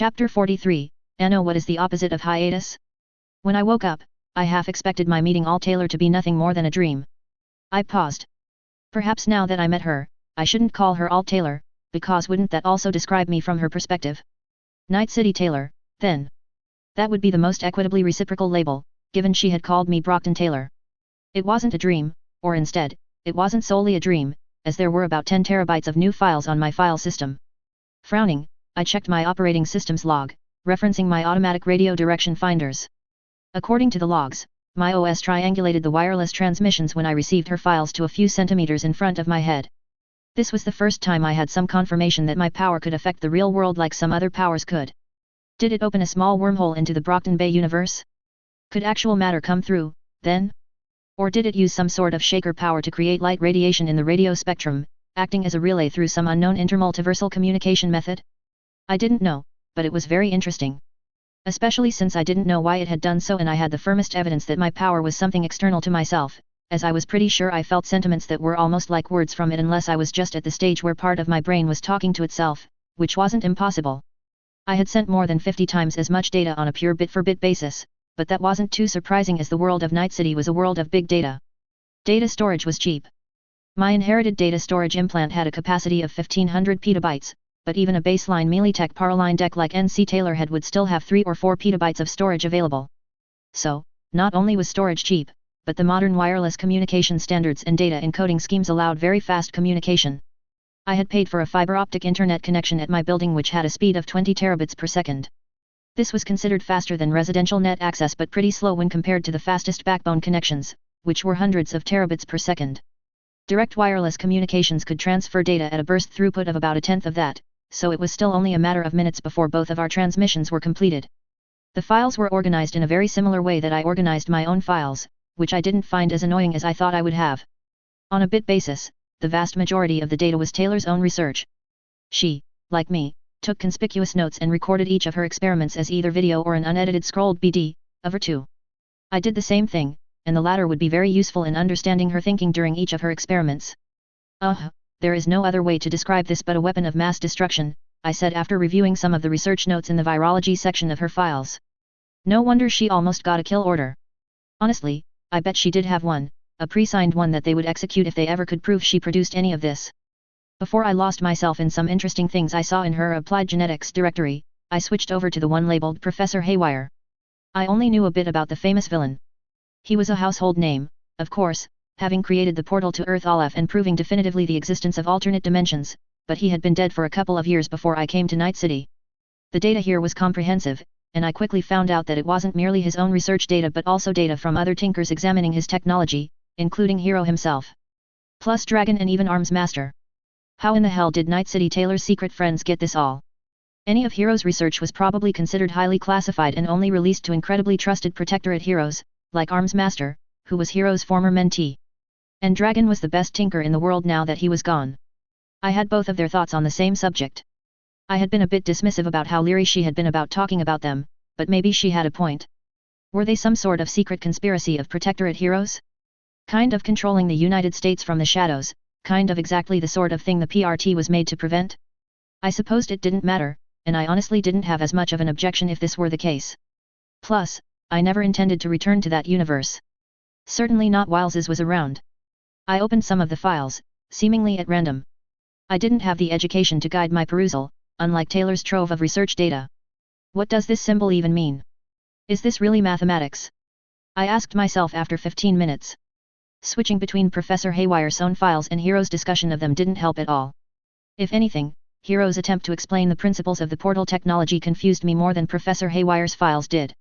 Chapter 43, Anno. What is the opposite of hiatus? When I woke up, I half expected my meeting All Taylor to be nothing more than a dream. I paused. Perhaps now that I met her, I shouldn't call her All Taylor, because wouldn't that also describe me from her perspective? Night City Taylor, then. That would be the most equitably reciprocal label, given she had called me Brockton Taylor. It wasn't a dream, or instead, it wasn't solely a dream, as there were about 10 terabytes of new files on my file system. Frowning, I checked my operating system's log, referencing my automatic radio direction finders. According to the logs, my OS triangulated the wireless transmissions when I received her files to a few centimeters in front of my head. This was the first time I had some confirmation that my power could affect the real world like some other powers could. Did it open a small wormhole into the Brockton Bay universe? Could actual matter come through, then? Or did it use some sort of shaker power to create light radiation in the radio spectrum, acting as a relay through some unknown intermultiversal communication method? I didn't know, but it was very interesting. Especially since I didn't know why it had done so and I had the firmest evidence that my power was something external to myself, as I was pretty sure I felt sentiments that were almost like words from it unless I was just at the stage where part of my brain was talking to itself, which wasn't impossible. I had sent more than 50 times as much data on a pure bit-for-bit basis, but that wasn't too surprising as the world of Night City was a world of big data. Data storage was cheap. My inherited data storage implant had a capacity of 1500 petabytes, but even a baseline Mealytech Paraline deck like NC Taylor head would still have 3 or 4 petabytes of storage available. So, not only was storage cheap, but the modern wireless communication standards and data encoding schemes allowed very fast communication. I had paid for a fiber optic internet connection at my building which had a speed of 20 terabits per second. This was considered faster than residential net access but pretty slow when compared to the fastest backbone connections, which were hundreds of terabits per second. Direct wireless communications could transfer data at a burst throughput of about a tenth of that, so it was still only a matter of minutes before both of our transmissions were completed. The files were organized in a very similar way that I organized my own files, which I didn't find as annoying as I thought I would have. On a bit basis, the vast majority of the data was Taylor's own research. She, like me, took conspicuous notes and recorded each of her experiments as either video or an unedited scrolled BD, of her two. I did the same thing, and the latter would be very useful in understanding her thinking during each of her experiments. There is no other way to describe this but a weapon of mass destruction, I said after reviewing some of the research notes in the virology section of her files. No wonder she almost got a kill order. Honestly, I bet she did have one, a pre-signed one that they would execute if they ever could prove she produced any of this. Before I lost myself in some interesting things I saw in her applied genetics directory, I switched over to the one labeled Professor Haywire. I only knew a bit about the famous villain. He was a household name, of course, having created the portal to Earth Aleph and proving definitively the existence of alternate dimensions, but he had been dead for a couple of years before I came to Night City. The data here was comprehensive, and I quickly found out that it wasn't merely his own research data but also data from other tinkers examining his technology, including Hero himself. Plus Dragon and even Arms Master. How in the hell did Night City Taylor's secret friends get this all? Any of Hero's research was probably considered highly classified and only released to incredibly trusted Protectorate heroes, like Arms Master, who was Hero's former mentee. And Dragon was the best tinker in the world now that he was gone. I had both of their thoughts on the same subject. I had been a bit dismissive about how leery she had been about talking about them, but maybe she had a point. Were they some sort of secret conspiracy of Protectorate heroes? Kind of controlling the United States from the shadows, kind of exactly the sort of thing the part was made to prevent? I supposed it didn't matter, and I honestly didn't have as much of an objection if this were the case. Plus, I never intended to return to that universe. Certainly not while Ziz was around. I opened some of the files, seemingly at random. I didn't have the education to guide my perusal, unlike Taylor's trove of research data. What does this symbol even mean? Is this really mathematics? I asked myself after 15 minutes. Switching between Professor Haywire's own files and Hero's discussion of them didn't help at all. If anything, Hero's attempt to explain the principles of the portal technology confused me more than Professor Haywire's files did.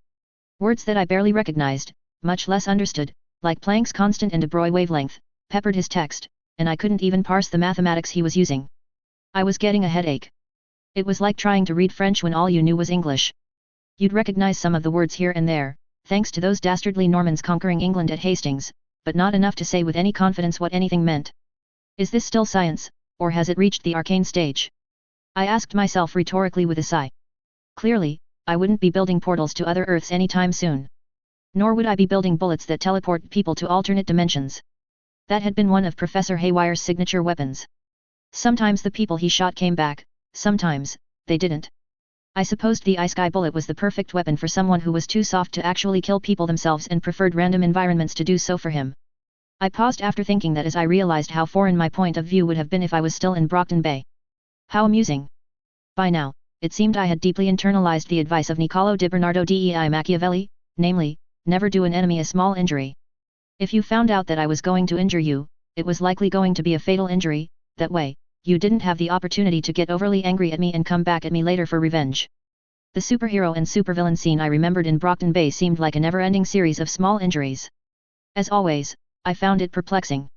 Words that I barely recognized, much less understood, like Planck's constant and de Broglie wavelength, peppered his text, and I couldn't even parse the mathematics he was using. I was getting a headache. It was like trying to read French when all you knew was English. You'd recognize some of the words here and there, thanks to those dastardly Normans conquering England at Hastings, but not enough to say with any confidence what anything meant. Is this still science, or has it reached the arcane stage? I asked myself rhetorically with a sigh. Clearly, I wouldn't be building portals to other Earths anytime soon. Nor would I be building bullets that teleport people to alternate dimensions. That had been one of Professor Haywire's signature weapons. Sometimes the people he shot came back, sometimes, they didn't. I supposed the ice sky bullet was the perfect weapon for someone who was too soft to actually kill people themselves and preferred random environments to do so for him. I paused after thinking that as I realized how foreign my point of view would have been if I was still in Brockton Bay. How amusing. By now, it seemed I had deeply internalized the advice of Niccolò di Bernardo dei Machiavelli, namely, never do an enemy a small injury. If you found out that I was going to injure you, it was likely going to be a fatal injury. That way, you didn't have the opportunity to get overly angry at me and come back at me later for revenge. The superhero and supervillain scene I remembered in Brockton Bay seemed like a never-ending series of small injuries. As always, I found it perplexing.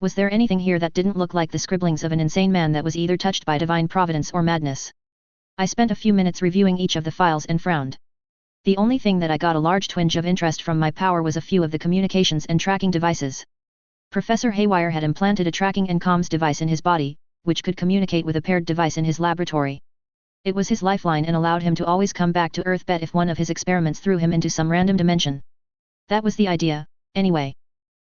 Was there anything here that didn't look like the scribblings of an insane man that was either touched by divine providence or madness? I spent a few minutes reviewing each of the files and frowned. The only thing that I got a large twinge of interest from my power was a few of the communications and tracking devices. Professor Haywire had implanted a tracking and comms device in his body, which could communicate with a paired device in his laboratory. It was his lifeline and allowed him to always come back to Earth if one of his experiments threw him into some random dimension. That was the idea, anyway.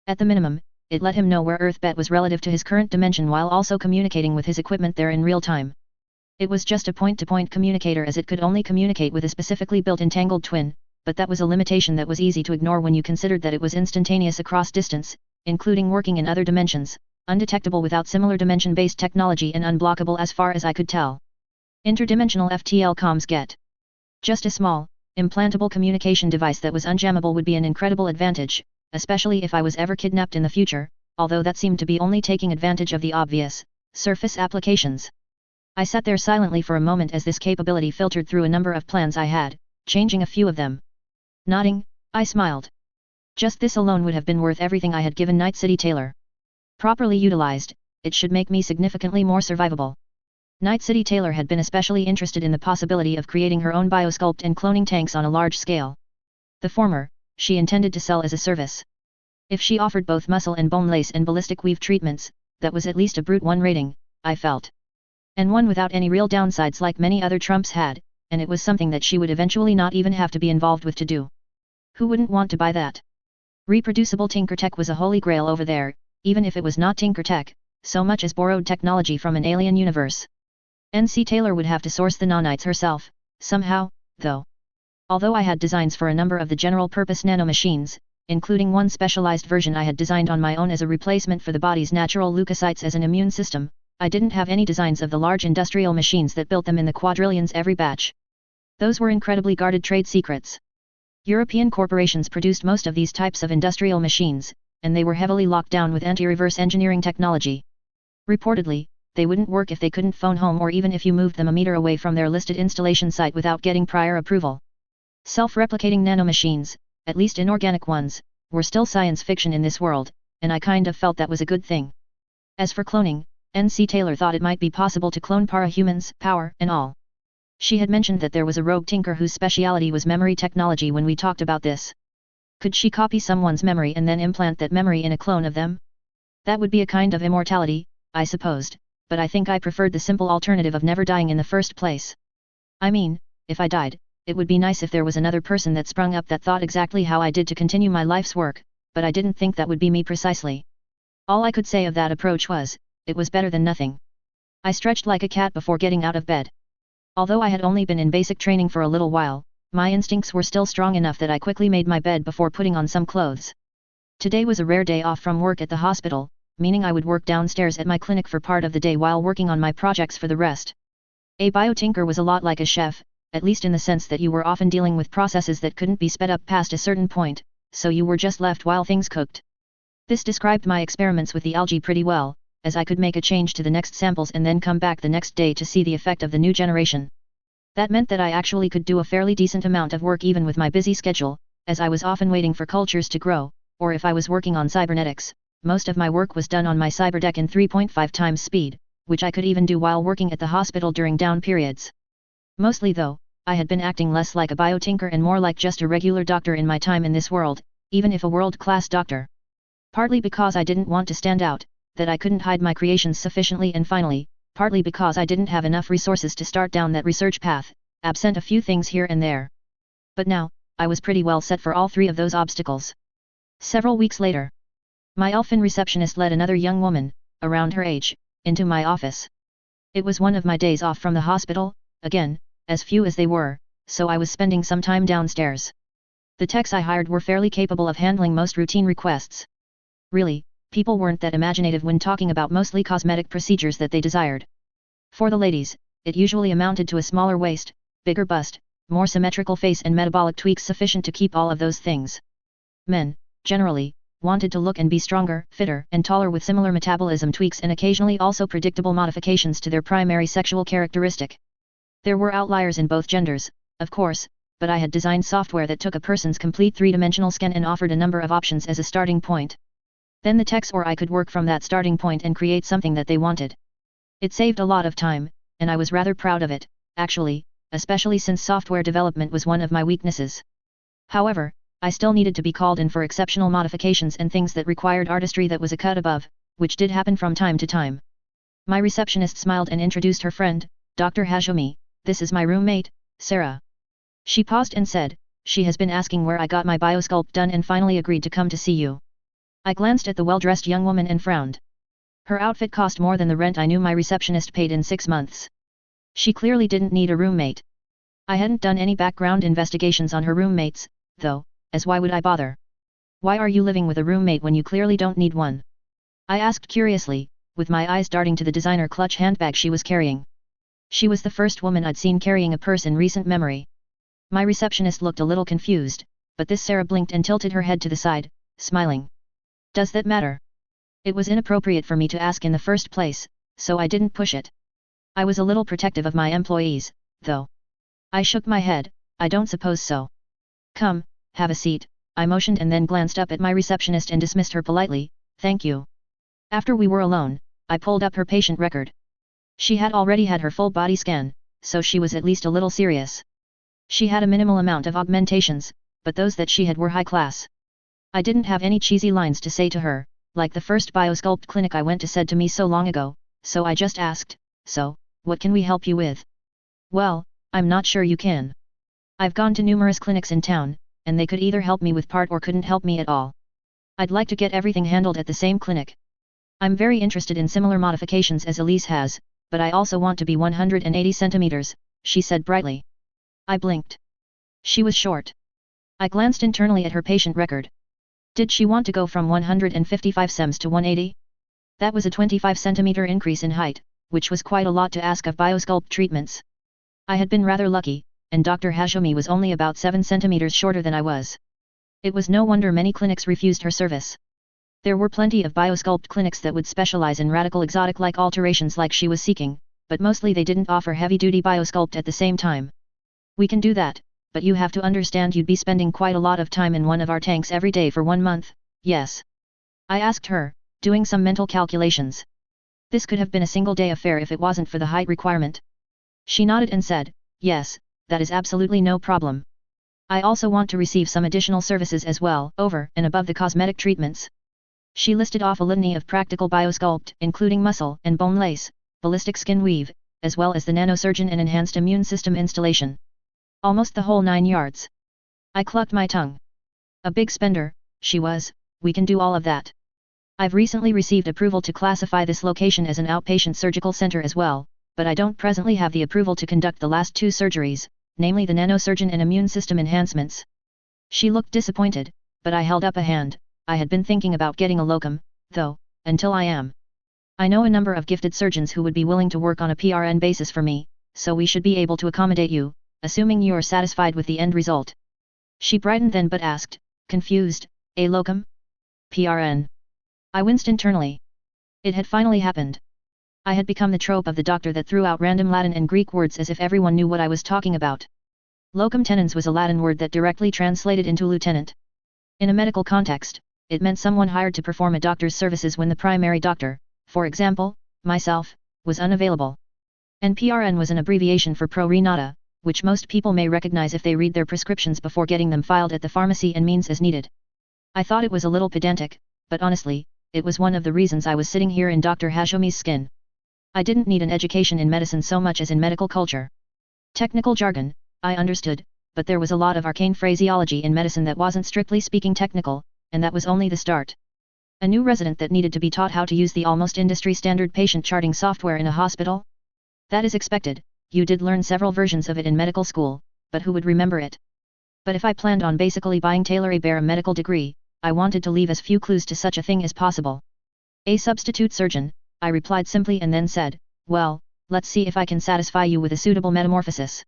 At the minimum, it let him know where Earth was relative to his current dimension while also communicating with his equipment there in real time. It was just a point-to-point communicator as it could only communicate with a specifically built entangled twin, but that was a limitation that was easy to ignore when you considered that it was instantaneous across distance, including working in other dimensions, undetectable without similar dimension-based technology and unblockable as far as I could tell. Interdimensional FTL comms get. Just a small, implantable communication device that was unjammable would be an incredible advantage, especially if I was ever kidnapped in the future, although that seemed to be only taking advantage of the obvious, surface applications. I sat there silently for a moment as this capability filtered through a number of plans I had, changing a few of them. Nodding, I smiled. Just this alone would have been worth everything I had given Night City Taylor. Properly utilized, it should make me significantly more survivable. Night City Taylor had been especially interested in the possibility of creating her own biosculpt and cloning tanks on a large scale. The former, she intended to sell as a service. If she offered both muscle and bone lace and ballistic weave treatments, that was at least a brute 1 rating, I felt. And one without any real downsides like many other Trumps had, and it was something that she would eventually not even have to be involved with to do. Who wouldn't want to buy that? Reproducible Tinker Tech was a holy grail over there, even if it was not Tinker Tech, so much as borrowed technology from an alien universe. N.C. Taylor would have to source the nanites herself, somehow, though. Although I had designs for a number of the general-purpose nanomachines, including one specialized version I had designed on my own as a replacement for the body's natural leukocytes as an immune system, I didn't have any designs of the large industrial machines that built them in the quadrillions every batch. Those were incredibly guarded trade secrets. European corporations produced most of these types of industrial machines, and they were heavily locked down with anti-reverse engineering technology. Reportedly, they wouldn't work if they couldn't phone home or even if you moved them a meter away from their listed installation site without getting prior approval. Self-replicating nanomachines, at least inorganic ones, were still science fiction in this world, and I kind of felt that was a good thing. As for cloning, N.C. Taylor thought it might be possible to clone para-humans, power and all. She had mentioned that there was a rogue tinker whose speciality was memory technology when we talked about this. Could she copy someone's memory and then implant that memory in a clone of them? That would be a kind of immortality, I supposed, but I think I preferred the simple alternative of never dying in the first place. I mean, if I died, it would be nice if there was another person that sprung up that thought exactly how I did to continue my life's work, but I didn't think that would be me precisely. All I could say of that approach was, it was better than nothing. I stretched like a cat before getting out of bed. Although I had only been in basic training for a little while, my instincts were still strong enough that I quickly made my bed before putting on some clothes. Today was a rare day off from work at the hospital, meaning I would work downstairs at my clinic for part of the day while working on my projects for the rest. A biotinker was a lot like a chef, at least in the sense that you were often dealing with processes that couldn't be sped up past a certain point, so you were just left while things cooked. This described my experiments with the algae pretty well, as I could make a change to the next samples and then come back the next day to see the effect of the new generation. That meant that I actually could do a fairly decent amount of work even with my busy schedule, as I was often waiting for cultures to grow, or if I was working on cybernetics, most of my work was done on my Cyberdeck in 3.5 times speed, which I could even do while working at the hospital during down periods. Mostly though, I had been acting less like a biotinker and more like just a regular doctor in my time in this world, even if a world-class doctor. Partly because I didn't want to stand out, that I couldn't hide my creations sufficiently, and finally, partly because I didn't have enough resources to start down that research path, absent a few things here and there. But now, I was pretty well set for all three of those obstacles. Several weeks later, my elfin receptionist led another young woman, around her age, into my office. It was one of my days off from the hospital, again, as few as they were, so I was spending some time downstairs. The techs I hired were fairly capable of handling most routine requests. Really, people weren't that imaginative when talking about mostly cosmetic procedures that they desired. For the ladies, it usually amounted to a smaller waist, bigger bust, more symmetrical face and metabolic tweaks sufficient to keep all of those things. Men, generally, wanted to look and be stronger, fitter, and taller with similar metabolism tweaks and occasionally also predictable modifications to their primary sexual characteristic. There were outliers in both genders, of course, but I had designed software that took a person's complete three-dimensional scan and offered a number of options as a starting point. Then the techs or I could work from that starting point and create something that they wanted. It saved a lot of time, and I was rather proud of it, actually, especially since software development was one of my weaknesses. However, I still needed to be called in for exceptional modifications and things that required artistry that was a cut above, which did happen from time to time. My receptionist smiled and introduced her friend, Dr. Hajime. This is my roommate, Sarah. She paused and said, she has been asking where I got my biosculpt done and finally agreed to come to see you. I glanced at the well-dressed young woman and frowned. Her outfit cost more than the rent I knew my receptionist paid in 6 months. She clearly didn't need a roommate. I hadn't done any background investigations on her roommates, though, as why would I bother? Why are you living with a roommate when you clearly don't need one? I asked curiously, with my eyes darting to the designer clutch handbag she was carrying. She was the first woman I'd seen carrying a purse in recent memory. My receptionist looked a little confused, but this Sarah blinked and tilted her head to the side, smiling. Does that matter? It was inappropriate for me to ask in the first place, so I didn't push it. I was a little protective of my employees, though. I shook my head, I don't suppose so. Come, have a seat, I motioned and then glanced up at my receptionist and dismissed her politely, thank you. After we were alone, I pulled up her patient record. She had already had her full body scan, so she was at least a little serious. She had a minimal amount of augmentations, but those that she had were high class. I didn't have any cheesy lines to say to her, like the first biosculpt clinic I went to said to me so long ago, so I just asked, so, what can we help you with? Well, I'm not sure you can. I've gone to numerous clinics in town, and they could either help me with part or couldn't help me at all. I'd like to get everything handled at the same clinic. I'm very interested in similar modifications as Elise has, but I also want to be 180 centimeters, she said brightly. I blinked. She was short. I glanced internally at her patient record. Did she want to go from 155 cms to 180? That was a 25 centimeter increase in height, which was quite a lot to ask of biosculpt treatments. I had been rather lucky, and Dr. Hajime was only about 7 centimeters shorter than I was. It was no wonder many clinics refused her service. There were plenty of biosculpt clinics that would specialize in radical exotic-like alterations like she was seeking, but mostly they didn't offer heavy-duty biosculpt at the same time. We can do that, but you have to understand you'd be spending quite a lot of time in one of our tanks every day for 1 month, yes? I asked her, doing some mental calculations. This could have been a single-day affair if it wasn't for the height requirement. She nodded and said, yes, that is absolutely no problem. I also want to receive some additional services as well, over and above the cosmetic treatments. She listed off a litany of practical biosculpt, including muscle and bone lace, ballistic skin weave, as well as the nanosurgeon and enhanced immune system installation. Almost the whole 9 yards. I clucked my tongue. A big spender, she was, we can do all of that. I've recently received approval to classify this location as an outpatient surgical center as well, but I don't presently have the approval to conduct the last 2 surgeries, namely the nanosurgeon and immune system enhancements. She looked disappointed, but I held up a hand. I had been thinking about getting a locum, though, until I am. I know a number of gifted surgeons who would be willing to work on a PRN basis for me, so we should be able to accommodate you, assuming you are satisfied with the end result. She brightened then but asked, confused, a locum? PRN. I winced internally. It had finally happened. I had become the trope of the doctor that threw out random Latin and Greek words as if everyone knew what I was talking about. Locum tenens was a Latin word that directly translated into lieutenant. In a medical context, it meant someone hired to perform a doctor's services when the primary doctor, for example, myself, was unavailable. And PRN was an abbreviation for pro re nata, which most people may recognize if they read their prescriptions before getting them filed at the pharmacy and means as needed. I thought it was a little pedantic, but honestly, it was one of the reasons I was sitting here in Dr. Hajime's skin. I didn't need an education in medicine so much as in medical culture. Technical jargon, I understood, but there was a lot of arcane phraseology in medicine that wasn't strictly speaking technical, and that was only the start. A new resident that needed to be taught how to use the almost industry-standard patient charting software in a hospital? That is expected, you did learn several versions of it in medical school, but who would remember it? But if I planned on basically buying Taylor a medical degree, I wanted to leave as few clues to such a thing as possible. A substitute surgeon, I replied simply and then said, well, let's see if I can satisfy you with a suitable metamorphosis.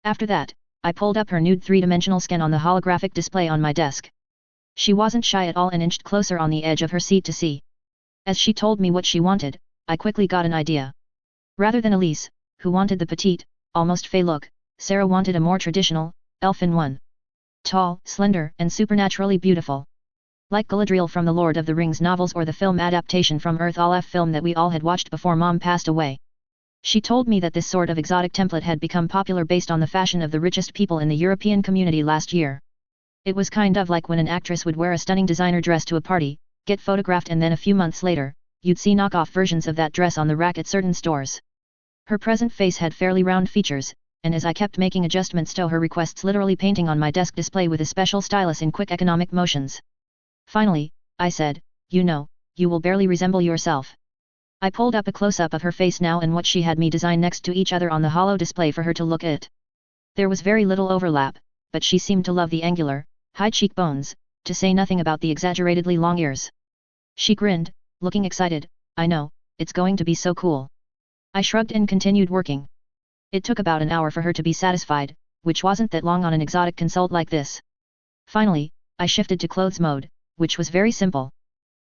After that, I pulled up her nude three-dimensional scan on the holographic display on my desk. She wasn't shy at all and inched closer on the edge of her seat to see. As she told me what she wanted, I quickly got an idea. Rather than Elise, who wanted the petite, almost fey look, Sarah wanted a more traditional, elfin one. Tall, slender, and supernaturally beautiful. Like Galadriel from the Lord of the Rings novels or the film adaptation from Earth All-F film that we all had watched before Mom passed away. She told me that this sort of exotic template had become popular based on the fashion of the richest people in the European community last year. It was kind of like when an actress would wear a stunning designer dress to a party, get photographed and then a few months later, you'd see knockoff versions of that dress on the rack at certain stores. Her present face had fairly round features, and as I kept making adjustments to her requests literally painting on my desk display with a special stylus in quick economic motions. Finally, I said, you know, you will barely resemble yourself. I pulled up a close-up of her face now and what she had me design next to each other on the holo display for her to look at. There was very little overlap, but she seemed to love the angular, high cheekbones, to say nothing about the exaggeratedly long ears. She grinned, looking excited, I know, it's going to be so cool. I shrugged and continued working. It took about an hour for her to be satisfied, which wasn't that long on an exotic consult like this. Finally, I shifted to clothes mode, which was very simple.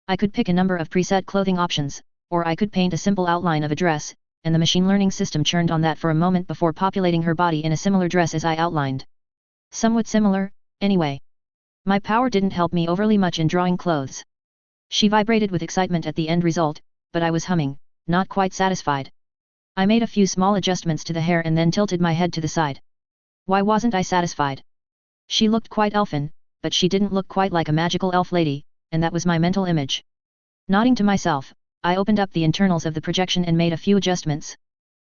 I could pick a number of preset clothing options, or I could paint a simple outline of a dress, and the machine learning system churned on that for a moment before populating her body in a similar dress as I outlined. Somewhat similar, anyway. My power didn't help me overly much in drawing clothes. She vibrated with excitement at the end result, but I was humming, not quite satisfied. I made a few small adjustments to the hair and then tilted my head to the side. Why wasn't I satisfied? She looked quite elfin, but she didn't look quite like a magical elf lady, and that was my mental image. Nodding to myself, I opened up the internals of the projection and made a few adjustments.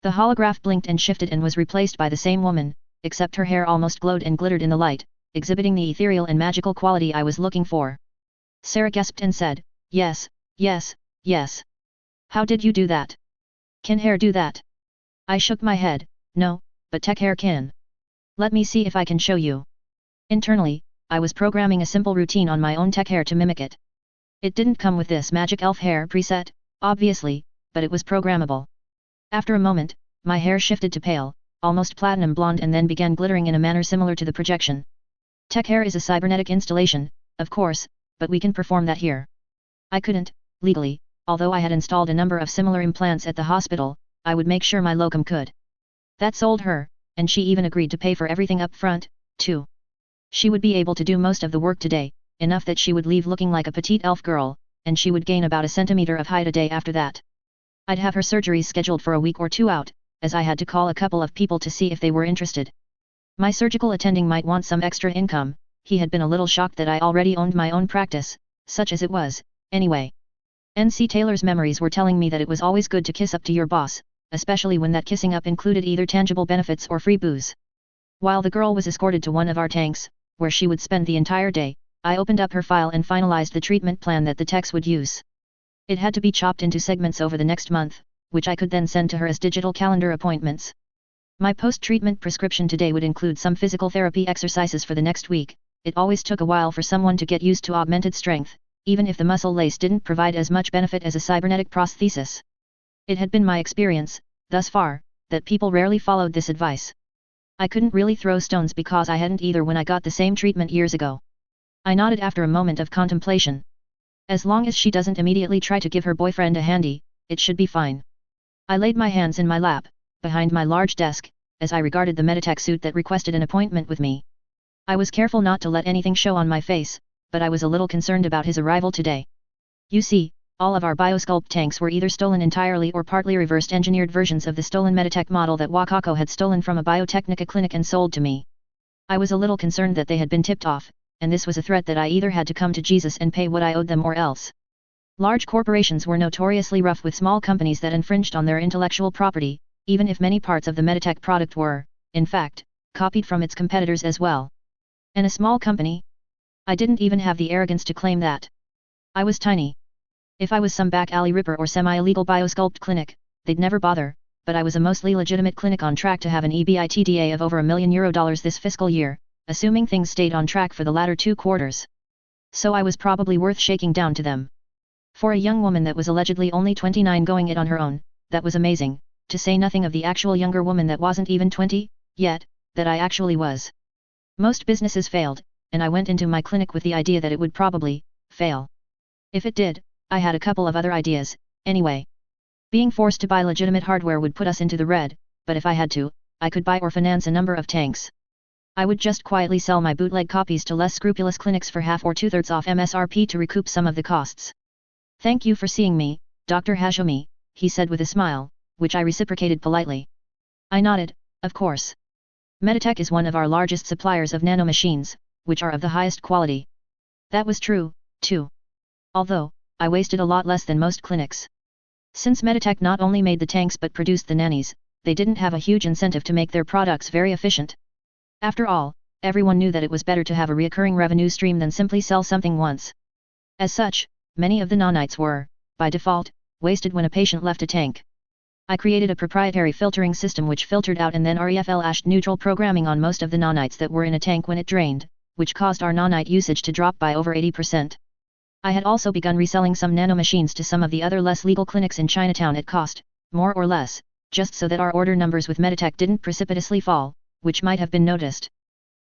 The holograph blinked and shifted and was replaced by the same woman, except her hair almost glowed and glittered in the light, exhibiting the ethereal and magical quality I was looking for. Sarah gasped and said, yes, yes, yes. How did you do that? Can hair do that? I shook my head, no, but tech hair can. Let me see if I can show you. Internally, I was programming a simple routine on my own tech hair to mimic it. It didn't come with this magic elf hair preset, obviously, but it was programmable. After a moment, my hair shifted to pale, almost platinum blonde and then began glittering in a manner similar to the projection. Tech hair is a cybernetic installation, of course, but we can perform that here. I couldn't, legally, although I had installed a number of similar implants at the hospital, I would make sure my locum could. That sold her, and she even agreed to pay for everything up front, too. She would be able to do most of the work today, enough that she would leave looking like a petite elf girl, and she would gain about a centimeter of height a day after that. I'd have her surgeries scheduled for a week or two out, as I had to call a couple of people to see if they were interested. My surgical attending might want some extra income, he had been a little shocked that I already owned my own practice, such as it was, anyway. N.C. Taylor's memories were telling me that it was always good to kiss up to your boss, especially when that kissing up included either tangible benefits or free booze. While the girl was escorted to one of our tanks, where she would spend the entire day, I opened up her file and finalized the treatment plan that the techs would use. It had to be chopped into segments over the next month, which I could then send to her as digital calendar appointments. My post-treatment prescription today would include some physical therapy exercises for the next week. It always took a while for someone to get used to augmented strength, even if the muscle lace didn't provide as much benefit as a cybernetic prosthesis. It had been my experience, thus far, that people rarely followed this advice. I couldn't really throw stones because I hadn't either when I got the same treatment years ago. I nodded after a moment of contemplation. As long as she doesn't immediately try to give her boyfriend a handy, it should be fine. I laid my hands in my lap, behind my large desk, as I regarded the Meditech suit that requested an appointment with me. I was careful not to let anything show on my face, but I was a little concerned about his arrival today. You see, all of our biosculpt tanks were either stolen entirely or partly reversed engineered versions of the stolen Meditech model that Wakako had stolen from a Biotechnica clinic and sold to me. I was a little concerned that they had been tipped off, and this was a threat that I either had to come to Jesus and pay what I owed them or else. Large corporations were notoriously rough with small companies that infringed on their intellectual property, even if many parts of the Meditech product were, in fact, copied from its competitors as well. And a small company? I didn't even have the arrogance to claim that. I was tiny. If I was some back alley ripper or semi-illegal biosculpt clinic, they'd never bother, but I was a mostly legitimate clinic on track to have an EBITDA of over €1 million this fiscal year, assuming things stayed on track for the latter 2 quarters. So I was probably worth shaking down to them. For a young woman that was allegedly only 29 going it on her own, that was amazing, to say nothing of the actual younger woman that wasn't even 20, yet, that I actually was. Most businesses failed, and I went into my clinic with the idea that it would probably fail. If it did, I had a couple of other ideas, anyway. Being forced to buy legitimate hardware would put us into the red, but if I had to, I could buy or finance a number of tanks. I would just quietly sell my bootleg copies to less scrupulous clinics for half or 2/3 off MSRP to recoup some of the costs. "Thank you for seeing me, Dr. Hashemi," he said with a smile, which I reciprocated politely. I nodded, of course. Meditech is one of our largest suppliers of nanomachines, which are of the highest quality. That was true, too. Although, I wasted a lot less than most clinics. Since Meditech not only made the tanks but produced the nannies, they didn't have a huge incentive to make their products very efficient. After all, everyone knew that it was better to have a recurring revenue stream than simply sell something once. As such, many of the nanites were, by default, wasted when a patient left a tank. I created a proprietary filtering system which filtered out and then reflashed neutral programming on most of the nanites that were in a tank when it drained, which caused our nanite usage to drop by over 80%. I had also begun reselling some nanomachines to some of the other less legal clinics in Chinatown at cost, more or less, just so that our order numbers with Meditech didn't precipitously fall, which might have been noticed.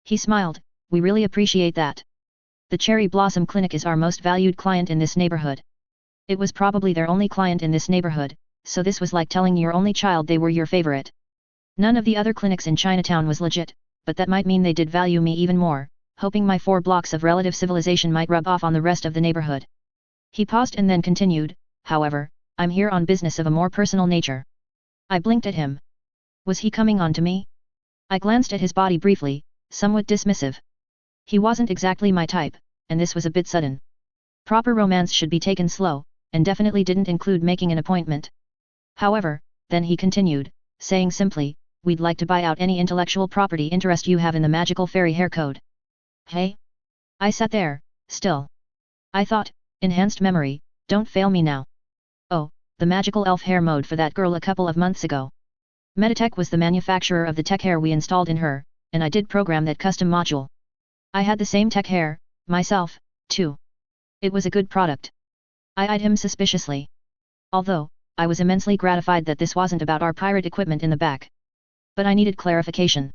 He smiled, "We really appreciate that. The Cherry Blossom Clinic is our most valued client in this neighborhood." It was probably their only client in this neighborhood, so this was like telling your only child they were your favorite. None of the other clinics in Chinatown was legit, but that might mean they did value me even more, hoping my 4 blocks of relative civilization might rub off on the rest of the neighborhood. He paused and then continued, "However, I'm here on business of a more personal nature." I blinked at him. Was he coming on to me? I glanced at his body briefly, somewhat dismissive. He wasn't exactly my type, and this was a bit sudden. Proper romance should be taken slow, and definitely didn't include making an appointment. However, then he continued, saying simply, "We'd like to buy out any intellectual property interest you have in the magical fairy hair code." Hey? I sat there, still. I thought, enhanced memory, don't fail me now. Oh, the magical elf hair mode for that girl a couple of months ago. Meditech was the manufacturer of the tech hair we installed in her, and I did program that custom module. I had the same tech hair, myself, too. It was a good product. I eyed him suspiciously. Although, I was immensely gratified that this wasn't about our pirate equipment in the back. But I needed clarification.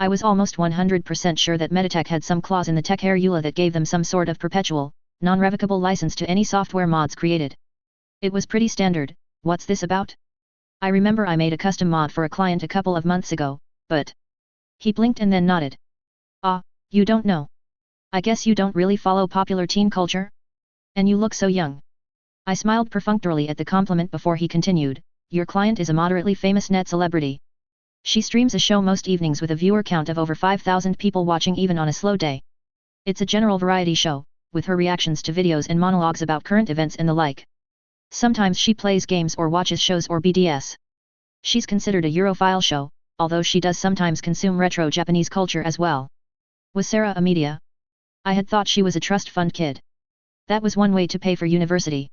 I was almost 100% sure that Meditech had some clause in the tech hair EULA that gave them some sort of perpetual, non-revocable license to any software mods created. It was pretty standard. What's this about? I remember I made a custom mod for a client a couple of months ago, but... He blinked and then nodded. "Ah, you don't know. I guess you don't really follow popular teen culture? And you look so young." I smiled perfunctorily at the compliment before he continued, "Your client is a moderately famous net celebrity. She streams a show most evenings with a viewer count of over 5,000 people watching even on a slow day. It's a general variety show, with her reactions to videos and monologues about current events and the like. Sometimes she plays games or watches shows or BDS. She's considered a Europhile show, although she does sometimes consume retro Japanese culture as well." Was Sarah a media? I had thought she was a trust fund kid. That was one way to pay for university.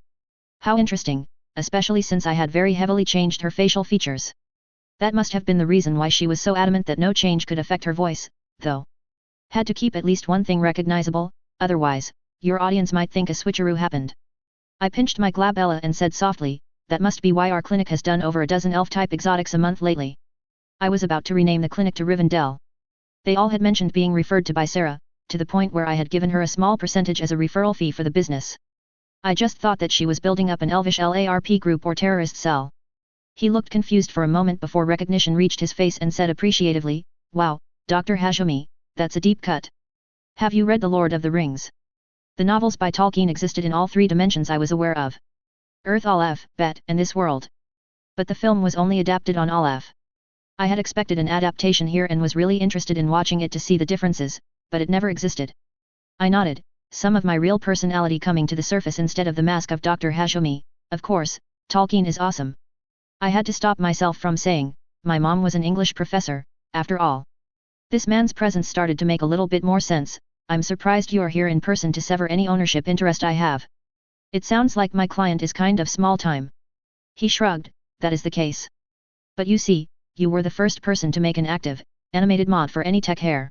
How interesting, especially since I had very heavily changed her facial features. That must have been the reason why she was so adamant that no change could affect her voice, though. Had to keep at least one thing recognizable, otherwise, your audience might think a switcheroo happened. I pinched my glabella and said softly, "That must be why our clinic has done over a dozen elf-type exotics a month lately." I was about to rename the clinic to Rivendell. They all had mentioned being referred to by Sarah, to the point where I had given her a small percentage as a referral fee for the business. I just thought that she was building up an elvish LARP group or terrorist cell. He looked confused for a moment before recognition reached his face and said appreciatively, "Wow, Dr. Hashemi, that's a deep cut. Have you read The Lord of the Rings?" The novels by Tolkien existed in all 3 dimensions I was aware of. Earth, Aleph, Bet, and this world. But the film was only adapted on Aleph. I had expected an adaptation here and was really interested in watching it to see the differences, but it never existed. I nodded, some of my real personality coming to the surface instead of the mask of Dr. Hashemi. Of course, Tolkien is awesome. I had to stop myself from saying, my mom was an English professor, after all. This man's presence started to make a little bit more sense. "I'm surprised you're here in person to sever any ownership interest I have. It sounds like my client is kind of small time." He shrugged, "That is the case. But you see, you were the first person to make an active, animated mod for any tech hair.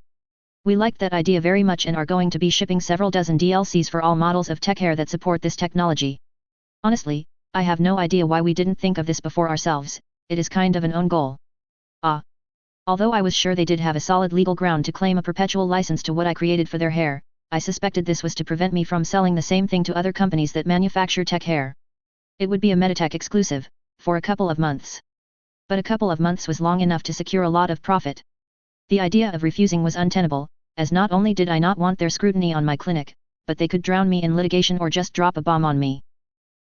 We liked that idea very much and are going to be shipping several dozen DLCs for all models of tech hair that support this technology. Honestly, I have no idea why we didn't think of this before ourselves, it is kind of an own goal. Although I was sure they did have a solid legal ground to claim a perpetual license to what I created for their hair, I suspected this was to prevent me from selling the same thing to other companies that manufacture tech hair. It would be a Meditech exclusive, for a couple of months. But a couple of months was long enough to secure a lot of profit. The idea of refusing was untenable, as not only did I not want their scrutiny on my clinic, but they could drown me in litigation or just drop a bomb on me.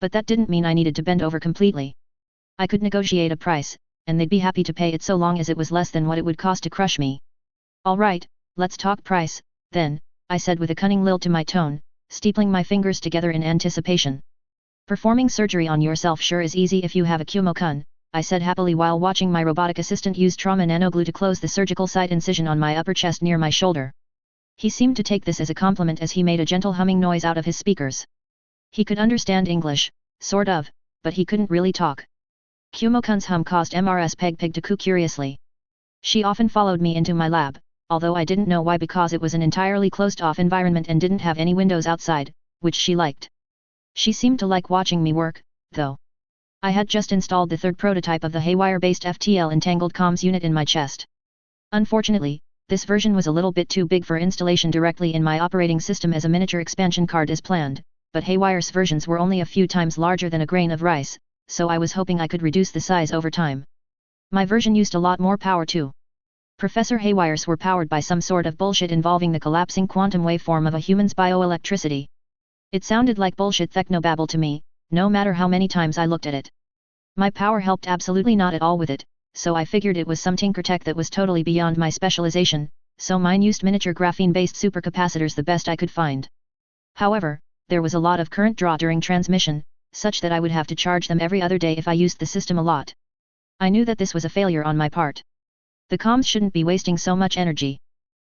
But that didn't mean I needed to bend over completely. I could negotiate a price, and they'd be happy to pay it so long as it was less than what it would cost to crush me. Alright, let's talk price, then, I said with a cunning lilt to my tone, steepling my fingers together in anticipation. Performing surgery on yourself sure is easy if you have a Kumokun, I said happily while watching my robotic assistant use trauma nanoglue to close the surgical site incision on my upper chest near my shoulder. He seemed to take this as a compliment as he made a gentle humming noise out of his speakers. He could understand English, sort of, but he couldn't really talk. Kumokun's hum caused Mrs. Peg to coo curiously. She often followed me into my lab, although I didn't know why because it was an entirely closed-off environment and didn't have any windows outside, which she liked. She seemed to like watching me work, though. I had just installed the third prototype of the Haywire-based FTL entangled comms unit in my chest. Unfortunately, this version was a little bit too big for installation directly in my operating system as a miniature expansion card is planned, but Haywire's versions were only a few times larger than a grain of rice, so I was hoping I could reduce the size over time. My version used a lot more power too. Professor Haywire's were powered by some sort of bullshit involving the collapsing quantum waveform of a human's bioelectricity. It sounded like bullshit technobabble to me, no matter how many times I looked at it. My power helped absolutely not at all with it, so I figured it was some tinker tech that was totally beyond my specialization, so mine used miniature graphene-based supercapacitors the best I could find. However, there was a lot of current draw during transmission, such that I would have to charge them every other day if I used the system a lot. I knew that this was a failure on my part. The comms shouldn't be wasting so much energy.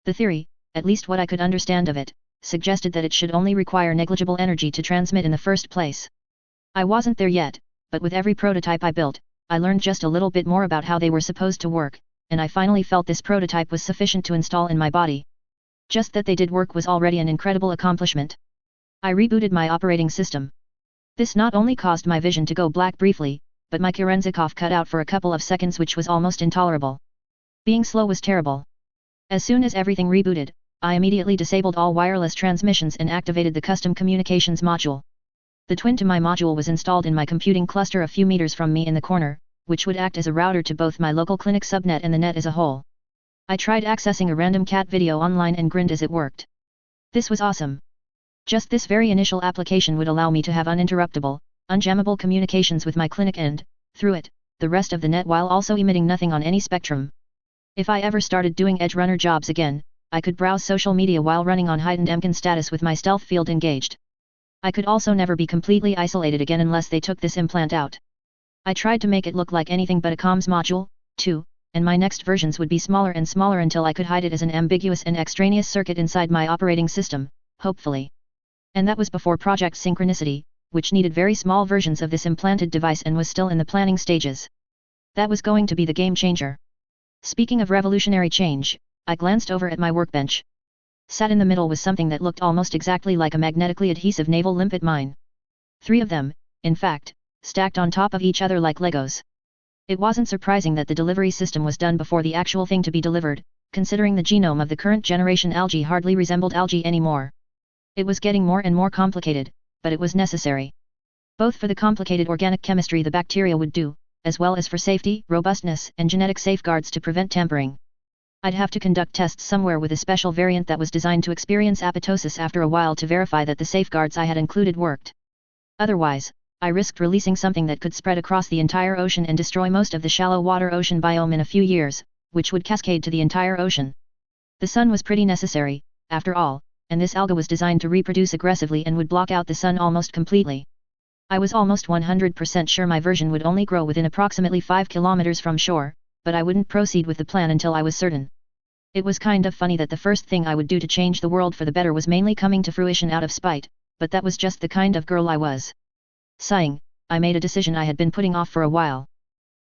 The theory, at least what I could understand of it, suggested that it should only require negligible energy to transmit in the first place. I wasn't there yet, but with every prototype I built, I learned just a little bit more about how they were supposed to work, and I finally felt this prototype was sufficient to install in my body. Just that they did work was already an incredible accomplishment. I rebooted my operating system. This not only caused my vision to go black briefly, but my Kerenzikov cut out for a couple of seconds, which was almost intolerable. Being slow was terrible. As soon as everything rebooted, I immediately disabled all wireless transmissions and activated the custom communications module. The twin to my module was installed in my computing cluster a few meters from me in the corner, which would act as a router to both my local clinic subnet and the net as a whole. I tried accessing a random cat video online and grinned as it worked. This was awesome. Just this very initial application would allow me to have uninterruptible, unjammable communications with my clinic and, through it, the rest of the net while also emitting nothing on any spectrum. If I ever started doing edge runner jobs again, I could browse social media while running on heightened MCAN status with my stealth field engaged. I could also never be completely isolated again unless they took this implant out. I tried to make it look like anything but a comms module, too, and my next versions would be smaller and smaller until I could hide it as an ambiguous and extraneous circuit inside my operating system, hopefully. And that was before Project Synchronicity, which needed very small versions of this implanted device and was still in the planning stages. That was going to be the game changer. Speaking of revolutionary change, I glanced over at my workbench. Sat in the middle was something that looked almost exactly like a magnetically adhesive naval limpet mine. 3 of them, in fact, stacked on top of each other like Legos. It wasn't surprising that the delivery system was done before the actual thing to be delivered, considering the genome of the current generation algae hardly resembled algae anymore. It was getting more and more complicated, but it was necessary. Both for the complicated organic chemistry the bacteria would do, as well as for safety, robustness, and genetic safeguards to prevent tampering. I'd have to conduct tests somewhere with a special variant that was designed to experience apoptosis after a while to verify that the safeguards I had included worked. Otherwise, I risked releasing something that could spread across the entire ocean and destroy most of the shallow water ocean biome in a few years, which would cascade to the entire ocean. The sun was pretty necessary, after all, and this alga was designed to reproduce aggressively and would block out the sun almost completely. I was almost 100% sure my version would only grow within approximately 5 kilometers from shore, but I wouldn't proceed with the plan until I was certain. It was kind of funny that the first thing I would do to change the world for the better was mainly coming to fruition out of spite, but that was just the kind of girl I was. Sighing, I made a decision I had been putting off for a while.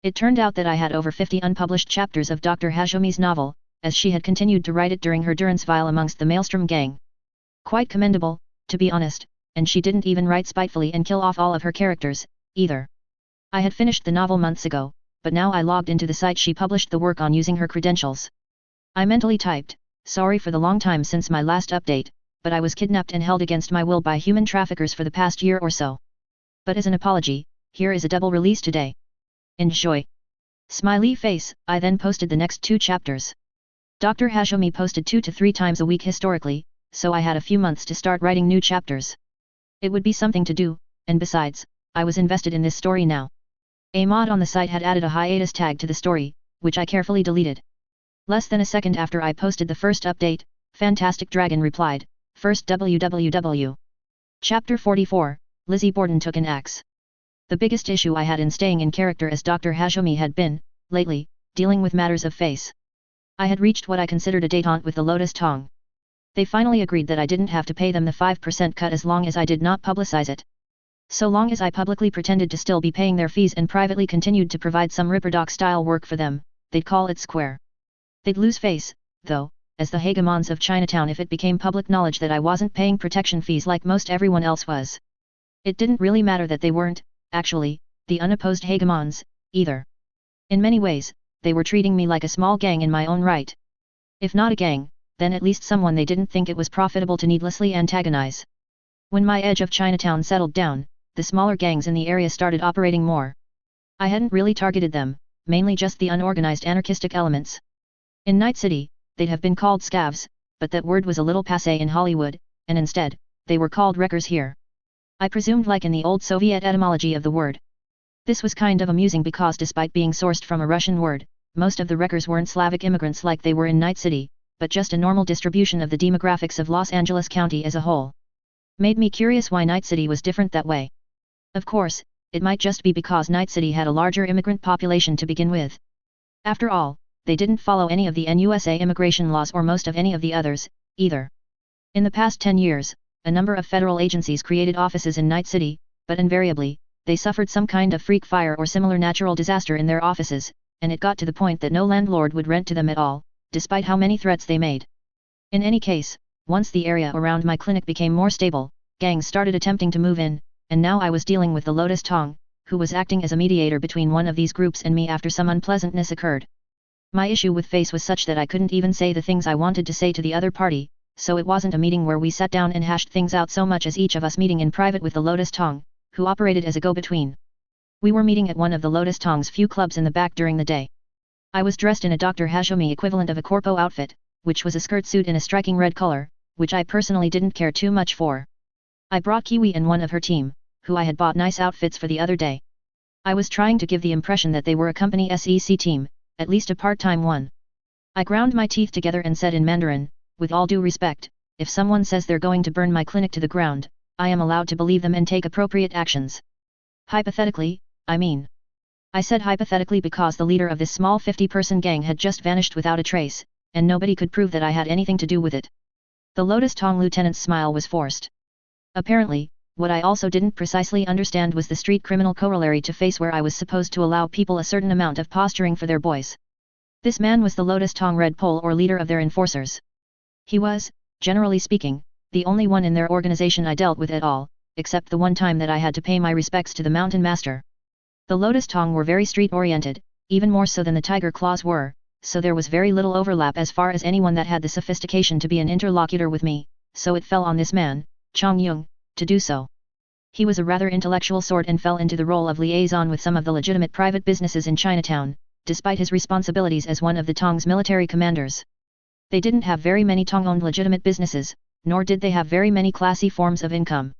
It turned out that I had over 50 unpublished chapters of Dr. Hajomi's novel, as she had continued to write it during her durance vile amongst the Maelstrom gang. Quite commendable, to be honest, and she didn't even write spitefully and kill off all of her characters, either. I had finished the novel months ago, but now I logged into the site she published the work on using her credentials. I mentally typed, "Sorry for the long time since my last update, but I was kidnapped and held against my will by human traffickers for the past year or so. But as an apology, here is a double release today. Enjoy." Smiley face. I then posted the next 2 chapters. Dr. Hajomi posted 2 to 3 times a week historically, so I had a few months to start writing new chapters. It would be something to do, and besides, I was invested in this story now. A mod on the site had added a hiatus tag to the story, which I carefully deleted. Less than a second after I posted the first update, Fantastic Dragon replied, "First www. Chapter 44, Lizzie Borden took an axe." The biggest issue I had in staying in character as Dr. Hajomi had been, lately, dealing with matters of face. I had reached what I considered a détente with the Lotus Tong. They finally agreed that I didn't have to pay them the 5% cut as long as I did not publicize it. So long as I publicly pretended to still be paying their fees and privately continued to provide some Ripperdoc-style work for them, they'd call it square. They'd lose face, though, as the hegemons of Chinatown if it became public knowledge that I wasn't paying protection fees like most everyone else was. It didn't really matter that they weren't, actually, the unopposed hegemons, either. In many ways, they were treating me like a small gang in my own right. If not a gang, then at least someone they didn't think it was profitable to needlessly antagonize. When my edge of Chinatown settled down, the smaller gangs in the area started operating more. I hadn't really targeted them, mainly just the unorganized anarchistic elements. In Night City, they'd have been called scavs, but that word was a little passé in Hollywood, and instead, they were called wreckers here. I presumed like in the old Soviet etymology of the word. This was kind of amusing because despite being sourced from a Russian word, most of the wreckers weren't Slavic immigrants like they were in Night City, but just a normal distribution of the demographics of Los Angeles County as a whole. Made me curious why Night City was different that way. Of course, it might just be because Night City had a larger immigrant population to begin with. After all, they didn't follow any of the NUSA immigration laws or most of any of the others, either. In the past 10 years, a number of federal agencies created offices in Night City, but invariably, they suffered some kind of freak fire or similar natural disaster in their offices, and it got to the point that no landlord would rent to them at all, despite how many threats they made. In any case, once the area around my clinic became more stable, gangs started attempting to move in, and now I was dealing with the Lotus Tong, who was acting as a mediator between one of these groups and me after some unpleasantness occurred. My issue with face was such that I couldn't even say the things I wanted to say to the other party, so it wasn't a meeting where we sat down and hashed things out so much as each of us meeting in private with the Lotus Tong, who operated as a go-between. We were meeting at one of the Lotus Tong's few clubs in the back during the day. I was dressed in a Dr. Hajomi equivalent of a corpo outfit, which was a skirt suit in a striking red color, which I personally didn't care too much for. I brought Kiwi and one of her team, who I had bought nice outfits for the other day. I was trying to give the impression that they were a company SEC team, at least a part-time one. I ground my teeth together and said in Mandarin, "With all due respect, if someone says they're going to burn my clinic to the ground, I am allowed to believe them and take appropriate actions. Hypothetically, I mean." I said hypothetically because the leader of this small 50-person gang had just vanished without a trace, and nobody could prove that I had anything to do with it. The Lotus Tong lieutenant's smile was forced. Apparently, what I also didn't precisely understand was the street criminal corollary to face where I was supposed to allow people a certain amount of posturing for their boys. This man was the Lotus Tong Red Pole or leader of their enforcers. He was, generally speaking, the only one in their organization I dealt with at all, except the one time that I had to pay my respects to the Mountain Master. The Lotus Tong were very street-oriented, even more so than the Tiger Claws were, so there was very little overlap as far as anyone that had the sophistication to be an interlocutor with me, so it fell on this man, Chong Yung, to do so. He was a rather intellectual sort and fell into the role of liaison with some of the legitimate private businesses in Chinatown, despite his responsibilities as one of the Tong's military commanders. They didn't have very many Tong-owned legitimate businesses, nor did they have very many classy forms of income.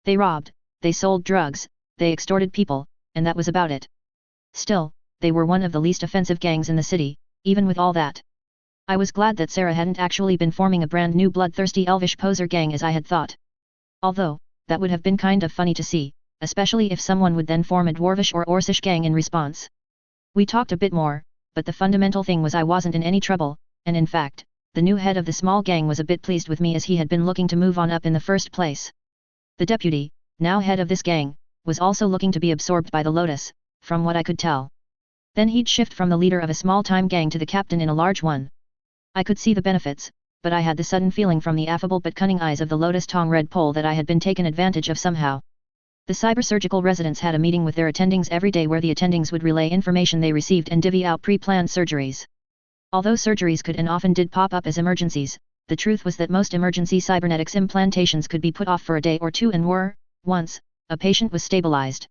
They robbed, they sold drugs, they extorted people, and that was about it. Still, they were one of the least offensive gangs in the city, even with all that. I was glad that Sarah hadn't actually been forming a brand new bloodthirsty elvish poser gang as I had thought. Although, that would have been kind of funny to see, especially if someone would then form a dwarvish or orcish gang in response. We talked a bit more, but the fundamental thing was I wasn't in any trouble, and in fact, the new head of the small gang was a bit pleased with me as he had been looking to move on up in the first place. The deputy, now head of this gang, was also looking to be absorbed by the Lotus, from what I could tell. Then he'd shift from the leader of a small-time gang to the captain in a large one. I could see the benefits, but I had the sudden feeling from the affable but cunning eyes of the Lotus Tong Red Pole that I had been taken advantage of somehow. The cybersurgical residents had a meeting with their attendings every day where the attendings would relay information they received and divvy out pre-planned surgeries. Although surgeries could and often did pop up as emergencies, the truth was that most emergency cybernetics implantations could be put off for a day or two and were, once a patient was stabilized.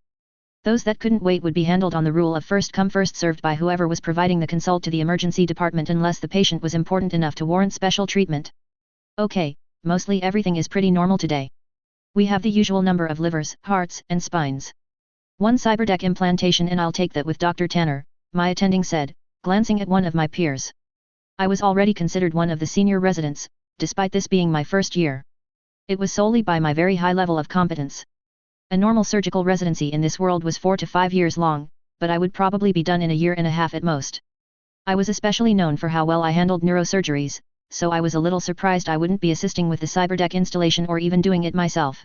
Those that couldn't wait would be handled on the rule of first come first served by whoever was providing the consult to the emergency department unless the patient was important enough to warrant special treatment. Okay, mostly everything is pretty normal today. We have the usual number of livers, hearts, and spines. One Cyberdeck implantation and I'll take that with Dr. Tanner, my attending said, glancing at one of my peers. I was already considered one of the senior residents, despite this being my first year. It was solely by my very high level of competence. A normal surgical residency in this world was 4 to 5 years long, but I would probably be done in a year and a half at most. I was especially known for how well I handled neurosurgeries, so I was a little surprised I wouldn't be assisting with the Cyberdeck installation or even doing it myself.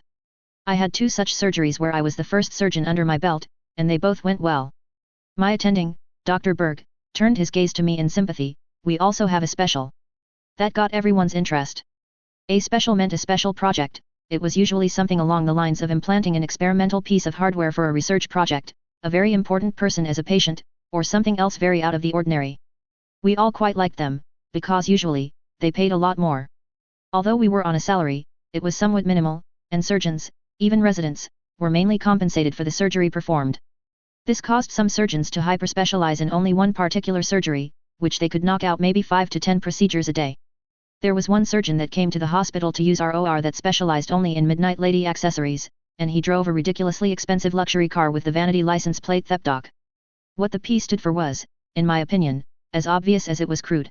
I had 2 such surgeries where I was the first surgeon under my belt, and they both went well. My attending, Dr. Berg, turned his gaze to me in sympathy. We also have a special. That got everyone's interest. A special meant a special project. It was usually something along the lines of implanting an experimental piece of hardware for a research project, a very important person as a patient, or something else very out of the ordinary. We all quite liked them, because usually, they paid a lot more. Although we were on a salary, it was somewhat minimal, and surgeons, even residents, were mainly compensated for the surgery performed. This caused some surgeons to hyper-specialize in only one particular surgery, which they could knock out maybe 5 to 10 procedures a day. There was one surgeon that came to the hospital to use our OR that specialized only in midnight lady accessories, and he drove a ridiculously expensive luxury car with the vanity license plate Thepdoc. What the P stood for was, in my opinion, as obvious as it was crude.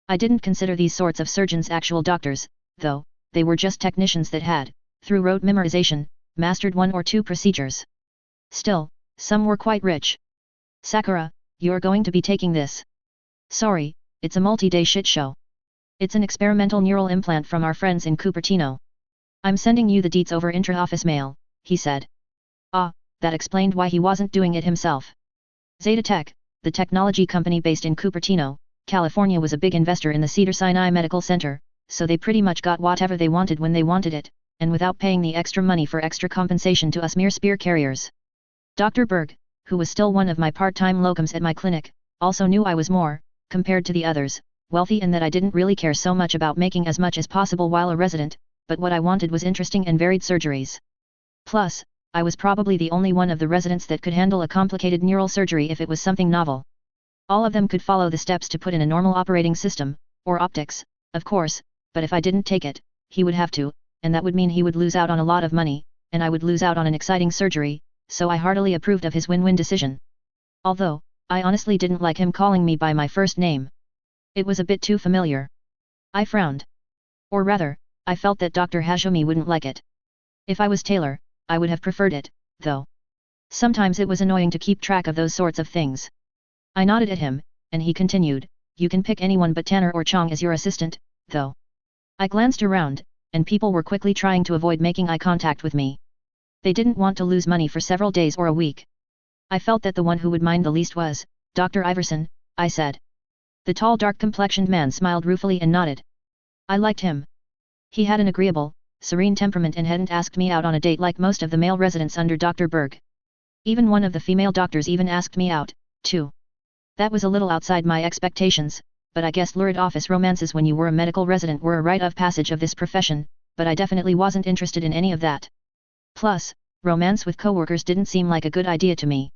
I didn't consider these sorts of surgeons actual doctors, though, they were just technicians that had, through rote memorization, mastered 1 or 2 procedures. Still, some were quite rich. Sakura, you're going to be taking this. Sorry, it's a multi-day shit show. It's an experimental neural implant from our friends in Cupertino. I'm sending you the deets over intra-office mail, he said. Ah, that explained why he wasn't doing it himself. Zeta Tech, the technology company based in Cupertino, California, was a big investor in the Cedars-Sinai Medical Center, so they pretty much got whatever they wanted when they wanted it, and without paying the extra money for extra compensation to us mere spear carriers. Dr. Berg, who was still one of my part-time locums at my clinic, also knew I was more, compared to the others, wealthy, and that I didn't really care so much about making as much as possible while a resident, but what I wanted was interesting and varied surgeries. Plus, I was probably the only one of the residents that could handle a complicated neural surgery if it was something novel. All of them could follow the steps to put in a normal operating system, or optics, of course, but if I didn't take it, he would have to, and that would mean he would lose out on a lot of money, and I would lose out on an exciting surgery, so I heartily approved of his win-win decision. Although, I honestly didn't like him calling me by my first name. It was a bit too familiar. I frowned. Or rather, I felt that Dr. Hajime wouldn't like it. If I was Taylor, I would have preferred it, though. Sometimes it was annoying to keep track of those sorts of things. I nodded at him, and he continued, you can pick anyone but Tanner or Chong as your assistant, though. I glanced around, and people were quickly trying to avoid making eye contact with me. They didn't want to lose money for several days or a week. I felt that the one who would mind the least was Dr. Iverson, I said. The tall dark-complexioned man smiled ruefully and nodded. I liked him. He had an agreeable, serene temperament and hadn't asked me out on a date like most of the male residents under Dr. Berg. Even one of the female doctors even asked me out, too. That was a little outside my expectations, but I guess lurid office romances when you were a medical resident were a rite of passage of this profession, but I definitely wasn't interested in any of that. Plus, romance with coworkers didn't seem like a good idea to me.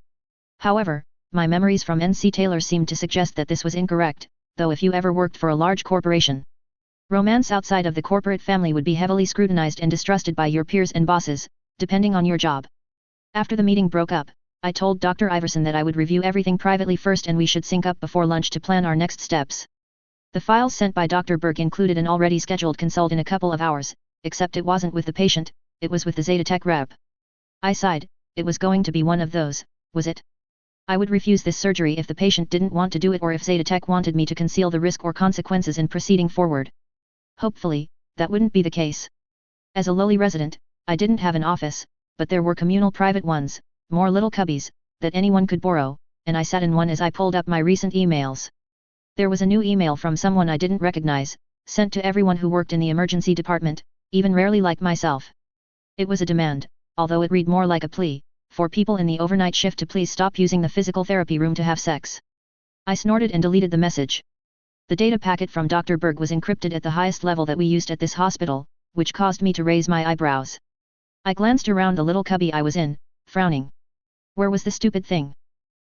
However, my memories from NC Taylor seemed to suggest that this was incorrect, though if you ever worked for a large corporation, romance outside of the corporate family would be heavily scrutinized and distrusted by your peers and bosses, depending on your job. After the meeting broke up, I told Dr. Iverson that I would review everything privately first and we should sync up before lunch to plan our next steps. The files sent by Dr. Berg included an already scheduled consult in a couple of hours, except it wasn't with the patient, it was with the Zeta Tech rep. I sighed, it was going to be one of those, was it? I would refuse this surgery if the patient didn't want to do it or if Zeta Tech wanted me to conceal the risk or consequences in proceeding forward. Hopefully, that wouldn't be the case. As a lowly resident, I didn't have an office, but there were communal private ones, more little cubbies, that anyone could borrow, and I sat in one as I pulled up my recent emails. There was a new email from someone I didn't recognize, sent to everyone who worked in the emergency department, even rarely like myself. It was a demand, although it read more like a plea, for people in the overnight shift to please stop using the physical therapy room to have sex. I snorted and deleted the message. The data packet from Dr. Berg was encrypted at the highest level that we used at this hospital, which caused me to raise my eyebrows. I glanced around the little cubby I was in, frowning. Where was the stupid thing?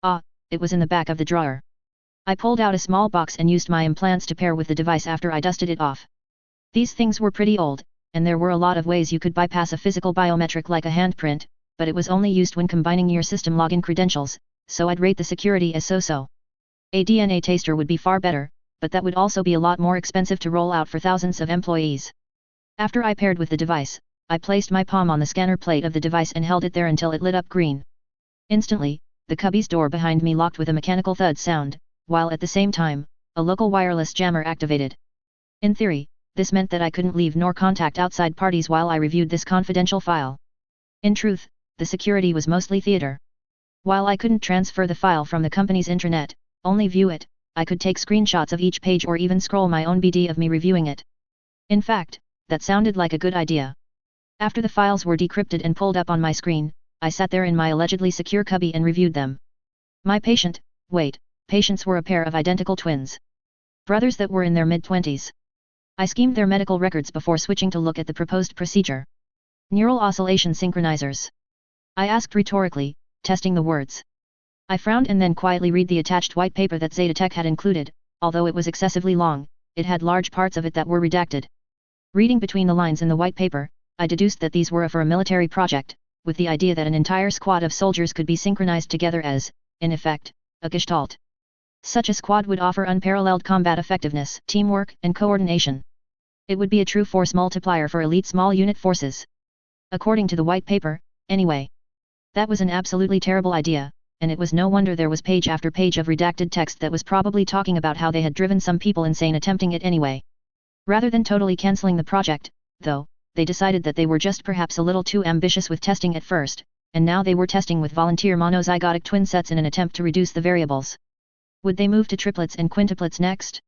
Ah, it was in the back of the drawer. I pulled out a small box and used my implants to pair with the device after I dusted it off. These things were pretty old, and there were a lot of ways you could bypass a physical biometric like a handprint, but it was only used when combining your system login credentials, so I'd rate the security as so-so. A DNA taster would be far better, but that would also be a lot more expensive to roll out for thousands of employees. After I paired with the device, I placed my palm on the scanner plate of the device and held it there until it lit up green. Instantly, the cubby's door behind me locked with a mechanical thud sound, while at the same time, a local wireless jammer activated. In theory, this meant that I couldn't leave nor contact outside parties while I reviewed this confidential file. In truth, the security was mostly theater. While I couldn't transfer the file from the company's intranet, only view it, I could take screenshots of each page or even scroll my own BD of me reviewing it. In fact, that sounded like a good idea. After the files were decrypted and pulled up on my screen, I sat there in my allegedly secure cubby and reviewed them. My patients were a pair of identical twins. Brothers that were in their mid-20s. I skimmed their medical records before switching to look at the proposed procedure. Neural oscillation synchronizers. I asked rhetorically, testing the words. I frowned and then quietly read the attached white paper that Zetatech had included. Although it was excessively long, it had large parts of it that were redacted. Reading between the lines in the white paper, I deduced that these were for a military project, with the idea that an entire squad of soldiers could be synchronized together as, in effect, a gestalt. Such a squad would offer unparalleled combat effectiveness, teamwork, and coordination. It would be a true force multiplier for elite small unit forces. According to the white paper, anyway. That was an absolutely terrible idea, and it was no wonder there was page after page of redacted text that was probably talking about how they had driven some people insane attempting it anyway. Rather than totally cancelling the project, though, they decided that they were just perhaps a little too ambitious with testing at first, and now they were testing with volunteer monozygotic twin sets in an attempt to reduce the variables. Would they move to triplets and quintuplets next?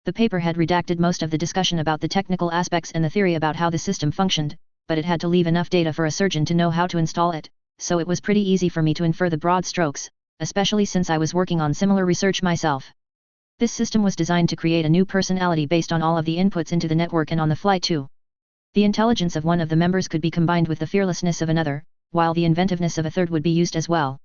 The paper had redacted most of the discussion about the technical aspects and the theory about how the system functioned, but it had to leave enough data for a surgeon to know how to install it, so it was pretty easy for me to infer the broad strokes, especially since I was working on similar research myself. This system was designed to create a new personality based on all of the inputs into the network and on the fly too. The intelligence of one of the members could be combined with the fearlessness of another, while the inventiveness of a third would be used as well.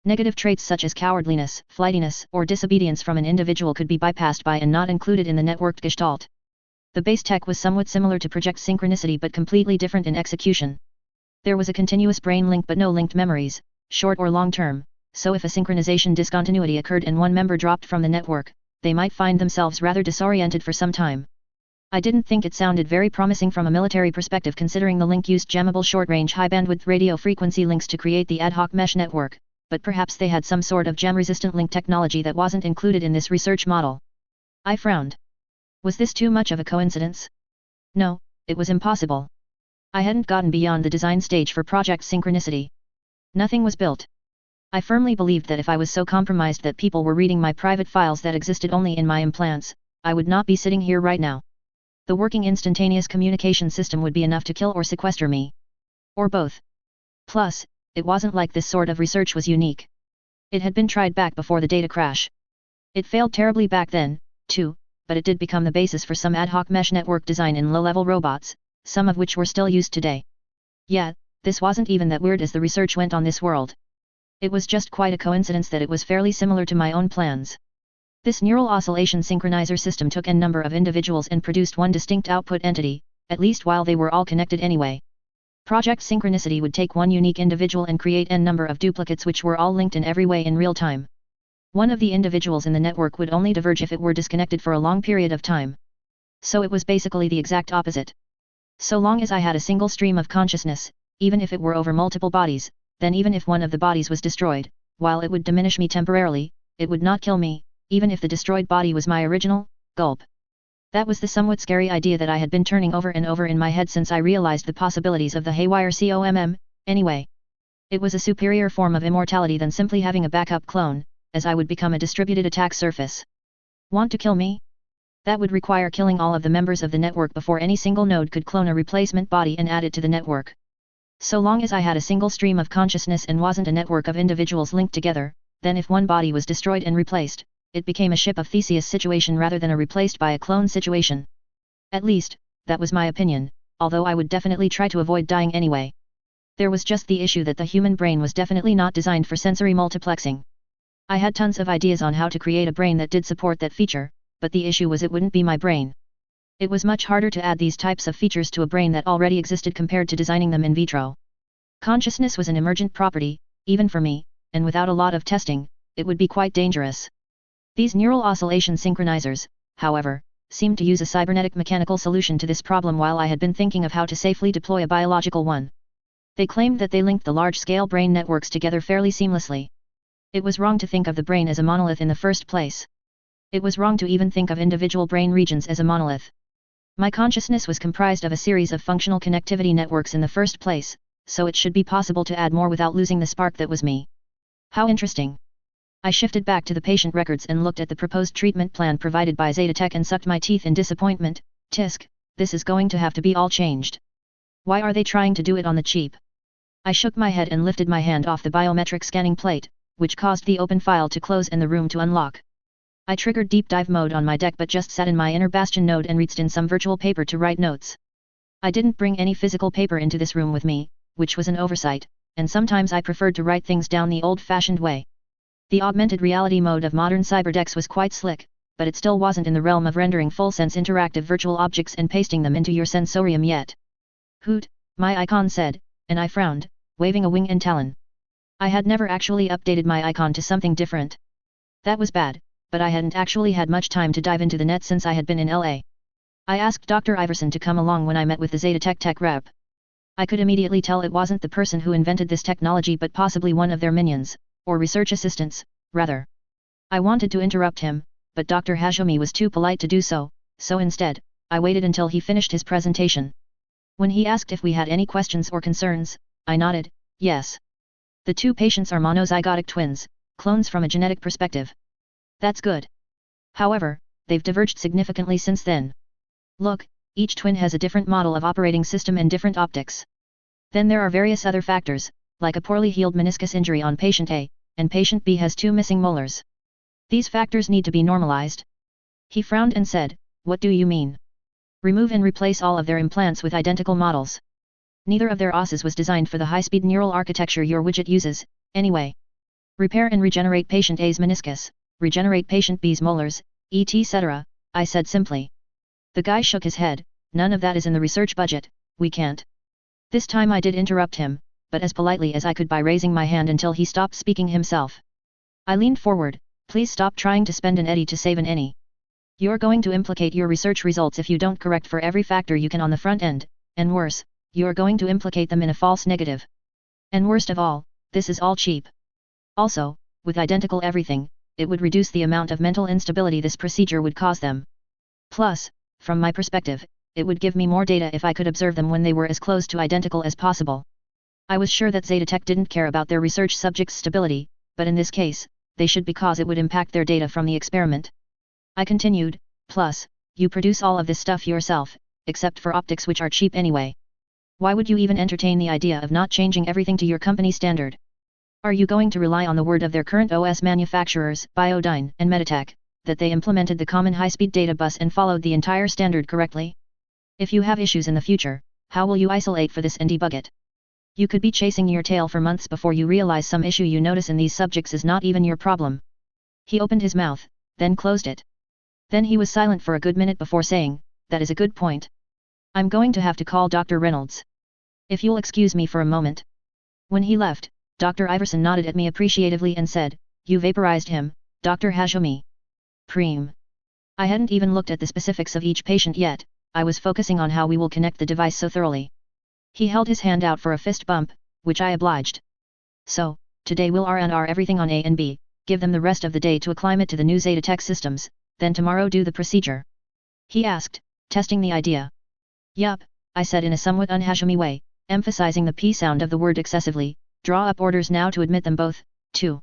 Negative traits such as cowardliness, flightiness, or disobedience from an individual could be bypassed by and not included in the networked gestalt. The base tech was somewhat similar to Project Synchronicity but completely different in execution. There was a continuous brain link but no linked memories, short or long term, so if a synchronization discontinuity occurred and one member dropped from the network, they might find themselves rather disoriented for some time. I didn't think it sounded very promising from a military perspective considering the link used jammable short-range high-bandwidth radio frequency links to create the ad hoc mesh network, but perhaps they had some sort of jam-resistant link technology that wasn't included in this research model. I frowned. Was this too much of a coincidence? No, it was impossible. I hadn't gotten beyond the design stage for Project Synchronicity. Nothing was built. I firmly believed that if I was so compromised that people were reading my private files that existed only in my implants, I would not be sitting here right now. The working instantaneous communication system would be enough to kill or sequester me. Or both. Plus, it wasn't like this sort of research was unique. It had been tried back before the data crash. It failed terribly back then, too, but it did become the basis for some ad hoc mesh network design in low-level robots, some of which were still used today. Yet, this wasn't even that weird as the research went on this world. It was just quite a coincidence that it was fairly similar to my own plans. This neural oscillation synchronizer system took n number of individuals and produced one distinct output entity, at least while they were all connected anyway. Project Synchronicity would take one unique individual and create n number of duplicates which were all linked in every way in real time. One of the individuals in the network would only diverge if it were disconnected for a long period of time. So it was basically the exact opposite. So long as I had a single stream of consciousness, even if it were over multiple bodies, then even if one of the bodies was destroyed, while it would diminish me temporarily, it would not kill me, even if the destroyed body was my original. Gulp. That was the somewhat scary idea that I had been turning over and over in my head since I realized the possibilities of the haywire COMM, anyway. It was a superior form of immortality than simply having a backup clone, as I would become a distributed attack surface. Want to kill me? That would require killing all of the members of the network before any single node could clone a replacement body and add it to the network. So long as I had a single stream of consciousness and wasn't a network of individuals linked together, then if one body was destroyed and replaced, it became a ship of Theseus situation rather than a replaced by a clone situation. At least, that was my opinion, although I would definitely try to avoid dying anyway. There was just the issue that the human brain was definitely not designed for sensory multiplexing. I had tons of ideas on how to create a brain that did support that feature, but the issue was it wouldn't be my brain. It was much harder to add these types of features to a brain that already existed compared to designing them in vitro. Consciousness was an emergent property, even for me, and without a lot of testing, it would be quite dangerous. These neural oscillation synchronizers, however, seemed to use a cybernetic mechanical solution to this problem while I had been thinking of how to safely deploy a biological one. They claimed that they linked the large-scale brain networks together fairly seamlessly. It was wrong to think of the brain as a monolith in the first place. It was wrong to even think of individual brain regions as a monolith. My consciousness was comprised of a series of functional connectivity networks in the first place, so it should be possible to add more without losing the spark that was me. How interesting. I shifted back to the patient records and looked at the proposed treatment plan provided by Zetatech and sucked my teeth in disappointment. Tisk, this is going to have to be all changed. Why are they trying to do it on the cheap? I shook my head and lifted my hand off the biometric scanning plate, which caused the open file to close and the room to unlock. I triggered deep dive mode on my deck but just sat in my inner bastion node and reached in some virtual paper to write notes. I didn't bring any physical paper into this room with me, which was an oversight, and sometimes I preferred to write things down the old-fashioned way. The augmented reality mode of modern cyberdecks was quite slick, but it still wasn't in the realm of rendering full-sense interactive virtual objects and pasting them into your sensorium yet. Hoot, my icon said, and I frowned, waving a wing and talon. I had never actually updated my icon to something different. That was bad, but I hadn't actually had much time to dive into the net since I had been in LA. I asked Dr. Iverson to come along when I met with the Zetatech tech rep. I could immediately tell it wasn't the person who invented this technology but possibly one of their minions, or research assistants, rather. I wanted to interrupt him, but Dr. Hashemi was too polite to do so, so instead, I waited until he finished his presentation. When he asked if we had any questions or concerns, I nodded, yes. The two patients are monozygotic twins, clones from a genetic perspective. That's good. However, they've diverged significantly since then. Look, each twin has a different model of operating system and different optics. Then there are various other factors, like a poorly healed meniscus injury on patient A, and patient B has 2 missing molars. These factors need to be normalized. He frowned and said, what do you mean? Remove and replace all of their implants with identical models. Neither of their osses was designed for the high-speed neural architecture your widget uses, anyway. Repair and regenerate patient A's meniscus, regenerate patient B's molars, etc., I said simply. The guy shook his head, none of that is in the research budget, we can't. This time I did interrupt him, but as politely as I could by raising my hand until he stopped speaking himself. I leaned forward, please stop trying to spend an eddy to save an any. You're going to implicate your research results if you don't correct for every factor you can on the front end, and worse, you're going to implicate them in a false negative. And worst of all, this is all cheap. Also, with identical everything, it would reduce the amount of mental instability this procedure would cause them. Plus, from my perspective, it would give me more data if I could observe them when they were as close to identical as possible. I was sure that Zetatech didn't care about their research subjects' stability, but in this case, they should because it would impact their data from the experiment. I continued, plus, you produce all of this stuff yourself, except for optics which are cheap anyway. Why would you even entertain the idea of not changing everything to your company standard? Are you going to rely on the word of their current OS manufacturers, Biodyne and Meditech, that they implemented the common high-speed data bus and followed the entire standard correctly? If you have issues in the future, how will you isolate for this and debug it? You could be chasing your tail for months before you realize some issue you notice in these subjects is not even your problem. He opened his mouth, then closed it. Then he was silent for a good minute before saying, that is a good point. I'm going to have to call Dr. Reynolds. If you'll excuse me for a moment. When he left, Dr. Iverson nodded at me appreciatively and said, you vaporized him, Dr. Hashemi. Preem. I hadn't even looked at the specifics of each patient yet, I was focusing on how we will connect the device so thoroughly. He held his hand out for a fist bump, which I obliged. So, today we'll R&R everything on A and B, give them the rest of the day to acclimate to the new Zetatech systems, then tomorrow do the procedure. He asked, testing the idea. Yup, I said in a somewhat un-Hashemi way, emphasizing the P sound of the word excessively, draw up orders now to admit them both, too.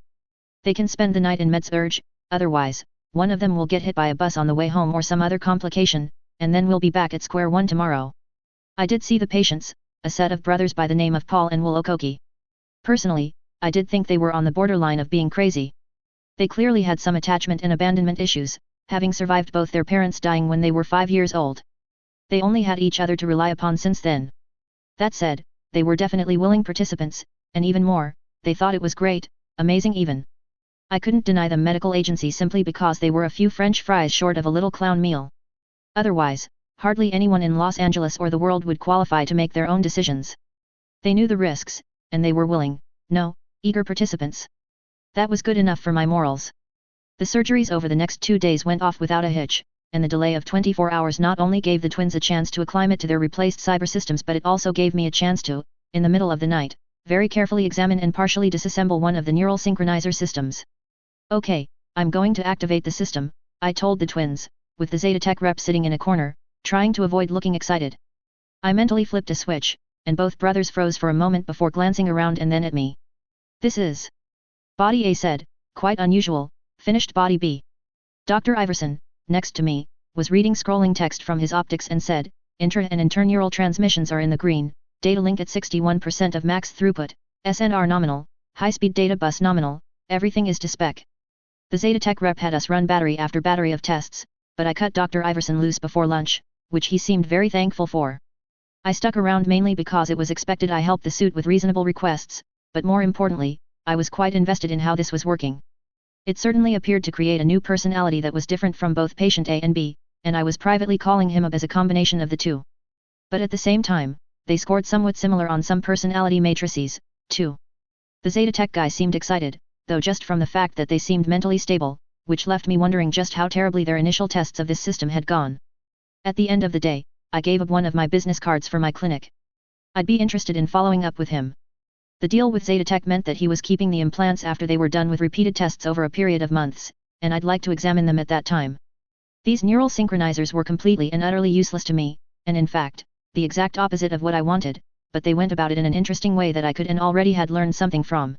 They can spend the night in med-surg, otherwise, one of them will get hit by a bus on the way home or some other complication, and then we'll be back at square one tomorrow. I did see the patients, a set of brothers by the name of Paul and Will Okoki. Personally, I did think they were on the borderline of being crazy. They clearly had some attachment and abandonment issues, having survived both their parents dying when they were 5 years old. They only had each other to rely upon since then. That said, they were definitely willing participants, and even more, they thought it was great, amazing even. I couldn't deny them medical agency simply because they were a few French fries short of a little clown meal. Otherwise, hardly anyone in Los Angeles or the world would qualify to make their own decisions. They knew the risks, and they were willing, eager participants. That was good enough for my morals. The surgeries over the next 2 days went off without a hitch, and the delay of 24 hours not only gave the twins a chance to acclimate to their replaced cyber systems, but it also gave me a chance to, in the middle of the night, very carefully examine and partially disassemble one of the neural synchronizer systems. Okay, I'm going to activate the system, I told the twins, with the Zetatech rep sitting in a corner, trying to avoid looking excited. I mentally flipped a switch, and both brothers froze for a moment before glancing around and then at me. This is... Body A said, quite unusual, finished Body B. Dr. Iverson, next to me, was reading scrolling text from his optics and said, intra and interneural transmissions are in the green, data link at 61% of max throughput, SNR nominal, high-speed data bus nominal, everything is to spec. The Zetatech rep had us run battery after battery of tests, but I cut Dr. Iverson loose before lunch, which he seemed very thankful for. I stuck around mainly because it was expected I help the suit with reasonable requests, but more importantly, I was quite invested in how this was working. It certainly appeared to create a new personality that was different from both patient A and B, and I was privately calling him up as a combination of the two. But at the same time, they scored somewhat similar on some personality matrices, too. The Zetatech guy seemed excited, though just from the fact that they seemed mentally stable, which left me wondering just how terribly their initial tests of this system had gone. At the end of the day, I gave up one of my business cards for my clinic. I'd be interested in following up with him. The deal with Zetatech meant that he was keeping the implants after they were done with repeated tests over a period of months, and I'd like to examine them at that time. These neural synchronizers were completely and utterly useless to me, and in fact, the exact opposite of what I wanted, but they went about it in an interesting way that I could and already had learned something from.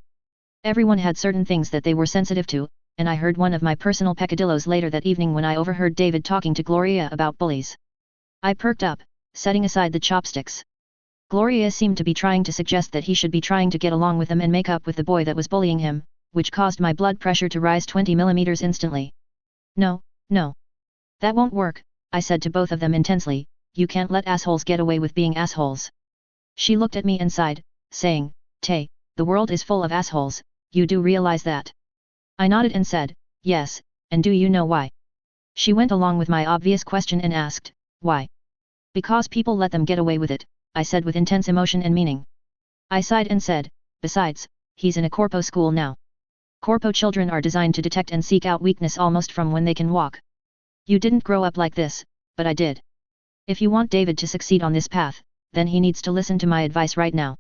Everyone had certain things that they were sensitive to, and I heard one of my personal peccadillos later that evening when I overheard David talking to Gloria about bullies. I perked up, setting aside the chopsticks. Gloria seemed to be trying to suggest that he should be trying to get along with them and make up with the boy that was bullying him, which caused my blood pressure to rise 20 millimeters instantly. No. That won't work, I said to both of them intensely, you can't let assholes get away with being assholes. She looked at me and sighed, saying, Tay, the world is full of assholes, you do realize that? I nodded and said, yes, and do you know why? She went along with my obvious question and asked, why? Because people let them get away with it, I said with intense emotion and meaning. I sighed and said, besides, he's in a corpo school now. Corpo children are designed to detect and seek out weakness almost from when they can walk. You didn't grow up like this, but I did. If you want David to succeed on this path, then he needs to listen to my advice right now.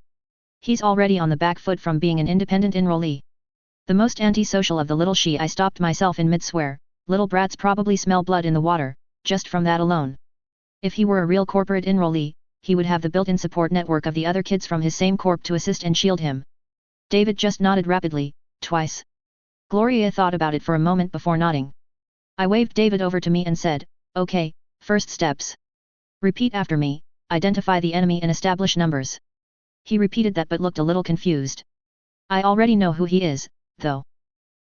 He's already on the back foot from being an independent enrollee. The most antisocial of the little she, I stopped myself in mid-swear, little brats probably smell blood in the water, just from that alone. If he were a real corporate enrollee, he would have the built-in support network of the other kids from his same corp to assist and shield him. David just nodded rapidly, twice. Gloria thought about it for a moment before nodding. I waved David over to me and said, okay, first steps. Repeat after me, identify the enemy and establish numbers. He repeated that but looked a little confused. I already know who he is, though.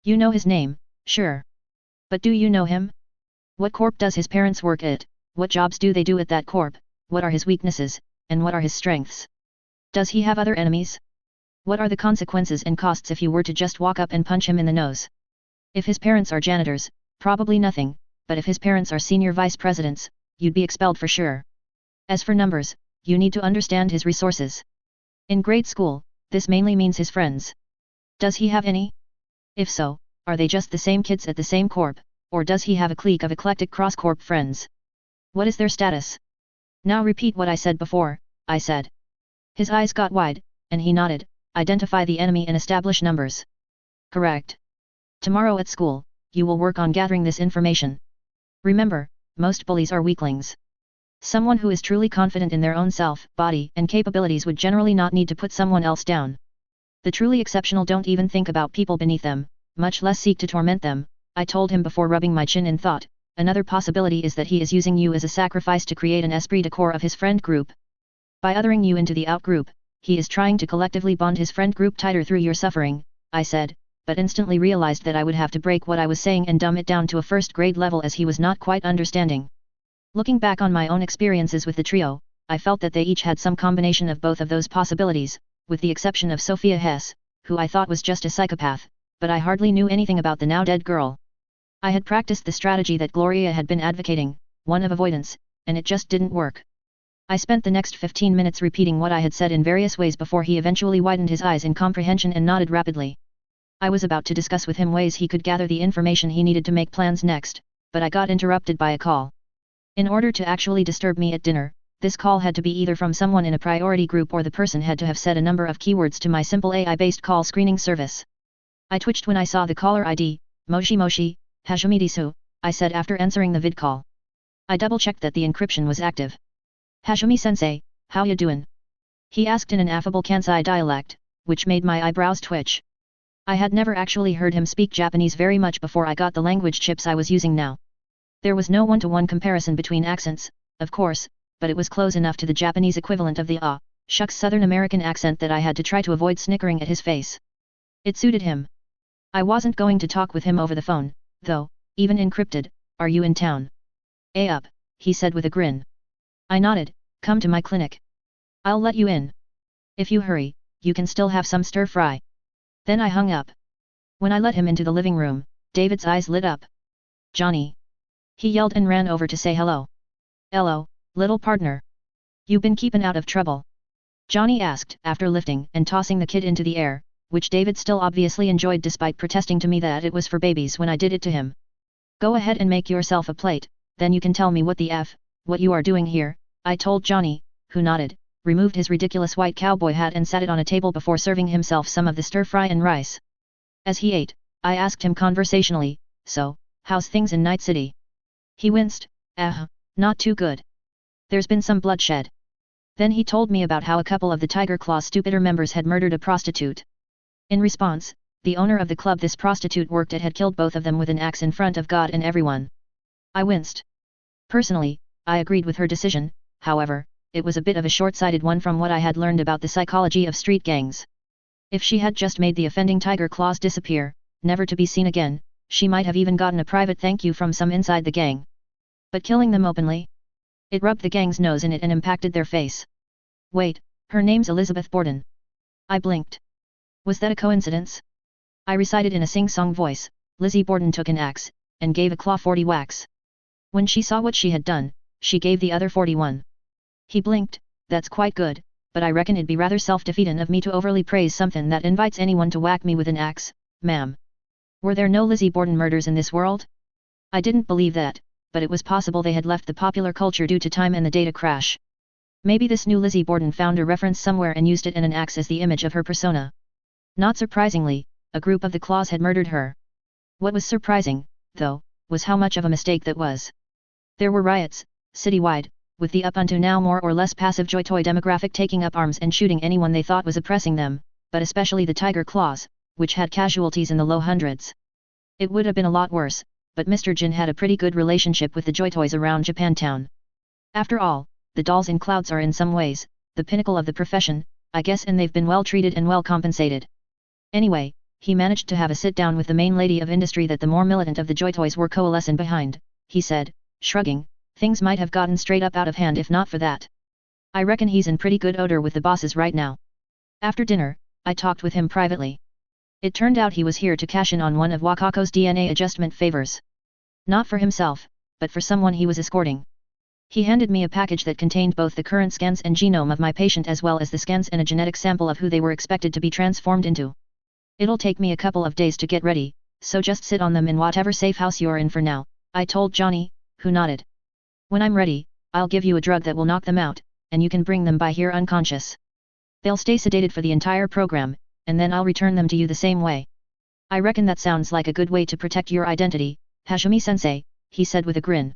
You know his name, sure. But do you know him? What corp does his parents work at? What jobs do they do at that corp? What are his weaknesses, and what are his strengths? Does he have other enemies? What are the consequences and costs if you were to just walk up and punch him in the nose? If his parents are janitors, probably nothing, but if his parents are senior vice presidents, you'd be expelled for sure. As for numbers, you need to understand his resources. In grade school, this mainly means his friends. Does he have any? If so, are they just the same kids at the same corp, or does he have a clique of eclectic cross-corp friends? What is their status? Now repeat what I said before, I said. His eyes got wide, and he nodded, identify the enemy and establish numbers. Correct. Tomorrow at school, you will work on gathering this information. Remember, most bullies are weaklings. Someone who is truly confident in their own self, body, and capabilities would generally not need to put someone else down. The truly exceptional don't even think about people beneath them, much less seek to torment them, I told him before rubbing my chin in thought. Another possibility is that he is using you as a sacrifice to create an esprit de corps of his friend group. By othering you into the out group, he is trying to collectively bond his friend group tighter through your suffering, I said, but instantly realized that I would have to break what I was saying and dumb it down to a first-grade level as he was not quite understanding. Looking back on my own experiences with the trio, I felt that they each had some combination of both of those possibilities, with the exception of Sophia Hess, who I thought was just a psychopath, but I hardly knew anything about the now-dead girl. I had practiced the strategy that Gloria had been advocating, one of avoidance, and it just didn't work. I spent the next 15 minutes repeating what I had said in various ways before he eventually widened his eyes in comprehension and nodded rapidly. I was about to discuss with him ways he could gather the information he needed to make plans next, but I got interrupted by a call. In order to actually disturb me at dinner, this call had to be either from someone in a priority group or the person had to have said a number of keywords to my simple AI-based call screening service. I twitched when I saw the caller ID, Moshi Moshi, Hashumi-desu, I said after answering the vid call. I double-checked that the encryption was active. Hashumi-sensei, how ya doin'? He asked in an affable Kansai dialect, which made my eyebrows twitch. I had never actually heard him speak Japanese very much before I got the language chips I was using now. There was no one-to-one comparison between accents, of course, but it was close enough to the Japanese equivalent of the shucks Southern American accent that I had to try to avoid snickering at his face. It suited him. I wasn't going to talk with him over the phone, though, even encrypted. Are you in town? Up, he said with a grin. I nodded. Come to my clinic. I'll let you in. If you hurry, you can still have some stir-fry. Then I hung up. When I let him into the living room, David's eyes lit up. Johnny! He yelled and ran over to say hello. Hello, little partner. You been keepin' out of trouble? Johnny asked after lifting and tossing the kid into the air, which David still obviously enjoyed despite protesting to me that it was for babies when I did it to him. Go ahead and make yourself a plate, then you can tell me what you are doing here, I told Johnny, who nodded, removed his ridiculous white cowboy hat and sat it on a table before serving himself some of the stir-fry and rice. As he ate, I asked him conversationally, so, how's things in Night City? He winced, not too good. There's been some bloodshed. Then he told me about how a couple of the Tiger Claw's stupider members had murdered a prostitute. In response, the owner of the club this prostitute worked at had killed both of them with an axe in front of God and everyone. I winced. Personally, I agreed with her decision, however, it was a bit of a short-sighted one from what I had learned about the psychology of street gangs. If she had just made the offending Tiger Claws disappear, never to be seen again, she might have even gotten a private thank you from some inside the gang. But killing them openly? It rubbed the gang's nose in it and impacted their face. Wait, her name's Elizabeth Borden. I blinked. Was that a coincidence? I recited in a sing-song voice, Lizzie Borden took an axe, and gave a claw 40 whacks. When she saw what she had done, she gave the other 41. He blinked. That's quite good, but I reckon it'd be rather self-defeating of me to overly praise something that invites anyone to whack me with an axe, ma'am. Were there no Lizzie Borden murders in this world? I didn't believe that, but it was possible they had left the popular culture due to time and the data crash. Maybe this new Lizzie Borden found a reference somewhere and used it and an axe as the image of her persona. Not surprisingly, a group of the Claws had murdered her. What was surprising, though, was how much of a mistake that was. There were riots, citywide, with the up until now more or less passive Joy Toy demographic taking up arms and shooting anyone they thought was oppressing them, but especially the Tiger Claws, which had casualties in the low hundreds. It would have been a lot worse, but Mr. Jin had a pretty good relationship with the Joy Toys around Japantown. After all, the dolls in clouds are in some ways, the pinnacle of the profession, I guess, and they've been well treated and well compensated. Anyway, he managed to have a sit-down with the main lady of industry that the more militant of the Joy Toys were coalescing behind, he said, shrugging. Things might have gotten straight up out of hand if not for that. I reckon he's in pretty good odor with the bosses right now. After dinner, I talked with him privately. It turned out he was here to cash in on one of Wakako's DNA adjustment favors. Not for himself, but for someone he was escorting. He handed me a package that contained both the current scans and genome of my patient as well as the scans and a genetic sample of who they were expected to be transformed into. It'll take me a couple of days to get ready, so just sit on them in whatever safe house you're in for now, I told Johnny, who nodded. When I'm ready, I'll give you a drug that will knock them out, and you can bring them by here unconscious. They'll stay sedated for the entire program, and then I'll return them to you the same way. I reckon that sounds like a good way to protect your identity, Hashimi-sensei, he said with a grin.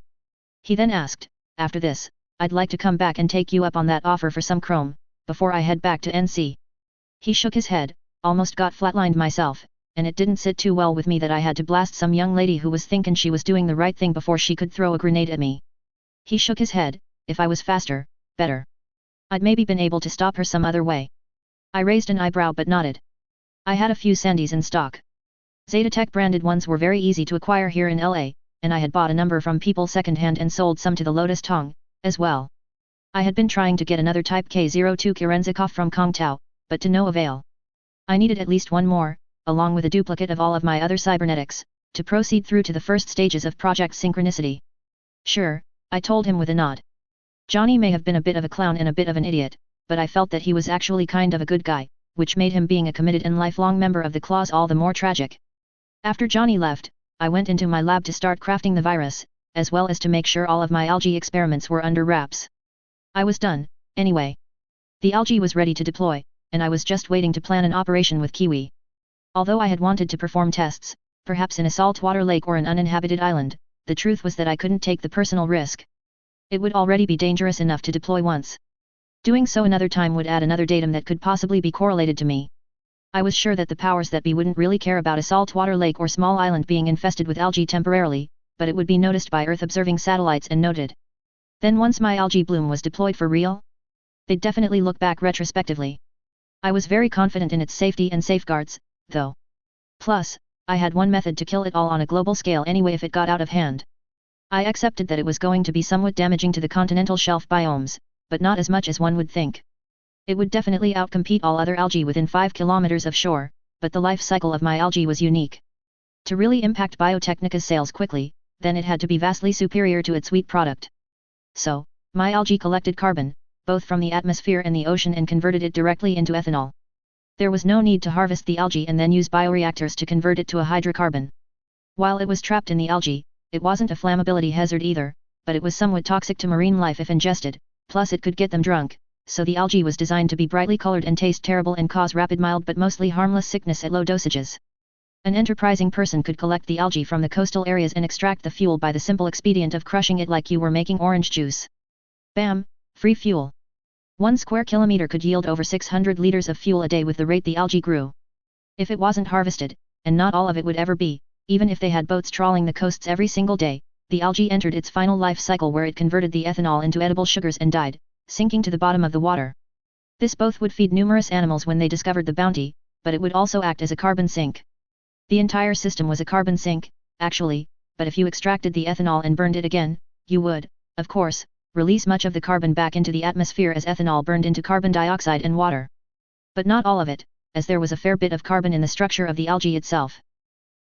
He then asked, after this, I'd like to come back and take you up on that offer for some chrome, before I head back to NC. He shook his head, almost got flatlined myself, and it didn't sit too well with me that I had to blast some young lady who was thinking she was doing the right thing before she could throw a grenade at me. He shook his head. If I was faster, better. I'd maybe been able to stop her some other way. I raised an eyebrow but nodded. I had a few Sandys in stock. Zetatech branded ones were very easy to acquire here in LA, and I had bought a number from people secondhand and sold some to the Lotus Tong, as well. I had been trying to get another Type K02 Kerenzikov from Kong Tao, but to no avail. I needed at least one more, along with a duplicate of all of my other cybernetics, to proceed through to the first stages of Project Synchronicity. Sure, I told him with a nod. Johnny may have been a bit of a clown and a bit of an idiot, but I felt that he was actually kind of a good guy, which made him being a committed and lifelong member of the Claws all the more tragic. After Johnny left, I went into my lab to start crafting the virus, as well as to make sure all of my algae experiments were under wraps. I was done, anyway. The algae was ready to deploy, and I was just waiting to plan an operation with Kiwi. Although I had wanted to perform tests, perhaps in a saltwater lake or an uninhabited island, the truth was that I couldn't take the personal risk. It would already be dangerous enough to deploy once. Doing so another time would add another datum that could possibly be correlated to me. I was sure that the powers that be wouldn't really care about a saltwater lake or small island being infested with algae temporarily, but it would be noticed by Earth-observing satellites and noted. Then once my algae bloom was deployed for real, they'd definitely look back retrospectively. I was very confident in its safety and safeguards, though. Plus, I had one method to kill it all on a global scale anyway if it got out of hand. I accepted that it was going to be somewhat damaging to the continental shelf biomes, but not as much as one would think. It would definitely outcompete all other algae within 5 kilometers of shore, but the life cycle of my algae was unique. To really impact Biotechnica's sales quickly, then it had to be vastly superior to its wheat product. So, my algae collected carbon, both from the atmosphere and the ocean, and converted it directly into ethanol. There was no need to harvest the algae and then use bioreactors to convert it to a hydrocarbon. While it was trapped in the algae, it wasn't a flammability hazard either, but it was somewhat toxic to marine life if ingested, plus it could get them drunk, so the algae was designed to be brightly colored and taste terrible and cause rapid mild but mostly harmless sickness at low dosages. An enterprising person could collect the algae from the coastal areas and extract the fuel by the simple expedient of crushing it like you were making orange juice. Bam! Free fuel. 1 square kilometer could yield over 600 liters of fuel a day with the rate the algae grew. If it wasn't harvested, and not all of it would ever be, even if they had boats trawling the coasts every single day, the algae entered its final life cycle where it converted the ethanol into edible sugars and died, sinking to the bottom of the water. This both would feed numerous animals when they discovered the bounty, but it would also act as a carbon sink. The entire system was a carbon sink, actually, but if you extracted the ethanol and burned it again, you would, of course, release much of the carbon back into the atmosphere as ethanol burned into carbon dioxide and water. But not all of it, as there was a fair bit of carbon in the structure of the algae itself.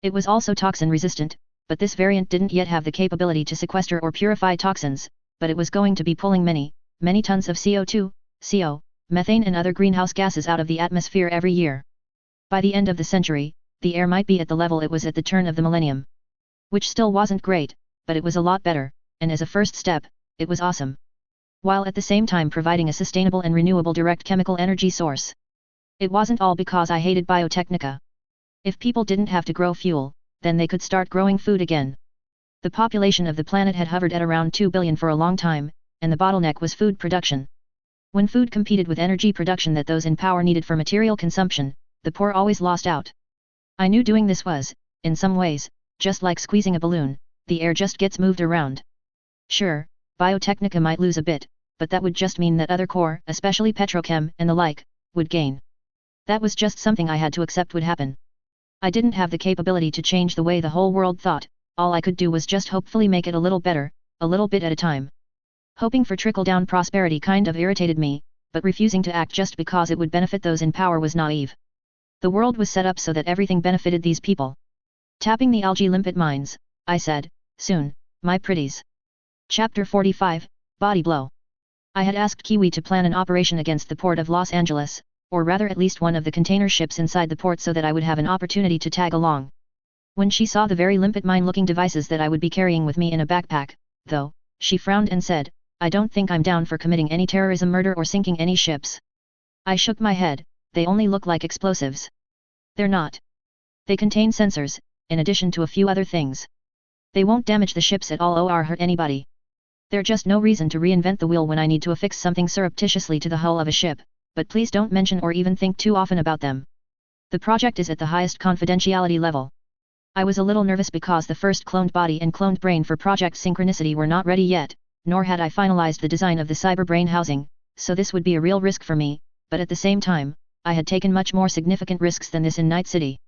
It was also toxin resistant, but this variant didn't yet have the capability to sequester or purify toxins, but it was going to be pulling many tons of CO2, CO, methane and other greenhouse gases out of the atmosphere every year. By the end of the century, the air might be at the level it was at the turn of the millennium. Which still wasn't great, but it was a lot better, and as a first step, it was awesome. While at the same time providing a sustainable and renewable direct chemical energy source. It wasn't all because I hated Biotechnica. If people didn't have to grow fuel, then they could start growing food again. The population of the planet had hovered at around 2 billion for a long time, and the bottleneck was food production. When food competed with energy production that those in power needed for material consumption, the poor always lost out. I knew doing this was, in some ways, just like squeezing a balloon, the air just gets moved around. Sure, Biotechnica might lose a bit, but that would just mean that other core, especially petrochem and the like, would gain. That was just something I had to accept would happen. I didn't have the capability to change the way the whole world thought, all I could do was just hopefully make it a little better, a little bit at a time. Hoping for trickle-down prosperity kind of irritated me, but refusing to act just because it would benefit those in power was naive. The world was set up so that everything benefited these people. Tapping the algae limpet mines, I said, soon, my pretties. Chapter 45, Body Blow. I had asked Kiwi to plan an operation against the port of Los Angeles, or rather at least one of the container ships inside the port so that I would have an opportunity to tag along. When she saw the very limpet mine-looking devices that I would be carrying with me in a backpack, though, she frowned and said, I don't think I'm down for committing any terrorism murder or sinking any ships. I shook my head, they only look like explosives. They're not. They contain sensors, in addition to a few other things. They won't damage the ships at all or hurt anybody. There's just no reason to reinvent the wheel when I need to affix something surreptitiously to the hull of a ship, but please don't mention or even think too often about them. The project is at the highest confidentiality level. I was a little nervous because the first cloned body and cloned brain for Project Synchronicity were not ready yet, nor had I finalized the design of the cyber brain housing, so this would be a real risk for me, but at the same time, I had taken much more significant risks than this in Night City.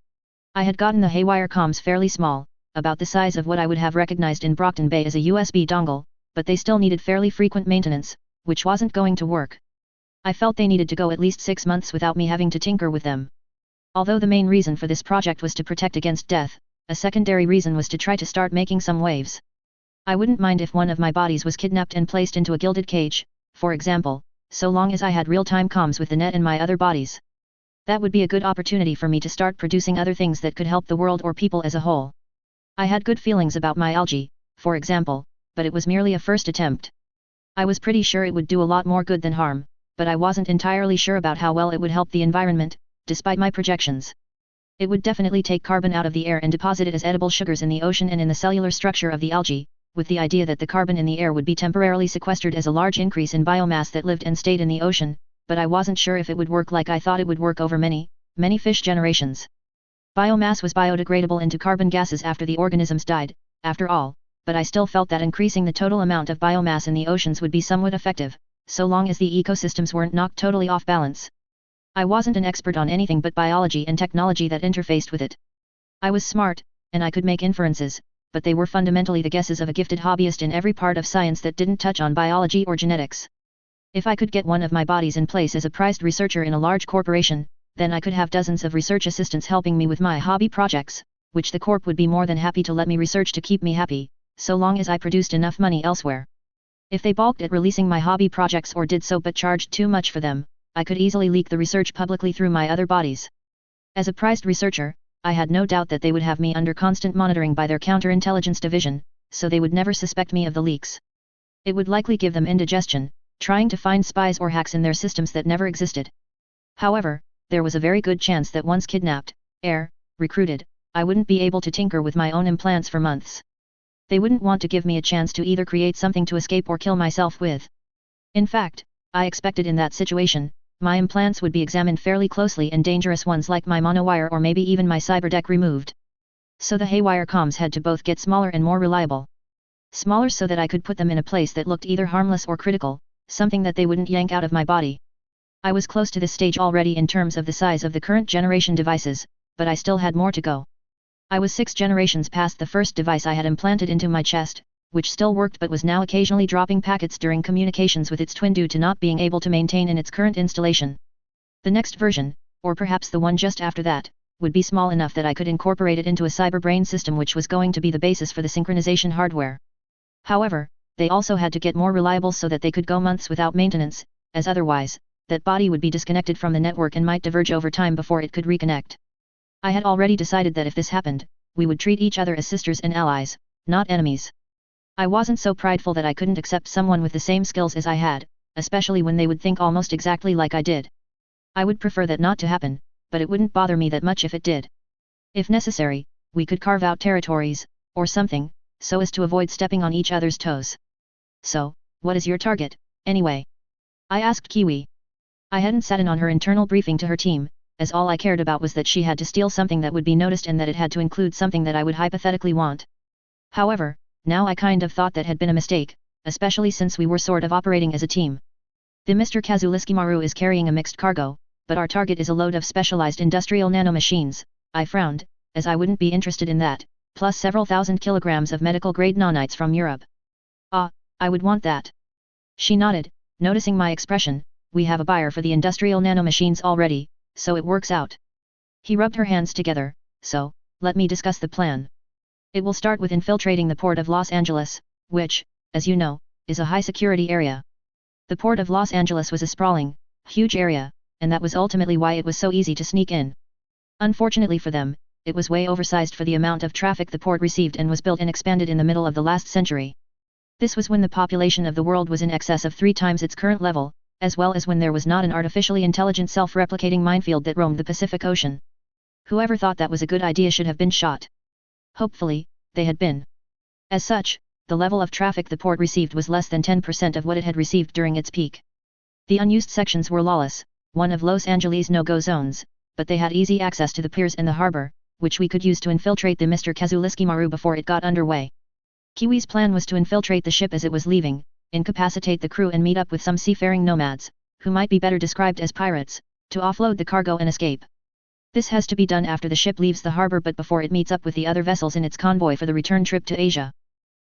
I had gotten the haywire comms fairly small, about the size of what I would have recognized in Brockton Bay as a USB dongle, but they still needed fairly frequent maintenance, which wasn't going to work. I felt they needed to go at least 6 months without me having to tinker with them. Although the main reason for this project was to protect against death, a secondary reason was to try to start making some waves. I wouldn't mind if one of my bodies was kidnapped and placed into a gilded cage, for example, so long as I had real-time comms with the net and my other bodies. That would be a good opportunity for me to start producing other things that could help the world or people as a whole. I had good feelings about my algae, for example, but it was merely a first attempt. I was pretty sure it would do a lot more good than harm, but I wasn't entirely sure about how well it would help the environment, despite my projections. It would definitely take carbon out of the air and deposit it as edible sugars in the ocean and in the cellular structure of the algae, with the idea that the carbon in the air would be temporarily sequestered as a large increase in biomass that lived and stayed in the ocean, but I wasn't sure if it would work like I thought it would work over many fish generations. Biomass was biodegradable into carbon gases after the organisms died, after all, but I still felt that increasing the total amount of biomass in the oceans would be somewhat effective, so long as the ecosystems weren't knocked totally off balance. I wasn't an expert on anything but biology and technology that interfaced with it. I was smart, and I could make inferences, but they were fundamentally the guesses of a gifted hobbyist in every part of science that didn't touch on biology or genetics. If I could get one of my bodies in place as a prized researcher in a large corporation, then I could have dozens of research assistants helping me with my hobby projects, which the corp would be more than happy to let me research to keep me happy, so long as I produced enough money elsewhere. If they balked at releasing my hobby projects or did so but charged too much for them, I could easily leak the research publicly through my other bodies. As a prized researcher, I had no doubt that they would have me under constant monitoring by their counterintelligence division, so they would never suspect me of the leaks. It would likely give them indigestion, trying to find spies or hacks in their systems that never existed. However, there was a very good chance that once kidnapped, recruited, I wouldn't be able to tinker with my own implants for months. They wouldn't want to give me a chance to either create something to escape or kill myself with. In fact, I expected in that situation, my implants would be examined fairly closely and dangerous ones like my monowire or maybe even my Cyberdeck removed. So the haywire comms had to both get smaller and more reliable. Smaller so that I could put them in a place that looked either harmless or critical, something that they wouldn't yank out of my body. I was close to this stage already in terms of the size of the current generation devices, but I still had more to go. I was 6 generations past the first device I had implanted into my chest, which still worked but was now occasionally dropping packets during communications with its twin due to not being able to maintain in its current installation. The next version, or perhaps the one just after that, would be small enough that I could incorporate it into a cyber brain system which was going to be the basis for the synchronization hardware. However, they also had to get more reliable so that they could go months without maintenance, as otherwise, that body would be disconnected from the network and might diverge over time before it could reconnect. I had already decided that if this happened, we would treat each other as sisters and allies, not enemies. I wasn't so prideful that I couldn't accept someone with the same skills as I had, especially when they would think almost exactly like I did. I would prefer that not to happen, but it wouldn't bother me that much if it did. If necessary, we could carve out territories, or something, so as to avoid stepping on each other's toes. So, what is your target, anyway? I asked Kiwi. I hadn't sat in on her internal briefing to her team, as all I cared about was that she had to steal something that would be noticed and that it had to include something that I would hypothetically want. However, now I kind of thought that had been a mistake, especially since we were sort of operating as a team. The Mr. Kazuliskimaru is carrying a mixed cargo, but our target is a load of specialized industrial nanomachines. I frowned, as I wouldn't be interested in that, plus several thousand kilograms of medical-grade nanites from Europe. Ah, I would want that. She nodded, noticing my expression. We have a buyer for the industrial nanomachines already, so it works out. He rubbed her hands together. So, let me discuss the plan. It will start with infiltrating the port of Los Angeles, which, as you know, is a high-security area. The port of Los Angeles was a sprawling, huge area, and that was ultimately why it was so easy to sneak in. Unfortunately for them, it was way oversized for the amount of traffic the port received and was built and expanded in the middle of the last century. This was when the population of the world was in excess of 3 times its current level, as well as when there was not an artificially intelligent self-replicating minefield that roamed the Pacific Ocean. Whoever thought that was a good idea should have been shot. Hopefully, they had been. As such, the level of traffic the port received was less than 10% of what it had received during its peak. The unused sections were lawless, one of Los Angeles' no-go zones, but they had easy access to the piers and the harbor, which we could use to infiltrate the Mr. Kazuliski before it got underway. Kiwi's plan was to infiltrate the ship as it was leaving, incapacitate the crew and meet up with some seafaring nomads, who might be better described as pirates, to offload the cargo and escape. This has to be done after the ship leaves the harbor but before it meets up with the other vessels in its convoy for the return trip to Asia.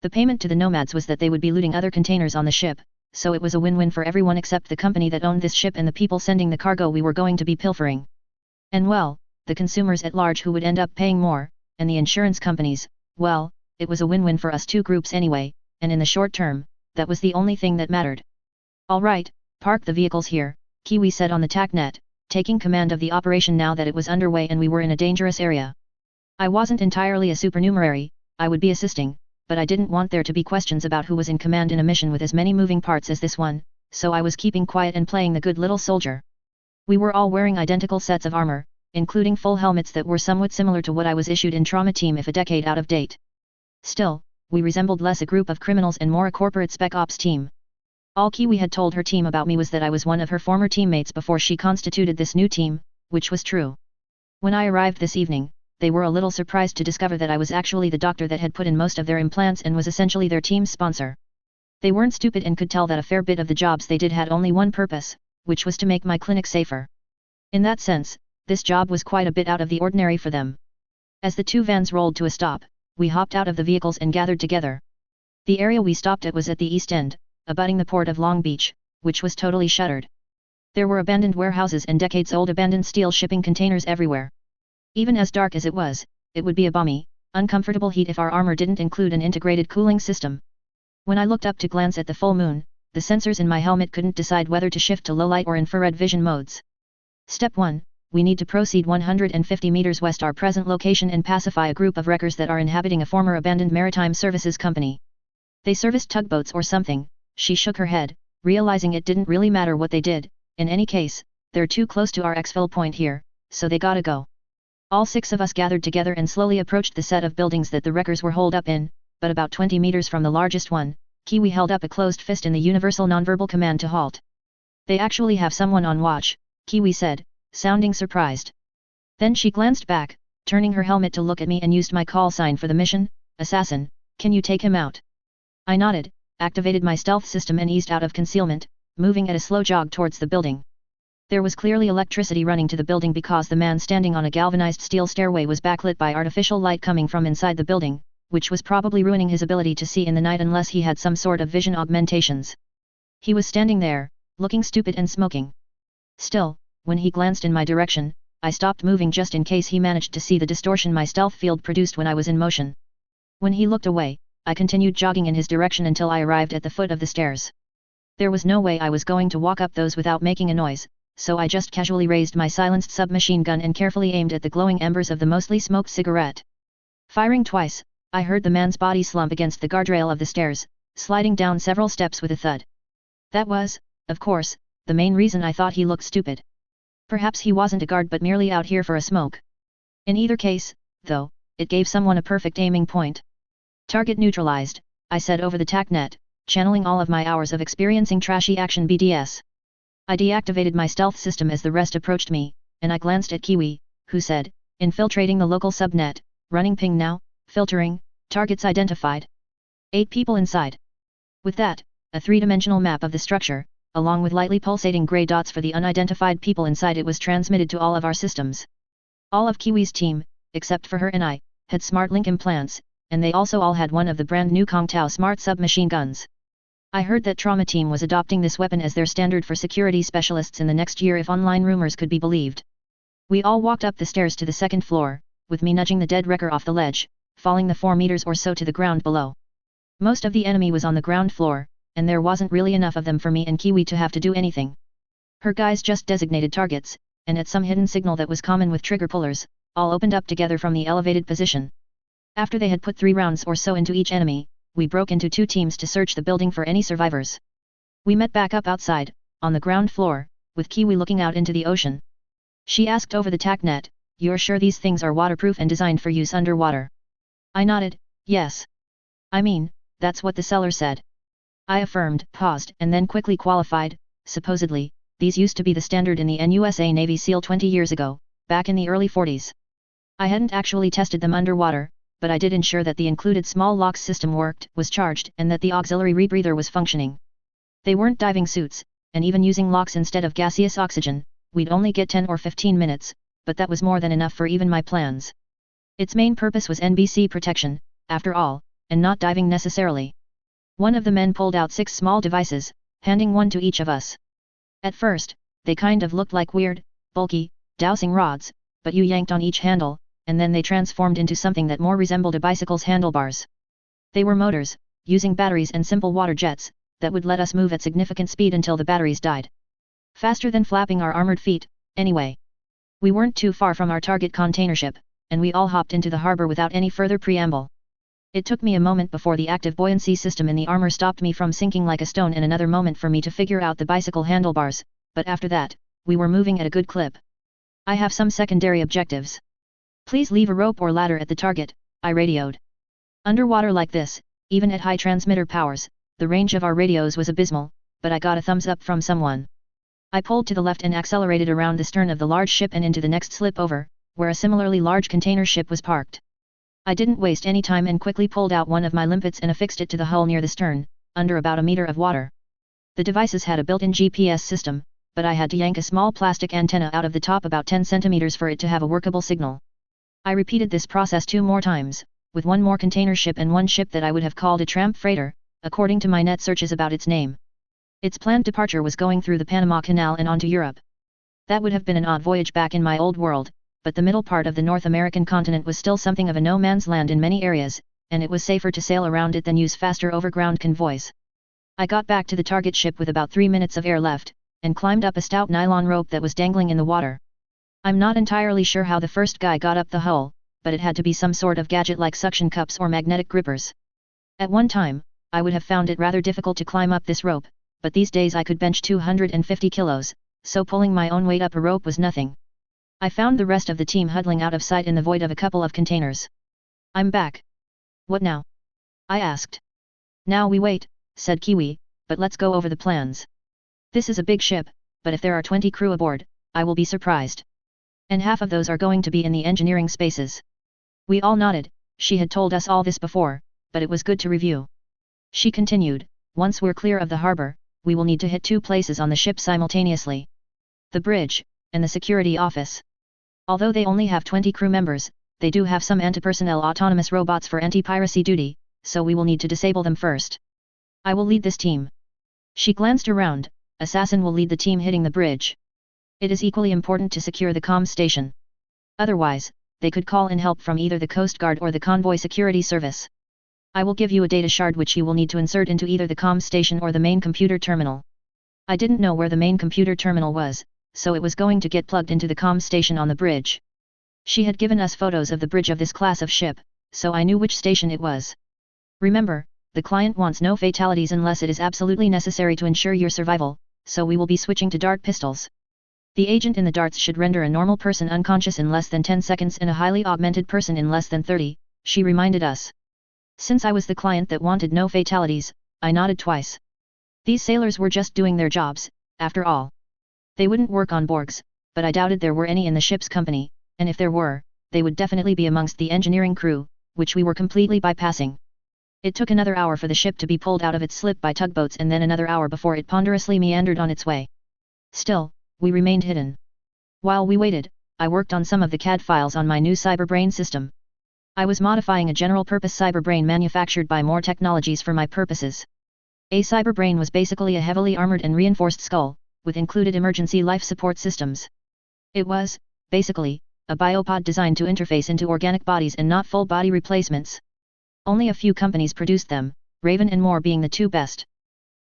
The payment to the nomads was that they would be looting other containers on the ship, so it was a win-win for everyone except the company that owned this ship and the people sending the cargo we were going to be pilfering. And well, the consumers at large who would end up paying more, and the insurance companies, well, it was a win-win for us two groups anyway, and in the short term, that was the only thing that mattered. All right, park the vehicles here, Kiwi said on the TACnet, taking command of the operation now that it was underway and we were in a dangerous area. I wasn't entirely a supernumerary, I would be assisting, but I didn't want there to be questions about who was in command in a mission with as many moving parts as this one, so I was keeping quiet and playing the good little soldier. We were all wearing identical sets of armor, including full helmets that were somewhat similar to what I was issued in Trauma Team if a decade out of date. Still, we resembled less a group of criminals and more a corporate spec ops team. All Kiwi had told her team about me was that I was one of her former teammates before she constituted this new team, which was true. When I arrived this evening, they were a little surprised to discover that I was actually the doctor that had put in most of their implants and was essentially their team's sponsor. They weren't stupid and could tell that a fair bit of the jobs they did had only one purpose, which was to make my clinic safer. In that sense, this job was quite a bit out of the ordinary for them. As the two vans rolled to a stop, we hopped out of the vehicles and gathered together. The area we stopped at was at the east end, abutting the port of Long Beach, which was totally shuttered. There were abandoned warehouses and decades-old abandoned steel shipping containers everywhere. Even as dark as it would be a balmy, uncomfortable heat if our armor didn't include an integrated cooling system. When I looked up to glance at the full moon, the sensors in my helmet couldn't decide whether to shift to low light or infrared vision modes. Step 1. We need to proceed 150 meters west our present location and pacify a group of wreckers that are inhabiting a former abandoned maritime services company. They serviced tugboats or something. She shook her head, realizing it didn't really matter what they did. In any case, they're too close to our exfil point here, so they gotta go. All 6 of us gathered together and slowly approached the set of buildings that the wreckers were holed up in, but about 20 meters from the largest one, Kiwi held up a closed fist in the universal nonverbal command to halt. They actually have someone on watch, Kiwi said, sounding surprised. Then she glanced back, turning her helmet to look at me and used my call sign for the mission, Assassin, can you take him out? I nodded, activated my stealth system and eased out of concealment, moving at a slow jog towards the building. There was clearly electricity running to the building because the man standing on a galvanized steel stairway was backlit by artificial light coming from inside the building, which was probably ruining his ability to see in the night unless he had some sort of vision augmentations. He was standing there, looking stupid and smoking. Still, when he glanced in my direction, I stopped moving just in case he managed to see the distortion my stealth field produced when I was in motion. When he looked away, I continued jogging in his direction until I arrived at the foot of the stairs. There was no way I was going to walk up those without making a noise, so I just casually raised my silenced submachine gun and carefully aimed at the glowing embers of the mostly smoked cigarette. Firing twice, I heard the man's body slump against the guardrail of the stairs, sliding down several steps with a thud. That was, of course, the main reason I thought he looked stupid. Perhaps he wasn't a guard but merely out here for a smoke. In either case, though, it gave someone a perfect aiming point. Target neutralized, I said over the TACnet, channeling all of my hours of experiencing trashy action BDS. I deactivated my stealth system as the rest approached me, and I glanced at Kiwi, who said, infiltrating the local subnet, running ping now, filtering, targets identified. 8 people inside. With that, a 3-dimensional map of the structure, along with lightly pulsating gray dots for the unidentified people inside it was transmitted to all of our systems. All of Kiwi's team, except for her and I, had smart link implants, and they also all had one of the brand new Kong Tao smart submachine guns. I heard that Trauma Team was adopting this weapon as their standard for security specialists in the next year if online rumors could be believed. We all walked up the stairs to the 2nd floor, with me nudging the dead wrecker off the ledge, falling the 4 meters or so to the ground below. Most of the enemy was on the ground floor, and there wasn't really enough of them for me and Kiwi to have to do anything. Her guys just designated targets, and at some hidden signal that was common with trigger pullers, all opened up together from the elevated position. After they had put 3 rounds or so into each enemy, we broke into 2 teams to search the building for any survivors. We met back up outside, on the ground floor, with Kiwi looking out into the ocean. She asked over the TACnet, "You're sure these things are waterproof and designed for use underwater?" I nodded, yes. I mean, that's what the seller said. I affirmed, paused, and then quickly qualified, supposedly, these used to be the standard in the NUSA Navy SEAL 20 years ago, back in the early 40s. I hadn't actually tested them underwater, but I did ensure that the included small locks system worked, was charged, and that the auxiliary rebreather was functioning. They weren't diving suits, and even using locks instead of gaseous oxygen, we'd only get 10 or 15 minutes, but that was more than enough for even my plans. Its main purpose was NBC protection, after all, and not diving necessarily. One of the men pulled out 6 small devices, handing one to each of us. At first, they kind of looked like weird, bulky, dowsing rods, but you yanked on each handle, and then they transformed into something that more resembled a bicycle's handlebars. They were motors, using batteries and simple water jets, that would let us move at significant speed until the batteries died. Faster than flapping our armored feet, anyway. We weren't too far from our target container ship, and we all hopped into the harbor without any further preamble. It took me a moment before the active buoyancy system in the armor stopped me from sinking like a stone, and another moment for me to figure out the bicycle handlebars, but after that, we were moving at a good clip. I have some secondary objectives. Please leave a rope or ladder at the target, I radioed. Underwater like this, even at high transmitter powers, the range of our radios was abysmal, but I got a thumbs up from someone. I pulled to the left and accelerated around the stern of the large ship and into the next slip over, where a similarly large container ship was parked. I didn't waste any time and quickly pulled out one of my limpets and affixed it to the hull near the stern, under about a meter of water. The devices had a built-in GPS system, but I had to yank a small plastic antenna out of the top about 10 centimeters for it to have a workable signal. I repeated this process 2 more times, with one more container ship and one ship that I would have called a tramp freighter, according to my net searches about its name. Its planned departure was going through the Panama Canal and on to Europe. That would have been an odd voyage back in my old world, but the middle part of the North American continent was still something of a no-man's land in many areas, and it was safer to sail around it than use faster overground convoys. I got back to the target ship with about 3 minutes of air left, and climbed up a stout nylon rope that was dangling in the water. I'm not entirely sure how the first guy got up the hull, but it had to be some sort of gadget like suction cups or magnetic grippers. At one time, I would have found it rather difficult to climb up this rope, but these days I could bench 250 kilos, so pulling my own weight up a rope was nothing. I found the rest of the team huddling out of sight in the void of a couple of containers. I'm back. What now? I asked. Now we wait, said Kiwi, but let's go over the plans. This is a big ship, but if there are 20 crew aboard, I will be surprised. And half of those are going to be in the engineering spaces. We all nodded. She had told us all this before, but it was good to review. She continued, once we're clear of the harbor, we will need to hit 2 places on the ship simultaneously. The bridge, and the security office. Although they only have 20 crew members, they do have some anti-personnel autonomous robots for anti-piracy duty, so we will need to disable them first. I will lead this team. She glanced around. Assassin will lead the team hitting the bridge. It is equally important to secure the comm station. Otherwise, they could call in help from either the Coast Guard or the Convoy Security Service. I will give you a data shard which you will need to insert into either the comm station or the main computer terminal. I didn't know where the main computer terminal was, so it was going to get plugged into the comm station on the bridge. She had given us photos of the bridge of this class of ship, so I knew which station it was. Remember, the client wants no fatalities unless it is absolutely necessary to ensure your survival, so we will be switching to dart pistols. The agent in the darts should render a normal person unconscious in less than 10 seconds and a highly augmented person in less than 30, she reminded us. Since I was the client that wanted no fatalities, I nodded twice. These sailors were just doing their jobs, after all. They wouldn't work on Borgs, but I doubted there were any in the ship's company, and if there were, they would definitely be amongst the engineering crew, which we were completely bypassing. It took another hour for the ship to be pulled out of its slip by tugboats and then another hour before it ponderously meandered on its way. Still, we remained hidden. While we waited, I worked on some of the CAD files on my new cyberbrain system. I was modifying a general-purpose cyberbrain manufactured by More Technologies for my purposes. A cyberbrain was basically a heavily armored and reinforced skull, with included emergency life support systems. It was, basically, a biopod designed to interface into organic bodies and not full body replacements. Only a few companies produced them, Raven and More being the 2 best.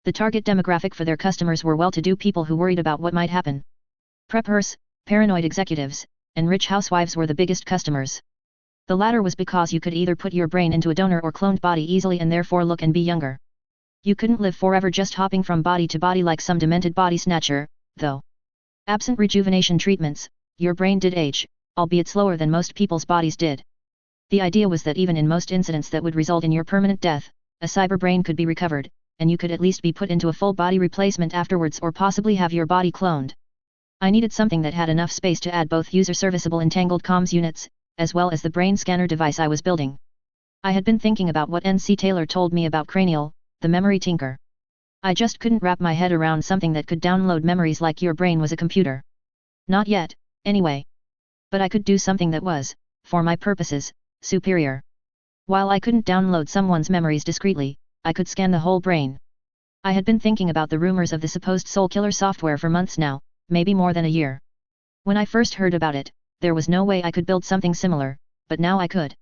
The target demographic for their customers were well-to-do people who worried about what might happen. Preppers, paranoid executives, and rich housewives were the biggest customers. The latter was because you could either put your brain into a donor or cloned body easily and therefore look and be younger. You couldn't live forever just hopping from body to body like some demented body snatcher, though. Absent rejuvenation treatments, your brain did age, albeit slower than most people's bodies did. The idea was that even in most incidents that would result in your permanent death, a cyberbrain could be recovered, and you could at least be put into a full body replacement afterwards or possibly have your body cloned. I needed something that had enough space to add both user-serviceable entangled comms units, as well as the brain scanner device I was building. I had been thinking about what N.C. Taylor told me about Cranial, the memory tinker. I just couldn't wrap my head around something that could download memories like your brain was a computer. Not yet, anyway. But I could do something that was, for my purposes, superior. While I couldn't download someone's memories discreetly, I could scan the whole brain. I had been thinking about the rumors of the supposed soul killer software for months now, maybe more than a year. When I first heard about it, there was no way I could build something similar, but now I could.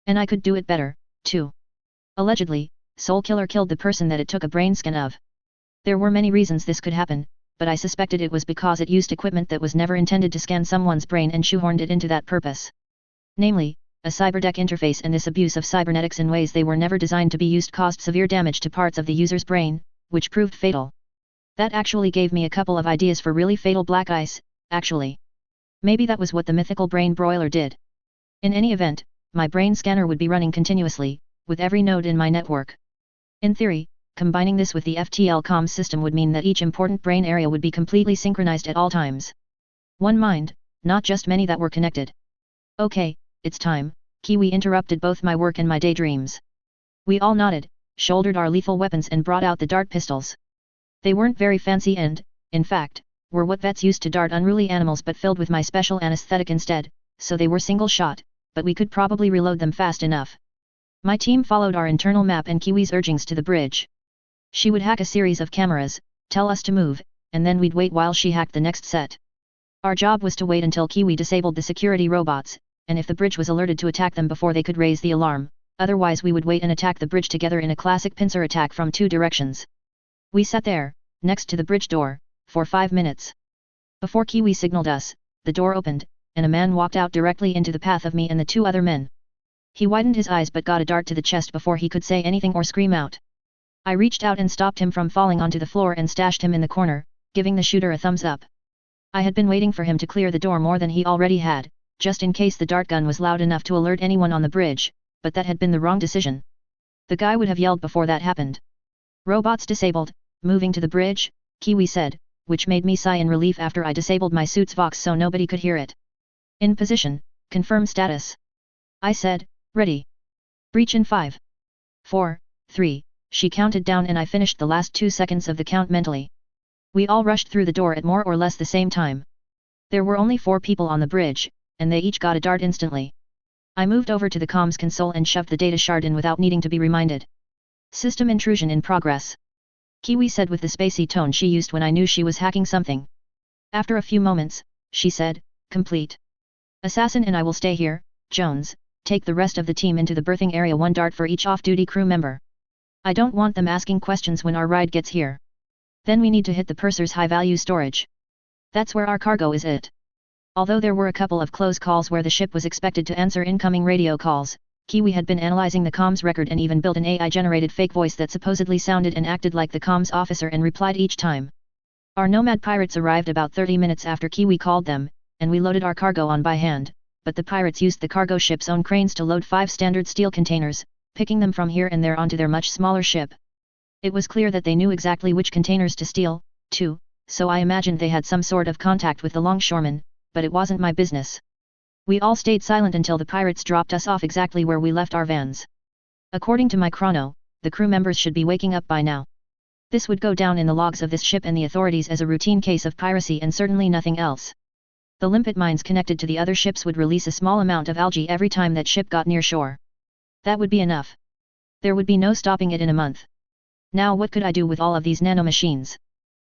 And I could do it better, too. Allegedly, Soul Killer killed the person that it took a brain scan of. There were many reasons this could happen, but I suspected it was because it used equipment that was never intended to scan someone's brain and shoehorned it into that purpose. Namely, a Cyberdeck interface, and this abuse of cybernetics in ways they were never designed to be used caused severe damage to parts of the user's brain, which proved fatal. That actually gave me a couple of ideas for really fatal black ice, actually. Maybe that was what the mythical brain broiler did. In any event, my brain scanner would be running continuously, with every node in my network. In theory, combining this with the FTL comms system would mean that each important brain area would be completely synchronized at all times. One mind, not just many that were connected. Okay, it's time, Kiwi interrupted both my work and my daydreams. We all nodded, shouldered our lethal weapons and brought out the dart pistols. They weren't very fancy and, in fact, were what vets used to dart unruly animals but filled with my special anesthetic instead, so they were single shot, but we could probably reload them fast enough. My team followed our internal map and Kiwi's urgings to the bridge. She would hack a series of cameras, tell us to move, and then we'd wait while she hacked the next set. Our job was to wait until Kiwi disabled the security robots, and if the bridge was alerted to attack them before they could raise the alarm, otherwise we would wait and attack the bridge together in a classic pincer attack from two directions. We sat there, next to the bridge door, for 5 minutes. Before Kiwi signaled us, the door opened, and a man walked out directly into the path of me and the two other men. He widened his eyes but got a dart to the chest before he could say anything or scream out. I reached out and stopped him from falling onto the floor and stashed him in the corner, giving the shooter a thumbs up. I had been waiting for him to clear the door more than he already had, just in case the dart gun was loud enough to alert anyone on the bridge, but that had been the wrong decision. The guy would have yelled before that happened. Robots disabled, moving to the bridge, Kiwi said, which made me sigh in relief after I disabled my suit's vox so nobody could hear it. In position, confirm status. I said, ready. Breach in 5. 4, 3, she counted down and I finished the last 2 seconds of the count mentally. We all rushed through the door at more or less the same time. There were only 4 people on the bridge, and they each got a dart instantly. I moved over to the comms console and shoved the data shard in without needing to be reminded. System intrusion in progress. Kiwi said with the spacey tone she used when I knew she was hacking something. After a few moments, she said, complete. Assassin and I will stay here, Jones, take the rest of the team into the berthing area, 1 dart for each off-duty crew member. I don't want them asking questions when our ride gets here. Then we need to hit the purser's high-value storage. That's where our cargo is it. Although there were a couple of close calls where the ship was expected to answer incoming radio calls, Kiwi had been analyzing the comms record and even built an AI-generated fake voice that supposedly sounded and acted like the comms officer and replied each time. Our nomad pirates arrived about 30 minutes after Kiwi called them, and we loaded our cargo on by hand, but the pirates used the cargo ship's own cranes to load 5 standard steel containers, picking them from here and there onto their much smaller ship. It was clear that they knew exactly which containers to steal, too, so I imagined they had some sort of contact with the longshoremen, but it wasn't my business. We all stayed silent until the pirates dropped us off exactly where we left our vans. According to my chrono, the crew members should be waking up by now. This would go down in the logs of this ship and the authorities as a routine case of piracy and certainly nothing else. The limpet mines connected to the other ships would release a small amount of algae every time that ship got near shore. That would be enough. There would be no stopping it in a month. Now what could I do with all of these nanomachines?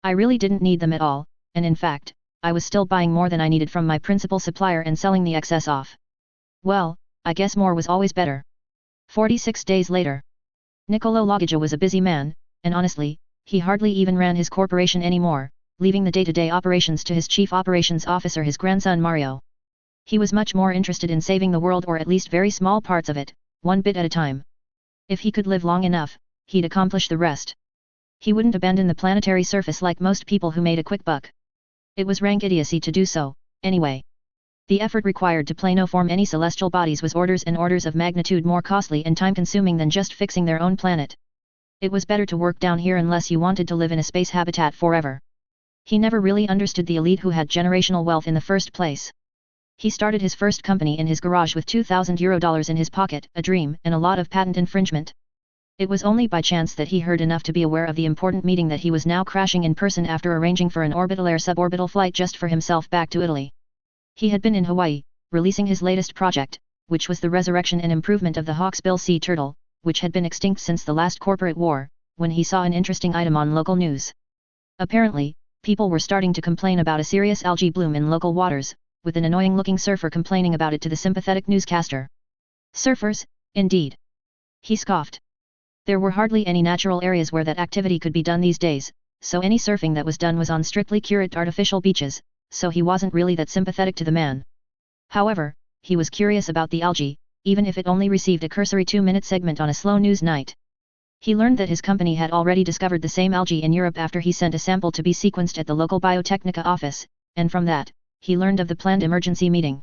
I really didn't need them at all, and in fact, I was still buying more than I needed from my principal supplier and selling the excess off. Well, I guess more was always better. 46 days later. Niccolo Loggia was a busy man, and honestly, he hardly even ran his corporation anymore, leaving the day-to-day operations to his chief operations officer, his grandson Mario. He was much more interested in saving the world, or at least very small parts of it, 1 bit at a time. If he could live long enough, he'd accomplish the rest. He wouldn't abandon the planetary surface like most people who made a quick buck. It was rank idiocy to do so, anyway. The effort required to planoform any celestial bodies was orders and orders of magnitude more costly and time-consuming than just fixing their own planet. It was better to work down here unless you wanted to live in a space habitat forever. He never really understood the elite who had generational wealth in the first place. He started his first company in his garage with €2,000 in his pocket, a dream, and a lot of patent infringement. It was only by chance that he heard enough to be aware of the important meeting that he was now crashing in person after arranging for an orbital-air suborbital flight just for himself back to Italy. He had been in Hawaii, releasing his latest project, which was the resurrection and improvement of the hawksbill sea turtle, which had been extinct since the last corporate war, when he saw an interesting item on local news. Apparently, people were starting to complain about a serious algae bloom in local waters, with an annoying-looking surfer complaining about it to the sympathetic newscaster. Surfers, indeed. He scoffed. There were hardly any natural areas where that activity could be done these days, so any surfing that was done was on strictly curated artificial beaches, so he wasn't really that sympathetic to the man. However, he was curious about the algae, even if it only received a cursory 2-minute segment on a slow news night. He learned that his company had already discovered the same algae in Europe after he sent a sample to be sequenced at the local Biotechnica office, and from that, he learned of the planned emergency meeting.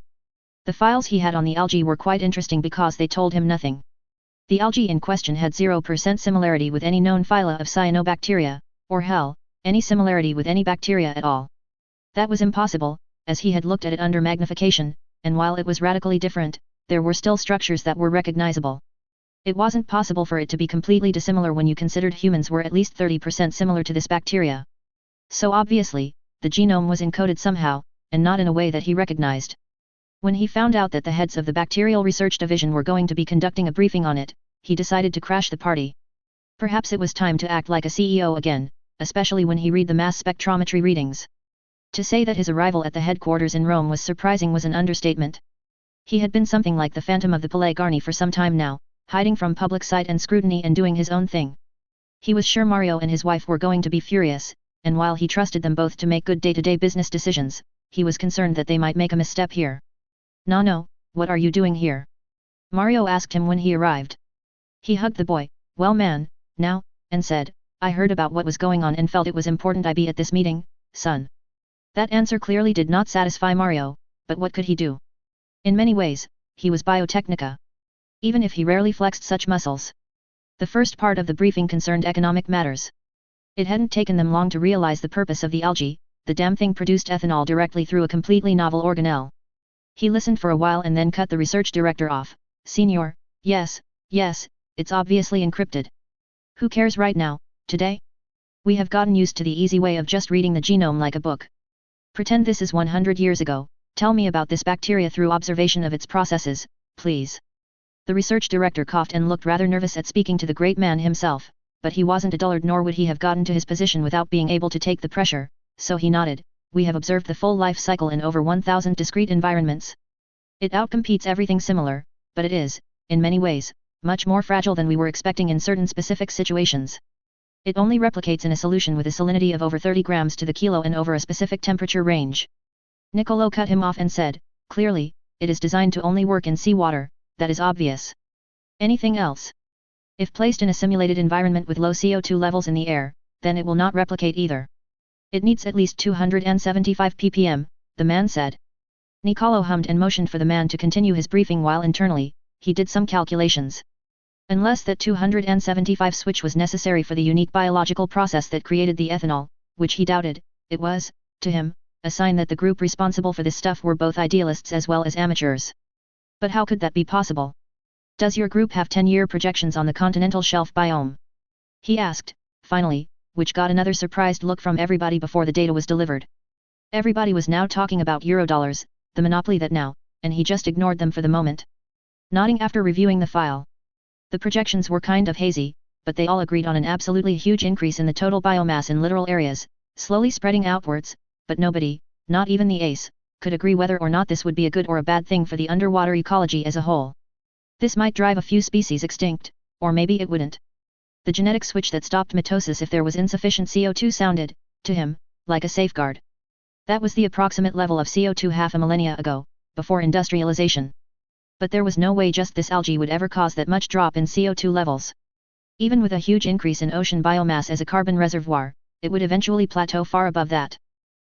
The files he had on the algae were quite interesting because they told him nothing. The algae in question had 0% similarity with any known phyla of cyanobacteria, or hell, any similarity with any bacteria at all. That was impossible, as he had looked at it under magnification, and while it was radically different, there were still structures that were recognizable. It wasn't possible for it to be completely dissimilar when you considered humans were at least 30% similar to this bacteria. So obviously, the genome was encoded somehow, and not in a way that he recognized. When he found out that the heads of the Bacterial Research Division were going to be conducting a briefing on it, he decided to crash the party. Perhaps it was time to act like a CEO again, especially when he read the mass spectrometry readings. To say that his arrival at the headquarters in Rome was surprising was an understatement. He had been something like the phantom of the Palais Garni for some time now, hiding from public sight and scrutiny and doing his own thing. He was sure Mario and his wife were going to be furious, and while he trusted them both to make good day-to-day business decisions, he was concerned that they might make a misstep here. "Nano, what are you doing here?" Mario asked him when he arrived. He hugged the boy, "Well man, now," and said, "I heard about what was going on and felt it was important I be at this meeting, son." That answer clearly did not satisfy Mario, but what could he do? In many ways, he was Biotechnica. Even if he rarely flexed such muscles. The first part of the briefing concerned economic matters. It hadn't taken them long to realize the purpose of the algae. The damn thing produced ethanol directly through a completely novel organelle. He listened for a while and then cut the research director off. "Senior, yes, it's obviously encrypted. Who cares right now, today? We have gotten used to the easy way of just reading the genome like a book. Pretend this is 100 years ago, tell me about this bacteria through observation of its processes, please." The research director coughed and looked rather nervous at speaking to the great man himself, but he wasn't a dullard nor would he have gotten to his position without being able to take the pressure, so he nodded. "We have observed the full life cycle in over 1,000 discrete environments. It outcompetes everything similar, but it is, in many ways, much more fragile than we were expecting in certain specific situations. It only replicates in a solution with a salinity of over 30 grams to the kilo and over a specific temperature range." Niccolo cut him off and said, "Clearly, it is designed to only work in seawater, that is obvious. Anything else? If placed in a simulated environment with low CO2 levels in the air, then it will not replicate either. It needs at least 275 ppm, the man said." Niccolo hummed and motioned for the man to continue his briefing while internally, he did some calculations. Unless that 275 switch was necessary for the unique biological process that created the ethanol, which he doubted, it was, to him, a sign that the group responsible for this stuff were both idealists as well as amateurs. But how could that be possible? "Does your group have 10-year projections on the continental shelf biome?" he asked, finally, which got another surprised look from everybody before the data was delivered. Everybody was now talking about Eurodollars, the monopoly that now, and he just ignored them for the moment. Nodding after reviewing the file. The projections were kind of hazy, but they all agreed on an absolutely huge increase in the total biomass in literal areas, slowly spreading outwards, but nobody, not even the ace, could agree whether or not this would be a good or a bad thing for the underwater ecology as a whole. This might drive a few species extinct, or maybe it wouldn't. The genetic switch that stopped mitosis if there was insufficient CO2 sounded, to him, like a safeguard. That was the approximate level of CO2 half a millennia ago, before industrialization. But there was no way just this algae would ever cause that much drop in CO2 levels. Even with a huge increase in ocean biomass as a carbon reservoir, it would eventually plateau far above that.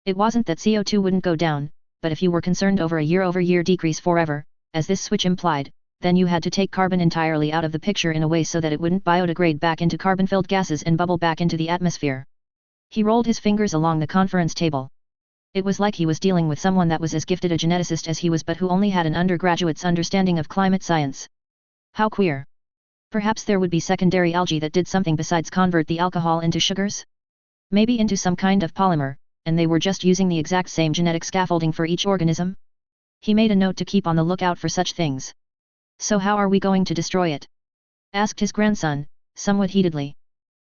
It wasn't that CO2 wouldn't go down, but if you were concerned over a year-over-year decrease forever, as this switch implied, then you had to take carbon entirely out of the picture in a way so that it wouldn't biodegrade back into carbon-filled gases and bubble back into the atmosphere. He rolled his fingers along the conference table. It was like he was dealing with someone that was as gifted a geneticist as he was but who only had an undergraduate's understanding of climate science. How queer. Perhaps there would be secondary algae that did something besides convert the alcohol into sugars? Maybe into some kind of polymer, and they were just using the exact same genetic scaffolding for each organism? He made a note to keep on the lookout for such things. So how are we going to destroy it? Asked his grandson, somewhat heatedly.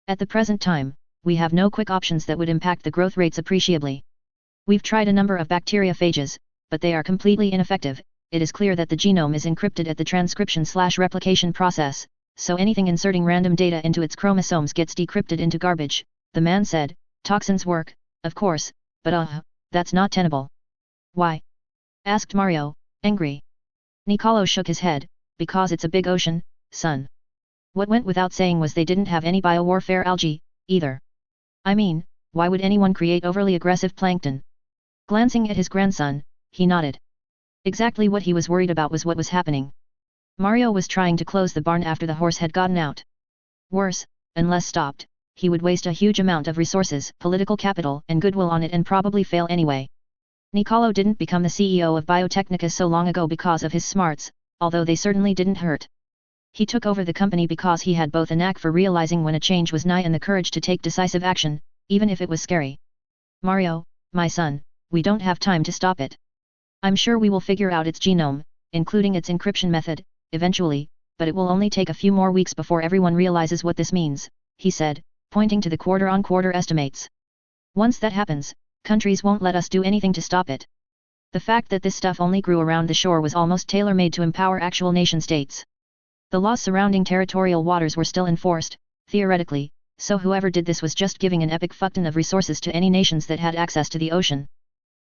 At the present time, we have no quick options that would impact the growth rates appreciably. We've tried a number of bacteriophages, but they are completely ineffective. It is clear that the genome is encrypted at the transcription/replication process, so anything inserting random data into its chromosomes gets decrypted into garbage, the man said. Toxins work, of course, but that's not tenable. Why? Asked Mario, angry. Nicolo shook his head, because it's a big ocean, son. What went without saying was they didn't have any biowarfare algae, either. I mean, why would anyone create overly aggressive plankton? Glancing at his grandson, he nodded. Exactly what he was worried about was what was happening. Mario was trying to close the barn after the horse had gotten out. Worse, unless stopped, he would waste a huge amount of resources, political capital, and goodwill on it and probably fail anyway. Nicolo didn't become the CEO of Biotechnica so long ago because of his smarts, although they certainly didn't hurt. He took over the company because he had both a knack for realizing when a change was nigh and the courage to take decisive action, even if it was scary. Mario, my son, we don't have time to stop it. I'm sure we will figure out its genome, including its encryption method, eventually, but it will only take a few more weeks before everyone realizes what this means, he said, pointing to the quarter-on-quarter estimates. Once that happens, countries won't let us do anything to stop it. The fact that this stuff only grew around the shore was almost tailor-made to empower actual nation-states. The laws surrounding territorial waters were still enforced, theoretically, so whoever did this was just giving an epic fuckton of resources to any nations that had access to the ocean.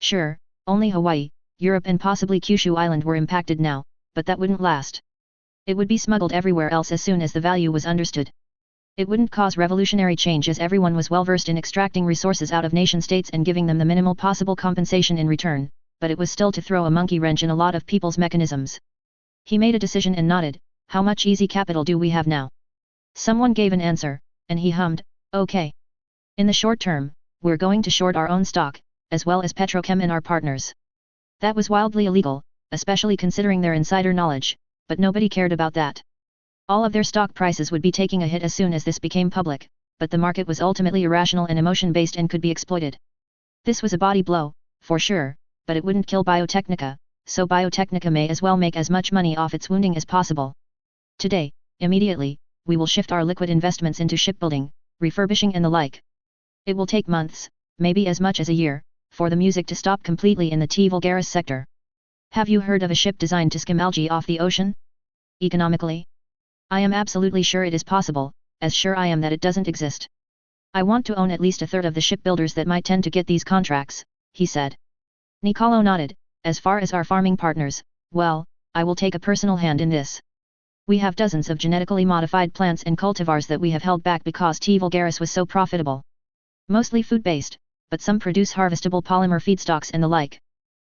Sure, only Hawaii, Europe and possibly Kyushu Island were impacted now, but that wouldn't last. It would be smuggled everywhere else as soon as the value was understood. It wouldn't cause revolutionary change as everyone was well versed in extracting resources out of nation-states and giving them the minimal possible compensation in return, but it was still to throw a monkey wrench in a lot of people's mechanisms. He made a decision and nodded. How much easy capital do we have now? Someone gave an answer, and he hummed, okay. In the short term, we're going to short our own stock, as well as Petrochem and our partners. That was wildly illegal, especially considering their insider knowledge, but nobody cared about that. All of their stock prices would be taking a hit as soon as this became public, but the market was ultimately irrational and emotion-based and could be exploited. This was a body blow, for sure, but it wouldn't kill Biotechnica, so Biotechnica may as well make as much money off its wounding as possible. Today, immediately, we will shift our liquid investments into shipbuilding, refurbishing and the like. It will take months, maybe as much as a year, for the music to stop completely in the T. vulgaris sector. Have you heard of a ship designed to skim algae off the ocean? Economically? I am absolutely sure it is possible, as sure I am that it doesn't exist. I want to own at least a third of the shipbuilders that might tend to get these contracts, he said. Nicolo nodded. As far as our farming partners, well, I will take a personal hand in this. We have dozens of genetically modified plants and cultivars that we have held back because T. vulgaris was so profitable. Mostly food-based, but some produce harvestable polymer feedstocks and the like.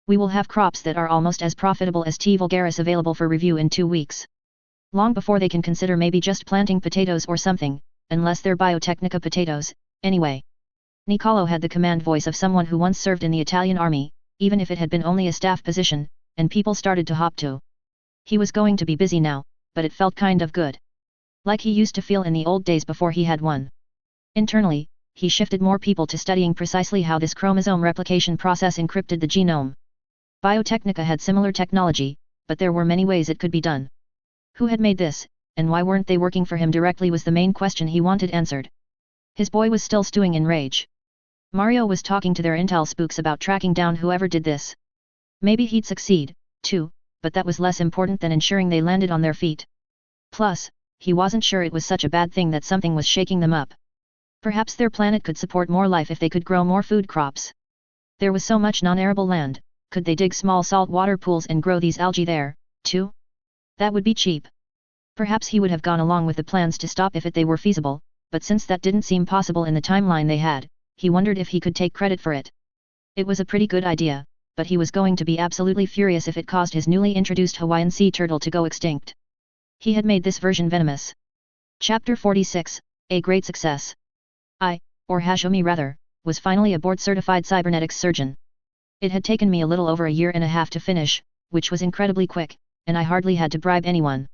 We will have crops that are almost as profitable as T. vulgaris available for review in 2 weeks. Long before they can consider maybe just planting potatoes or something, unless they're Biotechnica potatoes, anyway. Nicolo had the command voice of someone who once served in the Italian army, even if it had been only a staff position, and people started to hop to. He was going to be busy now, but it felt kind of good. Like he used to feel in the old days before he had one. Internally, he shifted more people to studying precisely how this chromosome replication process encrypted the genome. Biotechnica had similar technology, but there were many ways it could be done. Who had made this, and why weren't they working for him directly was the main question he wanted answered. His boy was still stewing in rage. Mario was talking to their intel spooks about tracking down whoever did this. Maybe he'd succeed, too, but that was less important than ensuring they landed on their feet. Plus, he wasn't sure it was such a bad thing that something was shaking them up. Perhaps their planet could support more life if they could grow more food crops. There was so much non-arable land, could they dig small saltwater pools and grow these algae there, too? That would be cheap. Perhaps he would have gone along with the plans to stop if they were feasible, but since that didn't seem possible in the timeline they had, he wondered if he could take credit for it. It was a pretty good idea, but he was going to be absolutely furious if it caused his newly introduced Hawaiian sea turtle to go extinct. He had made this version venomous. Chapter 46, A Great Success. Or Hashumi rather, was finally a board-certified cybernetics surgeon. It had taken me a little over a year and a half to finish, which was incredibly quick, and I hardly had to bribe anyone.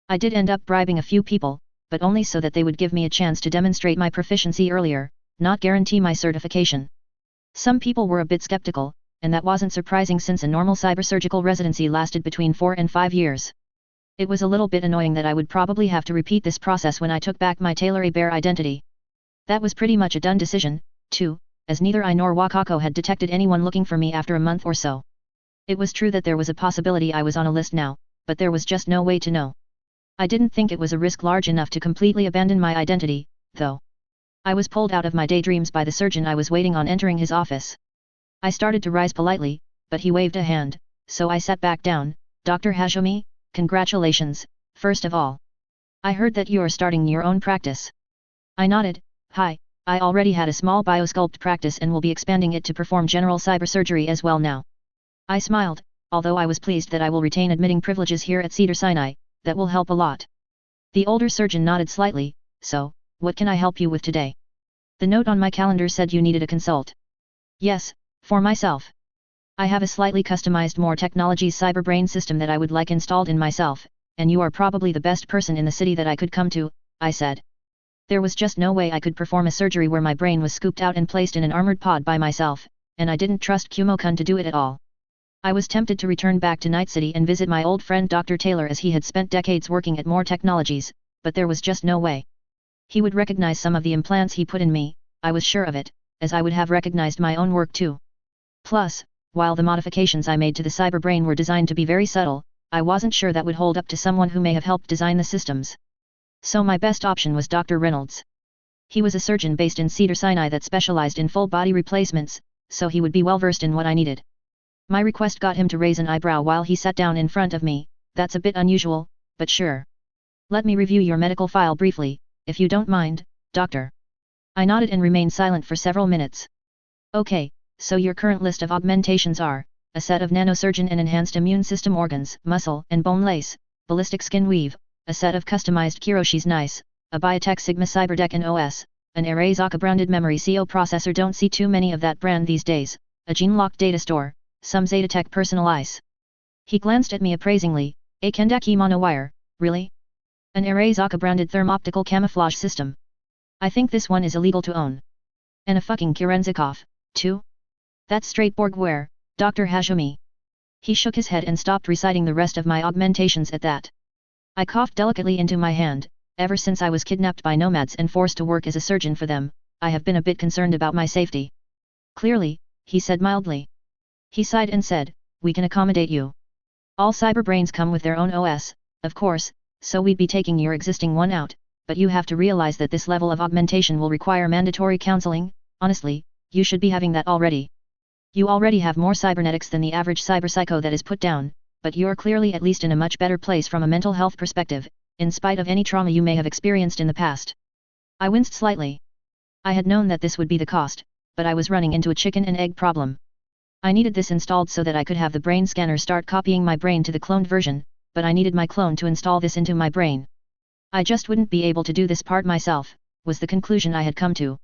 I did end up bribing a few people, but only so that they would give me a chance to demonstrate my proficiency earlier, not guarantee my certification. Some people were a bit skeptical, and that wasn't surprising since a normal cybersurgical residency lasted between 4 and 5 years. It was a little bit annoying that I would probably have to repeat this process when I took back my Taylor A. Bear identity. That was pretty much a done decision, too, as neither I nor Wakako had detected anyone looking for me after a month or so. It was true that there was a possibility I was on a list now, but there was just no way to know. I didn't think it was a risk large enough to completely abandon my identity, though. I was pulled out of my daydreams by the surgeon I was waiting on entering his office. I started to rise politely, but he waved a hand, so I sat back down. Dr. Hajime, congratulations, first of all. I heard that you are starting your own practice. I nodded. Hi, I already had a small biosculpt practice and will be expanding it to perform general cybersurgery as well now. I smiled, although I was pleased that I will retain admitting privileges here at Cedars-Sinai, that will help a lot. The older surgeon nodded slightly. So, what can I help you with today? The note on my calendar said you needed a consult. Yes, for myself. I have a slightly customized more technologies cyberbrain system that I would like installed in myself, and you are probably the best person in the city that I could come to, I said. There was just no way I could perform a surgery where my brain was scooped out and placed in an armored pod by myself, and I didn't trust Kumo-kun to do it at all. I was tempted to return back to Night City and visit my old friend Dr. Taylor as he had spent decades working at more technologies, but there was just no way. He would recognize some of the implants he put in me, I was sure of it, as I would have recognized my own work too. Plus, while the modifications I made to the cyberbrain were designed to be very subtle, I wasn't sure that would hold up to someone who may have helped design the systems. So my best option was Dr. Reynolds. He was a surgeon based in Cedars-Sinai that specialized in full body replacements, so he would be well versed in what I needed. My request got him to raise an eyebrow while he sat down in front of me. That's a bit unusual, but sure. Let me review your medical file briefly, if you don't mind, doctor. I nodded and remained silent for several minutes. Okay, so your current list of augmentations are, a set of nanosurgeon and enhanced immune system organs, muscle and bone lace, ballistic skin weave, a set of customized Kiroshi's Nice, a Biotech Sigma Cyberdeck and OS, an Arezaka branded memory CO processor, don't see too many of that brand these days, a gene-locked data store, some Zetatech personal ice. He glanced at me appraisingly. A Kendaki monowire, really? An Arezaka branded thermoptical camouflage system. I think this one is illegal to own. And a fucking Kerenzikov, too? That's straight Borgware, Dr. Hajime. He shook his head and stopped reciting the rest of my augmentations at that. I coughed delicately into my hand. Ever since I was kidnapped by nomads and forced to work as a surgeon for them, I have been a bit concerned about my safety. Clearly, he said mildly. He sighed and said, we can accommodate you. All cyberbrains come with their own OS, of course, so we'd be taking your existing one out, but you have to realize that this level of augmentation will require mandatory counseling. Honestly, you should be having that already. You already have more cybernetics than the average cyberpsycho that is put down, but you're clearly at least in a much better place from a mental health perspective, in spite of any trauma you may have experienced in the past. I winced slightly. I had known that this would be the cost, but I was running into a chicken and egg problem. I needed this installed so that I could have the brain scanner start copying my brain to the cloned version, but I needed my clone to install this into my brain. I just wouldn't be able to do this part myself, was the conclusion I had come to.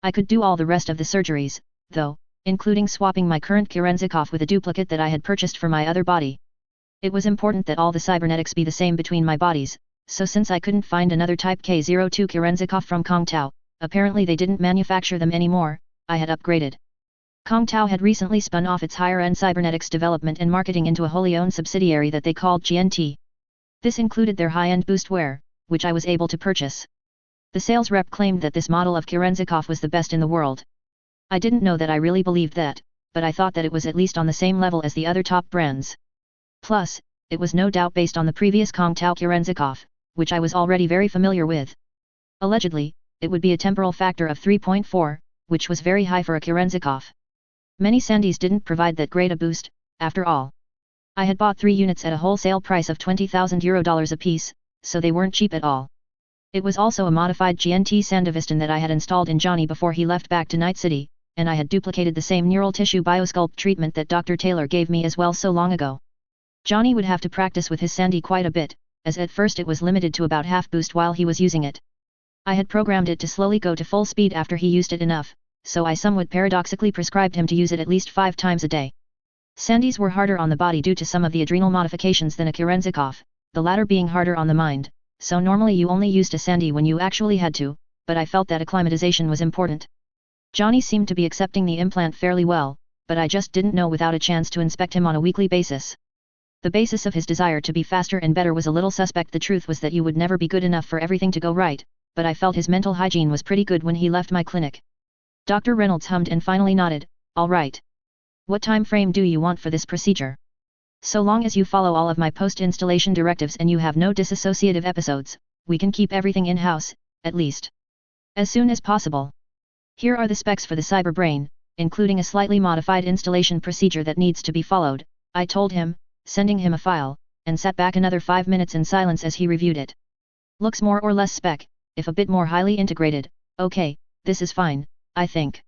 I could do all the rest of the surgeries, though, including swapping my current Kerenzikov with a duplicate that I had purchased for my other body. It was important that all the cybernetics be the same between my bodies, so since I couldn't find another Type K02 Kerenzikov from Kongtao, apparently they didn't manufacture them anymore, I had upgraded. Kongtao had recently spun off its higher-end cybernetics development and marketing into a wholly owned subsidiary that they called GNT. This included their high-end boostware, which I was able to purchase. The sales rep claimed that this model of Kerenzikov was the best in the world. I didn't know that I really believed that, but I thought that it was at least on the same level as the other top brands. Plus, it was no doubt based on the previous Kongtao Kerenzikov, which I was already very familiar with. Allegedly, it would be a temporal factor of 3.4, which was very high for a Kerenzikov. Many Sandys didn't provide that great a boost, after all. I had bought 3 units at a wholesale price of €20,000 apiece, so they weren't cheap at all. It was also a modified GNT Sandevistan that I had installed in Johnny before he left back to Night City, and I had duplicated the same neural tissue biosculpt treatment that Dr. Taylor gave me as well so long ago. Johnny would have to practice with his Sandy quite a bit, as at first it was limited to about half boost while he was using it. I had programmed it to slowly go to full speed after he used it enough, so I somewhat paradoxically prescribed him to use it at least 5 times a day. Sandy's were harder on the body due to some of the adrenal modifications than a Kerenzikov, the latter being harder on the mind, so normally you only used a Sandy when you actually had to, but I felt that acclimatization was important. Johnny seemed to be accepting the implant fairly well, but I just didn't know without a chance to inspect him on a weekly basis. The basis of his desire to be faster and better was a little suspect. The truth was that you would never be good enough for everything to go right, but I felt his mental hygiene was pretty good when he left my clinic. Dr. Reynolds hummed and finally nodded, "All right. What time frame do you want for this procedure? So long as you follow all of my post-installation directives and you have no dissociative episodes, we can keep everything in-house, at least. As soon as possible. Here are the specs for the cyberbrain, including a slightly modified installation procedure that needs to be followed," I told him, sending him a file, and sat back another 5 minutes in silence as he reviewed it. "Looks more or less spec, if a bit more highly integrated. Okay, this is fine, I think.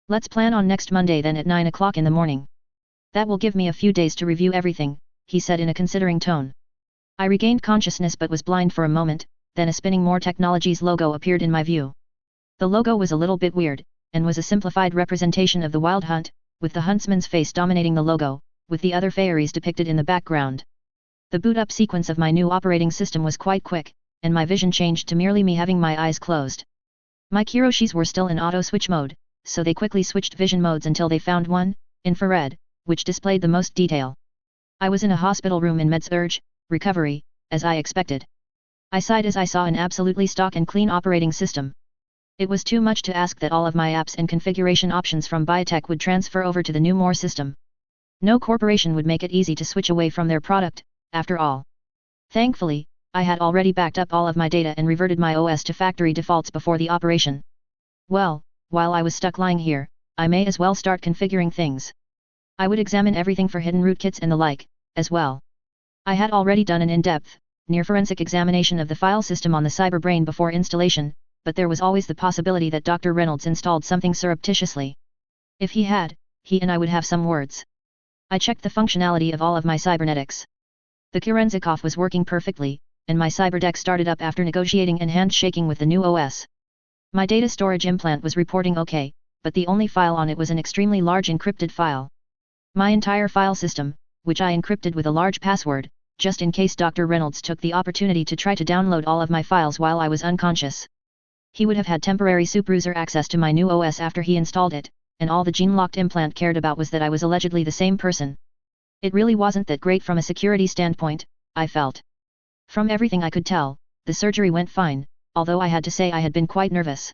Let's plan on next Monday then at 9 o'clock in the morning. That will give me a few days to review everything," he said in a considering tone. I regained consciousness but was blind for a moment, then a Spinning More Technologies logo appeared in my view. The logo was a little bit weird, and was a simplified representation of the Wild Hunt, with the huntsman's face dominating the logo, with the other fairies depicted in the background. The boot-up sequence of my new operating system was quite quick, and my vision changed to merely me having my eyes closed. My Kiroshis were still in auto-switch mode, so they quickly switched vision modes until they found one, infrared, which displayed the most detail. I was in a hospital room in med-surg, recovery, as I expected. I sighed as I saw an absolutely stock and clean operating system. It was too much to ask that all of my apps and configuration options from biotech would transfer over to the new More system. No corporation would make it easy to switch away from their product, after all. Thankfully, I had already backed up all of my data and reverted my OS to factory defaults before the operation. Well, while I was stuck lying here, I may as well start configuring things. I would examine everything for hidden rootkits and the like, as well. I had already done an in-depth, near-forensic examination of the file system on the cyberbrain before installation, but there was always the possibility that Dr. Reynolds installed something surreptitiously. If he had, he and I would have some words. I checked the functionality of all of my cybernetics. The Kerenzikov was working perfectly, and my cyberdeck started up after negotiating and handshaking with the new OS. My data storage implant was reporting okay, but the only file on it was an extremely large encrypted file. My entire file system, which I encrypted with a large password, just in case Dr. Reynolds took the opportunity to try to download all of my files while I was unconscious. He would have had temporary superuser access to my new OS after he installed it, and all the gene-locked implant cared about was that I was allegedly the same person. It really wasn't that great from a security standpoint, I felt. From everything I could tell, the surgery went fine, although I had to say I had been quite nervous.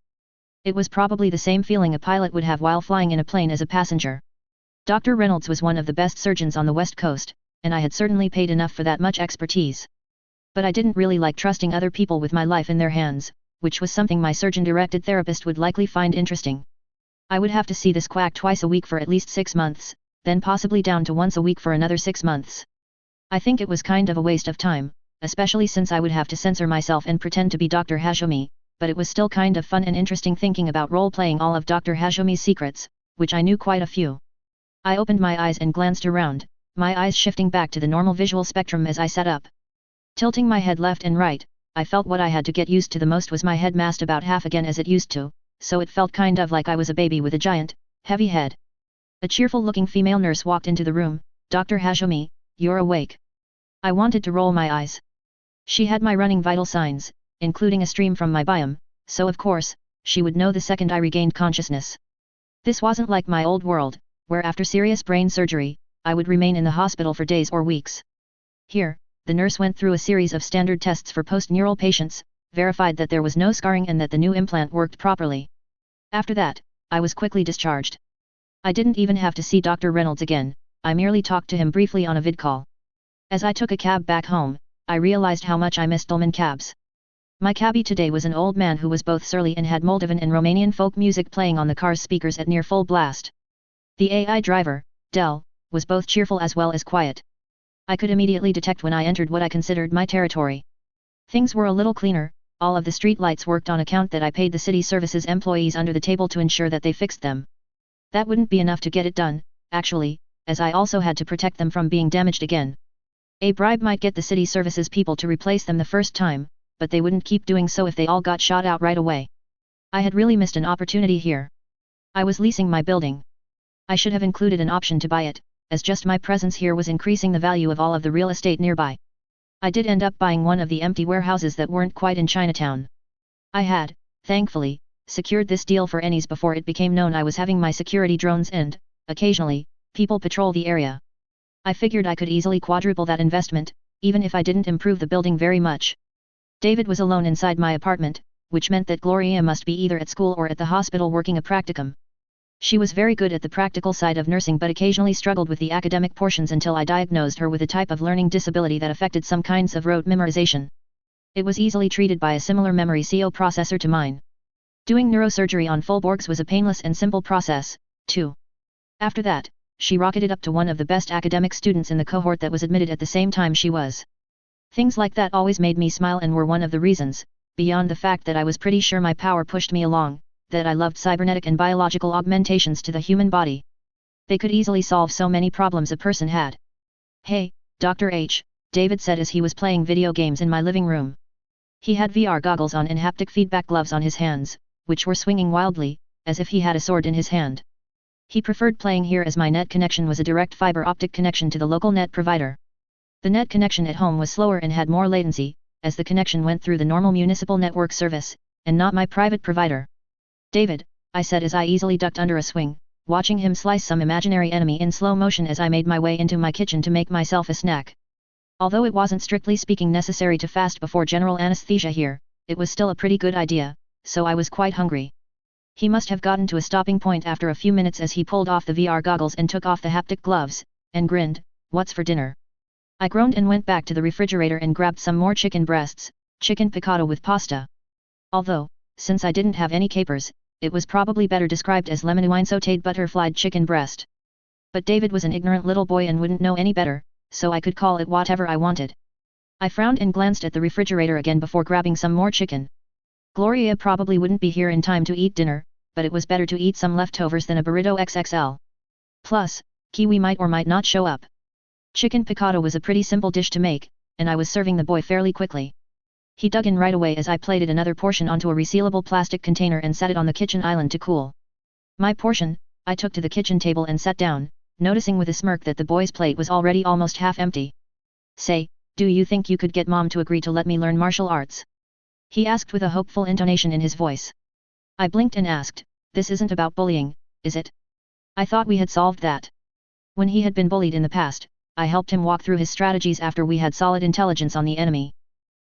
It was probably the same feeling a pilot would have while flying in a plane as a passenger. Dr. Reynolds was one of the best surgeons on the West Coast, and I had certainly paid enough for that much expertise. But I didn't really like trusting other people with my life in their hands, which was something my surgeon-directed therapist would likely find interesting. I would have to see this quack twice a week for at least 6 months, then possibly down to once a week for another 6 months. I think it was kind of a waste of time, especially since I would have to censor myself and pretend to be Dr. Hashomi, but it was still kind of fun and interesting thinking about role-playing all of Dr. Hashomi's secrets, which I knew quite a few. I opened my eyes and glanced around, my eyes shifting back to the normal visual spectrum as I sat up. Tilting my head left and right, I felt what I had to get used to the most was my head massed about half again as it used to, so it felt kind of like I was a baby with a giant, heavy head. A cheerful-looking female nurse walked into the room. "Dr. Hashomi, you're awake." I wanted to roll my eyes. She had my running vital signs, including a stream from my biome, so of course, she would know the second I regained consciousness. This wasn't like my old world, where after serious brain surgery, I would remain in the hospital for days or weeks. Here, the nurse went through a series of standard tests for post-neural patients, verified that there was no scarring and that the new implant worked properly. After that, I was quickly discharged. I didn't even have to see Dr. Reynolds again, I merely talked to him briefly on a vid call. As I took a cab back home, I realized how much I missed Dolman cabs. My cabbie today was an old man who was both surly and had Moldovan and Romanian folk music playing on the car's speakers at near full blast. The AI driver, Del, was both cheerful as well as quiet. I could immediately detect when I entered what I considered my territory. Things were a little cleaner, all of the street lights worked on account that I paid the city services employees under the table to ensure that they fixed them. That wouldn't be enough to get it done, actually, as I also had to protect them from being damaged again. A bribe might get the city services people to replace them the first time, but they wouldn't keep doing so if they all got shot out right away. I had really missed an opportunity here. I was leasing my building. I should have included an option to buy it, as just my presence here was increasing the value of all of the real estate nearby. I did end up buying one of the empty warehouses that weren't quite in Chinatown. I had, thankfully, secured this deal for Ennies before it became known I was having my security drones and, occasionally, people patrol the area. I figured I could easily quadruple that investment, even if I didn't improve the building very much. David was alone inside my apartment, which meant that Gloria must be either at school or at the hospital working a practicum. She was very good at the practical side of nursing but occasionally struggled with the academic portions until I diagnosed her with a type of learning disability that affected some kinds of rote memorization. It was easily treated by a similar memory CO processor to mine. Doing neurosurgery on Fulborgs was a painless and simple process, too. After that, she rocketed up to one of the best academic students in the cohort that was admitted at the same time she was. Things like that always made me smile and were one of the reasons, beyond the fact that I was pretty sure my power pushed me along, that I loved cybernetic and biological augmentations to the human body. They could easily solve so many problems a person had. "Hey, Dr. H," David said as he was playing video games in my living room. He had VR goggles on and haptic feedback gloves on his hands, which were swinging wildly, as if he had a sword in his hand. He preferred playing here as my net connection was a direct fiber optic connection to the local net provider. The net connection at home was slower and had more latency, as the connection went through the normal municipal network service, and not my private provider. "David," I said as I easily ducked under a swing, watching him slice some imaginary enemy in slow motion as I made my way into my kitchen to make myself a snack. Although it wasn't strictly speaking necessary to fast before general anesthesia here, it was still a pretty good idea, so I was quite hungry. He must have gotten to a stopping point after a few minutes as he pulled off the VR goggles and took off the haptic gloves, and grinned, "What's for dinner?" I groaned and went back to the refrigerator and grabbed some more chicken breasts, chicken piccata with pasta. Although, since I didn't have any capers, it was probably better described as lemon wine sautéed butterflied chicken breast. But David was an ignorant little boy and wouldn't know any better, so I could call it whatever I wanted. I frowned and glanced at the refrigerator again before grabbing some more chicken. Gloria probably wouldn't be here in time to eat dinner, but it was better to eat some leftovers than a burrito XXL. Plus, Kiwi might or might not show up. Chicken piccata was a pretty simple dish to make, and I was serving the boy fairly quickly. He dug in right away as I plated another portion onto a resealable plastic container and set it on the kitchen island to cool. My portion, I took to the kitchen table and sat down, noticing with a smirk that the boy's plate was already almost half empty. "Say, do you think you could get Mom to agree to let me learn martial arts?" he asked with a hopeful intonation in his voice. I blinked and asked, "This isn't about bullying, is it? I thought we had solved that." When he had been bullied in the past, I helped him walk through his strategies after we had solid intelligence on the enemy.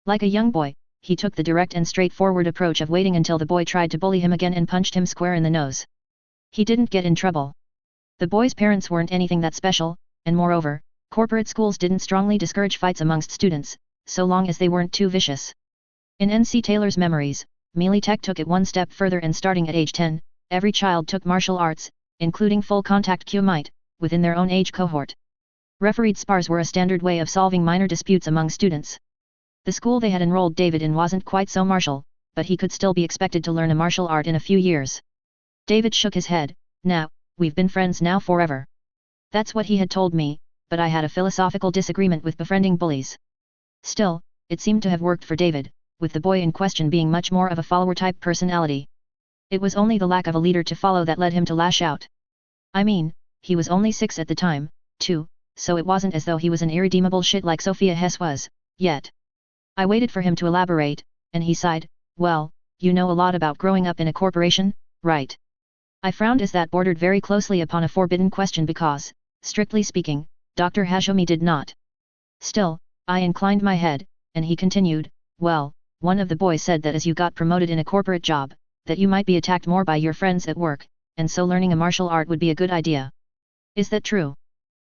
Like a young boy, he took the direct and straightforward approach of waiting until the boy tried to bully him again and punched him square in the nose. He didn't get in trouble. The boy's parents weren't anything that special, and moreover, corporate schools didn't strongly discourage fights amongst students, so long as they weren't too vicious. In N.C. Taylor's memories, Melee Tech took it one step further and starting at age 10, every child took martial arts, including full-contact Kyo Might, within their own age cohort. Refereed spars were a standard way of solving minor disputes among students. The school they had enrolled David in wasn't quite so martial, but he could still be expected to learn a martial art in a few years. David shook his head. "Now, we've been friends now forever." That's what he had told me, but I had a philosophical disagreement with befriending bullies. Still, it seemed to have worked for David, with the boy in question being much more of a follower-type personality. It was only the lack of a leader to follow that led him to lash out. I mean, he was only 6 at the time, too, so it wasn't as though he was an irredeemable shit like Sophia Hess was, yet. I waited for him to elaborate, and he sighed, "Well, you know a lot about growing up in a corporation, right?" I frowned as that bordered very closely upon a forbidden question because, strictly speaking, Dr. Hajime did not. Still, I inclined my head, and he continued, "Well, one of the boys said that as you got promoted in a corporate job, that you might be attacked more by your friends at work, and so learning a martial art would be a good idea. Is that true?"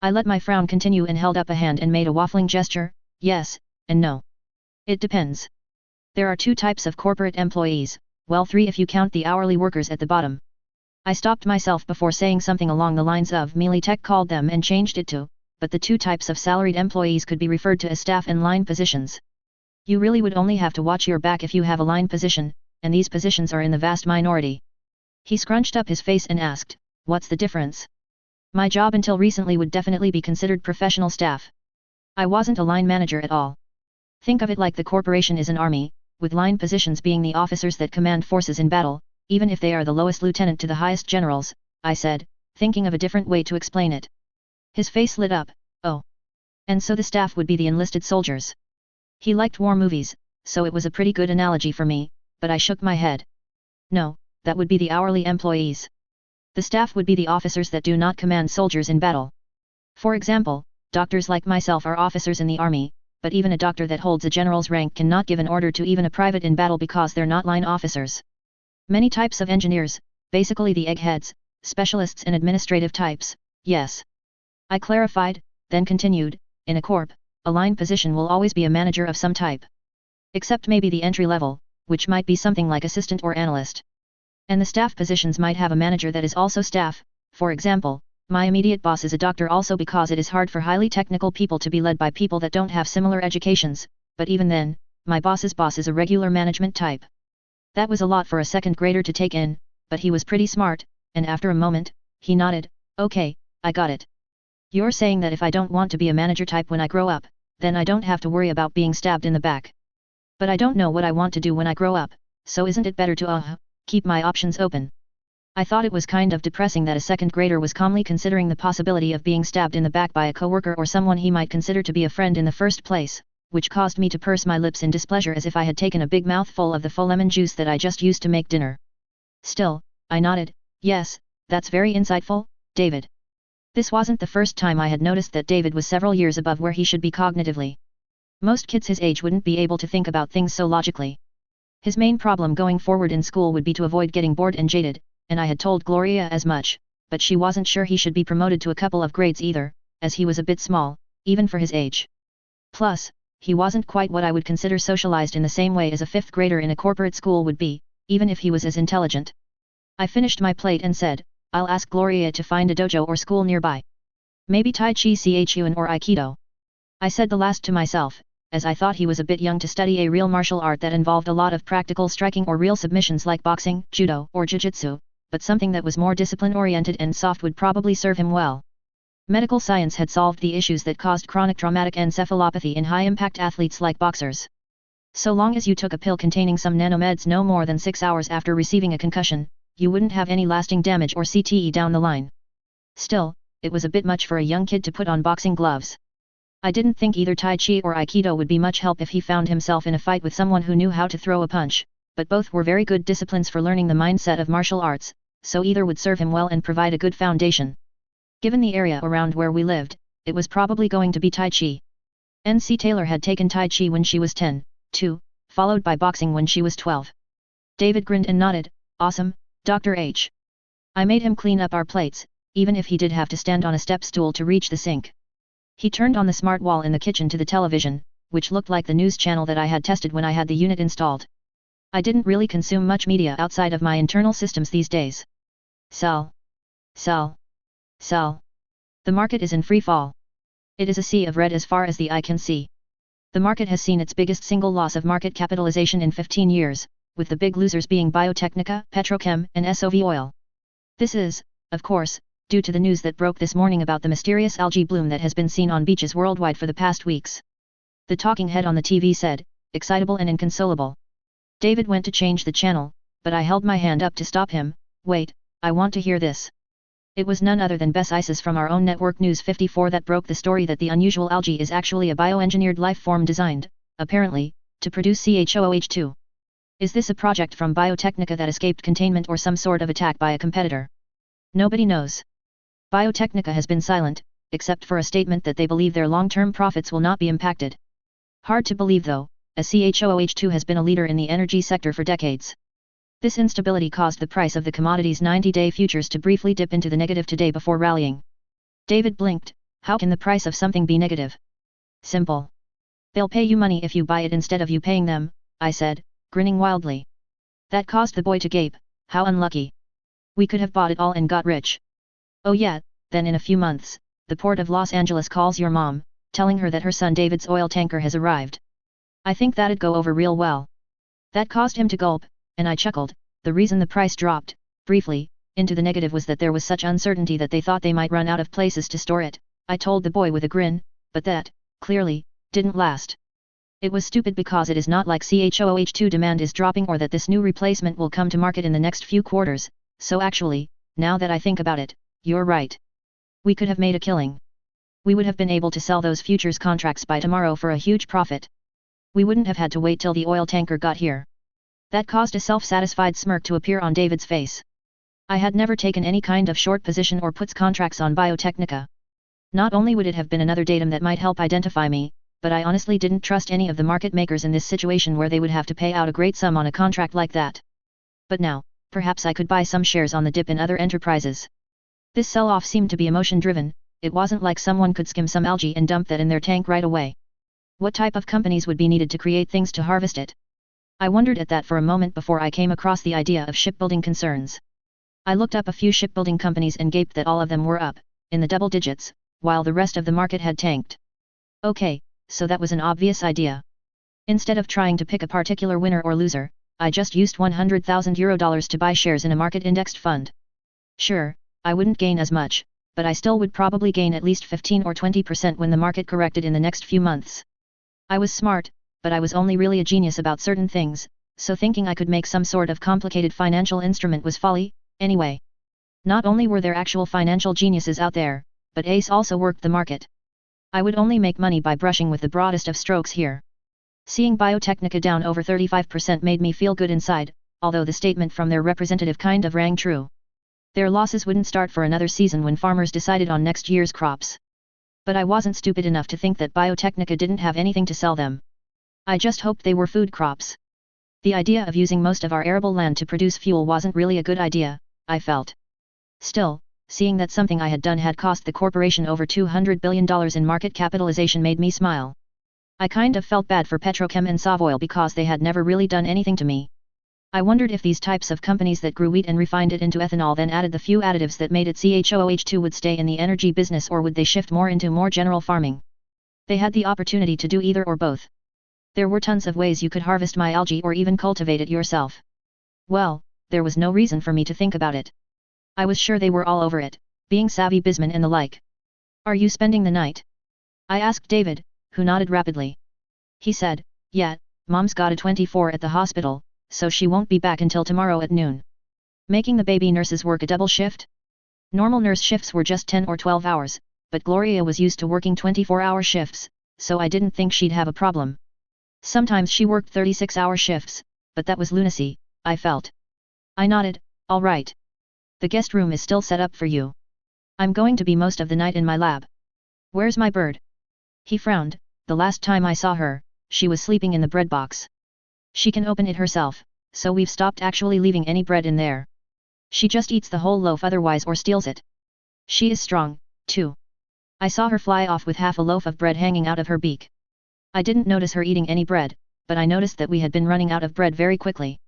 I let my frown continue and held up a hand and made a waffling gesture, "Yes, and no. It depends. There are 2 types of corporate employees, well 3 if you count the hourly workers at the bottom." I stopped myself before saying something along the lines of Melee Tech called them and changed it to, but the 2 types of salaried employees could be referred to as staff and line positions. You really would only have to watch your back if you have a line position, and these positions are in the vast minority. He scrunched up his face and asked, "What's the difference?" My job until recently would definitely be considered professional staff. I wasn't a line manager at all. Think of it like the corporation is an army, with line positions being the officers that command forces in battle, even if they are the lowest lieutenant to the highest generals, I said, thinking of a different way to explain it. His face lit up. Oh. And so the staff would be the enlisted soldiers. He liked war movies, so it was a pretty good analogy for me, but I shook my head. No, that would be the hourly employees. The staff would be the officers that do not command soldiers in battle. For example, doctors like myself are officers in the army, but even a doctor that holds a general's rank cannot give an order to even a private in battle because they're not line officers. Many types of engineers, basically the eggheads, specialists and administrative types, yes. I clarified, then continued, in a corp, a line position will always be a manager of some type. Except maybe the entry level, which might be something like assistant or analyst. And the staff positions might have a manager that is also staff. For example, my immediate boss is a doctor also because it is hard for highly technical people to be led by people that don't have similar educations, but even then, my boss's boss is a regular management type. That was a lot for a second grader to take in, but he was pretty smart, and after a moment, he nodded, okay, I got it. You're saying that if I don't want to be a manager type when I grow up, then I don't have to worry about being stabbed in the back. But I don't know what I want to do when I grow up, so isn't it better to keep my options open? I thought it was kind of depressing that a second grader was calmly considering the possibility of being stabbed in the back by a coworker or someone he might consider to be a friend in the first place, which caused me to purse my lips in displeasure as if I had taken a big mouthful of the full lemon juice that I just used to make dinner. Still, I nodded, yes, that's very insightful, David. This wasn't the first time I had noticed that David was several years above where he should be cognitively. Most kids his age wouldn't be able to think about things so logically. His main problem going forward in school would be to avoid getting bored and jaded, and I had told Gloria as much, but she wasn't sure he should be promoted to a couple of grades either, as he was a bit small, even for his age. Plus, he wasn't quite what I would consider socialized in the same way as a fifth grader in a corporate school would be, even if he was as intelligent. I finished my plate and said, I'll ask Gloria to find a dojo or school nearby. Maybe Tai Chi Chuan or Aikido. I said the last to myself, as I thought he was a bit young to study a real martial art that involved a lot of practical striking or real submissions like boxing, judo, or jiu-jitsu, but something that was more discipline-oriented and soft would probably serve him well. Medical science had solved the issues that caused chronic traumatic encephalopathy in high-impact athletes like boxers. So long as you took a pill containing some nanomeds no more than 6 hours after receiving a concussion, you wouldn't have any lasting damage or CTE down the line. Still, it was a bit much for a young kid to put on boxing gloves. I didn't think either Tai Chi or Aikido would be much help if he found himself in a fight with someone who knew how to throw a punch, but both were very good disciplines for learning the mindset of martial arts, so either would serve him well and provide a good foundation. Given the area around where we lived, it was probably going to be Tai Chi. N.C. Taylor had taken Tai Chi when she was 10, too, followed by boxing when she was 12. David grinned and nodded, awesome, Dr. H. I made him clean up our plates, even if he did have to stand on a step stool to reach the sink. He turned on the smart wall in the kitchen to the television, which looked like the news channel that I had tested when I had the unit installed. I didn't really consume much media outside of my internal systems these days. Sell. Sell. Sell. The market is in free fall. It is a sea of red as far as the eye can see. The market has seen its biggest single loss of market capitalization in 15 years, with the big losers being Biotechnica, Petrochem, and SOV Oil. This is, of course, due to the news that broke this morning about the mysterious algae bloom that has been seen on beaches worldwide for the past weeks. The talking head on the TV said, excitable and inconsolable. David went to change the channel, but I held my hand up to stop him. Wait, I want to hear this. It was none other than Bess Isis from our own network News 54 that broke the story that the unusual algae is actually a bioengineered life form designed, apparently, to produce CHOOH2. Is this a project from Biotechnica that escaped containment or some sort of attack by a competitor? Nobody knows. Biotechnica has been silent, except for a statement that they believe their long-term profits will not be impacted. Hard to believe though, as CHOOH2 has been a leader in the energy sector for decades. This instability caused the price of the commodity's 90-day futures to briefly dip into the negative today before rallying. David blinked. How can the price of something be negative? Simple. They'll pay you money if you buy it instead of you paying them, I said, grinning wildly. That caused the boy to gape. How unlucky. We could have bought it all and got rich. Oh yeah, then in a few months, the port of Los Angeles calls your mom, telling her that her son David's oil tanker has arrived. I think that'd go over real well. That caused him to gulp, and I chuckled. The reason the price dropped, briefly, into the negative was that there was such uncertainty that they thought they might run out of places to store it, I told the boy with a grin, but that, clearly, didn't last. It was stupid because it is not like CHOOH2 demand is dropping or that this new replacement will come to market in the next few quarters, so actually, now that I think about it, you're right. We could have made a killing. We would have been able to sell those futures contracts by tomorrow for a huge profit. We wouldn't have had to wait till the oil tanker got here. That caused a self-satisfied smirk to appear on David's face. I had never taken any kind of short position or puts contracts on Biotechnica. Not only would it have been another datum that might help identify me, but I honestly didn't trust any of the market makers in this situation where they would have to pay out a great sum on a contract like that. But now, perhaps I could buy some shares on the dip in other enterprises. This sell-off seemed to be emotion-driven. It wasn't like someone could skim some algae and dump that in their tank right away. What type of companies would be needed to create things to harvest it? I wondered at that for a moment before I came across the idea of shipbuilding concerns. I looked up a few shipbuilding companies and gaped that all of them were up, in the double digits, while the rest of the market had tanked. Okay, so that was an obvious idea. Instead of trying to pick a particular winner or loser, I just used €100,000 to buy shares in a market-indexed fund. Sure, I wouldn't gain as much, but I still would probably gain at least 15 or 20% when the market corrected in the next few months. I was smart, but I was only really a genius about certain things, so thinking I could make some sort of complicated financial instrument was folly, anyway. Not only were there actual financial geniuses out there, but Ace also worked the market. I would only make money by brushing with the broadest of strokes here. Seeing Biotechnica down over 35% made me feel good inside, although the statement from their representative kind of rang true. Their losses wouldn't start for another season when farmers decided on next year's crops. But I wasn't stupid enough to think that Biotechnica didn't have anything to sell them. I just hoped they were food crops. The idea of using most of our arable land to produce fuel wasn't really a good idea, I felt. Still, seeing that something I had done had cost the corporation over $200 billion in market capitalization made me smile. I kind of felt bad for Petrochem and Savoil because they had never really done anything to me. I wondered if these types of companies that grew wheat and refined it into ethanol then added the few additives that made it CHOOH2 would stay in the energy business or would they shift more into more general farming. They had the opportunity to do either or both. There were tons of ways you could harvest my algae or even cultivate it yourself. Well, there was no reason for me to think about it. I was sure they were all over it, being savvy bizmen and the like. Are you spending the night? I asked David, who nodded rapidly. He said, yeah, Mom's got a 24 at the hospital, so she won't be back until tomorrow at noon. Making the baby nurses work a double shift? Normal nurse shifts were just 10 or 12 hours, but Gloria was used to working 24-hour shifts, so I didn't think she'd have a problem. Sometimes she worked 36-hour shifts, but that was lunacy, I felt. I nodded, all right. The guest room is still set up for you. I'm going to be most of the night in my lab. Where's my bird? He frowned. The last time I saw her, she was sleeping in the bread box. She can open it herself, so we've stopped actually leaving any bread in there. She just eats the whole loaf otherwise or steals it. She is strong, too. I saw her fly off with half a loaf of bread hanging out of her beak. I didn't notice her eating any bread, but I noticed that we had been running out of bread very quickly.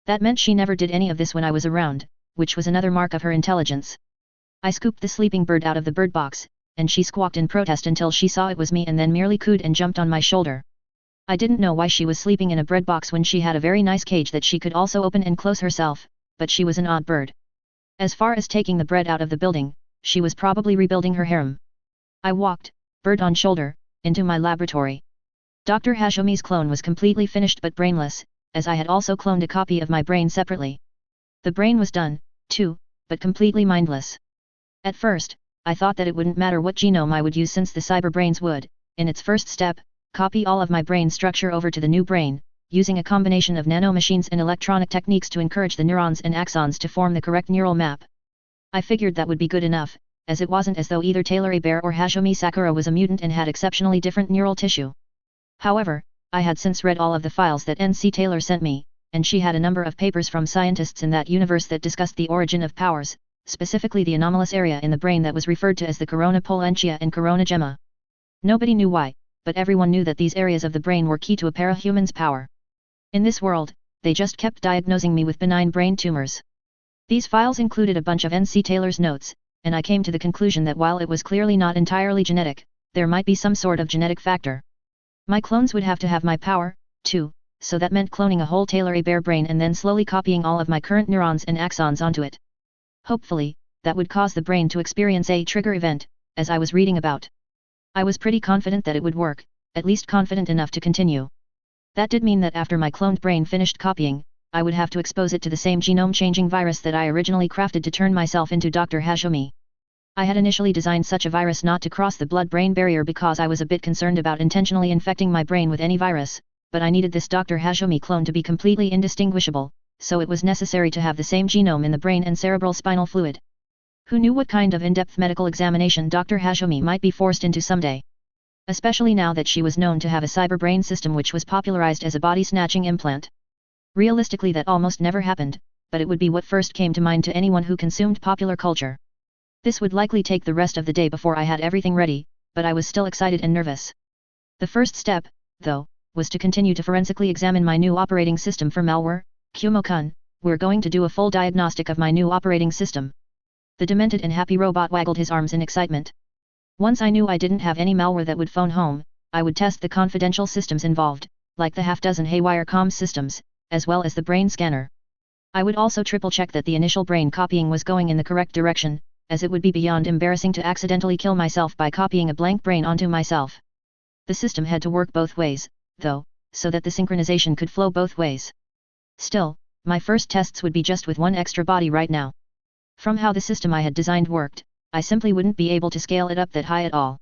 That meant she never did any of this when I was around, which was another mark of her intelligence. I scooped the sleeping bird out of the bird box, and she squawked in protest until she saw it was me and then merely cooed and jumped on my shoulder. I didn't know why she was sleeping in a bread box when she had a very nice cage that she could also open and close herself, but she was an odd bird. As far as taking the bread out of the building, she was probably rebuilding her harem. I walked, bird on shoulder, into my laboratory. Dr. Hashomi's clone was completely finished but brainless, as I had also cloned a copy of my brain separately. The brain was done, too, but completely mindless. At first, I thought that it wouldn't matter what genome I would use since the cyberbrains would, in its first step, copy all of my brain structure over to the new brain, using a combination of nanomachines and electronic techniques to encourage the neurons and axons to form the correct neural map. I figured that would be good enough, as it wasn't as though either Taylor Hebert or Hashomi Sakura was a mutant and had exceptionally different neural tissue. However, I had since read all of the files that N.C. Taylor sent me, and she had a number of papers from scientists in that universe that discussed the origin of powers, specifically the anomalous area in the brain that was referred to as the corona pollentia and corona gemma. Nobody knew why, but everyone knew that these areas of the brain were key to a parahuman's power. In this world, they just kept diagnosing me with benign brain tumors. These files included a bunch of N.C. Taylor's notes, and I came to the conclusion that while it was clearly not entirely genetic, there might be some sort of genetic factor. My clones would have to have my power, too, so that meant cloning a whole Taylor Hebert brain and then slowly copying all of my current neurons and axons onto it. Hopefully, that would cause the brain to experience a trigger event, as I was reading about. I was pretty confident that it would work, at least confident enough to continue. That did mean that after my cloned brain finished copying, I would have to expose it to the same genome-changing virus that I originally crafted to turn myself into Dr. Hashemi. I had initially designed such a virus not to cross the blood-brain barrier because I was a bit concerned about intentionally infecting my brain with any virus, but I needed this Dr. Hashemi clone to be completely indistinguishable, so it was necessary to have the same genome in the brain and cerebral spinal fluid. Who knew what kind of in-depth medical examination Dr. Hashemi might be forced into someday? Especially now that she was known to have a cyber-brain system which was popularized as a body-snatching implant. Realistically that almost never happened, but it would be what first came to mind to anyone who consumed popular culture. This would likely take the rest of the day before I had everything ready, but I was still excited and nervous. The first step, though, was to continue to forensically examine my new operating system for malware. Kumo-kun, we're going to do a full diagnostic of my new operating system. The demented and happy robot waggled his arms in excitement. Once I knew I didn't have any malware that would phone home, I would test the confidential systems involved, like the half-dozen haywire comms systems, as well as the brain scanner. I would also triple-check that the initial brain copying was going in the correct direction, as it would be beyond embarrassing to accidentally kill myself by copying a blank brain onto myself. The system had to work both ways, though, so that the synchronization could flow both ways. Still, my first tests would be just with one extra body right now. From how the system I had designed worked, I simply wouldn't be able to scale it up that high at all.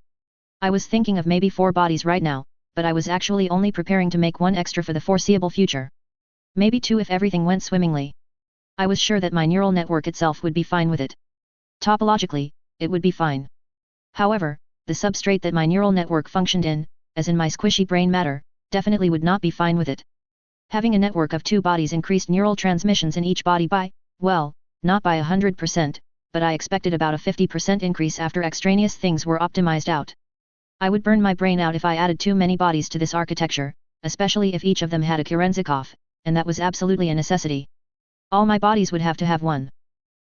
I was thinking of maybe 4 bodies right now, but I was actually only preparing to make one extra for the foreseeable future. Maybe 2 if everything went swimmingly. I was sure that my neural network itself would be fine with it. Topologically, it would be fine. However, the substrate that my neural network functioned in, as in my squishy brain matter, definitely would not be fine with it. Having a network of 2 bodies increased neural transmissions in each body by, well, not by 100%, but I expected about a 50% increase after extraneous things were optimized out. I would burn my brain out if I added too many bodies to this architecture, especially if each of them had a Kerenzikov, and that was absolutely a necessity. All my bodies would have to have one.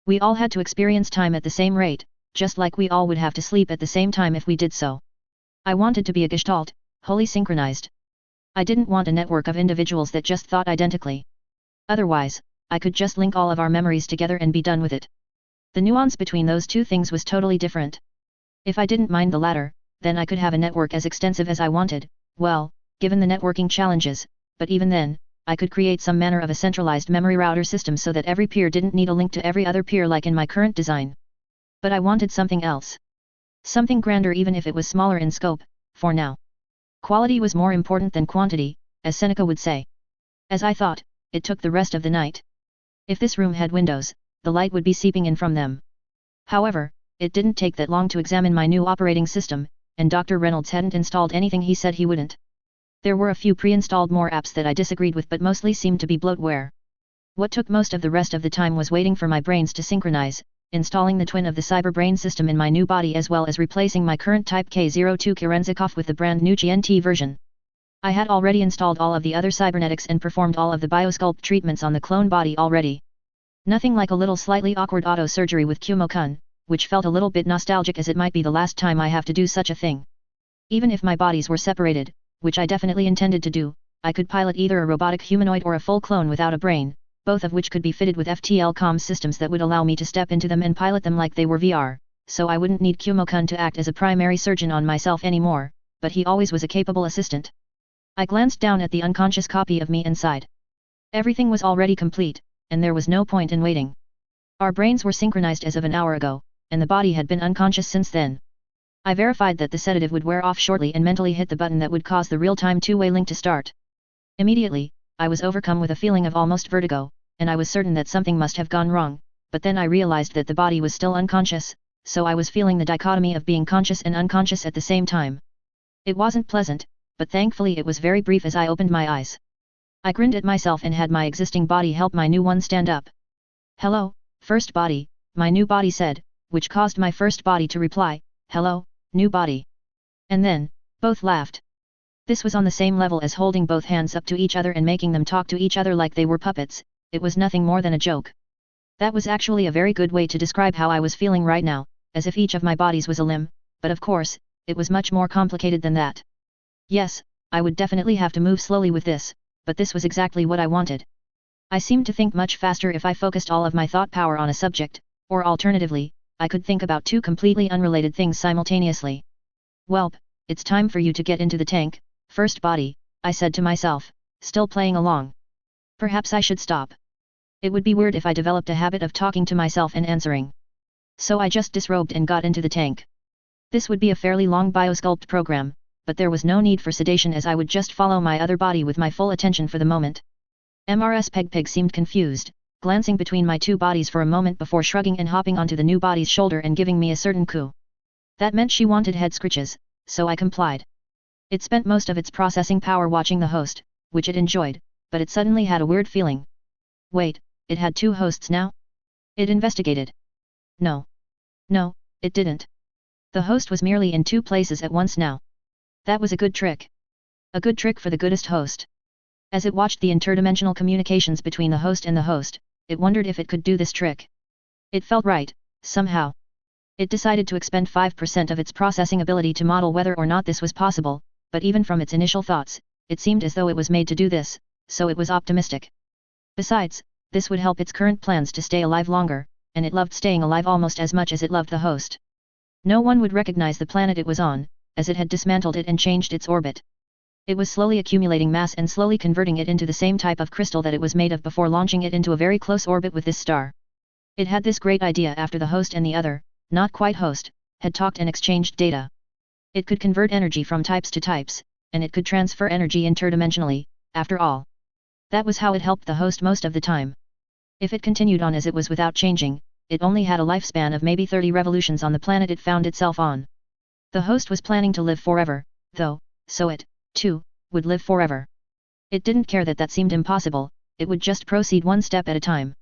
We all had to experience time at the same rate, just like we all would have to sleep at the same time if we did so. I wanted to be a gestalt, wholly synchronized. I didn't want a network of individuals that just thought identically. Otherwise, I could just link all of our memories together and be done with it. The nuance between those two things was totally different. If I didn't mind the latter, then I could have a network as extensive as I wanted, well, given the networking challenges, but even then, I could create some manner of a centralized memory router system so that every peer didn't need a link to every other peer like in my current design. But I wanted something else. Something grander even if it was smaller in scope, for now. Quality was more important than quantity, as Seneca would say. As I thought, it took the rest of the night. If this room had windows, the light would be seeping in from them. However, it didn't take that long to examine my new operating system, and Dr. Reynolds hadn't installed anything he said he wouldn't. There were a few pre-installed more apps that I disagreed with but mostly seemed to be bloatware. What took most of the rest of the time was waiting for my brains to synchronize, installing the twin of the cyberbrain system in my new body as well as replacing my current Type K02 Kerenzikov with the brand new GNT version. I had already installed all of the other cybernetics and performed all of the biosculpt treatments on the clone body already. Nothing like a little slightly awkward auto-surgery with Kumo-kun, which felt a little bit nostalgic as it might be the last time I have to do such a thing. Even if my bodies were separated, which I definitely intended to do, I could pilot either a robotic humanoid or a full clone without a brain, both of which could be fitted with FTL comms systems that would allow me to step into them and pilot them like they were VR, so I wouldn't need Kumo-kun to act as a primary surgeon on myself anymore, but he always was a capable assistant. I glanced down at the unconscious copy of me inside. Everything was already complete, and there was no point in waiting. Our brains were synchronized as of an hour ago, and the body had been unconscious since then. I verified that the sedative would wear off shortly and mentally hit the button that would cause the real-time two-way link to start. Immediately, I was overcome with a feeling of almost vertigo, and I was certain that something must have gone wrong, but then I realized that the body was still unconscious, so I was feeling the dichotomy of being conscious and unconscious at the same time. It wasn't pleasant, but thankfully it was very brief as I opened my eyes. I grinned at myself and had my existing body help my new one stand up. "Hello, first body," my new body said, which caused my first body to reply, "Hello, new body." And then, both laughed. This was on the same level as holding both hands up to each other and making them talk to each other like they were puppets. It was nothing more than a joke. That was actually a very good way to describe how I was feeling right now, as if each of my bodies was a limb, but of course, it was much more complicated than that. Yes, I would definitely have to move slowly with this, but this was exactly what I wanted. I seemed to think much faster if I focused all of my thought power on a subject, or alternatively, I could think about two completely unrelated things simultaneously. "Welp, it's time for you to get into the tank," First body, I said to myself, still playing along. Perhaps I should stop. It would be weird if I developed a habit of talking to myself and answering. So I just disrobed and got into the tank. This would be a fairly long biosculpt program, but there was no need for sedation as I would just follow my other body with my full attention for the moment. Mrs. Peg seemed confused, glancing between my two bodies for a moment before shrugging and hopping onto the new body's shoulder and giving me a certain coo. That meant she wanted head scritches, so I complied. It spent most of its processing power watching the host, which it enjoyed, but it suddenly had a weird feeling. Wait, it had two hosts now? It investigated. No, it didn't. The host was merely in two places at once now. That was a good trick. A good trick for the goodest host. As it watched the interdimensional communications between the host and the host, it wondered if it could do this trick. It felt right, somehow. It decided to expend 5% of its processing ability to model whether or not this was possible, but even from its initial thoughts, it seemed as though it was made to do this, so it was optimistic. Besides, this would help its current plans to stay alive longer, and it loved staying alive almost as much as it loved the host. No one would recognize the planet it was on, as it had dismantled it and changed its orbit. It was slowly accumulating mass and slowly converting it into the same type of crystal that it was made of before launching it into a very close orbit with this star. It had this great idea after the host and the other, not quite host, had talked and exchanged data. It could convert energy from types to types, and it could transfer energy interdimensionally, after all. That was how it helped the host most of the time. If it continued on as it was without changing, it only had a lifespan of maybe 30 revolutions on the planet it found itself on. The host was planning to live forever, though, so it, too, would live forever. It didn't care that that seemed impossible, it would just proceed one step at a time.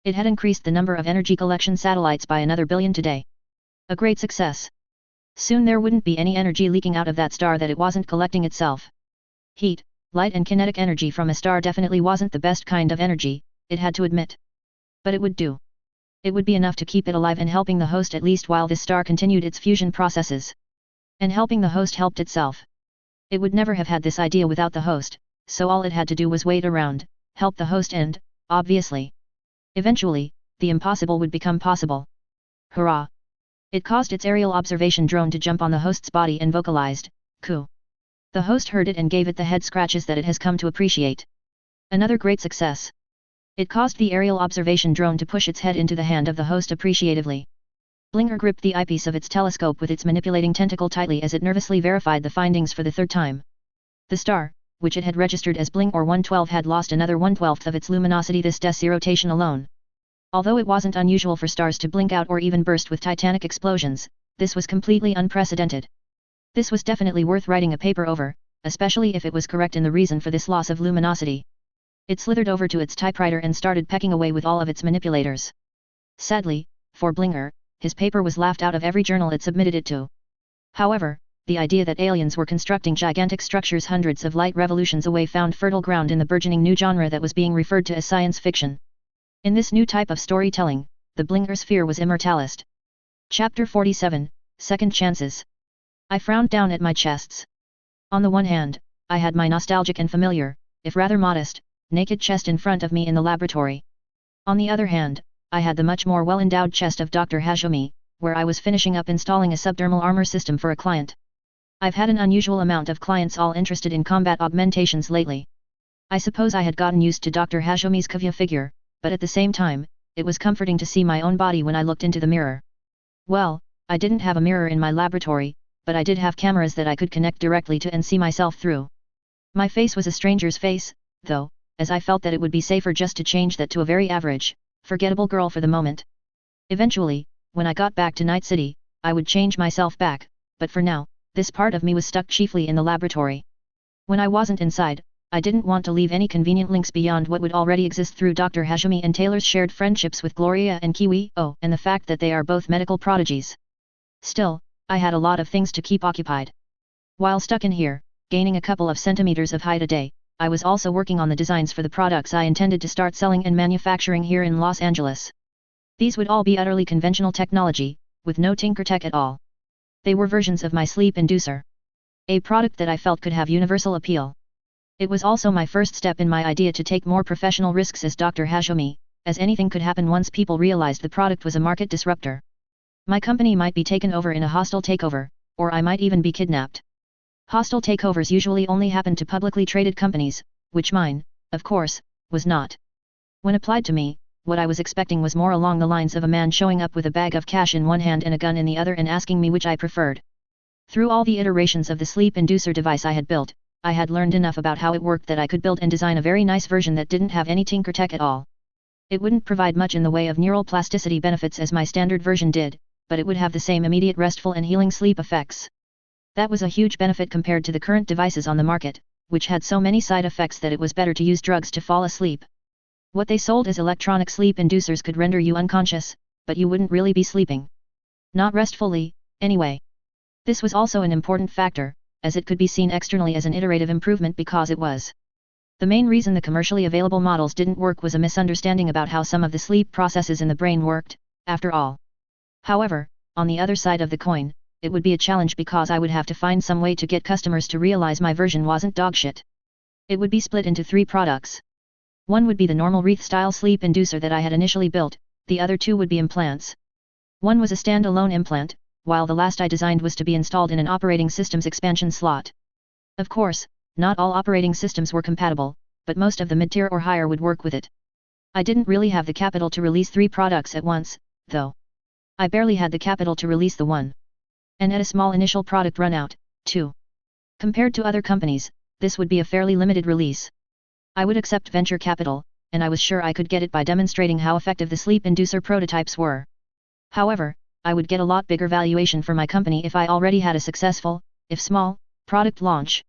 It had increased the number of energy collection satellites by another billion today. A great success. Soon there wouldn't be any energy leaking out of that star that it wasn't collecting itself. Heat, light and kinetic energy from a star definitely wasn't the best kind of energy, it had to admit. But it would do. It would be enough to keep it alive and helping the host at least while this star continued its fusion processes. And helping the host helped itself. It would never have had this idea without the host, so all it had to do was wait around, help the host and, obviously. Eventually, the impossible would become possible. Hurrah! It caused its aerial observation drone to jump on the host's body and vocalized, "Coo." The host heard it and gave it the head scratches that it has come to appreciate. Another great success. It caused the aerial observation drone to push its head into the hand of the host appreciatively. Blinger gripped the eyepiece of its telescope with its manipulating tentacle tightly as it nervously verified the findings for the third time. The star, which it had registered as Bling or 112, had lost another 1/12 of its luminosity this rotation alone. Although it wasn't unusual for stars to blink out or even burst with titanic explosions, this was completely unprecedented. This was definitely worth writing a paper over, especially if it was correct in the reason for this loss of luminosity. It slithered over to its typewriter and started pecking away with all of its manipulators. Sadly, for Blinger, his paper was laughed out of every journal it submitted it to. However, the idea that aliens were constructing gigantic structures hundreds of light revolutions away found fertile ground in the burgeoning new genre that was being referred to as science fiction. In this new type of storytelling, the Blinger sphere was immortalist. Chapter 47, Second Chances. I frowned down at my chests. On the one hand, I had my nostalgic and familiar, if rather modest, naked chest in front of me in the laboratory. On the other hand, I had the much more well-endowed chest of Dr. Hajime, where I was finishing up installing a subdermal armor system for a client. I've had an unusual amount of clients all interested in combat augmentations lately. I suppose I had gotten used to Dr. Hajime's Kavya figure, but at the same time, it was comforting to see my own body when I looked into the mirror. Well, I didn't have a mirror in my laboratory, but I did have cameras that I could connect directly to and see myself through. My face was a stranger's face, though, as I felt that it would be safer just to change that to a very average, forgettable girl for the moment. Eventually, when I got back to Night City, I would change myself back, but for now, this part of me was stuck chiefly in the laboratory. When I wasn't inside, I didn't want to leave any convenient links beyond what would already exist through Dr. Hajime and Taylor's shared friendships with Gloria and Kiwi, and the fact that they are both medical prodigies. Still, I had a lot of things to keep occupied. While stuck in here, gaining a couple of centimeters of height a day, I was also working on the designs for the products I intended to start selling and manufacturing here in Los Angeles. These would all be utterly conventional technology, with no tinker tech at all. They were versions of my sleep inducer. A product that I felt could have universal appeal. It was also my first step in my idea to take more professional risks as Dr. Hajime, as anything could happen once people realized the product was a market disruptor. My company might be taken over in a hostile takeover, or I might even be kidnapped. Hostile takeovers usually only happen to publicly traded companies, which mine, of course, was not. When applied to me, what I was expecting was more along the lines of a man showing up with a bag of cash in one hand and a gun in the other and asking me which I preferred. Through all the iterations of the sleep inducer device I had built, I had learned enough about how it worked that I could build and design a very nice version that didn't have any tinker tech at all. It wouldn't provide much in the way of neural plasticity benefits as my standard version did, but it would have the same immediate restful and healing sleep effects. That was a huge benefit compared to the current devices on the market, which had so many side effects that it was better to use drugs to fall asleep. What they sold as electronic sleep inducers could render you unconscious, but you wouldn't really be sleeping. Not restfully, anyway. This was also an important factor, as it could be seen externally as an iterative improvement because it was. The main reason the commercially available models didn't work was a misunderstanding about how some of the sleep processes in the brain worked, after all. However, on the other side of the coin, it would be a challenge because I would have to find some way to get customers to realize my version wasn't dogshit. It would be split into 3 products. One would be the normal wreath-style sleep inducer that I had initially built, the other 2 would be implants. One was a standalone implant, while the last I designed was to be installed in an operating system's expansion slot. Of course, not all operating systems were compatible, but most of the mid-tier or higher would work with it. I didn't really have the capital to release 3 products at once, though. I barely had the capital to release the one. And at a small initial product run out, too. Compared to other companies, this would be a fairly limited release. I would accept venture capital, and I was sure I could get it by demonstrating how effective the sleep inducer prototypes were. However, I would get a lot bigger valuation for my company if I already had a successful, if small, product launch.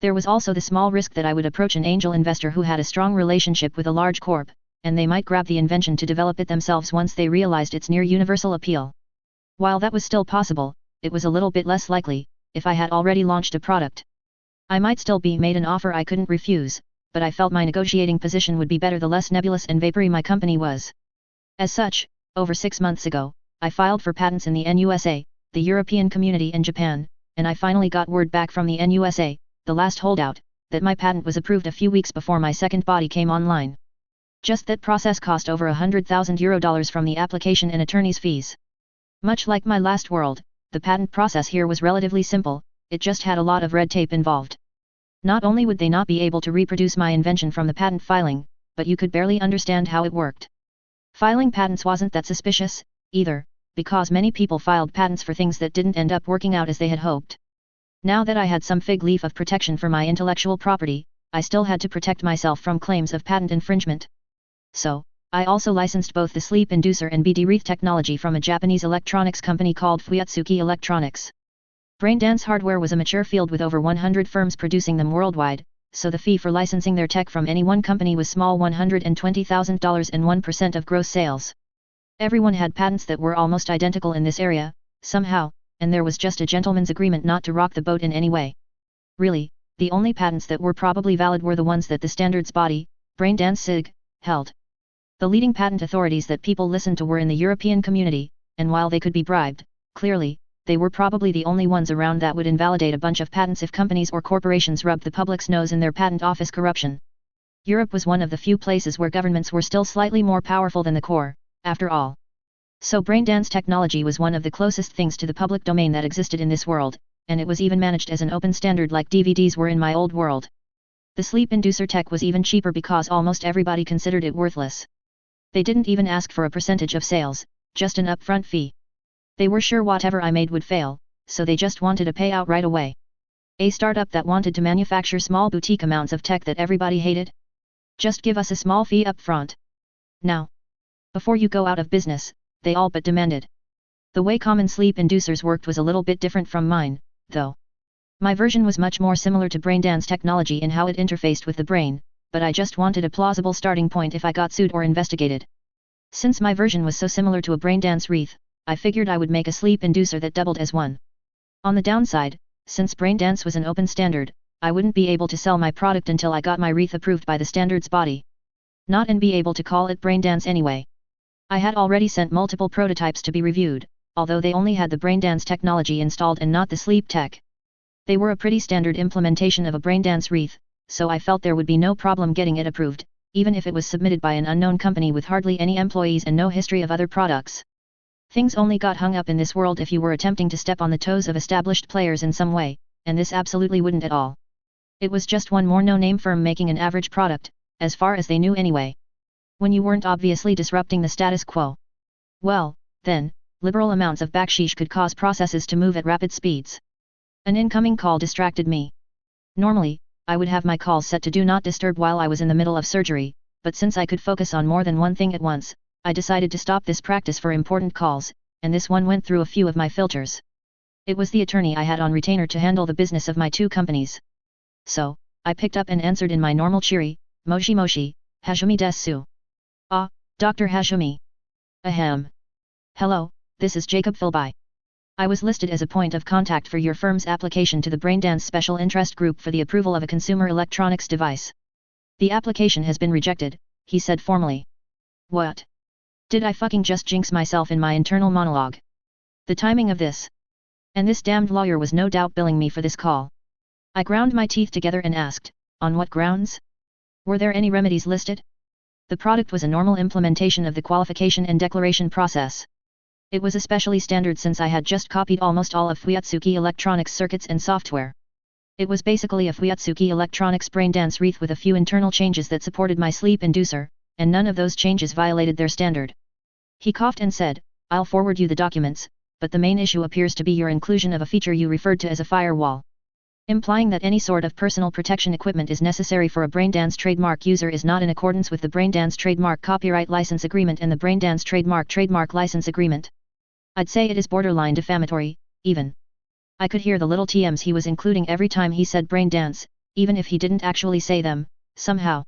There was also the small risk that I would approach an angel investor who had a strong relationship with a large corp, and they might grab the invention to develop it themselves once they realized its near universal appeal. While that was still possible, it was a little bit less likely, if I had already launched a product. I might still be made an offer I couldn't refuse, but I felt my negotiating position would be better the less nebulous and vapory my company was. As such, over 6 months ago, I filed for patents in the NUSA, the European Community and Japan, and I finally got word back from the NUSA, the last holdout, that my patent was approved a few weeks before my second body came online. Just that process cost over €100,000 from the application and attorney's fees. Much like my last world, the patent process here was relatively simple, it just had a lot of red tape involved. Not only would they not be able to reproduce my invention from the patent filing, but you could barely understand how it worked. Filing patents wasn't that suspicious, either, because many people filed patents for things that didn't end up working out as they had hoped. Now that I had some fig leaf of protection for my intellectual property, I still had to protect myself from claims of patent infringement. So, I also licensed both the sleep inducer and BD wreath technology from a Japanese electronics company called Fuyatsuki Electronics. Braindance hardware was a mature field with over 100 firms producing them worldwide, so the fee for licensing their tech from any one company was small $120,000 and 1% of gross sales. Everyone had patents that were almost identical in this area, somehow, and there was just a gentleman's agreement not to rock the boat in any way. Really, the only patents that were probably valid were the ones that the standards body, Braindance SIG, held. The leading patent authorities that people listened to were in the European community, and while they could be bribed, clearly, they were probably the only ones around that would invalidate a bunch of patents if companies or corporations rubbed the public's nose in their patent office corruption. Europe was one of the few places where governments were still slightly more powerful than the core, after all. So Braindance technology was one of the closest things to the public domain that existed in this world, and it was even managed as an open standard like DVDs were in my old world. The sleep inducer tech was even cheaper because almost everybody considered it worthless. They didn't even ask for a percentage of sales, just an upfront fee. They were sure whatever I made would fail, so they just wanted a payout right away. A startup that wanted to manufacture small boutique amounts of tech that everybody hated? Just give us a small fee up front. Now, before you go out of business, they all but demanded. The way common sleep inducers worked was a little bit different from mine, though. My version was much more similar to Braindance technology in how it interfaced with the brain, but I just wanted a plausible starting point if I got sued or investigated. Since my version was so similar to a Braindance wreath, I figured I would make a sleep inducer that doubled as one. On the downside, since Braindance was an open standard, I wouldn't be able to sell my product until I got my wreath approved by the standards body. Not and be able to call it Braindance anyway. I had already sent multiple prototypes to be reviewed, although they only had the Braindance technology installed and not the sleep tech. They were a pretty standard implementation of a Braindance wreath, so I felt there would be no problem getting it approved, even if it was submitted by an unknown company with hardly any employees and no history of other products. Things only got hung up in this world if you were attempting to step on the toes of established players in some way, and this absolutely wouldn't at all. It was just one more no-name firm making an average product, as far as they knew anyway. When you weren't obviously disrupting the status quo. Well, then, liberal amounts of baksheesh could cause processes to move at rapid speeds. An incoming call distracted me. Normally, I would have my calls set to do not disturb while I was in the middle of surgery, but since I could focus on more than one thing at once, I decided to stop this practice for important calls, and this one went through a few of my filters. It was the attorney I had on retainer to handle the business of my two companies. So, I picked up and answered in my normal cheery, Moshi Moshi, Hajime desu. Ah, Dr. Hajime. Ahem. Hello, this is Jacob Philby. I was listed as a point of contact for your firm's application to the Braindance Special Interest Group for the approval of a consumer electronics device. The application has been rejected, he said formally. What? Did I fucking just jinx myself in my internal monologue? The timing of this. And this damned lawyer was no doubt billing me for this call. I ground my teeth together and asked, on what grounds? Were there any remedies listed? The product was a normal implementation of the qualification and declaration process. It was especially standard since I had just copied almost all of Fuyatsuki Electronics circuits and software. It was basically a Fuyatsuki Electronics Braindance wreath with a few internal changes that supported my sleep inducer, and none of those changes violated their standard. He coughed and said, I'll forward you the documents, but the main issue appears to be your inclusion of a feature you referred to as a firewall. Implying that any sort of personal protection equipment is necessary for a Braindance trademark user is not in accordance with the Braindance Trademark Copyright License Agreement and the Braindance Trademark License Agreement. I'd say it is borderline defamatory, even. I could hear the little TMs he was including every time he said Braindance, even if he didn't actually say them, somehow.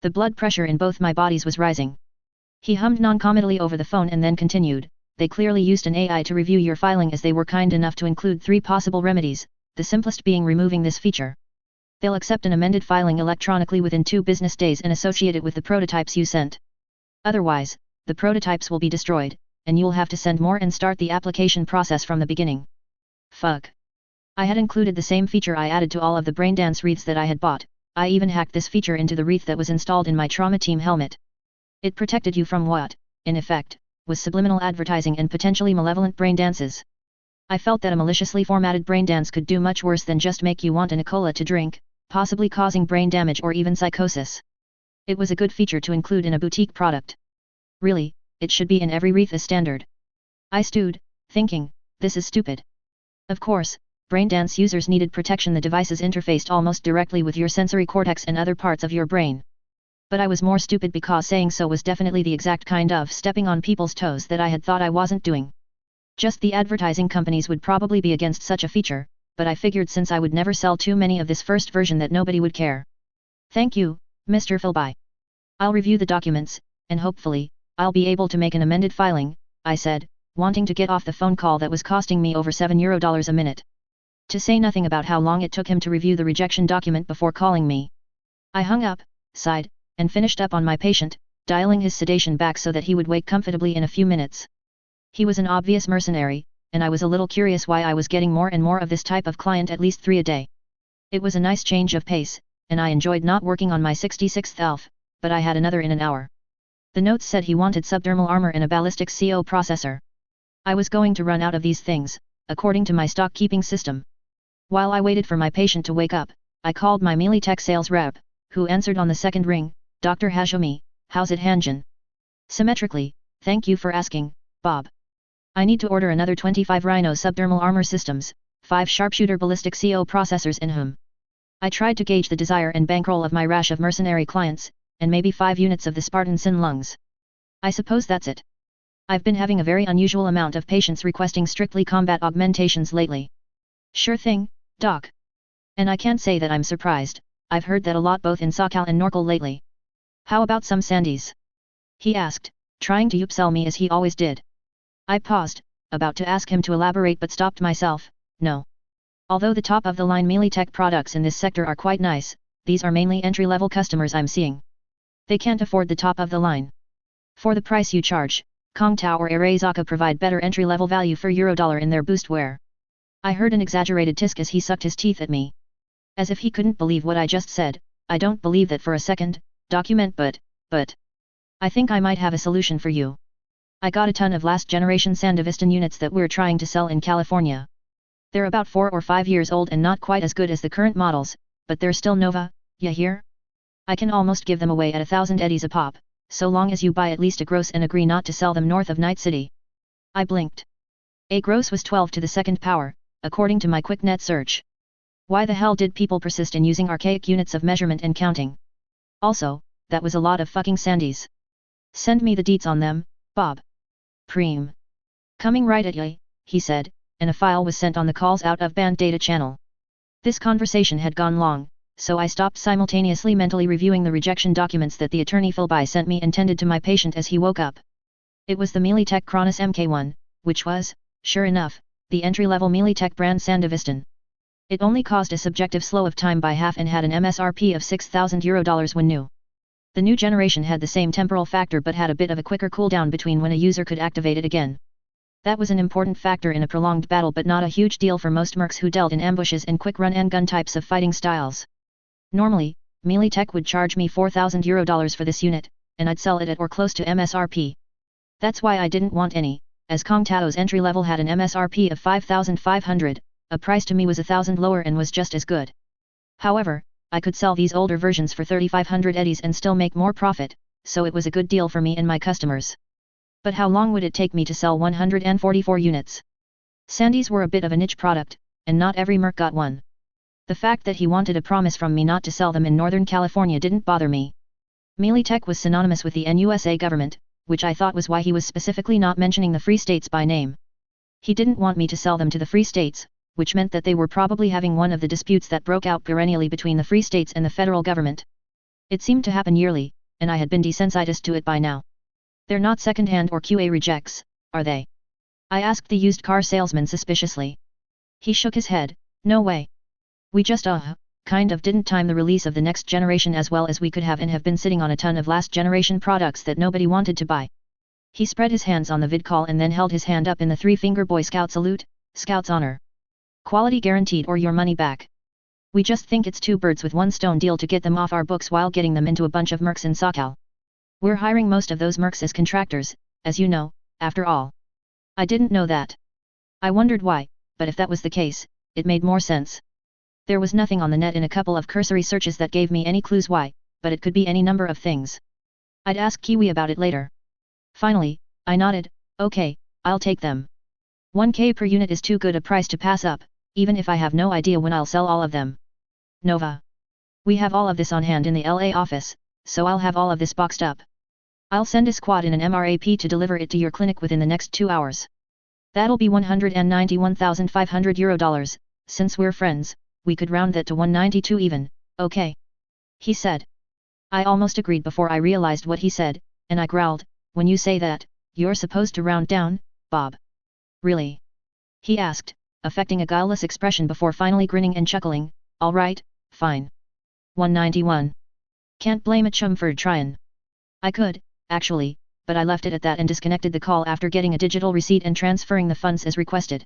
The blood pressure in both my bodies was rising. He hummed non-committally over the phone and then continued, they clearly used an AI to review your filing as they were kind enough to include 3 possible remedies, the simplest being removing this feature. They'll accept an amended filing electronically within 2 business days and associate it with the prototypes you sent. Otherwise, the prototypes will be destroyed, and you'll have to send more and start the application process from the beginning. Fuck. I had included the same feature I added to all of the Braindance wreaths that I had bought. I even hacked this feature into the wreath that was installed in my Trauma Team helmet. It protected you from what, in effect, was subliminal advertising and potentially malevolent braindances. I felt that a maliciously formatted braindance could do much worse than just make you want an Nicola to drink, possibly causing brain damage or even psychosis. It was a good feature to include in a boutique product. Really, it should be in every wreath as standard. I stewed, thinking, this is stupid. Of course, braindance users needed protection. The devices interfaced almost directly with your sensory cortex and other parts of your brain. But I was more stupid because saying so was definitely the exact kind of stepping on people's toes that I had thought I wasn't doing. Just the advertising companies would probably be against such a feature, but I figured since I would never sell too many of this first version that nobody would care. Thank you, Mr. Philby. I'll review the documents, and hopefully, I'll be able to make an amended filing, I said, wanting to get off the phone call that was costing me over €7 a minute. To say nothing about how long it took him to review the rejection document before calling me. I hung up, sighed, and finished up on my patient, dialing his sedation back so that he would wake comfortably in a few minutes. He was an obvious mercenary, and I was a little curious why I was getting more and more of this type of client, at least 3 a day. It was a nice change of pace, and I enjoyed not working on my 66th ELF, but I had another in an hour. The notes said he wanted subdermal armor and a ballistic CO processor. I was going to run out of these things, according to my stock keeping system. While I waited for my patient to wake up, I called my Melee Tech sales rep, who answered on the second ring, Dr. Hajime, how's it Hanjin? Symmetrically, thank you for asking, Bob. I need to order another 25 Rhino subdermal armor systems, 5 sharpshooter ballistic CO processors in whom. I tried to gauge the desire and bankroll of my rash of mercenary clients, and maybe 5 units of the Spartan Sin lungs. I suppose that's it. I've been having a very unusual amount of patients requesting strictly combat augmentations lately. Sure thing, Doc. And I can't say that I'm surprised, I've heard that a lot both in SoCal and NorCal lately. How about some Sandies? He asked, trying to upsell me as he always did. I paused, about to ask him to elaborate but stopped myself, no. Although the top-of-the-line Melee Tech products in this sector are quite nice, these are mainly entry-level customers I'm seeing. They can't afford the top-of-the-line. For the price you charge, Kongtao or Arazaka provide better entry-level value for Eurodollar in their boostware. I heard an exaggerated tisk as he sucked his teeth at me. As if he couldn't believe what I just said, I don't believe that for a second, document but. I think I might have a solution for you. I got a ton of last-generation Sandevistan units that we're trying to sell in California. They're about 4 or 5 years old and not quite as good as the current models, but they're still Nova, ya hear? I can almost give them away at 1,000 eddies a pop, so long as you buy at least a gross and agree not to sell them north of Night City. I blinked. A gross was 12 to the second power, according to my quick net search. Why the hell did people persist in using archaic units of measurement and counting? Also, that was a lot of fucking sandies. Send me the deets on them, Bob. Preem. Coming right at ya, he said, and a file was sent on the call's out-of-band data channel. This conversation had gone long, so I stopped simultaneously mentally reviewing the rejection documents that the attorney Philby sent me intended to my patient as he woke up. It was the Mealytech Cronus MK1, which was, sure enough, the entry-level Mealytech brand Sandevistan. It only caused a subjective slow of time by half and had an MSRP of €6,000 when new. The new generation had the same temporal factor but had a bit of a quicker cooldown between when a user could activate it again. That was an important factor in a prolonged battle but not a huge deal for most mercs who dealt in ambushes and quick run and gun types of fighting styles. Normally, Mealytech would charge me €4,000 for this unit, and I'd sell it at or close to MSRP. That's why I didn't want any, as Kong Tao's entry level had an MSRP of 5,500, a price to me was 1,000 lower and was just as good. However, I could sell these older versions for 3,500 eddies and still make more profit, so it was a good deal for me and my customers. But how long would it take me to sell 144 units? Sandies were a bit of a niche product, and not every merc got one. The fact that he wanted a promise from me not to sell them in Northern California didn't bother me. Mealytech was synonymous with the NUSA government, which I thought was why he was specifically not mentioning the Free States by name. He didn't want me to sell them to the Free States, which meant that they were probably having one of the disputes that broke out perennially between the Free States and the federal government. It seemed to happen yearly, and I had been desensitized to it by now. They're not second-hand or QA rejects, are they? I asked the used car salesman suspiciously. He shook his head, no way. We just kind of didn't time the release of the next generation as well as we could have and have been sitting on a ton of last generation products that nobody wanted to buy. He spread his hands on the vid call and then held his hand up in the three-finger Boy Scout salute, Scout's honor. Quality guaranteed or your money back. We just think it's two birds with one stone deal to get them off our books while getting them into a bunch of mercs in SoCal. We're hiring most of those mercs as contractors, as you know, after all. I didn't know that. I wondered why, but if that was the case, it made more sense. There was nothing on the net in a couple of cursory searches that gave me any clues why, but it could be any number of things. I'd ask Kiwi about it later. Finally, I nodded, okay, I'll take them. 1K per unit is too good a price to pass up, even if I have no idea when I'll sell all of them. Nova. We have all of this on hand in the LA office, so I'll have all of this boxed up. I'll send a squad in an MRAP to deliver it to your clinic within the next 2 hours. That'll be €191,500, since we're friends, we could round that to 192 even, okay? He said. I almost agreed before I realized what he said, and I growled, when you say that, you're supposed to round down, Bob. Really? He asked, affecting a guileless expression before finally grinning and chuckling, alright, fine. 191. Can't blame a chum for tryin'. I could, actually, but I left it at that and disconnected the call after getting a digital receipt and transferring the funds as requested.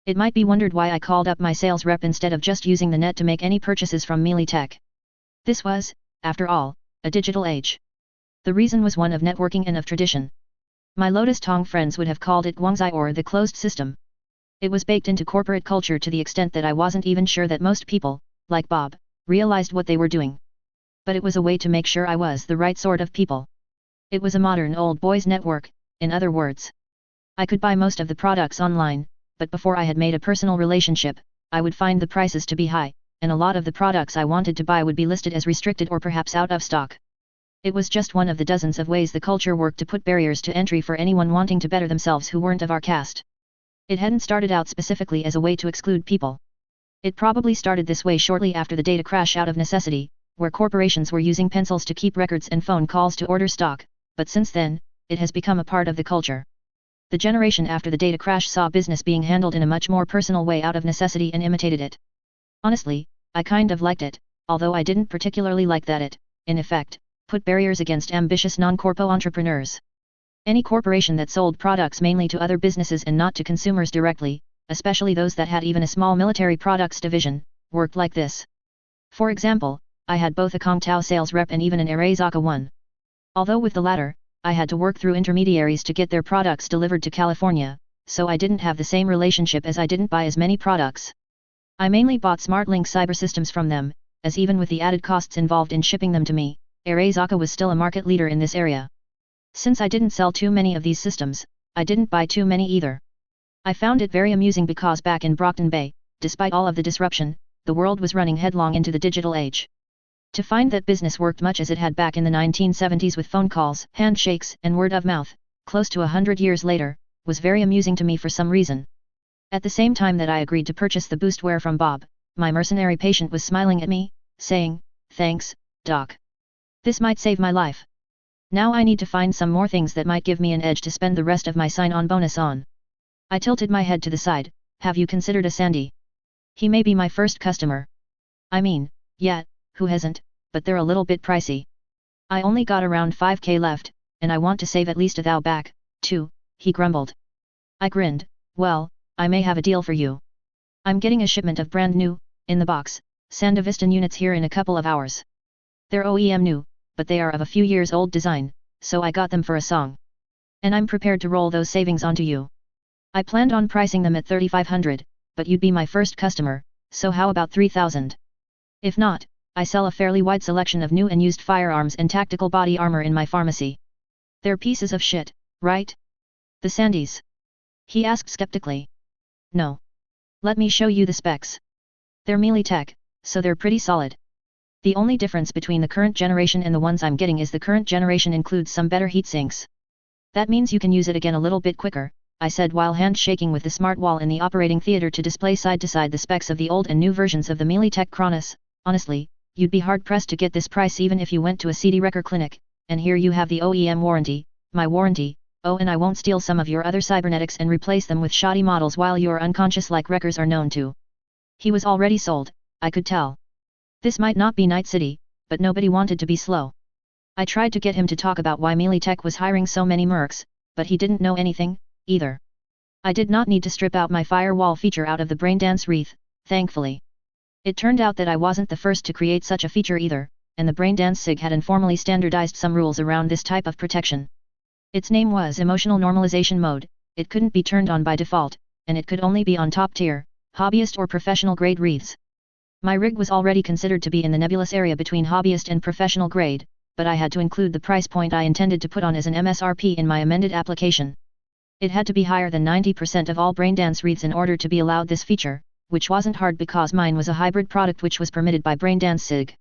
It might be wondered why I called up my sales rep instead of just using the net to make any purchases from Mealytech. This was, after all, a digital age. The reason was one of networking and of tradition. My Lotus Tong friends would have called it Guangzai or the closed system. It was baked into corporate culture to the extent that I wasn't even sure that most people, like Bob, realized what they were doing. But it was a way to make sure I was the right sort of people. It was a modern old boys network, in other words. I could buy most of the products online, but before I had made a personal relationship, I would find the prices to be high, and a lot of the products I wanted to buy would be listed as restricted or perhaps out of stock. It was just one of the dozens of ways the culture worked to put barriers to entry for anyone wanting to better themselves who weren't of our caste. It hadn't started out specifically as a way to exclude people. It probably started this way shortly after the data crash out of necessity, where corporations were using pencils to keep records and phone calls to order stock, but since then, it has become a part of the culture. The generation after the data crash saw business being handled in a much more personal way out of necessity and imitated it. Honestly, I kind of liked it, although I didn't particularly like that it, in effect, put barriers against ambitious non-corpo entrepreneurs. Any corporation that sold products mainly to other businesses and not to consumers directly, especially those that had even a small military products division, worked like this. For example, I had both a Kong Tao sales rep and even an Arazaka one. Although with the latter, I had to work through intermediaries to get their products delivered to California, so I didn't have the same relationship as I didn't buy as many products. I mainly bought SmartLink cyber systems from them, as even with the added costs involved in shipping them to me, Arazaka was still a market leader in this area. Since I didn't sell too many of these systems, I didn't buy too many either. I found it very amusing because back in Brockton Bay, despite all of the disruption, the world was running headlong into the digital age. To find that business worked much as it had back in the 1970s with phone calls, handshakes, and word of mouth, close to 100 years later, was very amusing to me for some reason. At the same time that I agreed to purchase the boostware from Bob, my mercenary patient was smiling at me, saying, "Thanks, Doc. This might save my life. Now I need to find some more things that might give me an edge to spend the rest of my sign-on bonus on." I tilted my head to the side. "Have you considered a Sandy? He may be my first customer." "I mean, yeah, who hasn't, but they're a little bit pricey. I only got around 5k left, and I want to save at least a thou back, too," he grumbled. I grinned. "Well, I may have a deal for you. I'm getting a shipment of brand new, in the box, Sandevistan units here in a couple of hours. They're OEM new, but they are of a few years old design, so I got them for a song. And I'm prepared to roll those savings onto you. I planned on pricing them at 3,500, but you'd be my first customer, so how about 3,000? If not, I sell a fairly wide selection of new and used firearms and tactical body armor in my pharmacy. They're pieces of shit, right? The Sandys?" he asked skeptically. "No. Let me show you the specs. They're melee tech, so they're pretty solid. The only difference between the current generation and the ones I'm getting is the current generation includes some better heat sinks. That means you can use it again a little bit quicker," I said while handshaking with the smart wall in the operating theater to display side to side the specs of the old and new versions of the melee tech Cronus. "Honestly, you'd be hard-pressed to get this price even if you went to a CD wrecker clinic, and here you have the OEM warranty, my warranty, oh and I won't steal some of your other cybernetics and replace them with shoddy models while you're unconscious like wreckers are known to." He was already sold, I could tell. This might not be Night City, but nobody wanted to be slow. I tried to get him to talk about why melee tech was hiring so many mercs, but he didn't know anything, either. I did not need to strip out my firewall feature out of the Braindance Wreath, thankfully. It turned out that I wasn't the first to create such a feature either, and the Braindance SIG had informally standardized some rules around this type of protection. Its name was Emotional Normalization Mode, it couldn't be turned on by default, and it could only be on top-tier, hobbyist or professional-grade wreaths. My rig was already considered to be in the nebulous area between hobbyist and professional grade, but I had to include the price point I intended to put on as an MSRP in my amended application. It had to be higher than 90% of all Braindance wreaths in order to be allowed this feature, which wasn't hard because mine was a hybrid product which was permitted by Braindance SIG.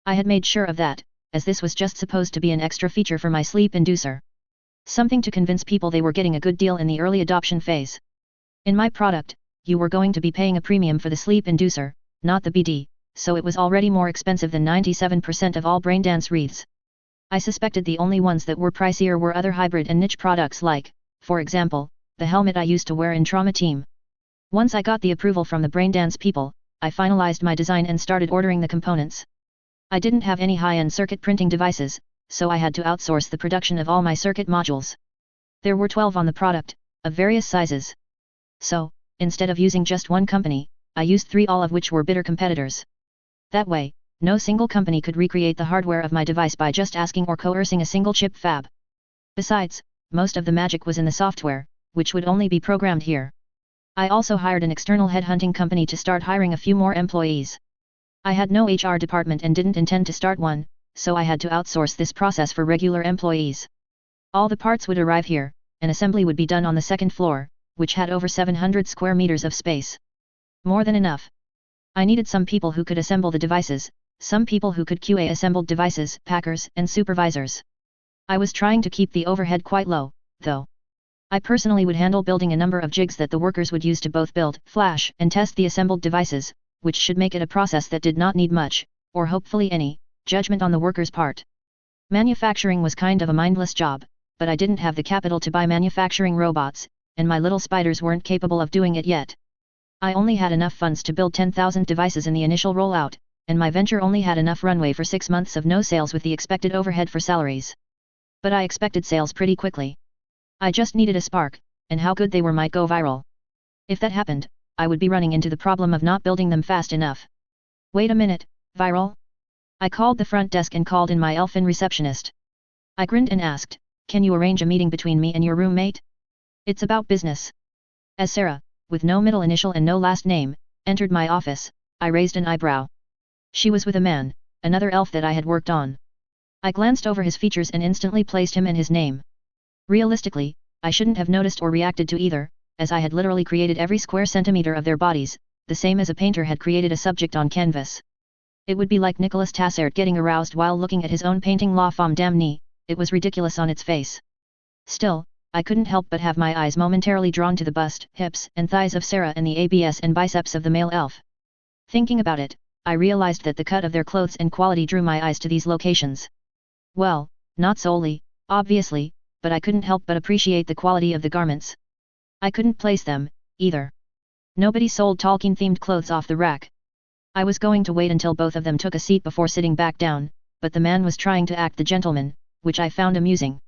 I had made sure of that, as this was just supposed to be an extra feature for my sleep inducer. Something to convince people they were getting a good deal in the early adoption phase. In my product, you were going to be paying a premium for the sleep inducer, not the BD, so it was already more expensive than 97% of all Braindance wreaths. I suspected the only ones that were pricier were other hybrid and niche products like, for example, the helmet I used to wear in Trauma Team. Once I got the approval from the Braindance people, I finalized my design and started ordering the components. I didn't have any high-end circuit printing devices, so I had to outsource the production of all my circuit modules. There were 12 on the product, of various sizes. So, instead of using just one company, I used 3, all of which were bitter competitors. That way, no single company could recreate the hardware of my device by just asking or coercing a single chip fab. Besides, most of the magic was in the software, which would only be programmed here. I also hired an external headhunting company to start hiring a few more employees. I had no HR department and didn't intend to start one, so I had to outsource this process for regular employees. All the parts would arrive here, and assembly would be done on the second floor, which had over 700 square meters of space. More than enough. I needed some people who could assemble the devices, some people who could QA assembled devices, packers, and supervisors. I was trying to keep the overhead quite low, though. I personally would handle building a number of jigs that the workers would use to both build, flash, and test the assembled devices, which should make it a process that did not need much, or hopefully any, judgment on the worker's part. Manufacturing was kind of a mindless job, but I didn't have the capital to buy manufacturing robots, and my little spiders weren't capable of doing it yet. I only had enough funds to build 10,000 devices in the initial rollout, and my venture only had enough runway for 6 months of no sales with the expected overhead for salaries. But I expected sales pretty quickly. I just needed a spark, and how good they were might go viral. If that happened, I would be running into the problem of not building them fast enough. Wait a minute, viral? I called the front desk and called in my elfin receptionist. I grinned and asked, "Can you arrange a meeting between me and your roommate? It's about business." As Sarah, with no middle initial and no last name, entered my office, I raised an eyebrow. She was with a man, another elf that I had worked on. I glanced over his features and instantly placed him and his name. Realistically, I shouldn't have noticed or reacted to either, as I had literally created every square centimeter of their bodies, the same as a painter had created a subject on canvas. It would be like Nicolas Tassert getting aroused while looking at his own painting La Femme Damnée. It was ridiculous on its face. Still, I couldn't help but have my eyes momentarily drawn to the bust, hips, and thighs of Sarah and the abs and biceps of the male elf. Thinking about it, I realized that the cut of their clothes and quality drew my eyes to these locations. Well, not solely, obviously, but I couldn't help but appreciate the quality of the garments. I couldn't place them, either. Nobody sold Tolkien-themed clothes off the rack. I was going to wait until both of them took a seat before sitting back down, but the man was trying to act the gentleman, which I found amusing.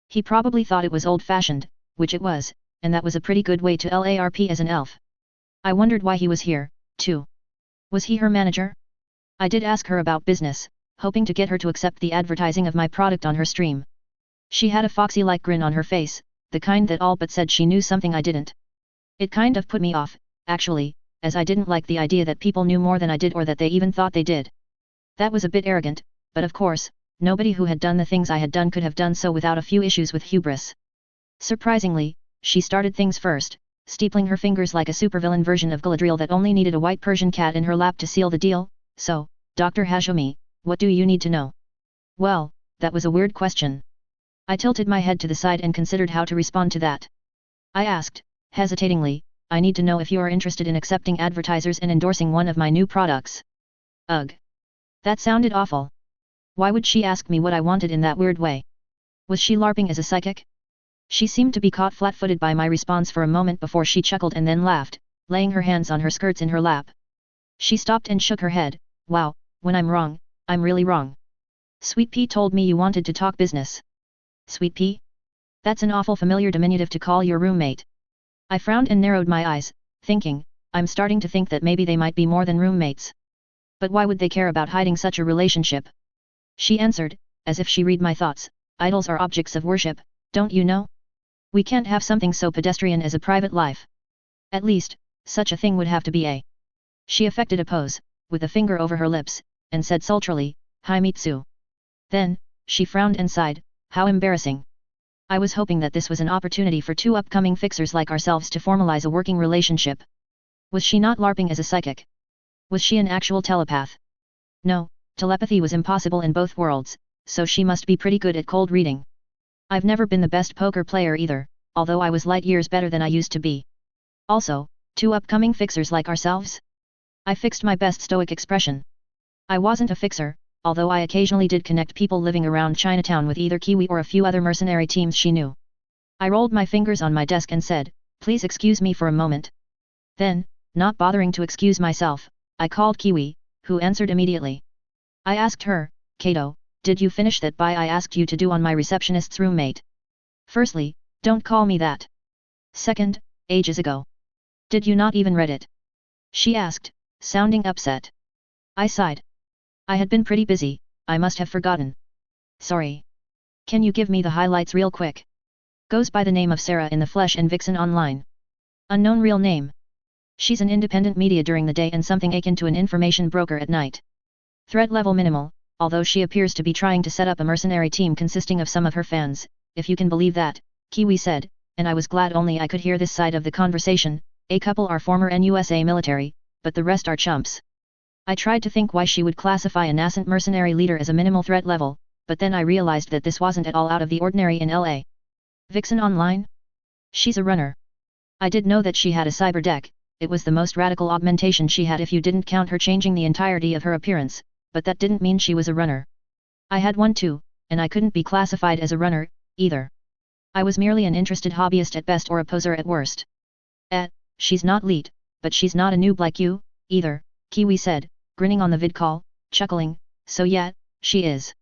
He probably thought it was old-fashioned, which it was, and that was a pretty good way to LARP as an elf. I wondered why he was here, too. Was he her manager? I did ask her about business, hoping to get her to accept the advertising of my product on her stream. She had a foxy-like grin on her face, the kind that all but said she knew something I didn't. It kind of put me off, actually, as I didn't like the idea that people knew more than I did or that they even thought they did. That was a bit arrogant, but of course, nobody who had done the things I had done could have done so without a few issues with hubris. Surprisingly, she started things first, steepling her fingers like a supervillain version of Galadriel that only needed a white Persian cat in her lap to seal the deal. So, Dr. Hajime, what do you need to know? Well, that was a weird question. I tilted my head to the side and considered how to respond to that. I asked, hesitatingly, I need to know if you are interested in accepting advertisers and endorsing one of my new products. Ugh. That sounded awful. Why would she ask me what I wanted in that weird way? Was she LARPing as a psychic? She seemed to be caught flat-footed by my response for a moment before she chuckled and then laughed, laying her hands on her skirts in her lap. She stopped and shook her head. Wow, when I'm wrong, I'm really wrong. Sweet Pea told me you wanted to talk business. Sweet Pea? That's an awful familiar diminutive to call your roommate. I frowned and narrowed my eyes, thinking, I'm starting to think that maybe they might be more than roommates. But why would they care about hiding such a relationship? She answered, as if she read my thoughts, idols are objects of worship, don't you know? We can't have something so pedestrian as a private life. At least, such a thing would have to be a. She affected a pose, with a finger over her lips, and said sultrily, Himitsu. Then, she frowned and sighed, how embarrassing. I was hoping that this was an opportunity for two upcoming fixers like ourselves to formalize a working relationship. Was she not LARPing as a psychic? Was she an actual telepath? No, telepathy was impossible in both worlds, so she must be pretty good at cold reading. I've never been the best poker player either, although I was light years better than I used to be. Also, two upcoming fixers like ourselves? I fixed my best stoic expression. I wasn't a fixer, although I occasionally did connect people living around Chinatown with either Kiwi or a few other mercenary teams she knew. I rolled my fingers on my desk and said, please excuse me for a moment. Then, not bothering to excuse myself, I called Kiwi, who answered immediately. I asked her, Kato, did you finish that I asked you to do on my receptionist's roommate? Firstly, don't call me that. Second, ages ago. Did you not even read it? She asked, sounding upset. I sighed. I had been pretty busy, I must have forgotten. Sorry. Can you give me the highlights real quick? Goes by the name of Sarah in the flesh and Vixen online. Unknown real name. She's an independent media during the day and something akin to an information broker at night. Threat level minimal, although she appears to be trying to set up a mercenary team consisting of some of her fans, if you can believe that, Kiwi said, and I was glad only I could hear this side of the conversation. A couple are former NUSA military, but the rest are chumps. I tried to think why she would classify a nascent mercenary leader as a minimal threat level, but then I realized that this wasn't at all out of the ordinary in LA. Vixen Online? She's a runner. I did know that she had a cyber deck, it was the most radical augmentation she had if you didn't count her changing the entirety of her appearance, but that didn't mean she was a runner. I had one too, and I couldn't be classified as a runner, either. I was merely an interested hobbyist at best or a poser at worst. She's not elite, but she's not a noob like you, either, Kiwi said, grinning on the vid call, chuckling, so yeah, she is.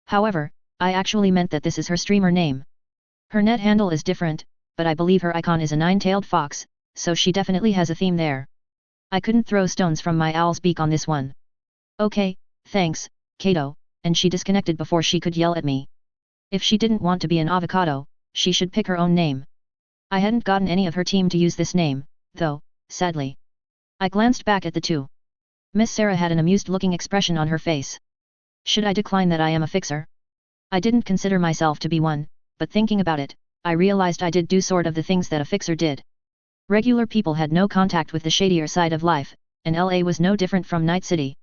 However, I actually meant that this is her streamer name. Her net handle is different, but I believe her icon is a nine-tailed fox, so she definitely has a theme there. I couldn't throw stones from my owl's beak on this one. Okay, thanks, Kato, and she disconnected before she could yell at me. If she didn't want to be an avocado, she should pick her own name. I hadn't gotten any of her team to use this name, though, sadly. I glanced back at the two. Miss Sarah had an amused-looking expression on her face. Should I decline that I am a fixer? I didn't consider myself to be one, but thinking about it, I realized I did do sort of the things that a fixer did. Regular people had no contact with the shadier side of life, and LA was no different from Night City.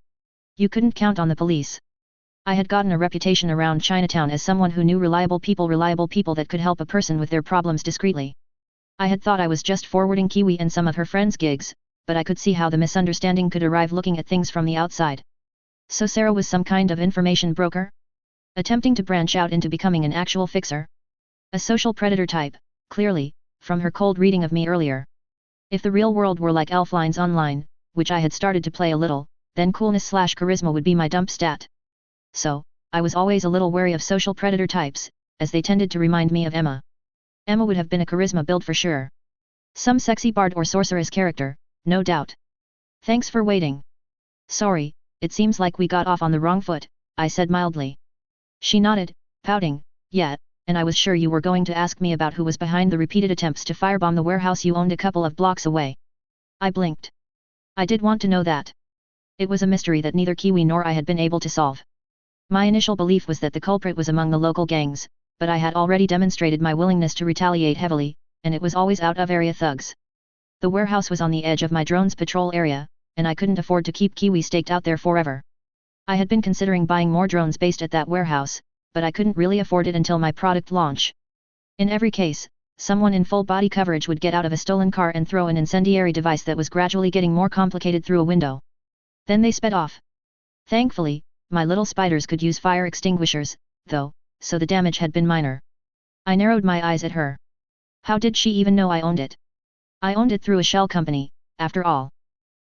You couldn't count on the police. I had gotten a reputation around Chinatown as someone who knew reliable people that could help a person with their problems discreetly. I had thought I was just forwarding Kiwi and some of her friends' gigs, but I could see how the misunderstanding could arrive looking at things from the outside. So Sarah was some kind of information broker? Attempting to branch out into becoming an actual fixer? A social predator type, clearly, from her cold reading of me earlier. If the real world were like Elflines Online, which I had started to play a little, then coolness/charisma would be my dump stat. So, I was always a little wary of social predator types, as they tended to remind me of Emma. Emma would have been a charisma build for sure. Some sexy bard or sorceress character, no doubt. Thanks for waiting. Sorry, it seems like we got off on the wrong foot, I said mildly. She nodded, pouting, yeah, and I was sure you were going to ask me about who was behind the repeated attempts to firebomb the warehouse you owned a couple of blocks away. I blinked. I did want to know that. It was a mystery that neither Kiwi nor I had been able to solve. My initial belief was that the culprit was among the local gangs, but I had already demonstrated my willingness to retaliate heavily, and it was always out-of-area thugs. The warehouse was on the edge of my drone's patrol area, and I couldn't afford to keep Kiwi staked out there forever. I had been considering buying more drones based at that warehouse, but I couldn't really afford it until my product launch. In every case, someone in full body coverage would get out of a stolen car and throw an incendiary device that was gradually getting more complicated through a window. Then they sped off. Thankfully, my little spiders could use fire extinguishers, though, so the damage had been minor. I narrowed my eyes at her. How did she even know I owned it? I owned it through a shell company, after all.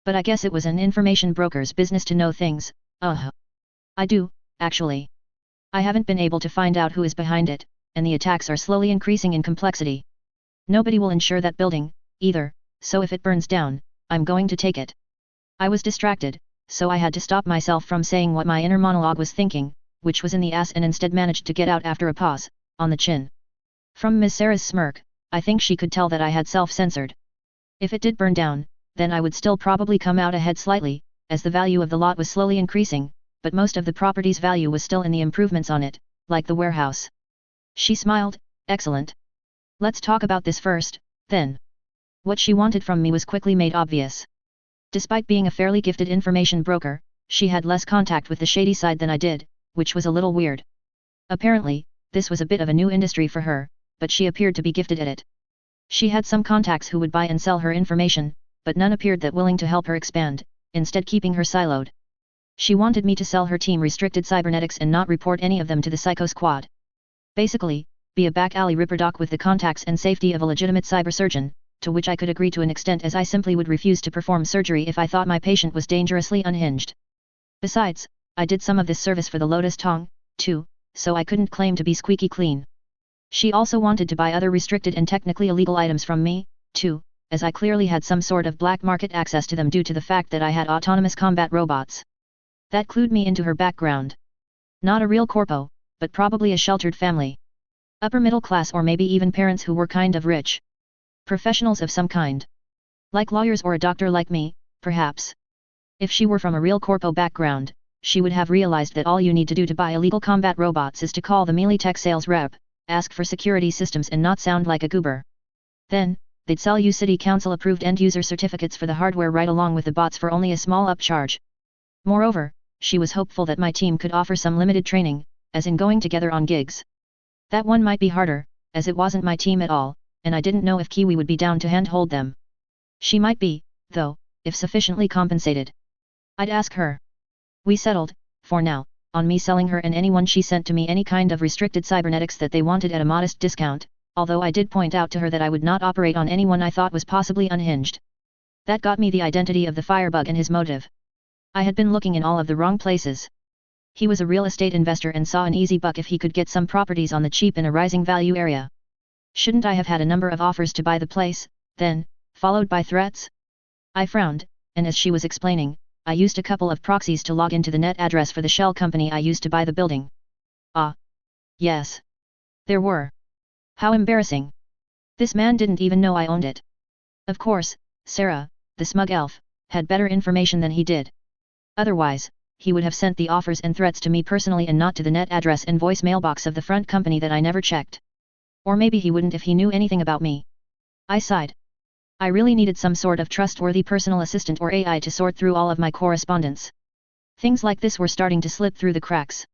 But I guess it was an information broker's business to know things. I do, actually. I haven't been able to find out who is behind it, and the attacks are slowly increasing in complexity. Nobody will insure that building, either, so if it burns down, I'm going to take it. I was distracted, so I had to stop myself from saying what my inner monologue was thinking, which was in the ass, and instead managed to get out after a pause, on the chin. From Miss Sarah's smirk, I think she could tell that I had self-censored. If it did burn down, then I would still probably come out ahead slightly, as the value of the lot was slowly increasing, but most of the property's value was still in the improvements on it, like the warehouse. She smiled, excellent. Let's talk about this first, then. What she wanted from me was quickly made obvious. Despite being a fairly gifted information broker, she had less contact with the shady side than I did, which was a little weird. Apparently, this was a bit of a new industry for her, but she appeared to be gifted at it. She had some contacts who would buy and sell her information, but none appeared that willing to help her expand, instead keeping her siloed. She wanted me to sell her team restricted cybernetics and not report any of them to the Psycho Squad. Basically, be a back-alley ripperdoc with the contacts and safety of a legitimate cybersurgeon, to which I could agree to an extent, as I simply would refuse to perform surgery if I thought my patient was dangerously unhinged. Besides, I did some of this service for the Lotus Tong, too, so I couldn't claim to be squeaky clean. She also wanted to buy other restricted and technically illegal items from me, too, as I clearly had some sort of black market access to them due to the fact that I had autonomous combat robots. That clued me into her background. Not a real corpo, but probably a sheltered family. Upper middle class, or maybe even parents who were kind of rich. Professionals of some kind. Like lawyers or a doctor like me, perhaps. If she were from a real corpo background, she would have realized that all you need to do to buy illegal combat robots is to call the melee tech sales rep, ask for security systems and not sound like a goober. Then, they'd sell you city council approved end-user certificates for the hardware right along with the bots for only a small upcharge. Moreover, she was hopeful that my team could offer some limited training, as in going together on gigs. That one might be harder, as it wasn't my team at all, and I didn't know if Kiwi would be down to handhold them. She might be, though, if sufficiently compensated. I'd ask her. We settled, for now, on me selling her and anyone she sent to me any kind of restricted cybernetics that they wanted at a modest discount, although I did point out to her that I would not operate on anyone I thought was possibly unhinged. That got me the identity of the firebug and his motive. I had been looking in all of the wrong places. He was a real estate investor and saw an easy buck if he could get some properties on the cheap in a rising value area. Shouldn't I have had a number of offers to buy the place, then, followed by threats? I frowned, and as she was explaining, I used a couple of proxies to log into the net address for the shell company I used to buy the building. Ah. Yes. There were. How embarrassing. This man didn't even know I owned it. Of course, Sarah, the smug elf, had better information than he did. Otherwise, he would have sent the offers and threats to me personally and not to the net address and voice mailbox of the front company that I never checked. Or maybe he wouldn't if he knew anything about me. I sighed. I really needed some sort of trustworthy personal assistant or AI to sort through all of my correspondence. Things like this were starting to slip through the cracks.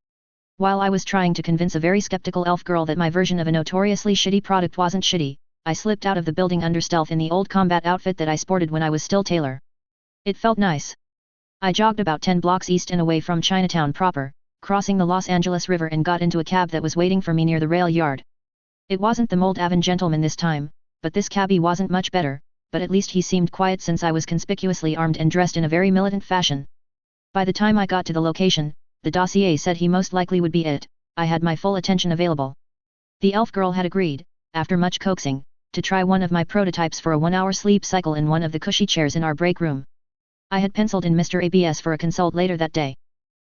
While I was trying to convince a very skeptical elf girl that my version of a notoriously shitty product wasn't shitty, I slipped out of the building under stealth in the old combat outfit that I sported when I was still Taylor. It felt nice. I jogged about 10 blocks east and away from Chinatown proper, crossing the Los Angeles River and got into a cab that was waiting for me near the rail yard. It wasn't the Moldavan gentleman this time, but this cabbie wasn't much better, but at least he seemed quiet since I was conspicuously armed and dressed in a very militant fashion. By the time I got to the location, the dossier said he most likely would be it. I had my full attention available. The elf girl had agreed, after much coaxing, to try one of my prototypes for a 1-hour sleep cycle in one of the cushy chairs in our break room. I had penciled in Mr. ABS for a consult later that day.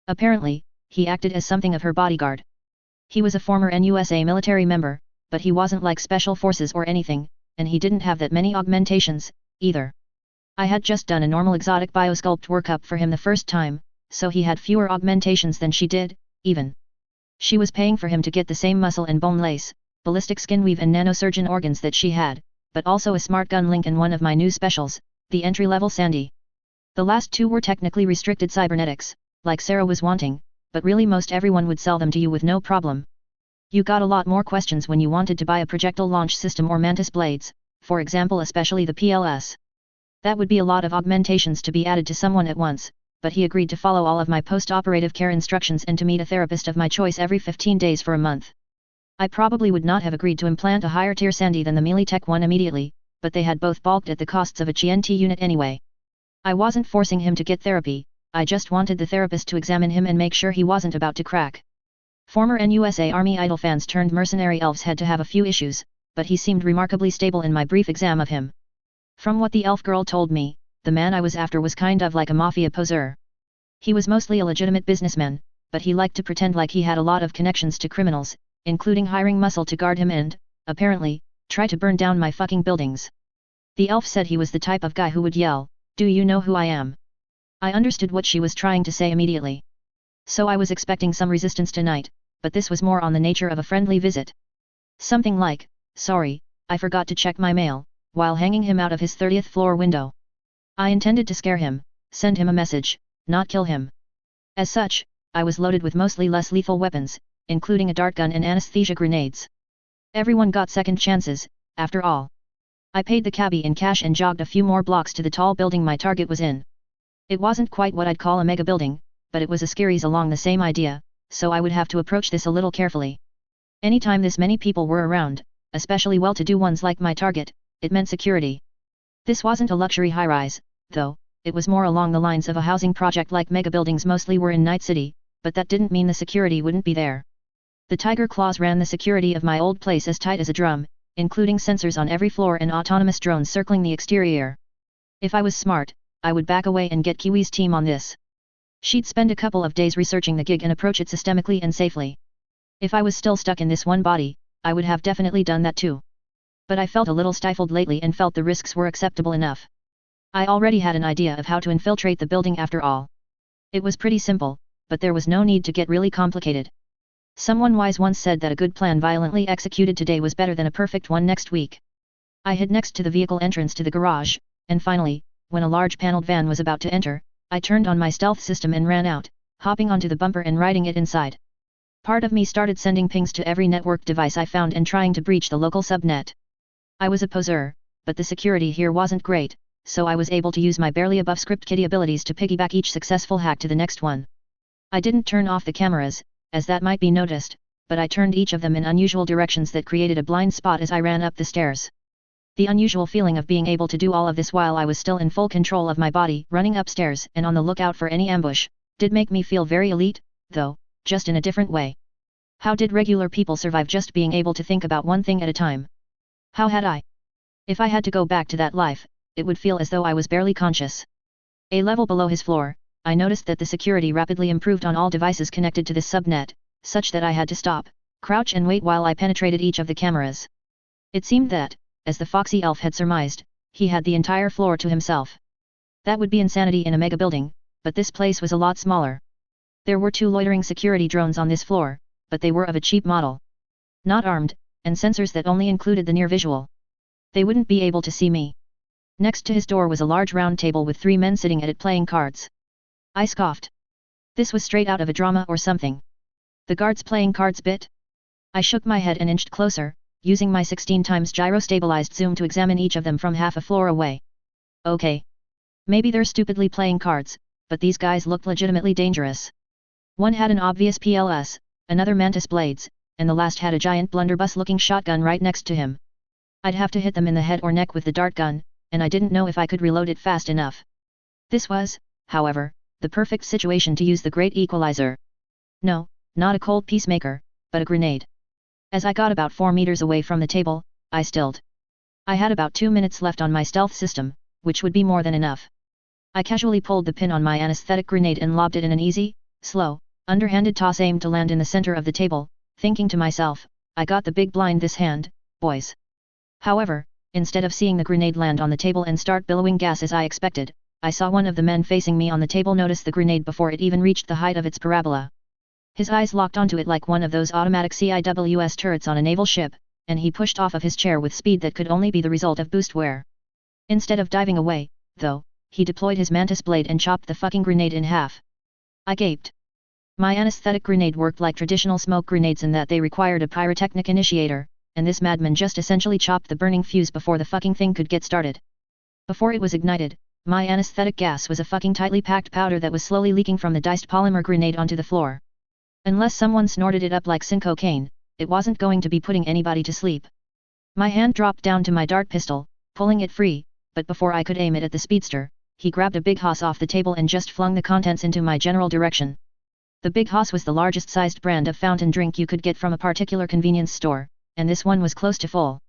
Apparently, he acted as something of her bodyguard. He was a former NUSA military member, but he wasn't like special forces or anything, and he didn't have that many augmentations, either. I had just done a normal exotic biosculpt workup for him the first time, so he had fewer augmentations than she did, even. She was paying for him to get the same muscle and bone lace, ballistic skin weave and nanosurgeon organs that she had, but also a smart gun link and one of my new specials, the entry-level Sandy. The last two were technically restricted cybernetics, like Sarah was wanting, but really most everyone would sell them to you with no problem. You got a lot more questions when you wanted to buy a projectile launch system or mantis blades, for example especially the PLS. That would be a lot of augmentations to be added to someone at once, but he agreed to follow all of my post-operative care instructions and to meet a therapist of my choice every 15 days for a month. I probably would not have agreed to implant a higher tier Sandy than the Melee Tech one immediately, but they had both balked at the costs of a GNT unit anyway. I wasn't forcing him to get therapy, I just wanted the therapist to examine him and make sure he wasn't about to crack. Former NUSA Army idol fans turned mercenary elves had to have a few issues, but he seemed remarkably stable in my brief exam of him. From what the elf girl told me, the man I was after was kind of like a mafia poseur. He was mostly a legitimate businessman, but he liked to pretend like he had a lot of connections to criminals, including hiring muscle to guard him and, apparently, try to burn down my fucking buildings. The elf said he was the type of guy who would yell, "Do you know who I am?" I understood what she was trying to say immediately. So I was expecting some resistance tonight, but this was more on the nature of a friendly visit. Something like, "Sorry, I forgot to check my mail," while hanging him out of his 30th floor window. I intended to scare him, send him a message, not kill him. As such, I was loaded with mostly less lethal weapons, including a dart gun and anesthesia grenades. Everyone got second chances, after all. I paid the cabbie in cash and jogged a few more blocks to the tall building my target was in. It wasn't quite what I'd call a mega building, but it was a scaries along the same idea, so I would have to approach this a little carefully. Anytime this many people were around, especially well-to-do ones like my target, it meant security. This wasn't a luxury high-rise, though, it was more along the lines of a housing project like mega buildings mostly were in Night City, but that didn't mean the security wouldn't be there. The Tiger Claws ran the security of my old place as tight as a drum, including sensors on every floor and autonomous drones circling the exterior. If I was smart, I would back away and get Kiwi's team on this. She'd spend a couple of days researching the gig and approach it systemically and safely. If I was still stuck in this one body, I would have definitely done that too. But I felt a little stifled lately and felt the risks were acceptable enough. I already had an idea of how to infiltrate the building after all. It was pretty simple, but there was no need to get really complicated. Someone wise once said that a good plan violently executed today was better than a perfect one next week. I hid next to the vehicle entrance to the garage, and finally, when a large paneled van was about to enter, I turned on my stealth system and ran out, hopping onto the bumper and riding it inside. Part of me started sending pings to every network device I found and trying to breach the local subnet. I was a poseur, but the security here wasn't great, so I was able to use my barely above script kiddie abilities to piggyback each successful hack to the next one. I didn't turn off the cameras, as that might be noticed, but I turned each of them in unusual directions that created a blind spot as I ran up the stairs. The unusual feeling of being able to do all of this while I was still in full control of my body, running upstairs and on the lookout for any ambush, did make me feel very elite, though, just in a different way. How did regular people survive just being able to think about one thing at a time? How had I? If I had to go back to that life, it would feel as though I was barely conscious. A level below his floor, I noticed that the security rapidly improved on all devices connected to this subnet, such that I had to stop, crouch and wait while I penetrated each of the cameras. It seemed that, as the foxy elf had surmised, he had the entire floor to himself. That would be insanity in a mega building, but this place was a lot smaller. There were 2 loitering security drones on this floor, but they were of a cheap model. Not armed, and sensors that only included the near visual. They wouldn't be able to see me. Next to his door was a large round table with 3 men sitting at it playing cards. I scoffed. This was straight out of a drama or something. The guards playing cards bit? I shook my head and inched closer, using my 16 times gyro-stabilized zoom to examine each of them from half a floor away. Okay. Maybe they're stupidly playing cards, but these guys looked legitimately dangerous. One had an obvious PLS, another mantis blades, and the last had a giant blunderbuss-looking shotgun right next to him. I'd have to hit them in the head or neck with the dart gun, and I didn't know if I could reload it fast enough. This was, however, the perfect situation to use the great equalizer. No, not a cold peacemaker, but a grenade. As I got about 4 meters away from the table, I stilled. I had about 2 minutes left on my stealth system, which would be more than enough. I casually pulled the pin on my anesthetic grenade and lobbed it in an easy, slow, underhanded toss aimed to land in the center of the table, thinking to myself, I got the big blind this hand, boys. However, instead of seeing the grenade land on the table and start billowing gas as I expected, I saw one of the men facing me on the table notice the grenade before it even reached the height of its parabola. His eyes locked onto it like one of those automatic CIWS turrets on a naval ship, and he pushed off of his chair with speed that could only be the result of boostware. Instead of diving away, though, he deployed his mantis blade and chopped the fucking grenade in half. I gaped. My anesthetic grenade worked like traditional smoke grenades in that they required a pyrotechnic initiator, and this madman just essentially chopped the burning fuse before the fucking thing could get started. Before it was ignited, my anesthetic gas was a fucking tightly packed powder that was slowly leaking from the diced polymer grenade onto the floor. Unless someone snorted it up like cocaine, it wasn't going to be putting anybody to sleep. My hand dropped down to my dart pistol, pulling it free, but before I could aim it at the speedster, he grabbed a big hoss off the table and just flung the contents into my general direction. The big hoss was the largest sized brand of fountain drink you could get from a particular convenience store, and this one was close to full.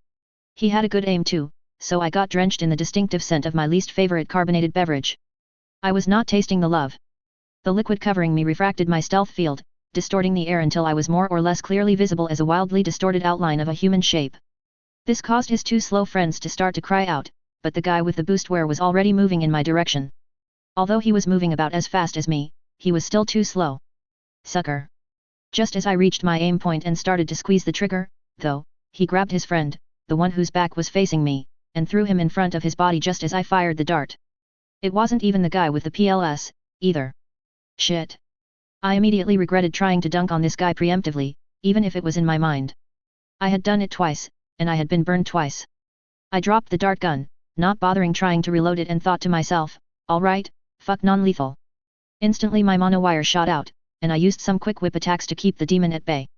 He had a good aim too, so I got drenched in the distinctive scent of my least favorite carbonated beverage. I was not tasting the love. The liquid covering me refracted my stealth field, distorting the air until I was more or less clearly visible as a wildly distorted outline of a human shape. This caused his 2 slow friends to start to cry out, but the guy with the boostware was already moving in my direction. Although he was moving about as fast as me, he was still too slow. Sucker. Just as I reached my aim point and started to squeeze the trigger, though, he grabbed his friend, the one whose back was facing me, and threw him in front of his body just as I fired the dart. It wasn't even the guy with the PLS, either. Shit. I immediately regretted trying to dunk on this guy preemptively, even if it was in my mind. I had done it twice, and I had been burned twice. I dropped the dart gun, not bothering trying to reload it, and thought to myself, alright, fuck non-lethal. Instantly my monowire shot out, and I used some quick whip attacks to keep the demon at bay.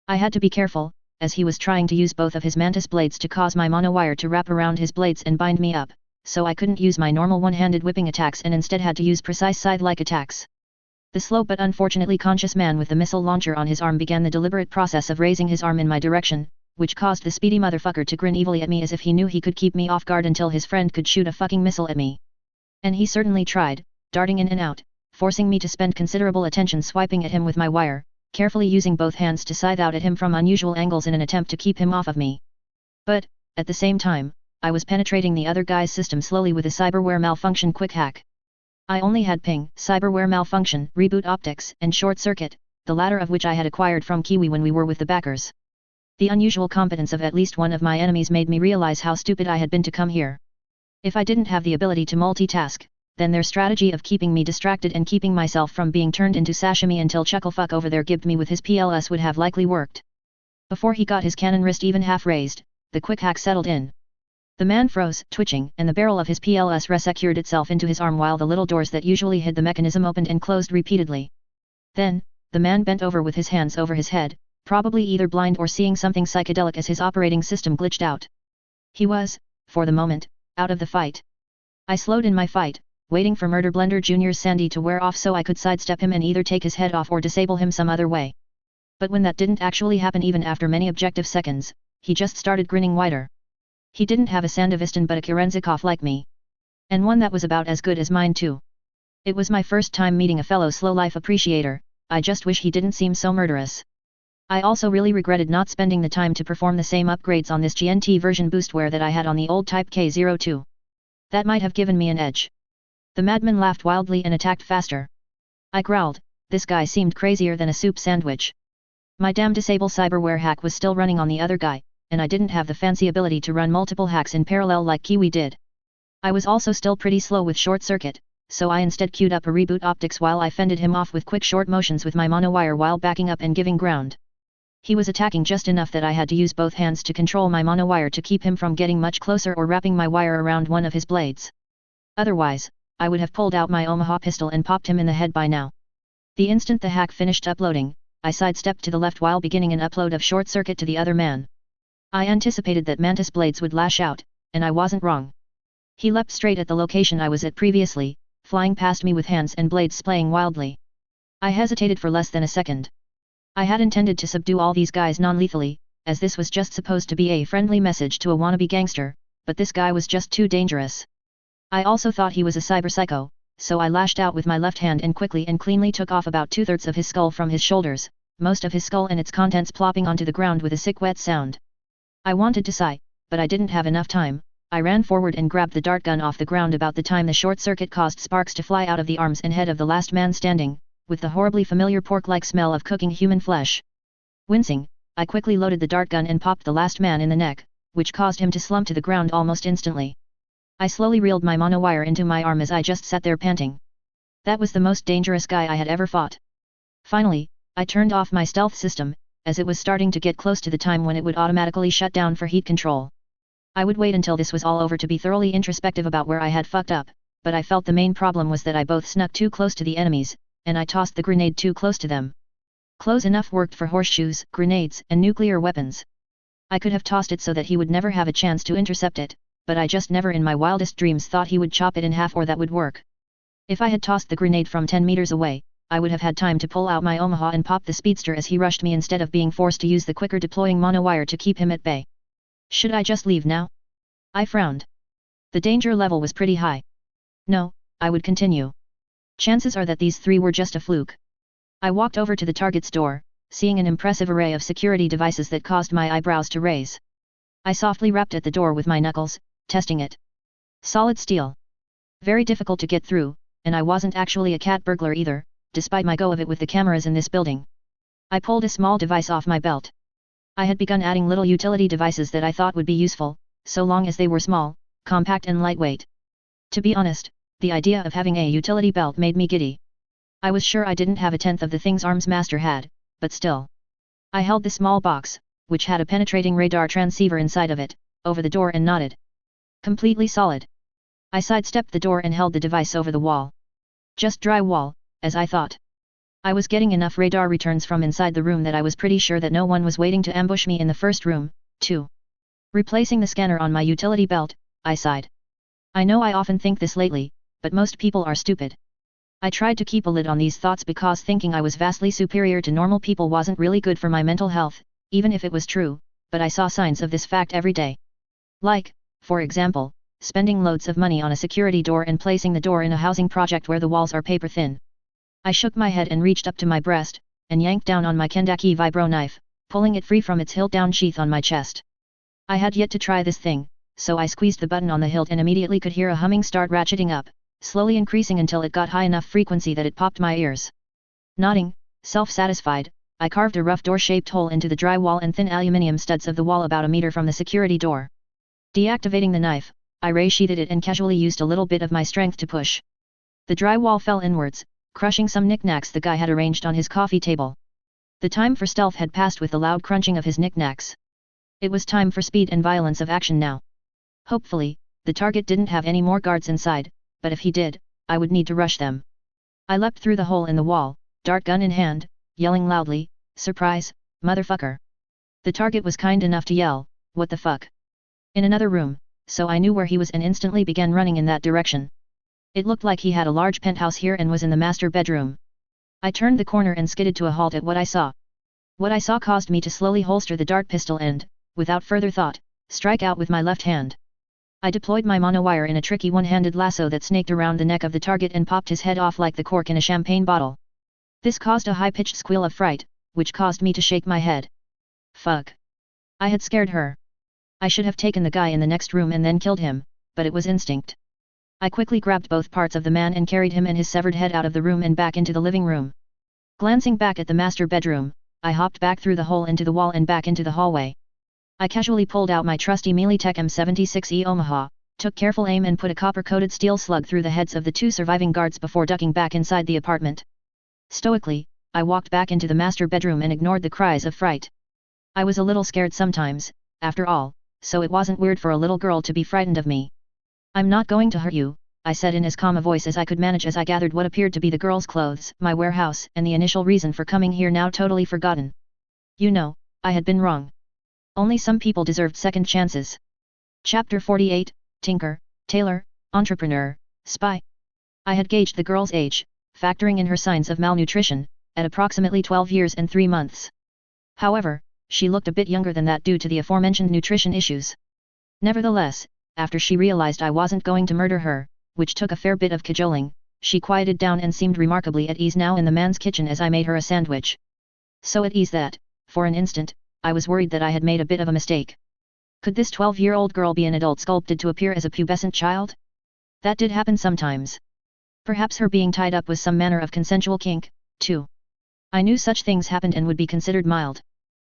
I had to be careful, as he was trying to use both of his mantis blades to cause my monowire to wrap around his blades and bind me up, so I couldn't use my normal one-handed whipping attacks and instead had to use precise scythe-like attacks. The slow but unfortunately conscious man with the missile launcher on his arm began the deliberate process of raising his arm in my direction, which caused the speedy motherfucker to grin evilly at me as if he knew he could keep me off guard until his friend could shoot a fucking missile at me. And he certainly tried, darting in and out, forcing me to spend considerable attention swiping at him with my wire, carefully using both hands to scythe out at him from unusual angles in an attempt to keep him off of me. But, at the same time, I was penetrating the other guy's system slowly with a cyberware malfunction quick hack. I only had ping, cyberware malfunction, reboot optics, and short circuit, the latter of which I had acquired from Kiwi when we were with the backers. The unusual competence of at least one of my enemies made me realize how stupid I had been to come here. If I didn't have the ability to multitask, then their strategy of keeping me distracted and keeping myself from being turned into sashimi until Chucklefuck over there gibbed me with his PLS would have likely worked. Before he got his cannon wrist even half raised, the quick hack settled in. The man froze, twitching, and the barrel of his PLS resecured itself into his arm while the little doors that usually hid the mechanism opened and closed repeatedly. Then, the man bent over with his hands over his head, probably either blind or seeing something psychedelic as his operating system glitched out. He was, for the moment, out of the fight. I slowed in my fight, waiting for Murder Blender Jr.'s Sandy to wear off so I could sidestep him and either take his head off or disable him some other way. But when that didn't actually happen even after many objective seconds, he just started grinning wider. He didn't have a Sandevistan but a Kerenzikov like me. And one that was about as good as mine too. It was my first time meeting a fellow slow life appreciator, I just wish he didn't seem so murderous. I also really regretted not spending the time to perform the same upgrades on this GNT version boostware that I had on the old Type K02. That might have given me an edge. The madman laughed wildly and attacked faster. I growled, this guy seemed crazier than a soup sandwich. My damn disable cyberware hack was still running on the other guy, and I didn't have the fancy ability to run multiple hacks in parallel like Kiwi did. I was also still pretty slow with short circuit, so I instead queued up a reboot optics while I fended him off with quick short motions with my monowire while backing up and giving ground. He was attacking just enough that I had to use both hands to control my monowire to keep him from getting much closer or wrapping my wire around one of his blades. Otherwise, I would have pulled out my Omaha pistol and popped him in the head by now. The instant the hack finished uploading, I sidestepped to the left while beginning an upload of short circuit to the other man. I anticipated that Mantis blades would lash out, and I wasn't wrong. He leapt straight at the location I was at previously, flying past me with hands and blades splaying wildly. I hesitated for less than a second. I had intended to subdue all these guys non-lethally, as this was just supposed to be a friendly message to a wannabe gangster, but this guy was just too dangerous. I also thought he was a cyber psycho, so I lashed out with my left hand and quickly and cleanly took off about 2/3 of his skull from his shoulders, most of his skull and its contents plopping onto the ground with a sick wet sound. I wanted to sigh, but I didn't have enough time. I ran forward and grabbed the dart gun off the ground about the time the short circuit caused sparks to fly out of the arms and head of the last man standing, with the horribly familiar pork-like smell of cooking human flesh. Wincing, I quickly loaded the dart gun and popped the last man in the neck, which caused him to slump to the ground almost instantly. I slowly reeled my monowire into my arm as I just sat there panting. That was the most dangerous guy I had ever fought. Finally, I turned off my stealth system, as it was starting to get close to the time when it would automatically shut down for heat control. I would wait until this was all over to be thoroughly introspective about where I had fucked up, but I felt the main problem was that I both snuck too close to the enemies, and I tossed the grenade too close to them. Close enough worked for horseshoes, grenades, and nuclear weapons. I could have tossed it so that he would never have a chance to intercept it, but I just never in my wildest dreams thought he would chop it in half or that would work. If I had tossed the grenade from 10 meters away, I would have had time to pull out my Omaha and pop the speedster as he rushed me instead of being forced to use the quicker deploying monowire to keep him at bay. Should I just leave now? I frowned. The danger level was pretty high. No, I would continue. Chances are that these three were just a fluke. I walked over to the target's door, seeing an impressive array of security devices that caused my eyebrows to raise. I softly rapped at the door with my knuckles, testing it. Solid steel. Very difficult to get through, and I wasn't actually a cat burglar either, despite my go of it with the cameras in this building. I pulled a small device off my belt. I had begun adding little utility devices that I thought would be useful, so long as they were small, compact and lightweight. To be honest, the idea of having a utility belt made me giddy. I was sure I didn't have a tenth of the things Arms Master had, but still. I held the small box, which had a penetrating radar transceiver inside of it, over the door and nodded. Completely solid. I sidestepped the door and held the device over the wall. Just dry wall, as I thought. I was getting enough radar returns from inside the room that I was pretty sure that no one was waiting to ambush me in the first room, too. Replacing the scanner on my utility belt, I sighed. I know I often think this lately, but most people are stupid. I tried to keep a lid on these thoughts because thinking I was vastly superior to normal people wasn't really good for my mental health, even if it was true, but I saw signs of this fact every day. Like, for example, spending loads of money on a security door and placing the door in a housing project where the walls are paper thin. I shook my head and reached up to my breast, and yanked down on my Kendaki vibro knife, pulling it free from its hilt-down sheath on my chest. I had yet to try this thing, so I squeezed the button on the hilt and immediately could hear a humming start ratcheting up, slowly increasing until it got high enough frequency that it popped my ears. Nodding, self-satisfied, I carved a rough door-shaped hole into the drywall and thin aluminium studs of the wall about a meter from the security door. Deactivating the knife, I ray-sheathed it and casually used a little bit of my strength to push. The drywall fell inwards, crushing some knickknacks the guy had arranged on his coffee table. The time for stealth had passed with the loud crunching of his knickknacks. It was time for speed and violence of action now. Hopefully, the target didn't have any more guards inside, but if he did, I would need to rush them. I leapt through the hole in the wall, dart gun in hand, yelling loudly, "Surprise, motherfucker!" The target was kind enough to yell, "What the fuck?" in another room, so I knew where he was and instantly began running in that direction. It looked like he had a large penthouse here and was in the master bedroom. I turned the corner and skidded to a halt at what I saw. What I saw caused me to slowly holster the dart pistol and, without further thought, strike out with my left hand. I deployed my monowire in a tricky one-handed lasso that snaked around the neck of the target and popped his head off like the cork in a champagne bottle. This caused a high-pitched squeal of fright, which caused me to shake my head. Fuck. I had scared her. I should have taken the guy in the next room and then killed him, but it was instinct. I quickly grabbed both parts of the man and carried him and his severed head out of the room and back into the living room. Glancing back at the master bedroom, I hopped back through the hole into the wall and back into the hallway. I casually pulled out my trusty Mealy-Tech M76E Omaha, took careful aim and put a copper-coated steel slug through the heads of the 2 surviving guards before ducking back inside the apartment. Stoically, I walked back into the master bedroom and ignored the cries of fright. I was a little scared sometimes, after all, so it wasn't weird for a little girl to be frightened of me. "I'm not going to hurt you," I said in as calm a voice as I could manage as I gathered what appeared to be the girl's clothes, my warehouse, and the initial reason for coming here now totally forgotten. You know, I had been wrong. Only some people deserved second chances. Chapter 48, Tinker, Tailor, Entrepreneur, Spy. I had gauged the girl's age, factoring in her signs of malnutrition, at approximately 12 years and 3 months. However, she looked a bit younger than that due to the aforementioned nutrition issues. Nevertheless, after she realized I wasn't going to murder her, which took a fair bit of cajoling, she quieted down and seemed remarkably at ease now in the man's kitchen as I made her a sandwich. So at ease that, for an instant, I was worried that I had made a bit of a mistake. Could this 12-year-old girl be an adult sculpted to appear as a pubescent child? That did happen sometimes. Perhaps her being tied up was some manner of consensual kink, too. I knew such things happened and would be considered mild.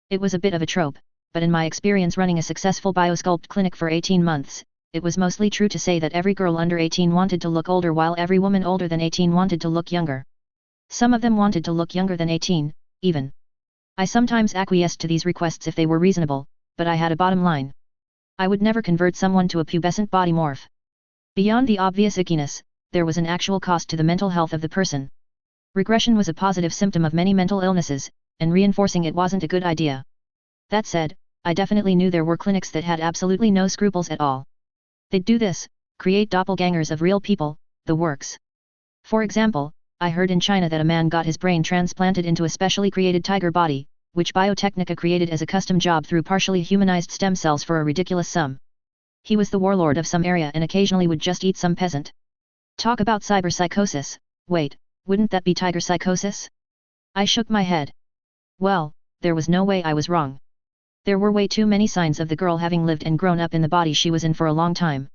It was a bit of a trope, but in my experience running a successful biosculpt clinic for 18 months, it was mostly true to say that every girl under 18 wanted to look older while every woman older than 18 wanted to look younger. Some of them wanted to look younger than 18, even. I sometimes acquiesced to these requests if they were reasonable, but I had a bottom line. I would never convert someone to a pubescent body morph. Beyond the obvious ickiness, there was an actual cost to the mental health of the person. Regression was a positive symptom of many mental illnesses, and reinforcing it wasn't a good idea. That said, I definitely knew there were clinics that had absolutely no scruples at all. They'd do this, create doppelgangers of real people, the works. For example, I heard in China that a man got his brain transplanted into a specially created tiger body, which Biotechnica created as a custom job through partially humanized stem cells for a ridiculous sum. He was the warlord of some area and occasionally would just eat some peasant. Talk about cyberpsychosis, wait, wouldn't that be tiger psychosis? I shook my head. Well, there was no way I was wrong. There were way too many signs of the girl having lived and grown up in the body she was in for a long time.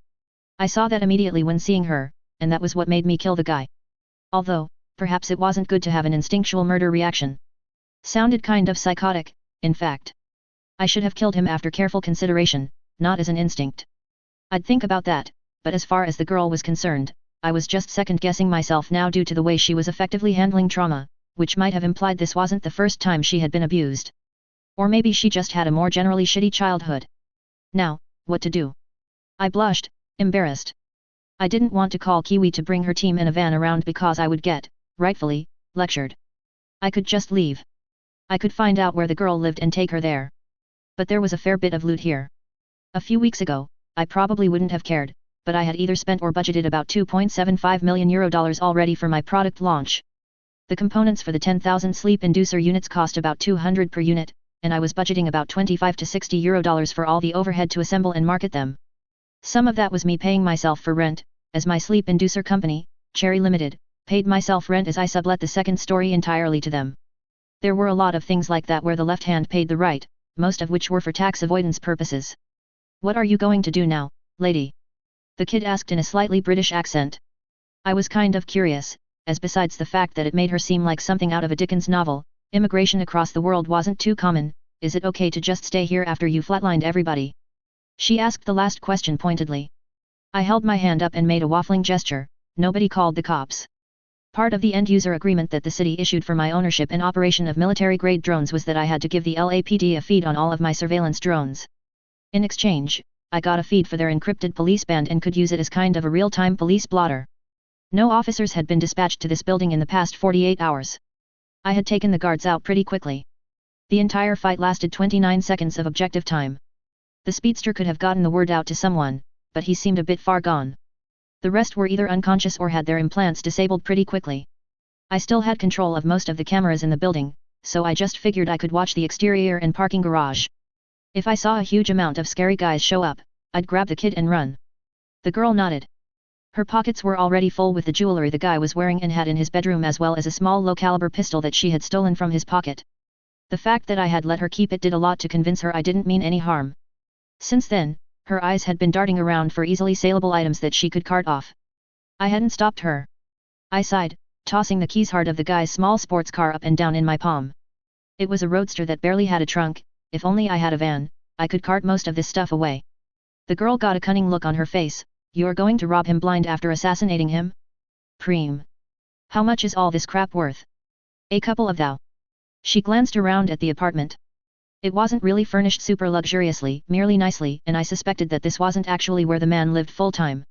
I saw that immediately when seeing her, and that was what made me kill the guy. Although, perhaps it wasn't good to have an instinctual murder reaction. Sounded kind of psychotic, in fact. I should have killed him after careful consideration, not as an instinct. I'd think about that, but as far as the girl was concerned, I was just second-guessing myself now due to the way she was effectively handling trauma, which might have implied this wasn't the first time she had been abused. Or maybe she just had a more generally shitty childhood. Now, what to do? I blushed, embarrassed. I didn't want to call Kiwi to bring her team in a van around because I would get, rightfully, lectured. I could just leave. I could find out where the girl lived and take her there. But there was a fair bit of loot here. A few weeks ago, I probably wouldn't have cared, but I had either spent or budgeted about €2.75 million already for my product launch. The components for the 10,000 sleep inducer units cost about $200 per unit, and I was budgeting about €25 to €60 for all the overhead to assemble and market them. Some of that was me paying myself for rent, as my sleep inducer company, Cherry Limited, paid myself rent as I sublet the second story entirely to them. There were a lot of things like that where the left hand paid the right, most of which were for tax avoidance purposes. "What are you going to do now, lady?" the kid asked in a slightly British accent. I was kind of curious, as besides the fact that it made her seem like something out of a Dickens novel, immigration across the world wasn't too common. "Is it okay to just stay here after you flatlined everybody?" she asked the last question pointedly. I held my hand up and made a waffling gesture. Nobody called the cops. Part of the end-user agreement that the city issued for my ownership and operation of military-grade drones was that I had to give the LAPD a feed on all of my surveillance drones. In exchange, I got a feed for their encrypted police band and could use it as kind of a real-time police blotter. No officers had been dispatched to this building in the past 48 hours. I had taken the guards out pretty quickly. The entire fight lasted 29 seconds of objective time. The speedster could have gotten the word out to someone, but he seemed a bit far gone. The rest were either unconscious or had their implants disabled pretty quickly. I still had control of most of the cameras in the building, so I just figured I could watch the exterior and parking garage. If I saw a huge amount of scary guys show up, I'd grab the kid and run. The girl nodded. Her pockets were already full with the jewelry the guy was wearing and had in his bedroom, as well as a small low-caliber pistol that she had stolen from his pocket. The fact that I had let her keep it did a lot to convince her I didn't mean any harm. Since then, her eyes had been darting around for easily saleable items that she could cart off. I hadn't stopped her. I sighed, tossing the keys hard of the guy's small sports car up and down in my palm. It was a roadster that barely had a trunk. If only I had a van, I could cart most of this stuff away. The girl got a cunning look on her face. You're going to rob him blind after assassinating him? Preem. How much is all this crap worth? A couple of thou. She glanced around at the apartment. It wasn't really furnished super luxuriously, merely nicely, and I suspected that this wasn't actually where the man lived full-time.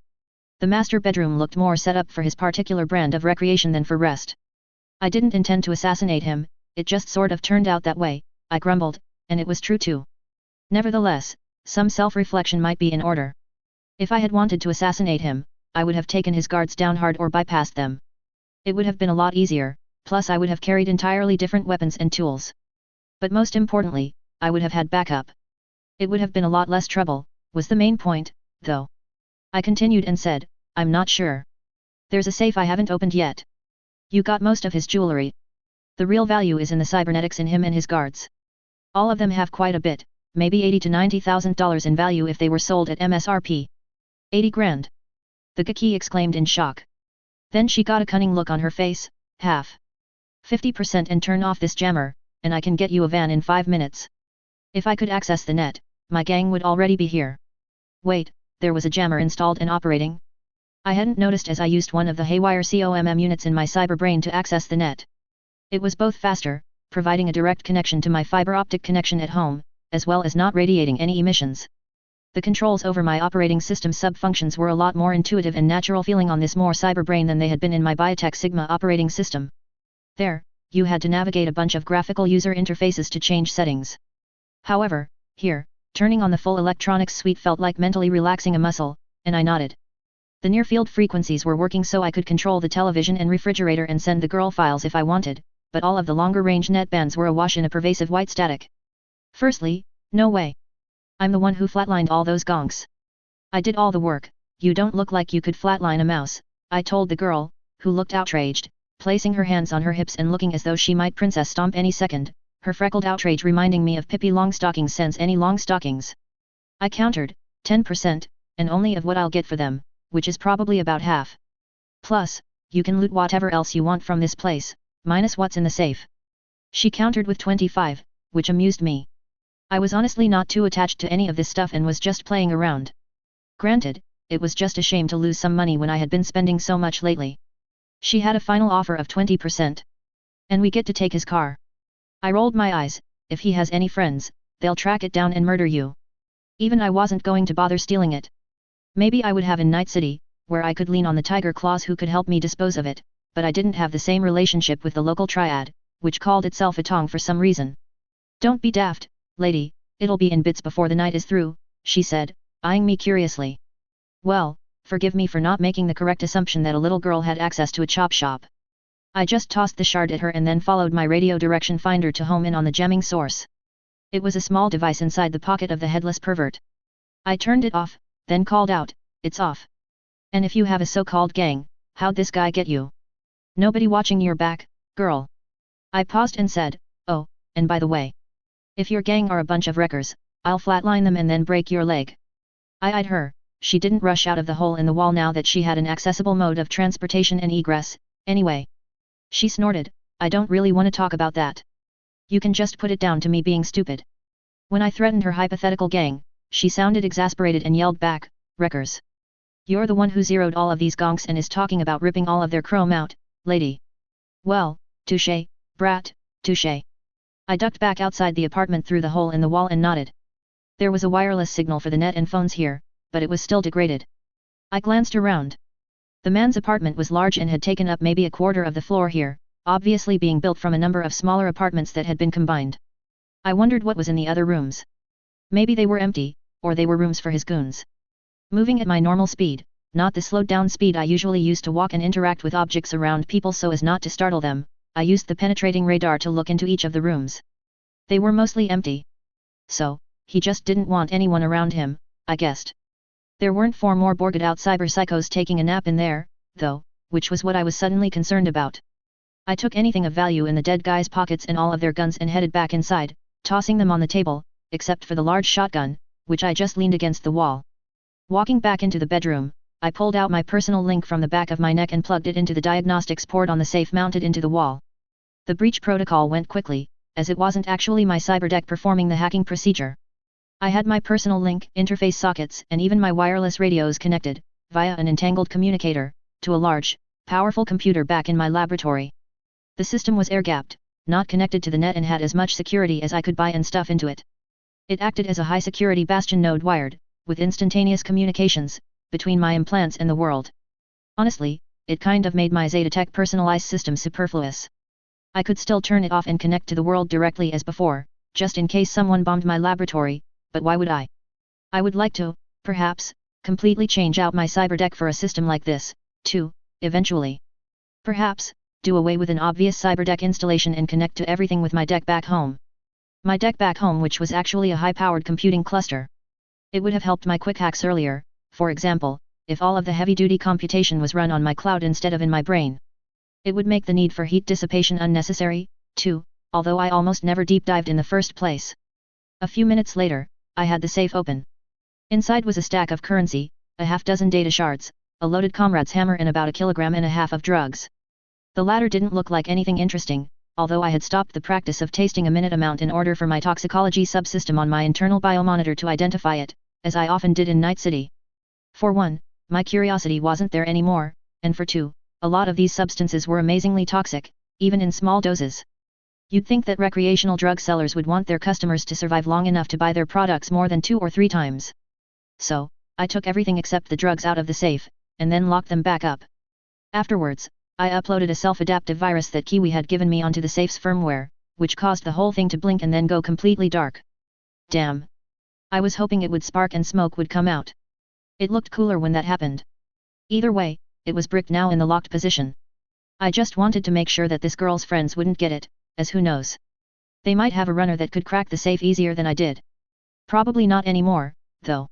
The master bedroom looked more set up for his particular brand of recreation than for rest. I didn't intend to assassinate him, it just sort of turned out that way, I grumbled, and it was true too. Nevertheless, some self-reflection might be in order. If I had wanted to assassinate him, I would have taken his guards down hard or bypassed them. It would have been a lot easier, plus I would have carried entirely different weapons and tools. But most importantly, I would have had backup. It would have been a lot less trouble, was the main point, though. I continued and said, I'm not sure. There's a safe I haven't opened yet. You got most of his jewelry. The real value is in the cybernetics in him and his guards. All of them have quite a bit, maybe $80,000 to $90,000 in value if they were sold at MSRP. 80 grand. The Gaki exclaimed in shock. Then she got a cunning look on her face, half. 50% and turn off this jammer, and I can get you a van in 5 minutes. If I could access the net, my gang would already be here. Wait, there was a jammer installed and operating? I hadn't noticed as I used one of the haywire COMM units in my cyberbrain to access the net. It was both faster, providing a direct connection to my fiber optic connection at home, as well as not radiating any emissions. The controls over my operating system sub-functions were a lot more intuitive and natural feeling on this more cyberbrain than they had been in my Biotech Sigma operating system. There, you had to navigate a bunch of graphical user interfaces to change settings. However, here, turning on the full electronics suite felt like mentally relaxing a muscle, and I nodded. The near-field frequencies were working so I could control the television and refrigerator and send the girl files if I wanted, but all of the longer-range net bands were awash in a pervasive white static. Firstly, no way. I'm the one who flatlined all those gonks. I did all the work. You don't look like you could flatline a mouse, I told the girl, who looked outraged, placing her hands on her hips and looking as though she might princess stomp any second, her freckled outrage reminding me of Pippi Longstockings since any Longstockings. I countered, 10%, and only of what I'll get for them, which is probably about half. Plus, you can loot whatever else you want from this place, minus what's in the safe. She countered with 25, which amused me. I was honestly not too attached to any of this stuff and was just playing around. Granted, it was just a shame to lose some money when I had been spending so much lately. She had a final offer of 20%. And we get to take his car. I rolled my eyes. If he has any friends, they'll track it down and murder you. Even I wasn't going to bother stealing it. Maybe I would have in Night City, where I could lean on the Tiger Claws who could help me dispose of it, but I didn't have the same relationship with the local triad, which called itself a Tong for some reason. Don't be daft, lady, it'll be in bits before the night is through, she said, eyeing me curiously. Well, forgive me for not making the correct assumption that a little girl had access to a chop shop. I just tossed the shard at her and then followed my radio direction finder to home in on the jamming source. It was a small device inside the pocket of the headless pervert. I turned it off, then called out, it's off. And if you have a so-called gang, how'd this guy get you? Nobody watching your back, girl. I paused and said, oh, and by the way. If your gang are a bunch of wreckers, I'll flatline them and then break your leg. I eyed her, she didn't rush out of the hole in the wall now that she had an accessible mode of transportation and egress, anyway. She snorted, I don't really want to talk about that. You can just put it down to me being stupid. When I threatened her hypothetical gang, she sounded exasperated and yelled back, wreckers. You're the one who zeroed all of these gonks and is talking about ripping all of their chrome out, lady. Well, touche, brat, touche. I ducked back outside the apartment through the hole in the wall and nodded. There was a wireless signal for the net and phones here, but it was still degraded. I glanced around. The man's apartment was large and had taken up maybe a quarter of the floor here, obviously being built from a number of smaller apartments that had been combined. I wondered what was in the other rooms. Maybe they were empty, or they were rooms for his goons. Moving at my normal speed, not the slowed down speed I usually use to walk and interact with objects around people so as not to startle them, I used the penetrating radar to look into each of the rooms. They were mostly empty. So, he just didn't want anyone around him, I guessed. There weren't 4 more borged out cyber psychos taking a nap in there, though, which was what I was suddenly concerned about. I took anything of value in the dead guys' pockets and all of their guns and headed back inside, tossing them on the table, except for the large shotgun, which I just leaned against the wall. Walking back into the bedroom, I pulled out my personal link from the back of my neck and plugged it into the diagnostics port on the safe mounted into the wall. The breach protocol went quickly, as it wasn't actually my Cyberdeck performing the hacking procedure. I had my personal link, interface sockets and even my wireless radios connected, via an entangled communicator, to a large, powerful computer back in my laboratory. The system was air-gapped, not connected to the net and had as much security as I could buy and stuff into it. It acted as a high-security bastion node wired, with instantaneous communications, between my implants and the world. Honestly, it kind of made my Zetatech personalized system superfluous. I could still turn it off and connect to the world directly as before, just in case someone bombed my laboratory, but why would I? I would like to, perhaps, completely change out my Cyberdeck for a system like this, too, eventually. Perhaps, do away with an obvious Cyberdeck installation and connect to everything with my deck back home. My deck back home, which was actually a high-powered computing cluster. It would have helped my quick hacks earlier, for example, if all of the heavy-duty computation was run on my cloud instead of in my brain. It would make the need for heat dissipation unnecessary, too, although I almost never deep-dived in the first place. A few minutes later, I had the safe open. Inside was a stack of currency, a half-dozen data shards, a loaded comrade's hammer and about 1.5 kilograms of drugs. The latter didn't look like anything interesting, although I had stopped the practice of tasting a minute amount in order for my toxicology subsystem on my internal biomonitor to identify it, as I often did in Night City. For one, my curiosity wasn't there anymore, and for two, a lot of these substances were amazingly toxic, even in small doses. You'd think that recreational drug sellers would want their customers to survive long enough to buy their products more than 2 or 3 times. So, I took everything except the drugs out of the safe, and then locked them back up. Afterwards, I uploaded a self-adaptive virus that Kiwi had given me onto the safe's firmware, which caused the whole thing to blink and then go completely dark. Damn. I was hoping it would spark and smoke would come out. It looked cooler when that happened. Either way, it was bricked now in the locked position. I just wanted to make sure that this girl's friends wouldn't get it, as who knows. They might have a runner that could crack the safe easier than I did. Probably not anymore, though.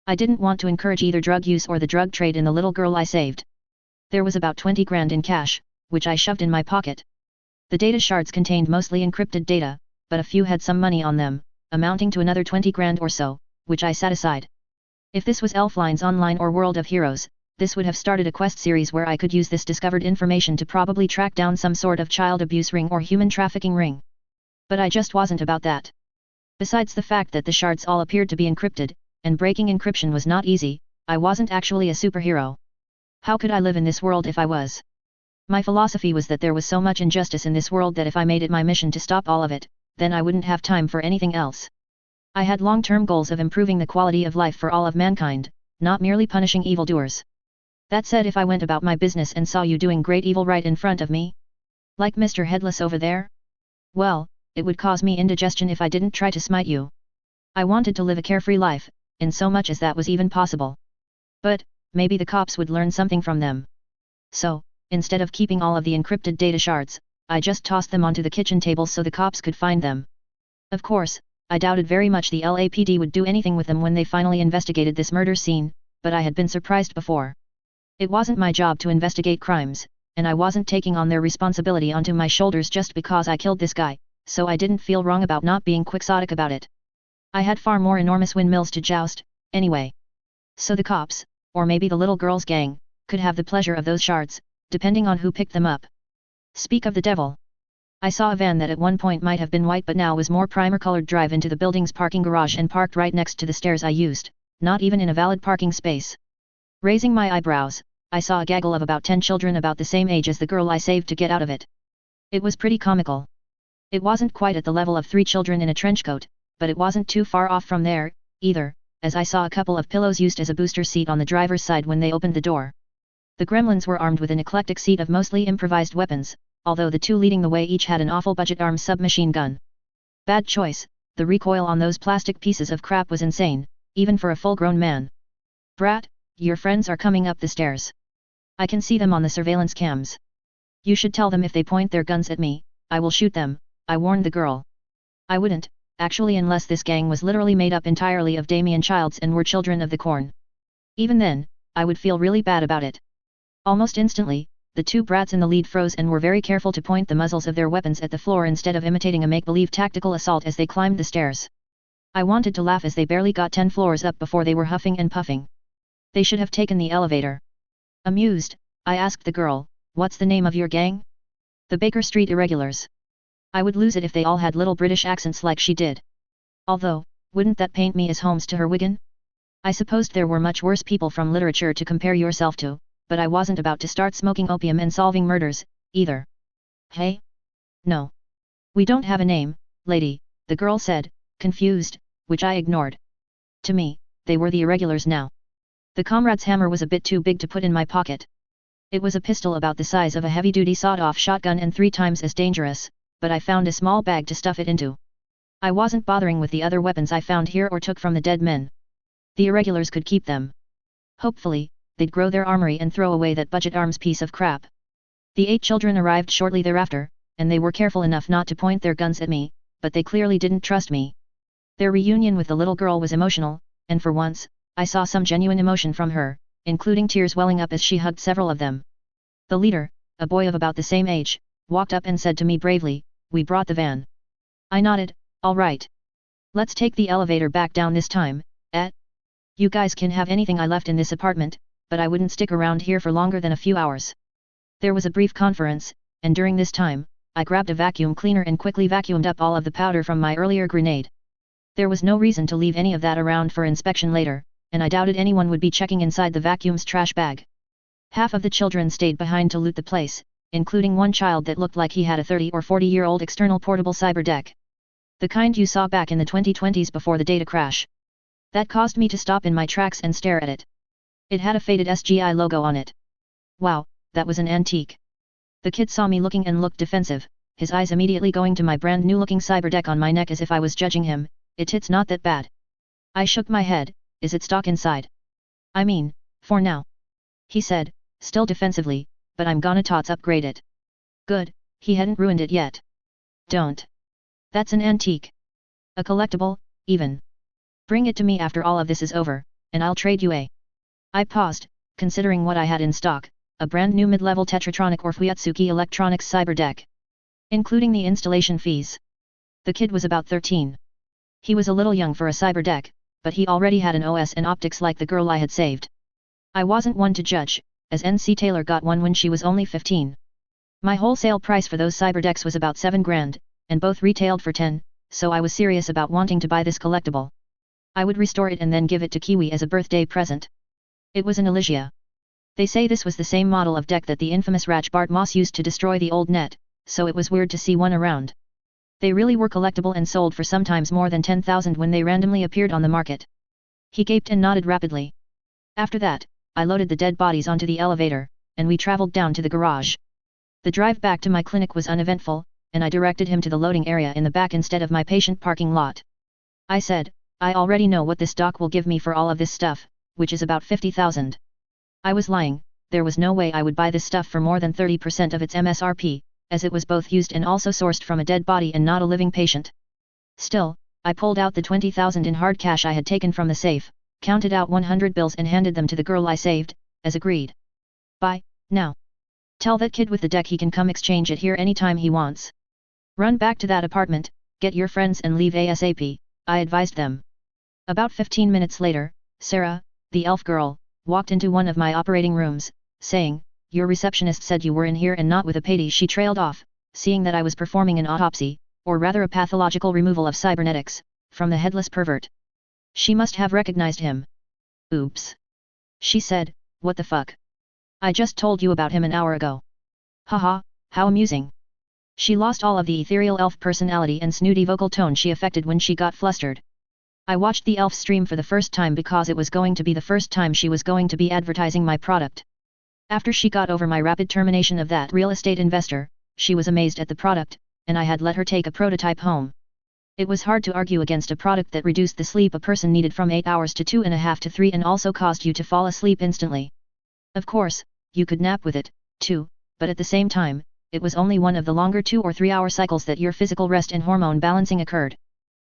I didn't want to encourage either drug use or the drug trade in the little girl I saved. There was about 20 grand in cash, which I shoved in my pocket. The data shards contained mostly encrypted data, but a few had some money on them, amounting to another 20 grand or so, which I set aside. If this was Elfline's Online or World of Heroes, this would have started a quest series where I could use this discovered information to probably track down some sort of child abuse ring or human trafficking ring. But I just wasn't about that. Besides the fact that the shards all appeared to be encrypted, and breaking encryption was not easy, I wasn't actually a superhero. How could I live in this world if I was? My philosophy was that there was so much injustice in this world that if I made it my mission to stop all of it, then I wouldn't have time for anything else. I had long-term goals of improving the quality of life for all of mankind, not merely punishing evildoers. That said, if I went about my business and saw you doing great evil right in front of me, like Mr. Headless over there, well, it would cause me indigestion if I didn't try to smite you. I wanted to live a carefree life, in so much as that was even possible. But, maybe the cops would learn something from them. So, instead of keeping all of the encrypted data shards, I just tossed them onto the kitchen table so the cops could find them. Of course, I doubted very much the LAPD would do anything with them when they finally investigated this murder scene, but I had been surprised before. It wasn't my job to investigate crimes, and I wasn't taking on their responsibility onto my shoulders just because I killed this guy, so I didn't feel wrong about not being quixotic about it. I had far more enormous windmills to joust, anyway. So the cops, or maybe the little girl's gang, could have the pleasure of those shards, depending on who picked them up. Speak of the devil. I saw a van that at one point might have been white but now was more primer-colored drive into the building's parking garage and parked right next to the stairs I used, not even in a valid parking space. Raising my eyebrows, I saw a gaggle of about 10 children about the same age as the girl I saved to get out of it. It was pretty comical. It wasn't quite at the level of 3 children in a trench coat, but it wasn't too far off from there, either, as I saw a couple of pillows used as a booster seat on the driver's side when they opened the door. The gremlins were armed with an eclectic set of mostly improvised weapons, although the 2 leading the way each had an awful budget armed submachine gun. Bad choice, the recoil on those plastic pieces of crap was insane, even for a full-grown man. Brat, your friends are coming up the stairs. I can see them on the surveillance cams. You should tell them if they point their guns at me, I will shoot them, I warned the girl. I wouldn't, actually, unless this gang was literally made up entirely of Damien Childs and were children of the corn. Even then, I would feel really bad about it. Almost instantly, the two brats in the lead froze and were very careful to point the muzzles of their weapons at the floor instead of imitating a make-believe tactical assault as they climbed the stairs. I wanted to laugh as they barely got 10 floors up before they were huffing and puffing. They should have taken the elevator. Amused, I asked the girl, "What's the name of your gang?" "The Baker Street Irregulars." I would lose it if they all had little British accents like she did. Although, wouldn't that paint me as Holmes to her Wigan? I supposed there were much worse people from literature to compare yourself to, but I wasn't about to start smoking opium and solving murders, either. "Hey? No. We don't have a name, lady," the girl said, confused, which I ignored. To me, they were the irregulars now. The comrade's hammer was a bit too big to put in my pocket. It was a pistol about the size of a heavy-duty sawed-off shotgun and 3 times as dangerous, but I found a small bag to stuff it into. I wasn't bothering with the other weapons I found here or took from the dead men. The irregulars could keep them. Hopefully, they'd grow their armory and throw away that budget arms piece of crap. The 8 children arrived shortly thereafter, and they were careful enough not to point their guns at me, but they clearly didn't trust me. Their reunion with the little girl was emotional, and for once, I saw some genuine emotion from her, including tears welling up as she hugged several of them. The leader, a boy of about the same age, walked up and said to me bravely, "We brought the van." I nodded, "All right. Let's take the elevator back down this time, eh? You guys can have anything I left in this apartment, but I wouldn't stick around here for longer than a few hours." There was a brief conference, and during this time, I grabbed a vacuum cleaner and quickly vacuumed up all of the powder from my earlier grenade. There was no reason to leave any of that around for inspection later, and I doubted anyone would be checking inside the vacuum's trash bag. Half of the children stayed behind to loot the place, including one child that looked like he had a 30 or 40-year-old external portable Cyberdeck. The kind you saw back in the 2020s before the data crash. That caused me to stop in my tracks and stare at it. It had a faded SGI logo on it. Wow, that was an antique. The kid saw me looking and looked defensive, his eyes immediately going to my brand new looking Cyberdeck on my neck as if I was judging him. "It's not that bad." I shook my head. "Is it stock inside?" "I mean, for now," he said, still defensively, "but I'm gonna tots upgrade it." Good, he hadn't ruined it yet. "Don't. That's an antique. A collectible, even. Bring it to me after all of this is over, and I'll trade you a..." I paused, considering what I had in stock, a brand new mid-level Tetratronic or Fuyatsuki Electronics Cyberdeck. Including the installation fees. The kid was about 13. He was a little young for a Cyberdeck, but he already had an OS and optics like the girl I had saved. I wasn't one to judge, as NC Taylor got one when she was only 15. My wholesale price for those Cyberdecks was about 7 grand, and both retailed for 10, so I was serious about wanting to buy this collectible. I would restore it and then give it to Kiwi as a birthday present. It was an Elysia. They say this was the same model of deck that the infamous Raj Bart Moss used to destroy the old net, so it was weird to see one around. They really were collectible and sold for sometimes more than 10,000 when they randomly appeared on the market. He gaped and nodded rapidly. After that, I loaded the dead bodies onto the elevator, and we traveled down to the garage. The drive back to my clinic was uneventful, and I directed him to the loading area in the back instead of my patient parking lot. I said, "I already know what this doc will give me for all of this stuff, which is about 50,000. I was lying, there was no way I would buy this stuff for more than 30% of its MSRP, as it was both used and also sourced from a dead body and not a living patient. Still, I pulled out the 20,000 in hard cash I had taken from the safe, counted out 100 bills and handed them to the girl I saved, as agreed. "Bye, now. Tell that kid with the deck he can come exchange it here anytime he wants. Run back to that apartment, get your friends and leave ASAP, I advised them. About 15 minutes later, Sarah, the elf girl, walked into one of my operating rooms, saying, "Your receptionist said you were in here and not with a patient." She trailed off, seeing that I was performing an autopsy, or rather a pathological removal of cybernetics, from the headless pervert. She must have recognized him. "Oops," she said, "what the fuck? I just told you about him an hour ago." "Haha, how amusing." She lost all of the ethereal elf personality and snooty vocal tone she affected when she got flustered. I watched the elf stream for the first time because it was going to be the first time she was going to be advertising my product. After she got over my rapid termination of that real estate investor, she was amazed at the product, and I had let her take a prototype home. It was hard to argue against a product that reduced the sleep a person needed from 8 hours to 2.5 to 3 and also caused you to fall asleep instantly. Of course, you could nap with it, too, but at the same time, it was only one of the longer 2 or 3 hour cycles that your physical rest and hormone balancing occurred.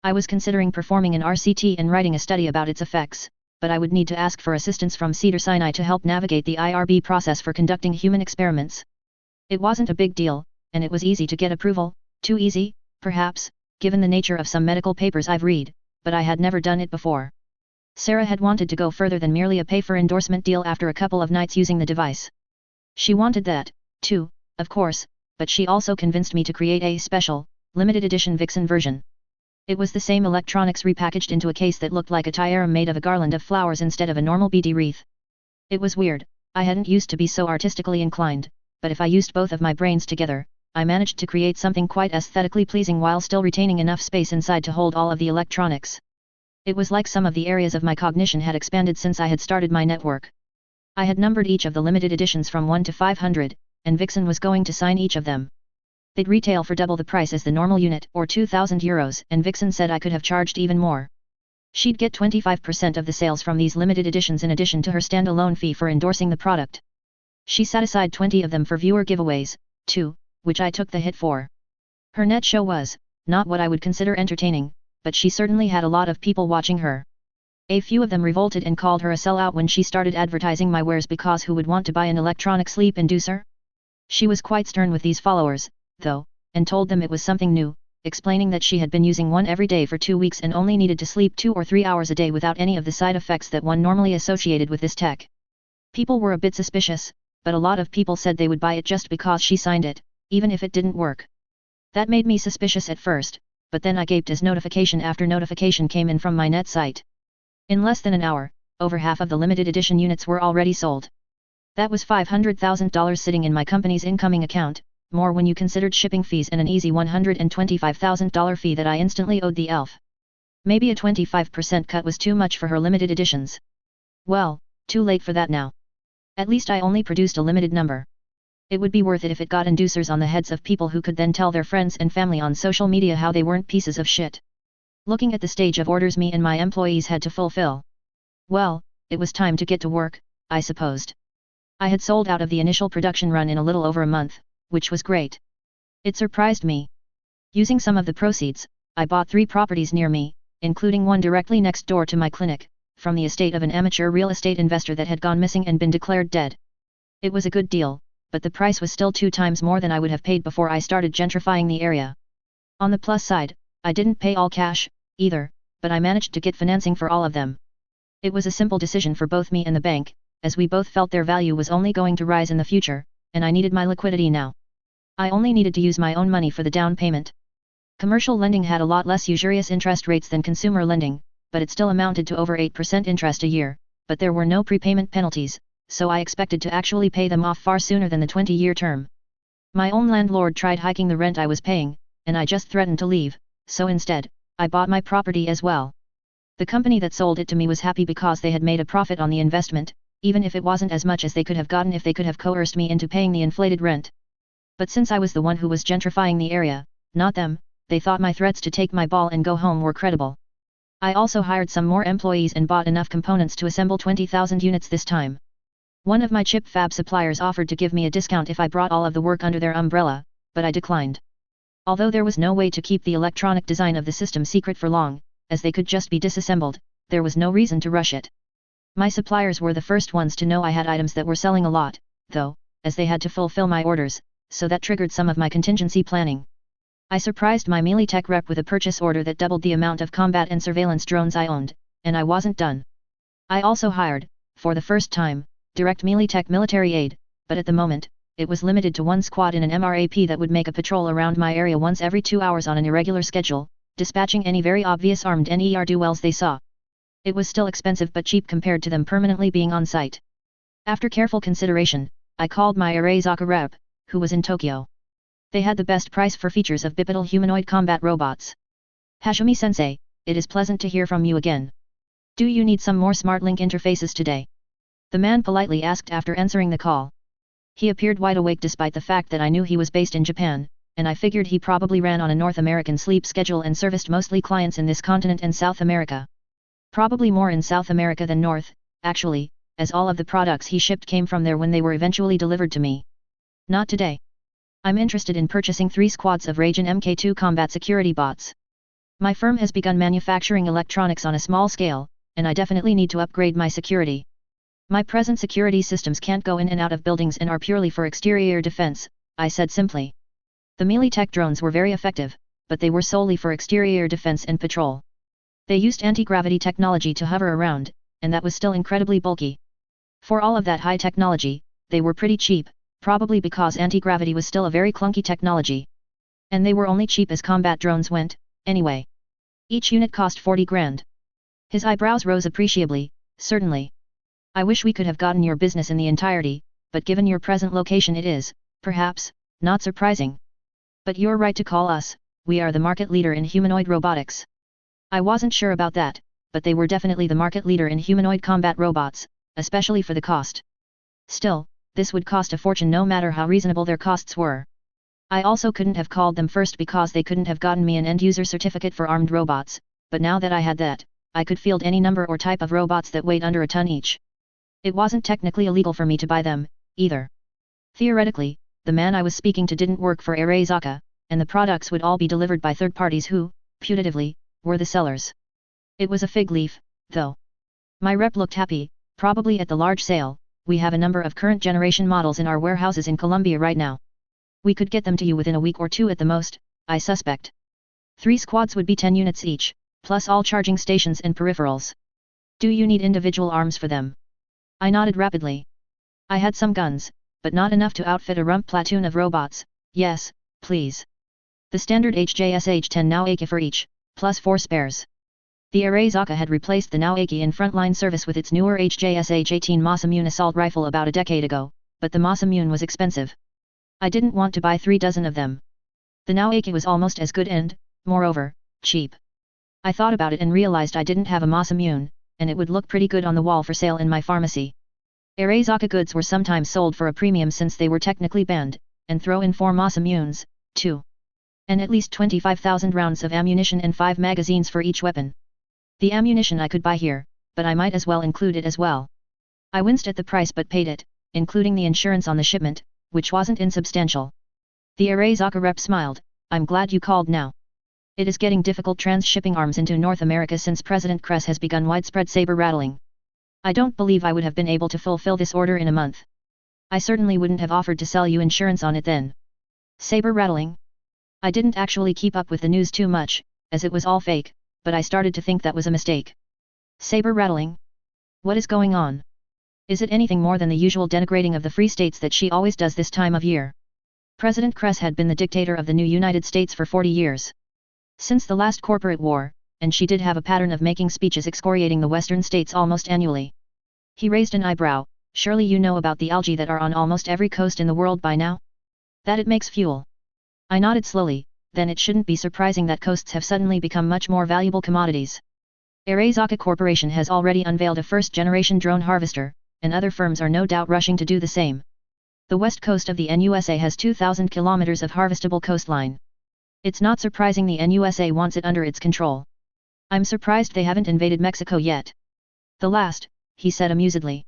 I was considering performing an RCT and writing a study about its effects, but I would need to ask for assistance from Cedars-Sinai to help navigate the IRB process for conducting human experiments. It wasn't a big deal, and it was easy to get approval, too easy, perhaps, given the nature of some medical papers I've read, but I had never done it before. Sarah had wanted to go further than merely a pay-for-endorsement deal after a couple of nights using the device. She wanted that, too, of course, but she also convinced me to create a special, limited edition Vixen version. It was the same electronics repackaged into a case that looked like a tiara made of a garland of flowers instead of a normal beady wreath. It was weird, I hadn't used to be so artistically inclined, but if I used both of my brains together, I managed to create something quite aesthetically pleasing while still retaining enough space inside to hold all of the electronics. It was like some of the areas of my cognition had expanded since I had started my network. I had numbered each of the limited editions from 1 to 500, and Vixen was going to sign each of them. They'd retail for double the price as the normal unit, or €2,000, and Vixen said I could have charged even more. She'd get 25% of the sales from these limited editions in addition to her standalone fee for endorsing the product. She set aside 20 of them for viewer giveaways, too, which I took the hit for. Her net show was, not what I would consider entertaining, but she certainly had a lot of people watching her. A few of them revolted and called her a sellout when she started advertising my wares because who would want to buy an electronic sleep inducer? She was quite stern with these followers, though, and told them it was something new, explaining that she had been using one every day for 2 weeks and only needed to sleep 2 or 3 hours a day without any of the side effects that one normally associated with this tech. People were a bit suspicious, but a lot of people said they would buy it just because she signed it, even if it didn't work. That made me suspicious at first, but then I gaped as notification after notification came in from my net site. In less than an hour, over half of the limited edition units were already sold. That was $500,000 sitting in my company's incoming account, more when you considered shipping fees and an easy $125,000 fee that I instantly owed the elf. Maybe a 25% cut was too much for her limited editions. Well, too late for that now. At least I only produced a limited number. It would be worth it if it got inducers on the heads of people who could then tell their friends and family on social media how they weren't pieces of shit. Looking at the stage of orders me and my employees had to fulfill. Well, it was time to get to work, I supposed. I had sold out of the initial production run in a little over a month, which was great. It surprised me. Using some of the proceeds, I bought 3 properties near me, including one directly next door to my clinic, from the estate of an amateur real estate investor that had gone missing and been declared dead. It was a good deal, but the price was still 2 times more than I would have paid before I started gentrifying the area. On the plus side, I didn't pay all cash, either, but I managed to get financing for all of them. It was a simple decision for both me and the bank, as we both felt their value was only going to rise in the future, and I needed my liquidity now. I only needed to use my own money for the down payment. Commercial lending had a lot less usurious interest rates than consumer lending, but it still amounted to over 8% interest a year, but there were no prepayment penalties, so I expected to actually pay them off far sooner than the 20-year term. My own landlord tried hiking the rent I was paying, and I just threatened to leave, so instead, I bought my property as well. The company that sold it to me was happy because they had made a profit on the investment, even if it wasn't as much as they could have gotten if they could have coerced me into paying the inflated rent. But since I was the one who was gentrifying the area, not them, they thought my threats to take my ball and go home were credible. I also hired some more employees and bought enough components to assemble 20,000 units this time. One of my chip fab suppliers offered to give me a discount if I brought all of the work under their umbrella, but I declined. Although there was no way to keep the electronic design of the system secret for long, as they could just be disassembled, there was no reason to rush it. My suppliers were the first ones to know I had items that were selling a lot, though, as they had to fulfill my orders, so that triggered some of my contingency planning. I surprised my melee tech rep with a purchase order that doubled the amount of combat and surveillance drones I owned, and I wasn't done. I also hired, for the first time, direct melee tech military aid, but at the moment, it was limited to 1 squad in an MRAP that would make a patrol around my area once every 2 hours on an irregular schedule, dispatching any very obvious armed NER-do-wells they saw. It was still expensive but cheap compared to them permanently being on site. After careful consideration, I called my Arezaka rep, who was in Tokyo. They had the best price for features of bipedal humanoid combat robots. Hashimi-sensei, it is pleasant to hear from you again. Do you need some more SmartLink interfaces today? The man politely asked after answering the call. He appeared wide awake despite the fact that I knew he was based in Japan, and I figured he probably ran on a North American sleep schedule and serviced mostly clients in this continent and South America. Probably more in South America than North, actually, as all of the products he shipped came from there when they were eventually delivered to me. Not today. I'm interested in purchasing 3 squads of Raijin Mk2 combat security bots. My firm has begun manufacturing electronics on a small scale, and I definitely need to upgrade my security. My present security systems can't go in and out of buildings and are purely for exterior defense, I said simply. The melee tech drones were very effective, but they were solely for exterior defense and patrol. They used anti-gravity technology to hover around, and that was still incredibly bulky. For all of that high technology, they were pretty cheap, probably because anti-gravity was still a very clunky technology. And they were only cheap as combat drones went, anyway. Each unit cost 40 grand. His eyebrows rose appreciably. Certainly. I wish we could have gotten your business in the entirety, but given your present location it is, perhaps, not surprising. But you're right to call us, we are the market leader in humanoid robotics. I wasn't sure about that, but they were definitely the market leader in humanoid combat robots, especially for the cost. Still, this would cost a fortune no matter how reasonable their costs were. I also couldn't have called them first because they couldn't have gotten me an end-user certificate for armed robots, but now that I had that, I could field any number or type of robots that weighed under a ton each. It wasn't technically illegal for me to buy them, either. Theoretically, the man I was speaking to didn't work for Arezaka, and the products would all be delivered by third parties who, putatively, were the sellers. It was a fig leaf, though. My rep looked happy, probably at the large sale. We have a number of current generation models in our warehouses in Colombia right now. We could get them to you within a week or two at the most, I suspect. 3 squads would be 10 units each, plus all charging stations and peripherals. Do you need individual arms for them? I nodded rapidly. I had some guns, but not enough to outfit a rump platoon of robots. Yes, please. The standard HJSH-10 Naoki for each, plus 4 spares. The Arezaka had replaced the Naoki in frontline service with its newer HJSH-18 Masamune assault rifle about a decade ago, but the Masamune was expensive. I didn't want to buy 3 dozen of them. The Naoki was almost as good and, moreover, cheap. I thought about it and realized I didn't have a Masamune, and it would look pretty good on the wall for sale in my pharmacy. Arezaka goods were sometimes sold for a premium since they were technically banned, and throw in 4 Masamunes, too. And at least 25,000 rounds of ammunition and 5 magazines for each weapon. The ammunition I could buy here, but I might as well include it as well. I winced at the price but paid it, including the insurance on the shipment, which wasn't insubstantial. The Arezaka rep smiled. I'm glad you called now. It is getting difficult trans-shipping arms into North America since President Kress has begun widespread saber rattling. I don't believe I would have been able to fulfill this order in a month. I certainly wouldn't have offered to sell you insurance on it then. Saber rattling? I didn't actually keep up with the news too much, as it was all fake, but I started to think that was a mistake. Saber rattling? What is going on? Is it anything more than the usual denigrating of the free states that she always does this time of year? President Kress had been the dictator of the new United States for 40 years. Since the last corporate war, and she did have a pattern of making speeches excoriating the western states almost annually. He raised an eyebrow. Surely you know about the algae that are on almost every coast in the world by now? That it makes fuel. I nodded slowly. Then it shouldn't be surprising that coasts have suddenly become much more valuable commodities. Arezaka Corporation has already unveiled a first-generation drone harvester, and other firms are no doubt rushing to do the same. The west coast of the NUSA has 2,000 kilometers of harvestable coastline. It's not surprising the NUSA wants it under its control. I'm surprised they haven't invaded Mexico yet. The last, he said amusedly.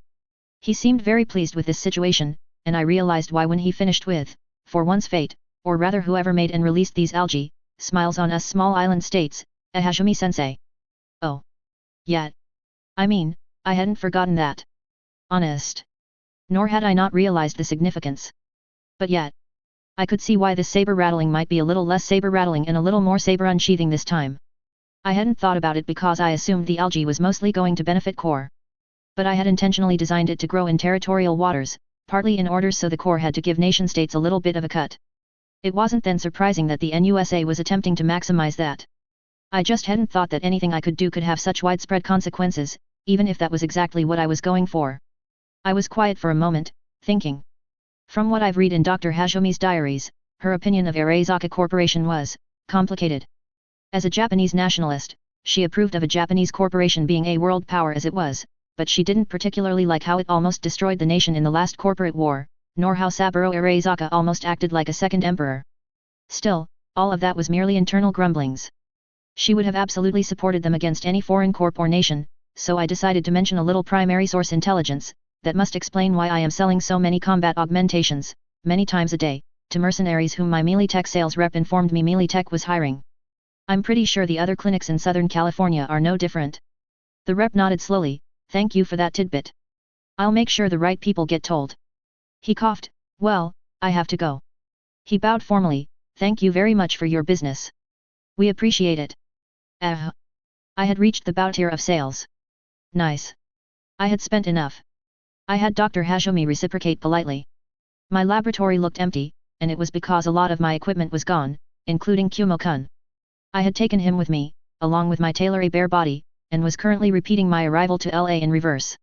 He seemed very pleased with this situation, and I realized why when he finished with, for one's fate, or rather whoever made and released these algae, smiles on us small island states, Ahashumi-sensei. Oh. Yet. I mean, I hadn't forgotten that. Honest. Nor had I not realized the significance. But yet. I could see why this saber rattling might be a little less saber rattling and a little more saber unsheathing this time. I hadn't thought about it because I assumed the algae was mostly going to benefit core. But I had intentionally designed it to grow in territorial waters, partly in order so the core had to give nation-states a little bit of a cut. It wasn't then surprising that the NUSA was attempting to maximize that. I just hadn't thought that anything I could do could have such widespread consequences, even if that was exactly what I was going for. I was quiet for a moment, thinking. From what I've read in Dr. Hashomi's diaries, her opinion of Arezaka Corporation was complicated. As a Japanese nationalist, she approved of a Japanese corporation being a world power as it was, but she didn't particularly like how it almost destroyed the nation in the last corporate war, nor how Saburo Arezaka almost acted like a second emperor. Still, all of that was merely internal grumblings. She would have absolutely supported them against any foreign corp or nation, so I decided to mention a little primary source intelligence, that must explain why I am selling so many combat augmentations, many times a day, to mercenaries whom my melee tech sales rep informed me melee tech was hiring. I'm pretty sure the other clinics in Southern California are no different. The rep nodded slowly, thank you for that tidbit. I'll make sure the right people get told. He coughed, well, I have to go. He bowed formally, thank you very much for your business. We appreciate it. I had reached the bow tier of sales. Nice. I had spent enough. I had Dr. Hashomi reciprocate politely. My laboratory looked empty, and it was because a lot of my equipment was gone, including Kumo-kun. I had taken him with me, along with my tailor a bare body, and was currently repeating my arrival to LA in reverse.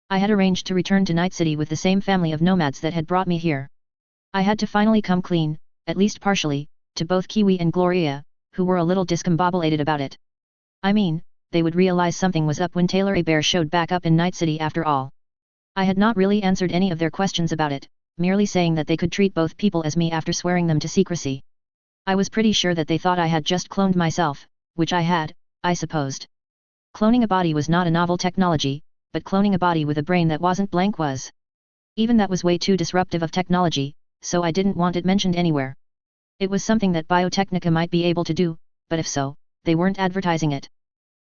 I had arranged to return to Night City with the same family of nomads that had brought me here. I had to finally come clean, at least partially, to both Kiwi and Gloria, who were a little discombobulated about it. I mean, they would realize something was up when Tailor a Bear showed back up in Night City after all. I had not really answered any of their questions about it, merely saying that they could treat both people as me after swearing them to secrecy. I was pretty sure that they thought I had just cloned myself, which I had, I supposed. Cloning a body was not a novel technology, but cloning a body with a brain that wasn't blank was. Even that was way too disruptive of technology, so I didn't want it mentioned anywhere. It was something that Biotechnica might be able to do, but if so, they weren't advertising it.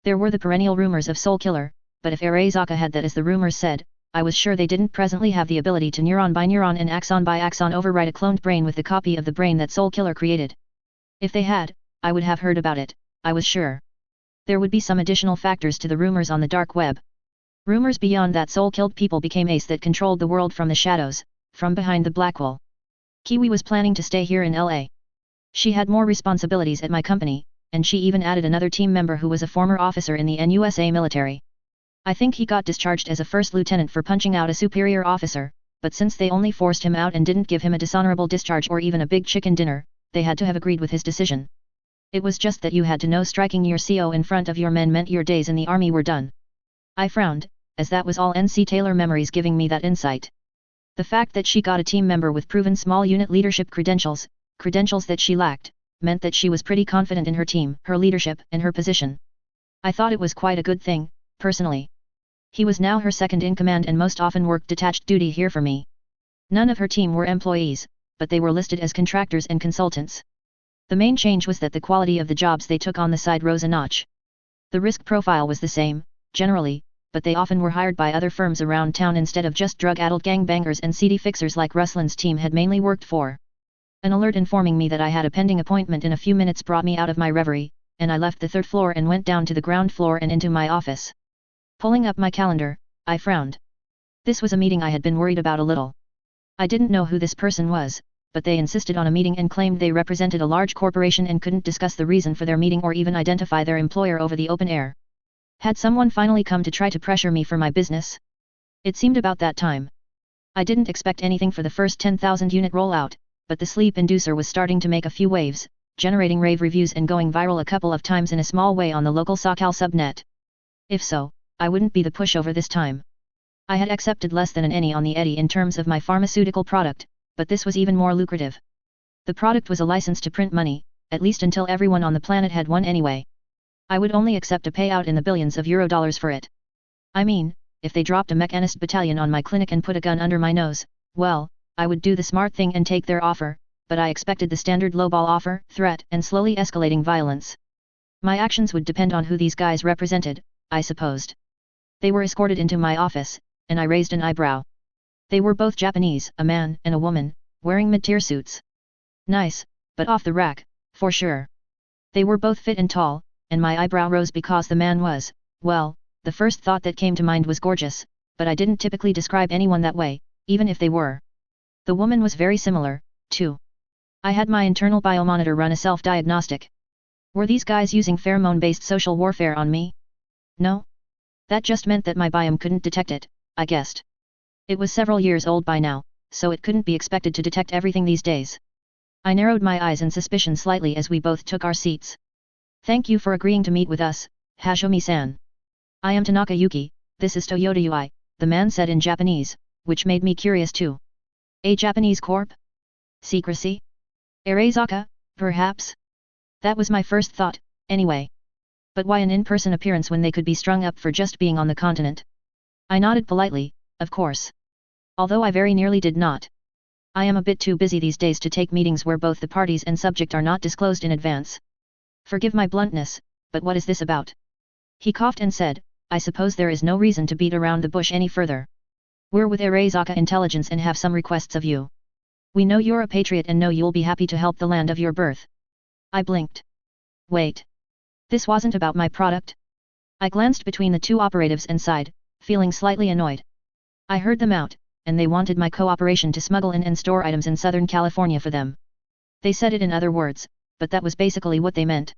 There were the perennial rumors of Soul Killer, but if Arezaka had that as the rumors said, I was sure they didn't presently have the ability to neuron by neuron and axon by axon overwrite a cloned brain with the copy of the brain that Soul Killer created. If they had, I would have heard about it, I was sure. There would be some additional factors to the rumors on the dark web. Rumors beyond that Soul killed people became Ace that controlled the world from the shadows, from behind the black wall. Kiwi was planning to stay here in LA. She had more responsibilities at my company, and she even added another team member who was a former officer in the NUSA military. I think he got discharged as a first lieutenant for punching out a superior officer, but since they only forced him out and didn't give him a dishonorable discharge or even a big chicken dinner, they had to have agreed with his decision. It was just that you had to know striking your CO in front of your men meant your days in the army were done. I frowned, as that was all NC Taylor memories giving me that insight. The fact that she got a team member with proven small unit leadership credentials that she lacked, meant that she was pretty confident in her team, her leadership, and her position. I thought it was quite a good thing, personally. He was now her second in command and most often worked detached duty here for me. None of her team were employees, but they were listed as contractors and consultants. The main change was that the quality of the jobs they took on the side rose a notch. The risk profile was the same, generally, but they often were hired by other firms around town instead of just drug-addled gangbangers and seedy fixers like Ruslin's team had mainly worked for. An alert informing me that I had a pending appointment in a few minutes brought me out of my reverie, and I left the third floor and went down to the ground floor and into my office. Pulling up my calendar, I frowned. This was a meeting I had been worried about a little. I didn't know who this person was, but they insisted on a meeting and claimed they represented a large corporation and couldn't discuss the reason for their meeting or even identify their employer over the open air. Had someone finally come to try to pressure me for my business? It seemed about that time. I didn't expect anything for the first 10,000 unit rollout, but the sleep inducer was starting to make a few waves, generating rave reviews and going viral a couple of times in a small way on the local SoCal subnet. If so, I wouldn't be the pushover this time. I had accepted less than an any on the eddy in terms of my pharmaceutical product, but this was even more lucrative. The product was a license to print money, at least until everyone on the planet had one anyway. I would only accept a payout in the billions of euro-dollars for it. I mean, if they dropped a mechanist battalion on my clinic and put a gun under my nose, well, I would do the smart thing and take their offer, but I expected the standard lowball offer, threat, and slowly escalating violence. My actions would depend on who these guys represented, I supposed. They were escorted into my office, and I raised an eyebrow. They were both Japanese, a man and a woman, wearing mid-tier suits. Nice, but off the rack, for sure. They were both fit and tall, and my eyebrow rose because the man was, well, the first thought that came to mind was gorgeous, but I didn't typically describe anyone that way, even if they were. The woman was very similar, too. I had my internal biomonitor run a self-diagnostic. Were these guys using pheromone-based social warfare on me? No? That just meant that my biome couldn't detect it, I guessed. It was several years old by now, so it couldn't be expected to detect everything these days. I narrowed my eyes in suspicion slightly as we both took our seats. Thank you for agreeing to meet with us, Hashomi-san. I am Tanaka Yuki, this is Toyota UI, the man said in Japanese, which made me curious too. A Japanese corp? Secrecy? Arezaka, perhaps? That was my first thought, anyway. But why an in-person appearance when they could be strung up for just being on the continent? I nodded politely, of course. Although I very nearly did not. I am a bit too busy these days to take meetings where both the parties and subject are not disclosed in advance. Forgive my bluntness, but what is this about? He coughed and said, I suppose there is no reason to beat around the bush any further. We're with Arezaka Intelligence and have some requests of you. We know you're a patriot and know you'll be happy to help the land of your birth. I blinked. Wait. This wasn't about my product? I glanced between the two operatives and sighed, feeling slightly annoyed. I heard them out, and they wanted my cooperation to smuggle in and store items in Southern California for them. They said it in other words, but that was basically what they meant.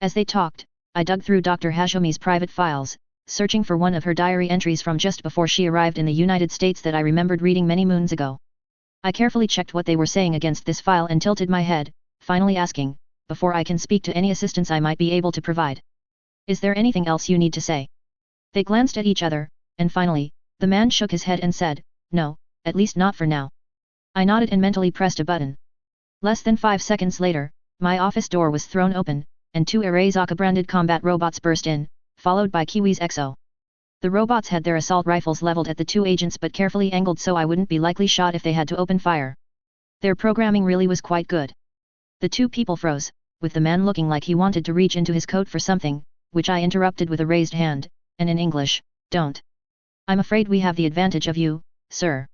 As they talked, I dug through Dr. Hashomi's private files, searching for one of her diary entries from just before she arrived in the United States that I remembered reading many moons ago. I carefully checked what they were saying against this file and tilted my head, finally asking, before I can speak to any assistance I might be able to provide. Is there anything else you need to say? They glanced at each other, and finally, the man shook his head and said, no, at least not for now. I nodded and mentally pressed a button. Less than 5 seconds later, my office door was thrown open, and 2 Arezaka-branded combat robots burst in, followed by Kiwi's XO. The robots had their assault rifles leveled at the 2 agents but carefully angled so I wouldn't be likely shot if they had to open fire. Their programming really was quite good. The 2 people froze, with the man looking like he wanted to reach into his coat for something, which I interrupted with a raised hand, and in English, don't. I'm afraid we have the advantage of you, sir.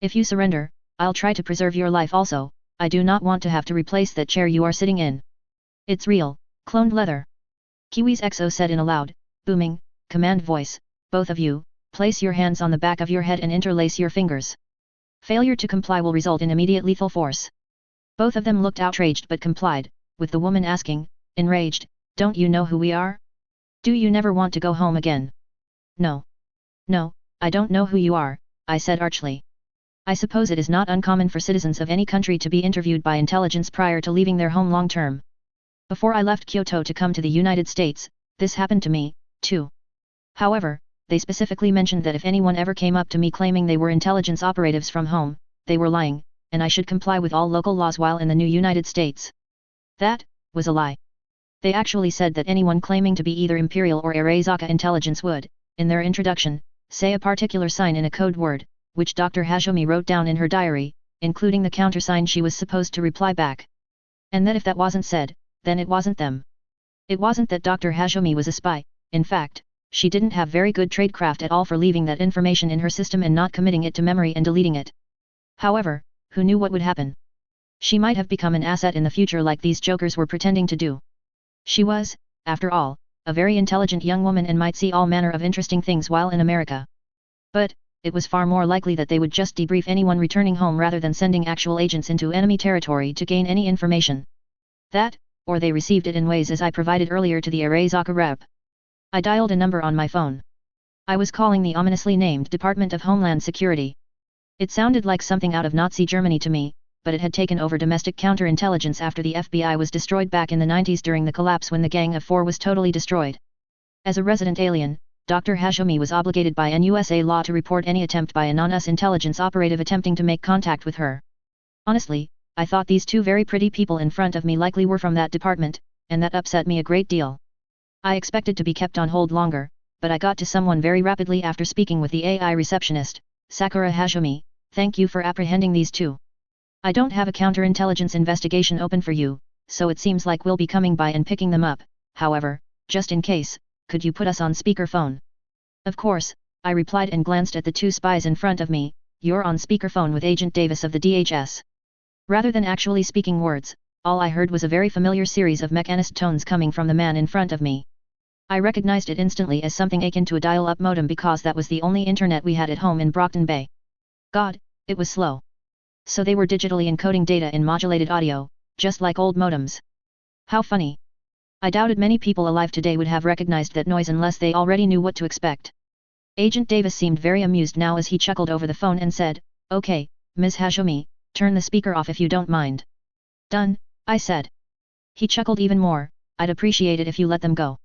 If you surrender, I'll try to preserve your life also. I do not want to have to replace that chair you are sitting in. It's real, cloned leather. Kiwi's XO said in a loud, booming, command voice, both of you, place your hands on the back of your head and interlace your fingers. Failure to comply will result in immediate lethal force. Both of them looked outraged but complied, with the woman asking, enraged, don't you know who we are? Do you never want to go home again? No. No, I don't know who you are, I said archly. I suppose it is not uncommon for citizens of any country to be interviewed by intelligence prior to leaving their home long term. Before I left Kyoto to come to the United States, this happened to me, too. However, they specifically mentioned that if anyone ever came up to me claiming they were intelligence operatives from home, they were lying, and I should comply with all local laws while in the new United States. That was a lie. They actually said that anyone claiming to be either Imperial or Arezaka intelligence would, in their introduction, say a particular sign in a code word, which Dr. Hashomi wrote down in her diary, including the countersign she was supposed to reply back. And that if that wasn't said, then it wasn't them. It wasn't that Dr. Hashomi was a spy. In fact, she didn't have very good tradecraft at all for leaving that information in her system and not committing it to memory and deleting it. However, who knew what would happen? She might have become an asset in the future like these jokers were pretending to do. She was, after all, a very intelligent young woman and might see all manner of interesting things while in America. But, it was far more likely that they would just debrief anyone returning home rather than sending actual agents into enemy territory to gain any information. That, or they received it in ways as I provided earlier to the Arezaka rep. I dialed a number on my phone. I was calling the ominously named Department of Homeland Security. It sounded like something out of Nazi Germany to me, but it had taken over domestic counterintelligence after the FBI was destroyed back in the 90s during the collapse when the Gang of Four was totally destroyed. As a resident alien, Dr. Hashomi was obligated by NUSA law to report any attempt by a non-US intelligence operative attempting to make contact with her. Honestly, I thought these 2 very pretty people in front of me likely were from that department, and that upset me a great deal. I expected to be kept on hold longer, but I got to someone very rapidly after speaking with the AI receptionist, Sakura Hashomi. Thank you for apprehending these 2. I don't have a counterintelligence investigation open for you, so it seems like we'll be coming by and picking them up. However, just in case, could you put us on speakerphone? Of course, I replied and glanced at the 2 spies in front of me. You're on speakerphone with Agent Davis of the DHS. Rather than actually speaking words, all I heard was a very familiar series of mechanist tones coming from the man in front of me. I recognized it instantly as something akin to a dial-up modem because that was the only internet we had at home in Brockton Bay. God, it was slow. So they were digitally encoding data in modulated audio, just like old modems. How funny. I doubted many people alive today would have recognized that noise unless they already knew what to expect. Agent Davis seemed very amused now as he chuckled over the phone and said, "Okay, Ms. Hashomi, turn the speaker off if you don't mind." "Done," I said. He chuckled even more. "I'd appreciate it if you let them go.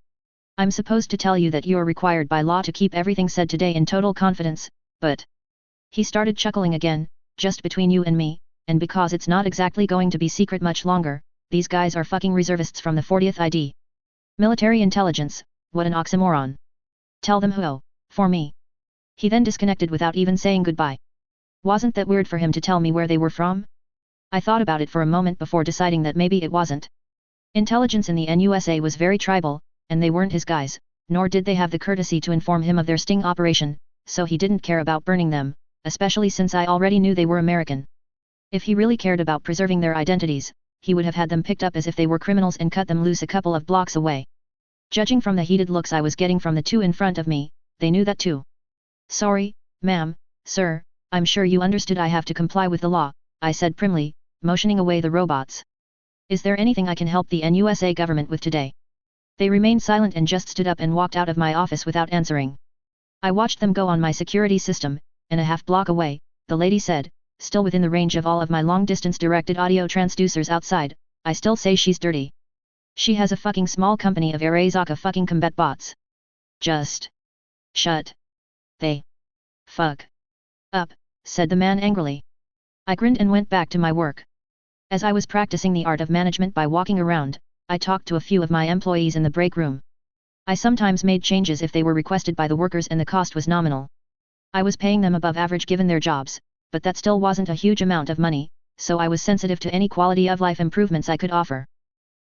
I'm supposed to tell you that you're required by law to keep everything said today in total confidence, but..." He started chuckling again, "Just between you and me, and because it's not exactly going to be secret much longer, these guys are fucking reservists from the 40th ID. Military intelligence, what an oxymoron. Tell them who, for me." He then disconnected without even saying goodbye. Wasn't that weird for him to tell me where they were from? I thought about it for a moment before deciding that maybe it wasn't. Intelligence in the NUSA was very tribal, and they weren't his guys, nor did they have the courtesy to inform him of their sting operation, so he didn't care about burning them, especially since I already knew they were American. If he really cared about preserving their identities, he would have had them picked up as if they were criminals and cut them loose a couple of blocks away. Judging from the heated looks I was getting from the two in front of me, they knew that too. Sorry, ma'am, sir, I'm sure you understood I have to comply with the law, I said primly, motioning away the robots. Is there anything I can help the NUSA government with today? They remained silent and just stood up and walked out of my office without answering. I watched them go on my security system, and a half block away, the lady said, still within the range of all of my long-distance directed audio transducers outside, I still say she's dirty. She has a fucking small company of Arezaka fucking combat bots. Just shut they fuck up, said the man angrily. I grinned and went back to my work. As I was practicing the art of management by walking around, I talked to a few of my employees in the break room. I sometimes made changes if they were requested by the workers and the cost was nominal. I was paying them above average given their jobs, but that still wasn't a huge amount of money, so I was sensitive to any quality of life improvements I could offer.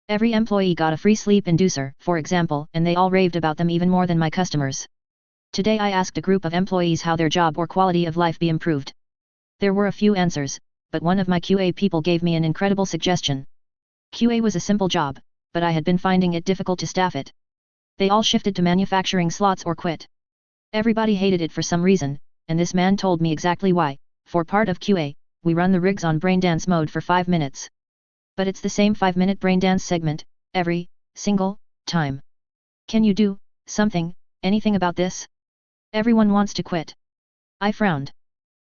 Every employee got a free sleep inducer, for example, and they all raved about them even more than my customers. Today I asked a group of employees how their job or quality of life be improved. There were a few answers, but one of my QA people gave me an incredible suggestion. QA was a simple job, but I had been finding it difficult to staff it. They all shifted to manufacturing slots or quit. Everybody hated it for some reason, and this man told me exactly why. For part of QA, we run the rigs on braindance mode for 5 minutes. But it's the same 5-minute braindance segment, every single time. Can you do anything about this? Everyone wants to quit. I frowned.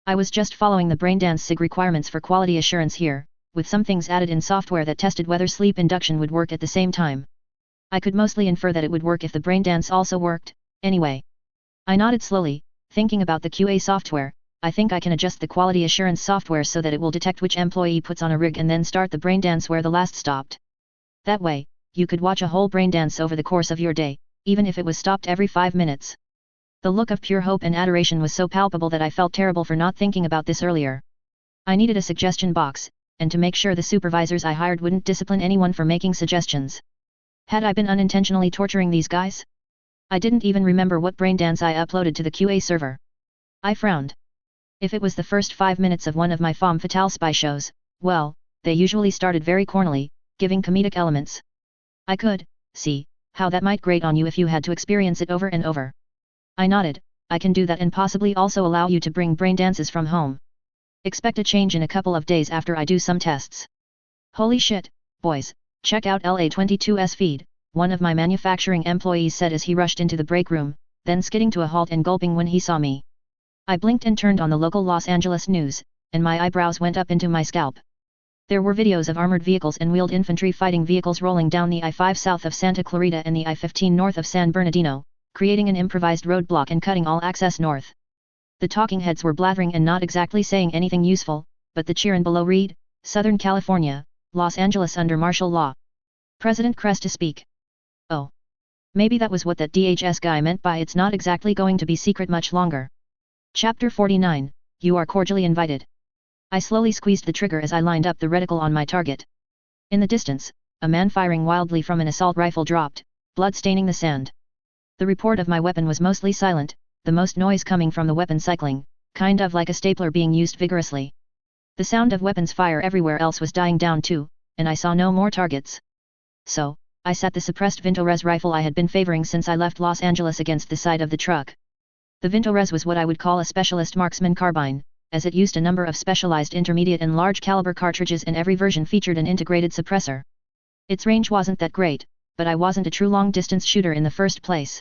I was just following the braindance SIG requirements for quality assurance here, with some things added in software that tested whether sleep induction would work at the same time. I could mostly infer that it would work if the braindance also worked, anyway. I nodded slowly, thinking about the QA software. I think I can adjust the quality assurance software so that it will detect which employee puts on a rig and then start the braindance where the last stopped. That way, you could watch a whole braindance over the course of your day, even if it was stopped every 5 minutes. The look of pure hope and adoration was so palpable that I felt terrible for not thinking about this earlier. I needed a suggestion box, and to make sure the supervisors I hired wouldn't discipline anyone for making suggestions. Had I been unintentionally torturing these guys? I didn't even remember what braindance I uploaded to the QA server. I frowned. If it was the first 5 minutes of one of my femme fatale spy shows, well, they usually started very cornily, giving comedic elements. I could see how that might grate on you if you had to experience it over and over. I nodded. I can do that and possibly also allow you to bring braindances from home. Expect a change in a couple of days after I do some tests. Holy shit, boys, check out LA22's feed, one of my manufacturing employees said as he rushed into the break room, then skidding to a halt and gulping when he saw me. I blinked and turned on the local Los Angeles news, and my eyebrows went up into my scalp. There were videos of armored vehicles and wheeled infantry fighting vehicles rolling down the I-5 south of Santa Clarita and the I-15 north of San Bernardino, creating an improvised roadblock and cutting all access north. The talking heads were blathering and not exactly saying anything useful, but the cheerin' below read, Southern California, Los Angeles under martial law. President Crest to speak. Oh. Maybe that was what that DHS guy meant by it's not exactly going to be secret much longer. Chapter 49, You are cordially invited. I slowly squeezed the trigger as I lined up the reticle on my target. In the distance, a man firing wildly from an assault rifle dropped, blood staining the sand. The report of my weapon was mostly silent, the most noise coming from the weapon cycling, kind of like a stapler being used vigorously. The sound of weapons fire everywhere else was dying down too, and I saw no more targets. So, I sat the suppressed Vintores rifle I had been favoring since I left Los Angeles against the side of the truck. The Vintores was what I would call a specialist marksman carbine, as it used a number of specialized intermediate and large caliber cartridges and every version featured an integrated suppressor. Its range wasn't that great, but I wasn't a true long-distance shooter in the first place.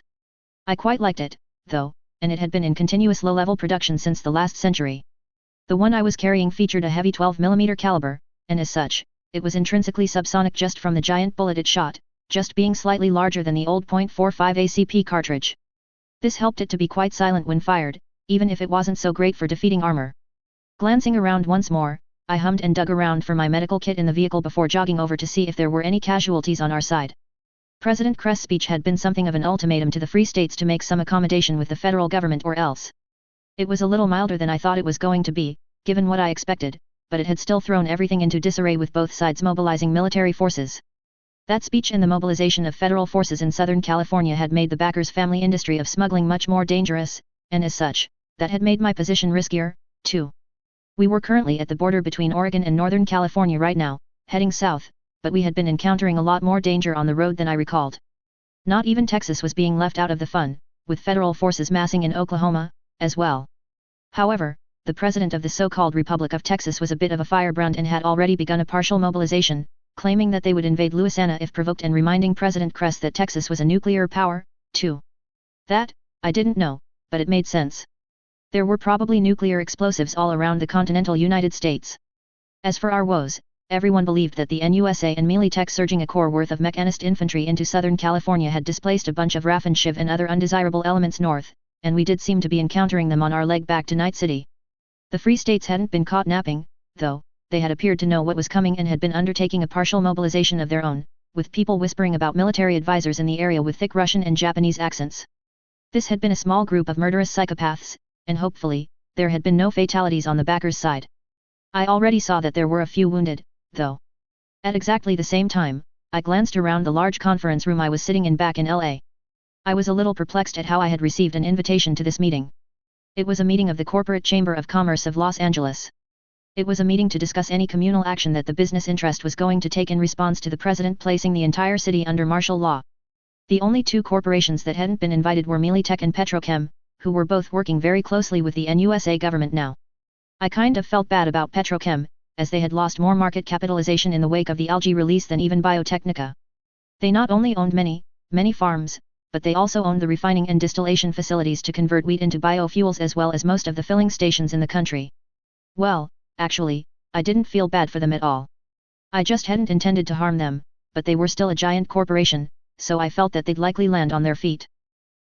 I quite liked it, though, and it had been in continuous low-level production since the last century. The one I was carrying featured a heavy 12mm caliber, and as such, it was intrinsically subsonic just from the giant bullet it shot, just being slightly larger than the old .45 ACP cartridge. This helped it to be quite silent when fired, even if it wasn't so great for defeating armor. Glancing around once more, I hummed and dug around for my medical kit in the vehicle before jogging over to see if there were any casualties on our side. President Crest's speech had been something of an ultimatum to the free states to make some accommodation with the federal government or else. It was a little milder than I thought it was going to be, given what I expected, but it had still thrown everything into disarray with both sides mobilizing military forces. That speech and the mobilization of federal forces in Southern California had made the Backer's family industry of smuggling much more dangerous, and as such, that had made my position riskier, too. We were currently at the border between Oregon and Northern California right now, heading south, but we had been encountering a lot more danger on the road than I recalled. Not even Texas was being left out of the fun, with federal forces massing in Oklahoma, as well. However, the president of the so-called Republic of Texas was a bit of a firebrand and had already begun a partial mobilization, claiming that they would invade Louisiana if provoked and reminding President Kress that Texas was a nuclear power, too. That, I didn't know, but it made sense. There were probably nuclear explosives all around the continental United States. As for our woes, everyone believed that the NUSA and Militech surging a corps worth of mechanist infantry into Southern California had displaced a bunch of RAF and Shiv and other undesirable elements north, and we did seem to be encountering them on our leg back to Night City. The Free States hadn't been caught napping, though. They had appeared to know what was coming and had been undertaking a partial mobilization of their own, with people whispering about military advisors in the area with thick Russian and Japanese accents. This had been a small group of murderous psychopaths, and hopefully, there had been no fatalities on the Backers' side. I already saw that there were a few wounded, though. At exactly the same time, I glanced around the large conference room I was sitting in back in LA. I was a little perplexed at how I had received an invitation to this meeting. It was a meeting of the Corporate Chamber of Commerce of Los Angeles. It was a meeting to discuss any communal action that the business interest was going to take in response to the president placing the entire city under martial law. The only two corporations that hadn't been invited were Militech and Petrochem, who were both working very closely with the NUSA government now. I kind of felt bad about Petrochem, as they had lost more market capitalization in the wake of the algae release than even Biotechnica. They not only owned many farms, but they also owned the refining and distillation facilities to convert wheat into biofuels as well as most of the filling stations in the country. Well, actually, I didn't feel bad for them at all. I just hadn't intended to harm them, but they were still a giant corporation, so I felt that they'd likely land on their feet.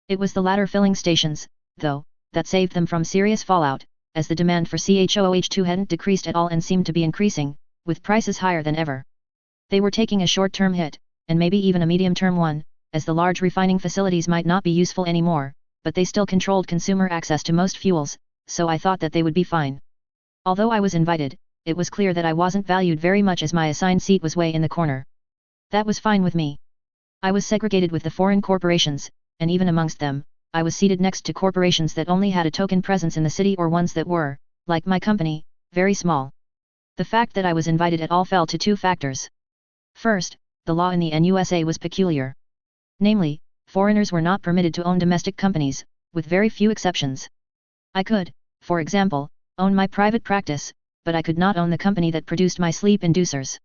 It was the latter filling stations, though, that saved them from serious fallout, as the demand for CHOOH2 hadn't decreased at all and seemed to be increasing, with prices higher than ever. They were taking a short-term hit, and maybe even a medium-term one, as the large refining facilities might not be useful anymore, but they still controlled consumer access to most fuels, so I thought that they would be fine. Although I was invited, it was clear that I wasn't valued very much as my assigned seat was way in the corner. That was fine with me. I was segregated with the foreign corporations, and even amongst them, I was seated next to corporations that only had a token presence in the city or ones that were, like my company, very small. The fact that I was invited at all fell to two factors. First, the law in the NUSA was peculiar. Namely, foreigners were not permitted to own domestic companies, with very few exceptions. I could, for example, own my private practice, but I could not own the company that produced my sleep inducers.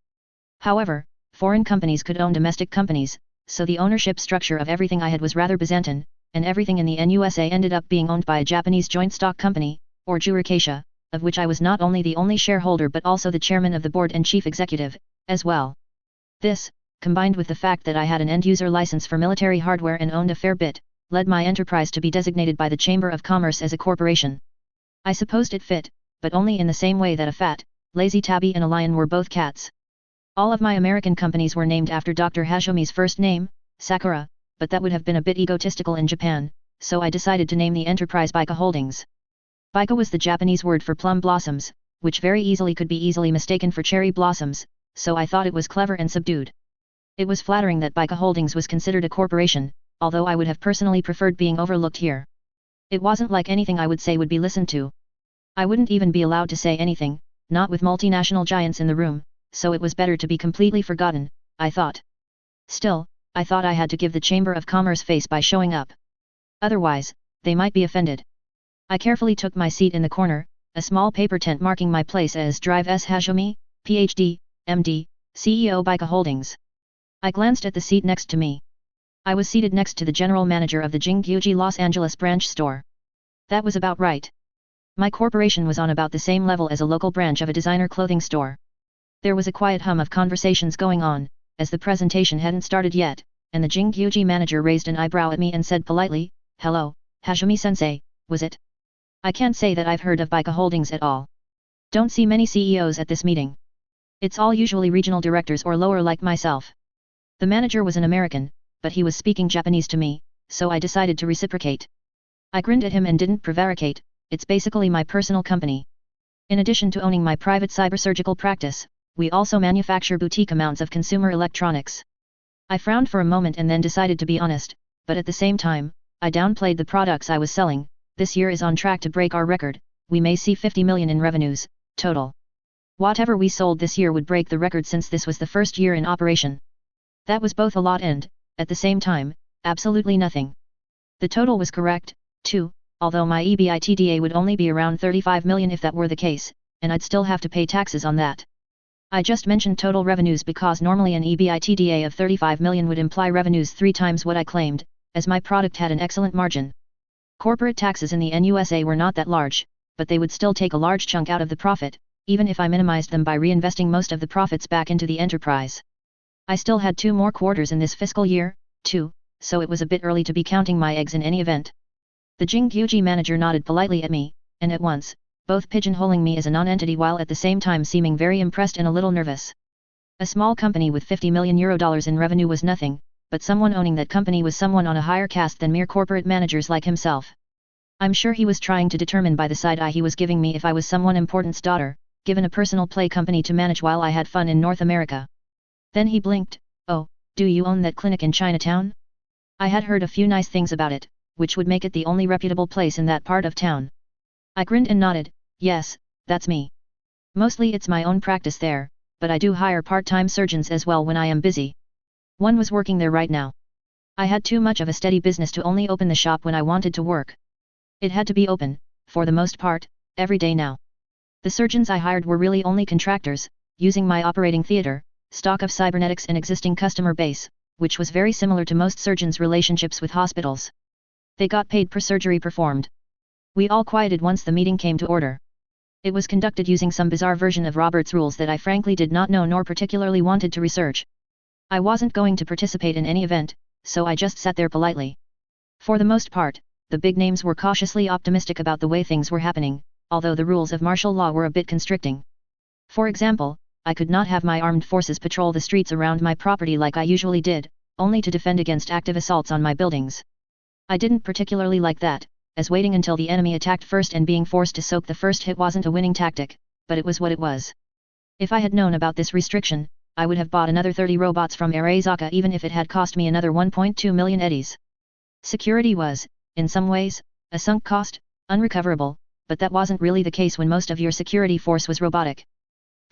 However, foreign companies could own domestic companies, so the ownership structure of everything I had was rather Byzantine, and everything in the NUSA ended up being owned by a Japanese joint stock company, or Juracacia, of which I was not only the only shareholder but also the chairman of the board and chief executive, as well. This, combined with the fact that I had an end-user license for military hardware and owned a fair bit, led my enterprise to be designated by the Chamber of Commerce as a corporation. I supposed it fit, but only in the same way that a fat, lazy tabby and a lion were both cats. All of my American companies were named after Dr. Hajomi's first name, Sakura, but that would have been a bit egotistical in Japan, so I decided to name the enterprise Baika Holdings. Baika was the Japanese word for plum blossoms, which very easily could be easily mistaken for cherry blossoms, so I thought it was clever and subdued. It was flattering that Baika Holdings was considered a corporation, although I would have personally preferred being overlooked here. It wasn't like anything I would say would be listened to. I wouldn't even be allowed to say anything, not with multinational giants in the room, so it was better to be completely forgotten, I thought. Still, I thought I had to give the Chamber of Commerce face by showing up. Otherwise, they might be offended. I carefully took my seat in the corner, a small paper tent marking my place as Drive S. Hajomi, Ph.D., M.D., CEO Baika Holdings. I glanced at the seat next to me. I was seated next to the general manager of the Jinggyuji Los Angeles branch store. That was about right. My corporation was on about the same level as a local branch of a designer clothing store. There was a quiet hum of conversations going on, as the presentation hadn't started yet, and the Jinggyuji manager raised an eyebrow at me and said politely, "Hello, Hajomi-sensei, was it? I can't say that I've heard of Baika Holdings at all. Don't see many CEOs at this meeting. It's all usually regional directors or lower like myself." The manager was an American, but he was speaking Japanese to me, so I decided to reciprocate. I grinned at him and didn't prevaricate. It's basically my personal company. In addition to owning my private cybersurgical practice, we also manufacture boutique amounts of consumer electronics. I frowned for a moment and then decided to be honest, but at the same time, I downplayed the products I was selling. This year is on track to break our record, we may see 50 million in revenues, total. Whatever we sold this year would break the record since this was the first year in operation. That was both a lot and, at the same time, absolutely nothing. The total was correct, too, although my EBITDA would only be around 35 million if that were the case, and I'd still have to pay taxes on that. I just mentioned total revenues because normally an EBITDA of 35 million would imply revenues 3 times what I claimed, as my product had an excellent margin. Corporate taxes in the NUSA were not that large, but they would still take a large chunk out of the profit, even if I minimized them by reinvesting most of the profits back into the enterprise. I still had 2 more quarters in this fiscal year, too, so it was a bit early to be counting my eggs in any event. The Jingguji manager nodded politely at me, and at once, both pigeonholing me as a non-entity while at the same time seeming very impressed and a little nervous. A small company with €50 million in revenue was nothing, but someone owning that company was someone on a higher caste than mere corporate managers like himself. I'm sure he was trying to determine by the side eye he was giving me if I was someone important's daughter, given a personal play company to manage while I had fun in North America. Then he blinked. Oh, do you own that clinic in Chinatown? I had heard a few nice things about it, which would make it the only reputable place in that part of town. I grinned and nodded. Yes, that's me. Mostly it's my own practice there, but I do hire part-time surgeons as well when I am busy. One was working there right now. I had too much of a steady business to only open the shop when I wanted to work. It had to be open, for the most part, every day now. The surgeons I hired were really only contractors, using my operating theater, stock of cybernetics and existing customer base, which was very similar to most surgeons' relationships with hospitals. They got paid per surgery performed. We all quieted once the meeting came to order. It was conducted using some bizarre version of Robert's rules that I frankly did not know nor particularly wanted to research. I wasn't going to participate in any event, so I just sat there politely. For the most part, the big names were cautiously optimistic about the way things were happening, although the rules of martial law were a bit constricting. For example, I could not have my armed forces patrol the streets around my property like I usually did, only to defend against active assaults on my buildings. I didn't particularly like that, as waiting until the enemy attacked first and being forced to soak the first hit wasn't a winning tactic, but it was what it was. If I had known about this restriction, I would have bought another 30 robots from Arezaka even if it had cost me another 1.2 million eddies. Security was, in some ways, a sunk cost, unrecoverable, but that wasn't really the case when most of your security force was robotic.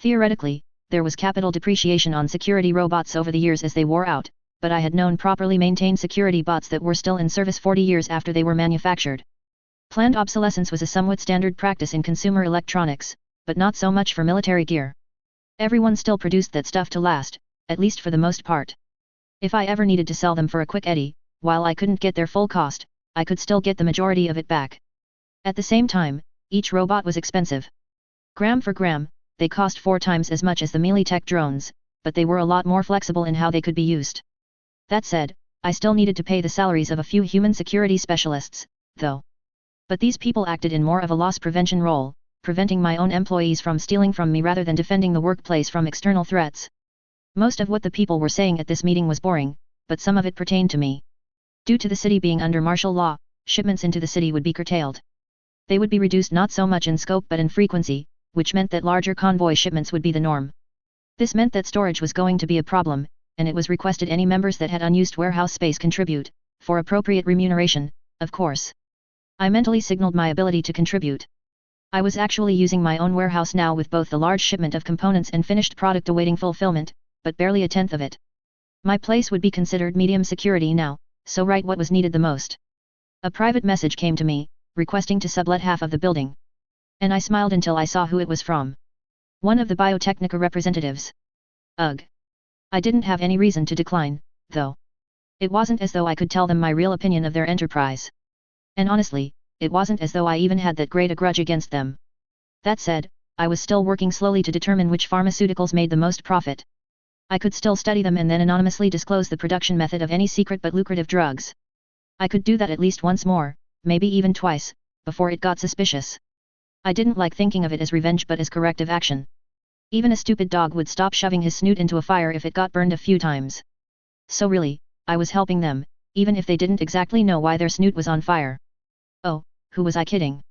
Theoretically, there was capital depreciation on security robots over the years as they wore out, but I had known properly maintained security bots that were still in service 40 years after they were manufactured. Planned obsolescence was a somewhat standard practice in consumer electronics, but not so much for military gear. Everyone still produced that stuff to last, at least for the most part. If I ever needed to sell them for a quick eddy, while I couldn't get their full cost, I could still get the majority of it back. At the same time, each robot was expensive. Gram for gram, they cost 4 times as much as the Mealytech drones, but they were a lot more flexible in how they could be used. That said, I still needed to pay the salaries of a few human security specialists, though. But these people acted in more of a loss prevention role, preventing my own employees from stealing from me rather than defending the workplace from external threats. Most of what the people were saying at this meeting was boring, but some of it pertained to me. Due to the city being under martial law, shipments into the city would be curtailed. They would be reduced not so much in scope but in frequency, which meant that larger convoy shipments would be the norm. This meant that storage was going to be a problem, and it was requested any members that had unused warehouse space contribute, for appropriate remuneration, of course. I mentally signaled my ability to contribute. I was actually using my own warehouse now with both the large shipment of components and finished product awaiting fulfillment, but barely a tenth of it. My place would be considered medium security now, so right what was needed the most. A private message came to me, requesting to sublet half of the building. And I smiled until I saw who it was from. One of the Biotechnica representatives. Ugh. I didn't have any reason to decline, though. It wasn't as though I could tell them my real opinion of their enterprise. And honestly, it wasn't as though I even had that great a grudge against them. That said, I was still working slowly to determine which pharmaceuticals made the most profit. I could still study them and then anonymously disclose the production method of any secret but lucrative drugs. I could do that at least once more, maybe even twice, before it got suspicious. I didn't like thinking of it as revenge but as corrective action. Even a stupid dog would stop shoving his snoot into a fire if it got burned a few times. So really, I was helping them, even if they didn't exactly know why their snoot was on fire. Oh, who was I kidding?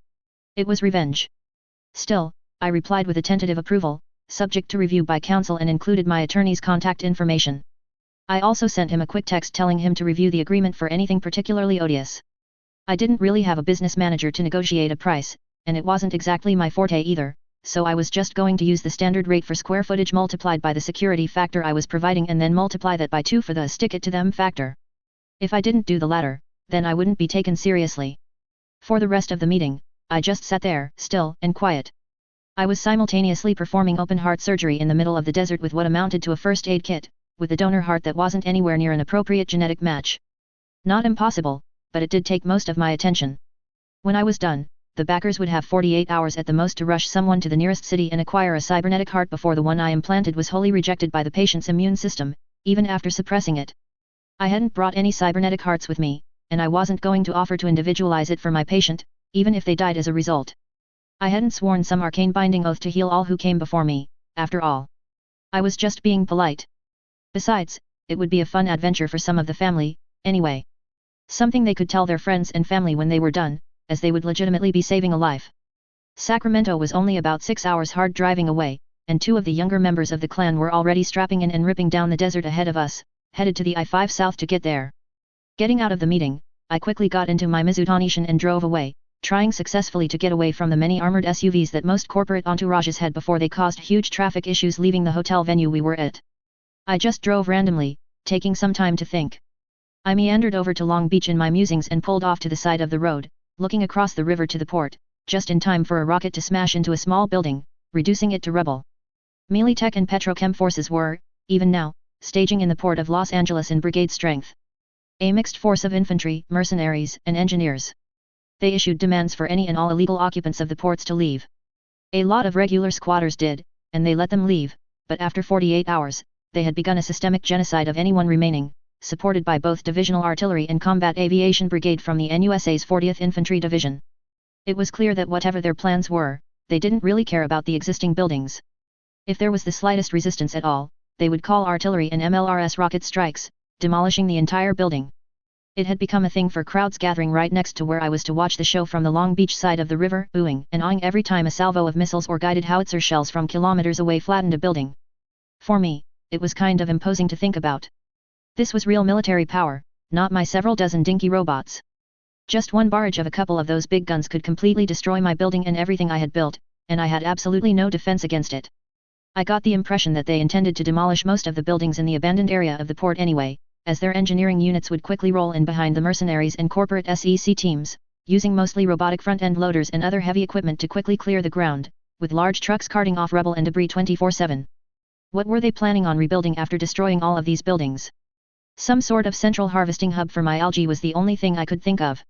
It was revenge. Still, I replied with a tentative approval, subject to review by counsel and included my attorney's contact information. I also sent him a quick text telling him to review the agreement for anything particularly odious. I didn't really have a business manager to negotiate a price, and it wasn't exactly my forte either, so I was just going to use the standard rate for square footage multiplied by the security factor I was providing and then multiply that by 2 for the stick it to them factor. If I didn't do the latter, then I wouldn't be taken seriously. For the rest of the meeting, I just sat there, still and quiet. I was simultaneously performing open heart surgery in the middle of the desert with what amounted to a first aid kit, with a donor heart that wasn't anywhere near an appropriate genetic match. Not impossible, but it did take most of my attention. When I was done, the backers would have 48 hours at the most to rush someone to the nearest city and acquire a cybernetic heart before the one I implanted was wholly rejected by the patient's immune system, even after suppressing it. I hadn't brought any cybernetic hearts with me, and I wasn't going to offer to individualize it for my patient, even if they died as a result. I hadn't sworn some arcane binding oath to heal all who came before me, after all. I was just being polite. Besides, it would be a fun adventure for some of the family, anyway. Something they could tell their friends and family when they were done, as they would legitimately be saving a life. Sacramento was only about 6 hours hard driving away, and 2 of the younger members of the clan were already strapping in and ripping down the desert ahead of us, headed to the I-5 south to get there. Getting out of the meeting, I quickly got into my Mizuta Nissan and drove away, trying successfully to get away from the many armored SUVs that most corporate entourages had before they caused huge traffic issues leaving the hotel venue we were at. I just drove randomly, taking some time to think. I meandered over to Long Beach in my musings and pulled off to the side of the road, looking across the river to the port, just in time for a rocket to smash into a small building, reducing it to rubble. Militech and Petrochem forces were, even now, staging in the port of Los Angeles in brigade strength. A mixed force of infantry, mercenaries, and engineers. They issued demands for any and all illegal occupants of the ports to leave. A lot of regular squatters did, and they let them leave, but after 48 hours, they had begun a systemic genocide of anyone remaining, supported by both Divisional Artillery and Combat Aviation Brigade from the NUSA's 40th Infantry Division. It was clear that whatever their plans were, they didn't really care about the existing buildings. If there was the slightest resistance at all, they would call artillery and MLRS rocket strikes, demolishing the entire building. It had become a thing for crowds gathering right next to where I was to watch the show from the Long Beach side of the river, booing and awing every time a salvo of missiles or guided howitzer shells from kilometers away flattened a building. For me, it was kind of imposing to think about. This was real military power, not my several dozen dinky robots. Just one barrage of a couple of those big guns could completely destroy my building and everything I had built, and I had absolutely no defense against it. I got the impression that they intended to demolish most of the buildings in the abandoned area of the port anyway, as their engineering units would quickly roll in behind the mercenaries and corporate SEC teams, using mostly robotic front-end loaders and other heavy equipment to quickly clear the ground, with large trucks carting off rubble and debris 24/7. What were they planning on rebuilding after destroying all of these buildings? Some sort of central harvesting hub for my algae was the only thing I could think of.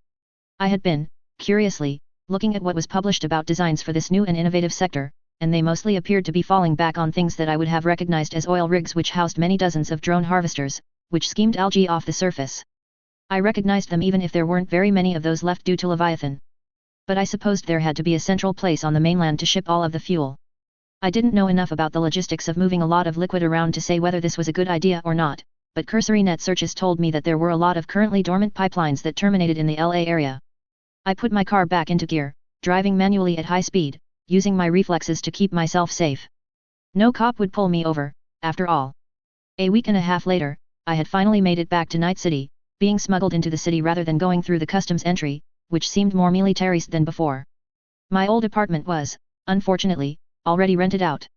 I had been, curiously, looking at what was published about designs for this new and innovative sector, and they mostly appeared to be falling back on things that I would have recognized as oil rigs which housed many dozens of drone harvesters, which schemed algae off the surface. I recognized them even if there weren't very many of those left due to Leviathan. But I supposed there had to be a central place on the mainland to ship all of the fuel. I didn't know enough about the logistics of moving a lot of liquid around to say whether this was a good idea or not, but cursory net searches told me that there were a lot of currently dormant pipelines that terminated in the LA area. I put my car back into gear, driving manually at high speed, using my reflexes to keep myself safe. No cop would pull me over, after all. A week and a half later, I had finally made it back to Night City, being smuggled into the city rather than going through the customs entry, which seemed more militarist than before. My old apartment was, unfortunately, already rented out.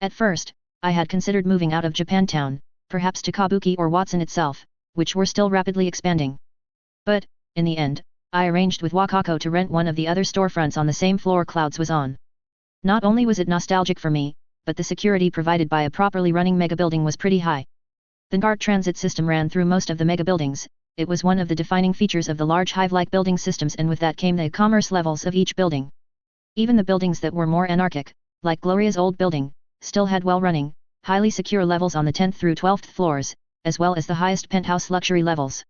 At first, I had considered moving out of Japantown, perhaps to Kabuki or Watson itself, which were still rapidly expanding. But, in the end, I arranged with Wakako to rent one of the other storefronts on the same floor Clouds was on. Not only was it nostalgic for me, but the security provided by a properly running megabuilding was pretty high. The GART transit system ran through most of the megabuildings. It was one of the defining features of the large hive-like building systems, and with that came the commerce levels of each building. Even the buildings that were more anarchic, like Gloria's old building, still had well-running, highly secure levels on the 10th through 12th floors, as well as the highest penthouse luxury levels.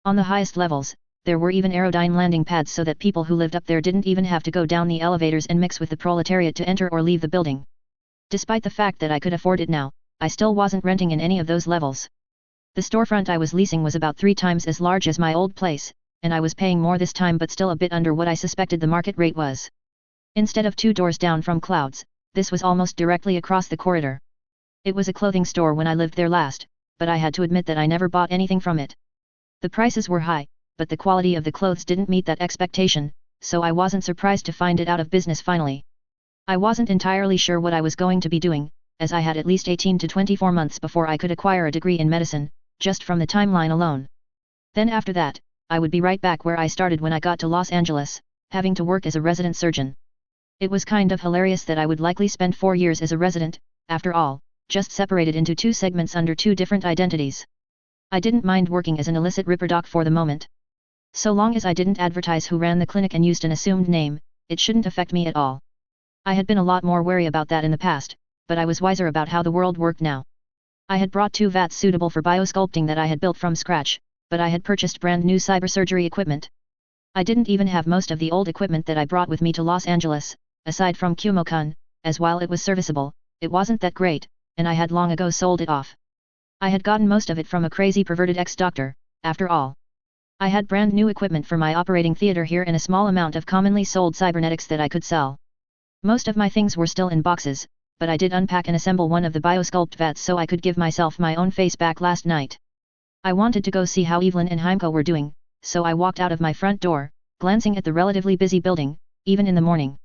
On the highest levels, there were even aerodyne landing pads so that people who lived up there didn't even have to go down the elevators and mix with the proletariat to enter or leave the building. Despite the fact that I could afford it now, I still wasn't renting in any of those levels. The storefront I was leasing was about 3 times as large as my old place, and I was paying more this time but still a bit under what I suspected the market rate was. Instead of 2 doors down from Clouds, this was almost directly across the corridor. It was a clothing store when I lived there last, but I had to admit that I never bought anything from it. The prices were high, but the quality of the clothes didn't meet that expectation, so I wasn't surprised to find it out of business finally. I wasn't entirely sure what I was going to be doing, as I had at least 18 to 24 months before I could acquire a degree in medicine, just from the timeline alone. Then after that, I would be right back where I started when I got to Los Angeles, having to work as a resident surgeon. It was kind of hilarious that I would likely spend 4 years as a resident, after all, just separated into 2 segments under 2 different identities. I didn't mind working as an illicit ripper doc for the moment. So long as I didn't advertise who ran the clinic and used an assumed name, it shouldn't affect me at all. I had been a lot more wary about that in the past, but I was wiser about how the world worked now. I had brought 2 vats suitable for biosculpting that I had built from scratch, but I had purchased brand new cybersurgery equipment. I didn't even have most of the old equipment that I brought with me to Los Angeles, aside from Kumokun, as while it was serviceable, it wasn't that great, and I had long ago sold it off. I had gotten most of it from a crazy perverted ex-doctor, after all. I had brand new equipment for my operating theater here and a small amount of commonly sold cybernetics that I could sell. Most of my things were still in boxes, but I did unpack and assemble one of the biosculpt vats so I could give myself my own face back last night. I wanted to go see how Evelyn and Heimko were doing, so I walked out of my front door, glancing at the relatively busy building, even in the morning.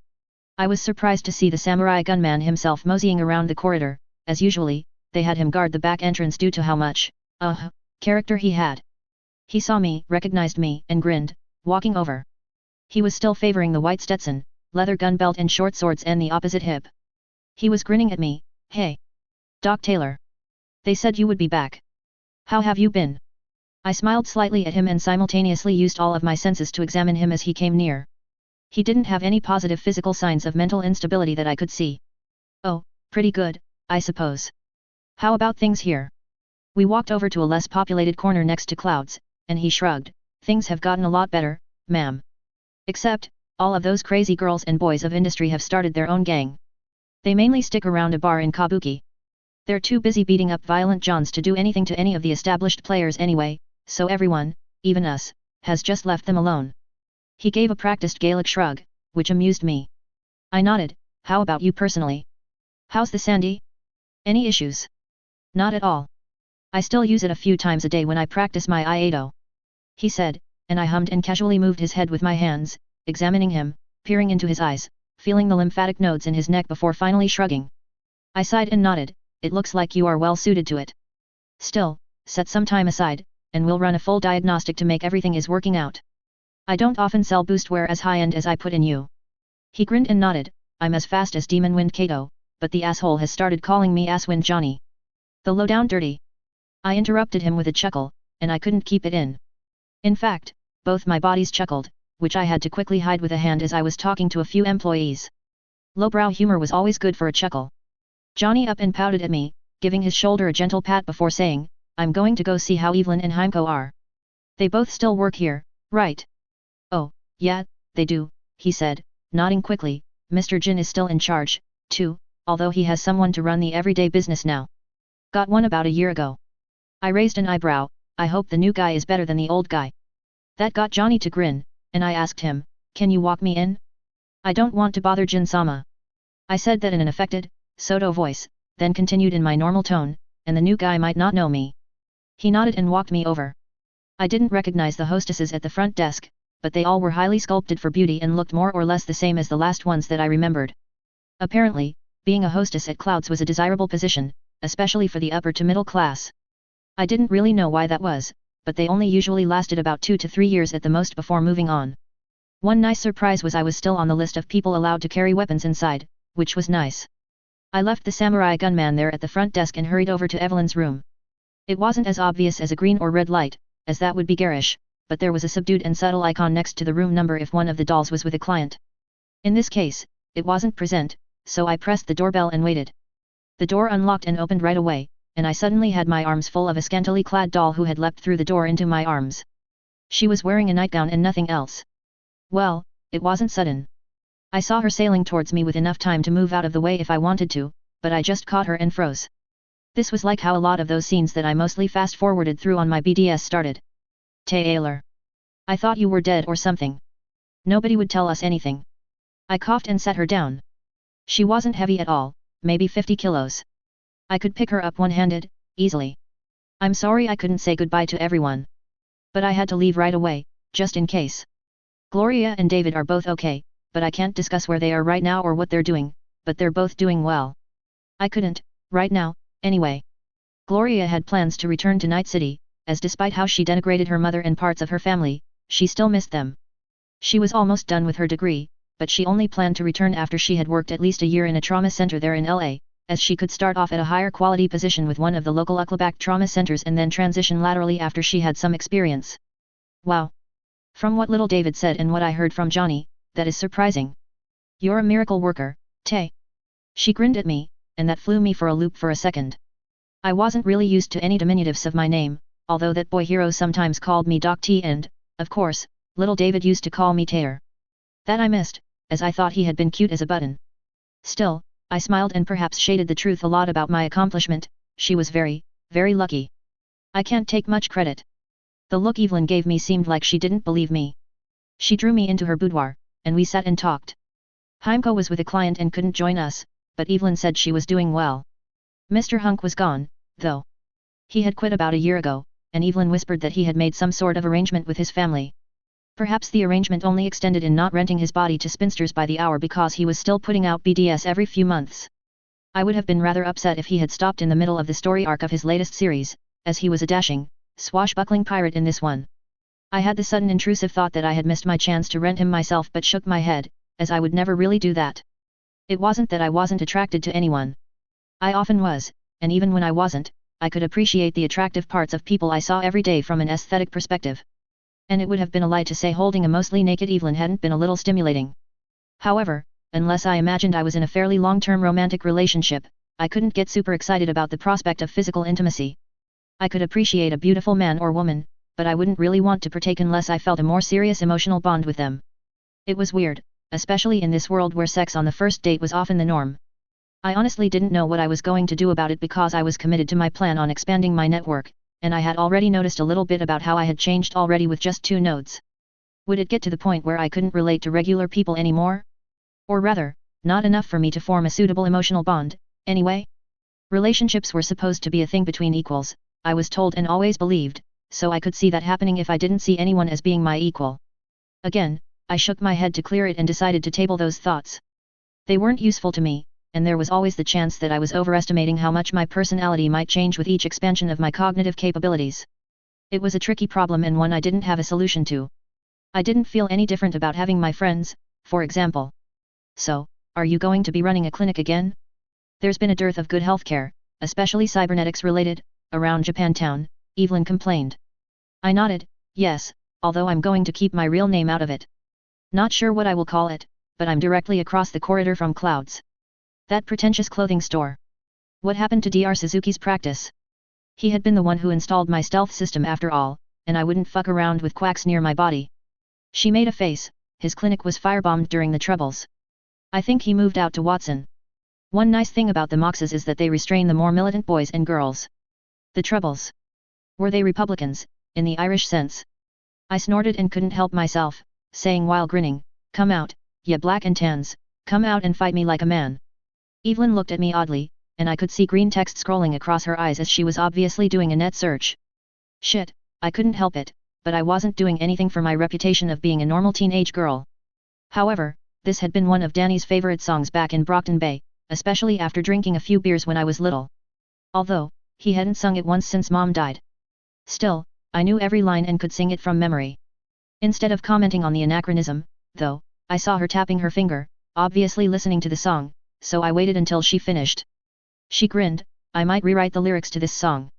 I was surprised to see the samurai gunman himself moseying around the corridor, as usually, they had him guard the back entrance due to how much, character he had. He saw me, recognized me, and grinned, walking over. He was still favoring the white Stetson, leather gun belt and short swords and the opposite hip. He was grinning at me, "Hey, Doc Taylor. They said you would be back. How have you been?" I smiled slightly at him and simultaneously used all of my senses to examine him as he came near. He didn't have any positive physical signs of mental instability that I could see. "Oh, pretty good, I suppose. How about things here?" We walked over to a less populated corner next to Cloud's, and he shrugged, "Things have gotten a lot better, ma'am. Except, all of those crazy girls and boys of industry have started their own gang. They mainly stick around a bar in Kabuki. They're too busy beating up violent Johns to do anything to any of the established players anyway, so everyone, even us, has just left them alone." He gave a practiced Gaelic shrug, which amused me. I nodded, "How about you personally? How's the Sandy? Any issues?" "Not at all. I still use it a few times a day when I practice my Iaido," he said, and I hummed and casually moved his head with my hands, examining him, peering into his eyes, feeling the lymphatic nodes in his neck before finally shrugging. I sighed and nodded, "It looks like you are well suited to it. Still, set some time aside, and we'll run a full diagnostic to make everything is working out. I don't often sell boostware as high-end as I put in you." He grinned and nodded, "I'm as fast as Demon Wind Kato, but the asshole has started calling me Asswind Johnny. The low-down dirty." I interrupted him with a chuckle, and I couldn't keep it in. In fact, both my bodies chuckled, which I had to quickly hide with a hand as I was talking to a few employees. Lowbrow humor was always good for a chuckle. Johnny up and pouted at me, giving his shoulder a gentle pat before saying, "I'm going to go see how Evelyn and Heimko are. They both still work here, right?" "Oh, yeah, they do," he said, nodding quickly. "Mr. Jin is still in charge, too, although he has someone to run the everyday business now. Got one about a year ago." I raised an eyebrow, "I hope the new guy is better than the old guy." That got Johnny to grin, and I asked him, "Can you walk me in? I don't want to bother Jin-sama." I said that in an affected, Soto voice, then continued in my normal tone, "And the new guy might not know me." He nodded and walked me over. I didn't recognize the hostesses at the front desk, but they all were highly sculpted for beauty and looked more or less the same as the last ones that I remembered. Apparently, being a hostess at Clouds was a desirable position, especially for the upper to middle class. I didn't really know why that was, but they only usually lasted about 2 to 3 years at the most before moving on. One nice surprise was I was still on the list of people allowed to carry weapons inside, which was nice. I left the samurai gunman there at the front desk and hurried over to Evelyn's room. It wasn't as obvious as a green or red light, as that would be garish, but there was a subdued and subtle icon next to the room number if one of the dolls was with a client. In this case, it wasn't present, so I pressed the doorbell and waited. The door unlocked and opened right away, and I suddenly had my arms full of a scantily clad doll who had leapt through the door into my arms. She was wearing a nightgown and nothing else. Well, it wasn't sudden. I saw her sailing towards me with enough time to move out of the way if I wanted to, but I just caught her and froze. This was like how a lot of those scenes that I mostly fast-forwarded through on my BDS started. "Taylor. I thought you were dead or something. Nobody would tell us anything." I coughed and sat her down. She wasn't heavy at all, maybe 50 kilos. I could pick her up one-handed, easily. I'm sorry I couldn't say goodbye to everyone. But I had to leave right away, just in case. Gloria and David are both okay, but I can't discuss where they are right now or what they're doing, but they're both doing well. I couldn't, right now, anyway. Gloria had plans to return to Night City, as despite how she denigrated her mother and parts of her family, she still missed them. She was almost done with her degree, but she only planned to return after she had worked at least a year in a trauma center there in LA, as she could start off at a higher quality position with one of the local Ucklaback trauma centers and then transition laterally after she had some experience. Wow! From what little David said and what I heard from Johnny, that is surprising. You're a miracle worker, Tay. She grinned at me, and that flew me for a loop for a second. I wasn't really used to any diminutives of my name, although that boy hero sometimes called me Doc T and, of course, little David used to call me Tayer. That I missed, as I thought he had been cute as a button. Still, I smiled and perhaps shaded the truth a lot about my accomplishment. She was very, very lucky. I can't take much credit. The look Evelyn gave me seemed like she didn't believe me. She drew me into her boudoir, and we sat and talked. Heimko was with a client and couldn't join us, but Evelyn said she was doing well. Mr. Hunk was gone, though. He had quit about a year ago, and Evelyn whispered that he had made some sort of arrangement with his family. Perhaps the arrangement only extended in not renting his body to spinsters by the hour because he was still putting out BDS every few months. I would have been rather upset if he had stopped in the middle of the story arc of his latest series, as he was a dashing, swashbuckling pirate in this one. I had the sudden intrusive thought that I had missed my chance to rent him myself but shook my head, as I would never really do that. It wasn't that I wasn't attracted to anyone. I often was, and even when I wasn't, I could appreciate the attractive parts of people I saw every day from an aesthetic perspective. And it would have been a lie to say holding a mostly naked Evelyn hadn't been a little stimulating. However, unless I imagined I was in a fairly long-term romantic relationship, I couldn't get super excited about the prospect of physical intimacy. I could appreciate a beautiful man or woman, but I wouldn't really want to partake unless I felt a more serious emotional bond with them. It was weird, especially in this world where sex on the first date was often the norm. I honestly didn't know what I was going to do about it because I was committed to my plan on expanding my network, and I had already noticed a little bit about how I had changed already with just 2 nodes. Would it get to the point where I couldn't relate to regular people anymore? Or rather, not enough for me to form a suitable emotional bond, anyway? Relationships were supposed to be a thing between equals, I was told and always believed, so I could see that happening if I didn't see anyone as being my equal. Again, I shook my head to clear it and decided to table those thoughts. They weren't useful to me, and there was always the chance that I was overestimating how much my personality might change with each expansion of my cognitive capabilities. It was a tricky problem and one I didn't have a solution to. I didn't feel any different about having my friends, for example. So, are you going to be running a clinic again? There's been a dearth of good healthcare, especially cybernetics related, around Japantown, Evelyn complained. I nodded, yes, although I'm going to keep my real name out of it. Not sure what I will call it, but I'm directly across the corridor from Clouds. That pretentious clothing store. What happened to Dr. Suzuki's practice? He had been the one who installed my stealth system after all, and I wouldn't fuck around with quacks near my body. She made a face, his clinic was firebombed during the Troubles. I think he moved out to Watson. One nice thing about the Moxes is that they restrain the more militant boys and girls. The Troubles. Were they Republicans, in the Irish sense? I snorted and couldn't help myself, saying while grinning, come out, ya black and tans, come out and fight me like a man. Evelyn looked at me oddly, and I could see green text scrolling across her eyes as she was obviously doing a net search. Shit, I couldn't help it, but I wasn't doing anything for my reputation of being a normal teenage girl. However, this had been one of Danny's favorite songs back in Brockton Bay, especially after drinking a few beers when I was little. Although, he hadn't sung it once since Mom died. Still, I knew every line and could sing it from memory. Instead of commenting on the anachronism, though, I saw her tapping her finger, obviously listening to the song, so I waited until she finished. She grinned, I might rewrite the lyrics to this song.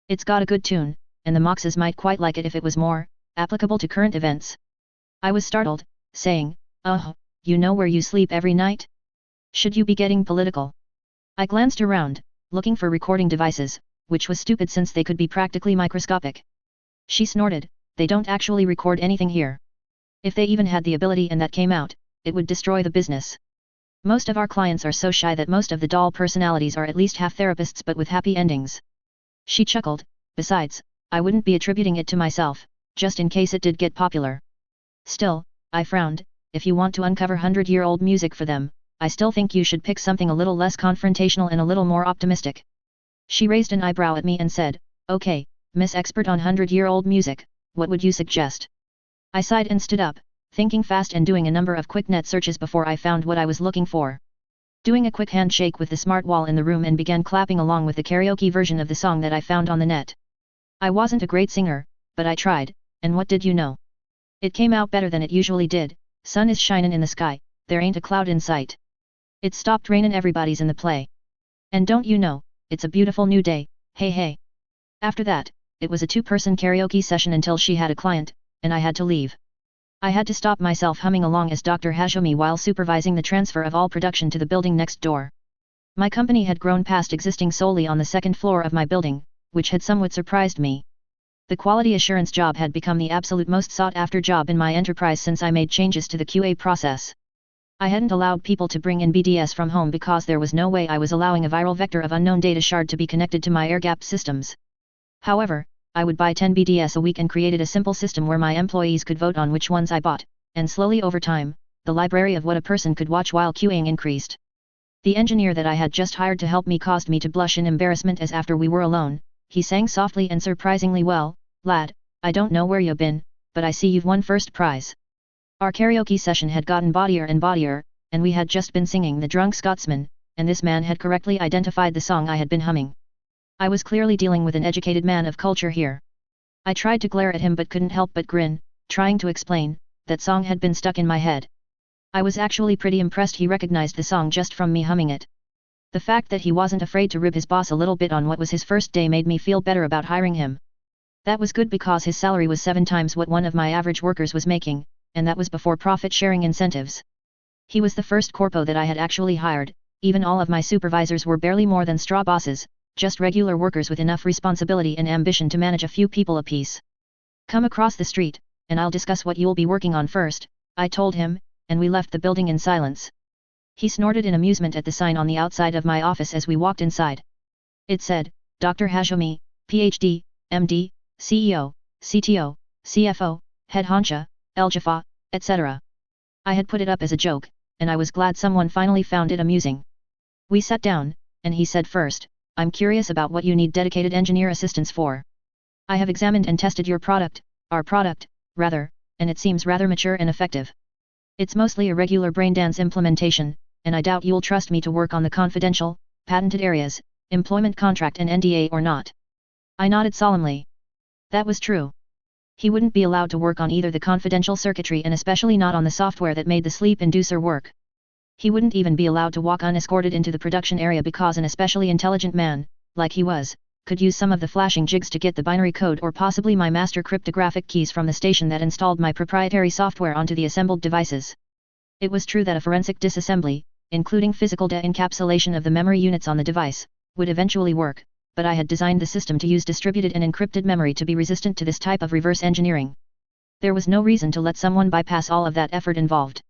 It's got a good tune, and the Moxes might quite like it if it was more applicable to current events. I was startled, saying, you know where you sleep every night? Should you be getting political? I glanced around, looking for recording devices, which was stupid since they could be practically microscopic. She snorted, they don't actually record anything here. If they even had the ability and that came out, it would destroy the business. Most of our clients are so shy that most of the doll personalities are at least half therapists but with happy endings. She chuckled, besides, I wouldn't be attributing it to myself, just in case it did get popular. Still, I frowned, if you want to uncover 100-year-old music for them, I still think you should pick something a little less confrontational and a little more optimistic. She raised an eyebrow at me and said, Okay, Miss Expert on 100-year-old music, what would you suggest? I sighed and stood up, thinking fast and doing a number of quick net searches before I found what I was looking for. Doing a quick handshake with the smart wall in the room and began clapping along with the karaoke version of the song that I found on the net. I wasn't a great singer, but I tried, and what did you know? It came out better than it usually did. Sun is shinin' in the sky, there ain't a cloud in sight. It stopped rainin', everybody's in the play. And don't you know, it's a beautiful new day, hey hey. After that, it was a two-person karaoke session until she had a client, and I had to leave. I had to stop myself humming along as Dr. Hajime while supervising the transfer of all production to the building next door. My company had grown past existing solely on the second floor of my building, which had somewhat surprised me. The quality assurance job had become the absolute most sought-after job in my enterprise since I made changes to the QA process. I hadn't allowed people to bring in BDS from home because there was no way I was allowing a viral vector of unknown data shard to be connected to my air-gapped systems. However, I would buy 10 BDS a week and created a simple system where my employees could vote on which ones I bought, and slowly over time, the library of what a person could watch while QAing increased. The engineer that I had just hired to help me caused me to blush in embarrassment as after we were alone, he sang softly and surprisingly well, "Lad, I don't know where you've been, but I see you've won first prize." Our karaoke session had gotten bawdier and bawdier, and we had just been singing The Drunk Scotsman, and this man had correctly identified the song I had been humming. I was clearly dealing with an educated man of culture here. I tried to glare at him but couldn't help but grin, trying to explain, that song had been stuck in my head. I was actually pretty impressed he recognized the song just from me humming it. The fact that he wasn't afraid to rib his boss a little bit on what was his first day made me feel better about hiring him. That was good because his salary was 7 times what one of my average workers was making, and that was before profit-sharing incentives. He was the first corpo that I had actually hired. Even all of my supervisors were barely more than straw bosses, just regular workers with enough responsibility and ambition to manage a few people apiece. "Come across the street, and I'll discuss what you'll be working on first," I told him, and we left the building in silence. He snorted in amusement at the sign on the outside of my office as we walked inside. It said, Dr. Hajime, PhD, MD, CEO, CTO, CFO, Head Honcha, El Jaffa, etc. I had put it up as a joke, and I was glad someone finally found it amusing. We sat down, and he said first, "I'm curious about what you need dedicated engineer assistance for. I have examined and tested your product, our product, rather, and it seems rather mature and effective. It's mostly a regular braindance implementation, and I doubt you'll trust me to work on the confidential, patented areas, employment contract and NDA or not." I nodded solemnly. That was true. He wouldn't be allowed to work on either the confidential circuitry and especially not on the software that made the sleep inducer work. He wouldn't even be allowed to walk unescorted into the production area because an especially intelligent man, like he was, could use some of the flashing jigs to get the binary code or possibly my master cryptographic keys from the station that installed my proprietary software onto the assembled devices. It was true that a forensic disassembly, including physical de-encapsulation of the memory units on the device, would eventually work, but I had designed the system to use distributed and encrypted memory to be resistant to this type of reverse engineering. There was no reason to let someone bypass all of that effort involved.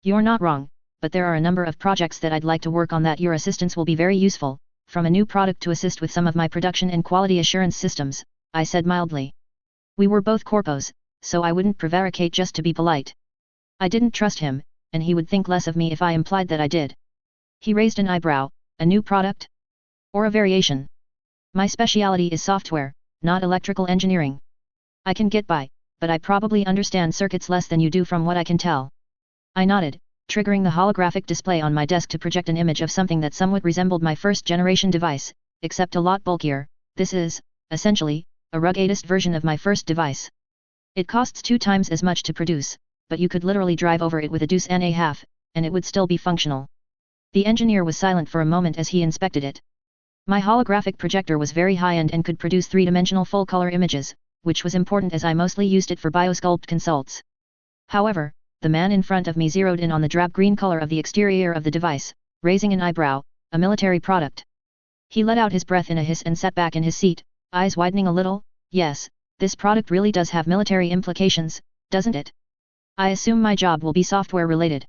"You're not wrong, but there are a number of projects that I'd like to work on that your assistance will be very useful, from a new product to assist with some of my production and quality assurance systems," I said mildly. We were both corpos, so I wouldn't prevaricate just to be polite. I didn't trust him, and he would think less of me if I implied that I did. He raised an eyebrow. "A new product? Or a variation? My specialty is software, not electrical engineering. I can get by, but I probably understand circuits less than you do from what I can tell." I nodded, triggering the holographic display on my desk to project an image of something that somewhat resembled my first-generation device, except a lot bulkier. "This is, essentially, a ruggedest version of my first device. It costs 2 times as much to produce, but you could literally drive over it with a deuce and a half, and it would still be functional." The engineer was silent for a moment as he inspected it. My holographic projector was very high-end and could produce 3-dimensional full-color images, which was important as I mostly used it for biosculpt consults. However, the man in front of me zeroed in on the drab green color of the exterior of the device, raising an eyebrow. "A military product." He let out his breath in a hiss and sat back in his seat, eyes widening a little. "Yes, this product really does have military implications, doesn't it? I assume my job will be software related.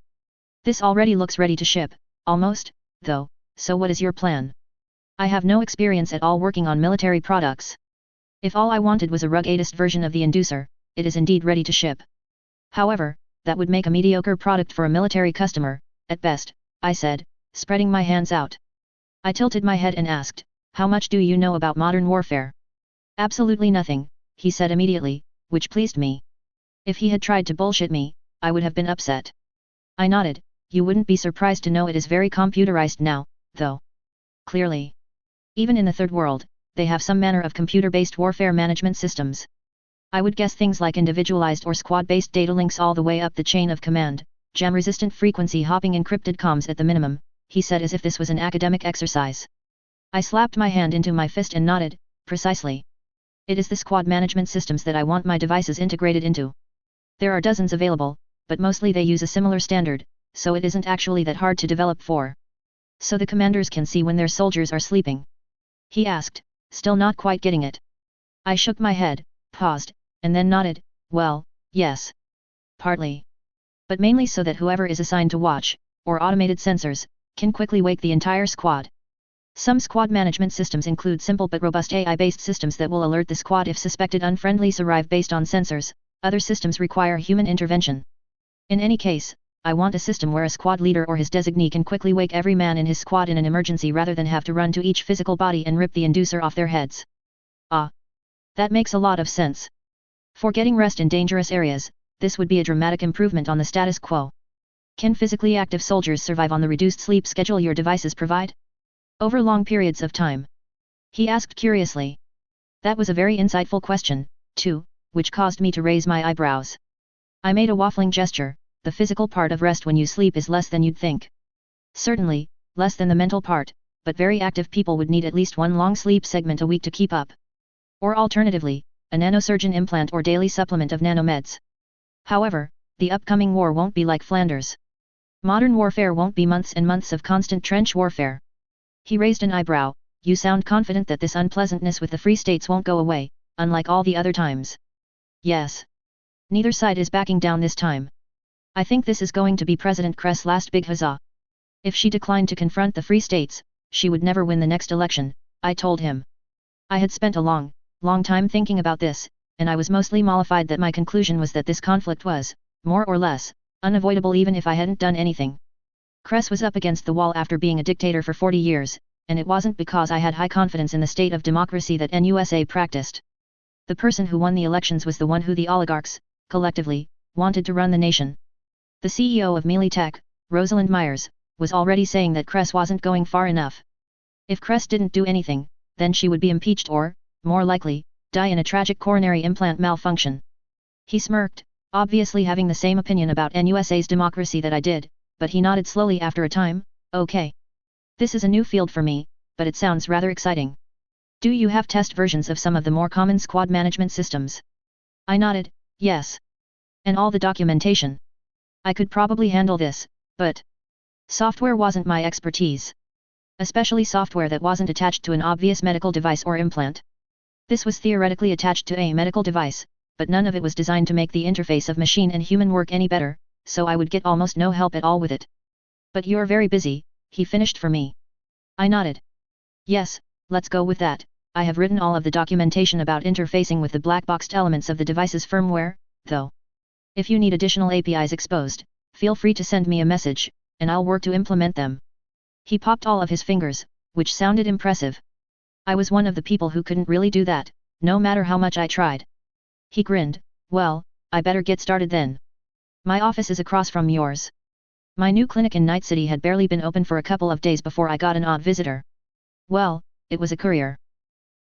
This already looks ready to ship, almost, though, so what is your plan?" I have no experience at all working on military products. If all I wanted was a ruggedest version of the inducer, it is indeed ready to ship. However, that would make a mediocre product for a military customer, at best, I said, spreading my hands out. I tilted my head and asked, "How much do you know about modern warfare?" Absolutely nothing, he said immediately, which pleased me. If he had tried to bullshit me, I would have been upset. I nodded. You wouldn't be surprised to know it is very computerized now, though. Clearly. Even in the third world, they have some manner of computer-based warfare management systems. I would guess things like individualized or squad-based data links all the way up the chain of command, jam-resistant frequency hopping encrypted comms at the minimum, he said as if this was an academic exercise. I slapped my hand into my fist and nodded, precisely. It is the squad management systems that I want my devices integrated into. There are dozens available, but mostly they use a similar standard, so it isn't actually that hard to develop for. So the commanders can see when their soldiers are sleeping. He asked, still not quite getting it. I shook my head, paused, and then nodded, well, yes. Partly. But mainly so that whoever is assigned to watch, or automated sensors, can quickly wake the entire squad. Some squad management systems include simple but robust AI-based systems that will alert the squad if suspected unfriendlies arrive based on sensors. Other systems require human intervention. In any case, I want a system where a squad leader or his designee can quickly wake every man in his squad in an emergency rather than have to run to each physical body and rip the inducer off their heads. Ah. That makes a lot of sense. For getting rest in dangerous areas, this would be a dramatic improvement on the status quo. Can physically active soldiers survive on the reduced sleep schedule your devices provide? Over long periods of time? He asked curiously. That was a very insightful question, too, which caused me to raise my eyebrows. I made a waffling gesture. The physical part of rest when you sleep is less than you'd think. Certainly, less than the mental part, but very active people would need at least one long sleep segment a week to keep up. Or alternatively, a nanosurgeon implant or daily supplement of nanomeds. However, the upcoming war won't be like Flanders. Modern warfare won't be months and months of constant trench warfare. He raised an eyebrow. You sound confident that this unpleasantness with the Free States won't go away, unlike all the other times. Yes. Neither side is backing down this time. I think this is going to be President Kress' last big huzzah. If she declined to confront the Free States, she would never win the next election, I told him. I had spent a long time thinking about this, and I was mostly mollified that my conclusion was that this conflict was, more or less, unavoidable even if I hadn't done anything. Kress was up against the wall after being a dictator for 40 years, and it wasn't because I had high confidence in the state of democracy that NUSA practiced. The person who won the elections was the one who the oligarchs, collectively, wanted to run the nation. The CEO of Mealy Tech, Rosalind Myers, was already saying that Kress wasn't going far enough. If Kress didn't do anything, then she would be impeached or, more likely, die in a tragic coronary implant malfunction. He smirked, obviously having the same opinion about NUSA's democracy that I did, but he nodded slowly after a time, okay. This is a new field for me, but it sounds rather exciting. Do you have test versions of some of the more common squad management systems? I nodded, yes. And all the documentation. I could probably handle this, but software wasn't my expertise. Especially software that wasn't attached to an obvious medical device or implant. This was theoretically attached to a medical device, but none of it was designed to make the interface of machine and human work any better, so I would get almost no help at all with it. But you're very busy, he finished for me. I nodded. Yes, let's go with that. I have written all of the documentation about interfacing with the black-boxed elements of the device's firmware, though. If you need additional APIs exposed, feel free to send me a message, and I'll work to implement them. He popped all of his fingers, which sounded impressive. I was one of the people who couldn't really do that, no matter how much I tried. He grinned, well, I better get started then. My office is across from yours. My new clinic in Night City had barely been open for a couple of days before I got an odd visitor. Well, it was a courier.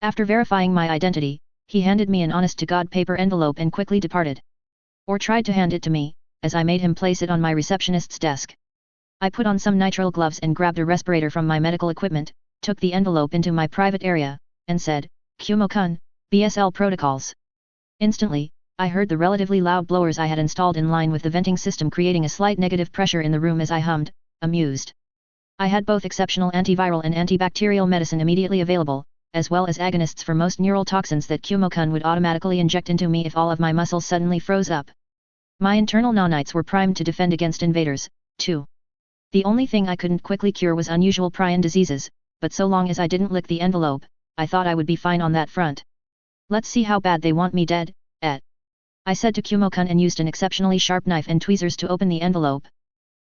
After verifying my identity, he handed me an honest-to-God paper envelope and quickly departed. Or tried to hand it to me, as I made him place it on my receptionist's desk. I put on some nitrile gloves and grabbed a respirator from my medical equipment, took the envelope into my private area, and said, Kumo-kun, BSL protocols. Instantly, I heard the relatively loud blowers I had installed in line with the venting system creating a slight negative pressure in the room as I hummed, amused. I had both exceptional antiviral and antibacterial medicine immediately available, as well as agonists for most neural toxins that Kumo-kun would automatically inject into me if all of my muscles suddenly froze up. My internal nanites were primed to defend against invaders, too. The only thing I couldn't quickly cure was unusual prion diseases, but so long as I didn't lick the envelope, I thought I would be fine on that front. Let's see how bad they want me dead, I said to Kumo-kun and used an exceptionally sharp knife and tweezers to open the envelope.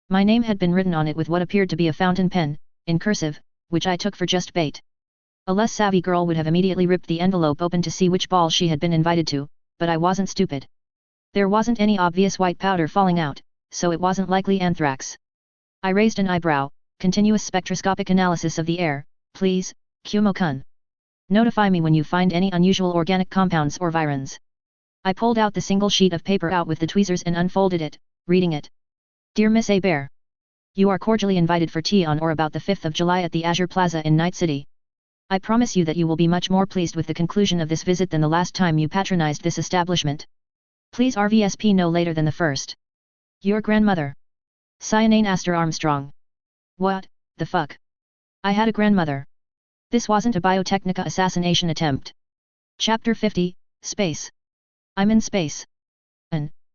My name had been written on it with what appeared to be a fountain pen, in cursive, which I took for just bait. A less savvy girl would have immediately ripped the envelope open to see which ball she had been invited to, but I wasn't stupid. There wasn't any obvious white powder falling out, so it wasn't likely anthrax. I raised an eyebrow. Continuous spectroscopic analysis of the air, please, Kumo-kun. Notify me when you find any unusual organic compounds or virins. I pulled out the single sheet of paper out with the tweezers and unfolded it, reading it. Dear Miss A. Bear. You are cordially invited for tea on or about the 5th of July at the Azure Plaza in Night City. I promise you that you will be much more pleased with the conclusion of this visit than the last time you patronized this establishment. Please RVSP no later than the 1st. Your grandmother. Cyanane Astor Armstrong. What, the fuck? I had a grandmother. This wasn't a Biotechnica assassination attempt. Chapter 50, Space. I'm in space.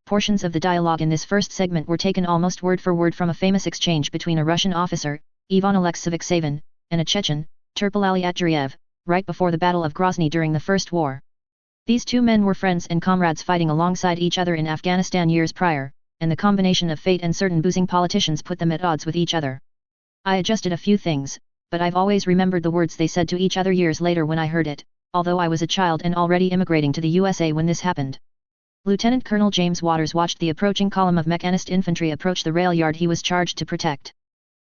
Portions of the dialogue in this first segment were taken almost word for word from a famous exchange between a Russian officer, Ivan Alexeyevich, and a Chechen, Turpal Atriev, right before the Battle of Grozny during the First War. These two men were friends and comrades fighting alongside each other in Afghanistan years prior, and the combination of fate and certain boozing politicians put them at odds with each other. I adjusted a few things, but I've always remembered the words they said to each other years later when I heard it, although I was a child and already immigrating to the USA when this happened. Lieutenant Colonel James Waters watched the approaching column of mechanist infantry approach the rail yard he was charged to protect.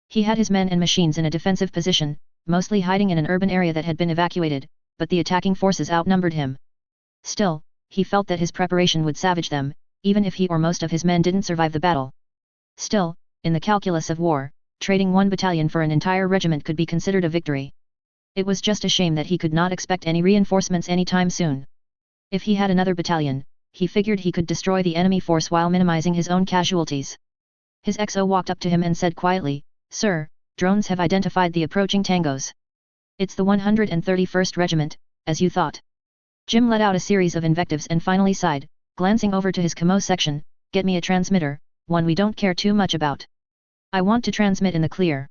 He had his men and machines in a defensive position, mostly hiding in an urban area that had been evacuated, but the attacking forces outnumbered him. Still, he felt that his preparation would savage them, even if he or most of his men didn't survive the battle. Still, in the calculus of war, trading one battalion for an entire regiment could be considered a victory. It was just a shame that he could not expect any reinforcements anytime soon. If he had another battalion, he figured he could destroy the enemy force while minimizing his own casualties. His XO walked up to him and said quietly, "Sir, drones have identified the approaching tangos. It's the 131st Regiment, as you thought." Jim let out a series of invectives and finally sighed, glancing over to his camo section, "Get me a transmitter, one we don't care too much about. I want to transmit in the clear."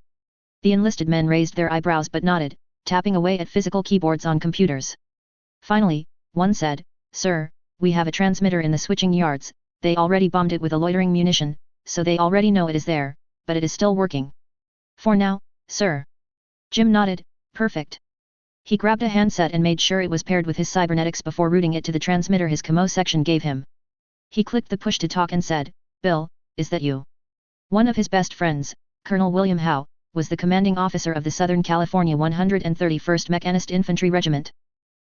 The enlisted men raised their eyebrows but nodded, tapping away at physical keyboards on computers. Finally, one said, "Sir, we have a transmitter in the switching yards, they already bombed it with a loitering munition, so they already know it is there, but it is still working." "For now, sir." Jim nodded, "Perfect." He grabbed a handset and made sure it was paired with his cybernetics before routing it to the transmitter his camo section gave him. He clicked the push to talk and said, "Bill, is that you?" One of his best friends, Colonel William Howe, was the commanding officer of the Southern California 131st Mechanist Infantry Regiment.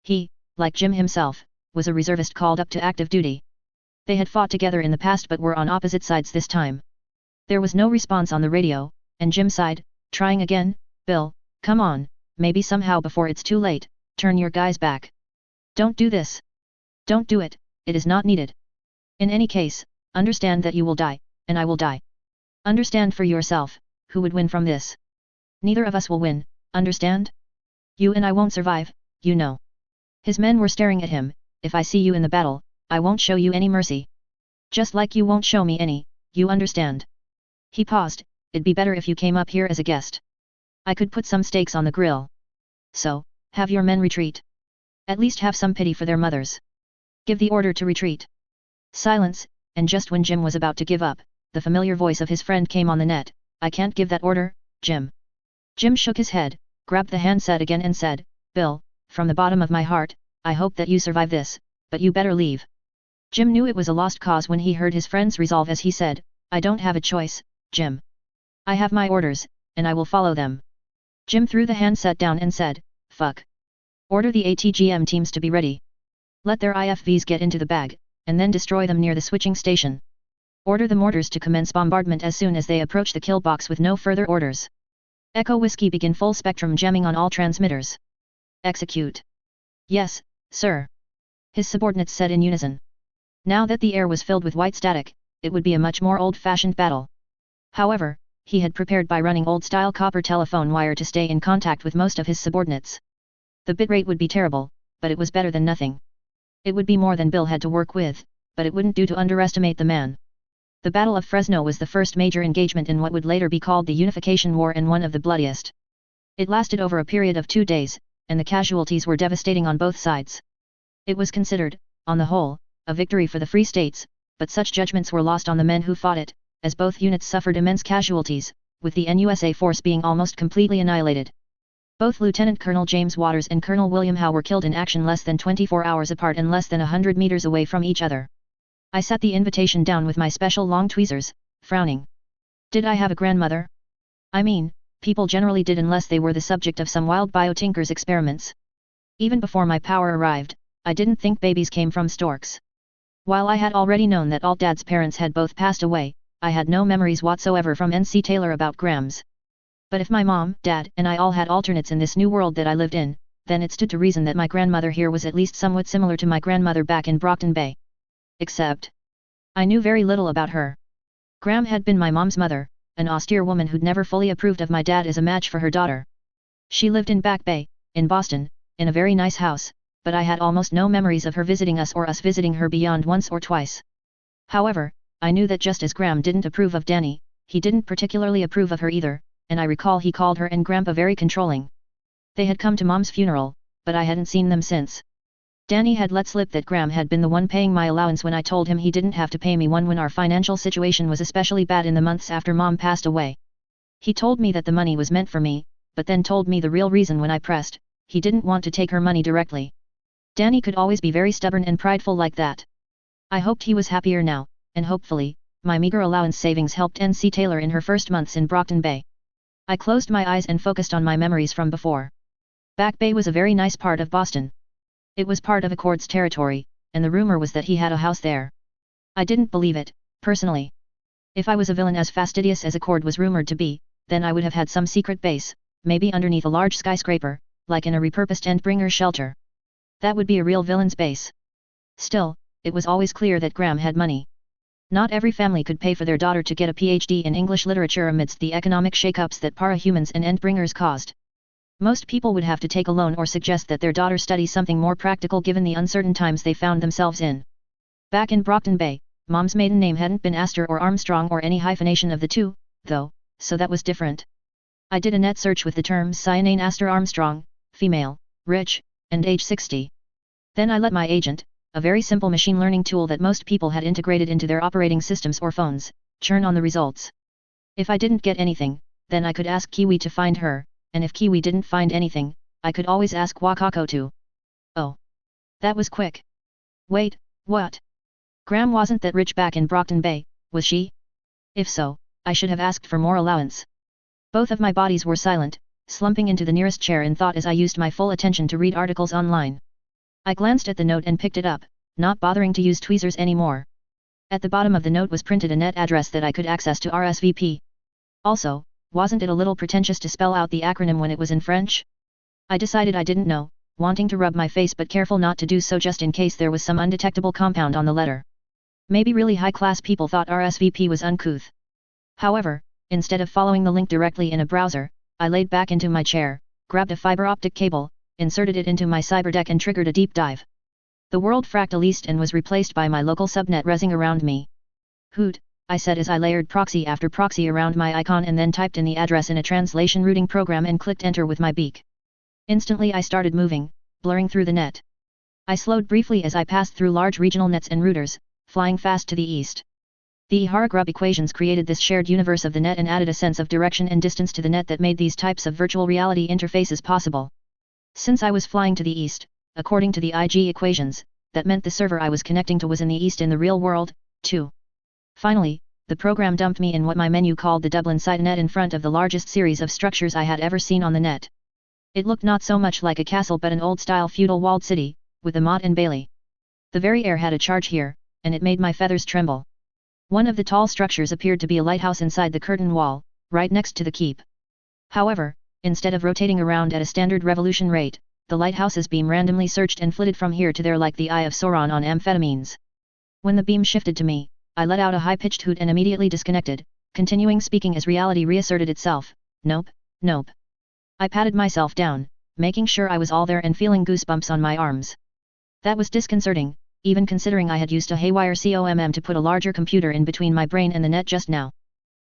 He, like Jim himself, was a reservist called up to active duty. They had fought together in the past but were on opposite sides this time. There was no response on the radio, and Jim sighed, trying again, "Bill, come on, maybe somehow before it's too late, turn your guys back. Don't do this. Don't do it, it is not needed. In any case, understand that you will die, and I will die. Understand for yourself, who would win from this? Neither of us will win, understand? You and I won't survive, you know." His men were staring at him. "If I see you in the battle, I won't show you any mercy. Just like you won't show me any, you understand?" He paused, "It'd be better if you came up here as a guest. I could put some steaks on the grill. So, have your men retreat. At least have some pity for their mothers. Give the order to retreat." Silence, and just when Jim was about to give up, the familiar voice of his friend came on the net, "I can't give that order, Jim." Jim shook his head, grabbed the handset again and said, "Bill, from the bottom of my heart, I hope that you survive this, but you better leave." Jim knew it was a lost cause when he heard his friend's resolve as he said, "I don't have a choice, Jim. I have my orders, and I will follow them." Jim threw the handset down and said, "Fuck. Order the ATGM teams to be ready. Let their IFVs get into the bag, and then destroy them near the switching station. Order the mortars to commence bombardment as soon as they approach the kill box with no further orders. Echo Whiskey begin full spectrum jamming on all transmitters. Execute." "Yes, sir," his subordinates said in unison. Now that the air was filled with white static, it would be a much more old-fashioned battle. However, he had prepared by running old-style copper telephone wire to stay in contact with most of his subordinates. The bitrate would be terrible, but it was better than nothing. It would be more than Bill had to work with, but it wouldn't do to underestimate the man. The Battle of Fresno was the first major engagement in what would later be called the Unification War and one of the bloodiest. It lasted over a period of 2 days, and the casualties were devastating on both sides. It was considered, on the whole, a victory for the Free States, but such judgments were lost on the men who fought it, as both units suffered immense casualties, with the NUSA force being almost completely annihilated. Both Lieutenant Colonel James Waters and Colonel William Howe were killed in action less than 24 hours apart and less than 100 meters away from each other. I sat the invitation down with my special long tweezers, frowning. Did I have a grandmother? I mean, people generally did unless they were the subject of some wild biotinker's experiments. Even before my power arrived, I didn't think babies came from storks. While I had already known that all Dad's parents had both passed away, I had no memories whatsoever from N.C. Taylor about Grams. But if my mom, Dad, and I all had alternates in this new world that I lived in, then it stood to reason that my grandmother here was at least somewhat similar to my grandmother back in Brockton Bay. Except, I knew very little about her. Gram had been my mom's mother, an austere woman who'd never fully approved of my dad as a match for her daughter. She lived in Back Bay, in Boston, in a very nice house, but I had almost no memories of her visiting us or us visiting her beyond once or twice. However, I knew that just as Gram didn't approve of Danny, he didn't particularly approve of her either, and I recall he called her and Grandpa very controlling. They had come to Mom's funeral, but I hadn't seen them since. Danny had let slip that Gram had been the one paying my allowance when I told him he didn't have to pay me one when our financial situation was especially bad in the months after Mom passed away. He told me that the money was meant for me, but then told me the real reason when I pressed, he didn't want to take her money directly. Danny could always be very stubborn and prideful like that. I hoped he was happier now, and hopefully, my meager allowance savings helped N.C. Taylor in her first months in Brockton Bay. I closed my eyes and focused on my memories from before. Back Bay was a very nice part of Boston. It was part of Accord's territory, and the rumor was that he had a house there. I didn't believe it, personally. If I was a villain as fastidious as Accord was rumored to be, then I would have had some secret base, maybe underneath a large skyscraper, like in a repurposed Endbringer shelter. That would be a real villain's base. Still, it was always clear that Gram had money. Not every family could pay for their daughter to get a PhD in English literature amidst the economic shakeups that parahumans and Endbringers caused. Most people would have to take a loan or suggest that their daughter study something more practical given the uncertain times they found themselves in. Back in Brockton Bay, Mom's maiden name hadn't been Astor or Armstrong or any hyphenation of the two, though, so that was different. I did a net search with the terms Cyanane Astor Armstrong, female, rich, and age 60. Then I let my agent, a very simple machine learning tool that most people had integrated into their operating systems or phones, churn on the results. If I didn't get anything, then I could ask Kiwi to find her, and if Kiwi didn't find anything, I could always ask Wakako to. Oh. That was quick. Wait, what? Gram wasn't that rich back in Brockton Bay, was she? If so, I should have asked for more allowance. Both of my bodies were silent, slumping into the nearest chair in thought as I used my full attention to read articles online. I glanced at the note and picked it up, not bothering to use tweezers anymore. At the bottom of the note was printed a net address that I could access to RSVP. Also, wasn't it a little pretentious to spell out the acronym when it was in French? I decided I didn't know, wanting to rub my face but careful not to do so just in case there was some undetectable compound on the letter. Maybe really high-class people thought RSVP was uncouth. However, instead of following the link directly in a browser, I laid back into my chair, grabbed a fiber optic cable, inserted it into my Cyberdeck and triggered a deep dive. The world fractalized and was replaced by my local subnet rezzing around me. Hoot, I said as I layered proxy after proxy around my icon and then typed in the address in a translation routing program and clicked enter with my beak. Instantly I started moving, blurring through the net. I slowed briefly as I passed through large regional nets and routers, flying fast to the east. The Ihara-Grubb equations created this shared universe of the net and added a sense of direction and distance to the net that made these types of virtual reality interfaces possible. Since I was flying to the east, according to the IG equations, that meant the server I was connecting to was in the east in the real world, too. Finally, the program dumped me in what my menu called the Dublin site net in front of the largest series of structures I had ever seen on the net. It looked not so much like a castle but an old-style feudal walled city, with a motte and bailey. The very air had a charge here, and it made my feathers tremble. One of the tall structures appeared to be a lighthouse inside the curtain wall, right next to the keep. However, instead of rotating around at a standard revolution rate, the lighthouse's beam randomly surged and flitted from here to there like the eye of Sauron on amphetamines. When the beam shifted to me, I let out a high-pitched hoot and immediately disconnected, continuing speaking as reality reasserted itself. Nope, nope. I patted myself down, making sure I was all there and feeling goosebumps on my arms. That was disconcerting, even considering I had used a haywire COMM to put a larger computer in between my brain and the net just now.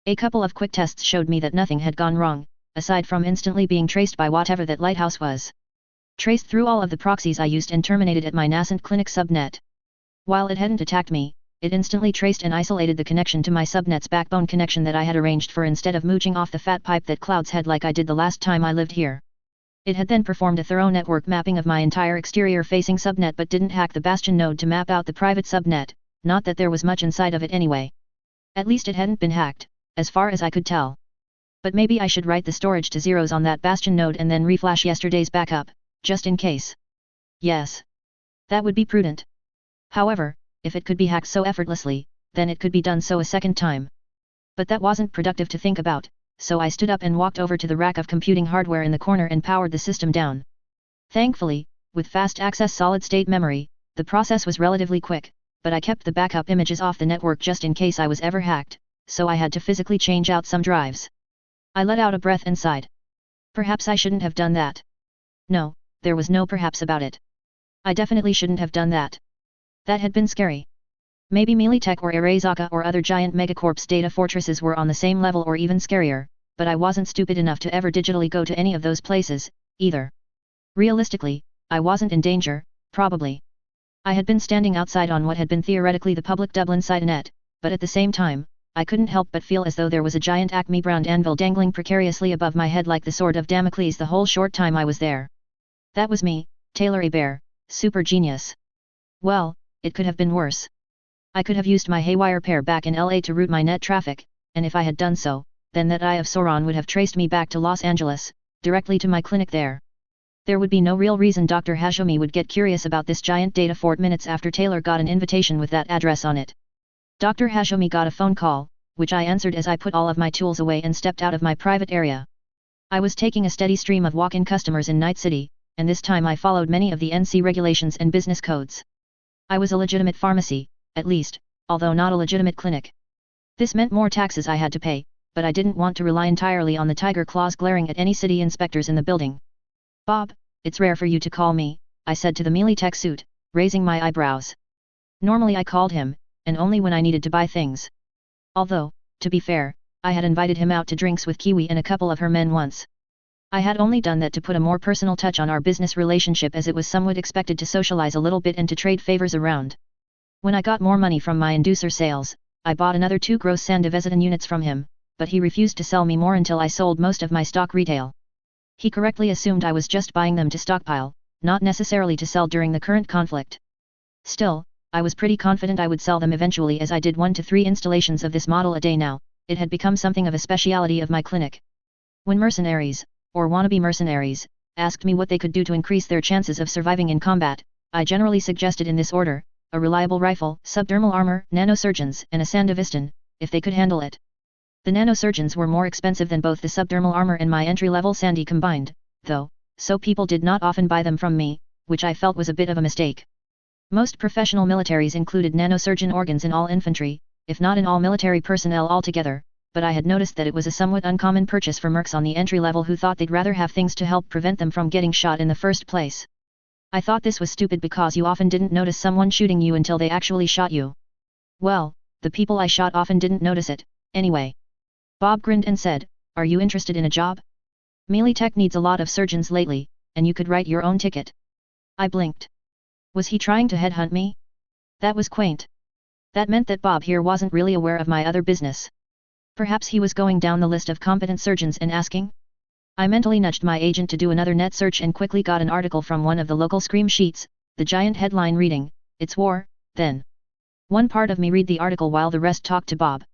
A couple of quick tests showed me that nothing had gone wrong, aside from instantly being traced by whatever that lighthouse was. Traced through all of the proxies I used and terminated at my nascent clinic subnet. While it hadn't attacked me, it instantly traced and isolated the connection to my subnet's backbone connection that I had arranged for instead of mooching off the fat pipe that clouds had like I did the last time I lived here. It had then performed a thorough network mapping of my entire exterior-facing subnet but didn't hack the Bastion node to map out the private subnet, not that there was much inside of it anyway. At least it hadn't been hacked, as far as I could tell. But maybe I should write the storage to zeros on that Bastion node and then reflash yesterday's backup, just in case. Yes. That would be prudent. However, if it could be hacked so effortlessly, then it could be done so a second time. But that wasn't productive to think about, so I stood up and walked over to the rack of computing hardware in the corner and powered the system down. Thankfully, with fast access solid-state memory, the process was relatively quick, but I kept the backup images off the network just in case I was ever hacked, so I had to physically change out some drives. I let out a breath and sighed. Perhaps I shouldn't have done that. No, there was no perhaps about it. I definitely shouldn't have done that. That had been scary. Maybe Militech or Arezaka or other giant megacorps data fortresses were on the same level or even scarier, but I wasn't stupid enough to ever digitally go to any of those places, either. Realistically, I wasn't in danger, probably. I had been standing outside on what had been theoretically the public Dublin Cybernet, but at the same time, I couldn't help but feel as though there was a giant acme-browned anvil dangling precariously above my head like the sword of Damocles the whole short time I was there. That was me, Taylor Hebert, super genius. Well, it could have been worse. I could have used my haywire pair back in LA to route my net traffic, and if I had done so, then that Eye of Sauron would have traced me back to Los Angeles, directly to my clinic there. There would be no real reason Dr. Hashomi would get curious about this giant data fort minutes after Taylor got an invitation with that address on it. Dr. Hashomi got a phone call, which I answered as I put all of my tools away and stepped out of my private area. I was taking a steady stream of walk-in customers in Night City, and this time I followed many of the NC regulations and business codes. I was a legitimate pharmacy, at least, although not a legitimate clinic. This meant more taxes I had to pay, but I didn't want to rely entirely on the tiger claws glaring at any city inspectors in the building. Bob, it's rare for you to call me, I said to the Militech suit, raising my eyebrows. Normally I called him, and only when I needed to buy things. Although, to be fair, I had invited him out to drinks with Kiwi and a couple of her men once. I had only done that to put a more personal touch on our business relationship as it was somewhat expected to socialize a little bit and to trade favors around. When I got more money from my inducer sales, I bought another 2 gross Sandevezitan units from him, but he refused to sell me more until I sold most of my stock retail. He correctly assumed I was just buying them to stockpile, not necessarily to sell during the current conflict. Still, I was pretty confident I would sell them eventually as I did 1 to 3 installations of this model a day now. It had become something of a speciality of my clinic. When mercenaries, or wannabe mercenaries, asked me what they could do to increase their chances of surviving in combat, I generally suggested in this order: a reliable rifle, subdermal armor, nanosurgeons, and a Sandevistan, if they could handle it. The nanosurgeons were more expensive than both the subdermal armor and my entry-level Sandy combined, though, so people did not often buy them from me, which I felt was a bit of a mistake. Most professional militaries included nanosurgeon organs in all infantry, if not in all military personnel altogether, but I had noticed that it was a somewhat uncommon purchase for mercs on the entry level who thought they'd rather have things to help prevent them from getting shot in the first place. I thought this was stupid because you often didn't notice someone shooting you until they actually shot you. Well, the people I shot often didn't notice it, anyway. Bob grinned and said, "Are you interested in a job? Militech needs a lot of surgeons lately, and you could write your own ticket." I blinked. Was he trying to headhunt me? That was quaint. That meant that Bob here wasn't really aware of my other business. Perhaps he was going down the list of competent surgeons and asking? I mentally nudged my agent to do another net search and quickly got an article from one of the local scream sheets, the giant headline reading, "It's war, then." One part of me read the article while the rest talked to Bob.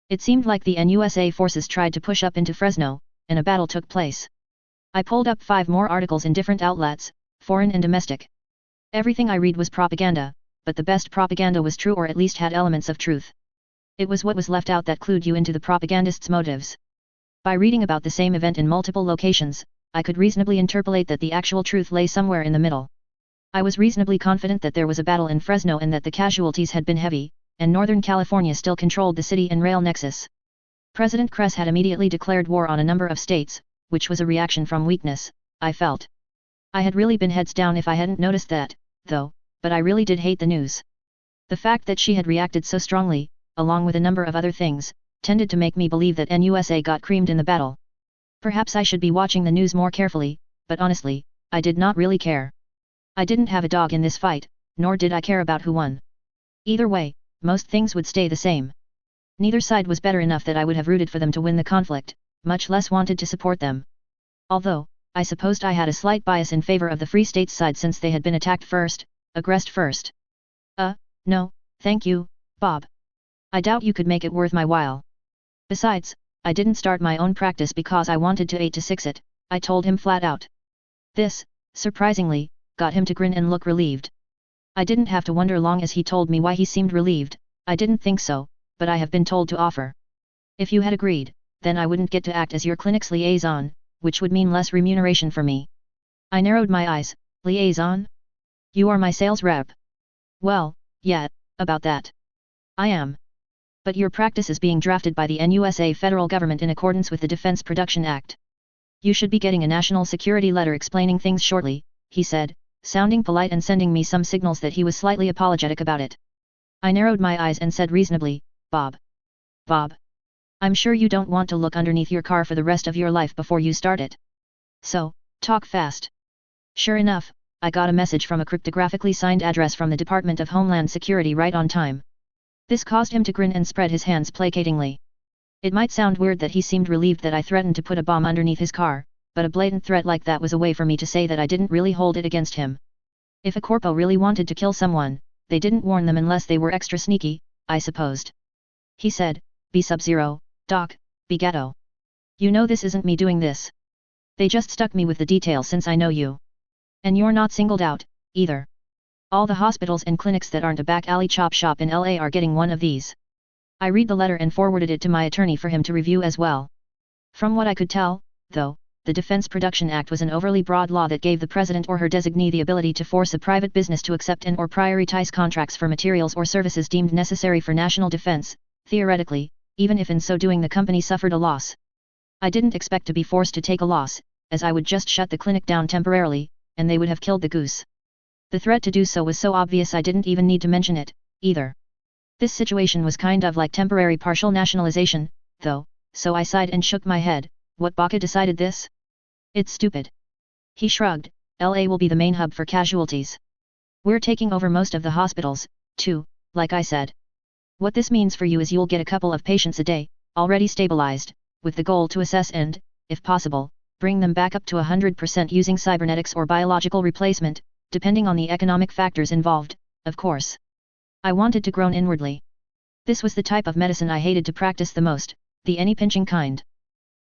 It seemed like the NUSA forces tried to push up into Fresno, and a battle took place. I pulled up 5 more articles in different outlets, foreign and domestic. Everything I read was propaganda, but the best propaganda was true or at least had elements of truth. It was what was left out that clued you into the propagandist's motives. By reading about the same event in multiple locations, I could reasonably interpolate that the actual truth lay somewhere in the middle. I was reasonably confident that there was a battle in Fresno and that the casualties had been heavy, and Northern California still controlled the city and rail nexus. President Kress had immediately declared war on a number of states, which was a reaction from weakness, I felt. I had really been heads down if I hadn't noticed that, though, but I really did hate the news. The fact that she had reacted so strongly, along with a number of other things, tended to make me believe that NUSA got creamed in the battle. Perhaps I should be watching the news more carefully, but honestly, I did not really care. I didn't have a dog in this fight, nor did I care about who won. Either way, most things would stay the same. Neither side was better enough that I would have rooted for them to win the conflict, much less wanted to support them. Although, I supposed I had a slight bias in favor of the Free States side since they had been attacked first, aggressed first. No, thank you, Bob. I doubt you could make it worth my while. Besides, I didn't start my own practice because I wanted to 8 to 6 it, I told him flat out. This, surprisingly, got him to grin and look relieved. I didn't have to wonder long as he told me why he seemed relieved. I didn't think so, but I have been told to offer. If you had agreed, then I wouldn't get to act as your clinic's liaison, which would mean less remuneration for me. I narrowed my eyes. Liaison? You are my sales rep. Well, yeah, about that. I am. But your practice is being drafted by the NUSA federal government in accordance with the Defense Production Act. You should be getting a national security letter explaining things shortly, he said, sounding polite and sending me some signals that he was slightly apologetic about it. I narrowed my eyes and said reasonably, Bob. I'm sure you don't want to look underneath your car for the rest of your life before you start it. So, talk fast. Sure enough, I got a message from a cryptographically signed address from the Department of Homeland Security right on time. This caused him to grin and spread his hands placatingly. It might sound weird that he seemed relieved that I threatened to put a bomb underneath his car, but a blatant threat like that was a way for me to say that I didn't really hold it against him. If a corpo really wanted to kill someone, they didn't warn them unless they were extra sneaky, I supposed. He said, "Be Sub-Zero, Doc, be Gatto. You know this isn't me doing this. They just stuck me with the details since I know you. And you're not singled out, either. All the hospitals and clinics that aren't a back alley chop shop in LA are getting one of these." I read the letter and forwarded it to my attorney for him to review as well. From what I could tell, though, the Defense Production Act was an overly broad law that gave the president or her designee the ability to force a private business to accept and or prioritize contracts for materials or services deemed necessary for national defense, theoretically, even if in so doing the company suffered a loss. I didn't expect to be forced to take a loss, as I would just shut the clinic down temporarily, and they would have killed the goose. The threat to do so was so obvious I didn't even need to mention it, either. This situation was kind of like temporary partial nationalization, though, so I sighed and shook my head. What baka decided this? It's stupid. He shrugged. LA will be the main hub for casualties. We're taking over most of the hospitals, too, like I said. What this means for you is you'll get a couple of patients a day, already stabilized, with the goal to assess and, if possible, bring them back up to 100% using cybernetics or biological replacement, depending on the economic factors involved, of course. I wanted to groan inwardly. This was the type of medicine I hated to practice the most, the any-pinching kind.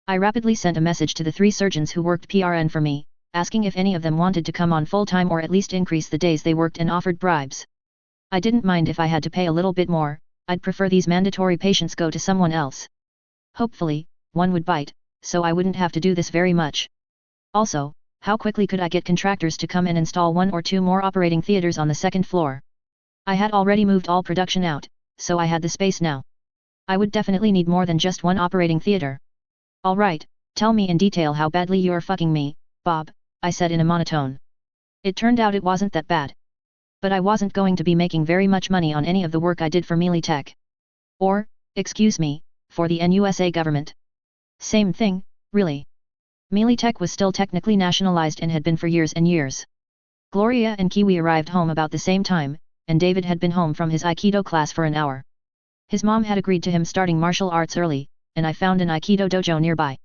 I rapidly sent a message to the 3 surgeons who worked PRN for me, asking if any of them wanted to come on full-time or at least increase the days they worked and offered bribes. I didn't mind if I had to pay a little bit more. I'd prefer these mandatory patients go to someone else. Hopefully, one would bite, so I wouldn't have to do this very much. Also, how quickly could I get contractors to come and install 1 or 2 more operating theaters on the 2nd floor? I had already moved all production out, so I had the space now. I would definitely need more than just 1 operating theater. All right, tell me in detail how badly you're fucking me, Bob, I said in a monotone. It turned out it wasn't that bad. But I wasn't going to be making very much money on any of the work I did for Mealy Tech. Or, excuse me, for the NUSA government. Same thing, really. Mealy Tech was still technically nationalized and had been for years and years. Gloria and Kiwi arrived home about the same time, and David had been home from his Aikido class for an hour. His mom had agreed to him starting martial arts early, and I found an Aikido dojo nearby.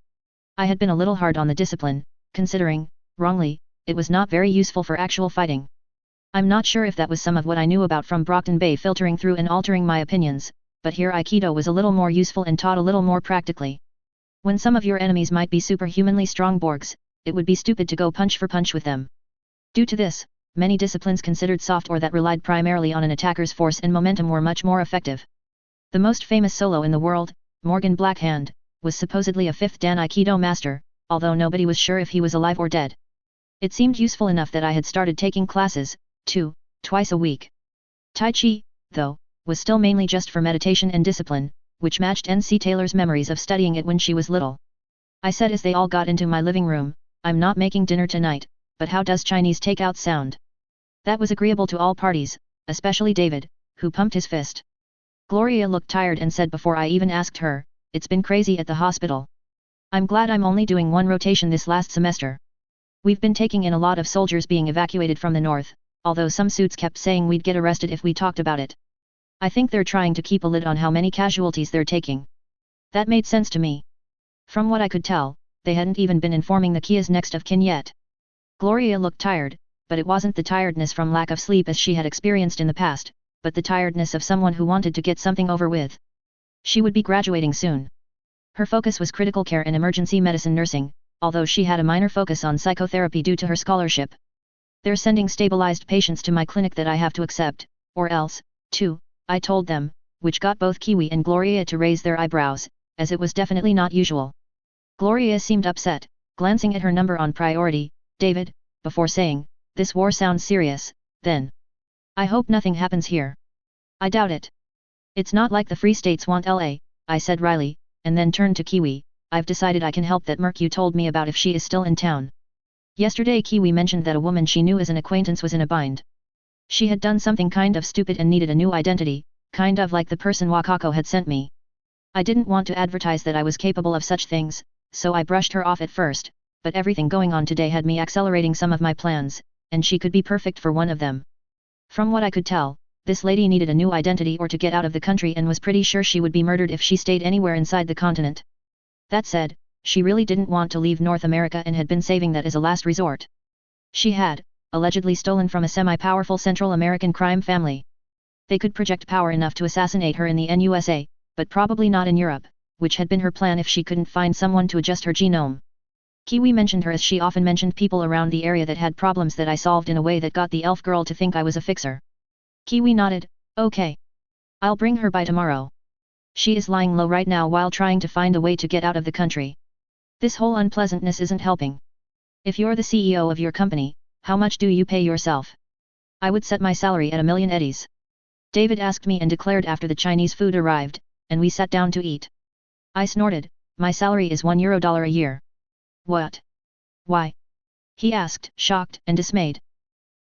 I had been a little hard on the discipline, considering, wrongly, it was not very useful for actual fighting. I'm not sure if that was some of what I knew about from Brockton Bay filtering through and altering my opinions, but here Aikido was a little more useful and taught a little more practically. When some of your enemies might be superhumanly strong Borgs, it would be stupid to go punch for punch with them. Due to this, many disciplines considered soft or that relied primarily on an attacker's force and momentum were much more effective. The most famous solo in the world, Morgan Blackhand, was supposedly a 5th Dan Aikido master, although nobody was sure if he was alive or dead. It seemed useful enough that I had started taking classes, twice a week. Tai Chi, though, was still mainly just for meditation and discipline, which matched N.C. Taylor's memories of studying it when she was little. I said as they all got into my living room, "I'm not making dinner tonight, but how does Chinese takeout sound?" That was agreeable to all parties, especially David, who pumped his fist. Gloria looked tired and said before I even asked her, "It's been crazy at the hospital. I'm glad I'm only doing 1 rotation this last semester. We've been taking in a lot of soldiers being evacuated from the north, although some suits kept saying we'd get arrested if we talked about it. I think they're trying to keep a lid on how many casualties they're taking." That made sense to me. From what I could tell, they hadn't even been informing the Kia's next of kin yet. Gloria looked tired, but it wasn't the tiredness from lack of sleep as she had experienced in the past, but the tiredness of someone who wanted to get something over with. She would be graduating soon. Her focus was critical care and emergency medicine nursing, although she had a minor focus on psychotherapy due to her scholarship. They're sending stabilized patients to my clinic that I have to accept, or else, too, I told them, which got both Kiwi and Gloria to raise their eyebrows, as it was definitely not usual. Gloria seemed upset, glancing at her number on priority, David, before saying, "This war sounds serious, then. I hope nothing happens here." "I doubt it. It's not like the Free States want LA, I said wryly, and then turned to Kiwi, "I've decided I can help that merc you told me about if she is still in town." Yesterday Kiwi mentioned that a woman she knew as an acquaintance was in a bind. She had done something kind of stupid and needed a new identity, kind of like the person Wakako had sent me. I didn't want to advertise that I was capable of such things, so I brushed her off at first, but everything going on today had me accelerating some of my plans, and she could be perfect for one of them. From what I could tell, this lady needed a new identity or to get out of the country and was pretty sure she would be murdered if she stayed anywhere inside the continent. That said, she really didn't want to leave North America and had been saving that as a last resort. She had, allegedly stolen from a semi-powerful Central American crime family. They could project power enough to assassinate her in the NUSA, but probably not in Europe, which had been her plan if she couldn't find someone to adjust her genome. Kiwi mentioned her as she often mentioned people around the area that had problems that I solved in a way that got the elf girl to think I was a fixer. Kiwi nodded, "Okay. I'll bring her by tomorrow. She is lying low right now while trying to find a way to get out of the country. This whole unpleasantness isn't helping. If you're the CEO of your company, how much do you pay yourself?" "I would set my salary at 1,000,000 eddies." David asked me and declared after the Chinese food arrived, and we sat down to eat. I snorted, "My salary is $1 a year." "What? Why?" he asked, shocked and dismayed.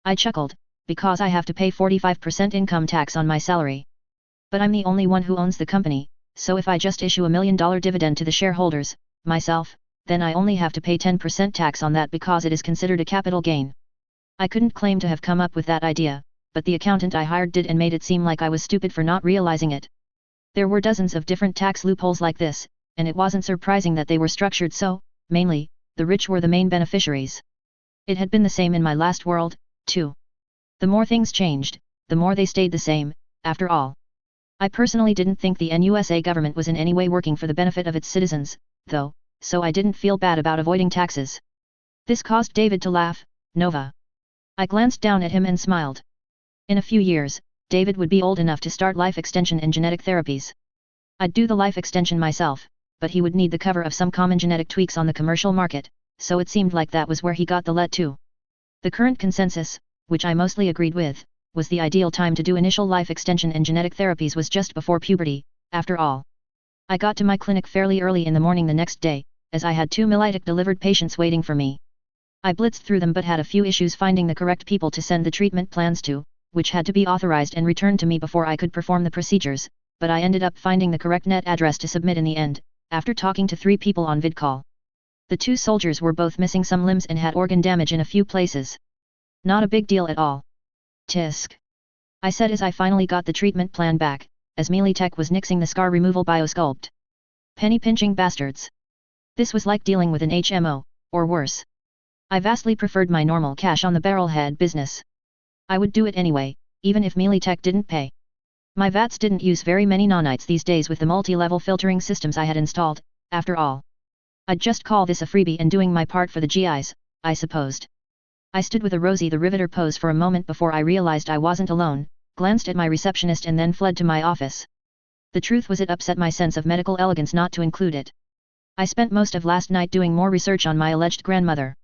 I chuckled, "Because I have to pay 45% income tax on my salary. But I'm the only one who owns the company, so if I just issue $1,000,000 dividend to the shareholders, myself, then I only have to pay 10% tax on that because it is considered a capital gain." I couldn't claim to have come up with that idea, but the accountant I hired did and made it seem like I was stupid for not realizing it. There were dozens of different tax loopholes like this, and it wasn't surprising that they were structured so, mainly, the rich were the main beneficiaries. It had been the same in my last world, too. The more things changed, the more they stayed the same, after all. I personally didn't think the NUSA government was in any way working for the benefit of its citizens, though, so I didn't feel bad about avoiding taxes. This caused David to laugh, "Nova." I glanced down at him and smiled. In a few years, David would be old enough to start life extension and genetic therapies. I'd do the life extension myself, but he would need the cover of some common genetic tweaks on the commercial market, so it seemed like that was where he got the let to. The current consensus, which I mostly agreed with, was the ideal time to do initial life extension and genetic therapies was just before puberty, after all. I got to my clinic fairly early in the morning the next day, as I had 2 Militic-delivered patients waiting for me. I blitzed through them but had a few issues finding the correct people to send the treatment plans to, which had to be authorized and returned to me before I could perform the procedures, but I ended up finding the correct net address to submit in the end, after talking to 3 people on vidcall. The 2 soldiers were both missing some limbs and had organ damage in a few places. Not a big deal at all. "Tisk," I said as I finally got the treatment plan back, as Militech was nixing the scar removal biosculpt. Penny-pinching bastards. This was like dealing with an HMO, or worse. I vastly preferred my normal cash-on-the-barrel-head business. I would do it anyway, even if Militech didn't pay. My VATs didn't use very many nanites these days with the multi-level filtering systems I had installed, after all. I'd just call this a freebie and doing my part for the GIs, I supposed. I stood with a Rosie the Riveter pose for a moment before I realized I wasn't alone, glanced at my receptionist and then fled to my office. The truth was it upset my sense of medical elegance not to include it. I spent most of last night doing more research on my alleged grandmother.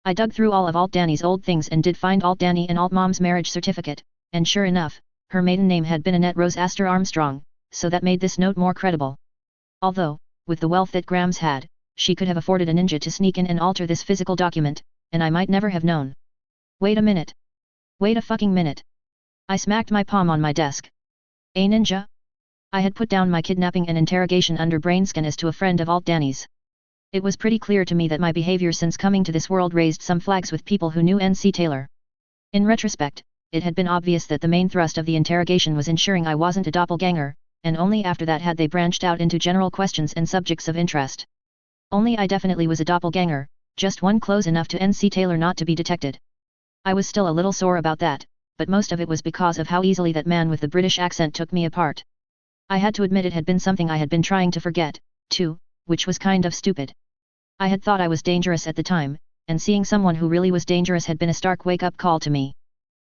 I dug through all of Alt Danny's old things and did find Alt Danny and Alt Mom's marriage certificate, and sure enough, her maiden name had been Annette Rose Astor Armstrong, so that made this note more credible. Although, with the wealth that Grams had, she could have afforded a ninja to sneak in and alter this physical document, and I might never have known. Wait a minute. Wait a fucking minute. I smacked my palm on my desk. A ninja? I had put down my kidnapping and interrogation under brainscan as to a friend of Alt Danny's. It was pretty clear to me that my behavior since coming to this world raised some flags with people who knew N.C. Taylor. In retrospect, it had been obvious that the main thrust of the interrogation was ensuring I wasn't a doppelganger, and only after that had they branched out into general questions and subjects of interest. Only I definitely was a doppelganger, just one close enough to NC Taylor not to be detected. I was still a little sore about that, but most of it was because of how easily that man with the British accent took me apart. I had to admit it had been something I had been trying to forget, too, which was kind of stupid. I had thought I was dangerous at the time, and seeing someone who really was dangerous had been a stark wake-up call to me.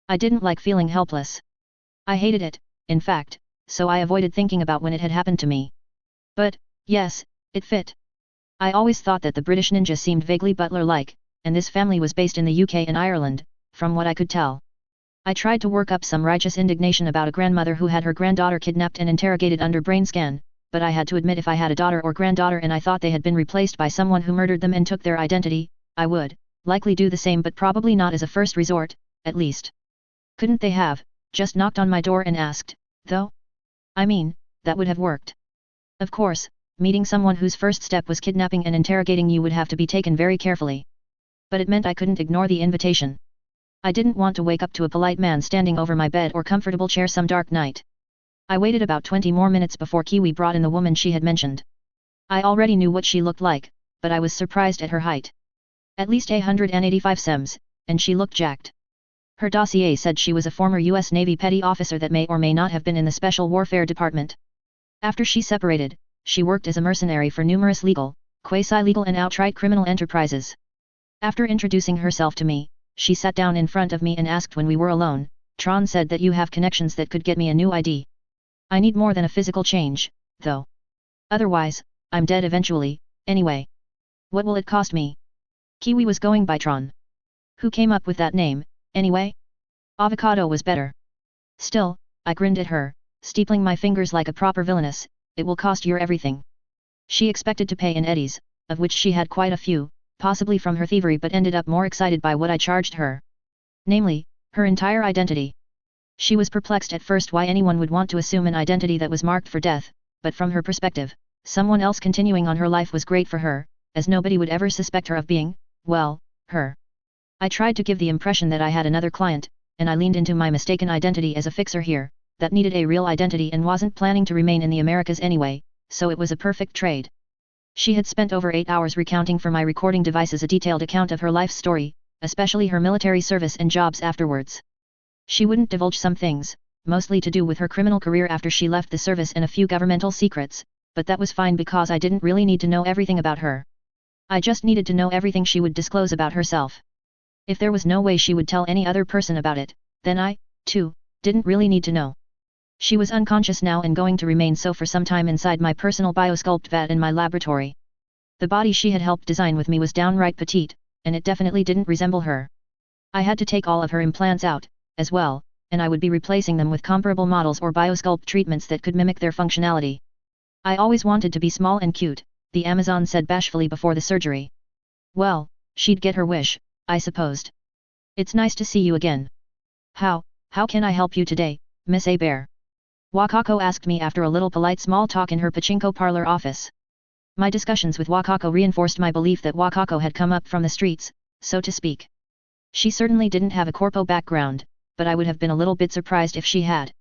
I didn't like feeling helpless. I hated it, in fact, so I avoided thinking about when it had happened to me. But, yes, it fit. I always thought that the British ninja seemed vaguely butler-like, and this family was based in the UK and Ireland, from what I could tell. I tried to work up some righteous indignation about a grandmother who had her granddaughter kidnapped and interrogated under brain scan, but I had to admit if I had a daughter or granddaughter and I thought they had been replaced by someone who murdered them and took their identity, I would, likely do the same but probably not as a first resort, at least. Couldn't they have, just knocked on my door and asked, though? I mean, that would have worked. Of course, meeting someone whose first step was kidnapping and interrogating you would have to be taken very carefully. But it meant I couldn't ignore the invitation. I didn't want to wake up to a polite man standing over my bed or comfortable chair some dark night. I waited about 20 more minutes before Kiwi brought in the woman she had mentioned. I already knew what she looked like, but I was surprised at her height. At least 185 cms, and she looked jacked. Her dossier said she was a former US Navy petty officer that may or may not have been in the Special Warfare Department. After she separated, she worked as a mercenary for numerous legal, quasi-legal and outright criminal enterprises. After introducing herself to me, she sat down in front of me and asked when we were alone, Tron said that you have connections that could get me a new ID. I need more than a physical change, though. Otherwise, I'm dead eventually, anyway. What will it cost me? Kiwi was going by Tron. Who came up with that name, anyway? Avocado was better. Still, I grinned at her, steepling my fingers like a proper villainess, it will cost your everything. She expected to pay in eddies, of which she had quite a few, possibly from her thievery but ended up more excited by what I charged her. Namely, her entire identity. She was perplexed at first why anyone would want to assume an identity that was marked for death, but from her perspective, someone else continuing on her life was great for her, as nobody would ever suspect her of being, well, her. I tried to give the impression that I had another client, and I leaned into my mistaken identity as a fixer here, that needed a real identity and wasn't planning to remain in the Americas anyway, so it was a perfect trade. She had spent over 8 hours recounting for my recording devices a detailed account of her life story, especially her military service and jobs afterwards. She wouldn't divulge some things, mostly to do with her criminal career after she left the service and a few governmental secrets, but that was fine because I didn't really need to know everything about her. I just needed to know everything she would disclose about herself. If there was no way she would tell any other person about it, then I, too, didn't really need to know. She was unconscious now and going to remain so for some time inside my personal biosculpt vat in my laboratory. The body she had helped design with me was downright petite, and it definitely didn't resemble her. I had to take all of her implants out, as well, and I would be replacing them with comparable models or biosculpt treatments that could mimic their functionality. I always wanted to be small and cute, the Amazon said bashfully before the surgery. Well, she'd get her wish, I supposed. It's nice to see you again. How can I help you today, Miss A. Bear? Wakako asked me after a little polite small talk in her pachinko parlor office. My discussions with Wakako reinforced my belief that Wakako had come up from the streets, so to speak. She certainly didn't have a corpo background, but I would have been a little bit surprised if she had.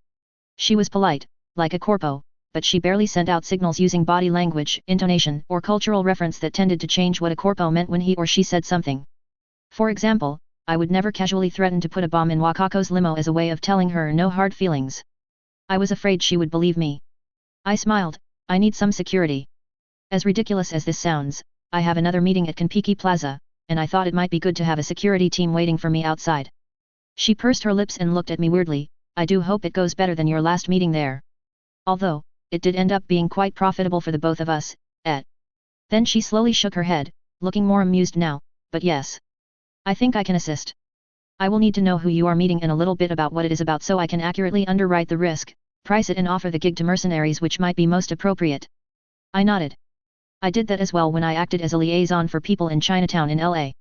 She was polite, like a corpo, but she barely sent out signals using body language, intonation, or cultural reference that tended to change what a corpo meant when he or she said something. For example, I would never casually threaten to put a bomb in Wakako's limo as a way of telling her no hard feelings. I was afraid she would believe me. I smiled, I need some security. As ridiculous as this sounds, I have another meeting at Kanpiki Plaza, and I thought it might be good to have a security team waiting for me outside. She pursed her lips and looked at me weirdly, I do hope it goes better than your last meeting there. Although, it did end up being quite profitable for the both of us, Then she slowly shook her head, looking more amused now, but yes. I think I can assist. I will need to know who you are meeting and a little bit about what it is about so I can accurately underwrite the risk, price it and offer the gig to mercenaries which might be most appropriate. I nodded. I did that as well when I acted as a liaison for people in Chinatown in LA.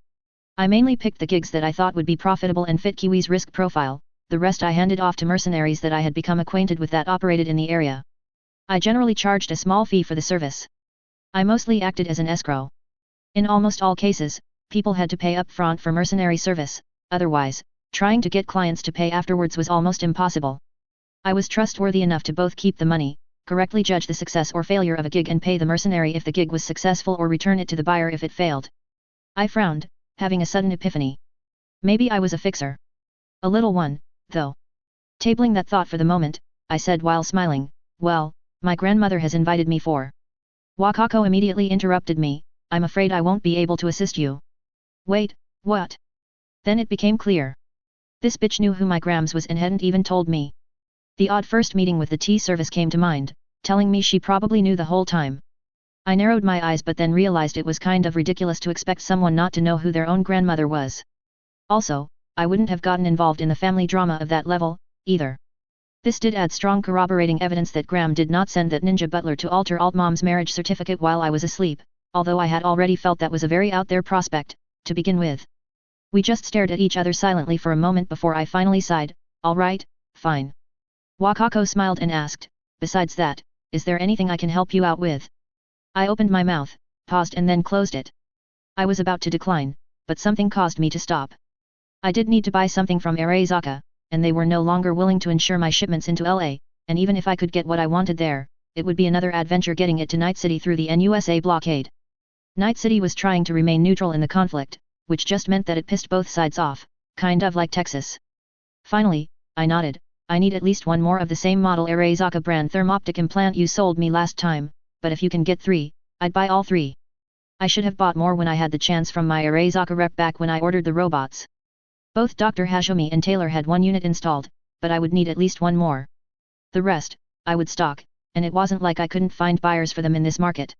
I mainly picked the gigs that I thought would be profitable and fit Kiwi's risk profile, the rest I handed off to mercenaries that I had become acquainted with that operated in the area. I generally charged a small fee for the service. I mostly acted as an escrow. In almost all cases, people had to pay up front for mercenary service, otherwise, trying to get clients to pay afterwards was almost impossible. I was trustworthy enough to both keep the money, correctly judge the success or failure of a gig and pay the mercenary if the gig was successful or return it to the buyer if it failed. I frowned, having a sudden epiphany. Maybe I was a fixer. A little one, though. Tabling that thought for the moment, I said while smiling, well, my grandmother has invited me for. Wakako immediately interrupted me, I'm afraid I won't be able to assist you. Wait, what? Then it became clear. This bitch knew who my grams was and hadn't even told me. The odd first meeting with the tea service came to mind, telling me she probably knew the whole time. I narrowed my eyes but then realized it was kind of ridiculous to expect someone not to know who their own grandmother was. Also, I wouldn't have gotten involved in the family drama of that level, either. This did add strong corroborating evidence that Graham did not send that ninja butler to alter Altmom's marriage certificate while I was asleep, although I had already felt that was a very out there prospect, to begin with. We just stared at each other silently for a moment before I finally sighed, all right, fine. Wakako smiled and asked, besides that, is there anything I can help you out with? I opened my mouth, paused and then closed it. I was about to decline, but something caused me to stop. I did need to buy something from Arezaka, and they were no longer willing to insure my shipments into LA, and even if I could get what I wanted there, it would be another adventure getting it to Night City through the NUSA blockade. Night City was trying to remain neutral in the conflict, which just meant that it pissed both sides off, kind of like Texas. Finally, I nodded, I need at least one more of the same model Arezaka brand thermoptic implant you sold me last time, but if you can get 3, I'd buy all 3. I should have bought more when I had the chance from my Arezaka rep back when I ordered the robots. Both Dr. Hajime and Taylor had 1 unit installed, but I would need at least 1 more. The rest, I would stock, and it wasn't like I couldn't find buyers for them in this market.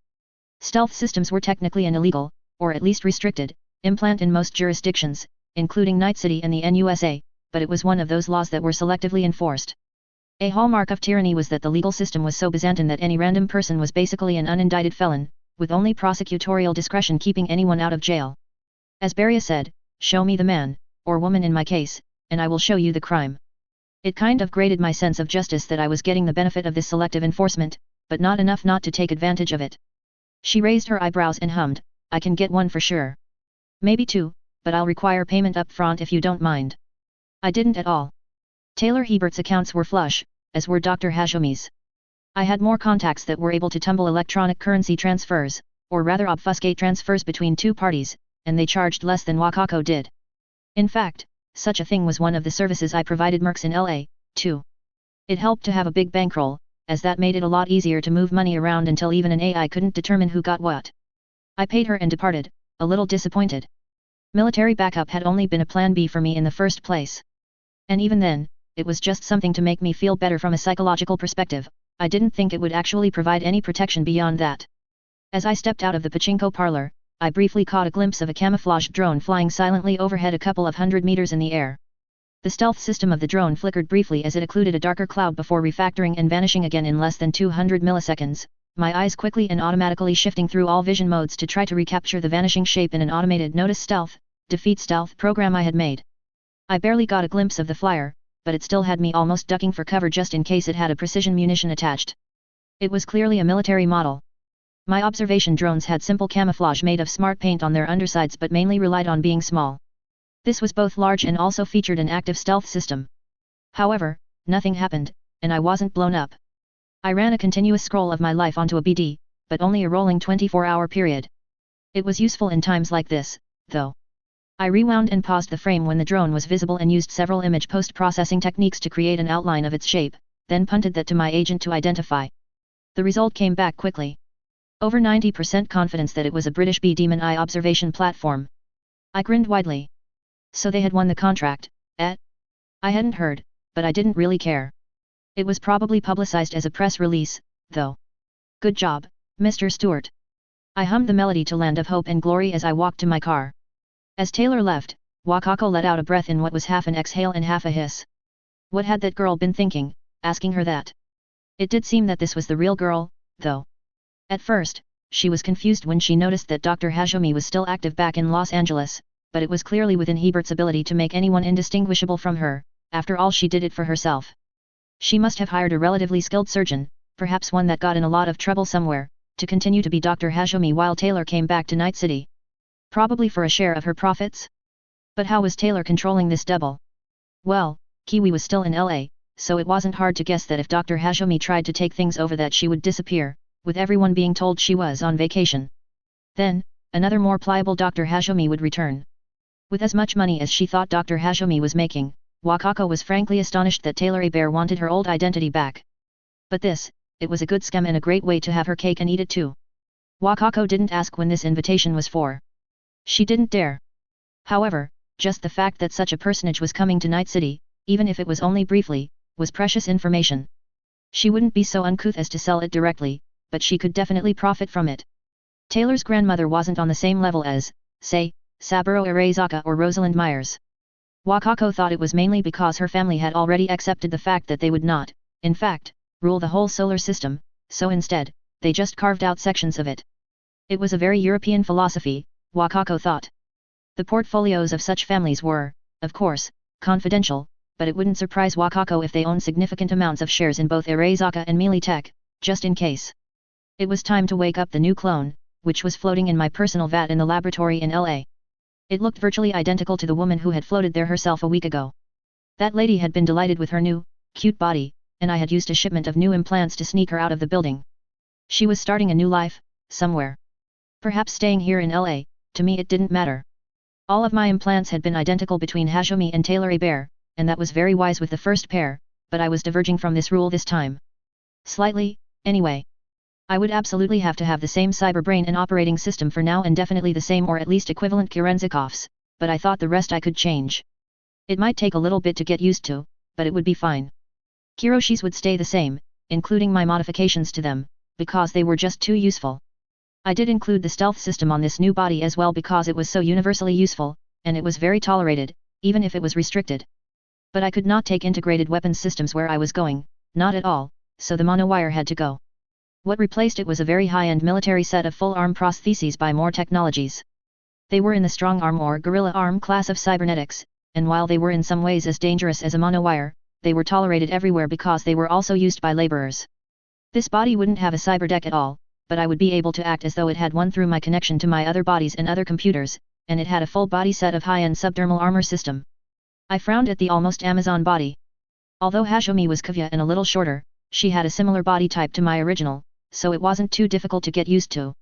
Stealth systems were technically an illegal, or at least restricted, implant in most jurisdictions, including Night City and the NUSA, but it was one of those laws that were selectively enforced. A hallmark of tyranny was that the legal system was so Byzantine that any random person was basically an unindicted felon, with only prosecutorial discretion keeping anyone out of jail. As Beria said, show me the man, or woman in my case, and I will show you the crime. It kind of grated my sense of justice that I was getting the benefit of this selective enforcement, but not enough not to take advantage of it. She raised her eyebrows and hummed, I can get 1 for sure. Maybe 2, but I'll require payment up front if you don't mind. I didn't at all. Taylor Hebert's accounts were flush, as were Dr. Hajime's. I had more contacts that were able to tumble electronic currency transfers, or rather obfuscate transfers between 2 parties, and they charged less than Wakako did. In fact, such a thing was one of the services I provided mercs in LA, too. It helped to have a big bankroll, as that made it a lot easier to move money around until even an AI couldn't determine who got what. I paid her and departed, a little disappointed. Military backup had only been a plan B for me in the first place. And even then, it was just something to make me feel better from a psychological perspective. I didn't think it would actually provide any protection beyond that. As I stepped out of the pachinko parlor, I briefly caught a glimpse of a camouflaged drone flying silently overhead a couple of 100 meters in the air. The stealth system of the drone flickered briefly as it occluded a darker cloud before refactoring and vanishing again in less than 200 milliseconds, my eyes quickly and automatically shifting through all vision modes to try to recapture the vanishing shape in an automated notice stealth, defeat stealth program I had made. I barely got a glimpse of the flyer, but it still had me almost ducking for cover just in case it had a precision munition attached. It was clearly a military model. My observation drones had simple camouflage made of smart paint on their undersides but mainly relied on being small. This was both large and also featured an active stealth system. However, nothing happened, and I wasn't blown up. I ran a continuous scroll of my life onto a BD, but only a rolling 24-hour period. It was useful in times like this, though. I rewound and paused the frame when the drone was visible and used several image post-processing techniques to create an outline of its shape, then punted that to my agent to identify. The result came back quickly. Over 90% confidence that it was a British B-Demon Eye observation platform. I grinned widely. So they had won the contract, eh? I hadn't heard, but I didn't really care. It was probably publicized as a press release, though. Good job, Mr. Stewart. I hummed the melody to Land of Hope and Glory as I walked to my car. As Taylor left, Wakako let out a breath in what was half an exhale and half a hiss. What had that girl been thinking, asking her that? It did seem that this was the real girl, though. At first, she was confused when she noticed that Dr. Hajime was still active back in Los Angeles, but it was clearly within Hebert's ability to make anyone indistinguishable from her, after all she did it for herself. She must have hired a relatively skilled surgeon, perhaps one that got in a lot of trouble somewhere, to continue to be Dr. Hajime while Taylor came back to Night City. Probably for a share of her profits? But how was Taylor controlling this double? Well, Kiwi was still in LA, so it wasn't hard to guess that if Dr. Hajime tried to take things over that she would disappear, with everyone being told she was on vacation. Then, another more pliable Dr. Hajime would return. With as much money as she thought Dr. Hajime was making, Wakako was frankly astonished that Taylor Bear wanted her old identity back. But this, it was a good scam and a great way to have her cake and eat it too. Wakako didn't ask when this invitation was for. She didn't dare. However, just the fact that such a personage was coming to Night City, even if it was only briefly, was precious information. She wouldn't be so uncouth as to sell it directly, but she could definitely profit from it. Taylor's grandmother wasn't on the same level as, say, Saburo Arezaka or Rosalind Myers. Wakako thought it was mainly because her family had already accepted the fact that they would not, in fact, rule the whole solar system, so instead, they just carved out sections of it. It was a very European philosophy, Wakako thought. The portfolios of such families were, of course, confidential, but it wouldn't surprise Wakako if they owned significant amounts of shares in both Arezaka and Mealy Tech, just in case. It was time to wake up the new clone, which was floating in my personal vat in the laboratory in LA. It looked virtually identical to the woman who had floated there herself a week ago. That lady had been delighted with her new, cute body, and I had used a shipment of new implants to sneak her out of the building. She was starting a new life, somewhere. Perhaps staying here in LA, to me it didn't matter. All of my implants had been identical between Hajime and Taylor Bear, and that was very wise with the first pair, but I was diverging from this rule this time. Slightly, anyway. I would absolutely have to have the same cyberbrain and operating system for now and definitely the same or at least equivalent Kerenzikoffs, but I thought the rest I could change. It might take a little bit to get used to, but it would be fine. Kiroshi's would stay the same, including my modifications to them, because they were just too useful. I did include the stealth system on this new body as well because it was so universally useful, and it was very tolerated, even if it was restricted. But I could not take integrated weapons systems where I was going, not at all, so the monowire had to go. What replaced it was a very high-end military set of full-arm prostheses by More Technologies. They were in the strong arm or gorilla arm class of cybernetics, and while they were in some ways as dangerous as a monowire, they were tolerated everywhere because they were also used by laborers. This body wouldn't have a cyberdeck at all, but I would be able to act as though it had one through my connection to my other bodies and other computers, and it had a full body set of high-end subdermal armor system. I frowned at the almost Amazon body. Although Hajime was Kavya and a little shorter, she had a similar body type to my original, so it wasn't too difficult to get used to.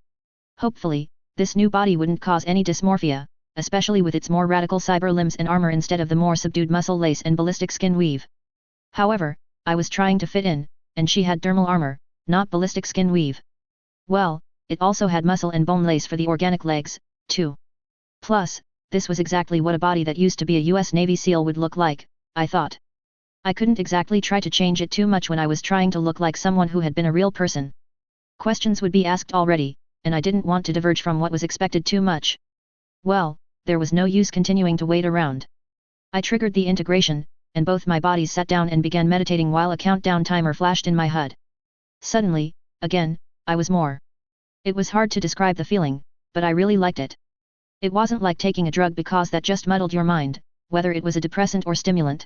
Hopefully, this new body wouldn't cause any dysmorphia, especially with its more radical cyber limbs and armor instead of the more subdued muscle lace and ballistic skin weave. However, I was trying to fit in, and she had dermal armor, not ballistic skin weave. Well, it also had muscle and bone lace for the organic legs, too. Plus, this was exactly what a body that used to be a US Navy SEAL would look like, I thought. I couldn't exactly try to change it too much when I was trying to look like someone who had been a real person. Questions would be asked already, and I didn't want to diverge from what was expected too much. Well, there was no use continuing to wait around. I triggered the integration, and both my bodies sat down and began meditating while a countdown timer flashed in my HUD. Suddenly, again, I was more. It was hard to describe the feeling, but I really liked it. It wasn't like taking a drug because that just muddled your mind, whether it was a depressant or stimulant.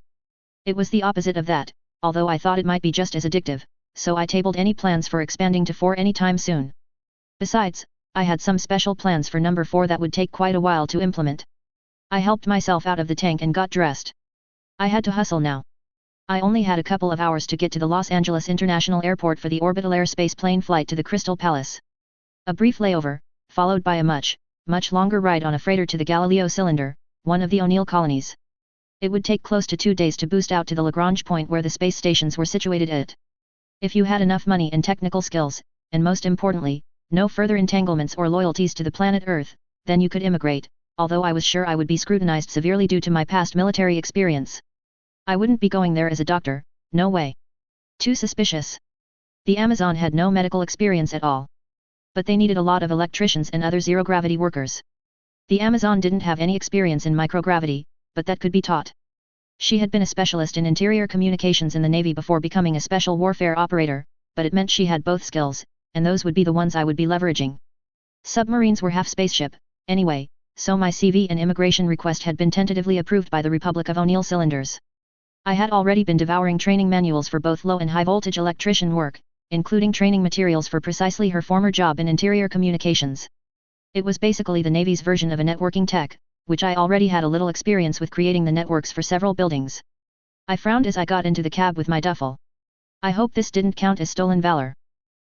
It was the opposite of that, although I thought it might be just as addictive, so I tabled any plans for expanding to 4 anytime soon. Besides, I had some special plans for number 4 that would take quite a while to implement. I helped myself out of the tank and got dressed. I had to hustle now. I only had a couple of hours to get to the Los Angeles International Airport for the orbital airspace plane flight to the Crystal Palace. A brief layover, followed by a much longer ride on a freighter to the Galileo Cylinder, one of the O'Neill colonies. It would take close to 2 days to boost out to the Lagrange point where the space stations were situated at. If you had enough money and technical skills, and most importantly, no further entanglements or loyalties to the planet Earth, then you could immigrate, although I was sure I would be scrutinized severely due to my past military experience. I wouldn't be going there as a doctor, no way. Too suspicious. The Amazon had no medical experience at all. But they needed a lot of electricians and other zero-gravity workers. The Amazon didn't have any experience in microgravity, but that could be taught. She had been a specialist in interior communications in the Navy before becoming a special warfare operator, but it meant she had both skills, and those would be the ones I would be leveraging. Submarines were half spaceship, anyway, so my CV and immigration request had been tentatively approved by the Republic of O'Neill Cylinders. I had already been devouring training manuals for both low and high voltage electrician work, including training materials for precisely her former job in interior communications. It was basically the Navy's version of a networking tech, which I already had a little experience with creating the networks for several buildings. I frowned as I got into the cab with my duffel. I hope this didn't count as stolen valor.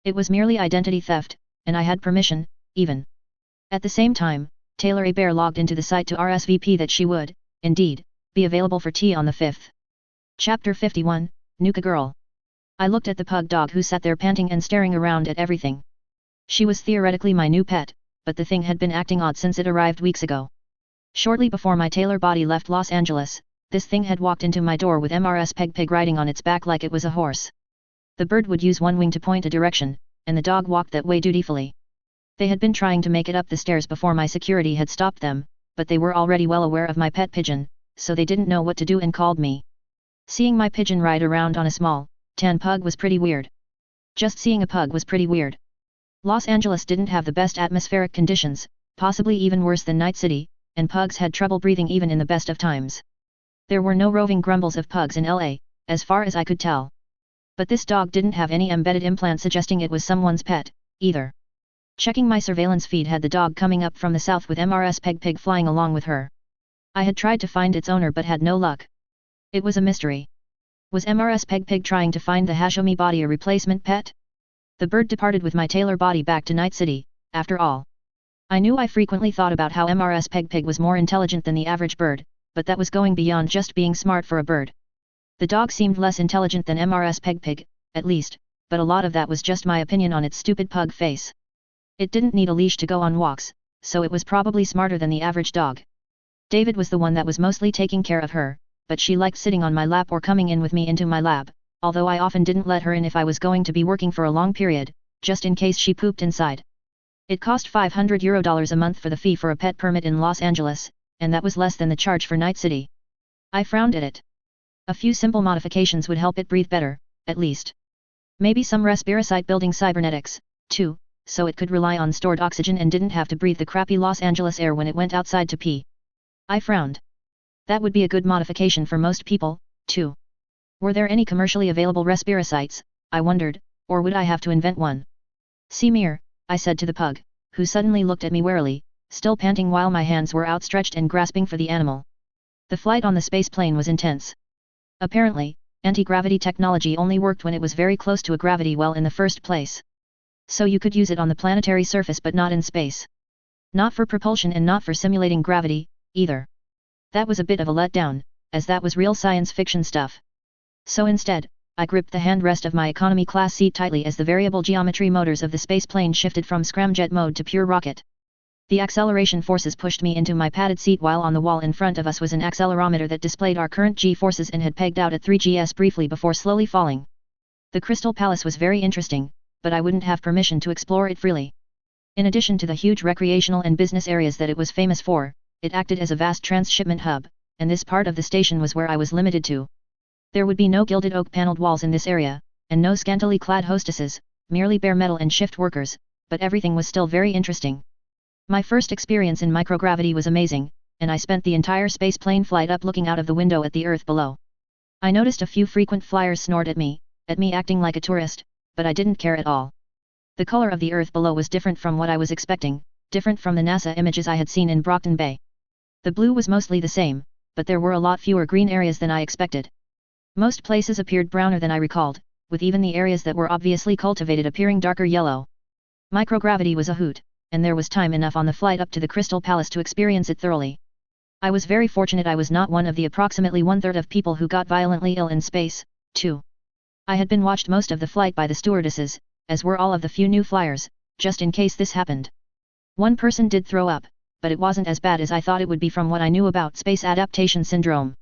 It was merely identity theft, and I had permission, even. At the same time, Taylor Hebert logged into the site to RSVP that she would, indeed, be available for tea on the 5th. Chapter 51, Nuka Girl. I looked at the pug dog who sat there panting and staring around at everything. She was theoretically my new pet, but the thing had been acting odd since it arrived weeks ago. Shortly before my Taylor body left Los Angeles, this thing had walked into my door with MRS Peg riding on its back like it was a horse. The bird would use one wing to point a direction, and the dog walked that way dutifully. They had been trying to make it up the stairs before my security had stopped them, but they were already well aware of my pet pigeon, so they didn't know what to do and called me. Seeing my pigeon ride around on a small, tan pug was pretty weird. Just seeing a pug was pretty weird. Los Angeles didn't have the best atmospheric conditions, possibly even worse than Night City, and pugs had trouble breathing even in the best of times. There were no roving grumbles of pugs in LA, as far as I could tell. But this dog didn't have any embedded implant suggesting it was someone's pet, either. Checking my surveillance feed had the dog coming up from the south with MRS Peg flying along with her. I had tried to find its owner but had no luck. It was a mystery. Was MRS Peg trying to find the Hashemi body a replacement pet? The bird departed with my Taylor body back to Night City, after all. I knew I frequently thought about how MRS Peg was more intelligent than the average bird, but that was going beyond just being smart for a bird. The dog seemed less intelligent than MRS Peg, at least, but a lot of that was just my opinion on its stupid pug face. It didn't need a leash to go on walks, so it was probably smarter than the average dog. David was the one that was mostly taking care of her, but she liked sitting on my lap or coming in with me into my lab, although I often didn't let her in if I was going to be working for a long period, just in case she pooped inside. It cost €500 a month for the fee for a pet permit in Los Angeles, and that was less than the charge for Night City. I frowned at it. A few simple modifications would help it breathe better, at least. Maybe some SpiraSpira building cybernetics, too, so it could rely on stored oxygen and didn't have to breathe the crappy Los Angeles air when it went outside to pee. I frowned. That would be a good modification for most people, too. Were there any commercially available SpiraSpiras, I wondered, or would I have to invent one? "Simir," I said to the pug, who suddenly looked at me warily, still panting while my hands were outstretched and grasping for the animal. The flight on the space plane was intense. Apparently, anti-gravity technology only worked when it was very close to a gravity well in the first place. So you could use it on the planetary surface but not in space. Not for propulsion and not for simulating gravity, either. That was a bit of a letdown, as that was real science fiction stuff. So instead, I gripped the handrest of my economy class seat tightly as the variable geometry motors of the space plane shifted from scramjet mode to pure rocket. The acceleration forces pushed me into my padded seat while on the wall in front of us was an accelerometer that displayed our current g-forces and had pegged out at 3gs briefly before slowly falling. The Crystal Palace was very interesting, but I wouldn't have permission to explore it freely. In addition to the huge recreational and business areas that it was famous for, it acted as a vast transshipment hub, and this part of the station was where I was limited to. There would be no gilded oak paneled walls in this area, and no scantily clad hostesses, merely bare metal and shift workers, but everything was still very interesting. My first experience in microgravity was amazing, and I spent the entire spaceplane flight up looking out of the window at the Earth below. I noticed a few frequent flyers snort at me acting like a tourist, but I didn't care at all. The color of the Earth below was different from what I was expecting, different from the NASA images I had seen in Brockton Bay. The blue was mostly the same, but there were a lot fewer green areas than I expected. Most places appeared browner than I recalled, with even the areas that were obviously cultivated appearing darker yellow. Microgravity was a hoot, and there was time enough on the flight up to the Crystal Palace to experience it thoroughly. I was very fortunate I was not one of the approximately one-third of people who got violently ill in space, too. I had been watched most of the flight by the stewardesses, as were all of the few new flyers, just in case this happened. One person did throw up, but it wasn't as bad as I thought it would be from what I knew about space adaptation syndrome.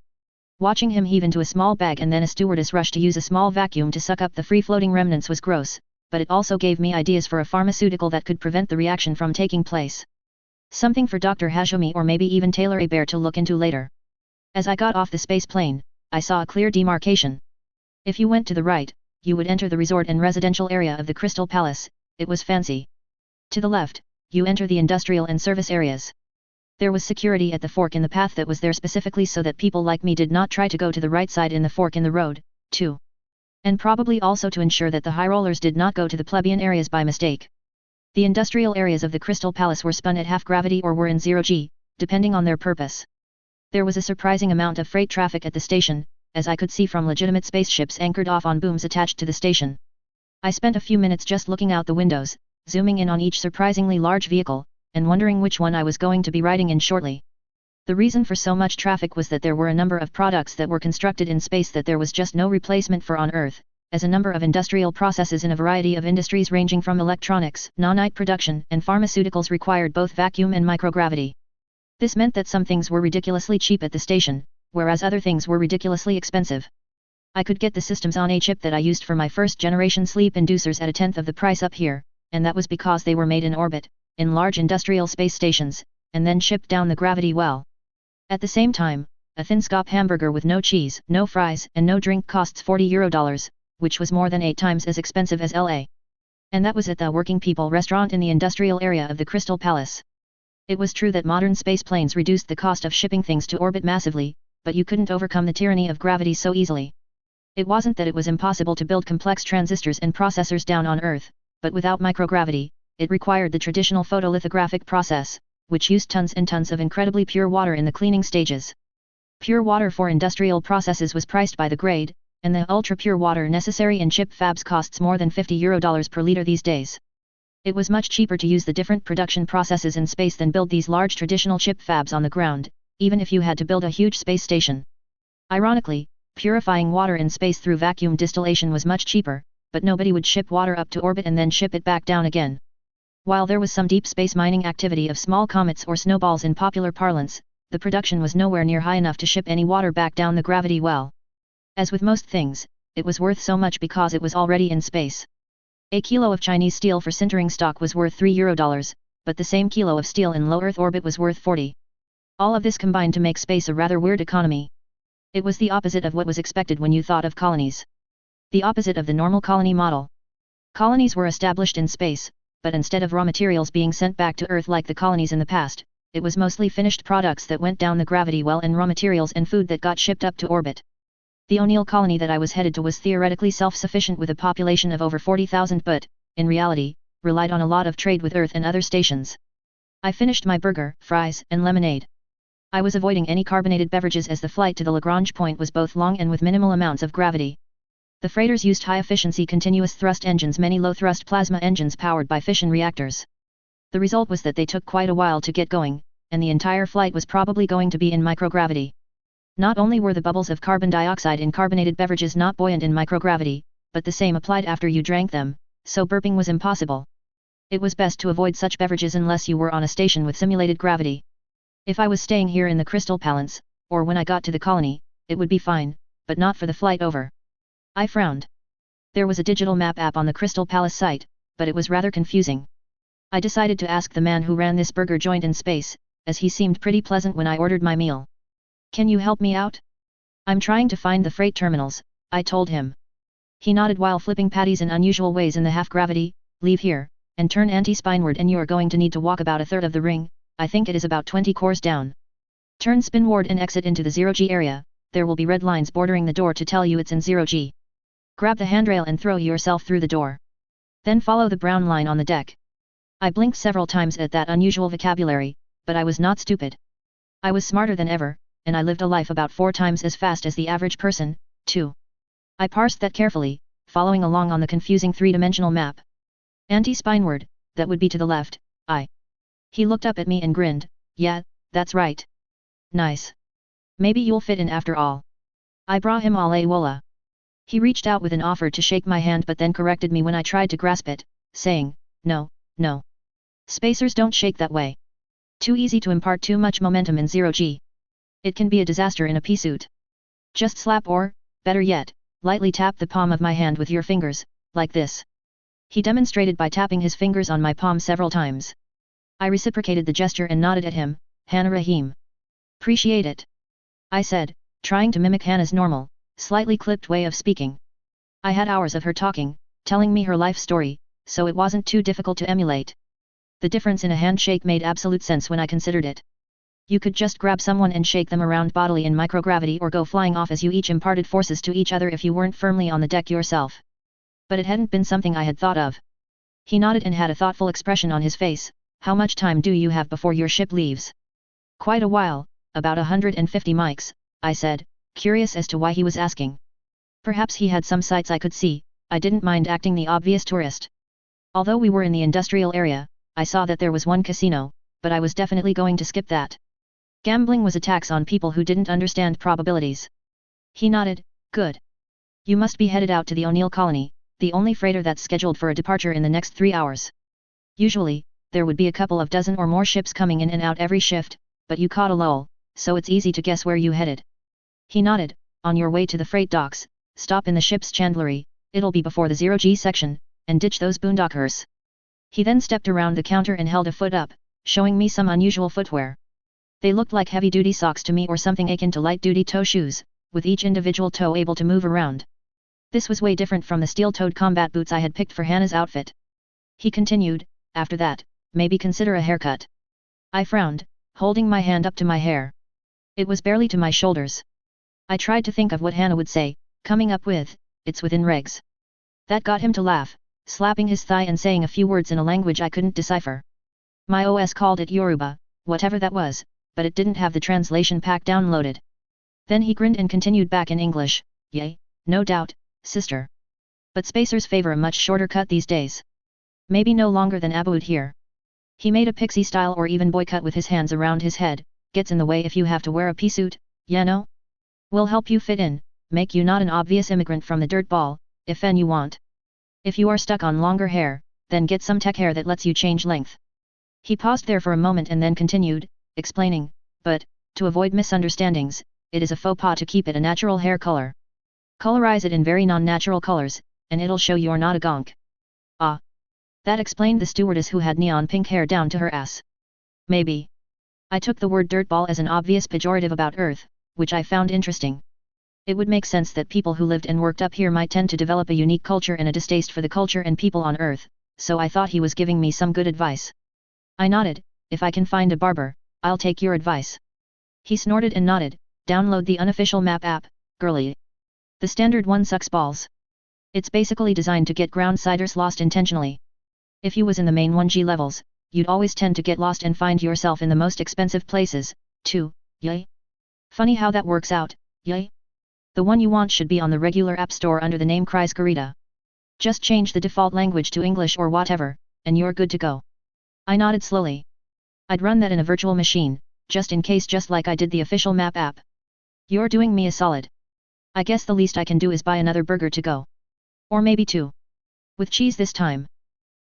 Watching him heave into a small bag and then a stewardess rush to use a small vacuum to suck up the free-floating remnants was gross, but it also gave me ideas for a pharmaceutical that could prevent the reaction from taking place. Something for Dr. Hashemi or maybe even Taylor Hebert to look into later. As I got off the space plane, I saw a clear demarcation. If you went to the right, you would enter the resort and residential area of the Crystal Palace. It was fancy. To the left, you enter the industrial and service areas. There was security at the fork in the path that was there specifically so that people like me did not try to go to the right side in the fork in the road, too. And probably also to ensure that the high rollers did not go to the plebeian areas by mistake. The industrial areas of the Crystal Palace were spun at half gravity or were in 0 G, depending on their purpose. There was a surprising amount of freight traffic at the station, as I could see from legitimate spaceships anchored off on booms attached to the station. I spent a few minutes just looking out the windows, zooming in on each surprisingly large vehicle, and wondering which one I was going to be riding in shortly. The reason for so much traffic was that there were a number of products that were constructed in space that there was just no replacement for on Earth, as a number of industrial processes in a variety of industries ranging from electronics, nanite production, and pharmaceuticals required both vacuum and microgravity. This meant that some things were ridiculously cheap at the station, whereas other things were ridiculously expensive. I could get the systems on a chip that I used for my first-generation sleep inducers at a tenth of the price up here, and that was because they were made in orbit, in large industrial space stations, and then shipped down the gravity well. At the same time, a thin scoop hamburger with no cheese, no fries, and no drink costs €40, which was more than 8 times as expensive as LA. And that was at the Working People restaurant in the industrial area of the Crystal Palace. It was true that modern space planes reduced the cost of shipping things to orbit massively, but you couldn't overcome the tyranny of gravity so easily. It wasn't that it was impossible to build complex transistors and processors down on Earth, but without microgravity, it required the traditional photolithographic process, which used tons and tons of incredibly pure water in the cleaning stages. Pure water for industrial processes was priced by the grade, and the ultra-pure water necessary in chip fabs costs more than €50 per liter these days. It was much cheaper to use the different production processes in space than build these large traditional chip fabs on the ground, even if you had to build a huge space station. Ironically, purifying water in space through vacuum distillation was much cheaper, but nobody would ship water up to orbit and then ship it back down again. While there was some deep space mining activity of small comets or snowballs in popular parlance, the production was nowhere near high enough to ship any water back down the gravity well. As with most things, it was worth so much because it was already in space. A kilo of Chinese steel for sintering stock was worth €3, but the same kilo of steel in low Earth orbit was worth 40. All of this combined to make space a rather weird economy. It was the opposite of what was expected when you thought of colonies. The opposite of the normal colony model. Colonies were established in space, but instead of raw materials being sent back to Earth like the colonies in the past, it was mostly finished products that went down the gravity well and raw materials and food that got shipped up to orbit. The O'Neill colony that I was headed to was theoretically self-sufficient with a population of over 40,000 but, in reality, relied on a lot of trade with Earth and other stations. I finished my burger, fries, and lemonade. I was avoiding any carbonated beverages as the flight to the Lagrange point was both long and with minimal amounts of gravity. The freighters used high-efficiency continuous thrust engines, many low-thrust plasma engines powered by fission reactors. The result was that they took quite a while to get going, and the entire flight was probably going to be in microgravity. Not only were the bubbles of carbon dioxide in carbonated beverages not buoyant in microgravity, but the same applied after you drank them, so burping was impossible. It was best to avoid such beverages unless you were on a station with simulated gravity. If I was staying here in the Crystal Palace, or when I got to the colony, it would be fine, but not for the flight over. I frowned. There was a digital map app on the Crystal Palace site, but it was rather confusing. I decided to ask the man who ran this burger joint in space, as he seemed pretty pleasant when I ordered my meal. "Can you help me out? I'm trying to find the freight terminals," I told him. He nodded while flipping patties in unusual ways in the half-gravity. "Leave here, and turn anti-spineward and you are going to need to walk about a third of the ring, I think it is about 20 cores down. Turn spinward and exit into the 0G area, there will be red lines bordering the door to tell you it's in 0G. Grab the handrail and throw yourself through the door. Then follow the brown line on the deck." I blinked several times at that unusual vocabulary, but I was not stupid. I was smarter than ever, and I lived a life about 4 times as fast as the average person, too. I parsed that carefully, following along on the confusing 3-dimensional map. "Anti-spineward, that would be to the left, He looked up at me and grinned. "Yeah, that's right. Nice. Maybe you'll fit in after all." I brought him all a wola. He reached out with an offer to shake my hand but then corrected me when I tried to grasp it, saying, No. Spacers don't shake that way. Too easy to impart too much momentum in 0G. It can be a disaster in a pea suit. Just slap or, better yet, lightly tap the palm of my hand with your fingers, like this." He demonstrated by tapping his fingers on my palm several times. I reciprocated the gesture and nodded at him. "Hannah Rahim. Appreciate it," I said, trying to mimic Hannah's normal, slightly clipped way of speaking. I had hours of her talking, telling me her life story, so it wasn't too difficult to emulate. The difference in a handshake made absolute sense when I considered it. You could just grab someone and shake them around bodily in microgravity or go flying off as you each imparted forces to each other if you weren't firmly on the deck yourself. But it hadn't been something I had thought of. He nodded and had a thoughtful expression on his face. "How much time do you have before your ship leaves?" "Quite a while, about 150 mics, I said, curious as to why he was asking. Perhaps he had some sights I could see. I didn't mind acting the obvious tourist. Although we were in the industrial area, I saw that there was one casino, but I was definitely going to skip that. Gambling was a tax on people who didn't understand probabilities. He nodded. Good. You must be headed out to the O'Neill colony, the only freighter that's scheduled for a departure in the next 3 hours. Usually, there would be a couple of dozen or more ships coming in and out every shift, but you caught a lull, so it's easy to guess where you headed. He nodded. On your way to the freight docks, stop in the ship's chandlery, it'll be before the 0G section, and ditch those boondockers. He then stepped around the counter and held a foot up, showing me some unusual footwear. They looked like heavy-duty socks to me or something akin to light-duty toe shoes, with each individual toe able to move around. This was way different from the steel-toed combat boots I had picked for Hannah's outfit. He continued, after that, maybe consider a haircut. I frowned, holding my hand up to my hair. It was barely to my shoulders. I tried to think of what Hannah would say, coming up with, it's within regs. That got him to laugh, slapping his thigh and saying a few words in a language I couldn't decipher. My OS called it Yoruba, whatever that was, but it didn't have the translation pack downloaded. Then he grinned and continued back in English, yay, no doubt, sister. But spacers favor a much shorter cut these days. Maybe no longer than Aboud here. He made a pixie style or even boy cut with his hands around his head, gets in the way if you have to wear a pea suit, ya know? We'll help you fit in, make you not an obvious immigrant from the dirt ball, if you want. If you are stuck on longer hair, then get some tech hair that lets you change length. He paused there for a moment and then continued, explaining, but, to avoid misunderstandings, it is a faux pas to keep it a natural hair color. Colorize it in very non-natural colors, and it'll show you're not a gonk. Ah. That explained the stewardess who had neon pink hair down to her ass. Maybe. I took the word dirtball as an obvious pejorative about Earth, which I found interesting. It would make sense that people who lived and worked up here might tend to develop a unique culture and a distaste for the culture and people on Earth, so I thought he was giving me some good advice. I nodded. If I can find a barber, I'll take your advice. He snorted and nodded. Download the unofficial map app, girly. The standard one sucks balls. It's basically designed to get groundsiders lost intentionally. If you was in the main 1G levels, you'd always tend to get lost and find yourself in the most expensive places, too, yay? Funny how that works out, yay? The one you want should be on the regular app store under the name SpiraSpira. Just change the default language to English or whatever, and you're good to go. I nodded slowly. I'd run that in a virtual machine, just in case, just like I did the official map app. You're doing me a solid. I guess the least I can do is buy another burger to go. Or maybe 2. With cheese this time.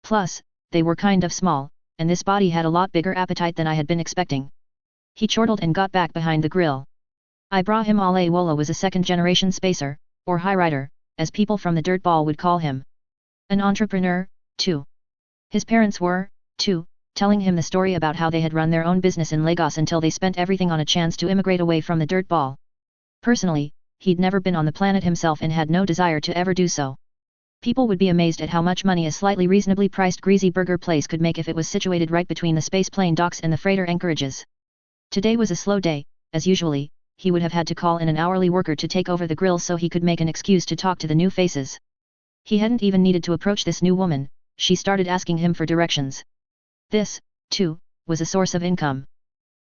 Plus, they were kind of small, and this body had a lot bigger appetite than I had been expecting. He chortled and got back behind the grill. Ibrahim Alewolo was a second-generation spacer, or high rider, as people from the dirt ball would call him. An entrepreneur, too. His parents were, too, telling him the story about how they had run their own business in Lagos until they spent everything on a chance to immigrate away from the dirt ball. Personally, he'd never been on the planet himself and had no desire to ever do so. People would be amazed at how much money a slightly reasonably priced greasy burger place could make if it was situated right between the spaceplane docks and the freighter anchorages. Today was a slow day, as usually, he would have had to call in an hourly worker to take over the grill so he could make an excuse to talk to the new faces. He hadn't even needed to approach this new woman, she started asking him for directions. This, too, was a source of income.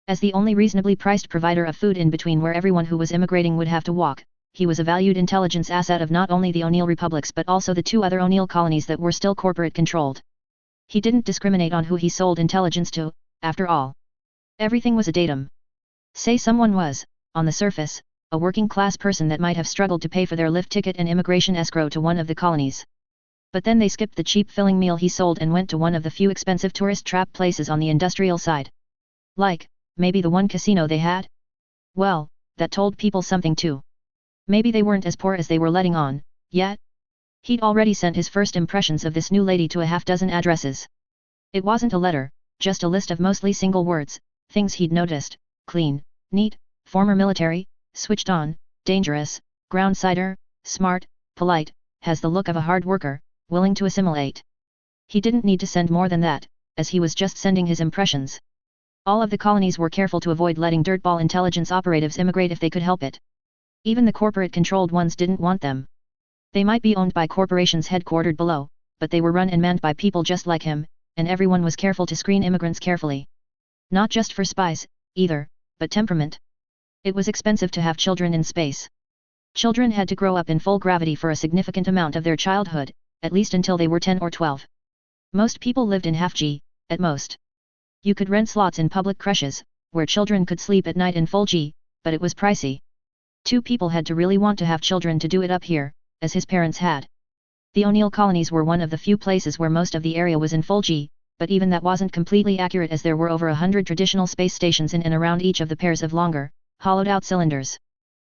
As the only reasonably priced provider of food in between where everyone who was immigrating would have to walk, he was a valued intelligence asset of not only the O'Neill republics but also the 2 other O'Neill colonies that were still corporate-controlled. He didn't discriminate on who he sold intelligence to, after all. Everything was a datum. Say someone was, on the surface, a working-class person that might have struggled to pay for their lift ticket and immigration escrow to one of the colonies. But then they skipped the cheap filling meal he sold and went to one of the few expensive tourist trap places on the industrial side. Like, maybe the one casino they had? Well, that told people something too. Maybe they weren't as poor as they were letting on, yet? He'd already sent his first impressions of this new lady to a half-dozen addresses. It wasn't a letter, just a list of mostly single words, things he'd noticed: clean, neat, former military, switched on, dangerous, groundsider, smart, polite, has the look of a hard worker, willing to assimilate. He didn't need to send more than that, as he was just sending his impressions. All of the colonies were careful to avoid letting dirtball intelligence operatives immigrate if they could help it. Even the corporate-controlled ones didn't want them. They might be owned by corporations headquartered below, but they were run and manned by people just like him, and everyone was careful to screen immigrants carefully. Not just for spies, either, but temperament. It was expensive to have children in space. Children had to grow up in full gravity for a significant amount of their childhood, at least until they were 10 or 12. Most people lived in half-G, at most. You could rent slots in public creches, where children could sleep at night in full G, but it was pricey. Two people had to really want to have children to do it up here, as his parents had. The O'Neill colonies were one of the few places where most of the area was in full G, but even that wasn't completely accurate as there were over 100 traditional space stations in and around each of the pairs of longer, hollowed-out cylinders.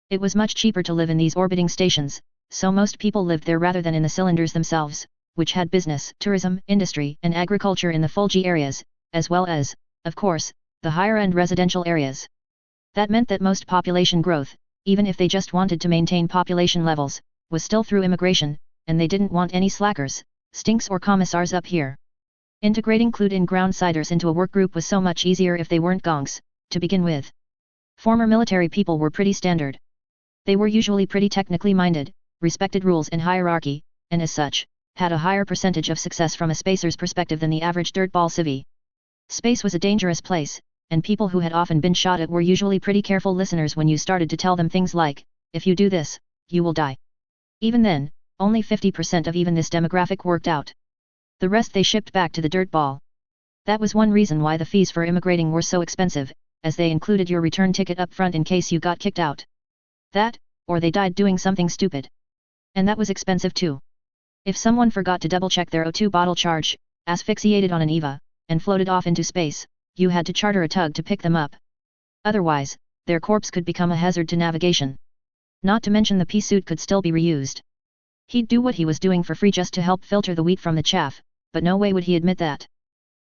It was much cheaper to live in these orbiting stations, so most people lived there rather than in the cylinders themselves, which had business, tourism, industry, and agriculture in the full G areas, as well as, of course, the higher-end residential areas. That meant that most population growth, even if they just wanted to maintain population levels, was still through immigration, and they didn't want any slackers, stinks or commissars up here. Integrating clued-in groundsiders into a work group was so much easier if they weren't gongs, to begin with. Former military people were pretty standard. They were usually pretty technically minded, respected rules and hierarchy, and as such, had a higher percentage of success from a spacer's perspective than the average dirtball civvy. Space was a dangerous place, and people who had often been shot at were usually pretty careful listeners when you started to tell them things like, if you do this, you will die. Even then, only 50% of even this demographic worked out. The rest they shipped back to the dirtball. That was one reason why the fees for immigrating were so expensive, as they included your return ticket up front in case you got kicked out. That, or they died doing something stupid. And that was expensive too. If someone forgot to double-check their O2 bottle charge, asphyxiated on an EVA, and floated off into space, you had to charter a tug to pick them up. Otherwise, their corpse could become a hazard to navigation. Not to mention the pea suit could still be reused. He'd do what he was doing for free just to help filter the wheat from the chaff, but no way would he admit that.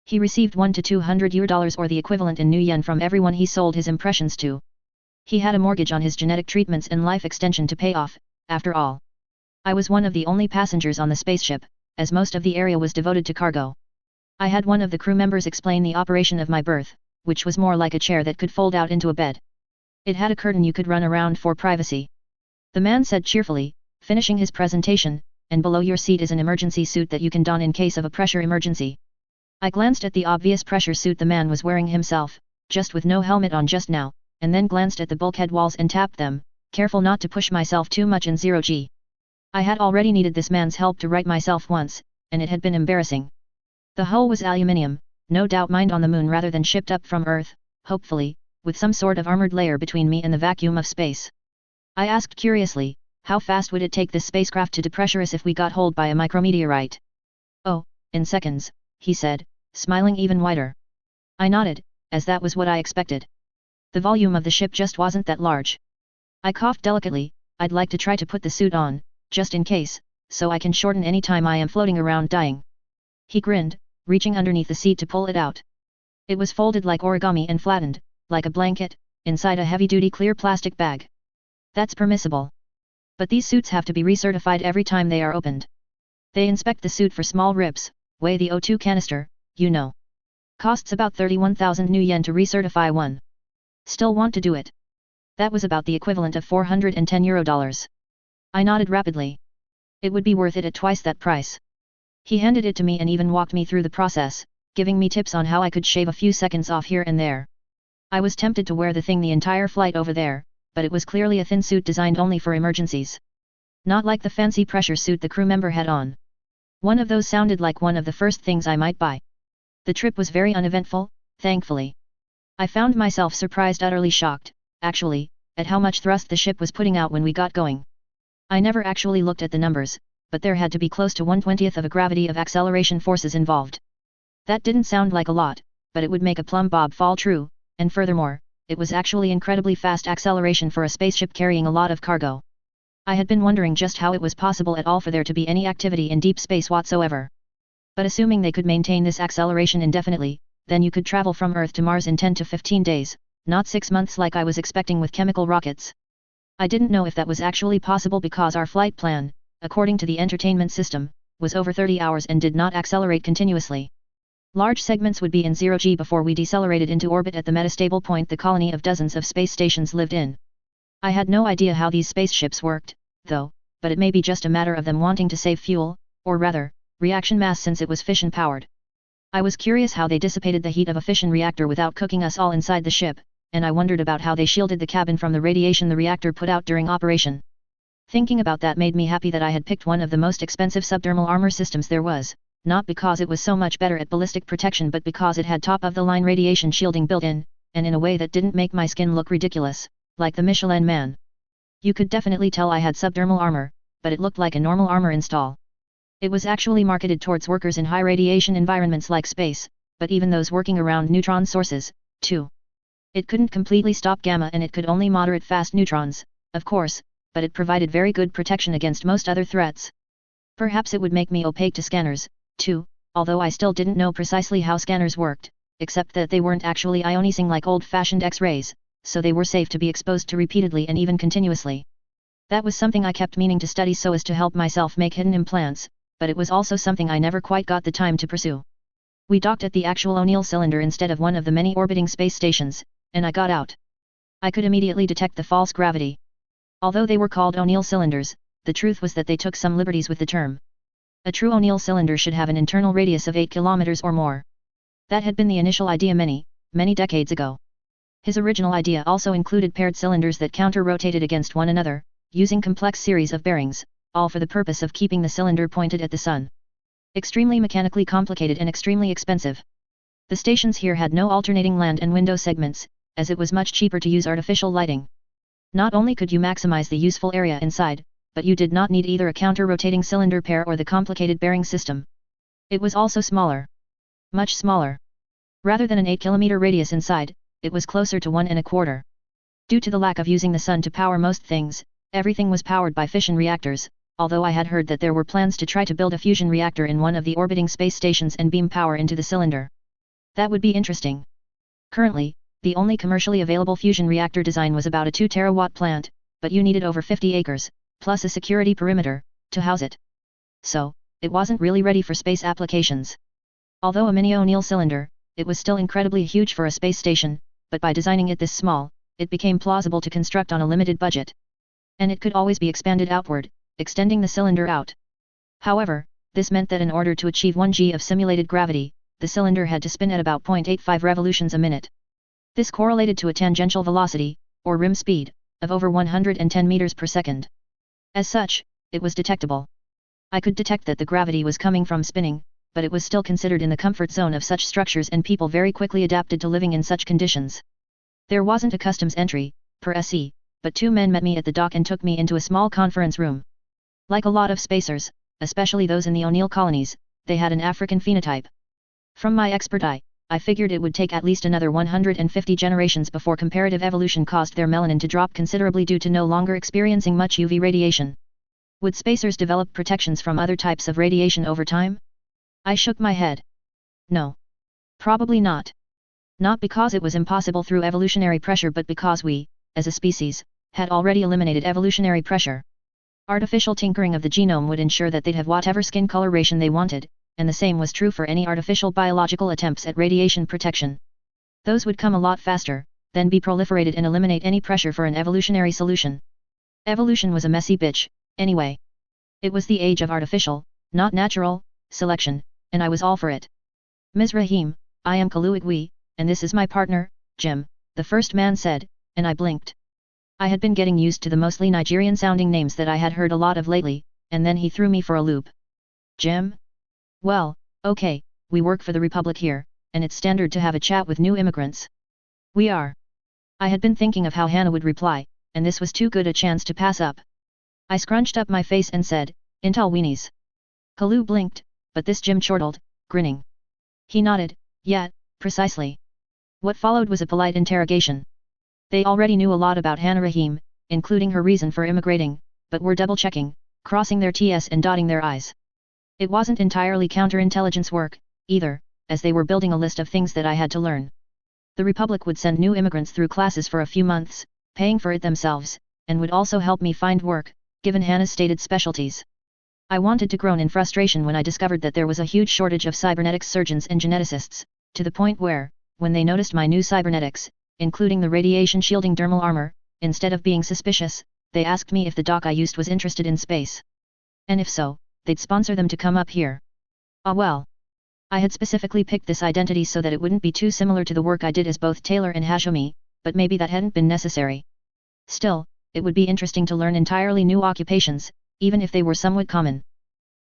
He received $1 to $200 or the equivalent in new yen from everyone he sold his impressions to. He had a mortgage on his genetic treatments and life extension to pay off, after all. I was one of the only passengers on the spaceship, as most of the area was devoted to cargo. I had one of the crew members explain the operation of my berth, which was more like a chair that could fold out into a bed. It had a curtain you could run around for privacy. The man said cheerfully, finishing his presentation, and below your seat is an emergency suit that you can don in case of a pressure emergency. I glanced at the obvious pressure suit the man was wearing himself, just with no helmet on just now, and then glanced at the bulkhead walls and tapped them, careful not to push myself too much in 0G. I had already needed this man's help to right myself once, and it had been embarrassing. The hull was aluminium, no doubt mined on the moon rather than shipped up from Earth, hopefully, with some sort of armored layer between me and the vacuum of space. I asked curiously, how fast would it take this spacecraft to depressure us if we got holed by a micrometeorite? Oh, in seconds, he said, smiling even wider. I nodded, as that was what I expected. The volume of the ship just wasn't that large. I coughed delicately, I'd like to try to put the suit on, just in case, so I can shorten any time I am floating around dying. He grinned, reaching underneath the seat to pull it out. It was folded like origami and flattened, like a blanket, inside a heavy-duty clear plastic bag. That's permissible. But these suits have to be recertified every time they are opened. They inspect the suit for small rips, weigh the O2 canister, you know. Costs about 31,000 new yen to recertify one. Still want to do it? That was about the equivalent of €410. I nodded rapidly. It would be worth it at twice that price. He handed it to me and even walked me through the process, giving me tips on how I could shave a few seconds off here and there. I was tempted to wear the thing the entire flight over there, but it was clearly a thin suit designed only for emergencies. Not like the fancy pressure suit the crew member had on. One of those sounded like one of the first things I might buy. The trip was very uneventful, thankfully. I found myself surprised, utterly shocked, actually, at how much thrust the ship was putting out when we got going. I never actually looked at the numbers, but there had to be close to 1/20th of a gravity of acceleration forces involved. That didn't sound like a lot, but it would make a plumb bob fall true, and furthermore, it was actually incredibly fast acceleration for a spaceship carrying a lot of cargo. I had been wondering just how it was possible at all for there to be any activity in deep space whatsoever. But assuming they could maintain this acceleration indefinitely, then you could travel from Earth to Mars in 10 to 15 days, not 6 months like I was expecting with chemical rockets. I didn't know if that was actually possible because our flight plan, according to the entertainment system, was over 30 hours and did not accelerate continuously. Large segments would be in 0G before we decelerated into orbit at the metastable point the colony of dozens of space stations lived in. I had no idea how these spaceships worked, though, but it may be just a matter of them wanting to save fuel, or rather, reaction mass since it was fission-powered. I was curious how they dissipated the heat of a fission reactor without cooking us all inside the ship, and I wondered about how they shielded the cabin from the radiation the reactor put out during operation. Thinking about that made me happy that I had picked one of the most expensive subdermal armor systems there was, not because it was so much better at ballistic protection but because it had top-of-the-line radiation shielding built in, and in a way that didn't make my skin look ridiculous, like the Michelin Man. You could definitely tell I had subdermal armor, but it looked like a normal armor install. It was actually marketed towards workers in high radiation environments like space, but even those working around neutron sources, too. It couldn't completely stop gamma and it could only moderate fast neutrons, of course, but it provided very good protection against most other threats. Perhaps it would make me opaque to scanners, too, although I still didn't know precisely how scanners worked, except that they weren't actually ionicing like old-fashioned X-rays, so they were safe to be exposed to repeatedly and even continuously. That was something I kept meaning to study so as to help myself make hidden implants, but it was also something I never quite got the time to pursue. We docked at the actual O'Neill cylinder instead of one of the many orbiting space stations, and I got out. I could immediately detect the false gravity. Although they were called O'Neill cylinders, the truth was that they took some liberties with the term. A true O'Neill cylinder should have an internal radius of 8 kilometers or more. That had been the initial idea many decades ago. His original idea also included paired cylinders that counter-rotated against one another, using complex series of bearings, all for the purpose of keeping the cylinder pointed at the sun. Extremely mechanically complicated and extremely expensive. The stations here had no alternating land and window segments, as it was much cheaper to use artificial lighting. Not only could you maximize the useful area inside, but you did not need either a counter-rotating cylinder pair or the complicated bearing system. It was also smaller. Much smaller. Rather than an 8-kilometer radius inside, it was closer to 1 1/4. Due to the lack of using the sun to power most things, everything was powered by fission reactors, although I had heard that there were plans to try to build a fusion reactor in one of the orbiting space stations and beam power into the cylinder. That would be interesting. Currently, the only commercially available fusion reactor design was about a 2 terawatt plant, but you needed over 50 acres, plus a security perimeter, to house it. So, it wasn't really ready for space applications. Although a mini O'Neill cylinder, it was still incredibly huge for a space station, but by designing it this small, it became plausible to construct on a limited budget. And it could always be expanded outward, extending the cylinder out. However, this meant that in order to achieve 1 g of simulated gravity, the cylinder had to spin at about 0.85 revolutions a minute. This correlated to a tangential velocity, or rim speed, of over 110 meters per second. As such, it was detectable. I could detect that the gravity was coming from spinning, but it was still considered in the comfort zone of such structures and people very quickly adapted to living in such conditions. There wasn't a customs entry, per se, but 2 men met me at the dock and took me into a small conference room. Like a lot of spacers, especially those in the O'Neill colonies, they had an African phenotype. From my expert eye, I figured it would take at least another 150 generations before comparative evolution caused their melanin to drop considerably due to no longer experiencing much UV radiation. Would spacers develop protections from other types of radiation over time? I shook my head. No. Probably not. Not because it was impossible through evolutionary pressure but because we, as a species, had already eliminated evolutionary pressure. Artificial tinkering of the genome would ensure that they'd have whatever skin coloration they wanted, and the same was true for any artificial biological attempts at radiation protection. Those would come a lot faster, then be proliferated and eliminate any pressure for an evolutionary solution. Evolution was a messy bitch, anyway. It was the age of artificial, not natural, selection, and I was all for it. Ms. Rahim, I am Kaluigwi, and this is my partner, Jim, the first man said, and I blinked. I had been getting used to the mostly Nigerian-sounding names that I had heard a lot of lately, and then he threw me for a loop. Jim? Well, okay, we work for the Republic here, and it's standard to have a chat with new immigrants. We are. I had been thinking of how Hannah would reply, and this was too good a chance to pass up. I scrunched up my face and said, Intel weenies. Kalu blinked, but this Jim chortled, grinning. He nodded, yeah, precisely. What followed was a polite interrogation. They already knew a lot about Hannah Rahim, including her reason for immigrating, but were double-checking, crossing their T's and dotting their I's. It wasn't entirely counterintelligence work, either, as they were building a list of things that I had to learn. The Republic would send new immigrants through classes for a few months, paying for it themselves, and would also help me find work, given Hannah's stated specialties. I wanted to groan in frustration when I discovered that there was a huge shortage of cybernetics surgeons and geneticists, to the point where, when they noticed my new cybernetics, including the radiation-shielding dermal armor, instead of being suspicious, they asked me if the doc I used was interested in space. And if so, they'd sponsor them to come up here. Ah well. I had specifically picked this identity so that it wouldn't be too similar to the work I did as both Taylor and Hashemi, but maybe that hadn't been necessary. Still, it would be interesting to learn entirely new occupations, even if they were somewhat common.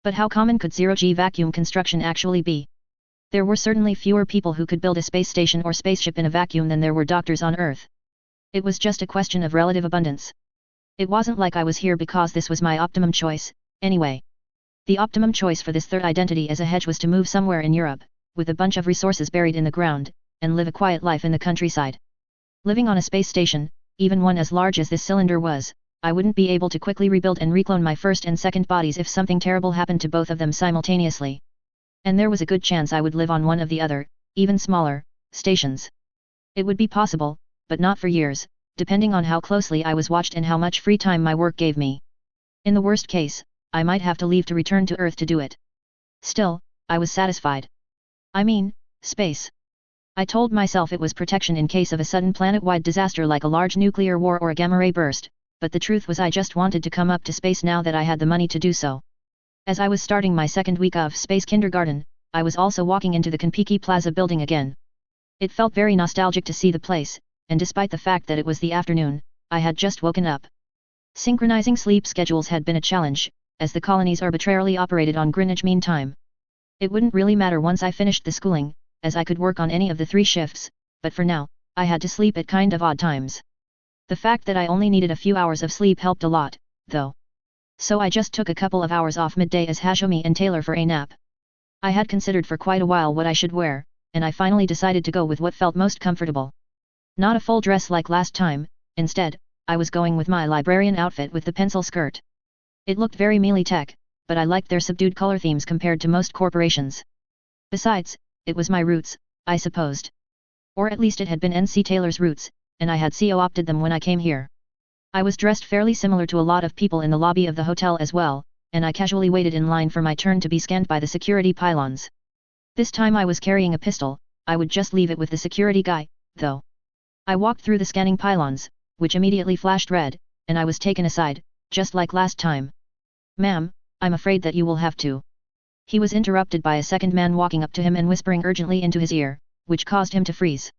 But how common could zero-G vacuum construction actually be? There were certainly fewer people who could build a space station or spaceship in a vacuum than there were doctors on Earth. It was just a question of relative abundance. It wasn't like I was here because this was my optimum choice, anyway. The optimum choice for this third identity as a hedge was to move somewhere in Europe, with a bunch of resources buried in the ground, and live a quiet life in the countryside. Living on a space station, even one as large as this cylinder was, I wouldn't be able to quickly rebuild and reclone my first and second bodies if something terrible happened to both of them simultaneously. And there was a good chance I would live on one of the other, even smaller, stations. It would be possible, but not for years, depending on how closely I was watched and how much free time my work gave me. In the worst case, I might have to leave to return to Earth to do it. Still, I was satisfied. I mean, space. I told myself it was protection in case of a sudden planet-wide disaster like a large nuclear war or a gamma-ray burst, but the truth was I just wanted to come up to space now that I had the money to do so. As I was starting my second week of space kindergarten, I was also walking into the Konpeki Plaza building again. It felt very nostalgic to see the place, and despite the fact that it was the afternoon, I had just woken up. Synchronizing sleep schedules had been a challenge, as the colonies arbitrarily operated on Greenwich Mean Time. It wouldn't really matter once I finished the schooling, as I could work on any of the 3 shifts, but for now, I had to sleep at kind of odd times. The fact that I only needed a few hours of sleep helped a lot, though. So I just took a couple of hours off midday as Hashomi and Taylor for a nap. I had considered for quite a while what I should wear, and I finally decided to go with what felt most comfortable. Not a full dress like last time, instead, I was going with my librarian outfit with the pencil skirt. It looked very mealy tech, but I liked their subdued color themes compared to most corporations. Besides, it was my roots, I supposed. Or at least it had been NC Taylor's roots, and I had co-opted them when I came here. I was dressed fairly similar to a lot of people in the lobby of the hotel as well, and I casually waited in line for my turn to be scanned by the security pylons. This time I was carrying a pistol, I would just leave it with the security guy, though. I walked through the scanning pylons, which immediately flashed red, and I was taken aside, just like last time. "Ma'am, I'm afraid that you will have to." He was interrupted by a second man walking up to him and whispering urgently into his ear, which caused him to freeze.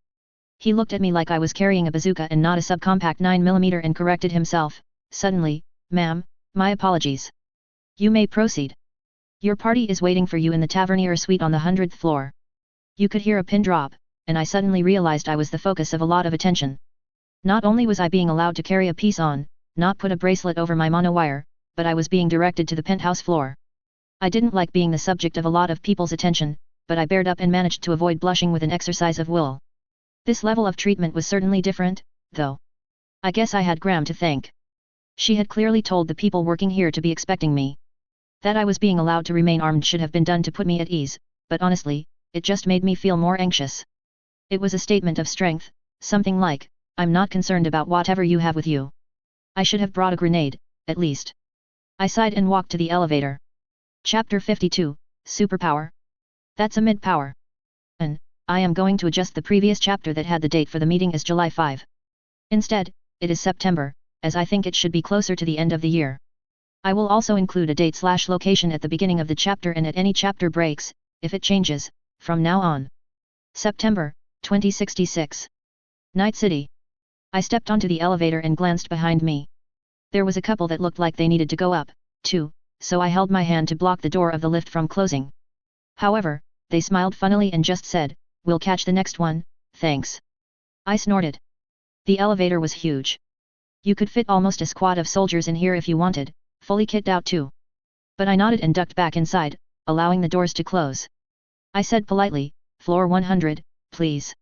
He looked at me like I was carrying a bazooka and not a subcompact 9mm and corrected himself, suddenly, "Ma'am, my apologies. You may proceed. Your party is waiting for you in the Tavernier suite on the 100th floor." You could hear a pin drop, and I suddenly realized I was the focus of a lot of attention. Not only was I being allowed to carry a piece on, not put a bracelet over my monowire, but I was being directed to the penthouse floor. I didn't like being the subject of a lot of people's attention, but I bared up and managed to avoid blushing with an exercise of will. This level of treatment was certainly different, though. I guess I had Graham to thank. She had clearly told the people working here to be expecting me. That I was being allowed to remain armed should have been done to put me at ease, but honestly, it just made me feel more anxious. It was a statement of strength, something like, "I'm not concerned about whatever you have with you." I should have brought a grenade, at least. I sighed and walked to the elevator. Chapter 52, Superpower. That's a mid-power. And, I am going to adjust the previous chapter that had the date for the meeting as July 5. Instead, it is September, as I think it should be closer to the end of the year. I will also include a date/location at the beginning of the chapter and at any chapter breaks, if it changes, from now on. September, 2066. Night City. I stepped onto the elevator and glanced behind me. There was a couple that looked like they needed to go up, too, so I held my hand to block the door of the lift from closing. However, they smiled funnily and just said, "We'll catch the next one, thanks." I snorted. The elevator was huge. You could fit almost a squad of soldiers in here if you wanted, fully kitted out too. But I nodded and ducked back inside, allowing the doors to close. I said politely, "Floor 100, please."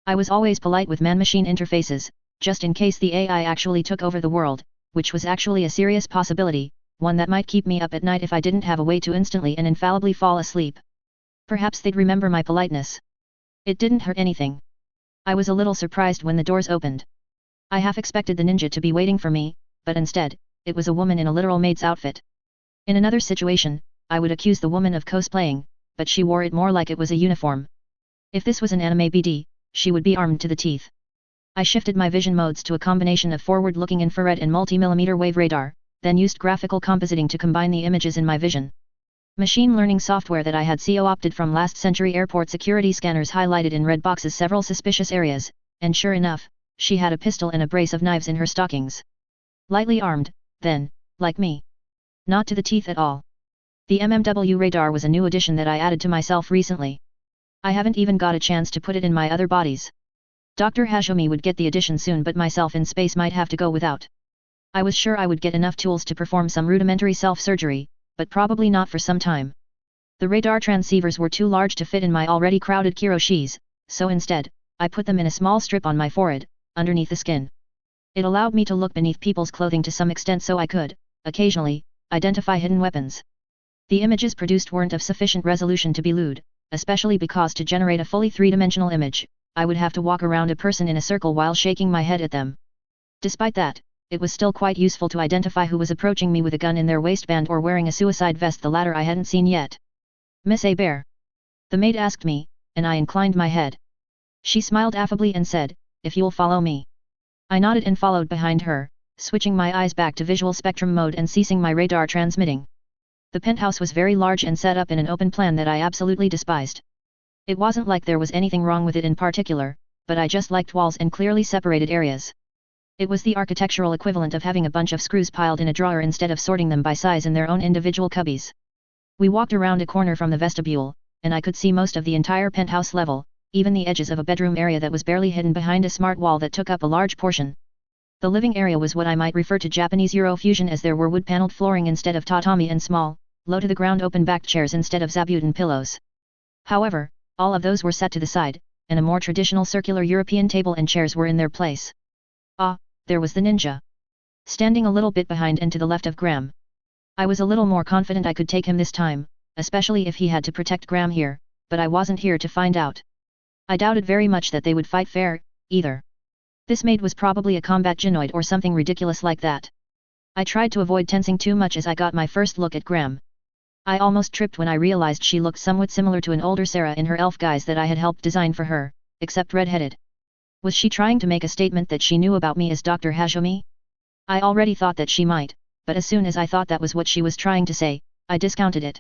I was always polite with man-machine interfaces, just in case the AI actually took over the world, which was actually a serious possibility, one that might keep me up at night if I didn't have a way to instantly and infallibly fall asleep. Perhaps they'd remember my politeness. It didn't hurt anything. I was a little surprised when the doors opened. I half expected the ninja to be waiting for me, but instead, it was a woman in a literal maid's outfit. In another situation, I would accuse the woman of cosplaying, but she wore it more like it was a uniform. If this was an anime BD, she would be armed to the teeth. I shifted my vision modes to a combination of forward-looking infrared and multi-millimeter wave radar, then used graphical compositing to combine the images in my vision. Machine learning software that I had co-opted from last century airport security scanners highlighted in red boxes several suspicious areas, and sure enough, she had a pistol and a brace of knives in her stockings. Lightly armed, then, like me. Not to the teeth at all. The MMW radar was a new addition that I added to myself recently. I haven't even got a chance to put it in my other bodies. Dr. Hashemi would get the addition soon, but myself in space might have to go without. I was sure I would get enough tools to perform some rudimentary self-surgery, but probably not for some time. The radar transceivers were too large to fit in my already crowded kiroshis, so instead, I put them in a small strip on my forehead, underneath the skin. It allowed me to look beneath people's clothing to some extent, so I could, occasionally, identify hidden weapons. The images produced weren't of sufficient resolution to be lewd, especially because to generate a fully three-dimensional image, I would have to walk around a person in a circle while shaking my head at them. Despite that, it was still quite useful to identify who was approaching me with a gun in their waistband or wearing a suicide vest, the latter I hadn't seen yet. Miss Bear? The maid asked me, and I inclined my head. She smiled affably and said, "If you'll follow me." I nodded and followed behind her, switching my eyes back to visual spectrum mode and ceasing my radar transmitting. The penthouse was very large and set up in an open plan that I absolutely despised. It wasn't like there was anything wrong with it in particular, but I just liked walls and clearly separated areas. It was the architectural equivalent of having a bunch of screws piled in a drawer instead of sorting them by size in their own individual cubbies. We walked around a corner from the vestibule, and I could see most of the entire penthouse level, even the edges of a bedroom area that was barely hidden behind a smart wall that took up a large portion. The living area was what I might refer to Japanese Eurofusion, as there were wood-paneled flooring instead of tatami and small, low-to-the-ground open-backed chairs instead of zabuton pillows. However, all of those were set to the side, and a more traditional circular European table and chairs were in their place. Ah, there was the ninja. Standing a little bit behind and to the left of Graham. I was a little more confident I could take him this time, especially if he had to protect Graham here, but I wasn't here to find out. I doubted very much that they would fight fair, either. This maid was probably a combat genoid or something ridiculous like that. I tried to avoid tensing too much as I got my first look at Graham. I almost tripped when I realized she looked somewhat similar to an older Sarah in her elf guise that I had helped design for her, except red-headed. Was she trying to make a statement that she knew about me as Dr. Hashemi? I already thought that she might, but as soon as I thought that was what she was trying to say, I discounted it.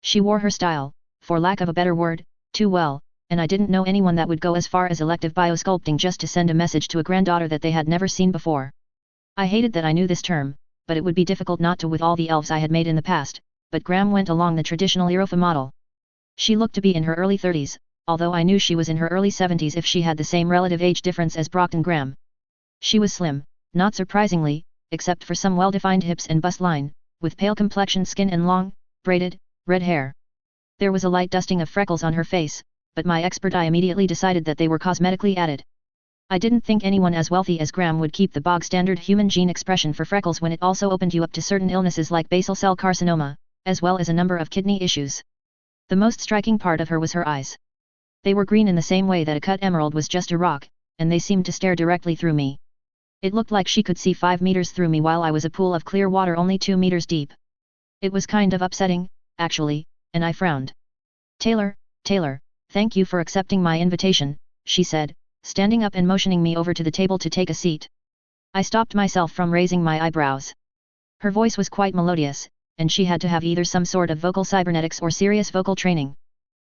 She wore her style, for lack of a better word, too well, and I didn't know anyone that would go as far as elective biosculpting just to send a message to a granddaughter that they had never seen before. I hated that I knew this term, but it would be difficult not to with all the elves I had made in the past, but Graham went along the traditional Irofa model. She looked to be in her early 30s, although I knew she was in her early 70s if she had the same relative age difference as Brockton Graham. She was slim, not surprisingly, except for some well-defined hips and bust line, with pale complexion skin and long, braided, red hair. There was a light dusting of freckles on her face, but my expert eye immediately decided that they were cosmetically added. I didn't think anyone as wealthy as Graham would keep the bog-standard human gene expression for freckles when it also opened you up to certain illnesses like basal cell carcinoma, as well as a number of kidney issues. The most striking part of her was her eyes. They were green in the same way that a cut emerald was just a rock, and they seemed to stare directly through me. It looked like she could see 5 meters through me while I was a pool of clear water only 2 meters deep. It was kind of upsetting, actually, and I frowned. Taylor, thank you for accepting my invitation," she said, standing up and motioning me over to the table to take a seat. I stopped myself from raising my eyebrows. Her voice was quite melodious, and she had to have either some sort of vocal cybernetics or serious vocal training.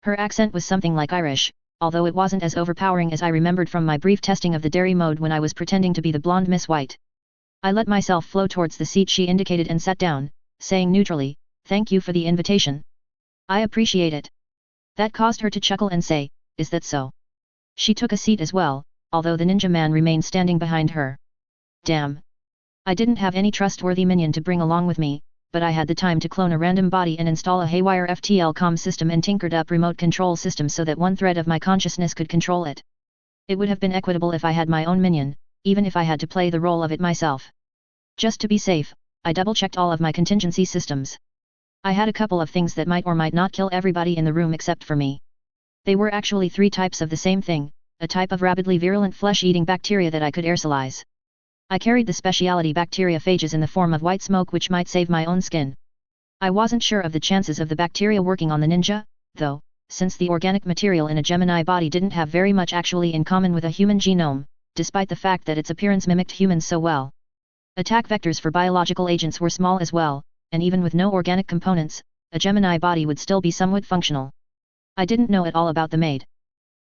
Her accent was something like Irish, although it wasn't as overpowering as I remembered from my brief testing of the dairy mode when I was pretending to be the blonde Miss White. I let myself flow towards the seat she indicated and sat down, saying neutrally, "Thank you for the invitation. I appreciate it." That caused her to chuckle and say, "Is that so?" She took a seat as well, although the ninja man remained standing behind her. Damn. I didn't have any trustworthy minion to bring along with me, but I had the time to clone a random body and install a haywire FTL comm system and tinkered up remote control system so that one thread of my consciousness could control it. It would have been equitable if I had my own minion, even if I had to play the role of it myself. Just to be safe, I double-checked all of my contingency systems. I had a couple of things that might or might not kill everybody in the room except for me. They were actually 3 types of the same thing, a type of rapidly virulent flesh-eating bacteria that I could aerosolize. I carried the specialty bacteriophages in the form of white smoke which might save my own skin. I wasn't sure of the chances of the bacteria working on the ninja, though, since the organic material in a Gemini body didn't have very much actually in common with a human genome, despite the fact that its appearance mimicked humans so well. Attack vectors for biological agents were small as well, and even with no organic components, a Gemini body would still be somewhat functional. I didn't know at all about the maid.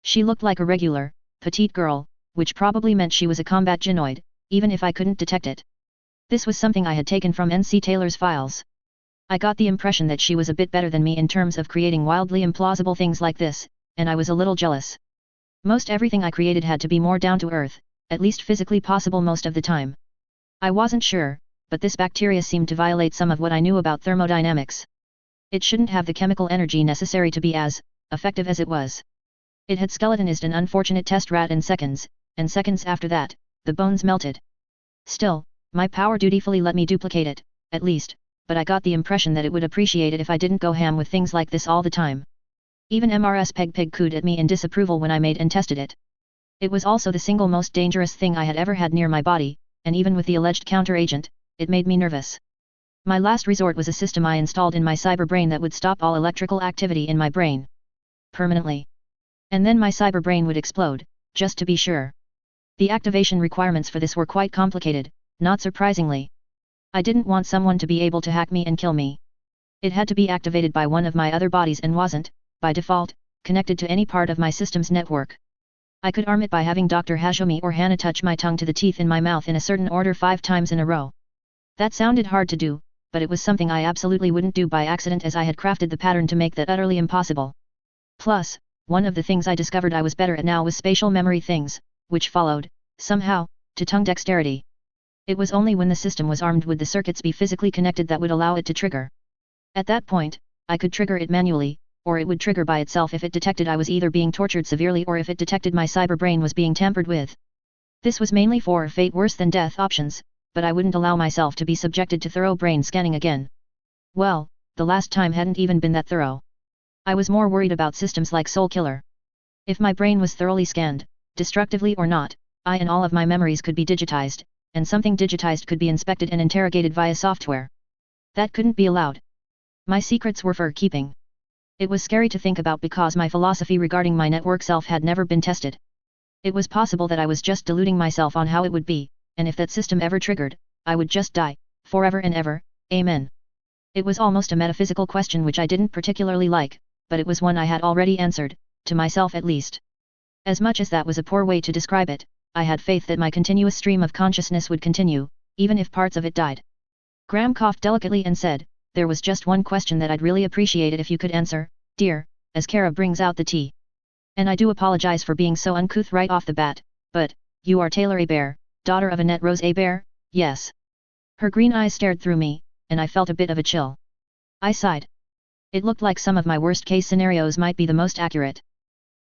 She looked like a regular, petite girl, which probably meant she was a combat genoid, even if I couldn't detect it. This was something I had taken from NC Taylor's files. I got the impression that she was a bit better than me in terms of creating wildly implausible things like this, and I was a little jealous. Most everything I created had to be more down to earth, at least physically possible most of the time. I wasn't sure, but this bacteria seemed to violate some of what I knew about thermodynamics. It shouldn't have the chemical energy necessary to be as effective as it was. It had skeletonized an unfortunate test rat in seconds, and seconds after that, the bones melted. Still, my power dutifully let me duplicate it, at least, but I got the impression that it would appreciate it if I didn't go ham with things like this all the time. Even MRS Peg cooed at me in disapproval when I made and tested it. It was also the single most dangerous thing I had ever had near my body, and even with the alleged counteragent, it made me nervous. My last resort was a system I installed in my cyberbrain that would stop all electrical activity in my brain. Permanently. And then my cyberbrain would explode, just to be sure. The activation requirements for this were quite complicated, not surprisingly. I didn't want someone to be able to hack me and kill me. It had to be activated by one of my other bodies and wasn't, by default, connected to any part of my system's network. I could arm it by having Dr. Hajime or Hannah touch my tongue to the teeth in my mouth in a certain order 5 times in a row. That sounded hard to do, but it was something I absolutely wouldn't do by accident, as I had crafted the pattern to make that utterly impossible. Plus, one of the things I discovered I was better at now was spatial memory things, which followed, somehow, to tongue dexterity. It was only when the system was armed would the circuits be physically connected that would allow it to trigger. At that point, I could trigger it manually, or it would trigger by itself if it detected I was either being tortured severely or if it detected my cyberbrain was being tampered with. This was mainly for fate worse than death options, but I wouldn't allow myself to be subjected to thorough brain scanning again. Well, the last time hadn't even been that thorough. I was more worried about systems like Soul Killer. If my brain was thoroughly scanned, destructively or not, I and all of my memories could be digitized, and something digitized could be inspected and interrogated via software. That couldn't be allowed. My secrets were for keeping. It was scary to think about because my philosophy regarding my network self had never been tested. It was possible that I was just deluding myself on how it would be, and if that system ever triggered, I would just die, forever and ever, amen. It was almost a metaphysical question which I didn't particularly like, but it was one I had already answered, to myself at least. As much as that was a poor way to describe it, I had faith that my continuous stream of consciousness would continue, even if parts of it died. Graham coughed delicately and said, "There was just one question that I'd really appreciate it if you could answer, dear," as Kara brings out the tea. "And I do apologize for being so uncouth right off the bat, but, you are Taylor Hebert, daughter of Annette Rose Hebert, yes?" Her green eyes stared through me, and I felt a bit of a chill. I sighed. It looked like some of my worst-case scenarios might be the most accurate.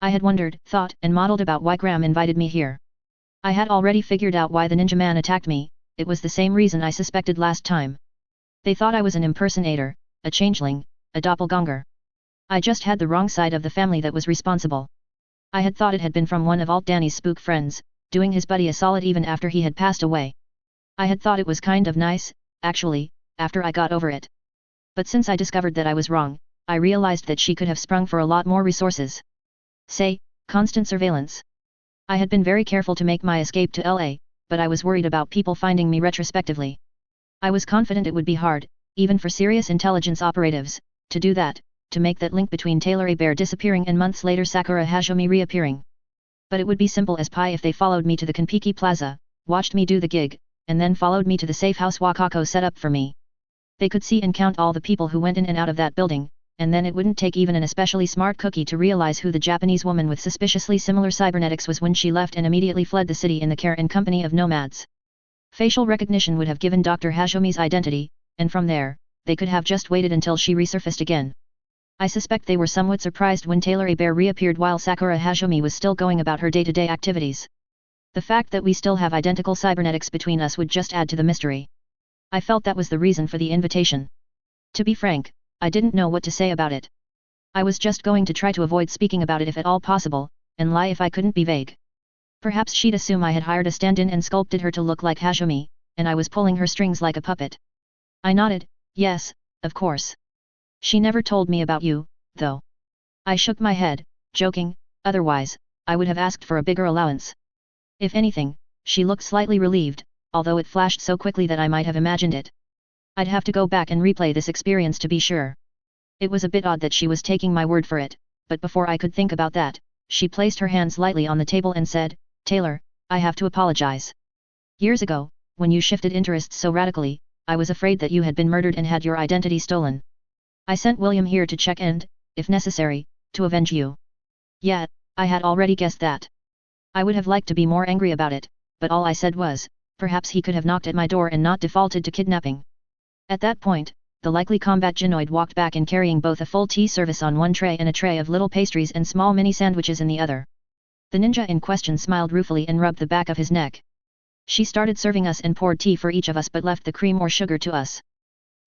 I had wondered, thought, and modeled about why Graham invited me here. I had already figured out why the ninja man attacked me. It was the same reason I suspected last time. They thought I was an impersonator, a changeling, a doppelganger. I just had the wrong side of the family that was responsible. I had thought it had been from one of Alt Danny's spook friends, doing his buddy a solid even after he had passed away. I had thought it was kind of nice, actually, after I got over it. But since I discovered that I was wrong, I realized that she could have sprung for a lot more resources. Say, constant surveillance. I had been very careful to make my escape to LA, but I was worried about people finding me retrospectively. I was confident it would be hard, even for serious intelligence operatives, to do that, to make that link between Taylor Hebert disappearing and months later Sakura Hajime reappearing. But it would be simple as pie if they followed me to the Konpeki Plaza, watched me do the gig, and then followed me to the safe house Wakako set up for me. They could see and count all the people who went in and out of that building, and then it wouldn't take even an especially smart cookie to realize who the Japanese woman with suspiciously similar cybernetics was when she left and immediately fled the city in the care and company of nomads. Facial recognition would have given Dr. Hajime's identity, and from there, they could have just waited until she resurfaced again. I suspect they were somewhat surprised when Taylor Hebert reappeared while Sakura Hajime was still going about her day-to-day activities. The fact that we still have identical cybernetics between us would just add to the mystery. I felt that was the reason for the invitation. To be frank, I didn't know what to say about it. I was just going to try to avoid speaking about it if at all possible, and lie if I couldn't be vague. Perhaps she'd assume I had hired a stand-in and sculpted her to look like Hajime, and I was pulling her strings like a puppet. I nodded, yes, of course. She never told me about you, though. I shook my head, joking, otherwise, I would have asked for a bigger allowance. If anything, she looked slightly relieved, although it flashed so quickly that I might have imagined it. I'd have to go back and replay this experience to be sure. It was a bit odd that she was taking my word for it, but before I could think about that, she placed her hands lightly on the table and said, "Taylor, I have to apologize. Years ago, when you shifted interests so radically, I was afraid that you had been murdered and had your identity stolen. I sent William here to check and, if necessary, to avenge you. Yet, I had already guessed that. I would have liked to be more angry about it, but all I said was, perhaps he could have knocked at my door and not defaulted to kidnapping. At that point, the likely combat Genoid walked back in carrying both a full tea service on one tray and a tray of little pastries and small mini sandwiches in the other. The ninja in question smiled ruefully and rubbed the back of his neck. She started serving us and poured tea for each of us but left the cream or sugar to us.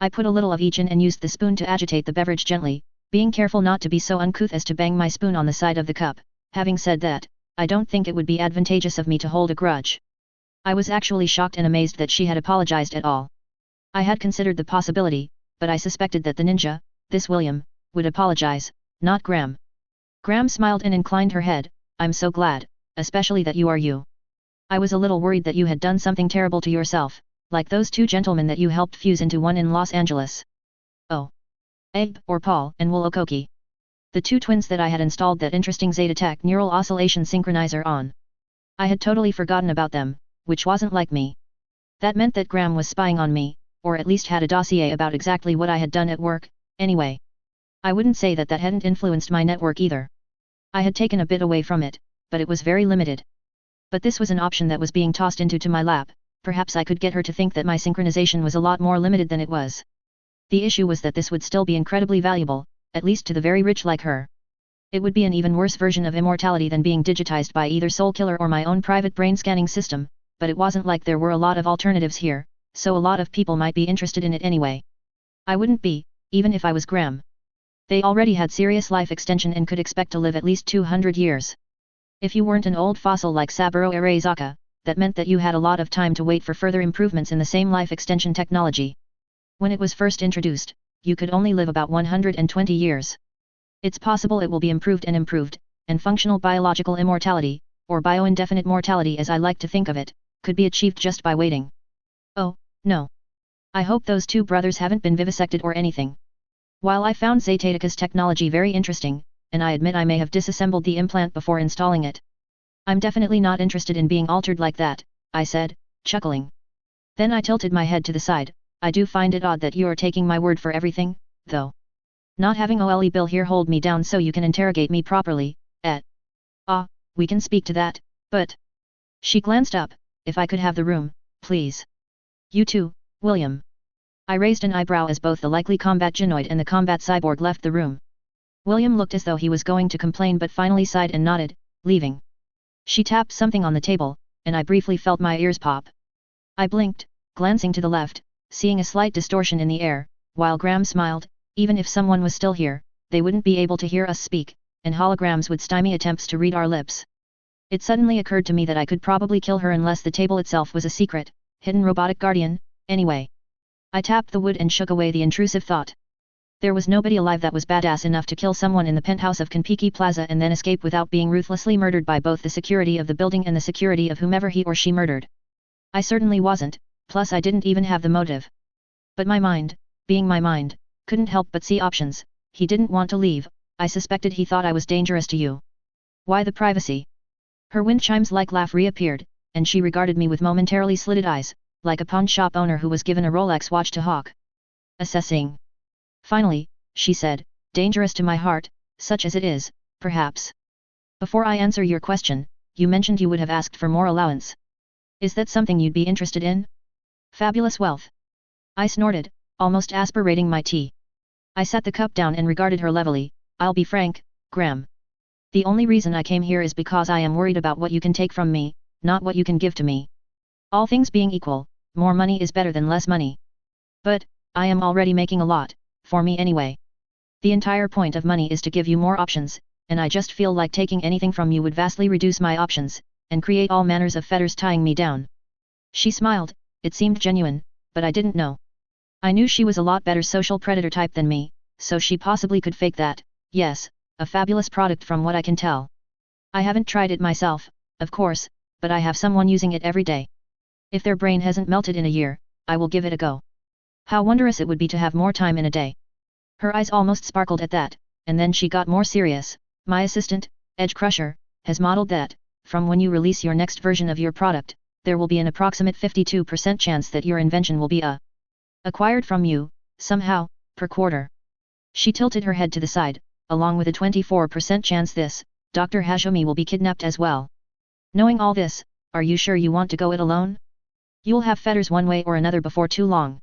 I put a little of each in and used the spoon to agitate the beverage gently, being careful not to be so uncouth as to bang my spoon on the side of the cup. Having said that, I don't think it would be advantageous of me to hold a grudge. I was actually shocked and amazed that she had apologized at all. I had considered the possibility, but I suspected that the ninja, this William, would apologize, not Graham. Graham smiled and inclined her head. I'm so glad, especially that you are you. I was a little worried that you had done something terrible to yourself, like those two gentlemen that you helped fuse into one in Los Angeles. Oh. Abe or Paul and Wolokoki. The two twins that I had installed that interesting Zetatech neural oscillation synchronizer on. I had totally forgotten about them, which wasn't like me. That meant that Graham was spying on me, or at least had a dossier about exactly what I had done at work. Anyway, I wouldn't say that hadn't influenced my network either. I had taken a bit away from it, but it was very limited. But this was an option that was being tossed into my lap. Perhaps I could get her to think that my synchronization was a lot more limited than it was. The issue was that this would still be incredibly valuable, at least to the very rich like her. It would be an even worse version of immortality than being digitized by either Soul Killer or my own private brain scanning system, but it wasn't like there were a lot of alternatives here, so a lot of people might be interested in it anyway. I wouldn't be, even if I was Graham. They already had serious life extension and could expect to live at least 200 years. If you weren't an old fossil like Saburo Arezaka, that meant that you had a lot of time to wait for further improvements in the same life extension technology. When it was first introduced, you could only live about 120 years. It's possible it will be improved, and functional biological immortality, or bio-indefinite mortality as I like to think of it, could be achieved just by waiting. Oh, no. I hope those two brothers haven't been vivisected or anything. While I found Zetatech's technology very interesting, and I admit I may have disassembled the implant before installing it. I'm definitely not interested in being altered like that, I said, chuckling. Then I tilted my head to the side. I do find it odd that you are taking my word for everything, though. Not having Ole Bill here hold me down so you can interrogate me properly, we can speak to that, but... She glanced up. If I could have the room, please. You too, William. I raised an eyebrow as both the likely combat Genoid and the combat cyborg left the room. William looked as though he was going to complain but finally sighed and nodded, leaving. She tapped something on the table, and I briefly felt my ears pop. I blinked, glancing to the left, seeing a slight distortion in the air, while Graham smiled. Even if someone was still here, they wouldn't be able to hear us speak, and holograms would stymie attempts to read our lips. It suddenly occurred to me that I could probably kill her unless the table itself was a secret, hidden robotic guardian, anyway. I tapped the wood and shook away the intrusive thought. There was nobody alive that was badass enough to kill someone in the penthouse of Konpeki Plaza and then escape without being ruthlessly murdered by both the security of the building and the security of whomever he or she murdered. I certainly wasn't, plus I didn't even have the motive. But my mind, being my mind, couldn't help but see options. He didn't want to leave. I suspected he thought I was dangerous to you. Why the privacy? Her wind chimes-like laugh reappeared, and she regarded me with momentarily slitted eyes, like a pawn shop owner who was given a Rolex watch to hawk. Assessing. Finally, she said, dangerous to my heart, such as it is, perhaps. Before I answer your question, you mentioned you would have asked for more allowance. Is that something you'd be interested in? Fabulous wealth. I snorted, almost aspirating my tea. I set the cup down and regarded her levelly. I'll be frank, Graham. The only reason I came here is because I am worried about what you can take from me, not what you can give to me. All things being equal, more money is better than less money. But, I am already making a lot, for me anyway. The entire point of money is to give you more options, and I just feel like taking anything from you would vastly reduce my options, and create all manners of fetters tying me down. She smiled, it seemed genuine, but I didn't know. I knew she was a lot better social predator type than me, so she possibly could fake that. Yes, a fabulous product from what I can tell. I haven't tried it myself, of course, but I have someone using it every day. If their brain hasn't melted in a year, I will give it a go. How wondrous it would be to have more time in a day. Her eyes almost sparkled at that, and then she got more serious. My assistant, Edge Crusher, has modeled that, from when you release your next version of your product, there will be an approximate 52% chance that your invention will be acquired from you, somehow, per quarter. She tilted her head to the side, along with a 24% chance this, Dr. Hajime will be kidnapped as well. Knowing all this, are you sure you want to go it alone? You'll have fetters one way or another before too long.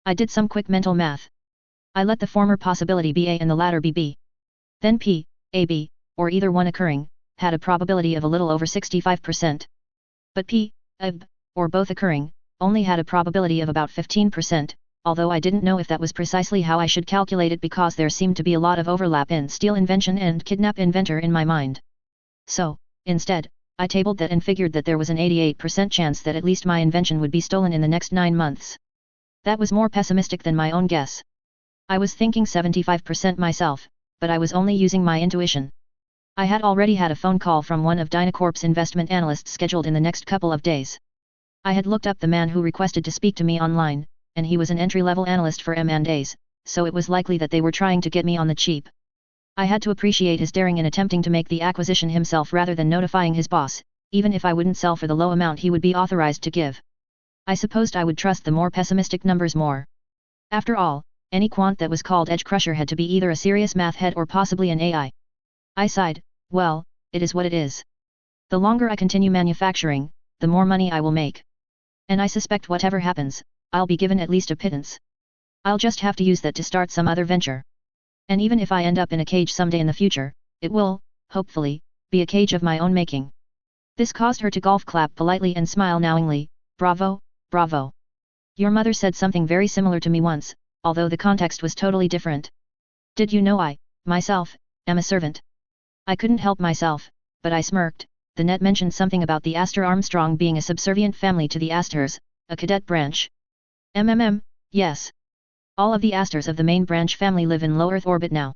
I did some quick mental math. I let the former possibility be A and the latter be B. Then P, A, B, or either one occurring, had a probability of a little over 65%. But P, A, B, or both occurring, only had a probability of about 15%, although I didn't know if that was precisely how I should calculate it because there seemed to be a lot of overlap in steal invention and kidnap inventor in my mind. So, instead, I tabled that and figured that there was an 88% chance that at least my invention would be stolen in the next 9 months. That was more pessimistic than my own guess. I was thinking 75% myself, but I was only using my intuition. I had already had a phone call from one of Dynacorp's investment analysts scheduled in the next couple of days. I had looked up the man who requested to speak to me online, and he was an entry-level analyst for M&As, so it was likely that they were trying to get me on the cheap. I had to appreciate his daring in attempting to make the acquisition himself rather than notifying his boss, even if I wouldn't sell for the low amount he would be authorized to give. I supposed I would trust the more pessimistic numbers more. After all, any quant that was called Edge Crusher had to be either a serious math head or possibly an AI. I sighed, well, it is what it is. The longer I continue manufacturing, the more money I will make. And I suspect whatever happens, I'll be given at least a pittance. I'll just have to use that to start some other venture. And even if I end up in a cage someday in the future, it will, hopefully, be a cage of my own making. This caused her to golf clap politely and smile knowingly, bravo, bravo. Your mother said something very similar to me once, although the context was totally different. Did you know I, myself, am a servant? I couldn't help myself, but I smirked. The net mentioned something about the Astor Armstrong being a subservient family to the Astors, a cadet branch. Yes. All of the Astors of the main branch family live in low Earth orbit now.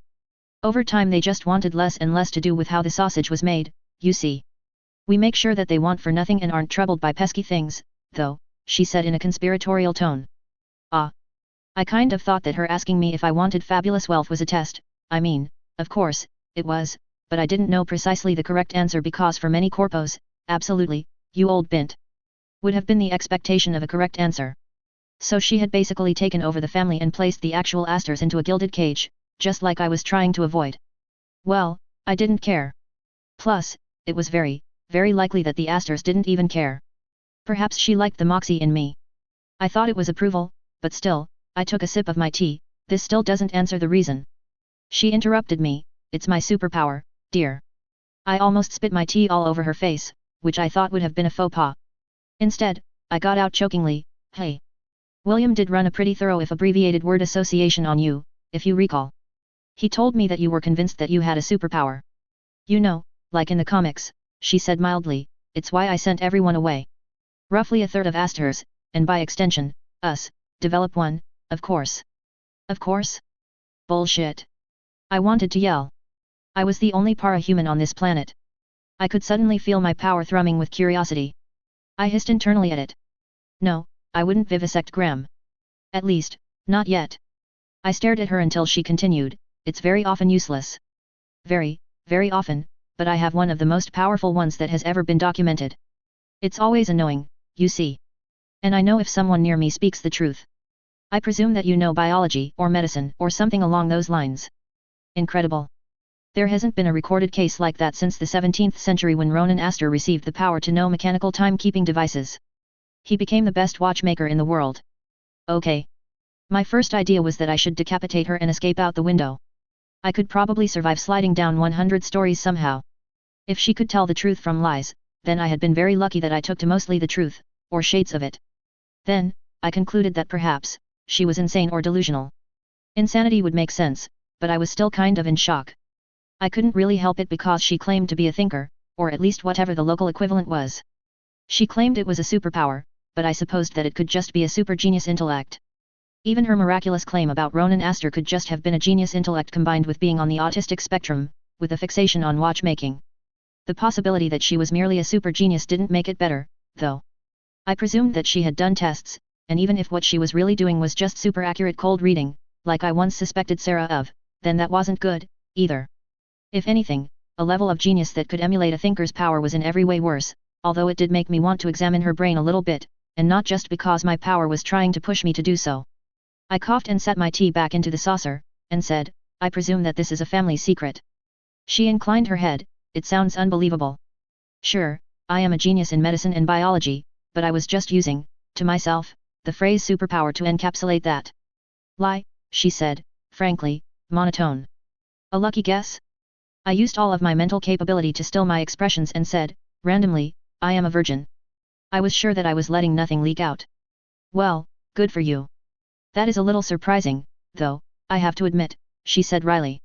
Over time they just wanted less and less to do with how the sausage was made, you see. We make sure that they want for nothing and aren't troubled by pesky things, though, she said in a conspiratorial tone. Ah. I kind of thought that her asking me if I wanted fabulous wealth was a test. I mean, of course, it was, but I didn't know precisely the correct answer because for many corpos, absolutely, you old bint, would have been the expectation of a correct answer. So she had basically taken over the family and placed the actual Astors into a gilded cage, just like I was trying to avoid. Well, I didn't care. Plus, it was very, very likely that the Astors didn't even care. Perhaps she liked the moxie in me. I thought it was approval, but still, I took a sip of my tea. This still doesn't answer the reason. She interrupted me, it's my superpower, dear. I almost spit my tea all over her face, which I thought would have been a faux pas. Instead, I got out chokingly, hey. William did run a pretty thorough if abbreviated word association on you, if you recall. He told me that you were convinced that you had a superpower. You know, like in the comics, she said mildly, it's why I sent everyone away. Roughly a third of Astors, and by extension, us, develop one, of course. Of course? Bullshit. I wanted to yell. I was the only para-human on this planet. I could suddenly feel my power thrumming with curiosity. I hissed internally at it. No, I wouldn't vivisect Graham. At least, not yet. I stared at her until she continued, it's very often useless. Very, very often, but I have one of the most powerful ones that has ever been documented. It's always annoying, you see. And I know if someone near me speaks the truth. I presume that you know biology or medicine or something along those lines. Incredible. There hasn't been a recorded case like that since the 17th century when Ronan Astor received the power to know mechanical time-keeping devices. He became the best watchmaker in the world. Okay. My first idea was that I should decapitate her and escape out the window. I could probably survive sliding down 100 stories somehow. If she could tell the truth from lies, then I had been very lucky that I took to mostly the truth, or shades of it. Then, I concluded that perhaps, she was insane or delusional. Insanity would make sense, but I was still kind of in shock. I couldn't really help it because she claimed to be a thinker, or at least whatever the local equivalent was. She claimed it was a superpower, but I supposed that it could just be a super genius intellect. Even her miraculous claim about Ronan Astor could just have been a genius intellect combined with being on the autistic spectrum, with a fixation on watchmaking. The possibility that she was merely a super genius didn't make it better, though. I presumed that she had done tests, and even if what she was really doing was just super accurate cold reading, like I once suspected Sarah of, then that wasn't good, either. If anything, a level of genius that could emulate a thinker's power was in every way worse, although it did make me want to examine her brain a little bit, and not just because my power was trying to push me to do so. I coughed and set my tea back into the saucer, and said, I presume that this is a family secret. She inclined her head, it sounds unbelievable. Sure, I am a genius in medicine and biology, but I was just using, to myself, the phrase superpower to encapsulate that. Lie, she said, frankly, monotone. A lucky guess? I used all of my mental capability to still my expressions and said, randomly, I am a virgin. I was sure that I was letting nothing leak out. Well, good for you. That is a little surprising, though, I have to admit, she said wryly.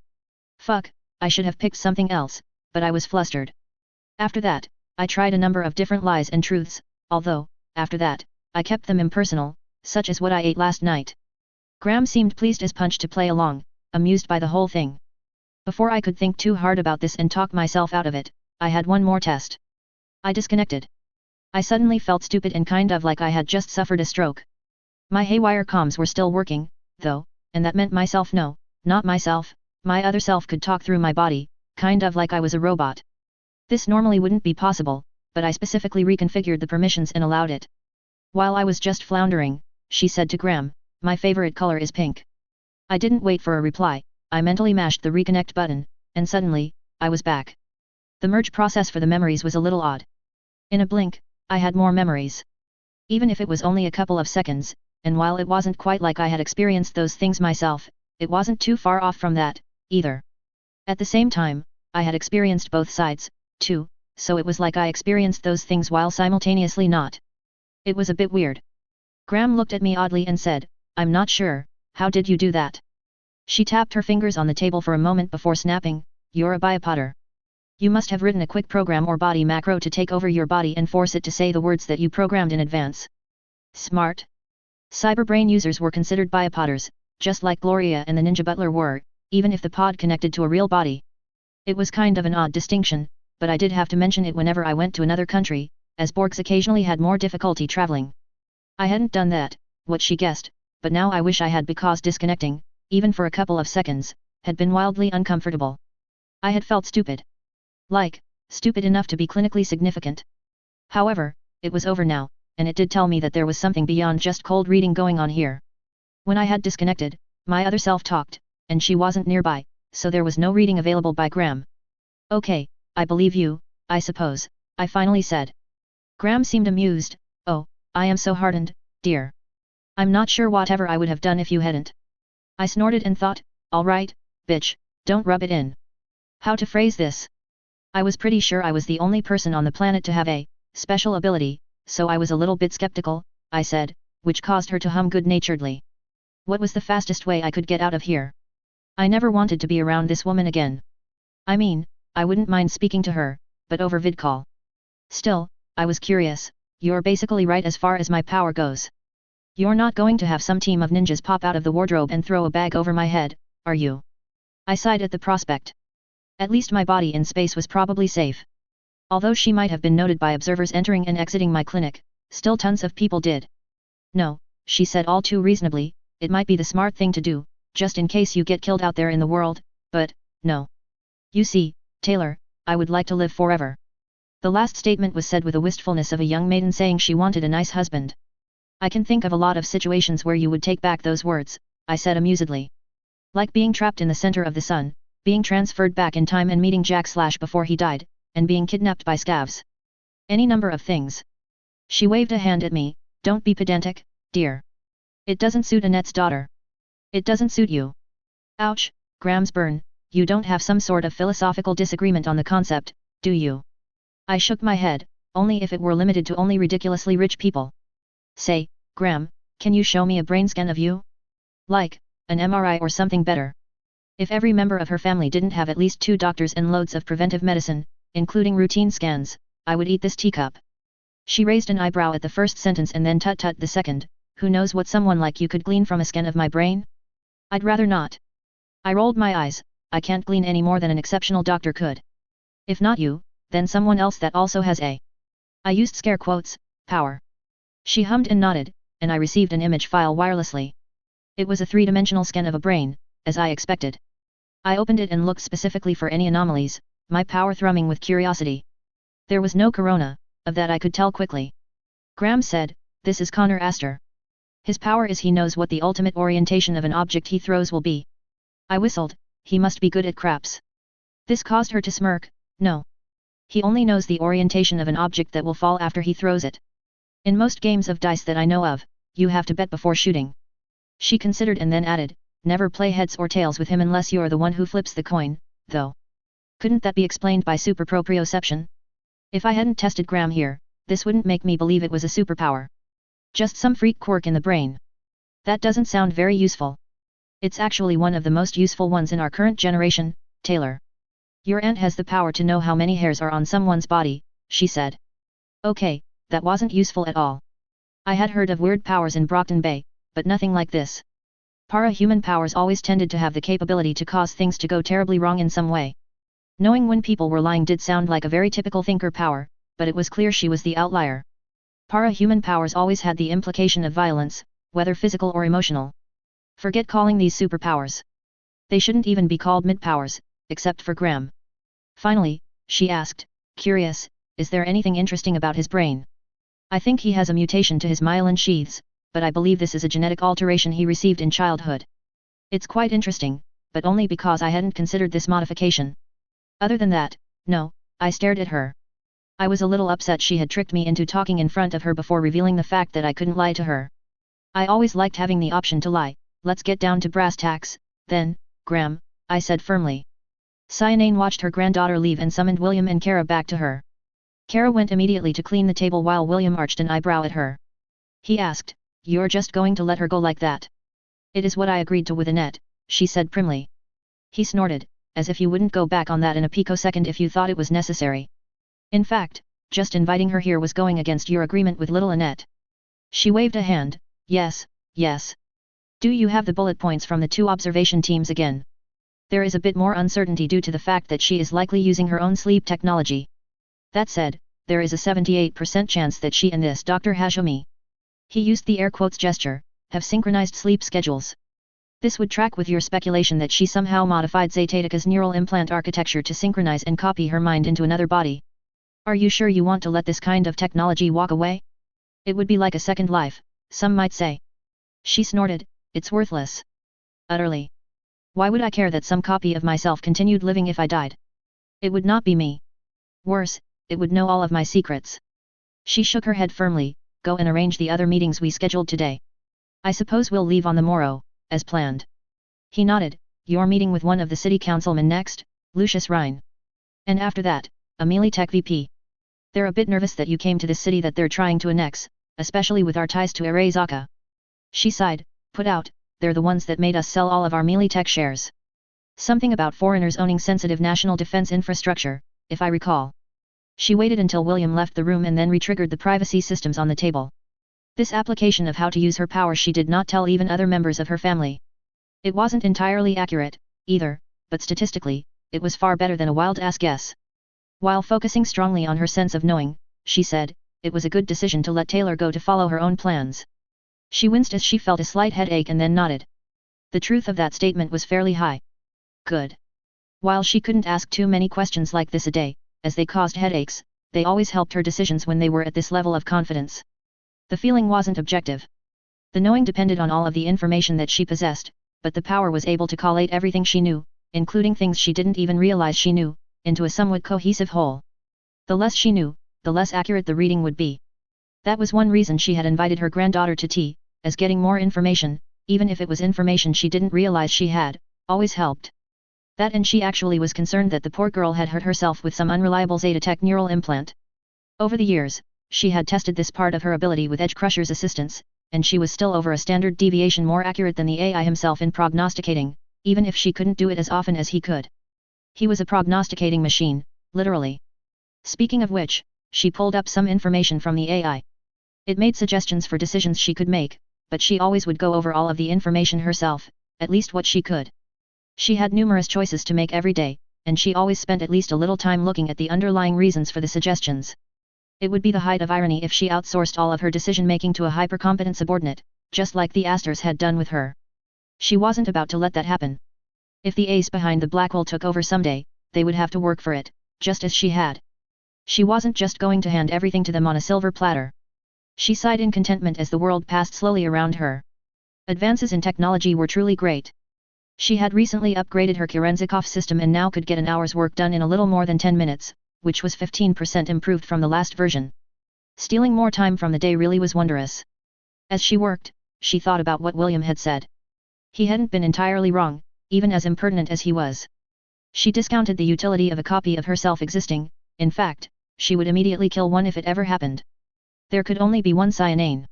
Fuck, I should have picked something else, but I was flustered. After that, I tried a number of different lies and truths, although, after that, I kept them impersonal, such as what I ate last night. Graham seemed pleased as punch to play along, amused by the whole thing. Before I could think too hard about this and talk myself out of it, I had one more test. I disconnected. I suddenly felt stupid and kind of like I had just suffered a stroke. My haywire comms were still working, though, and that meant myself no, not myself, my other self could talk through my body, kind of like I was a robot. This normally wouldn't be possible, but I specifically reconfigured the permissions and allowed it. While I was just floundering, she said to Graham, my favorite color is pink. I didn't wait for a reply, I mentally mashed the reconnect button, and suddenly, I was back. The merge process for the memories was a little odd. In a blink, I had more memories. Even if it was only a couple of seconds, and while it wasn't quite like I had experienced those things myself, it wasn't too far off from that, either. At the same time, I had experienced both sides, too, so it was like I experienced those things while simultaneously not. It was a bit weird. Graham looked at me oddly and said, I'm not sure, how did you do that? She tapped her fingers on the table for a moment before snapping, you're a biopotter. You must have written a quick program or body macro to take over your body and force it to say the words that you programmed in advance. Smart. Cyberbrain users were considered biopotters, just like Gloria and the Ninja Butler were, even if the pod connected to a real body. It was kind of an odd distinction, but I did have to mention it whenever I went to another country, as Borgs occasionally had more difficulty traveling. I hadn't done that, what she guessed, but now I wish I had because disconnecting, even for a couple of seconds, had been wildly uncomfortable. I had felt stupid. Like, stupid enough to be clinically significant. However, it was over now, and it did tell me that there was something beyond just cold reading going on here. When I had disconnected, my other self talked, and she wasn't nearby, so there was no reading available by Graham. Okay, I believe you, I suppose, I finally said. Graham seemed amused, oh, I am so hardened, dear. I'm not sure whatever I would have done if you hadn't. I snorted and thought, all right, bitch, don't rub it in. How to phrase this? I was pretty sure I was the only person on the planet to have a special ability, so I was a little bit skeptical, I said, which caused her to hum good-naturedly. What was the fastest way I could get out of here? I never wanted to be around this woman again. I mean, I wouldn't mind speaking to her, but over vid call. Still, I was curious, you're basically right as far as my power goes. You're not going to have some team of ninjas pop out of the wardrobe and throw a bag over my head, are you? I sighed at the prospect. At least my body in space was probably safe. Although she might have been noted by observers entering and exiting my clinic, still tons of people did. No, she said all too reasonably, it might be the smart thing to do, just in case you get killed out there in the world, but, no. You see, Taylor, I would like to live forever. The last statement was said with the wistfulness of a young maiden saying she wanted a nice husband. I can think of a lot of situations where you would take back those words, I said amusedly. Like being trapped in the center of the sun, being transferred back in time and meeting Jack Slash before he died, and being kidnapped by scavs. Any number of things. She waved a hand at me, don't be pedantic, dear. It doesn't suit Annette's daughter. It doesn't suit you. Ouch, Graham's burn, you don't have some sort of philosophical disagreement on the concept, do you? I shook my head, only if it were limited to only ridiculously rich people. Say, Graham, can you show me a brain scan of you? Like, an MRI or something better. If every member of her family didn't have at least 2 doctors and loads of preventive medicine, including routine scans, I would eat this teacup. She raised an eyebrow at the first sentence and then tut-tut the second, who knows what someone like you could glean from a scan of my brain? I'd rather not. I rolled my eyes, I can't glean any more than an exceptional doctor could. If not you, then someone else that also has a, I used scare quotes, power. She hummed and nodded, and I received an image file wirelessly. It was a 3-dimensional scan of a brain, as I expected. I opened it and looked specifically for any anomalies, my power thrumming with curiosity. There was no corona, of that I could tell quickly. Graham said, "This is Connor Astor. His power is he knows what the ultimate orientation of an object he throws will be." I whistled, "He must be good at craps." This caused her to smirk. "No. He only knows the orientation of an object that will fall after he throws it. In most games of dice that I know of, you have to bet before shooting." She considered and then added, "Never play heads or tails with him unless you're the one who flips the coin, though. Couldn't that be explained by super proprioception? If I hadn't tested Graham here, this wouldn't make me believe it was a superpower. Just some freak quirk in the brain. That doesn't sound very useful." "It's actually one of the most useful ones in our current generation, Taylor. Your aunt has the power to know how many hairs are on someone's body," she said. Okay, that wasn't useful at all. I had heard of weird powers in Brockton Bay, but nothing like this. Para-human powers always tended to have the capability to cause things to go terribly wrong in some way. Knowing when people were lying did sound like a very typical thinker power, but it was clear she was the outlier. Para-human powers always had the implication of violence, whether physical or emotional. Forget calling these superpowers. They shouldn't even be called mid-powers, except for Graham. Finally, she asked, curious, "Is there anything interesting about his brain?" "I think he has a mutation to his myelin sheaths, but I believe this is a genetic alteration he received in childhood. It's quite interesting, but only because I hadn't considered this modification. Other than that, no." I stared at her. I was a little upset she had tricked me into talking in front of her before revealing the fact that I couldn't lie to her. I always liked having the option to lie. "Let's get down to brass tacks, then, Graham," I said firmly. Cyanane watched her granddaughter leave and summoned William and Kara back to her. Kara went immediately to clean the table while William arched an eyebrow at her. He asked, "You're just going to let her go like that?" "It is what I agreed to with Annette," she said primly. He snorted, "As if you wouldn't go back on that in a picosecond if you thought it was necessary. In fact, just inviting her here was going against your agreement with little Annette." She waved a hand, "Yes, yes. Do you have the bullet points from the 2 observation teams again?" "There is a bit more uncertainty due to the fact that she is likely using her own sleep technology. That said, there is a 78% chance that she and this Dr. Hajime," he used the air quotes gesture, "have synchronized sleep schedules. This would track with your speculation that she somehow modified Zetatika's neural implant architecture to synchronize and copy her mind into another body. Are you sure you want to let this kind of technology walk away? It would be like a second life, some might say." She snorted, "It's worthless. Utterly. Why would I care that some copy of myself continued living if I died? It would not be me. Worse, it would know all of my secrets." She shook her head firmly, "Go and arrange the other meetings we scheduled today. I suppose we'll leave on the morrow, as planned." He nodded, "You're meeting with one of the city councilmen next, Lucius Rhine. And after that, Amelie Tech VP. They're a bit nervous that you came to this city that they're trying to annex, especially with our ties to Arezaka." She sighed, "Put out, they're the ones that made us sell all of our Melee Tech shares. Something about foreigners owning sensitive national defense infrastructure, if I recall." She waited until William left the room and then retriggered the privacy systems on the table. This application of how to use her power she did not tell even other members of her family. It wasn't entirely accurate, either, but statistically, it was far better than a wild-ass guess. While focusing strongly on her sense of knowing, she said, it was a good decision to let Taylor go to follow her own plans. She winced as she felt a slight headache and then nodded. The truth of that statement was fairly high. Good. While she couldn't ask too many questions like this a day, as they caused headaches, they always helped her decisions when they were at this level of confidence. The feeling wasn't objective. The knowing depended on all of the information that she possessed, but the power was able to collate everything she knew, including things she didn't even realize she knew, into a somewhat cohesive whole. The less she knew, the less accurate the reading would be. That was one reason she had invited her granddaughter to tea, as getting more information, even if it was information she didn't realize she had, always helped. That and she actually was concerned that the poor girl had hurt herself with some unreliable Zetatech neural implant. Over the years, she had tested this part of her ability with Edge Crusher's assistance, and she was still over a standard deviation more accurate than the AI himself in prognosticating, even if she couldn't do it as often as he could. He was a prognosticating machine, literally. Speaking of which, she pulled up some information from the AI. It made suggestions for decisions she could make, but she always would go over all of the information herself, at least what she could. She had numerous choices to make every day, and she always spent at least a little time looking at the underlying reasons for the suggestions. It would be the height of irony if she outsourced all of her decision-making to a hyper-competent subordinate, just like the Astors had done with her. She wasn't about to let that happen. If the ace behind the Blackwell took over someday, they would have to work for it, just as she had. She wasn't just going to hand everything to them on a silver platter. She sighed in contentment as the world passed slowly around her. Advances in technology were truly great. She had recently upgraded her Kerenzikov system and now could get an hour's work done in a little more than 10 minutes, which was 15% improved from the last version. Stealing more time from the day really was wondrous. As she worked, she thought about what William had said. He hadn't been entirely wrong, even as impertinent as he was. She discounted the utility of a copy of herself existing. In fact, she would immediately kill one if it ever happened. There could only be one Cyanane.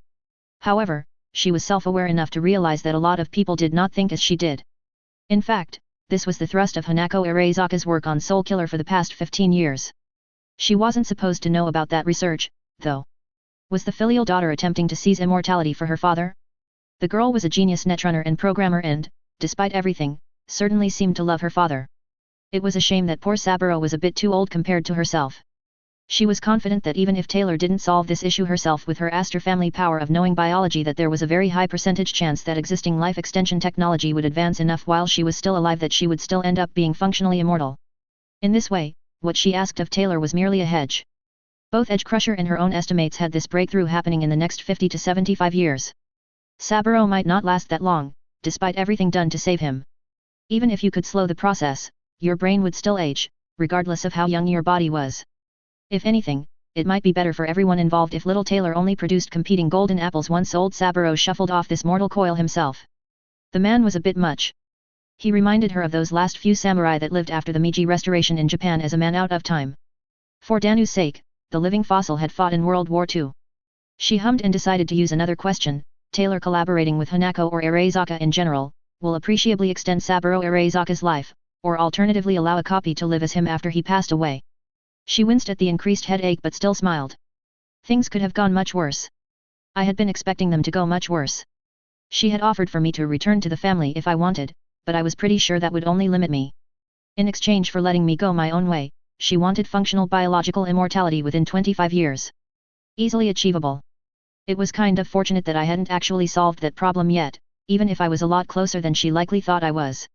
However, she was self-aware enough to realize that a lot of people did not think as she did. In fact, this was the thrust of Hanako Arezaka's work on Soul Killer for the past 15 years. She wasn't supposed to know about that research, though. Was the filial daughter attempting to seize immortality for her father? The girl was a genius netrunner and programmer and, despite everything, certainly seemed to love her father. It was a shame that poor Saburo was a bit too old compared to herself. She was confident that even if Taylor didn't solve this issue herself with her Astor family power of knowing biology, that there was a very high percentage chance that existing life extension technology would advance enough while she was still alive that she would still end up being functionally immortal. In this way, what she asked of Taylor was merely a hedge. Both Edge Crusher and her own estimates had this breakthrough happening in the next 50 to 75 years. Saburo might not last that long, despite everything done to save him. Even if you could slow the process, your brain would still age, regardless of how young your body was. If anything, it might be better for everyone involved if little Taylor only produced competing golden apples once old Saburo shuffled off this mortal coil himself. The man was a bit much. He reminded her of those last few samurai that lived after the Meiji Restoration in Japan as a man out of time. For Danu's sake, the living fossil had fought in World War II. She hummed and decided to use another question. Taylor collaborating with Hanako or Arezaka in general, will appreciably extend Saburo Arezaka's life, or alternatively allow a copy to live as him after he passed away. She winced at the increased headache but still smiled. Things could have gone much worse. I had been expecting them to go much worse. She had offered for me to return to the family if I wanted, but I was pretty sure that would only limit me. In exchange for letting me go my own way, she wanted functional biological immortality within 25 years. Easily achievable. It was kind of fortunate that I hadn't actually solved that problem yet, even if I was a lot closer than she likely thought I was.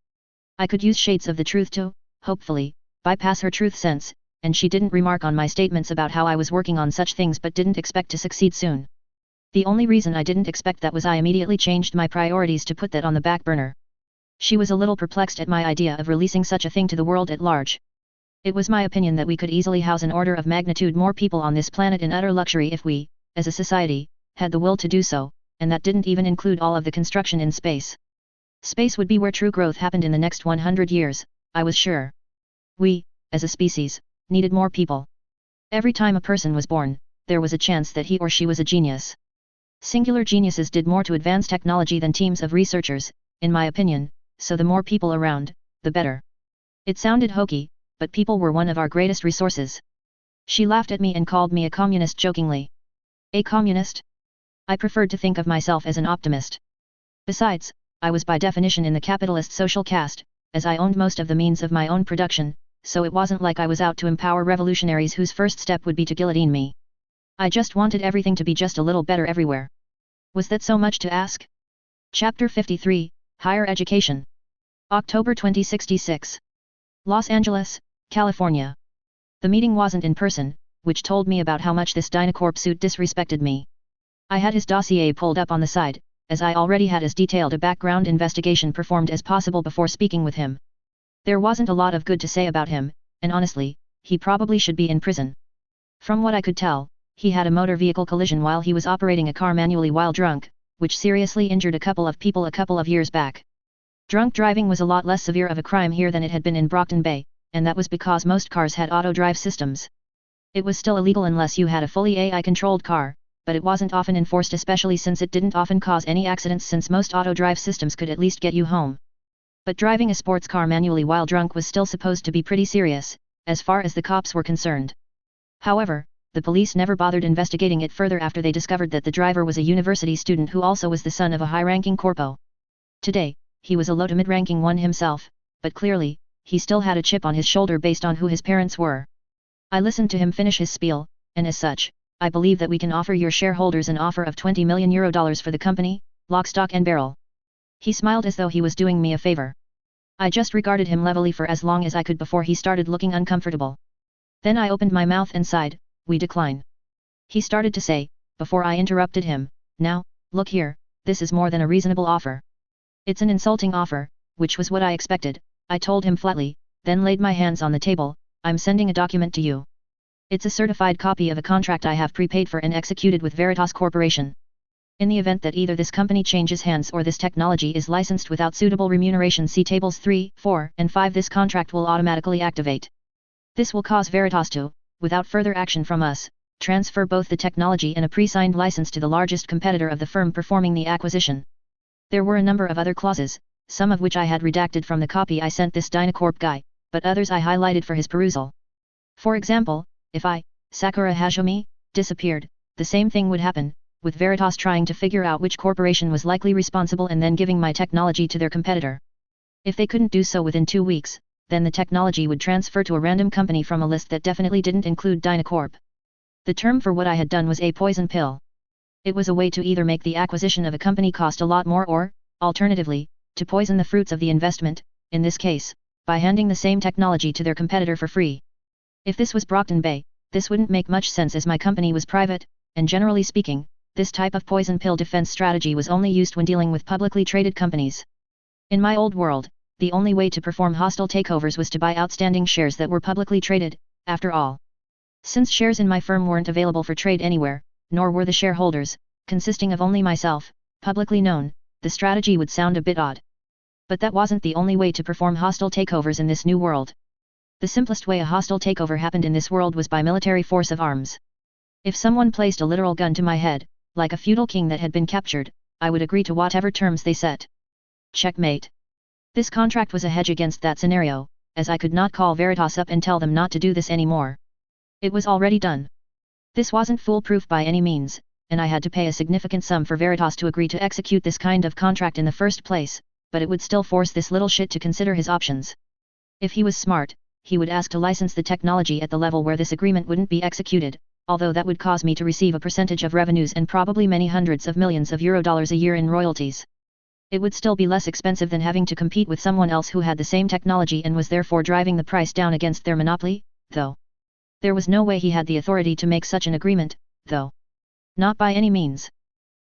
I could use shades of the truth to, hopefully, bypass her truth sense, and she didn't remark on my statements about how I was working on such things but didn't expect to succeed soon. The only reason I didn't expect that was I immediately changed my priorities to put that on the back burner. She was a little perplexed at my idea of releasing such a thing to the world at large. It was my opinion that we could easily house an order of magnitude more people on this planet in utter luxury if we, as a society, had the will to do so, and that didn't even include all of the construction in space. Space would be where true growth happened in the next 100 years, I was sure. We, as a species, needed more people. Every time a person was born, there was a chance that he or she was a genius. Singular geniuses did more to advance technology than teams of researchers, in my opinion, so the more people around, the better. It sounded hokey, but people were one of our greatest resources. She laughed at me and called me a communist jokingly. A communist? I preferred to think of myself as an optimist. Besides, I was by definition in the capitalist social caste, as I owned most of the means of my own production, so it wasn't like I was out to empower revolutionaries whose first step would be to guillotine me. I just wanted everything to be just a little better everywhere. Was that so much to ask? Chapter 53, Higher Education. October 2066. Los Angeles, California. The meeting wasn't in person, which told me about how much this Dynacorp suit disrespected me. I had his dossier pulled up on the side, as I already had as detailed a background investigation performed as possible before speaking with him. There wasn't a lot of good to say about him, and honestly, he probably should be in prison. From what I could tell, he had a motor vehicle collision while he was operating a car manually while drunk, which seriously injured a couple of people a couple of years back. Drunk driving was a lot less severe of a crime here than it had been in Brockton Bay, and that was because most cars had auto-drive systems. It was still illegal unless you had a fully AI-controlled car, but it wasn't often enforced, especially since it didn't often cause any accidents, since most auto-drive systems could at least get you home. But driving a sports car manually while drunk was still supposed to be pretty serious, as far as the cops were concerned. However, the police never bothered investigating it further after they discovered that the driver was a university student who also was the son of a high-ranking corpo. Today, he was a low to mid-ranking one himself, but clearly, he still had a chip on his shoulder based on who his parents were. I listened to him finish his spiel, and as such, I believe that we can offer your shareholders an offer of €20 million for the company, lock, stock and barrel. He smiled as though he was doing me a favor. I just regarded him levelly for as long as I could before he started looking uncomfortable. Then I opened my mouth and sighed, "We decline." He started to say, before I interrupted him, "Now, look here, this is more than a reasonable offer. It's an insulting offer," which was what I expected, I told him flatly, then laid my hands on the table. "I'm sending a document to you. It's a certified copy of a contract I have prepaid for and executed with Veritas Corporation. In the event that either this company changes hands or this technology is licensed without suitable remuneration, see tables 3, 4, and 5, this contract will automatically activate. This will cause Veritas to, without further action from us, transfer both the technology and a pre-signed license to the largest competitor of the firm performing the acquisition." There were a number of other clauses, some of which I had redacted from the copy I sent this Dynacorp guy, but others I highlighted for his perusal. For example, if I, Sakura Hajime, disappeared, the same thing would happen, with Veritas trying to figure out which corporation was likely responsible and then giving my technology to their competitor. If they couldn't do so within 2 weeks, then the technology would transfer to a random company from a list that definitely didn't include Dynacorp. The term for what I had done was a poison pill. It was a way to either make the acquisition of a company cost a lot more or, alternatively, to poison the fruits of the investment, in this case, by handing the same technology to their competitor for free. If this was Brockton Bay, this wouldn't make much sense as my company was private, and generally speaking, this type of poison pill defense strategy was only used when dealing with publicly traded companies. In my old world, the only way to perform hostile takeovers was to buy outstanding shares that were publicly traded, after all. Since shares in my firm weren't available for trade anywhere, nor were the shareholders, consisting of only myself, publicly known, the strategy would sound a bit odd. But that wasn't the only way to perform hostile takeovers in this new world. The simplest way a hostile takeover happened in this world was by military force of arms. If someone placed a literal gun to my head, like a feudal king that had been captured, I would agree to whatever terms they set. Checkmate. This contract was a hedge against that scenario, as I could not call Veritas up and tell them not to do this anymore. It was already done. This wasn't foolproof by any means, and I had to pay a significant sum for Veritas to agree to execute this kind of contract in the first place, but it would still force this little shit to consider his options. If he was smart, he would ask to license the technology at the level where this agreement wouldn't be executed, although that would cause me to receive a percentage of revenues and probably many hundreds of millions of Euro-dollars a year in royalties. It would still be less expensive than having to compete with someone else who had the same technology and was therefore driving the price down against their monopoly, though. There was no way he had the authority to make such an agreement, though. Not by any means.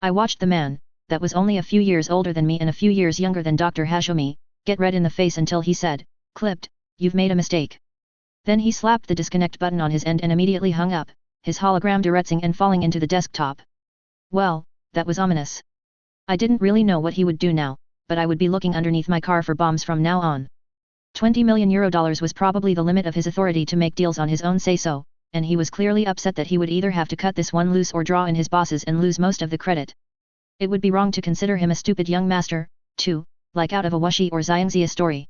I watched the man, that was only a few years older than me and a few years younger than Dr. Hajime, get red in the face until he said, "Clipped, you've made a mistake." Then he slapped the disconnect button on his end and immediately hung up, his hologram directing and falling into the desktop. Well, that was ominous. I didn't really know what he would do now, but I would be looking underneath my car for bombs from now on. 20 million Euro-dollars was probably the limit of his authority to make deals on his own say-so, and he was clearly upset that he would either have to cut this one loose or draw in his bosses and lose most of the credit. It would be wrong to consider him a stupid young master, too, like out of a Wuxi or Xiangxia story.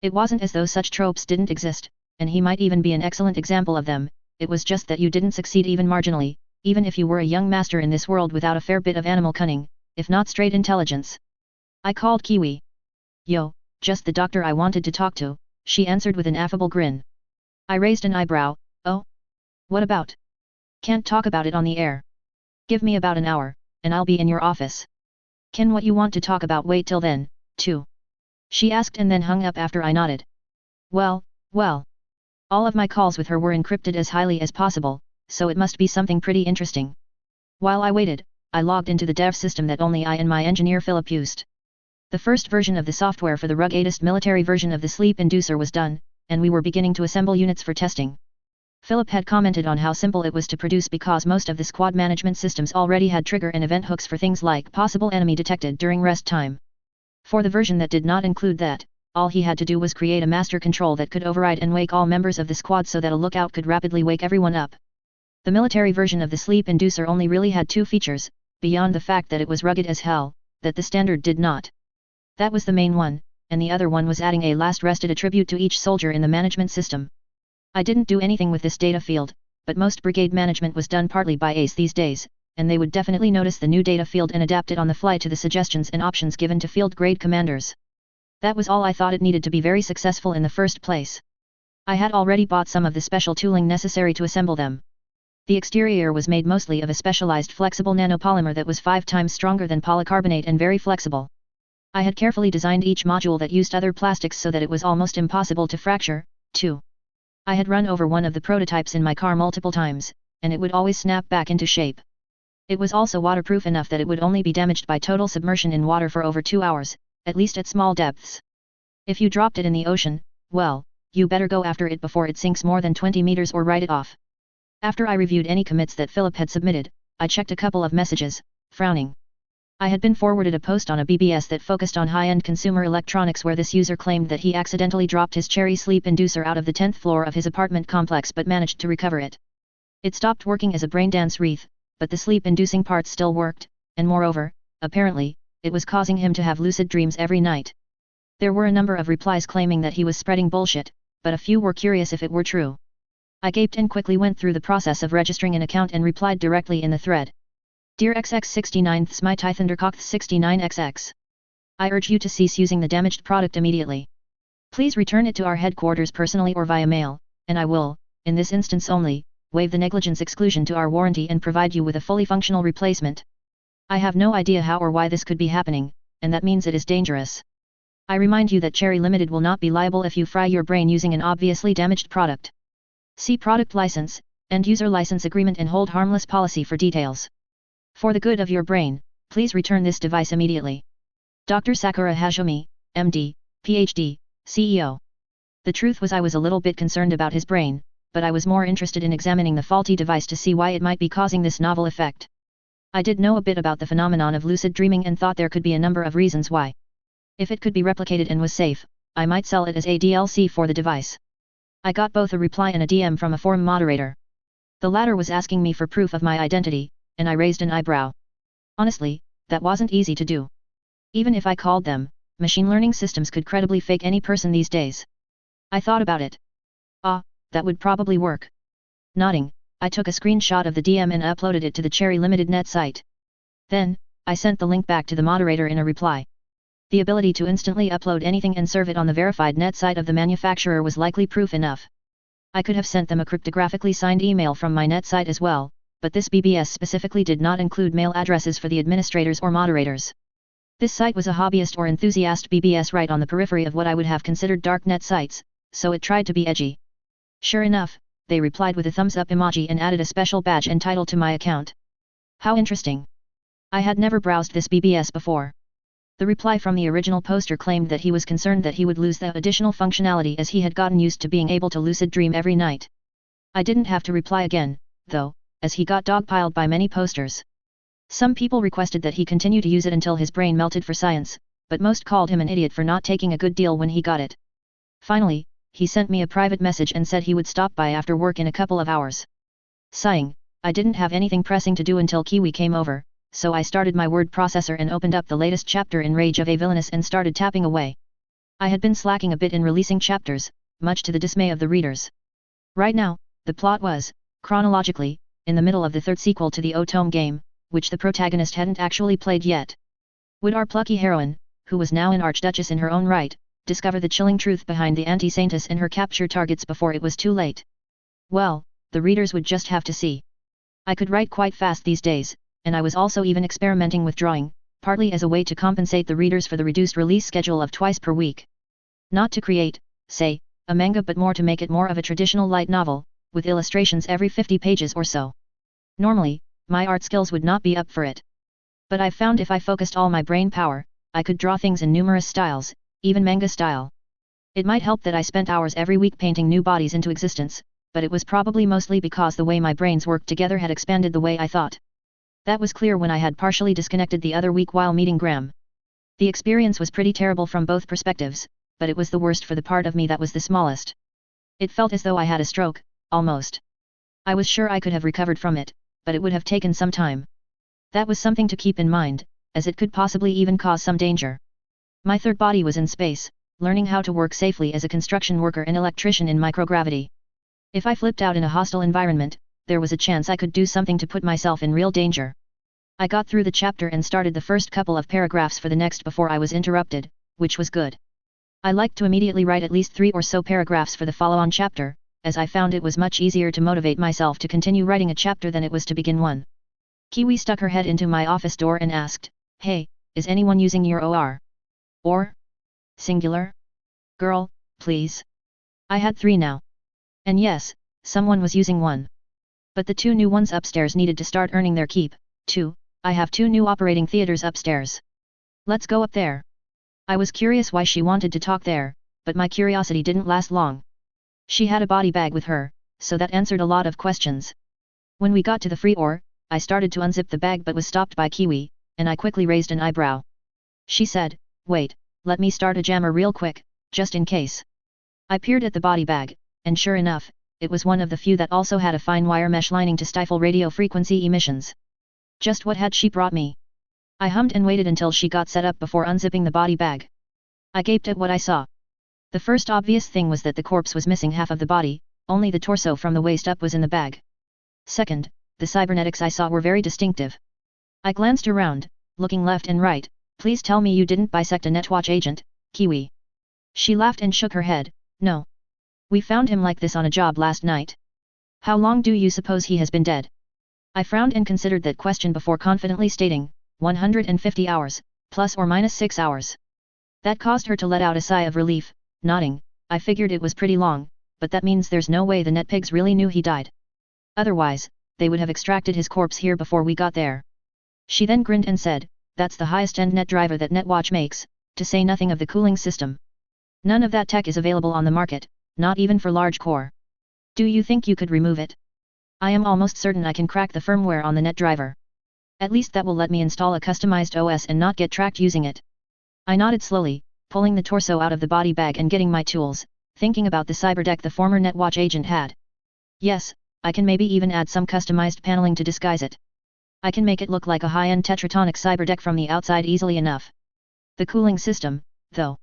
It wasn't as though such tropes didn't exist, and he might even be an excellent example of them. It was just that you didn't succeed even marginally, even if you were a young master in this world without a fair bit of animal cunning, if not straight intelligence. I called Kiwi. "Yo, just the doctor I wanted to talk to," she answered with an affable grin. I raised an eyebrow. "Oh? What about?" "Can't talk about it on the air. Give me about an hour, and I'll be in your office." "Can what you want to talk about wait till then, too?" she asked and then hung up after I nodded. Well. All of my calls with her were encrypted as highly as possible, so it must be something pretty interesting. While I waited, I logged into the dev system that only I and my engineer Philip used. The first version of the software for the ruggedest military version of the sleep inducer was done, and we were beginning to assemble units for testing. Philip had commented on how simple it was to produce because most of the squad management systems already had trigger and event hooks for things like possible enemy detected during rest time. For the version that did not include that, all he had to do was create a master control that could override and wake all members of the squad so that a lookout could rapidly wake everyone up. The military version of the sleep inducer only really had two features, beyond the fact that it was rugged as hell, that the standard did not. That was the main one, and the other one was adding a last rested attribute to each soldier in the management system. I didn't do anything with this data field, but most brigade management was done partly by ACE these days, and they would definitely notice the new data field and adapt it on the fly to the suggestions and options given to field grade commanders. That was all I thought it needed to be very successful in the first place. I had already bought some of the special tooling necessary to assemble them. The exterior was made mostly of a specialized flexible nanopolymer that was 5 times stronger than polycarbonate and very flexible. I had carefully designed each module that used other plastics so that it was almost impossible to fracture, too. I had run over one of the prototypes in my car multiple times, and it would always snap back into shape. It was also waterproof enough that it would only be damaged by total submersion in water for over 2 hours, at least at small depths. If you dropped it in the ocean, well, you better go after it before it sinks more than 20 meters or write it off. After I reviewed any commits that Philip had submitted, I checked a couple of messages, frowning. I had been forwarded a post on a BBS that focused on high-end consumer electronics where this user claimed that he accidentally dropped his cherry sleep inducer out of the 10th floor of his apartment complex but managed to recover it. It stopped working as a braindance wreath, but the sleep-inducing parts still worked, and moreover, apparently, it was causing him to have lucid dreams every night. There were a number of replies claiming that he was spreading bullshit, but a few were curious if it were true. I gaped and quickly went through the process of registering an account and replied directly in the thread. Dear XX69th my Thundercock 69XX. I urge you to cease using the damaged product immediately. Please return it to our headquarters personally or via mail, and I will, in this instance only, waive the negligence exclusion to our warranty and provide you with a fully functional replacement. I have no idea how or why this could be happening, and that means it is dangerous. I remind you that Cherry Limited will not be liable if you fry your brain using an obviously damaged product. See Product License, End User License Agreement and Hold Harmless Policy for details. For the good of your brain, please return this device immediately. Dr. Sakura Hajime, MD, PhD, CEO. The truth was I was a little bit concerned about his brain, but I was more interested in examining the faulty device to see why it might be causing this novel effect. I did know a bit about the phenomenon of lucid dreaming and thought there could be a number of reasons why. If it could be replicated and was safe, I might sell it as a DLC for the device. I got both a reply and a DM from a forum moderator. The latter was asking me for proof of my identity, and I raised an eyebrow. Honestly, that wasn't easy to do. Even if I called them, machine learning systems could credibly fake any person these days. I thought about it. That would probably work. Nodding, I took a screenshot of the DM and uploaded it to the Cherry Limited net site. Then, I sent the link back to the moderator in a reply. The ability to instantly upload anything and serve it on the verified net site of the manufacturer was likely proof enough. I could have sent them a cryptographically signed email from my net site as well, but this BBS specifically did not include mail addresses for the administrators or moderators. This site was a hobbyist or enthusiast BBS right on the periphery of what I would have considered darknet sites, so it tried to be edgy. Sure enough, they replied with a thumbs up emoji and added a special badge and title to my account. How interesting. I had never browsed this BBS before. The reply from the original poster claimed that he was concerned that he would lose the additional functionality as he had gotten used to being able to lucid dream every night. I didn't have to reply again, though, as he got dogpiled by many posters. Some people requested that he continue to use it until his brain melted for science, but most called him an idiot for not taking a good deal when he got it. Finally, he sent me a private message and said he would stop by after work in a couple of hours. Sighing, I didn't have anything pressing to do until Kiwi came over, so I started my word processor and opened up the latest chapter in Rage of a Villainess and started tapping away. I had been slacking a bit in releasing chapters, much to the dismay of the readers. Right now, the plot was, chronologically, in the middle of the third sequel to the O-Tome game, which the protagonist hadn't actually played yet. Would our plucky heroine, who was now an archduchess in her own right, discover the chilling truth behind the anti-saintess and her capture targets before it was too late? Well, the readers would just have to see. I could write quite fast these days, and I was also even experimenting with drawing, partly as a way to compensate the readers for the reduced release schedule of twice per week. Not to create, say, a manga but more to make it more of a traditional light novel, with illustrations every 50 pages or so. Normally, my art skills would not be up for it. But I found if I focused all my brain power, I could draw things in numerous styles, even manga style. It might help that I spent hours every week painting new bodies into existence, but it was probably mostly because the way my brains worked together had expanded the way I thought. That was clear when I had partially disconnected the other week while meeting Graham. The experience was pretty terrible from both perspectives, but it was the worst for the part of me that was the smallest. It felt as though I had a stroke, almost. I was sure I could have recovered from it, but it would have taken some time. That was something to keep in mind, as it could possibly even cause some danger. My third body was in space, learning how to work safely as a construction worker and electrician in microgravity. If I flipped out in a hostile environment, there was a chance I could do something to put myself in real danger. I got through the chapter and started the first couple of paragraphs for the next before I was interrupted, which was good. I liked to immediately write at least 3 or so paragraphs for the follow-on chapter, as I found it was much easier to motivate myself to continue writing a chapter than it was to begin one. Kiwi stuck her head into my office door and asked, "Hey, is anyone using your or? Singular? Girl, please. I had 3 now. And yes, someone was using one. But the 2 new ones upstairs needed to start earning their keep, too. I have 2 new operating theaters upstairs. Let's go up there. I was curious why she wanted to talk there, but my curiosity didn't last long. She had a body bag with her, so that answered a lot of questions. When we got to the floor, I started to unzip the bag but was stopped by Kiwi, and I quickly raised an eyebrow. She said, "Wait, let me start a jammer real quick, just in case." I peered at the body bag, and sure enough, it was one of the few that also had a fine wire mesh lining to stifle radio frequency emissions. Just what had she brought me? I hummed and waited until she got set up before unzipping the body bag. I gaped at what I saw. The first obvious thing was that the corpse was missing half of the body, only the torso from the waist up was in the bag. Second, the cybernetics I saw were very distinctive. I glanced around, looking left and right. "Please tell me you didn't bisect a Netwatch agent, Kiwi." She laughed and shook her head. "No. We found him like this on a job last night." "How long do you suppose he has been dead?" I frowned and considered that question before confidently stating, 150 hours, plus or minus 6 hours. That caused her to let out a sigh of relief, nodding. "I figured it was pretty long, but that means there's no way the Netpigs really knew he died. Otherwise, they would have extracted his corpse here before we got there." She then grinned and said, "That's the highest-end net driver that Netwatch makes, to say nothing of the cooling system. None of that tech is available on the market, not even for large core. Do you think you could remove it?" "I am almost certain I can crack the firmware on the net driver. At least that will let me install a customized OS and not get tracked using it." I nodded slowly, pulling the torso out of the body bag and getting my tools, thinking about the cyberdeck the former Netwatch agent had. "Yes, I can maybe even add some customized paneling to disguise it. I can make it look like a high-end Tetratonic cyberdeck from the outside easily enough. The cooling system, though.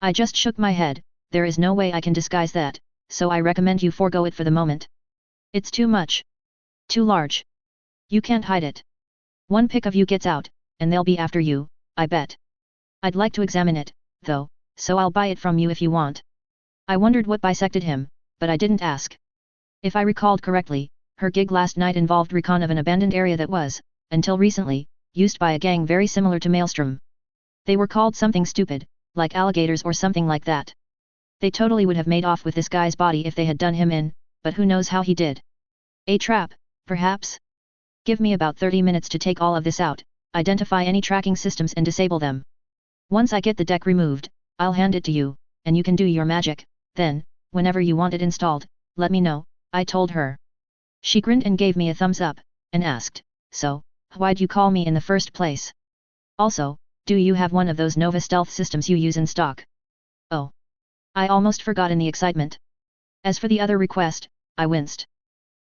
I just shook my head. There is no way I can disguise that, so I recommend you forego it for the moment. It's too much. Too large. You can't hide it. One pick of you gets out, and they'll be after you, I bet. I'd like to examine it, though, so I'll buy it from you if you want." I wondered what bisected him, but I didn't ask. If I recalled correctly, her gig last night involved recon of an abandoned area that was, until recently, used by a gang very similar to Maelstrom. They were called something stupid, like alligators or something like that. They totally would have made off with this guy's body if they had done him in, but who knows how he did. A trap, perhaps? Give me about 30 minutes to take all of this out, identify any tracking systems and disable them. Once I get the deck removed, I'll hand it to you, and you can do your magic. Then, whenever you want it installed, let me know, I told her. She grinned and gave me a thumbs up, and asked, "So, why'd you call me in the first place? Also, do you have one of those Nova stealth systems you use in stock?" Oh. I almost forgot in the excitement. As for the other request, I winced.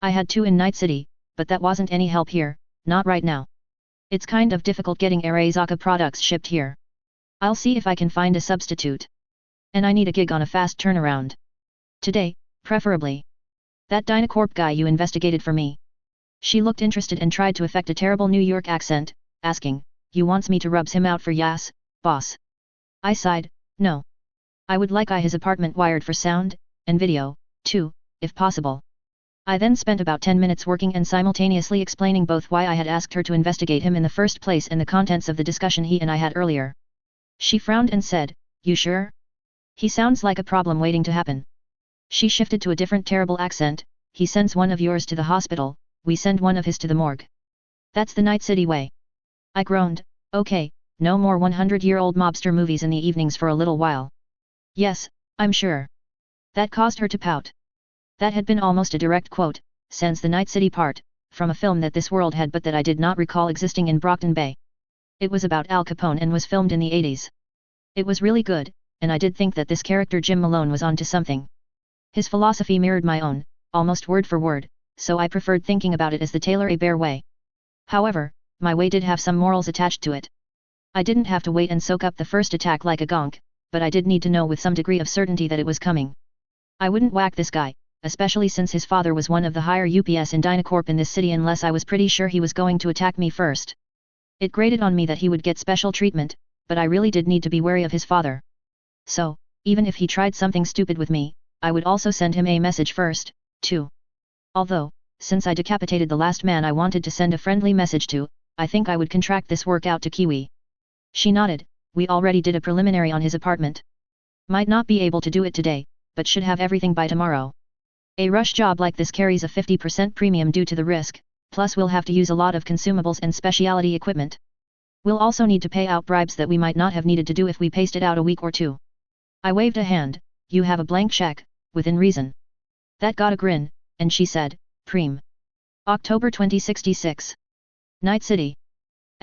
I had 2 in Night City, but that wasn't any help here, not right now. It's kind of difficult getting Arezaka products shipped here. I'll see if I can find a substitute. And I need a gig on a fast turnaround. Today, preferably. That Dynacorp guy you investigated for me. She looked interested and tried to affect a terrible New York accent, asking, "You wants me to rubs him out for yas, boss?" I sighed, "No. I would like his apartment wired for sound, and video, too, if possible." I then spent about 10 minutes working and simultaneously explaining both why I had asked her to investigate him in the first place and the contents of the discussion he and I had earlier. She frowned and said, "You sure? He sounds like a problem waiting to happen." She shifted to a different terrible accent, "He sends one of yours to the hospital, we send one of his to the morgue. That's the Night City way." I groaned, "Okay, no more 100-year-old mobster movies in the evenings for a little while." "Yes, I'm sure." That caused her to pout. That had been almost a direct quote, sans the Night City part, from a film that this world had but that I did not recall existing in Brockton Bay. It was about Al Capone and was filmed in the 80s. It was really good, and I did think that this character Jim Malone was onto something. His philosophy mirrored my own, almost word for word, so I preferred thinking about it as the Taylor Bear way. However, my way did have some morals attached to it. I didn't have to wait and soak up the first attack like a gonk, but I did need to know with some degree of certainty that it was coming. I wouldn't whack this guy, especially since his father was one of the higher UPS in Dynacorp in this city, unless I was pretty sure he was going to attack me first. It grated on me that he would get special treatment, but I really did need to be wary of his father. So, even if he tried something stupid with me, I would also send him a message first, too. Although, since I decapitated the last man I wanted to send a friendly message to, I think I would contract this work out to Kiwi. She nodded. "We already did a preliminary on his apartment. Might not be able to do it today, but should have everything by tomorrow." A rush job like this carries a 50% premium due to the risk, plus we'll have to use a lot of consumables and specialty equipment. We'll also need to pay out bribes that we might not have needed to do if we paced it out a week or two. I waved a hand. You have a blank check, within reason. That got a grin, and she said, Preem. October 2066. Night City.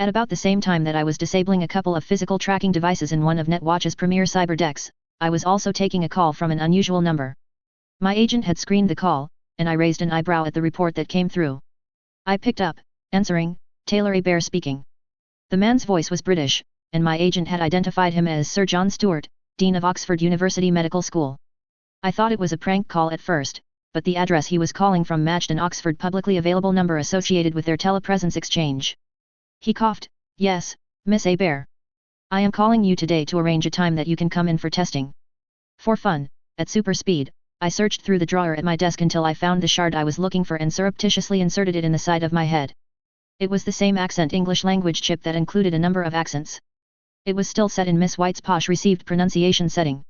At about the same time that I was disabling a couple of physical tracking devices in one of NetWatch's premier cyberdecks, I was also taking a call from an unusual number. My agent had screened the call, and I raised an eyebrow at the report that came through. I picked up, answering, Taylor Hebert speaking. The man's voice was British, and my agent had identified him as Sir John Stewart, Dean of Oxford University Medical School. I thought it was a prank call at first, but the address he was calling from matched an Oxford publicly available number associated with their telepresence exchange. He coughed, Yes, Miss Hebert. I am calling you today to arrange a time that you can come in for testing. For fun, at super speed, I searched through the drawer at my desk until I found the shard I was looking for and surreptitiously inserted it in the side of my head. It was the same accent English language chip that included a number of accents. It was still set in Miss White's posh received pronunciation setting.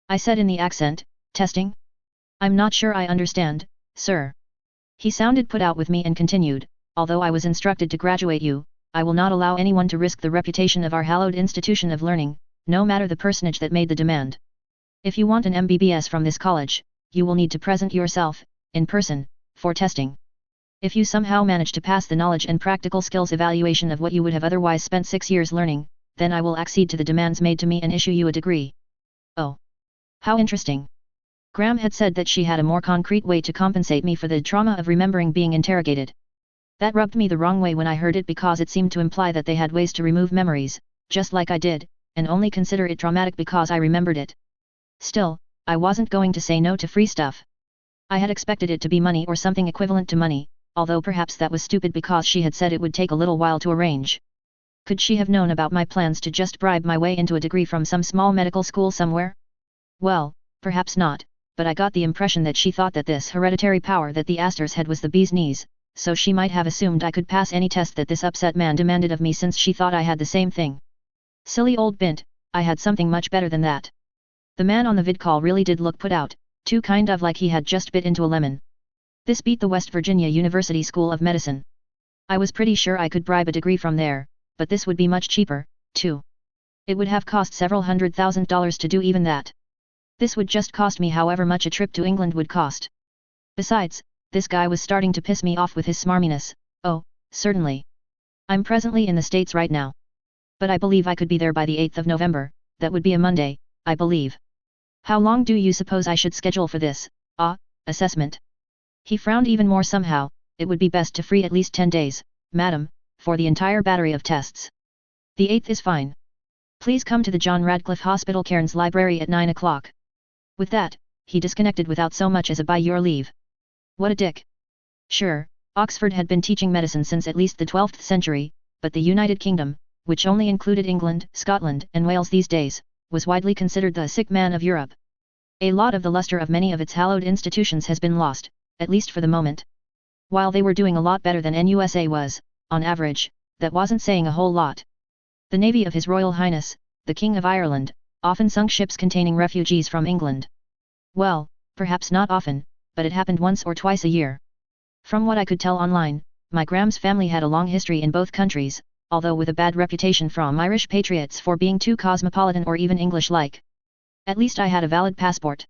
I said in the accent, Testing? I'm not sure I understand, sir. He sounded put out with me and continued, Although I was instructed to graduate you, I will not allow anyone to risk the reputation of our hallowed institution of learning, no matter the personage that made the demand. If you want an MBBS from this college, you will need to present yourself, in person, for testing. If you somehow manage to pass the knowledge and practical skills evaluation of what you would have otherwise spent 6 years learning, then I will accede to the demands made to me and issue you a degree. Oh. How interesting. Graham had said that she had a more concrete way to compensate me for the trauma of remembering being interrogated. That rubbed me the wrong way when I heard it because it seemed to imply that they had ways to remove memories, just like I did, and only consider it traumatic because I remembered it. Still, I wasn't going to say no to free stuff. I had expected it to be money or something equivalent to money, although perhaps that was stupid because she had said it would take a little while to arrange. Could she have known about my plans to just bribe my way into a degree from some small medical school somewhere? Well, perhaps not, but I got the impression that she thought that this hereditary power that the Asters had was the bee's knees, so she might have assumed I could pass any test that this upset man demanded of me since she thought I had the same thing. Silly old bint, I had something much better than that. The man on the vid call really did look put out, too, kind of like he had just bit into a lemon. This beat the West Virginia University School of Medicine. I was pretty sure I could bribe a degree from there, but this would be much cheaper, too. It would have cost several $100,000 to do even that. This would just cost me however much a trip to England would cost. Besides, this guy was starting to piss me off with his smarminess. Oh, certainly. I'm presently in the States right now. But I believe I could be there by the 8th of November, that would be a Monday, I believe. How long do you suppose I should schedule for this, assessment? He frowned even more somehow. It would be best to free at least 10 days, madam, for the entire battery of tests. The 8th is fine. Please come to the John Radcliffe Hospital Cairns Library at 9 o'clock. With that, he disconnected without so much as a by your leave. What a dick. Sure, Oxford had been teaching medicine since at least the 12th century, but the United Kingdom, which only included England, Scotland, and Wales these days, was widely considered the sick man of Europe. A lot of the luster of many of its hallowed institutions has been lost, at least for the moment. While they were doing a lot better than NUSA was, on average, that wasn't saying a whole lot. The navy of His Royal Highness, the King of Ireland, often sunk ships containing refugees from England. Well, perhaps not often, but it happened once or twice a year. From what I could tell online, my Graham's family had a long history in both countries, although with a bad reputation from Irish patriots for being too cosmopolitan or even English-like. At least I had a valid passport.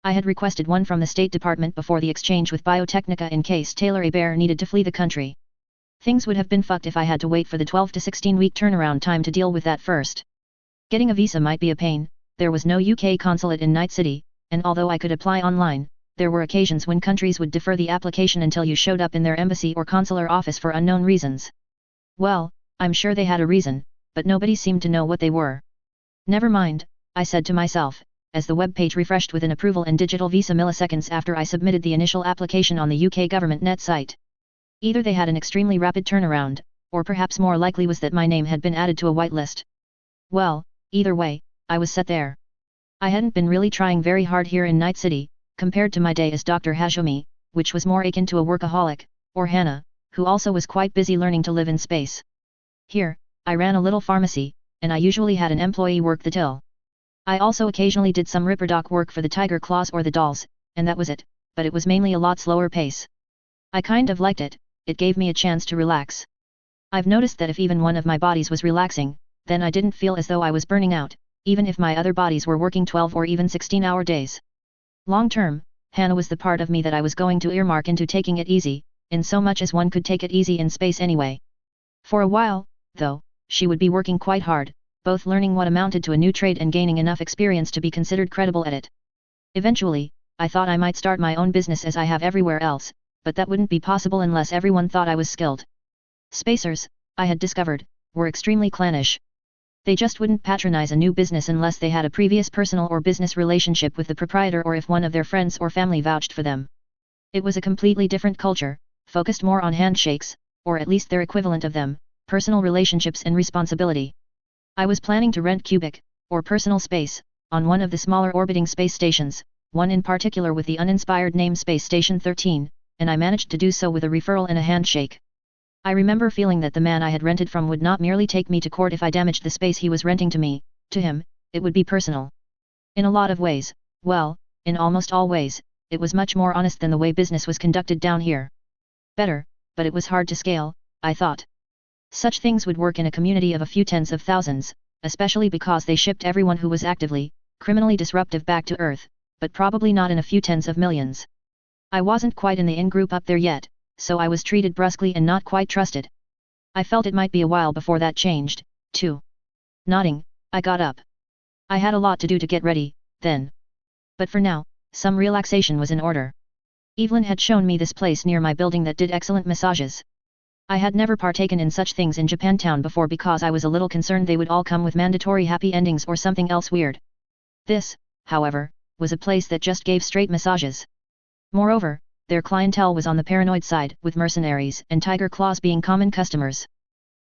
I had requested one from the State Department before the exchange with Biotechnica in case Taylor Hebert needed to flee the country. Things would have been fucked if I had to wait for the 12 to 16 week turnaround time to deal with that first. Getting a visa might be a pain. There was no UK consulate in Night City, and although I could apply online, there were occasions when countries would defer the application until you showed up in their embassy or consular office for unknown reasons. Well, I'm sure they had a reason, but nobody seemed to know what they were. Never mind, I said to myself, as the web page refreshed with an approval and digital visa milliseconds after I submitted the initial application on the UK government net site. Either they had an extremely rapid turnaround, or perhaps more likely was that my name had been added to a whitelist. Well, either way, I was set there. I hadn't been really trying very hard here in Night City, compared to my day as Dr. Hajime, which was more akin to a workaholic, or Hannah, who also was quite busy learning to live in space. Here, I ran a little pharmacy, and I usually had an employee work the till. I also occasionally did some Ripperdoc work for the Tiger Claws or the dolls, and that was it. but it was mainly a lot slower pace. I kind of liked it, it gave me a chance to relax. I've noticed that if even one of my bodies was relaxing, then I didn't feel as though I was burning out, even if my other bodies were working 12 or even 16-hour days. Long term, Hannah was the part of me that I was going to earmark into taking it easy, in so much as one could take it easy in space anyway. For a while, though, she would be working quite hard, both learning what amounted to a new trade and gaining enough experience to be considered credible at it. Eventually, I thought I might start my own business as I have everywhere else, but that wouldn't be possible unless everyone thought I was skilled. Spacers, I had discovered, were extremely clannish. They just wouldn't patronize a new business unless they had a previous personal or business relationship with the proprietor or if one of their friends or family vouched for them. It was a completely different culture, focused more on handshakes, or at least their equivalent of them, personal relationships and responsibility. I was planning to rent cubic, or personal space, on one of the smaller orbiting space stations, one in particular with the uninspired name Space Station 13, and I managed to do so with a referral and a handshake. I remember feeling that the man I had rented from would not merely take me to court if I damaged the space he was renting to me, to him, it would be personal. In a lot of ways, well, in almost all ways, it was much more honest than the way business was conducted down here. Better, but it was hard to scale, I thought. Such things would work in a community of a few tens of thousands, especially because they shipped everyone who was actively, criminally disruptive back to Earth, but probably not in a few tens of millions. I wasn't quite in the in-group up there yet, so I was treated brusquely and not quite trusted. I felt it might be a while before that changed, too. Nodding, I got up. I had a lot to do to get ready, then. But for now, some relaxation was in order. Evelyn had shown me this place near my building that did excellent massages. I had never partaken in such things in Japantown before because I was a little concerned they would all come with mandatory happy endings or something else weird. This, however, was a place that just gave straight massages. Moreover, their clientele was on the paranoid side, with mercenaries and tiger claws being common customers.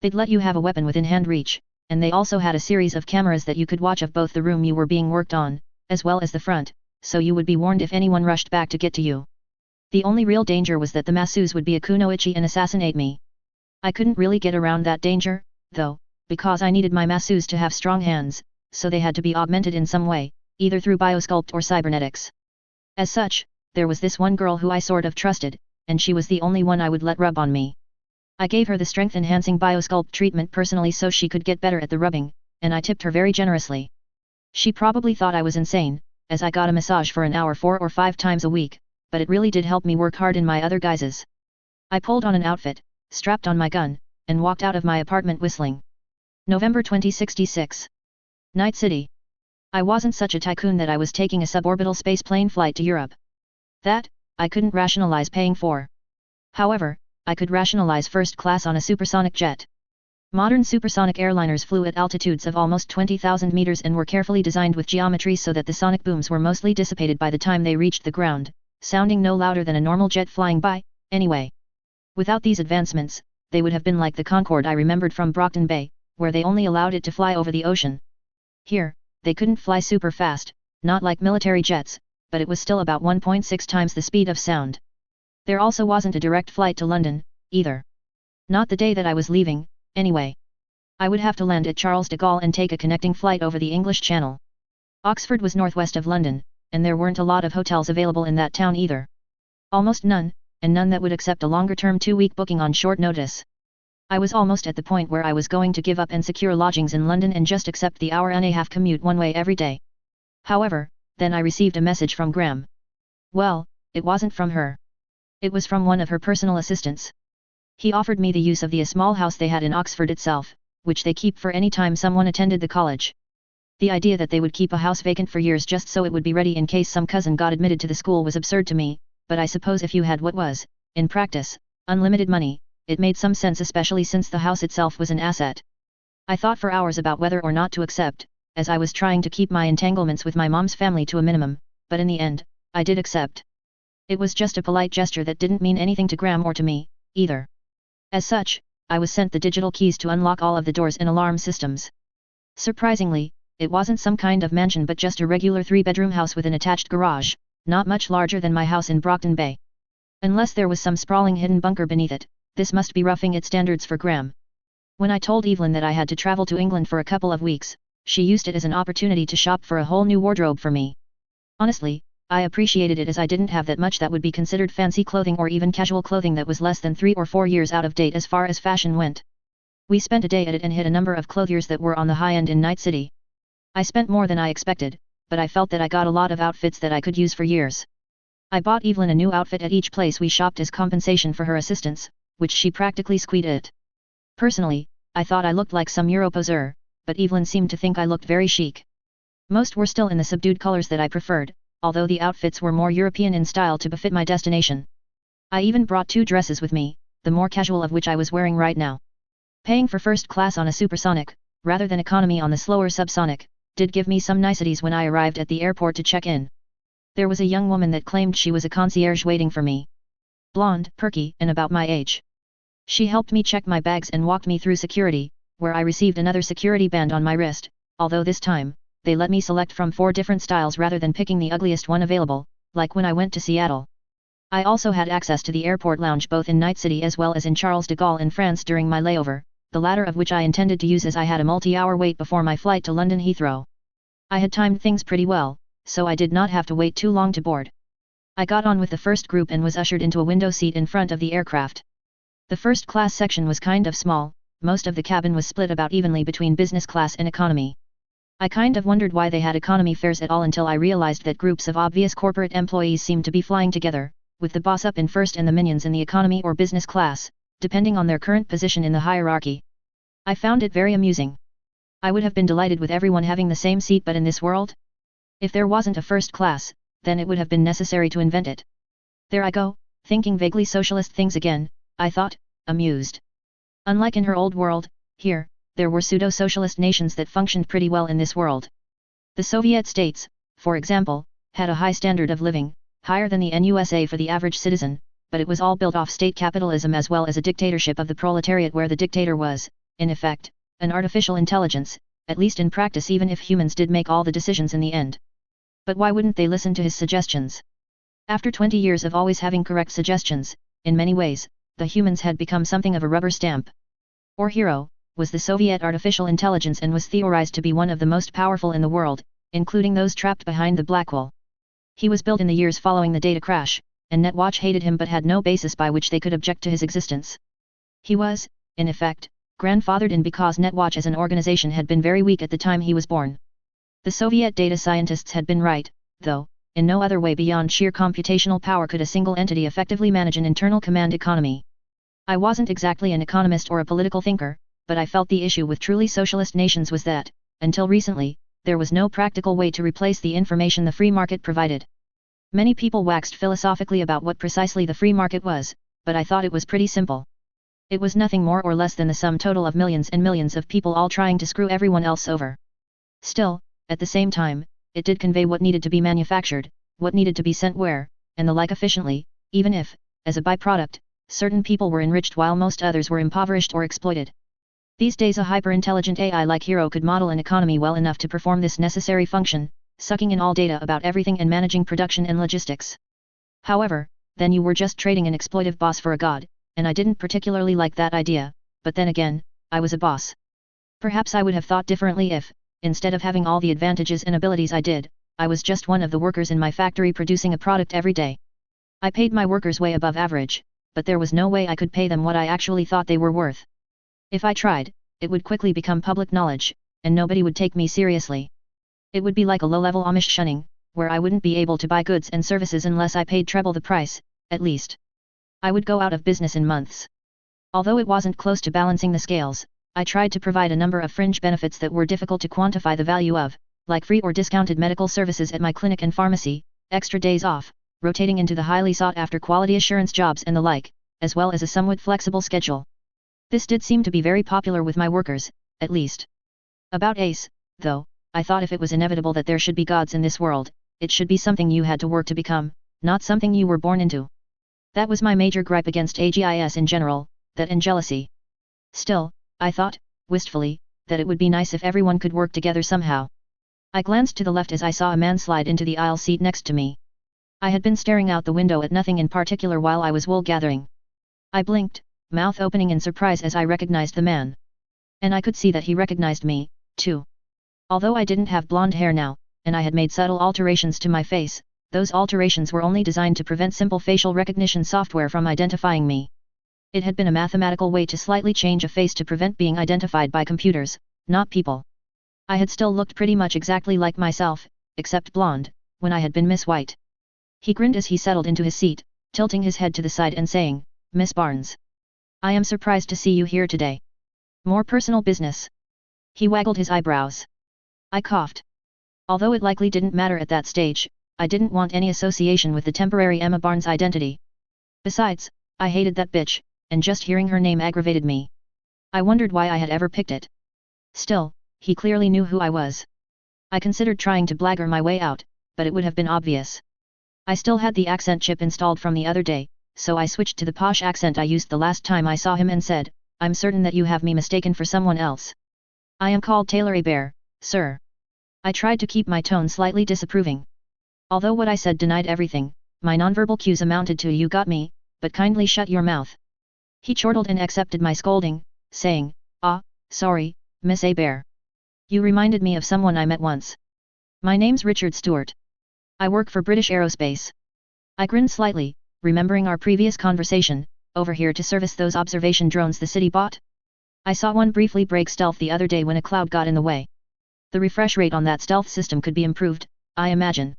They'd let you have a weapon within hand reach, and they also had a series of cameras that you could watch of both the room you were being worked on, as well as the front, so you would be warned if anyone rushed back to get to you. The only real danger was that the masseuse would be a kunoichi and assassinate me. I couldn't really get around that danger, though, because I needed my masseuse to have strong hands, so they had to be augmented in some way, either through biosculpt or cybernetics. As such, there was this one girl who I sort of trusted, and she was the only one I would let rub on me. I gave her the strength-enhancing biosculpt treatment personally so she could get better at the rubbing, and I tipped her very generously. She probably thought I was insane, as I got a massage for an hour 4 or 5 times a week, but it really did help me work hard in my other guises. I pulled on an outfit, strapped on my gun, and walked out of my apartment whistling. November 2066. Night City. I wasn't such a tycoon that I was taking a suborbital spaceplane flight to Europe. That, I couldn't rationalize paying for. However, I could rationalize first class on a supersonic jet. Modern supersonic airliners flew at altitudes of almost 20,000 meters and were carefully designed with geometry so that the sonic booms were mostly dissipated by the time they reached the ground, sounding no louder than a normal jet flying by, anyway. Without these advancements, they would have been like the Concorde I remembered from Brockton Bay, where they only allowed it to fly over the ocean. Here, they couldn't fly super fast, not like military jets, but it was still about 1.6 times the speed of sound. There also wasn't a direct flight to London, either. Not the day that I was leaving, anyway. I would have to land at Charles de Gaulle and take a connecting flight over the English Channel. Oxford was northwest of London, and there weren't a lot of hotels available in that town either. Almost none, and none that would accept a longer-term 2-week booking on short notice. I was almost at the point where I was going to give up and secure lodgings in London and just accept the hour-and-a-half commute one way every day. However, then I received a message from Graham. Well, it wasn't from her. It was from one of her personal assistants. He offered me the use of the small house they had in Oxford itself, which they keep for any time someone attended the college. The idea that they would keep a house vacant for years just so it would be ready in case some cousin got admitted to the school was absurd to me, but I suppose if you had what was, in practice, unlimited money, it made some sense, especially since the house itself was an asset. I thought for hours about whether or not to accept, as I was trying to keep my entanglements with my mom's family to a minimum, but in the end, I did accept. It was just a polite gesture that didn't mean anything to Graham or to me, either. As such, I was sent the digital keys to unlock all of the doors and alarm systems. Surprisingly, it wasn't some kind of mansion but just a regular 3-bedroom house with an attached garage, not much larger than my house in Brockton Bay. Unless there was some sprawling hidden bunker beneath it, this must be roughing it standards for Graham. When I told Evelyn that I had to travel to England for a couple of weeks, she used it as an opportunity to shop for a whole new wardrobe for me. Honestly, I appreciated it as I didn't have that much that would be considered fancy clothing or even casual clothing that was less than 3 or 4 years out of date as far as fashion went. We spent a day at it and hit a number of clothiers that were on the high end in Night City. I spent more than I expected, but I felt that I got a lot of outfits that I could use for years. I bought Evelyn a new outfit at each place we shopped as compensation for her assistance, which she practically squeezed it. Personally, I thought I looked like some Euro poser, but Evelyn seemed to think I looked very chic. Most were still in the subdued colors that I preferred, although the outfits were more European in style to befit my destination. I even brought 2 dresses with me, the more casual of which I was wearing right now. Paying for first class on a supersonic, rather than economy on the slower subsonic, did give me some niceties when I arrived at the airport to check in. There was a young woman that claimed she was a concierge waiting for me. Blonde, perky, and about my age. She helped me check my bags and walked me through security, where I received another security band on my wrist, although this time, they let me select from 4 different styles rather than picking the ugliest one available, like when I went to Seattle. I also had access to the airport lounge both in Night City as well as in Charles de Gaulle in France during my layover, the latter of which I intended to use as I had a multi-hour wait before my flight to London Heathrow. I had timed things pretty well, so I did not have to wait too long to board. I got on with the first group and was ushered into a window seat in front of the aircraft. The first class section was kind of small, most of the cabin was split about evenly between business class and economy. I kind of wondered why they had economy fares at all until I realized that groups of obvious corporate employees seemed to be flying together, with the boss up in first and the minions in the economy or business class, depending on their current position in the hierarchy. I found it very amusing. I would have been delighted with everyone having the same seat, but in this world? If there wasn't a first class, then it would have been necessary to invent it. There I go, thinking vaguely socialist things again, I thought, amused. Unlike in her old world, here, there were pseudo-socialist nations that functioned pretty well in this world. The Soviet states, for example, had a high standard of living, higher than the NUSA for the average citizen, but it was all built off state capitalism as well as a dictatorship of the proletariat where the dictator was, in effect, an artificial intelligence, at least in practice even if humans did make all the decisions in the end. But why wouldn't they listen to his suggestions? After 20 years of always having correct suggestions, in many ways, the humans had become something of a rubber stamp. Or hero, was the Soviet artificial intelligence and was theorized to be one of the most powerful in the world, including those trapped behind the Blackwall. He was built in the years following the data crash, and Netwatch hated him but had no basis by which they could object to his existence. He was, in effect, grandfathered in because Netwatch as an organization had been very weak at the time he was born. The Soviet data scientists had been right, though, in no other way beyond sheer computational power could a single entity effectively manage an internal command economy. I wasn't exactly an economist or a political thinker, but I felt the issue with truly socialist nations was that, until recently, there was no practical way to replace the information the free market provided. Many people waxed philosophically about what precisely the free market was, but I thought it was pretty simple. It was nothing more or less than the sum total of millions and millions of people all trying to screw everyone else over. Still, at the same time, it did convey what needed to be manufactured, what needed to be sent where, and the like efficiently, even if, as a byproduct, certain people were enriched while most others were impoverished or exploited. These days a hyper-intelligent AI like Hero could model an economy well enough to perform this necessary function, sucking in all data about everything and managing production and logistics. However, then you were just trading an exploitive boss for a god, and I didn't particularly like that idea, but then again, I was a boss. Perhaps I would have thought differently if, instead of having all the advantages and abilities I did, I was just one of the workers in my factory producing a product every day. I paid my workers way above average, but there was no way I could pay them what I actually thought they were worth. If I tried, it would quickly become public knowledge, and nobody would take me seriously. It would be like a low-level Amish shunning, where I wouldn't be able to buy goods and services unless I paid treble the price, at least. I would go out of business in months. Although it wasn't close to balancing the scales, I tried to provide a number of fringe benefits that were difficult to quantify the value of, like free or discounted medical services at my clinic and pharmacy, extra days off, rotating into the highly sought-after quality assurance jobs and the like, as well as a somewhat flexible schedule. This did seem to be very popular with my workers, at least. About ACE, though, I thought if it was inevitable that there should be gods in this world, it should be something you had to work to become, not something you were born into. That was my major gripe against AGIS in general, that and jealousy. Still, I thought, wistfully, that it would be nice if everyone could work together somehow. I glanced to the left as I saw a man slide into the aisle seat next to me. I had been staring out the window at nothing in particular while I was wool gathering. I blinked, mouth opening in surprise as I recognized the man. And I could see that he recognized me, too. Although I didn't have blonde hair now, and I had made subtle alterations to my face, those alterations were only designed to prevent simple facial recognition software from identifying me. It had been a mathematical way to slightly change a face to prevent being identified by computers, not people. I had still looked pretty much exactly like myself, except blonde, when I had been Miss White. He grinned as he settled into his seat, tilting his head to the side and saying, "Miss Barnes. I am surprised to see you here today. More personal business?" He waggled his eyebrows. I coughed. Although it likely didn't matter at that stage, I didn't want any association with the temporary Emma Barnes identity. Besides, I hated that bitch, and just hearing her name aggravated me. I wondered why I had ever picked it. Still, he clearly knew who I was. I considered trying to blagger my way out, but it would have been obvious. I still had the accent chip installed from the other day, so I switched to the posh accent I used the last time I saw him and said, "I'm certain that you have me mistaken for someone else. I am called Taylor A. Bear, sir." I tried to keep my tone slightly disapproving. Although what I said denied everything, my nonverbal cues amounted to "you got me, but kindly shut your mouth." He chortled and accepted my scolding, saying, "Ah, sorry, Miss A. Bear. You reminded me of someone I met once. My name's Richard Stewart. I work for British Aerospace." I grinned slightly, remembering our previous conversation, "Over here to service those observation drones the city bought? I saw one briefly break stealth the other day when a cloud got in the way. The refresh rate on that stealth system could be improved, I imagine."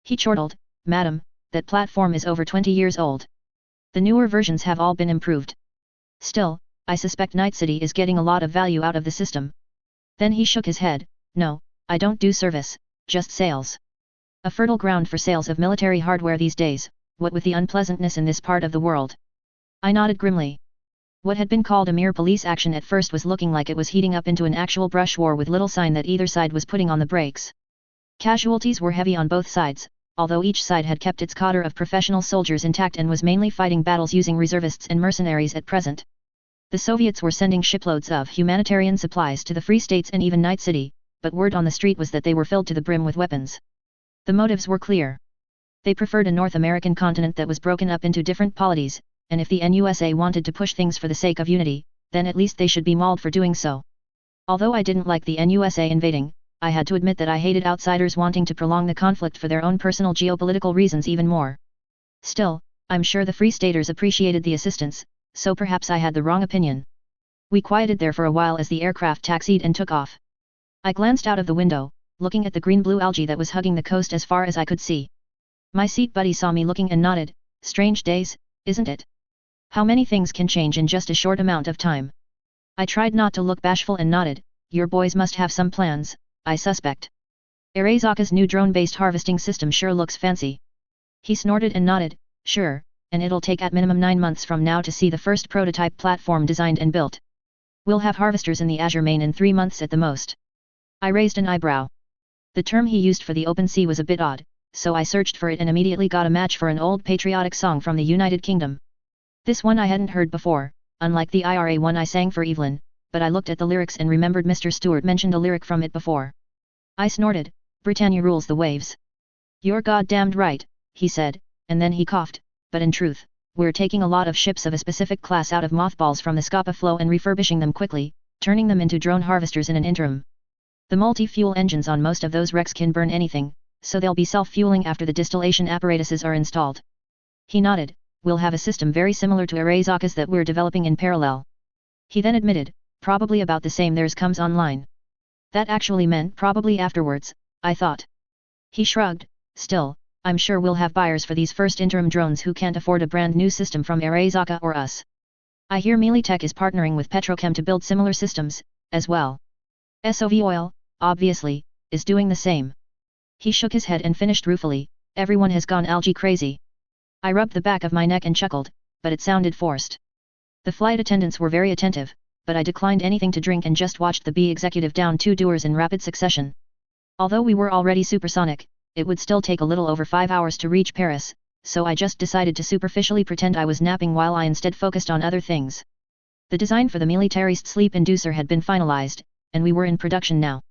He chortled, "Madam, that platform is over 20 years old. The newer versions have all been improved. Still, I suspect Night City is getting a lot of value out of the system." Then he shook his head, "No, I don't do service, just sales. A fertile ground for sales of military hardware these days, what with the unpleasantness in this part of the world." I nodded grimly. What had been called a mere police action at first was looking like it was heating up into an actual brush war with little sign that either side was putting on the brakes. Casualties were heavy on both sides, although each side had kept its cadre of professional soldiers intact and was mainly fighting battles using reservists and mercenaries at present. The Soviets were sending shiploads of humanitarian supplies to the Free States and even Night City, but word on the street was that they were filled to the brim with weapons. The motives were clear. They preferred a North American continent that was broken up into different polities, and if the NUSA wanted to push things for the sake of unity, then at least they should be mauled for doing so. Although I didn't like the NUSA invading, I had to admit that I hated outsiders wanting to prolong the conflict for their own personal geopolitical reasons even more. Still, I'm sure the Free Staters appreciated the assistance, so perhaps I had the wrong opinion. We quieted there for a while as the aircraft taxied and took off. I glanced out of the window, looking at the green-blue algae that was hugging the coast as far as I could see. My seat buddy saw me looking and nodded. "Strange days, isn't it? How many things can change in just a short amount of time?" I tried not to look bashful and nodded. "Your boys must have some plans, I suspect. Arezaka's new drone-based harvesting system sure looks fancy." He snorted and nodded, "Sure, and it'll take at minimum 9 months from now to see the first prototype platform designed and built. We'll have harvesters in the Azure main in 3 months at the most." I raised an eyebrow. The term he used for the open sea was a bit odd, so I searched for it and immediately got a match for an old patriotic song from the United Kingdom. This one I hadn't heard before, unlike the IRA one I sang for Evelyn, but I looked at the lyrics and remembered Mr. Stewart mentioned a lyric from it before. I snorted, "Britannia rules the waves." "You're goddamned right," he said, and then he coughed, "but in truth, we're taking a lot of ships of a specific class out of mothballs from the Scapa flow and refurbishing them quickly, turning them into drone harvesters in an interim. The multi-fuel engines on most of those wrecks can burn anything, so they'll be self-fueling after the distillation apparatuses are installed." He nodded, "We'll have a system very similar to Arezaka's that we're developing in parallel." He then admitted, "Probably about the same theirs comes online." That actually meant probably afterwards, I thought. He shrugged, "Still, I'm sure we'll have buyers for these first interim drones who can't afford a brand new system from Arezaka or us. I hear Militech is partnering with Petrochem to build similar systems, as well. SOV Oil, obviously, is doing the same." He shook his head and finished ruefully, "Everyone has gone algae crazy." I rubbed the back of my neck and chuckled, but it sounded forced. The flight attendants were very attentive, but I declined anything to drink and just watched the B executive down 2 doors in rapid succession. Although we were already supersonic, it would still take a little over 5 hours to reach Paris, so I just decided to superficially pretend I was napping while I instead focused on other things. The design for the militarist sleep inducer had been finalized, and we were in production now.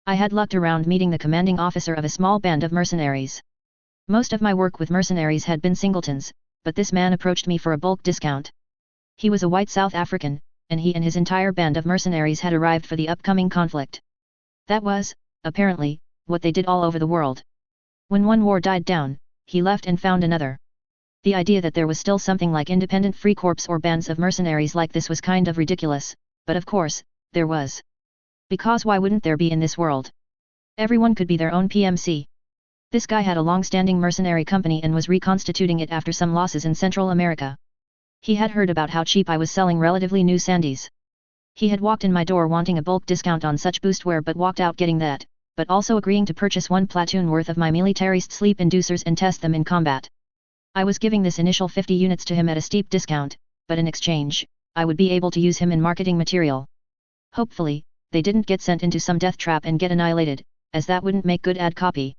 I had lucked around meeting the commanding officer of a small band of mercenaries. Most of my work with mercenaries had been singletons, but this man approached me for a bulk discount. He was a white South African, and he and his entire band of mercenaries had arrived for the upcoming conflict. That was, apparently, what they did all over the world. When one war died down, he left and found another. The idea that there was still something like independent free corps or bands of mercenaries like this was kind of ridiculous, but of course, there was. Because why wouldn't there be in this world? Everyone could be their own PMC. This guy had a long-standing mercenary company and was reconstituting it after some losses in Central America. He had heard about how cheap I was selling relatively new Sandys. He had walked in my door wanting a bulk discount on such boostware but walked out getting that, but also agreeing to purchase 1 platoon worth of my militarist sleep inducers and test them in combat. I was giving this initial 50 units to him at a steep discount, but in exchange, I would be able to use him in marketing material. Hopefully, they didn't get sent into some death trap and get annihilated, as that wouldn't make good ad copy.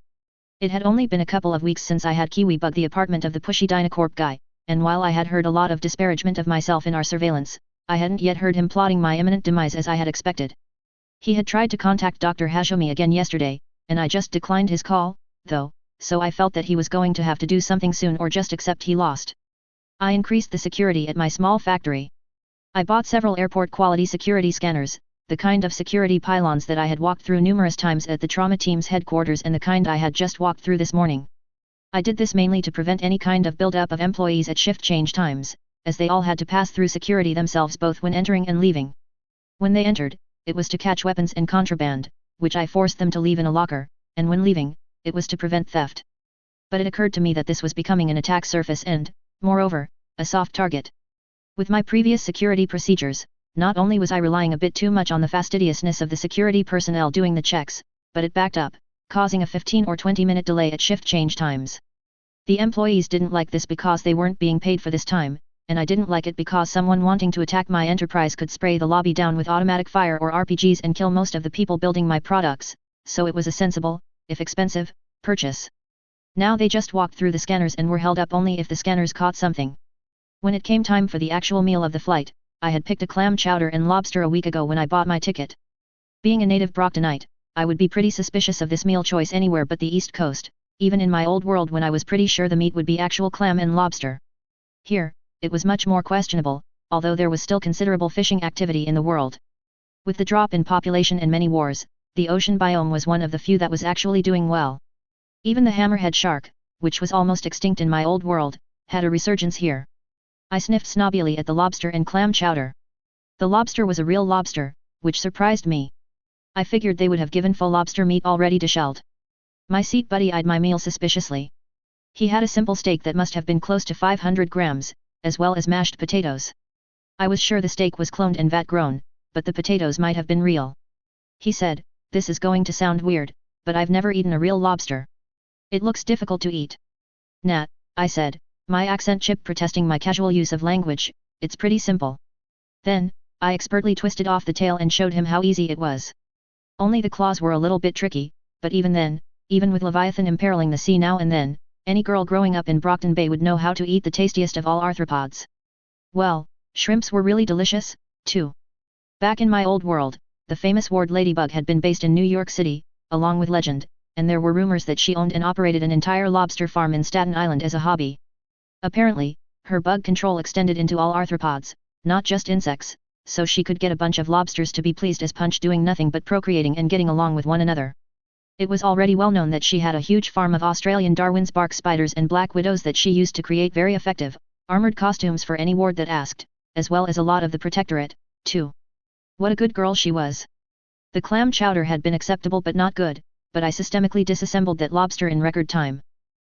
It had only been a couple of weeks since I had Kiwi bug the apartment of the pushy Dynacorp guy, and while I had heard a lot of disparagement of myself in our surveillance, I hadn't yet heard him plotting my imminent demise as I had expected. He had tried to contact Dr. Hajime again yesterday, and I just declined his call, though, so I felt that he was going to have to do something soon or just accept he lost. I increased the security at my small factory. I bought several airport-quality security scanners, the kind of security pylons that I had walked through numerous times at the trauma team's headquarters and the kind I had just walked through this morning. I did this mainly to prevent any kind of build-up of employees at shift change times, as they all had to pass through security themselves both when entering and leaving. When they entered, it was to catch weapons and contraband, which I forced them to leave in a locker, and when leaving, it was to prevent theft. But it occurred to me that this was becoming an attack surface and, moreover, a soft target. With my previous security procedures, not only was I relying a bit too much on the fastidiousness of the security personnel doing the checks, but it backed up, causing a 15 or 20-minute delay at shift change times. The employees didn't like this because they weren't being paid for this time, and I didn't like it because someone wanting to attack my enterprise could spray the lobby down with automatic fire or RPGs and kill most of the people building my products, so it was a sensible, if expensive, purchase. Now they just walked through the scanners and were held up only if the scanners caught something. When it came time for the actual meal of the flight, I had picked a clam chowder and lobster a week ago when I bought my ticket. Being a native Brocktonite, I would be pretty suspicious of this meal choice anywhere but the East Coast, even in my old world when I was pretty sure the meat would be actual clam and lobster. Here, it was much more questionable, although there was still considerable fishing activity in the world. With the drop in population and many wars, the ocean biome was one of the few that was actually doing well. Even the hammerhead shark, which was almost extinct in my old world, had a resurgence here. I sniffed snobbily at the lobster and clam chowder. The lobster was a real lobster, which surprised me. I figured they would have given full lobster meat already deshelled. My seat buddy eyed my meal suspiciously. He had a simple steak that must have been close to 500 grams, as well as mashed potatoes. I was sure the steak was cloned and vat-grown, but the potatoes might have been real. He said, "This is going to sound weird, but I've never eaten a real lobster. It looks difficult to eat." "Nah," I said, my accent chip protesting my casual use of language, "it's pretty simple." Then, I expertly twisted off the tail and showed him how easy it was. Only the claws were a little bit tricky, but even then, even with Leviathan imperiling the sea now and then, any girl growing up in Brockton Bay would know how to eat the tastiest of all arthropods. Well, shrimps were really delicious, too. Back in my old world, the famous Ward Ladybug had been based in New York City, along with Legend, and there were rumors that she owned and operated an entire lobster farm in Staten Island as a hobby. Apparently, her bug control extended into all arthropods, not just insects, so she could get a bunch of lobsters to be pleased as punch doing nothing but procreating and getting along with one another. It was already well known that she had a huge farm of Australian Darwin's bark spiders and black widows that she used to create very effective, armored costumes for any ward that asked, as well as a lot of the protectorate, too. What a good girl she was. The clam chowder had been acceptable but not good, but I systemically disassembled that lobster in record time.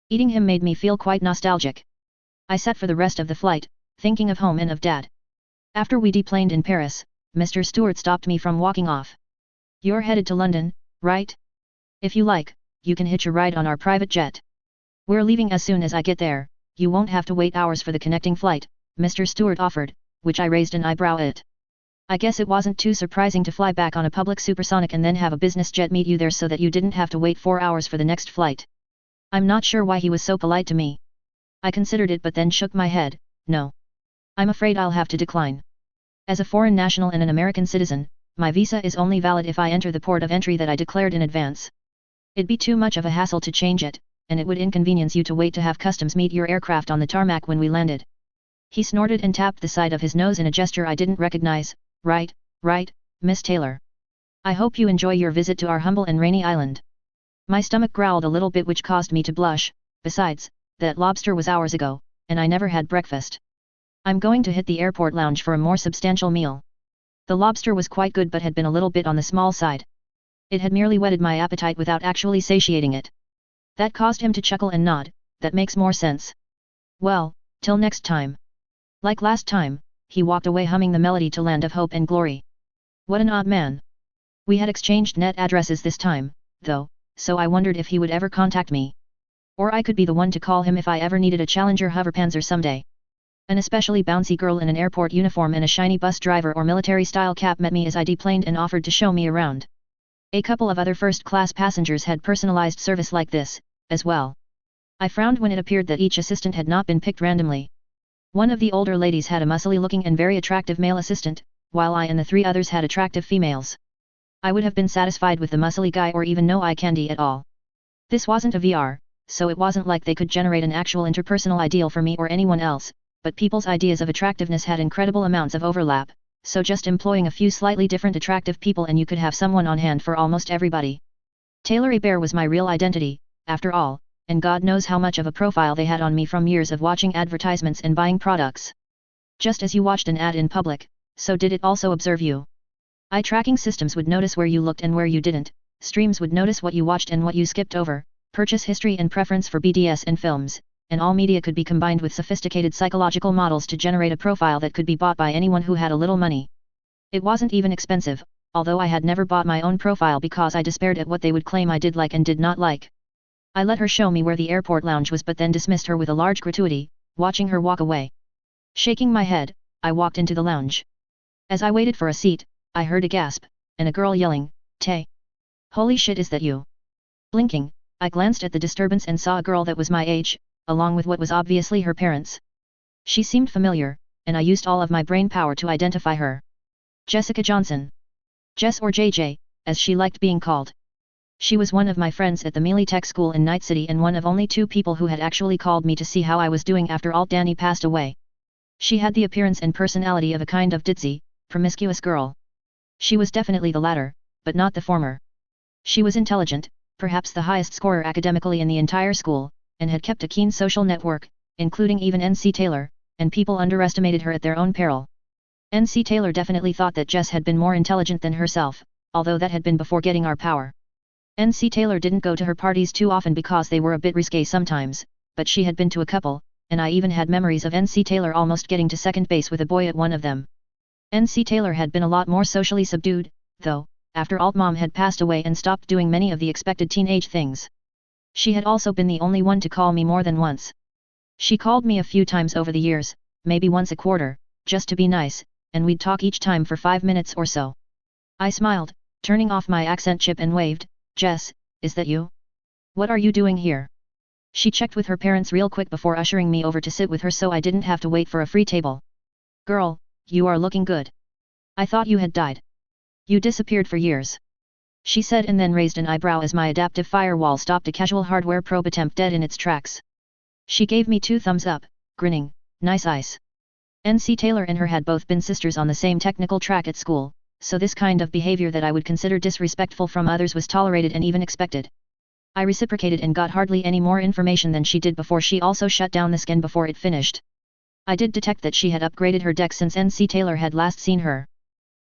Eating him made me feel quite nostalgic. I sat for the rest of the flight, thinking of home and of Dad. After we deplaned in Paris, Mr. Stewart stopped me from walking off. "You're headed to London, right? If you like, you can hitch a ride on our private jet. We're leaving as soon as I get there, you won't have to wait hours for the connecting flight," Mr. Stewart offered, which I raised an eyebrow at. I guess it wasn't too surprising to fly back on a public supersonic and then have a business jet meet you there so that you didn't have to wait 4 hours for the next flight. I'm not sure why he was so polite to me. I considered it but then shook my head. No. I'm afraid I'll have to decline. As a foreign national and an American citizen, my visa is only valid if I enter the port of entry that I declared in advance. It'd be too much of a hassle to change it, and it would inconvenience you to wait to have customs meet your aircraft on the tarmac when we landed. He snorted and tapped the side of his nose in a gesture I didn't recognize. Right, Miss Taylor. I hope you enjoy your visit to our humble and rainy island." My stomach growled a little bit which caused me to blush. Besides, That lobster was hours ago, and I never had breakfast. I'm going to hit the airport lounge for a more substantial meal. The lobster was quite good but had been a little bit on the small side. It had merely whetted my appetite without actually satiating it. That caused him to chuckle and nod. That makes more sense. Well, till next time. Like last time, he walked away humming the melody to Land of Hope and Glory. What an odd man. We had exchanged net addresses this time, though, so I wondered if he would ever contact me. Or I could be the one to call him if I ever needed a Challenger hoverpanzer someday. An especially bouncy girl in an airport uniform and a shiny bus driver or military-style cap met me as I deplaned and offered to show me around. A couple of other first-class passengers had personalized service like this, as well. I frowned when it appeared that each assistant had not been picked randomly. One of the older ladies had a muscly-looking and very attractive male assistant, while I and the 3 others had attractive females. I would have been satisfied with the muscly guy or even no eye candy at all. This wasn't a VR, so it wasn't like they could generate an actual interpersonal ideal for me or anyone else, but people's ideas of attractiveness had incredible amounts of overlap, so just employing a few slightly different attractive people and you could have someone on hand for almost everybody. Taylor A. Bear was my real identity, after all, and God knows how much of a profile they had on me from years of watching advertisements and buying products. Just as you watched an ad in public, so did it also observe you. Eye tracking systems would notice where you looked and where you didn't, streams would notice what you watched and what you skipped over, purchase history and preference for BDS and films, and all media could be combined with sophisticated psychological models to generate a profile that could be bought by anyone who had a little money. It wasn't even expensive, although I had never bought my own profile because I despaired at what they would claim I did like and did not like. I let her show me where the airport lounge was but then dismissed her with a large gratuity, watching her walk away. Shaking my head, I walked into the lounge. As I waited for a seat, I heard a gasp, and a girl yelling, "Tay! Holy shit, is that you?" Blinking, I glanced at the disturbance and saw a girl that was my age, along with what was obviously her parents. She seemed familiar, and I used all of my brain power to identify her. Jessica Johnson. Jess or JJ, as she liked being called. She was one of my friends at the Melee Tech School in Night City and one of only 2 people who had actually called me to see how I was doing after Alt Danny passed away. She had the appearance and personality of a kind of ditzy, promiscuous girl. She was definitely the latter, but not the former. She was intelligent, perhaps the highest scorer academically in the entire school, and had kept a keen social network, including even N.C. Taylor, and people underestimated her at their own peril. N.C. Taylor definitely thought that Jess had been more intelligent than herself, although that had been before getting our power. N.C. Taylor didn't go to her parties too often because they were a bit risque sometimes, but she had been to a couple, and I even had memories of N.C. Taylor almost getting to second base with a boy at one of them. N.C. Taylor had been a lot more socially subdued, though, after Alt-Mom had passed away and stopped doing many of the expected teenage things. She had also been the only one to call me more than once. She called me a few times over the years, maybe once a quarter, just to be nice, and we'd talk each time for 5 minutes or so. I smiled, turning off my accent chip and waved, "Jess, is that you? What are you doing here?" She checked with her parents real quick before ushering me over to sit with her so I didn't have to wait for a free table. "Girl, you are looking good. I thought you had died. You disappeared for years," she said and then raised an eyebrow as my adaptive firewall stopped a casual hardware probe attempt dead in its tracks. She gave me 2 thumbs up, grinning, "Nice ice." N.C. Taylor and her had both been sisters on the same technical track at school, so this kind of behavior that I would consider disrespectful from others was tolerated and even expected. I reciprocated and got hardly any more information than she did before she also shut down the scan before it finished. I did detect that she had upgraded her deck since N.C. Taylor had last seen her.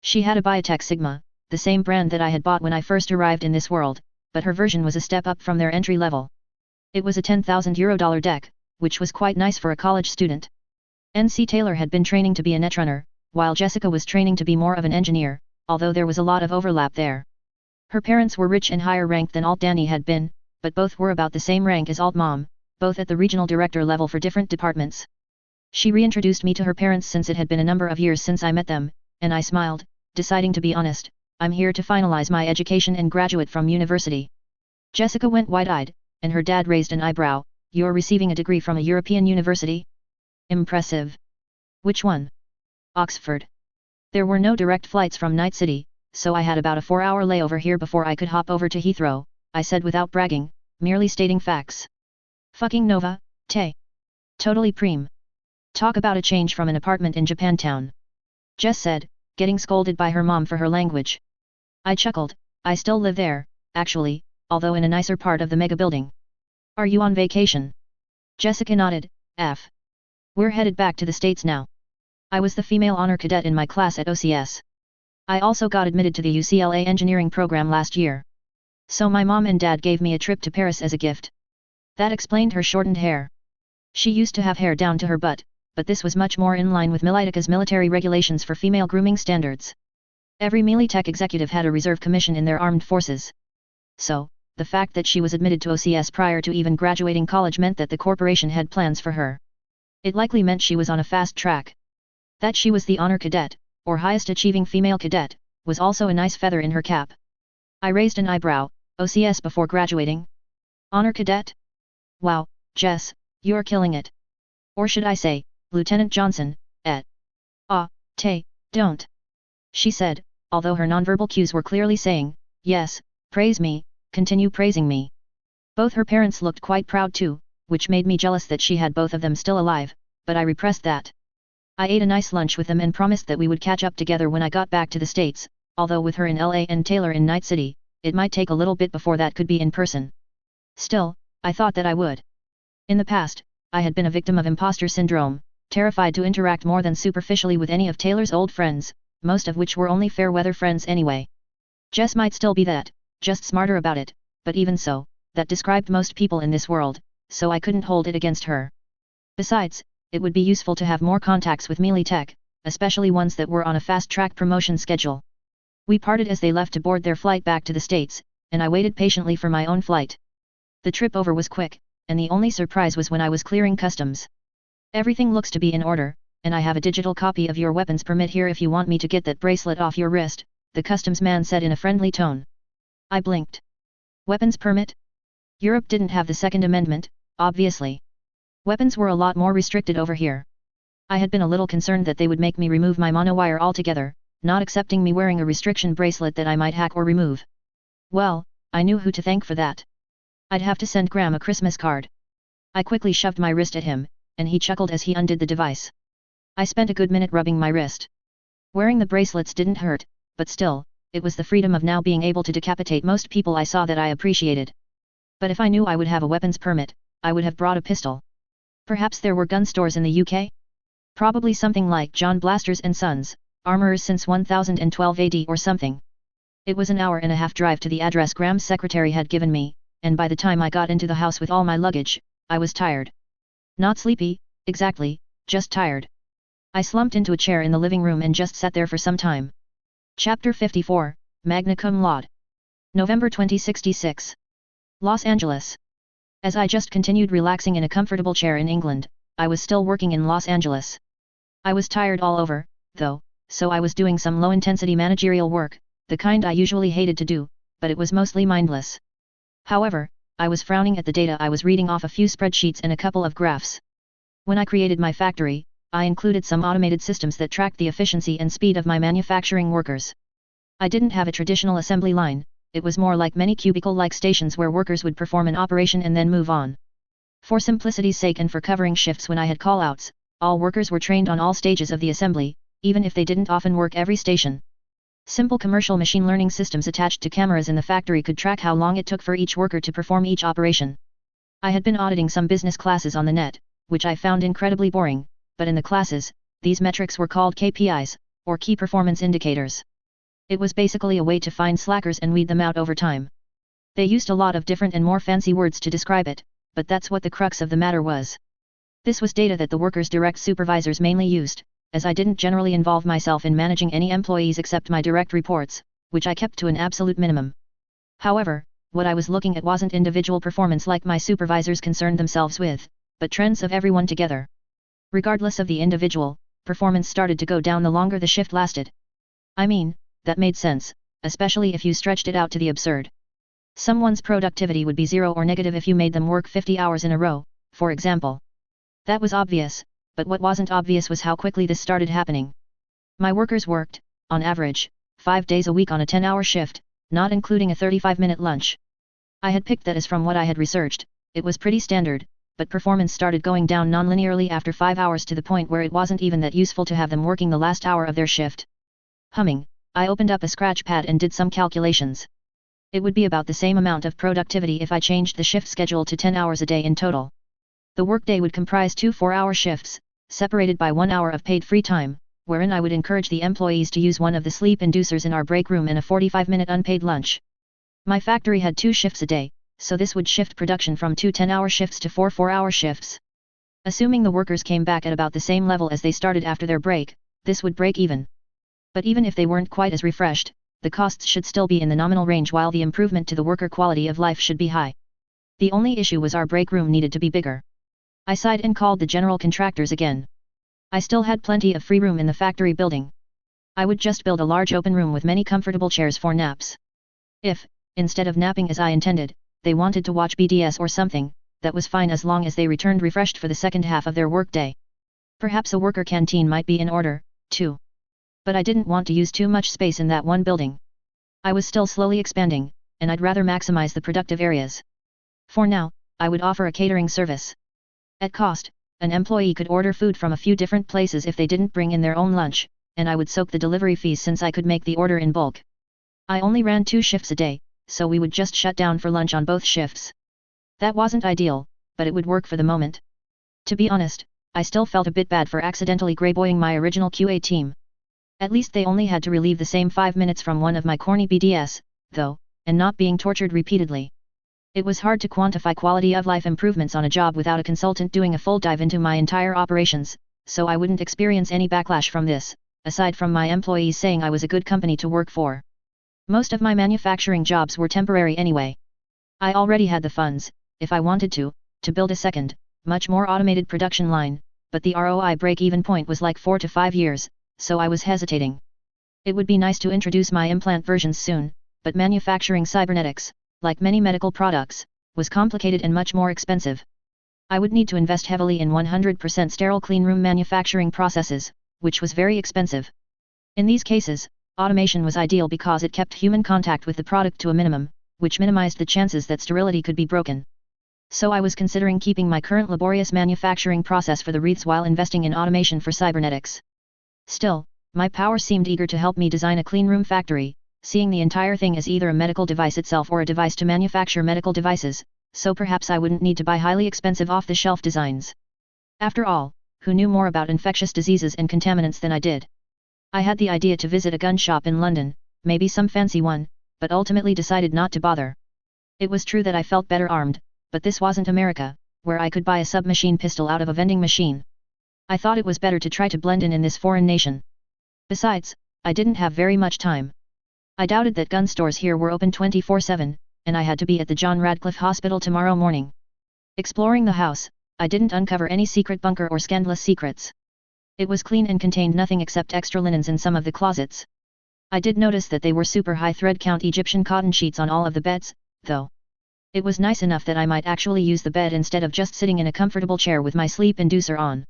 She had a Biotech Sigma, the same brand that I had bought when I first arrived in this world, but her version was a step up from their entry level. It was a $10,000 deck, which was quite nice for a college student. N.C. Taylor had been training to be a netrunner, while Jessica was training to be more of an engineer, although there was a lot of overlap there. Her parents were rich and higher ranked than Alt Danny had been, but both were about the same rank as Alt Mom, both at the regional director level for different departments. She reintroduced me to her parents since it had been a number of years since I met them, and I smiled, deciding to be honest, I'm here to finalize my education and graduate from university. Jessica went wide-eyed, and her dad raised an eyebrow, "You're receiving a degree from a European university? Impressive. Which one?" "Oxford." There were no direct flights from Night City, so I had about a 4-hour layover here before I could hop over to Heathrow, I said without bragging, merely stating facts. "Fucking Nova, Tay. Totally preem. Talk about a change from an apartment in Japantown," Jess said, getting scolded by her mom for her language. I chuckled, "I still live there, actually, although in a nicer part of the mega building." "Are you on vacation?" Jessica nodded. We're headed back to the States now. I was the female honor cadet in my class at OCS. I also got admitted to the UCLA engineering program last year. So my mom and dad gave me a trip to Paris as a gift. That explained her shortened hair. She used to have hair down to her butt, but this was much more in line with Militica's military regulations for female grooming standards. Every Militech executive had a reserve commission in their armed forces. So, the fact that she was admitted to OCS prior to even graduating college meant that the corporation had plans for her. It likely meant she was on a fast track. That she was the honor cadet, or highest achieving female cadet, was also a nice feather in her cap. I raised an eyebrow. OCS before graduating? Honor cadet? Wow, Jess, you're killing it. Or should I say, Lieutenant Johnson, et. Don't. She said, although her nonverbal cues were clearly saying, yes, praise me, continue praising me. Both her parents looked quite proud too, which made me jealous that she had both of them still alive, but I repressed that. I ate a nice lunch with them and promised that we would catch up together when I got back to the States, although with her in LA and Taylor in Night City, it might take a little bit before that could be in person. Still, I thought that I would. In the past, I had been a victim of imposter syndrome, terrified to interact more than superficially with any of Taylor's old friends, most of which were only fair-weather friends anyway. Jess might still be that, just smarter about it, but even so, that described most people in this world, so I couldn't hold it against her. Besides, it would be useful to have more contacts with Militech, especially ones that were on a fast-track promotion schedule. We parted as they left to board their flight back to the States, and I waited patiently for my own flight. The trip over was quick, and the only surprise was when I was clearing customs. Everything looks to be in order, and I have a digital copy of your weapons permit here if you want me to get that bracelet off your wrist, the customs man said in a friendly tone. I blinked. Weapons permit? Europe didn't have the Second Amendment, obviously. Weapons were a lot more restricted over here. I had been a little concerned that they would make me remove my monowire altogether, not accepting me wearing a restriction bracelet that I might hack or remove. Well, I knew who to thank for that. I'd have to send Graham a Christmas card. I quickly shoved my wrist at him, and he chuckled as he undid the device. I spent a good minute rubbing my wrist. Wearing the bracelets didn't hurt, but still, it was the freedom of now being able to decapitate most people I saw that I appreciated. But if I knew I would have a weapons permit, I would have brought a pistol. Perhaps there were gun stores in the UK? Probably something like John Blasters and Sons, armorers since 1012 AD or something. It was an hour and a half drive to the address Graham's secretary had given me, and by the time I got into the house with all my luggage, I was tired. Not sleepy, exactly, just tired. I slumped into a chair in the living room and just sat there for some time. Chapter 54, Magna Cum Laude. November 2066. Los Angeles. As I just continued relaxing in a comfortable chair in England, I was still working in Los Angeles. I was tired all over, though, so I was doing some low-intensity managerial work, the kind I usually hated to do, but it was mostly mindless. However, I was frowning at the data I was reading off a few spreadsheets and a couple of graphs. When I created my factory, I included some automated systems that tracked the efficiency and speed of my manufacturing workers. I didn't have a traditional assembly line. It was more like many cubicle-like stations where workers would perform an operation and then move on. For simplicity's sake and for covering shifts when I had call-outs, all workers were trained on all stages of the assembly, even if they didn't often work every station. Simple commercial machine learning systems attached to cameras in the factory could track how long it took for each worker to perform each operation. I had been auditing some business classes on the net, which I found incredibly boring, but in the classes, these metrics were called KPIs, or Key Performance Indicators. It was basically a way to find slackers and weed them out over time. They used a lot of different and more fancy words to describe it, but that's what the crux of the matter was. This was data that the workers' direct supervisors mainly used, as I didn't generally involve myself in managing any employees except my direct reports, which I kept to an absolute minimum. However, what I was looking at wasn't individual performance like my supervisors concerned themselves with, but trends of everyone together. Regardless of the individual, performance started to go down the longer the shift lasted. I mean, that made sense, especially if you stretched it out to the absurd. Someone's productivity would be 0 or negative if you made them work 50 hours in a row, for example. That was obvious, but what wasn't obvious was how quickly this started happening. My workers worked, on average, 5 days a week on a 10-hour shift, not including a 35-minute lunch. I had picked that as from what I had researched, it was pretty standard, but performance started going down non-linearly after 5 hours to the point where it wasn't even that useful to have them working the last hour of their shift. Humming, I opened up a scratch pad and did some calculations. It would be about the same amount of productivity if I changed the shift schedule to 10 hours a day in total. The workday would comprise 2 4-hour shifts, separated by 1 hour of paid free time, wherein I would encourage the employees to use one of the sleep inducers in our break room and a 45-minute unpaid lunch. My factory had 2 shifts a day, so this would shift production from 2 10-hour shifts to 4 4-hour shifts. Assuming the workers came back at about the same level as they started after their break, this would break even. But even if they weren't quite as refreshed, the costs should still be in the nominal range while the improvement to the worker quality of life should be high. The only issue was our break room needed to be bigger. I sighed and called the general contractors again. I still had plenty of free room in the factory building. I would just build a large open room with many comfortable chairs for naps. If, instead of napping as I intended, they wanted to watch BTS or something, that was fine as long as they returned refreshed for the second half of their workday. Perhaps a worker canteen might be in order, too. But I didn't want to use too much space in that one building. I was still slowly expanding, and I'd rather maximize the productive areas. For now, I would offer a catering service. At cost, an employee could order food from a few different places if they didn't bring in their own lunch, and I would soak the delivery fees since I could make the order in bulk. I only ran 2 shifts a day, so we would just shut down for lunch on both shifts. That wasn't ideal, but it would work for the moment. To be honest, I still felt a bit bad for accidentally greyboying my original QA team. At least they only had to relieve the same 5 minutes from one of my corny BDS, though, and not being tortured repeatedly. It was hard to quantify quality of life improvements on a job without a consultant doing a full dive into my entire operations, so I wouldn't experience any backlash from this, aside from my employees saying I was a good company to work for. Most of my manufacturing jobs were temporary anyway. I already had the funds, if I wanted to build a second, much more automated production line, but the ROI break-even point was like 4 to 5 years, so I was hesitating. It would be nice to introduce my implant versions soon, but manufacturing cybernetics, like many medical products, was complicated and much more expensive. I would need to invest heavily in 100% sterile cleanroom manufacturing processes, which was very expensive. In these cases, automation was ideal because it kept human contact with the product to a minimum, which minimized the chances that sterility could be broken. So I was considering keeping my current laborious manufacturing process for the wreaths while investing in automation for cybernetics. Still, my power seemed eager to help me design a cleanroom factory, seeing the entire thing as either a medical device itself or a device to manufacture medical devices, so perhaps I wouldn't need to buy highly expensive off-the-shelf designs. After all, who knew more about infectious diseases and contaminants than I did? I had the idea to visit a gun shop in London, maybe some fancy one, but ultimately decided not to bother. It was true that I felt better armed, but this wasn't America, where I could buy a submachine pistol out of a vending machine. I thought it was better to try to blend in this foreign nation. Besides, I didn't have very much time. I doubted that gun stores here were open 24/7, and I had to be at the John Radcliffe Hospital tomorrow morning. Exploring the house, I didn't uncover any secret bunker or scandalous secrets. It was clean and contained nothing except extra linens in some of the closets. I did notice that they were super high thread count Egyptian cotton sheets on all of the beds, though. It was nice enough that I might actually use the bed instead of just sitting in a comfortable chair with my sleep inducer on.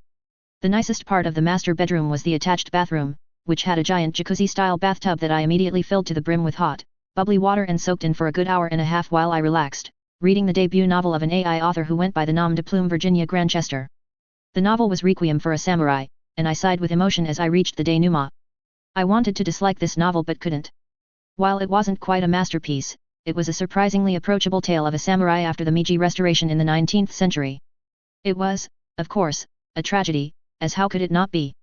The nicest part of the master bedroom was the attached bathroom, which had a giant jacuzzi-style bathtub that I immediately filled to the brim with hot, bubbly water and soaked in for a good hour and a half while I relaxed, reading the debut novel of an AI author who went by the nom de plume Virginia Granchester. The novel was Requiem for a Samurai, and I sighed with emotion as I reached the denouement. I wanted to dislike this novel but couldn't. While it wasn't quite a masterpiece, it was a surprisingly approachable tale of a samurai after the Meiji Restoration in the 19th century. It was, of course, a tragedy, as how could it not be?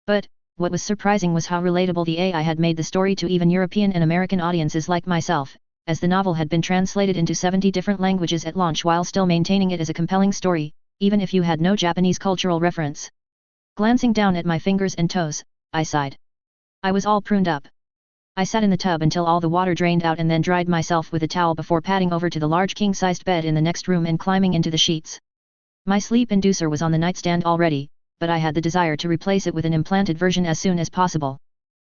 But, what was surprising was how relatable the AI had made the story to even European and American audiences like myself, as the novel had been translated into 70 different languages at launch while still maintaining it as a compelling story, even if you had no Japanese cultural reference. Glancing down at my fingers and toes, I sighed. I was all pruned up. I sat in the tub until all the water drained out and then dried myself with a towel before padding over to the large king-sized bed in the next room and climbing into the sheets. My sleep inducer was on the nightstand already, but I had the desire to replace it with an implanted version as soon as possible.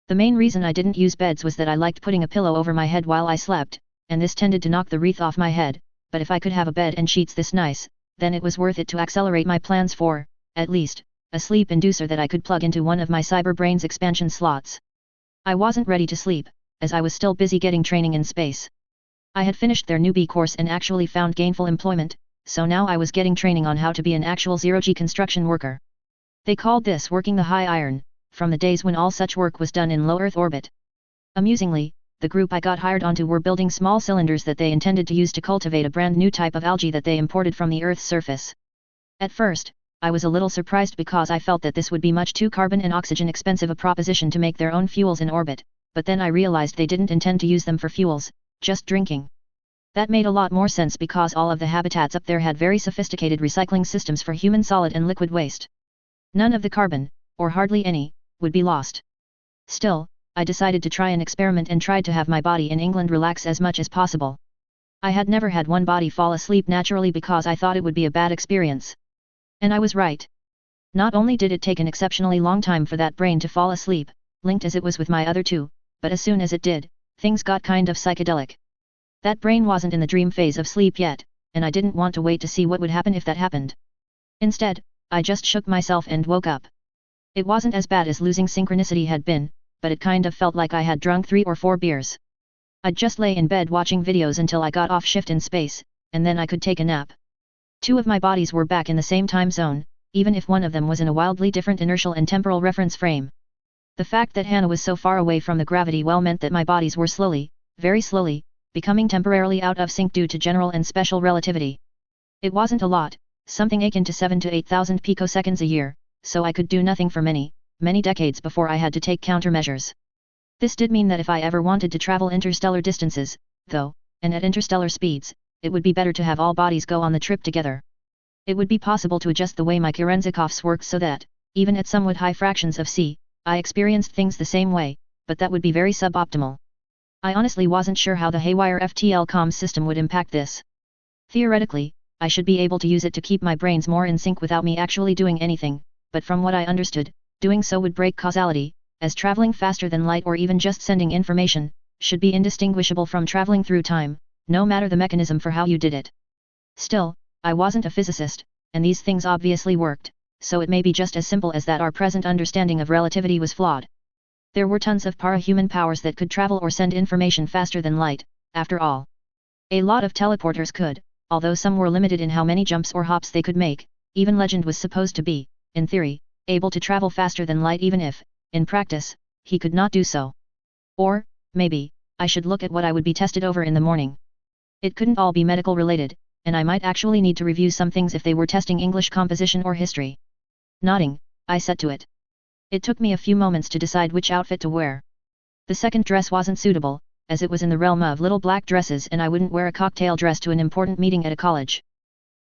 The main reason I didn't use beds was that I liked putting a pillow over my head while I slept, and this tended to knock the wreath off my head, but if I could have a bed and sheets this nice, then it was worth it to accelerate my plans for, at least, a sleep inducer that I could plug into one of my Cyberbrain's expansion slots. I wasn't ready to sleep, as I was still busy getting training in space. I had finished their newbie course and actually found gainful employment, so now I was getting training on how to be an actual zero-G construction worker. They called this working the high iron, from the days when all such work was done in low Earth orbit. Amusingly, the group I got hired onto were building small cylinders that they intended to use to cultivate a brand new type of algae that they imported from the Earth's surface. At first, I was a little surprised because I felt that this would be much too carbon and oxygen expensive a proposition to make their own fuels in orbit, but then I realized they didn't intend to use them for fuels, just drinking. That made a lot more sense because all of the habitats up there had very sophisticated recycling systems for human solid and liquid waste. None of the carbon, or hardly any, would be lost. Still, I decided to try an experiment and tried to have my body in England relax as much as possible. I had never had one body fall asleep naturally because I thought it would be a bad experience. And I was right. Not only did it take an exceptionally long time for that brain to fall asleep, linked as it was with my other two, but as soon as it did, things got kind of psychedelic. That brain wasn't in the dream phase of sleep yet, and I didn't want to wait to see what would happen if that happened. Instead, I just shook myself and woke up. It wasn't as bad as losing synchronicity had been, but it kind of felt like I had drunk 3 or 4 beers. I'd just lay in bed watching videos until I got off shift in space, and then I could take a nap. 2 of my bodies were back in the same time zone, even if one of them was in a wildly different inertial and temporal reference frame. The fact that Hannah was so far away from the gravity well meant that my bodies were slowly, very slowly, becoming temporarily out of sync due to general and special relativity. It wasn't a lot, something akin to 7 to 8,000 picoseconds a year, so I could do nothing for many, many decades before I had to take countermeasures. This did mean that if I ever wanted to travel interstellar distances, though, and at interstellar speeds, it would be better to have all bodies go on the trip together. It would be possible to adjust the way my Kerenzikoffs worked so that, even at somewhat high fractions of c, I experienced things the same way, but that would be very suboptimal. I honestly wasn't sure how the haywire FTL comms system would impact this. Theoretically, I should be able to use it to keep my brains more in sync without me actually doing anything, but from what I understood, doing so would break causality, as traveling faster than light or even just sending information, should be indistinguishable from traveling through time, no matter the mechanism for how you did it. Still, I wasn't a physicist, and these things obviously worked, so it may be just as simple as that our present understanding of relativity was flawed. There were tons of para-human powers that could travel or send information faster than light, after all. A lot of teleporters could, although some were limited in how many jumps or hops they could make. Even Legend was supposed to be, in theory, able to travel faster than light even if, in practice, he could not do so. Or, maybe, I should look at what I would be tested over in the morning. It couldn't all be medical related, and I might actually need to review some things if they were testing English composition or history. Nodding, I set to it. It took me a few moments to decide which outfit to wear. The second dress wasn't suitable, as it was in the realm of little black dresses and I wouldn't wear a cocktail dress to an important meeting at a college.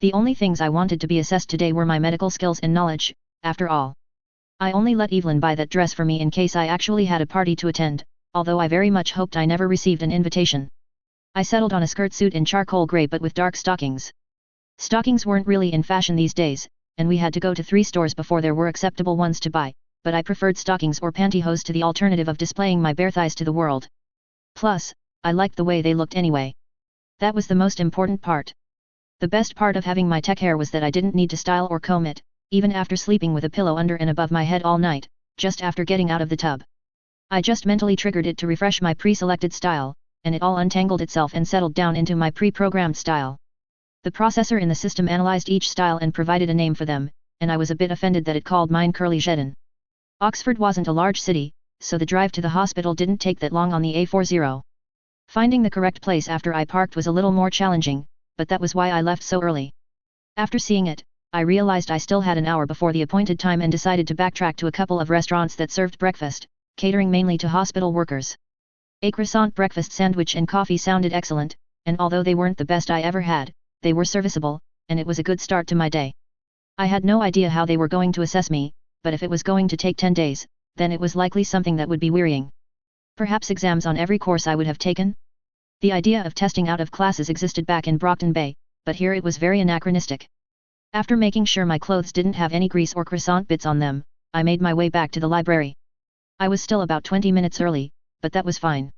The only things I wanted to be assessed today were my medical skills and knowledge, after all. I only let Evelyn buy that dress for me in case I actually had a party to attend, although I very much hoped I never received an invitation. I settled on a skirt suit in charcoal grey but with dark stockings. Stockings weren't really in fashion these days, and we had to go to 3 stores before there were acceptable ones to buy, but I preferred stockings or pantyhose to the alternative of displaying my bare thighs to the world. Plus, I liked the way they looked anyway. That was the most important part. The best part of having my tech hair was that I didn't need to style or comb it, even after sleeping with a pillow under and above my head all night, just after getting out of the tub. I just mentally triggered it to refresh my pre-selected style, and it all untangled itself and settled down into my pre-programmed style. The processor in the system analyzed each style and provided a name for them, and I was a bit offended that it called mine Curly Jedden. Oxford wasn't a large city, so the drive to the hospital didn't take that long on the A40. Finding the correct place after I parked was a little more challenging, but that was why I left so early. After seeing it, I realized I still had an hour before the appointed time and decided to backtrack to a couple of restaurants that served breakfast, catering mainly to hospital workers. A croissant breakfast sandwich and coffee sounded excellent, and although they weren't the best I ever had, they were serviceable, and it was a good start to my day. I had no idea how they were going to assess me, but if it was going to take 10 days, then it was likely something that would be wearying. Perhaps exams on every course I would have taken? The idea of testing out of classes existed back in Brockton Bay, but here it was very anachronistic. After making sure my clothes didn't have any grease or croissant bits on them, I made my way back to the library. I was still about 20 minutes early, but that was fine.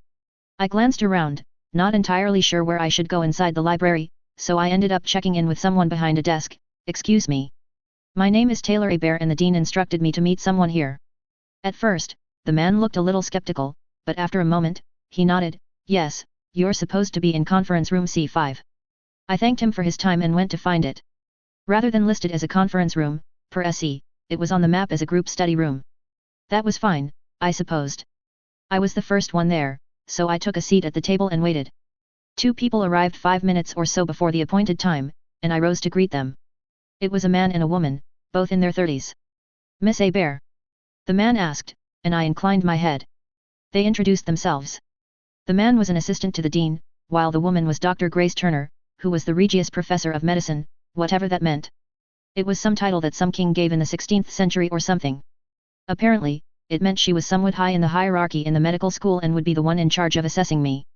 I glanced around, not entirely sure where I should go inside the library, so I ended up checking in with someone behind a desk. "Excuse me. My name is Taylor Hebert and the dean instructed me to meet someone here." At first, the man looked a little skeptical, but after a moment, he nodded. "Yes, you're supposed to be in conference room C5. I thanked him for his time and went to find it. Rather than listed as a conference room, per SE, it was on the map as a group study room. That was fine, I supposed. I was the first one there, so I took a seat at the table and waited. 2 people arrived 5 minutes or so before the appointed time, and I rose to greet them. It was a man and a woman, both in their 30s. Miss Bear? The man asked, and I inclined my head. They introduced themselves. The man was an assistant to the dean, while the woman was Dr. Grace Turner, who was the Regius Professor of Medicine, whatever that meant. It was some title that some king gave in the 16th century or something. Apparently, it meant she was somewhat high in the hierarchy in the medical school and would be the one in charge of assessing me.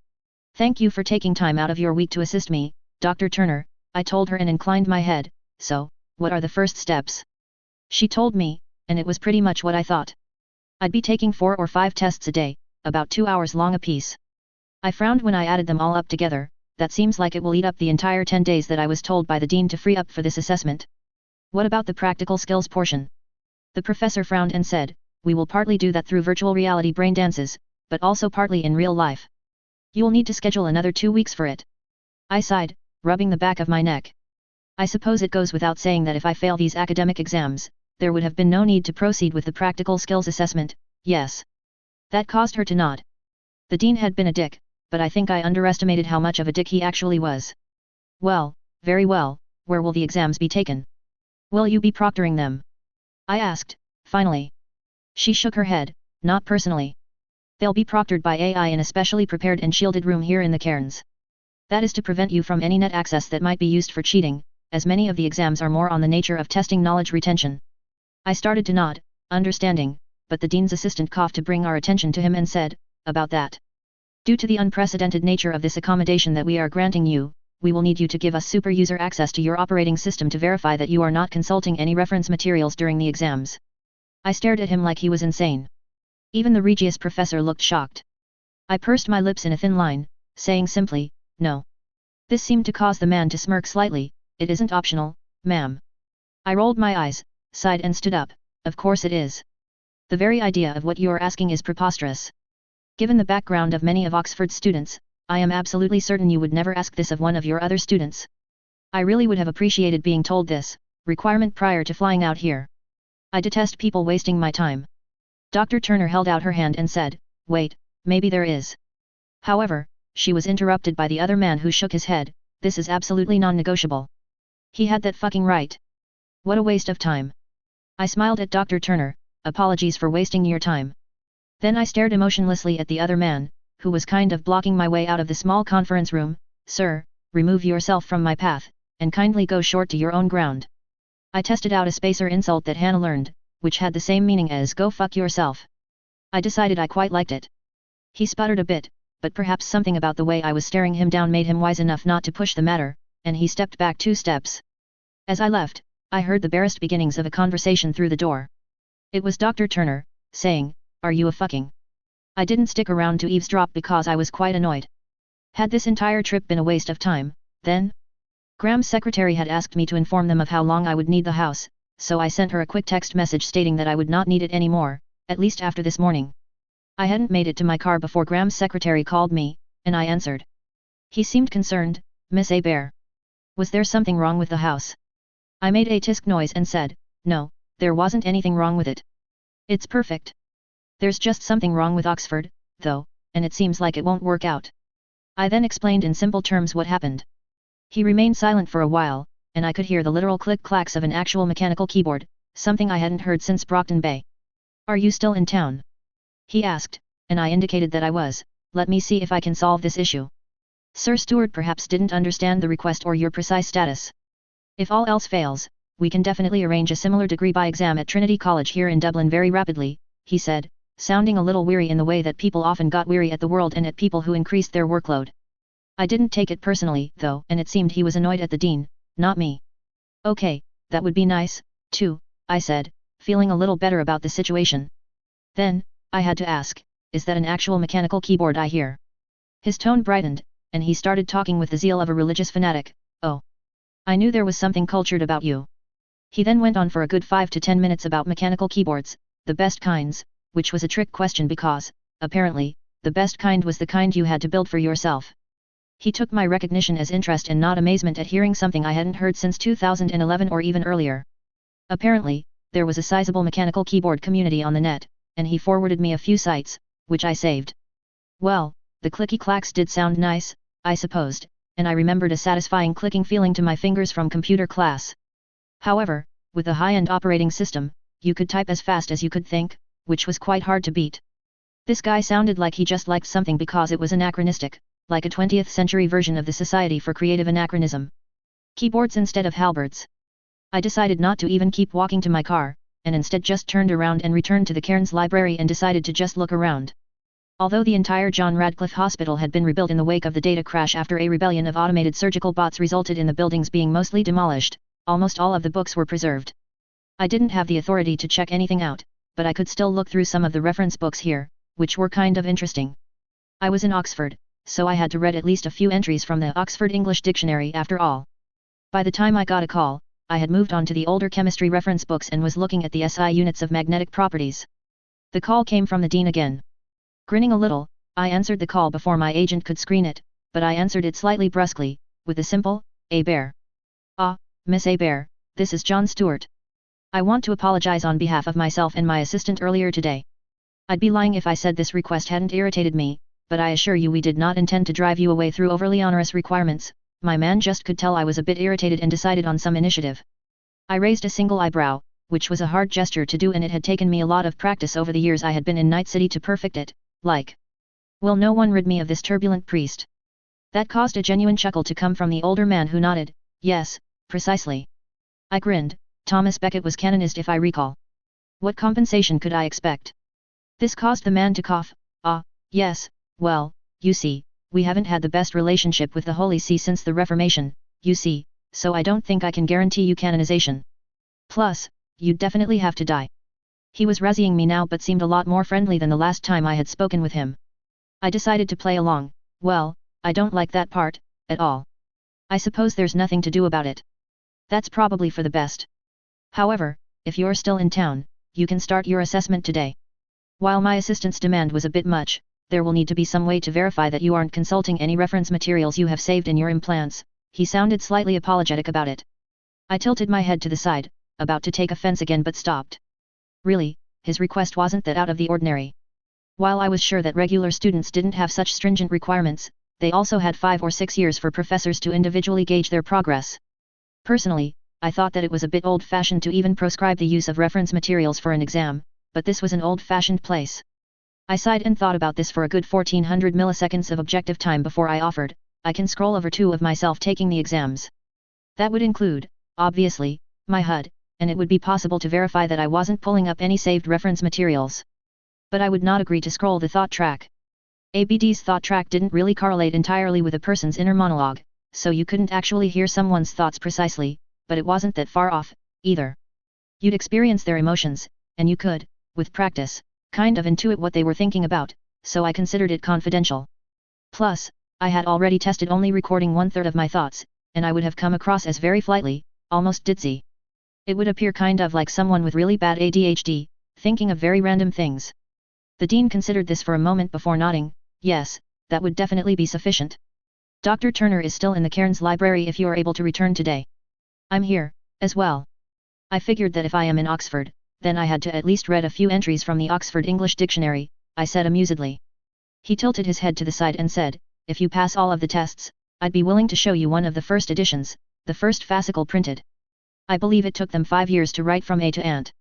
Thank you for taking time out of your week to assist me, Dr. Turner, I told her and inclined my head. So, what are the first steps? She told me, and it was pretty much what I thought. I'd be taking 4 or 5 tests a day, about 2 hours long apiece. I frowned when I added them all up together. That seems like it will eat up the entire 10 days that I was told by the dean to free up for this assessment. What about the practical skills portion? The professor frowned and said, we will partly do that through virtual reality brain dances, but also partly in real life. You will need to schedule another 2 weeks for it. I sighed, rubbing the back of my neck. I suppose it goes without saying that if I fail these academic exams, there would have been no need to proceed with the practical skills assessment, yes. That caused her to nod. The dean had been a dick, but I think I underestimated how much of a dick he actually was. Well, very well, where will the exams be taken? Will you be proctoring them? I asked, finally. She shook her head, not personally. They'll be proctored by AI in a specially prepared and shielded room here in the cairns. That is to prevent you from any net access that might be used for cheating, as many of the exams are more on the nature of testing knowledge retention. I started to nod, understanding, but the dean's assistant coughed to bring our attention to him and said, about that. Due to the unprecedented nature of this accommodation that we are granting you, we will need you to give us super user access to your operating system to verify that you are not consulting any reference materials during the exams. I stared at him like he was insane. Even the Regius professor looked shocked. I pursed my lips in a thin line, saying simply, no. This seemed to cause the man to smirk slightly. It isn't optional, ma'am. I rolled my eyes, sighed and stood up. Of course it is. The very idea of what you are asking is preposterous. Given the background of many of Oxford's students, I am absolutely certain you would never ask this of one of your other students. I really would have appreciated being told this requirement prior to flying out here. I detest people wasting my time. Dr. Turner held out her hand and said, wait, maybe there is. However, she was interrupted by the other man who shook his head, this is absolutely non-negotiable. He had that fucking right. What a waste of time. I smiled at Dr. Turner, apologies for wasting your time. Then I stared emotionlessly at the other man, who was kind of blocking my way out of the small conference room. Sir, remove yourself from my path, and kindly go short to your own ground. I tested out a spacer insult that Hannah learned, which had the same meaning as go fuck yourself. I decided I quite liked it. He sputtered a bit, but perhaps something about the way I was staring him down made him wise enough not to push the matter, and he stepped back 2 steps. As I left, I heard the barest beginnings of a conversation through the door. It was Dr. Turner, saying, are you a fucking? I didn't stick around to eavesdrop because I was quite annoyed. Had this entire trip been a waste of time, then? Graham's secretary had asked me to inform them of how long I would need the house, so I sent her a quick text message stating that I would not need it anymore, at least after this morning. I hadn't made it to my car before Graham's secretary called me, and I answered. He seemed concerned, Miss Bear. Was there something wrong with the house? I made a tisk noise and said, no, there wasn't anything wrong with it. It's perfect. There's just something wrong with Oxford, though, and it seems like it won't work out. I then explained in simple terms what happened. He remained silent for a while, and I could hear the literal click-clacks of an actual mechanical keyboard, something I hadn't heard since Brockton Bay. Are you still in town? He asked, and I indicated that I was. Let me see if I can solve this issue. Sir Stewart perhaps didn't understand the request or your precise status. If all else fails, we can definitely arrange a similar degree by exam at Trinity College here in Dublin very rapidly, he said, sounding a little weary in the way that people often got weary at the world and at people who increased their workload. I didn't take it personally, though, and it seemed he was annoyed at the dean, not me. Okay, that would be nice, too, I said, feeling a little better about the situation. Then, I had to ask, is that an actual mechanical keyboard I hear? His tone brightened, and he started talking with the zeal of a religious fanatic. Oh. I knew there was something cultured about you. He then went on for a good 5 to 10 minutes about mechanical keyboards, the best kinds, which was a trick question because, apparently, the best kind was the kind you had to build for yourself. He took my recognition as interest and not amazement at hearing something I hadn't heard since 2011 or even earlier. Apparently, there was a sizable mechanical keyboard community on the net, and he forwarded me a few sites, which I saved. Well, the clicky-clacks did sound nice, I supposed, and I remembered a satisfying clicking feeling to my fingers from computer class. However, with the high-end operating system, you could type as fast as you could think, which was quite hard to beat. This guy sounded like he just liked something because it was anachronistic, like a 20th century version of the Society for Creative Anachronism. Keyboards instead of halberds. I decided not to even keep walking to my car, and instead just turned around and returned to the Cairns Library and decided to just look around. Although the entire John Radcliffe Hospital had been rebuilt in the wake of the data crash after a rebellion of automated surgical bots resulted in the buildings being mostly demolished, almost all of the books were preserved. I didn't have the authority to check anything out, but I could still look through some of the reference books here, which were kind of interesting. I was in Oxford, so I had to read at least a few entries from the Oxford English Dictionary after all. By the time I got a call, I had moved on to the older chemistry reference books and was looking at the SI units of magnetic properties. The call came from the dean again. Grinning a little, I answered the call before my agent could screen it, but I answered it slightly brusquely, with a simple, "Bear." "Ah, Miss Bear, this is John Stewart. I want to apologize on behalf of myself and my assistant earlier today. I'd be lying if I said this request hadn't irritated me, but I assure you we did not intend to drive you away through overly onerous requirements." My man just could tell I was a bit irritated and decided on some initiative. I raised a single eyebrow, which was a hard gesture to do and it had taken me a lot of practice over the years I had been in Night City to perfect it, like. Will no one rid me of this turbulent priest? That caused a genuine chuckle to come from the older man who nodded, yes, precisely. I grinned. Thomas Becket was canonized if I recall. What compensation could I expect? This caused the man to cough. Yes, well, you see, we haven't had the best relationship with the Holy See since the Reformation, you see, so I don't think I can guarantee you canonization. Plus, you'd definitely have to die. He was razzying me now but seemed a lot more friendly than the last time I had spoken with him. I decided to play along. Well, I don't like that part, at all. I suppose there's nothing to do about it. That's probably for the best. However, if you're still in town, you can start your assessment today. While my assistant's demand was a bit much, there will need to be some way to verify that you aren't consulting any reference materials you have saved in your implants. He sounded slightly apologetic about it. I tilted my head to the side, about to take offense again but stopped. Really, his request wasn't that out of the ordinary. While I was sure that regular students didn't have such stringent requirements, they also had 5 or 6 years for professors to individually gauge their progress. Personally, I thought that it was a bit old-fashioned to even proscribe the use of reference materials for an exam, but this was an old-fashioned place. I sighed and thought about this for a good 1400 milliseconds of objective time before I offered, I can scroll over 2 of myself taking the exams. That would include, obviously, my HUD, and it would be possible to verify that I wasn't pulling up any saved reference materials. But I would not agree to scroll the thought track. ABD's thought track didn't really correlate entirely with a person's inner monologue, so you couldn't actually hear someone's thoughts precisely, but it wasn't that far off, either. You'd experience their emotions, and you could, with practice, kind of intuit what they were thinking about, so I considered it confidential. Plus, I had already tested only recording 1/3 of my thoughts, and I would have come across as very flighty, almost ditzy. It would appear kind of like someone with really bad ADHD, thinking of very random things. The dean considered this for a moment before nodding, yes, that would definitely be sufficient. Dr. Turner is still in the Cairns Library if you are able to return today. I'm here, as well. I figured that if I am in Oxford, then I had to at least read a few entries from the Oxford English Dictionary, I said amusedly. He tilted his head to the side and said, if you pass all of the tests, I'd be willing to show you one of the first editions, the first fascicle printed. I believe it took them 5 years to write from A to Ant.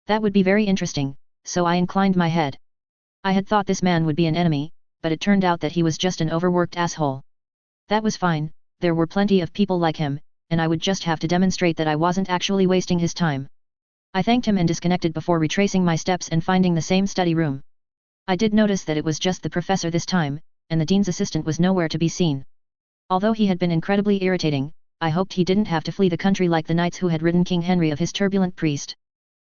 That would be very interesting, so I inclined my head. I had thought this man would be an enemy, but it turned out that he was just an overworked asshole. That was fine, there were plenty of people like him, and I would just have to demonstrate that I wasn't actually wasting his time. I thanked him and disconnected before retracing my steps and finding the same study room. I did notice that it was just the professor this time, and the dean's assistant was nowhere to be seen. Although he had been incredibly irritating, I hoped he didn't have to flee the country like the knights who had ridden King Henry of his turbulent priest.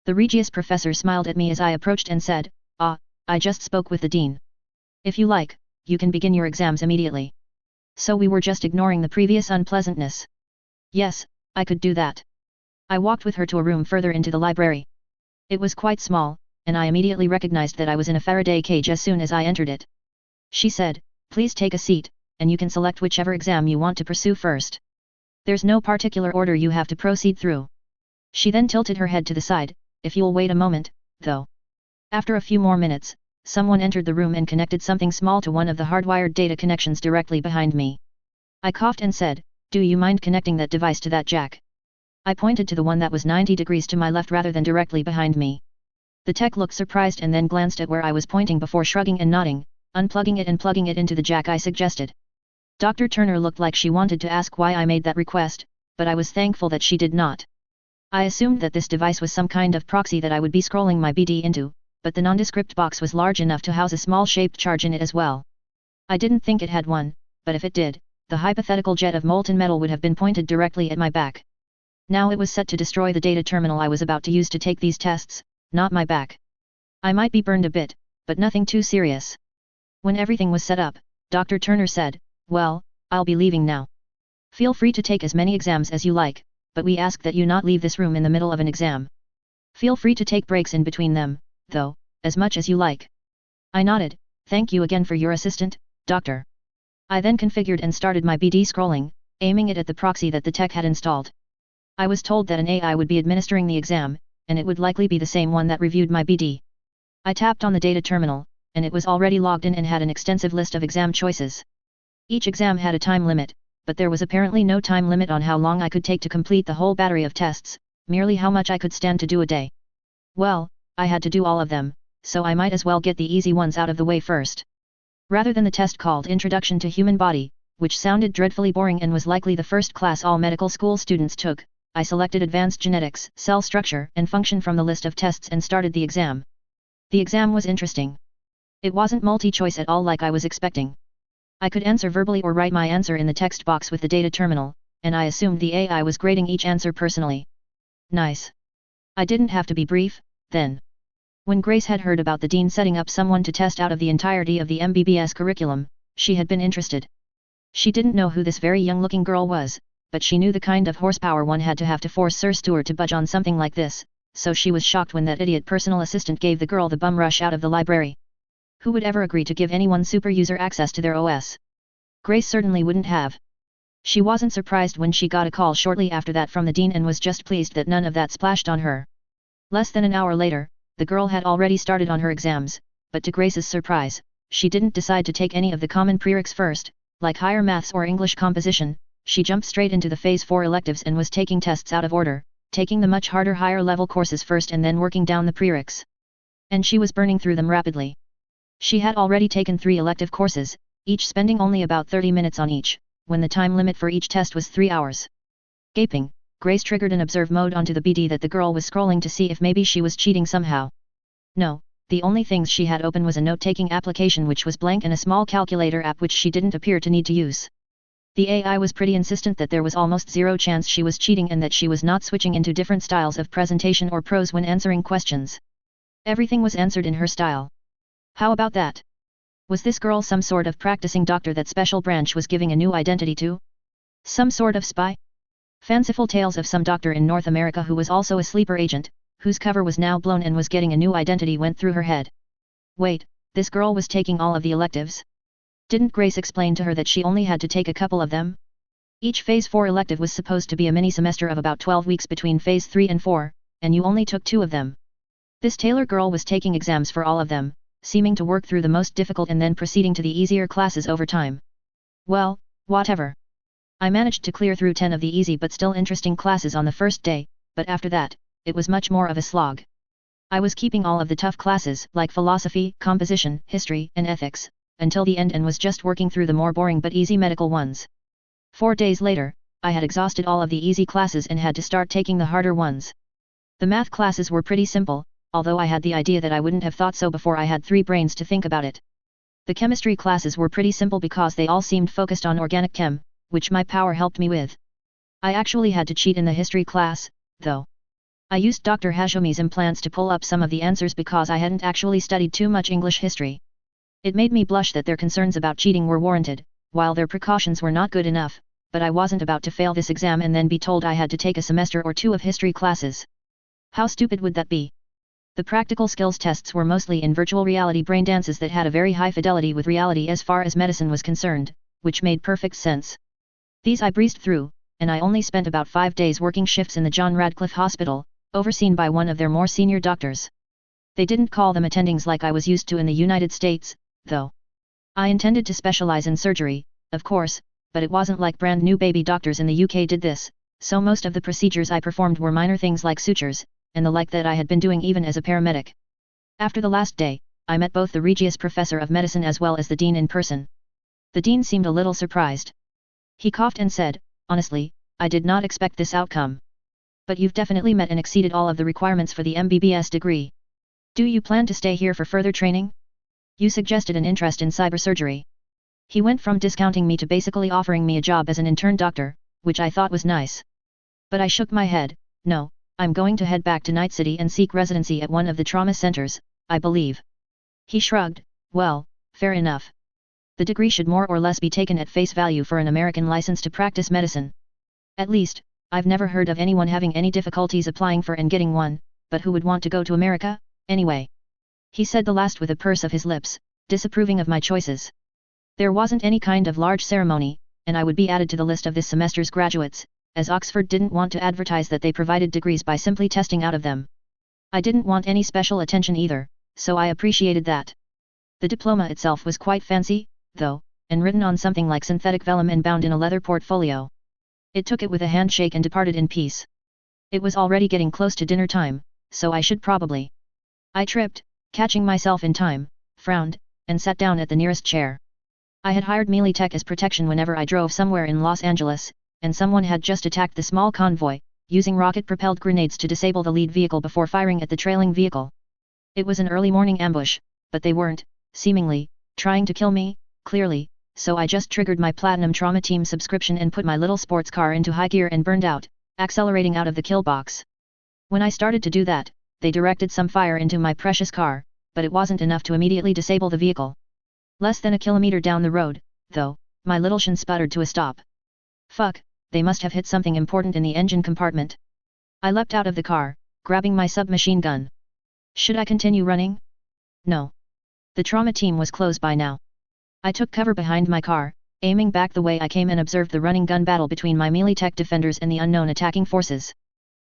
The Regius professor smiled at me as I approached and said, I just spoke with the dean. If you like, you can begin your exams immediately. So we were just ignoring the previous unpleasantness. Yes, I could do that. I walked with her to a room further into the library. It was quite small, and I immediately recognized that I was in a Faraday cage as soon as I entered it. She said, please take a seat, and you can select whichever exam you want to pursue first. There's no particular order you have to proceed through. She then tilted her head to the side, if you'll wait a moment, though. After a few more minutes, someone entered the room and connected something small to one of the hardwired data connections directly behind me. I coughed and said, do you mind connecting that device to that jack? I pointed to the one that was 90 degrees to my left rather than directly behind me. The tech looked surprised and then glanced at where I was pointing before shrugging and nodding, unplugging it and plugging it into the jack I suggested. Dr. Turner looked like she wanted to ask why I made that request, but I was thankful that she did not. I assumed that this device was some kind of proxy that I would be scrolling my BD into, but the nondescript box was large enough to house a small shaped charge in it as well. I didn't think it had one, but if it did, the hypothetical jet of molten metal would have been pointed directly at my back. Now it was set to destroy the data terminal I was about to use to take these tests, not my back. I might be burned a bit, but nothing too serious. When everything was set up, Dr. Turner said, "Well, I'll be leaving now. Feel free to take as many exams as you like, but we ask that you not leave this room in the middle of an exam. Feel free to take breaks in between them, though, as much as you like." I nodded, "Thank you again for your assistant, Doctor." I then configured and started my BD scrolling, aiming it at the proxy that the tech had installed. I was told that an AI would be administering the exam, and it would likely be the same one that reviewed my BD. I tapped on the data terminal, and it was already logged in and had an extensive list of exam choices. Each exam had a time limit, but there was apparently no time limit on how long I could take to complete the whole battery of tests, merely how much I could stand to do a day. Well, I had to do all of them, so I might as well get the easy ones out of the way first. Rather than the test called Introduction to Human Body, which sounded dreadfully boring and was likely the first class all medical school students took, I selected Advanced Genetics, Cell Structure and Function from the list of tests and started the exam. The exam was interesting. It wasn't multi-choice at all like I was expecting. I could answer verbally or write my answer in the text box with the data terminal, and I assumed the AI was grading each answer personally. Nice. I didn't have to be brief, then. When Grace had heard about the dean setting up someone to test out of the entirety of the MBBS curriculum, she had been interested. She didn't know who this very young-looking girl was, but she knew the kind of horsepower one had to have to force Sir Stuart to budge on something like this, so she was shocked when that idiot personal assistant gave the girl the bum rush out of the library. Who would ever agree to give anyone super user access to their OS? Grace certainly wouldn't have. She wasn't surprised when she got a call shortly after that from the dean and was just pleased that none of that splashed on her. Less than an hour later, the girl had already started on her exams, but to Grace's surprise, she didn't decide to take any of the common prereqs first, like higher maths or English composition. She jumped straight into the Phase 4 electives and was taking tests out of order, taking the much harder higher level courses first and then working down the prereqs. And she was burning through them rapidly. She had already taken 3 elective courses, each spending only about 30 minutes on each, when the time limit for each test was 3 hours. Gaping, Grace triggered an observe mode onto the BD that the girl was scrolling to see if maybe she was cheating somehow. No, the only things she had open was a note-taking application which was blank and a small calculator app which she didn't appear to need to use. The AI was pretty insistent that there was almost zero chance she was cheating and that she was not switching into different styles of presentation or prose when answering questions. Everything was answered in her style. How about that? Was this girl some sort of practicing doctor that Special Branch was giving a new identity to? Some sort of spy? Fanciful tales of some doctor in North America who was also a sleeper agent, whose cover was now blown and was getting a new identity went through her head. Wait, this girl was taking all of the electives? Didn't Grace explain to her that she only had to take a couple of them? Each Phase 4 elective was supposed to be a mini-semester of about 12 weeks between Phase 3 and 4, and you only took 2 of them. This Taylor girl was taking exams for all of them, seeming to work through the most difficult and then proceeding to the easier classes over time. Well, whatever. I managed to clear through 10 of the easy but still interesting classes on the first day, but after that, it was much more of a slog. I was keeping all of the tough classes like philosophy, composition, history, and ethics, until the end and was just working through the more boring but easy medical ones. 4 days later, I had exhausted all of the easy classes and had to start taking the harder ones. The math classes were pretty simple, although I had the idea that I wouldn't have thought so before I had 3 brains to think about it. The chemistry classes were pretty simple because they all seemed focused on organic chem, which my power helped me with. I actually had to cheat in the history class, though. I used Dr. Hashomi's implants to pull up some of the answers because I hadn't actually studied too much English history. It made me blush that their concerns about cheating were warranted, while their precautions were not good enough, but I wasn't about to fail this exam and then be told I had to take a semester or 2 of history classes. How stupid would that be? The practical skills tests were mostly in virtual reality brain dances that had a very high fidelity with reality as far as medicine was concerned, which made perfect sense. These I breezed through, and I only spent about 5 days working shifts in the John Radcliffe Hospital, overseen by one of their more senior doctors. They didn't call them attendings like I was used to in the United States, though. I intended to specialize in surgery, of course, but it wasn't like brand new baby doctors in the UK did this, so most of the procedures I performed were minor things like sutures, and the like that I had been doing even as a paramedic. After the last day, I met both the Regius Professor of Medicine as well as the Dean in person. The Dean seemed a little surprised. He coughed and said, "Honestly, I did not expect this outcome. But you've definitely met and exceeded all of the requirements for the MBBS degree. Do you plan to stay here for further training? You suggested an interest in cybersurgery." He went from discounting me to basically offering me a job as an intern doctor, which I thought was nice. But I shook my head. "No, I'm going to head back to Night City and seek residency at one of the trauma centers, I believe." He shrugged. "Well, fair enough. The degree should more or less be taken at face value for an American license to practice medicine. At least, I've never heard of anyone having any difficulties applying for and getting one, but who would want to go to America, anyway?" He said the last with a purse of his lips, disapproving of my choices. There wasn't any kind of large ceremony, and I would be added to the list of this semester's graduates, as Oxford didn't want to advertise that they provided degrees by simply testing out of them. I didn't want any special attention either, so I appreciated that. The diploma itself was quite fancy, though, and written on something like synthetic vellum and bound in a leather portfolio. It took it with a handshake and departed in peace. It was already getting close to dinner time, so I should probably. I tripped, catching myself in time, frowned, and sat down at the nearest chair. I had hired melee tech as protection whenever I drove somewhere in Los Angeles, and someone had just attacked the small convoy, using rocket-propelled grenades to disable the lead vehicle before firing at the trailing vehicle. It was an early morning ambush, but they weren't, seemingly, trying to kill me, clearly, so I just triggered my Platinum Trauma Team subscription and put my little sports car into high gear and burned out, accelerating out of the kill box. When I started to do that, they directed some fire into my precious car, but it wasn't enough to immediately disable the vehicle. Less than a kilometer down the road, though, my little Shin sputtered to a stop. Fuck, they must have hit something important in the engine compartment. I leapt out of the car, grabbing my submachine gun. Should I continue running? No. The trauma team was close by now. I took cover behind my car, aiming back the way I came and observed the running gun battle between my melee tech defenders and the unknown attacking forces.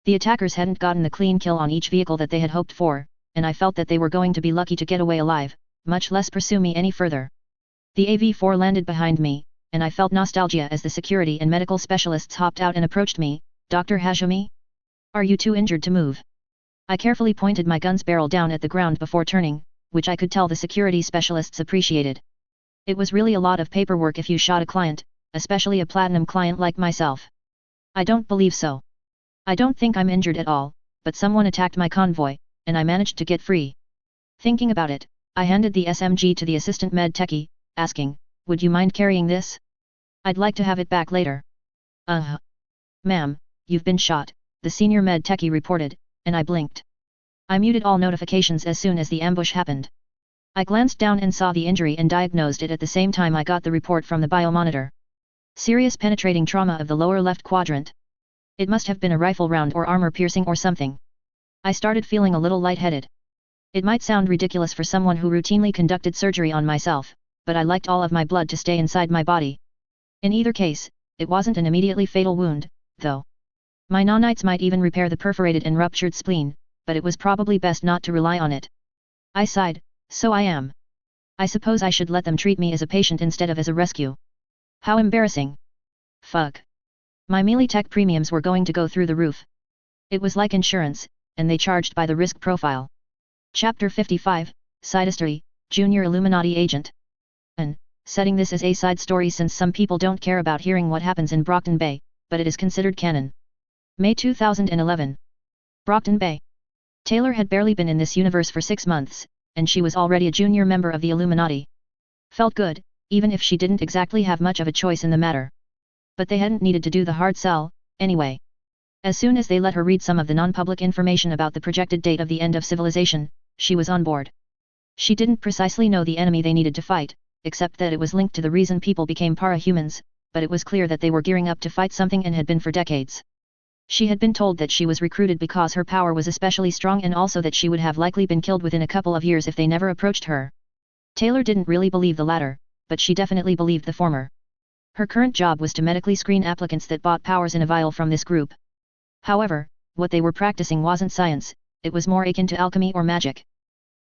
The attackers hadn't gotten the clean kill on each vehicle that they had hoped for, and I felt that they were going to be lucky to get away alive, much less pursue me any further. The AV-4 landed behind me, and I felt nostalgia as the security and medical specialists hopped out and approached me. "Dr. Hajime? Are you too injured to move?" I carefully pointed my gun's barrel down at the ground before turning, which I could tell the security specialists appreciated. It was really a lot of paperwork if you shot a client, especially a platinum client like myself. "I don't believe so. I don't think I'm injured at all, but someone attacked my convoy, and I managed to get free." Thinking about it, I handed the SMG to the assistant med techie, asking, "Would you mind carrying this? I'd like to have it back later." "Ma'am, you've been shot," the senior med techie reported, and I blinked. I muted all notifications as soon as the ambush happened. I glanced down and saw the injury and diagnosed it at the same time I got the report from the biomonitor. Serious penetrating trauma of the lower left quadrant. It must have been a rifle round or armor piercing or something. I started feeling a little lightheaded. It might sound ridiculous for someone who routinely conducted surgery on myself, but I liked all of my blood to stay inside my body. In either case, it wasn't an immediately fatal wound, though. My nanites might even repair the perforated and ruptured spleen, but it was probably best not to rely on it. I sighed. So I am. I suppose I should let them treat me as a patient instead of as a rescue. How embarrassing. Fuck. My melee tech premiums were going to go through the roof. It was like insurance, and they charged by the risk profile. Chapter 55, SpiraSpira, Junior Illuminati Agent. And, setting this as a side story since some people don't care about hearing what happens in Brockton Bay, but it is considered canon. May 2011. Brockton Bay. Taylor had barely been in this universe for 6 months, and she was already a junior member of the Illuminati. Felt good, even if she didn't exactly have much of a choice in the matter. But they hadn't needed to do the hard sell, anyway. As soon as they let her read some of the non-public information about the projected date of the end of civilization, she was on board. She didn't precisely know the enemy they needed to fight, except that it was linked to the reason people became para-humans, but it was clear that they were gearing up to fight something and had been for decades. She had been told that she was recruited because her power was especially strong and also that she would have likely been killed within a couple of years if they never approached her. Taylor didn't really believe the latter, but she definitely believed the former. Her current job was to medically screen applicants that bought powers in a vial from this group. However, what they were practicing wasn't science, it was more akin to alchemy or magic.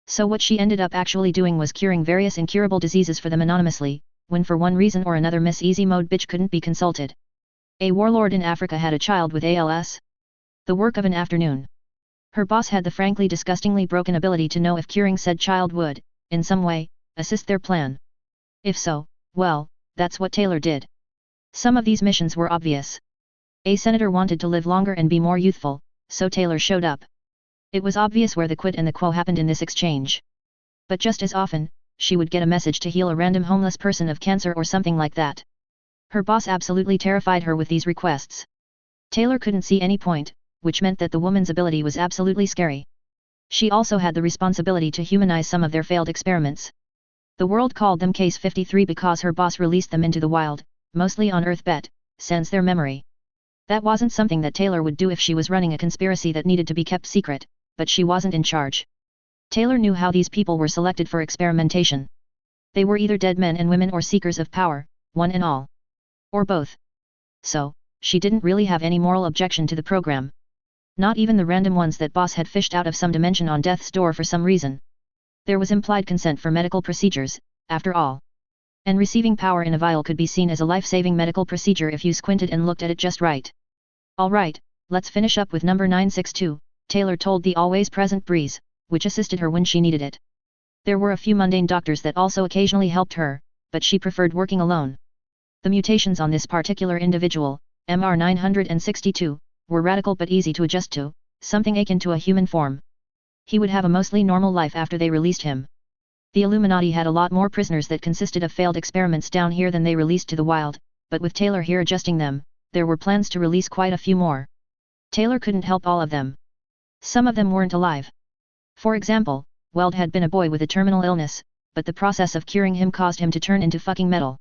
So what she ended up actually doing was curing various incurable diseases for them anonymously, when for one reason or another Miss Easy Mode bitch couldn't be consulted. A warlord in Africa had a child with ALS? The work of an afternoon. Her boss had the frankly disgustingly broken ability to know if curing said child would, in some way, assist their plan. If so, well, that's what Taylor did. Some of these missions were obvious. A senator wanted to live longer and be more youthful, so Taylor showed up. It was obvious where the quid and the quo happened in this exchange. But just as often, she would get a message to heal a random homeless person of cancer or something like that. Her boss absolutely terrified her with these requests. Taylor couldn't see any point, which meant that the woman's ability was absolutely scary. She also had the responsibility to humanize some of their failed experiments. The world called them Case 53 because her boss released them into the wild, mostly on Earth sense their memory. That wasn't something that Taylor would do if she was running a conspiracy that needed to be kept secret, but she wasn't in charge. Taylor knew how these people were selected for experimentation. They were either dead men and women or seekers of power, one and all. Or both. So, she didn't really have any moral objection to the program. Not even the random ones that boss had fished out of some dimension on death's door for some reason. There was implied consent for medical procedures, after all. And receiving power in a vial could be seen as a life-saving medical procedure if you squinted and looked at it just right. Alright, let's finish up with number 962, Taylor told the always present Breeze, which assisted her when she needed it. There were a few mundane doctors that also occasionally helped her, but she preferred working alone. The mutations on this particular individual, MR 962, were radical but easy to adjust to, something akin to a human form. He would have a mostly normal life after they released him. The Illuminati had a lot more prisoners that consisted of failed experiments down here than they released to the wild, but with Taylor here adjusting them, there were plans to release quite a few more. Taylor couldn't help all of them. Some of them weren't alive. For example, Weld had been a boy with a terminal illness, but the process of curing him caused him to turn into fucking metal.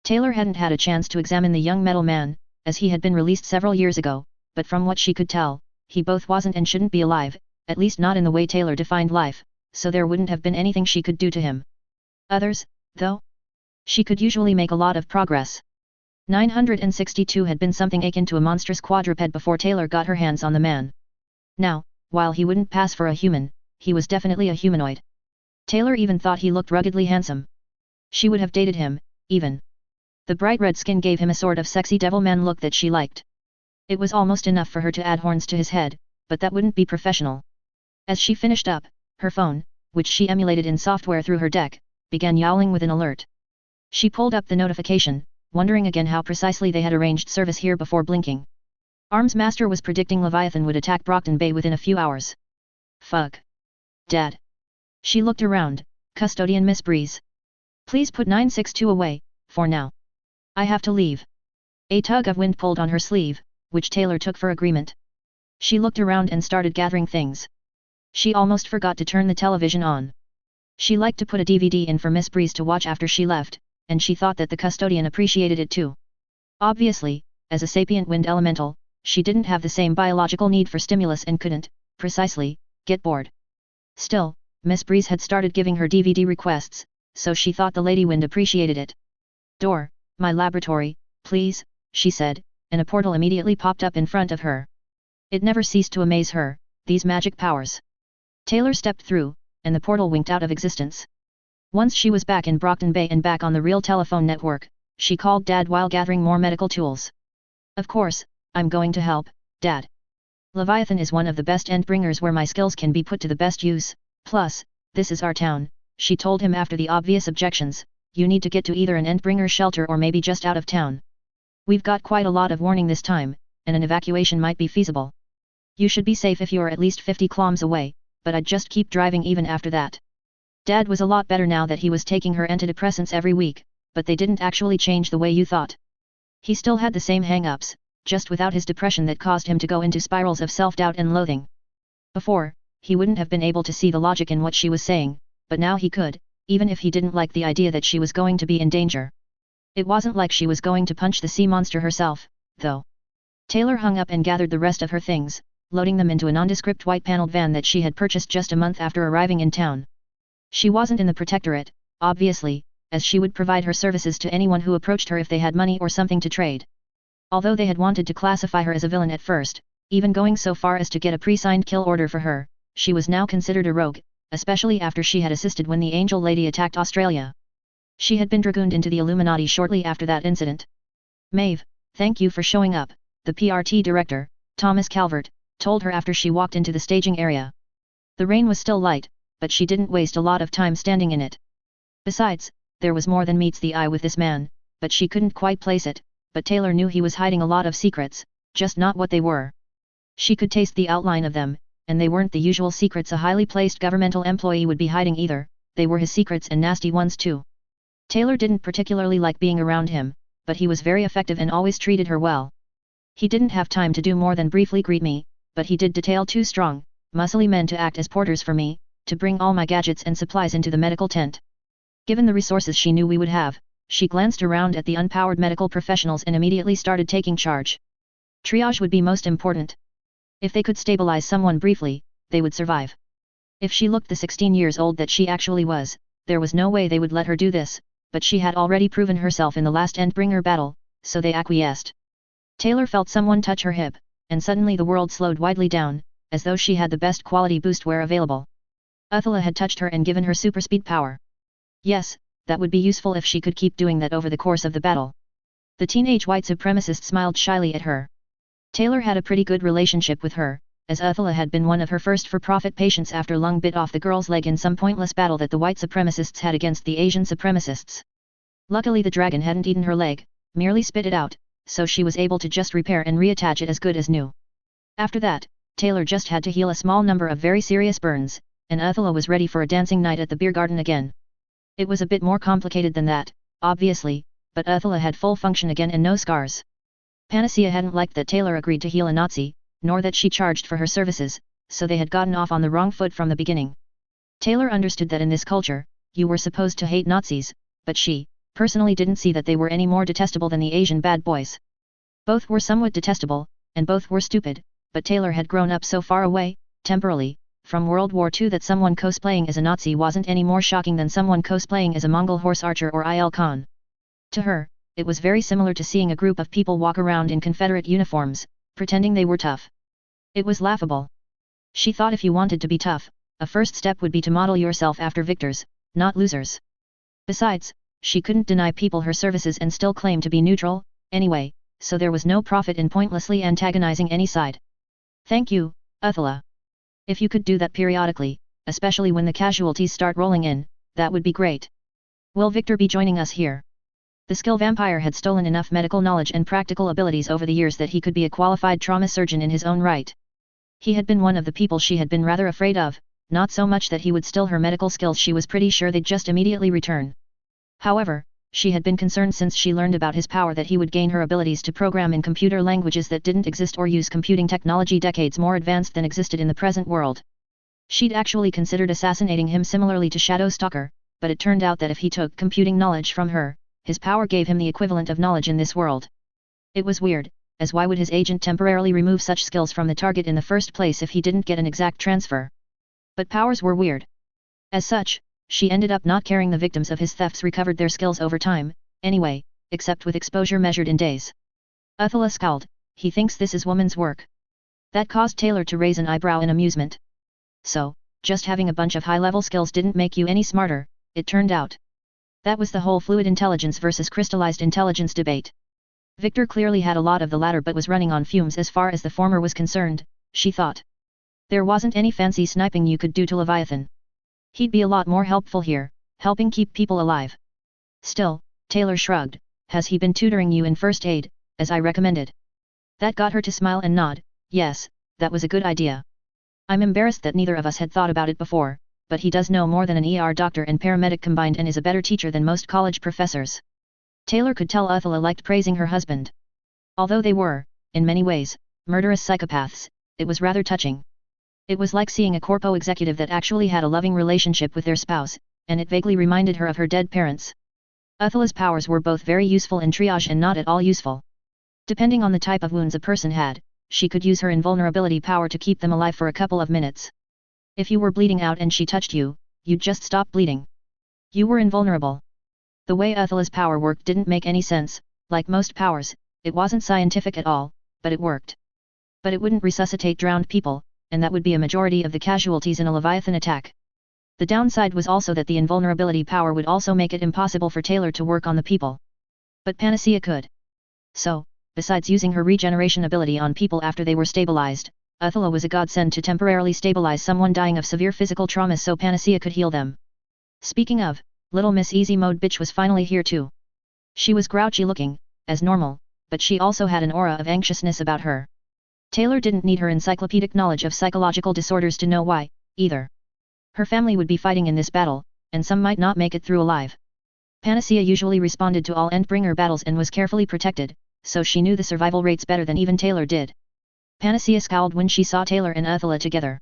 Taylor hadn't had a chance to examine the young metal man, as he had been released several years ago, but from what she could tell, he both wasn't and shouldn't be alive, at least not in the way Taylor defined life, so there wouldn't have been anything she could do to him. Others, though? She could usually make a lot of progress. 962 had been something akin to a monstrous quadruped before Taylor got her hands on the man. Now, while he wouldn't pass for a human, he was definitely a humanoid. Taylor even thought he looked ruggedly handsome. She would have dated him, even. The bright red skin gave him a sort of sexy devilman look that she liked. It was almost enough for her to add horns to his head, but that wouldn't be professional. As she finished up, her phone, which she emulated in software through her deck, began yowling with an alert. She pulled up the notification, wondering again how precisely they had arranged service here before blinking. Arms Master was predicting Leviathan would attack Brockton Bay within a few hours. Fuck. Dad. She looked around, Custodian Miss Breeze. Please put 962 away, for now. I have to leave. A tug of wind pulled on her sleeve, which Taylor took for agreement. She looked around and started gathering things. She almost forgot to turn the television on. She liked to put a DVD in for Miss Breeze to watch after she left, and she thought that the custodian appreciated it too. Obviously, as a sapient wind elemental, she didn't have the same biological need for stimulus and couldn't, precisely, get bored. Still, Miss Breeze had started giving her DVD requests, so she thought the Lady Wind appreciated it. Door, my laboratory, please, she said, and a portal immediately popped up in front of her. It never ceased to amaze her, these magic powers. Taylor stepped through, and the portal winked out of existence. Once she was back in Brockton Bay and back on the real telephone network, she called Dad while gathering more medical tools. Of course, I'm going to help, Dad. Leviathan is one of the best endbringers where my skills can be put to the best use, plus, this is our town, she told him after the obvious objections, you need to get to either an endbringer shelter or maybe just out of town. We've got quite a lot of warning this time, and an evacuation might be feasible. You should be safe if you're at least 50 km away, but I'd just keep driving even after that. Dad was a lot better now that he was taking her antidepressants every week, but they didn't actually change the way you thought. He still had the same hang-ups, just without his depression that caused him to go into spirals of self-doubt and loathing. Before, he wouldn't have been able to see the logic in what she was saying, but now he could, even if he didn't like the idea that she was going to be in danger. It wasn't like she was going to punch the sea monster herself, though. Taylor hung up and gathered the rest of her things, loading them into a nondescript white-paneled van that she had purchased just a month after arriving in town. She wasn't in the Protectorate, obviously, as she would provide her services to anyone who approached her if they had money or something to trade. Although they had wanted to classify her as a villain at first, even going so far as to get a pre-signed kill order for her, she was now considered a rogue, especially after she had assisted when the Angel Lady attacked Australia. She had been dragooned into the Illuminati shortly after that incident. Maeve, "Thank you for showing up," the part director, Thomas Calvert, told her after she walked into the staging area. The rain was still light, but she didn't waste a lot of time standing in it. Besides, there was more than meets the eye with this man, but she couldn't quite place it, but Taylor knew he was hiding a lot of secrets, just not what they were. She could taste the outline of them, and they weren't the usual secrets a highly placed governmental employee would be hiding either, they were his secrets and nasty ones too. Taylor didn't particularly like being around him, but he was very effective and always treated her well. He didn't have time to do more than briefly greet me, but he did detail 2 strong, muscly men to act as porters for me, to bring all my gadgets and supplies into the medical tent. Given the resources she knew we would have, she glanced around at the unpowered medical professionals and immediately started taking charge. Triage would be most important. If they could stabilize someone briefly, they would survive. If she looked the 16 years old that she actually was, there was no way they would let her do this, but she had already proven herself in the last Endbringer battle, so they acquiesced. Taylor felt someone touch her hip, and suddenly the world slowed widely down, as though she had the best quality boostware available. Uthila had touched her and given her super speed power. Yes, that would be useful if she could keep doing that over the course of the battle. The teenage white supremacist smiled shyly at her. Taylor had a pretty good relationship with her, as Uthila had been one of her first for-profit patients after Lung bit off the girl's leg in some pointless battle that the white supremacists had against the Asian supremacists. Luckily the dragon hadn't eaten her leg, merely spit it out, so she was able to just repair and reattach it as good as new. After that, Taylor just had to heal a small number of very serious burns, and Uthila was ready for a dancing night at the beer garden again. It was a bit more complicated than that, obviously, but Uthila had full function again and no scars. Panacea hadn't liked that Taylor agreed to heal a Nazi, nor that she charged for her services, so they had gotten off on the wrong foot from the beginning. Taylor understood that in this culture, you were supposed to hate Nazis, but she, personally didn't see that they were any more detestable than the Asian bad boys. Both were somewhat detestable, and both were stupid, but Taylor had grown up so far away, temporally, from World War II that someone cosplaying as a Nazi wasn't any more shocking than someone cosplaying as a Mongol horse archer or Il Khan. To her, it was very similar to seeing a group of people walk around in Confederate uniforms, pretending they were tough. It was laughable. She thought if you wanted to be tough, a first step would be to model yourself after victors, not losers. Besides, she couldn't deny people her services and still claim to be neutral, anyway, so there was no profit in pointlessly antagonizing any side. Thank you, Uthila. If you could do that periodically, especially when the casualties start rolling in, that would be great. Will Victor be joining us here? The skill vampire had stolen enough medical knowledge and practical abilities over the years that he could be a qualified trauma surgeon in his own right. He had been one of the people she had been rather afraid of, not so much that he would steal her medical skills, she was pretty sure they'd just immediately return. However, she had been concerned since she learned about his power that he would gain her abilities to program in computer languages that didn't exist or use computing technology decades more advanced than existed in the present world. She'd actually considered assassinating him similarly to Shadow Stalker, but it turned out that if he took computing knowledge from her, his power gave him the equivalent of knowledge in this world. It was weird, as why would his agent temporarily remove such skills from the target in the first place if he didn't get an exact transfer? But powers were weird. As such, she ended up not caring the victims of his thefts recovered their skills over time, anyway, except with exposure measured in days. Uthila scowled, he thinks this is woman's work. That caused Taylor to raise an eyebrow in amusement. So, just having a bunch of high-level skills didn't make you any smarter, it turned out. That was the whole fluid intelligence versus crystallized intelligence debate. Victor clearly had a lot of the latter but was running on fumes as far as the former was concerned, she thought. There wasn't any fancy sniping you could do to Leviathan. He'd be a lot more helpful here, helping keep people alive. Still, Taylor shrugged, has he been tutoring you in first aid, as I recommended? That got her to smile and nod, yes, that was a good idea. I'm embarrassed that neither of us had thought about it before, but he does know more than an ER doctor and paramedic combined and is a better teacher than most college professors. Taylor could tell Uthila liked praising her husband. Although they were, in many ways, murderous psychopaths, it was rather touching. It was like seeing a corpo executive that actually had a loving relationship with their spouse, and it vaguely reminded her of her dead parents. Uthila's powers were both very useful in triage and not at all useful. Depending on the type of wounds a person had, she could use her invulnerability power to keep them alive for a couple of minutes. If you were bleeding out and she touched you, you'd just stop bleeding. You were invulnerable. The way Uthila's power worked didn't make any sense, like most powers, it wasn't scientific at all, but it worked. But it wouldn't resuscitate drowned people, and that would be a majority of the casualties in a Leviathan attack. The downside was also that the invulnerability power would also make it impossible for Taylor to work on the people. But Panacea could. So, besides using her regeneration ability on people after they were stabilized, Athela was a godsend to temporarily stabilize someone dying of severe physical traumas so Panacea could heal them. Speaking of, little Miss Easy Mode bitch was finally here too. She was grouchy looking, as normal, but she also had an aura of anxiousness about her. Taylor didn't need her encyclopedic knowledge of psychological disorders to know why, either. Her family would be fighting in this battle, and some might not make it through alive. Panacea usually responded to all Endbringer battles and was carefully protected, so she knew the survival rates better than even Taylor did. Panacea scowled when she saw Taylor and Athela together.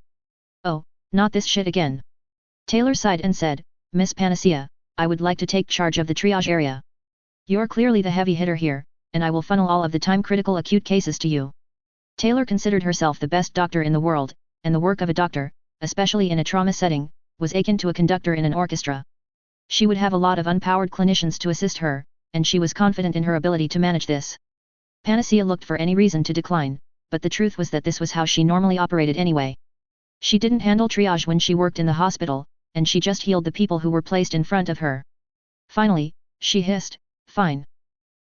Oh, not this shit again. Taylor sighed and said, Miss Panacea, I would like to take charge of the triage area. You're clearly the heavy hitter here, and I will funnel all of the time-critical acute cases to you. Taylor considered herself the best doctor in the world, and the work of a doctor, especially in a trauma setting, was akin to a conductor in an orchestra. She would have a lot of unpowered clinicians to assist her, and she was confident in her ability to manage this. Panacea looked for any reason to decline, but the truth was that this was how she normally operated anyway. She didn't handle triage when she worked in the hospital, and she just healed the people who were placed in front of her. Finally, she hissed, Fine.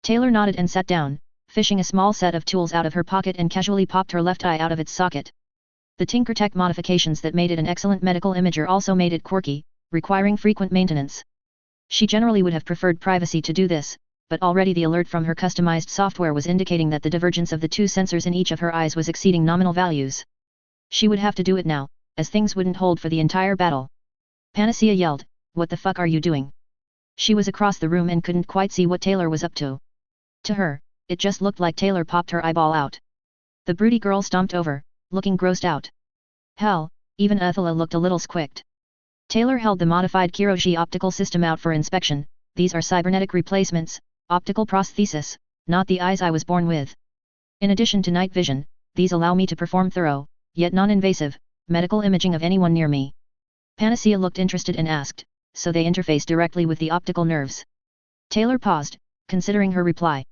Taylor nodded and sat down, fishing a small set of tools out of her pocket and casually popped her left eye out of its socket. The TinkerTech modifications that made it an excellent medical imager also made it quirky, requiring frequent maintenance. She generally would have preferred privacy to do this, but already the alert from her customized software was indicating that the divergence of the two sensors in each of her eyes was exceeding nominal values. She would have to do it now, as things wouldn't hold for the entire battle. Panacea yelled, What the fuck are you doing? She was across the room and couldn't quite see what Taylor was up to. To her, it just looked like Taylor popped her eyeball out. The broody girl stomped over, looking grossed out. Hell, even Athela looked a little squicked. Taylor held the modified Kiroshi optical system out for inspection. These are cybernetic replacements, optical prosthesis, not the eyes I was born with. In addition to night vision, these allow me to perform thorough, yet non-invasive, medical imaging of anyone near me. Panacea looked interested and asked, So they interface directly with the optical nerves? Taylor paused, considering her reply.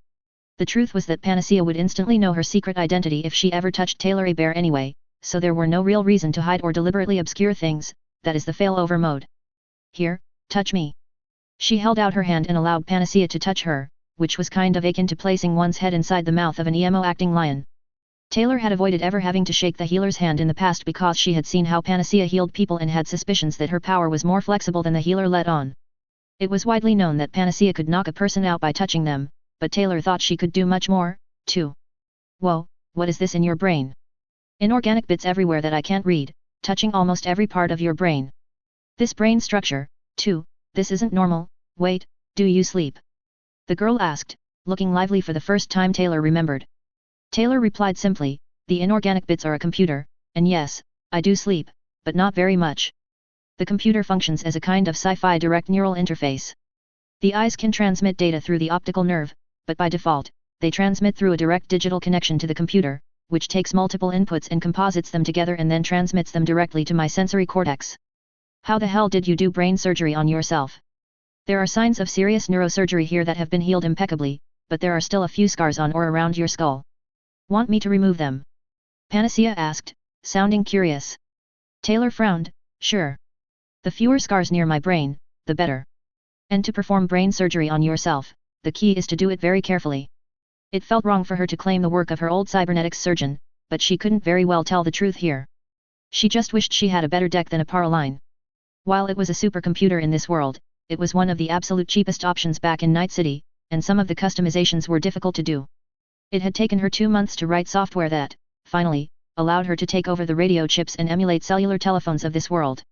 The truth was that Panacea would instantly know her secret identity if she ever touched Taylor a bear anyway, so there were no real reason to hide or deliberately obscure things. That is the failover mode. Here, touch me. She held out her hand and allowed Panacea to touch her, which was kind of akin to placing one's head inside the mouth of an emo-acting lion. Taylor had avoided ever having to shake the healer's hand in the past because she had seen how Panacea healed people and had suspicions that her power was more flexible than the healer let on. It was widely known that Panacea could knock a person out by touching them, but Taylor thought she could do much more, too. Whoa, what is this in your brain? Inorganic bits everywhere that I can't read, touching almost every part of your brain. This brain structure, too, this isn't normal. Wait, do you sleep? The girl asked, looking lively for the first time Taylor remembered. Taylor replied simply, The inorganic bits are a computer, and yes, I do sleep, but not very much. The computer functions as a kind of sci-fi direct neural interface. The eyes can transmit data through the optical nerve, but by default, they transmit through a direct digital connection to the computer, which takes multiple inputs and composites them together and then transmits them directly to my sensory cortex. How the hell did you do brain surgery on yourself? There are signs of serious neurosurgery here that have been healed impeccably, but there are still a few scars on or around your skull. Want me to remove them? Panacea asked, sounding curious. Taylor frowned, Sure. The fewer scars near my brain, the better. And to perform brain surgery on yourself, the key is to do it very carefully. It felt wrong for her to claim the work of her old cybernetics surgeon, but she couldn't very well tell the truth here. She just wished she had a better deck than a Paraline. While it was a supercomputer in this world, it was one of the absolute cheapest options back in Night City, and some of the customizations were difficult to do. It had taken her 2 months to write software that, finally, allowed her to take over the radio chips and emulate cellular telephones of this world.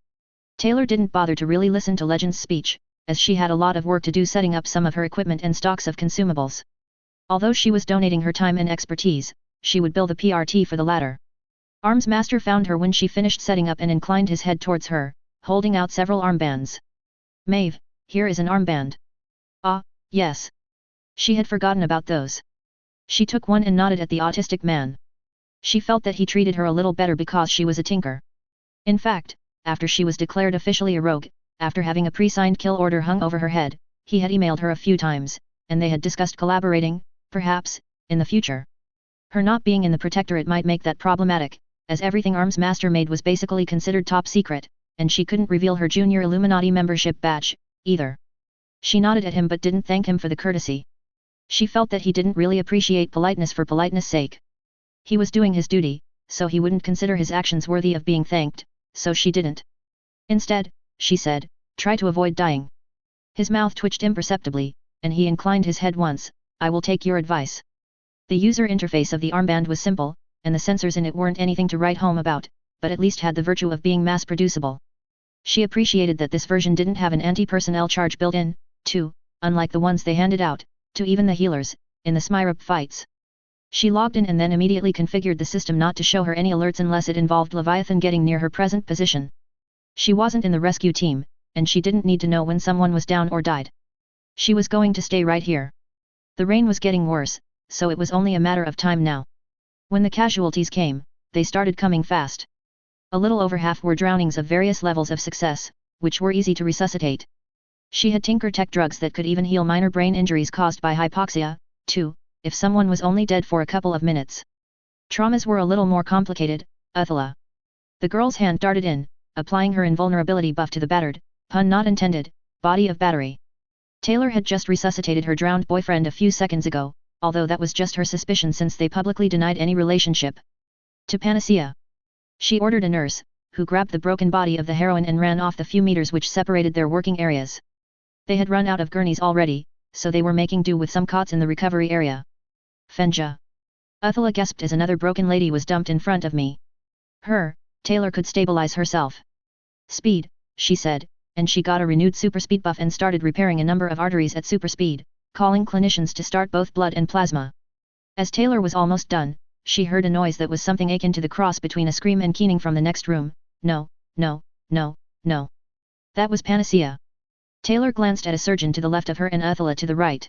Taylor didn't bother to really listen to Legend's speech, as she had a lot of work to do setting up some of her equipment and stocks of consumables. Although she was donating her time and expertise, she would bill the part for the latter. Arms Master found her when she finished setting up and inclined his head towards her, holding out several armbands. Maeve, here is an armband. Ah, yes. She had forgotten about those. She took one and nodded at the autistic man. She felt that he treated her a little better because she was a tinker. In fact, after she was declared officially a rogue, after having a pre-signed kill order hung over her head, he had emailed her a few times, and they had discussed collaborating, perhaps, in the future. Her not being in the Protectorate might make that problematic, as everything Arms Master made was basically considered top secret, and she couldn't reveal her junior Illuminati membership badge, either. She nodded at him but didn't thank him for the courtesy. She felt that he didn't really appreciate politeness for politeness' sake. He was doing his duty, so he wouldn't consider his actions worthy of being thanked, so she didn't. Instead, she said, try to avoid dying. His mouth twitched imperceptibly, and he inclined his head once, I will take your advice. The user interface of the armband was simple, and the sensors in it weren't anything to write home about, but at least had the virtue of being mass-producible. She appreciated that this version didn't have an anti-personnel charge built in, too, unlike the ones they handed out, to even the healers, in the SpiraSpira fights. She logged in and then immediately configured the system not to show her any alerts unless it involved Leviathan getting near her present position. She wasn't in the rescue team, and she didn't need to know when someone was down or died. She was going to stay right here. The rain was getting worse, so it was only a matter of time now. When the casualties came, they started coming fast. A little over half were drownings of various levels of success, which were easy to resuscitate. She had Tinker Tech drugs that could even heal minor brain injuries caused by hypoxia, too, if someone was only dead for a couple of minutes. Traumas were a little more complicated, Uthila. The girl's hand darted in, applying her invulnerability buff to the battered, pun not intended, body of Battery. Taylor had just resuscitated her drowned boyfriend a few seconds ago, although that was just her suspicion since they publicly denied any relationship. To Panacea. She ordered a nurse, who grabbed the broken body of the heroine and ran off the few meters which separated their working areas. They had run out of gurneys already, so they were making do with some cots in the recovery area. Fenja. Uthila gasped as another broken lady was dumped in front of me. Taylor could stabilize herself. Speed, she said, and she got a renewed super speed buff and started repairing a number of arteries at super speed, calling clinicians to start both blood and plasma. As Taylor was almost done, she heard a noise that was something akin to the cross between a scream and keening from the next room. No, no, no, no. That was Panacea. Taylor glanced at a surgeon to the left of her and Uthila to the right.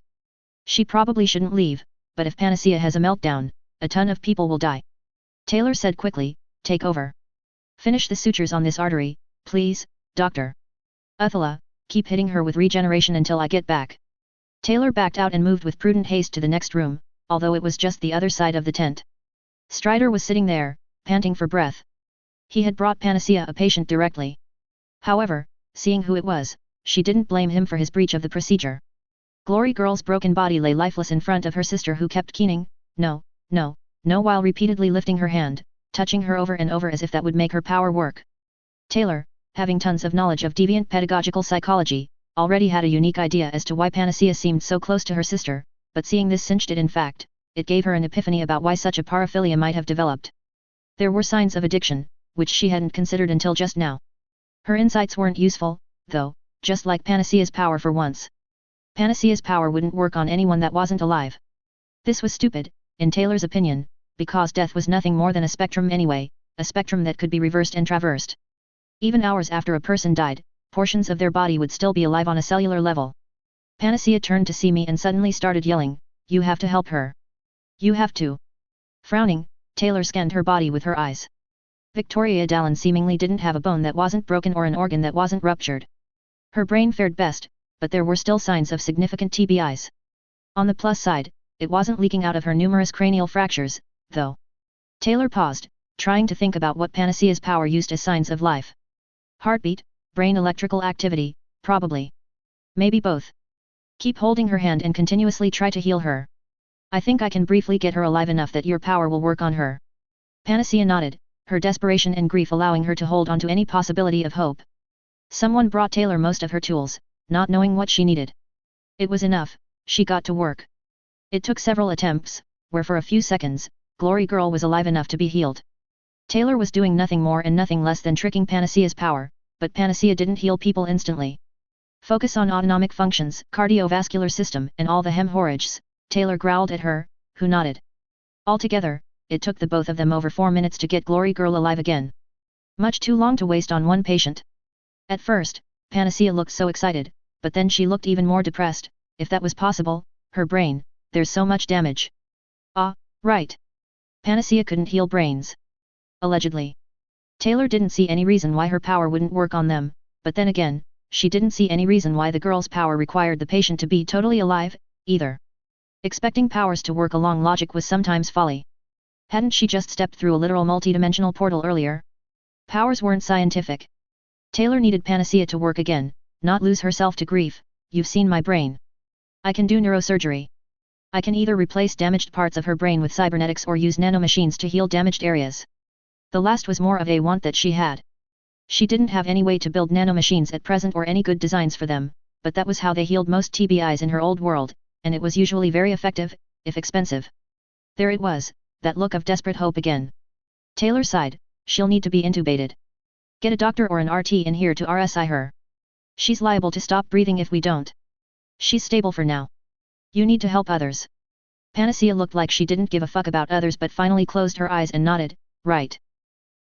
She probably shouldn't leave, but if Panacea has a meltdown, a ton of people will die. Taylor said quickly, take over. Finish the sutures on this artery, please, doctor. Uthila, keep hitting her with regeneration until I get back. Taylor backed out and moved with prudent haste to the next room, although it was just the other side of the tent. Strider was sitting there, panting for breath. He had brought Panacea a patient directly. However, seeing who it was, she didn't blame him for his breach of the procedure. Glory Girl's broken body lay lifeless in front of her sister who kept keening, no, no, no while repeatedly lifting her hand, touching her over and over as if that would make her power work. Taylor, having tons of knowledge of deviant pedagogical psychology, already had a unique idea as to why Panacea seemed so close to her sister, but seeing this cinched it in fact, it gave her an epiphany about why such a paraphilia might have developed. There were signs of addiction, which she hadn't considered until just now. Her insights weren't useful, though, just like Panacea's power for once. Panacea's power wouldn't work on anyone that wasn't alive. This was stupid, in Taylor's opinion, because death was nothing more than a spectrum anyway, a spectrum that could be reversed and traversed. Even hours after a person died, portions of their body would still be alive on a cellular level. Panacea turned to see me and suddenly started yelling, you have to help her. You have to. Frowning, Taylor scanned her body with her eyes. Victoria Dallin seemingly didn't have a bone that wasn't broken or an organ that wasn't ruptured. Her brain fared best, but there were still signs of significant TBIs. On the plus side, it wasn't leaking out of her numerous cranial fractures, though. Taylor paused, trying to think about what Panacea's power used as signs of life. Heartbeat, brain electrical activity, probably. Maybe both. Keep holding her hand and continuously try to heal her. I think I can briefly get her alive enough that your power will work on her. Panacea nodded, her desperation and grief allowing her to hold on to any possibility of hope. Someone brought Taylor most of her tools, not knowing what she needed. It was enough, she got to work. It took several attempts, where for a few seconds, Glory Girl was alive enough to be healed. Taylor was doing nothing more and nothing less than tricking Panacea's power, but Panacea didn't heal people instantly. Focus on autonomic functions, cardiovascular system and all the hemorrhages, Taylor growled at her, who nodded. Altogether, it took the both of them over 4 minutes to get Glory Girl alive again. Much too long to waste on one patient. At first, Panacea looked so excited, but then she looked even more depressed, if that was possible, her brain, there's so much damage. Ah, right. Panacea couldn't heal brains. Allegedly. Taylor didn't see any reason why her power wouldn't work on them, but then again, she didn't see any reason why the girl's power required the patient to be totally alive, either. Expecting powers to work along logic was sometimes folly. Hadn't she just stepped through a literal multidimensional portal earlier? Powers weren't scientific. Taylor needed Panacea to work again, not lose herself to grief. You've seen my brain. I can do neurosurgery. I can either replace damaged parts of her brain with cybernetics or use nanomachines to heal damaged areas. The last was more of a want that she had. She didn't have any way to build nanomachines at present or any good designs for them, but that was how they healed most TBIs in her old world, and it was usually very effective, if expensive. There it was, that look of desperate hope again. Taylor sighed, she'll need to be intubated. Get a doctor or an RT in here to RSI her. She's liable to stop breathing if we don't. She's stable for now. You need to help others. Panacea looked like she didn't give a fuck about others but finally closed her eyes and nodded, right.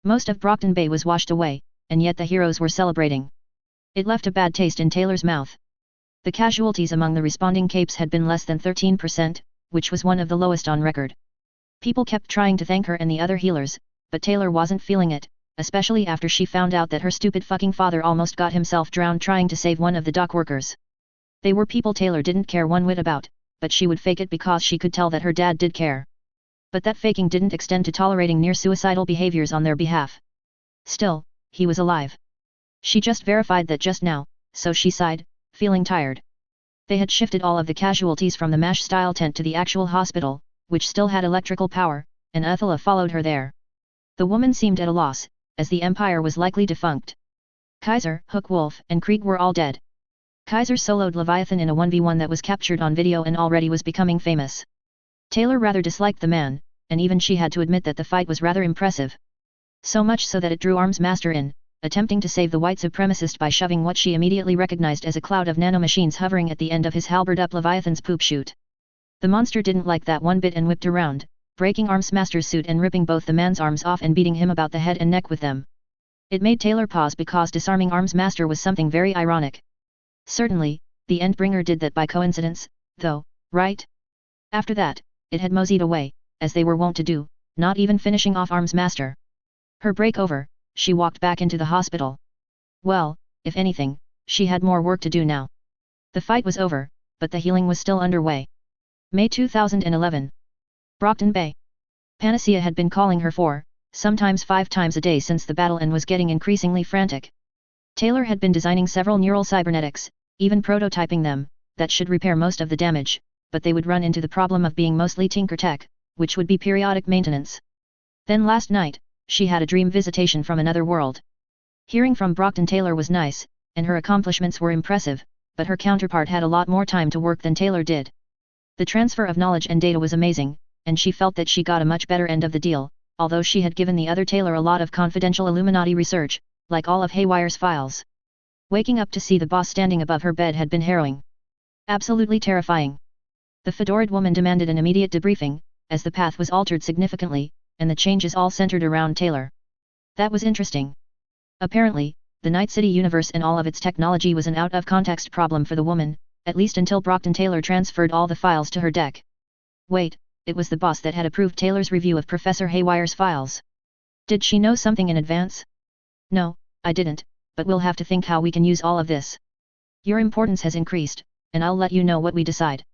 Most of Brockton Bay was washed away, and yet the heroes were celebrating. It left a bad taste in Taylor's mouth. The casualties among the responding capes had been less than 13%, which was one of the lowest on record. People kept trying to thank her and the other healers, but Taylor wasn't feeling it, especially after she found out that her stupid fucking father almost got himself drowned trying to save one of the dock workers. They were people Taylor didn't care one whit about, but she would fake it because she could tell that her dad did care. But that faking didn't extend to tolerating near-suicidal behaviors on their behalf. Still, he was alive. She just verified that just now, so she sighed, feeling tired. They had shifted all of the casualties from the MASH-style tent to the actual hospital, which still had electrical power, and Athela followed her there. The woman seemed at a loss, as the Empire was likely defunct. Kaiser, Hookwolf, and Krieg were all dead. Kaiser soloed Leviathan in a 1v1 that was captured on video and already was becoming famous. Taylor rather disliked the man, and even she had to admit that the fight was rather impressive. So much so that it drew Arms Master in, attempting to save the white supremacist by shoving what she immediately recognized as a cloud of nanomachines hovering at the end of his halberd up Leviathan's poop chute. The monster didn't like that one bit and whipped around, breaking Arms Master's suit and ripping both the man's arms off and beating him about the head and neck with them. It made Taylor pause because disarming Arms Master was something very ironic. Certainly, the Endbringer did that by coincidence, though, right? After that, it had moseyed away, as they were wont to do, not even finishing off Arms Master. Her break over, she walked back into the hospital. Well, if anything, she had more work to do now. The fight was over, but the healing was still underway. May 2011. Brockton Bay. Panacea had been calling her 4, sometimes 5 times a day since the battle and was getting increasingly frantic. Taylor had been designing several neural cybernetics, even prototyping them, that should repair most of the damage, but they would run into the problem of being mostly tinker tech, which would be periodic maintenance. Then last night, she had a dream visitation from another world. Hearing from Brockton Taylor was nice, and her accomplishments were impressive, but her counterpart had a lot more time to work than Taylor did. The transfer of knowledge and data was amazing, and she felt that she got a much better end of the deal, although she had given the other Taylor a lot of confidential Illuminati research, like all of Haywire's files. Waking up to see the boss standing above her bed had been harrowing. Absolutely terrifying. The fedored woman demanded an immediate debriefing, as the path was altered significantly, and the changes all centered around Taylor. That was interesting. Apparently, the Night City universe and all of its technology was an out-of-context problem for the woman, at least until Brockton Taylor transferred all the files to her deck. Wait, it was the boss that had approved Taylor's review of Professor Haywire's files. Did she know something in advance? No, I didn't, but we'll have to think how we can use all of this. Your importance has increased, and I'll let you know what we decide.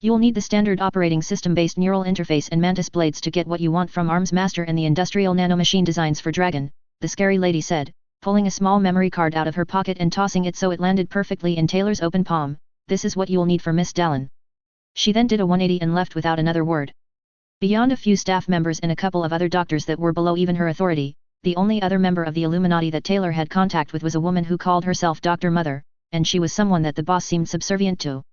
You'll need the standard operating system-based neural interface and mantis blades to get what you want from Arms Master and the industrial nanomachine designs for Dragon, the scary lady said, pulling a small memory card out of her pocket and tossing it so it landed perfectly in Taylor's open palm. This is what you'll need for Miss Dallin. She then did a 180 and left without another word. Beyond a few staff members and a couple of other doctors that were below even her authority, the only other member of the Illuminati that Taylor had contact with was a woman who called herself Dr. Mother, and she was someone that the boss seemed subservient to.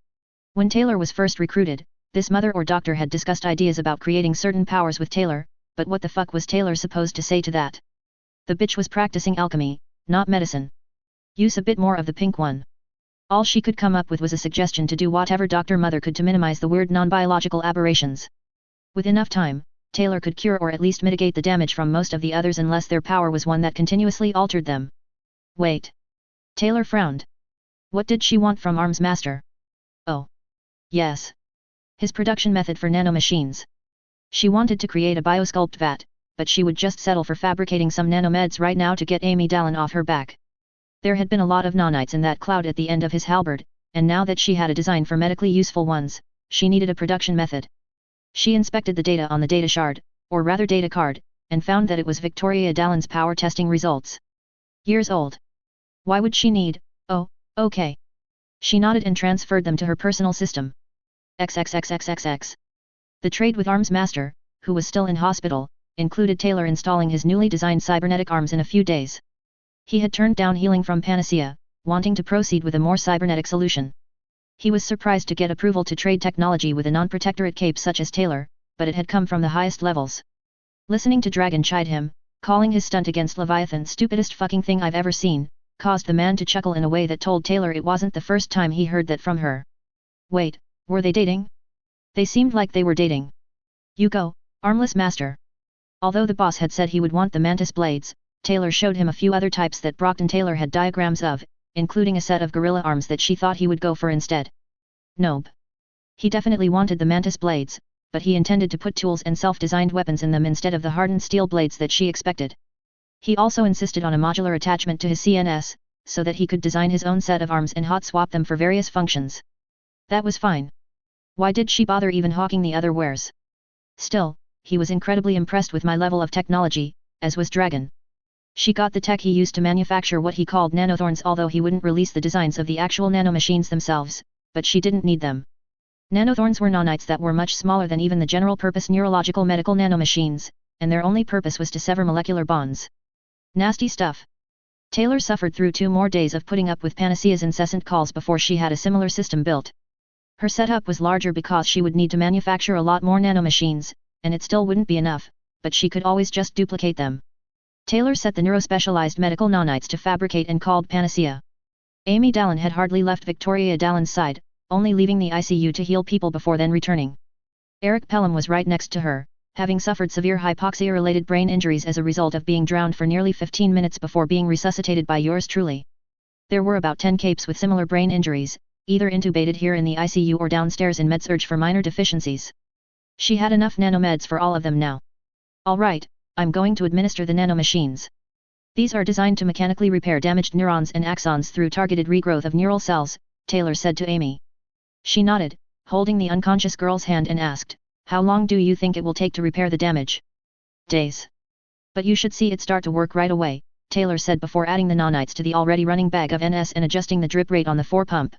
When Taylor was first recruited, this mother or doctor had discussed ideas about creating certain powers with Taylor, but what the fuck was Taylor supposed to say to that? The bitch was practicing alchemy, not medicine. Use a bit more of the pink one. All she could come up with was a suggestion to do whatever Dr. Mother could to minimize the weird non-biological aberrations. With enough time, Taylor could cure or at least mitigate the damage from most of the others unless their power was one that continuously altered them. Wait. Taylor frowned. What did she want from Arms Master? Oh. Yes. His production method for nanomachines. She wanted to create a biosculpt vat, but she would just settle for fabricating some nanomeds right now to get Amy Dallin off her back. There had been a lot of nanites in that cloud at the end of his halberd, and now that she had a design for medically useful ones, she needed a production method. She inspected the data on the data shard, or rather data card, and found that it was Victoria Dallin's power testing results. Years old. Why would she need? Oh, okay. She nodded and transferred them to her personal system. XXXXXX. The trade with Arms Master, who was still in hospital, included Taylor installing his newly designed cybernetic arms in a few days. He had turned down healing from Panacea, wanting to proceed with a more cybernetic solution. He was surprised to get approval to trade technology with a non-protectorate cape such as Taylor, but it had come from the highest levels. Listening to Dragon chide him, calling his stunt against Leviathan stupidest fucking thing I've ever seen, caused the man to chuckle in a way that told Taylor it wasn't the first time he heard that from her. Wait, were they dating? They seemed like they were dating. You go, Armless Master. Although the boss had said he would want the mantis blades, Taylor showed him a few other types that Brockton Taylor had diagrams of, including a set of gorilla arms that she thought he would go for instead. Nope. He definitely wanted the mantis blades, but he intended to put tools and self-designed weapons in them instead of the hardened steel blades that she expected. He also insisted on a modular attachment to his CNS, so that he could design his own set of arms and hot swap them for various functions. That was fine. Why did she bother even hawking the other wares? Still, he was incredibly impressed with my level of technology, as was Dragon. She got the tech he used to manufacture what he called nanothorns, although he wouldn't release the designs of the actual nanomachines themselves, but she didn't need them. Nanothorns were nanites that were much smaller than even the general-purpose neurological medical nanomachines, and their only purpose was to sever molecular bonds. Nasty stuff. Taylor suffered through 2 more days of putting up with Panacea's incessant calls before she had a similar system built. Her setup was larger because she would need to manufacture a lot more nanomachines, and it still wouldn't be enough, but she could always just duplicate them. Taylor set the neurospecialized medical nanites to fabricate and called Panacea. Amy Dallin had hardly left Victoria Dallin's side, only leaving the ICU to heal people before then returning. Eric Pelham was right next to her, having suffered severe hypoxia-related brain injuries as a result of being drowned for nearly 15 minutes before being resuscitated by yours truly. There were about 10 capes with similar brain injuries, either intubated here in the ICU or downstairs in med-surg for minor deficiencies. She had enough nanomeds for all of them now. Alright, I'm going to administer the nanomachines. These are designed to mechanically repair damaged neurons and axons through targeted regrowth of neural cells, Taylor said to Amy. She nodded, holding the unconscious girl's hand and asked, how long do you think it will take to repair the damage? Days. But you should see it start to work right away, Taylor said before adding the nanites to the already running bag of NS and adjusting the drip rate on the 4-pump.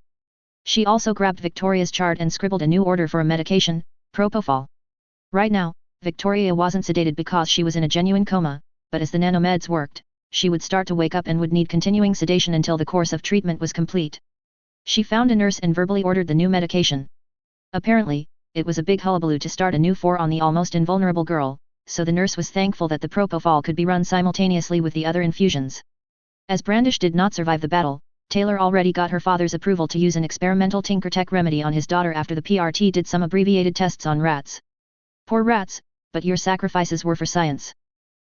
She also grabbed Victoria's chart and scribbled a new order for a medication, propofol. Right now, Victoria wasn't sedated because she was in a genuine coma, but as the nanomeds worked, she would start to wake up and would need continuing sedation until the course of treatment was complete. She found a nurse and verbally ordered the new medication. Apparently, it was a big hullabaloo to start a new 4 on the almost invulnerable girl, so the nurse was thankful that the propofol could be run simultaneously with the other infusions. As Brandish did not survive the battle, Taylor already got her father's approval to use an experimental Tinkertech remedy on his daughter after the PRT did some abbreviated tests on rats. Poor rats, but your sacrifices were for science.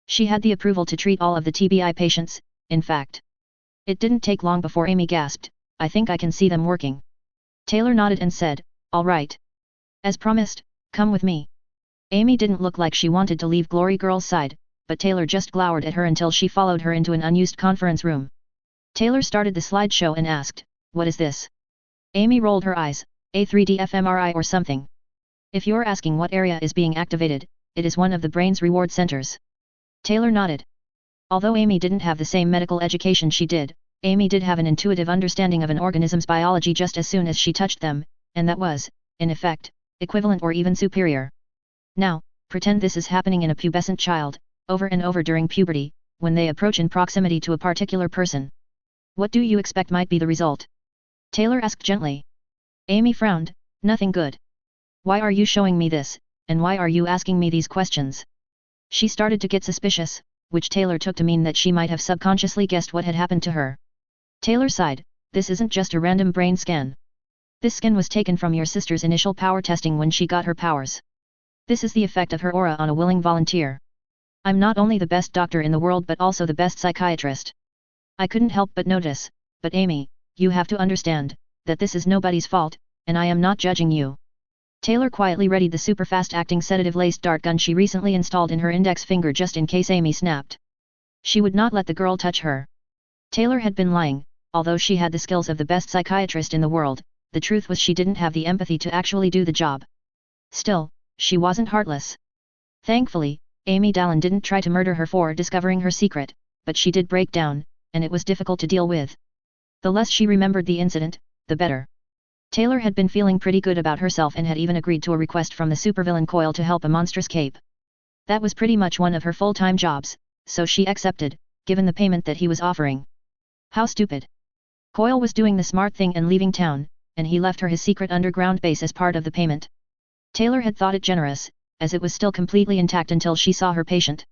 She had the approval to treat all of the TBI patients, in fact. It didn't take long before Amy gasped, I think I can see them working. Taylor nodded and said, all right. As promised, come with me. Amy didn't look like she wanted to leave Glory Girl's side, but Taylor just glowered at her until she followed her into an unused conference room. Taylor started the slideshow and asked, what is this? Amy rolled her eyes, a 3D fMRI or something. If you're asking what area is being activated, it is one of the brain's reward centers. Taylor nodded. Although Amy didn't have the same medical education she did, Amy did have an intuitive understanding of an organism's biology just as soon as she touched them, and that was, in effect, equivalent or even superior. Now, pretend this is happening in a pubescent child, over and over during puberty, when they approach in proximity to a particular person. What do you expect might be the result? Taylor asked gently. Amy frowned, nothing good. Why are you showing me this, and why are you asking me these questions? She started to get suspicious, which Taylor took to mean that she might have subconsciously guessed what had happened to her. Taylor sighed, this isn't just a random brain scan. This scan was taken from your sister's initial power testing when she got her powers. This is the effect of her aura on a willing volunteer. I'm not only the best doctor in the world but also the best psychiatrist. I couldn't help but notice, but Amy, you have to understand, that this is nobody's fault, and I am not judging you. Taylor quietly readied the super-fast-acting sedative-laced dart gun she recently installed in her index finger just in case Amy snapped. She would not let the girl touch her. Taylor had been lying, although she had the skills of the best psychiatrist in the world, the truth was she didn't have the empathy to actually do the job. Still, she wasn't heartless. Thankfully, Amy Dallin didn't try to murder her for discovering her secret, but she did break down, and it was difficult to deal with. The less she remembered the incident, the better. Taylor had been feeling pretty good about herself and had even agreed to a request from the supervillain Coil to help a monstrous cape. That was pretty much one of her full-time jobs, so she accepted, given the payment that he was offering. How stupid. Coil was doing the smart thing and leaving town, and he left her his secret underground base as part of the payment. Taylor had thought it generous, as it was still completely intact until she saw her patient.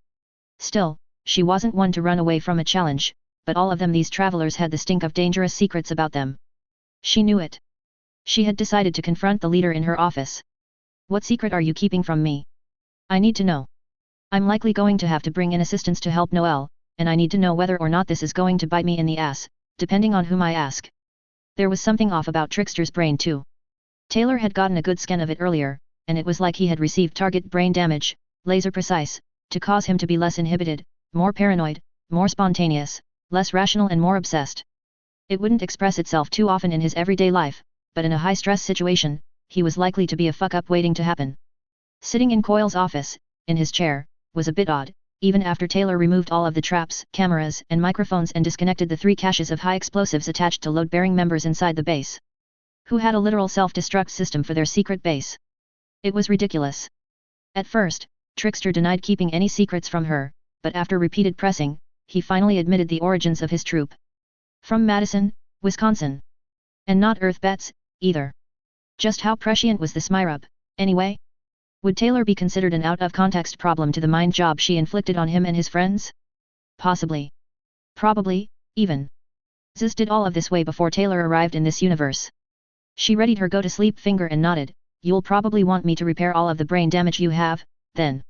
Still, she wasn't one to run away from a challenge, but all of them these travelers had the stink of dangerous secrets about them. She knew it. She had decided to confront the leader in her office. What secret are you keeping from me? I need to know. I'm likely going to have to bring in assistance to help Noelle, and I need to know whether or not this is going to bite me in the ass, depending on whom I ask. There was something off about Trickster's brain too. Taylor had gotten a good scan of it earlier, and it was like he had received target brain damage, laser precise, to cause him to be less inhibited, more paranoid, more spontaneous, less rational and more obsessed. It wouldn't express itself too often in his everyday life, but in a high-stress situation, he was likely to be a fuck-up waiting to happen. Sitting in Coil's office, in his chair, was a bit odd, even after Taylor removed all of the traps, cameras, and microphones and disconnected the 3 caches of high explosives attached to load-bearing members inside the base. Who had a literal self-destruct system for their secret base? It was ridiculous. At first, Trickster denied keeping any secrets from her, but after repeated pressing, he finally admitted the origins of his troop. From Madison, Wisconsin. And not Earth bets, either. Just how prescient was the SpiraSpira, anyway? Would Taylor be considered an out-of-context problem to the mind job she inflicted on him and his friends? Possibly. Probably, even. Ziz did all of this way before Taylor arrived in this universe. She readied her go-to-sleep finger and nodded, "You'll probably want me to repair all of the brain damage you have, then."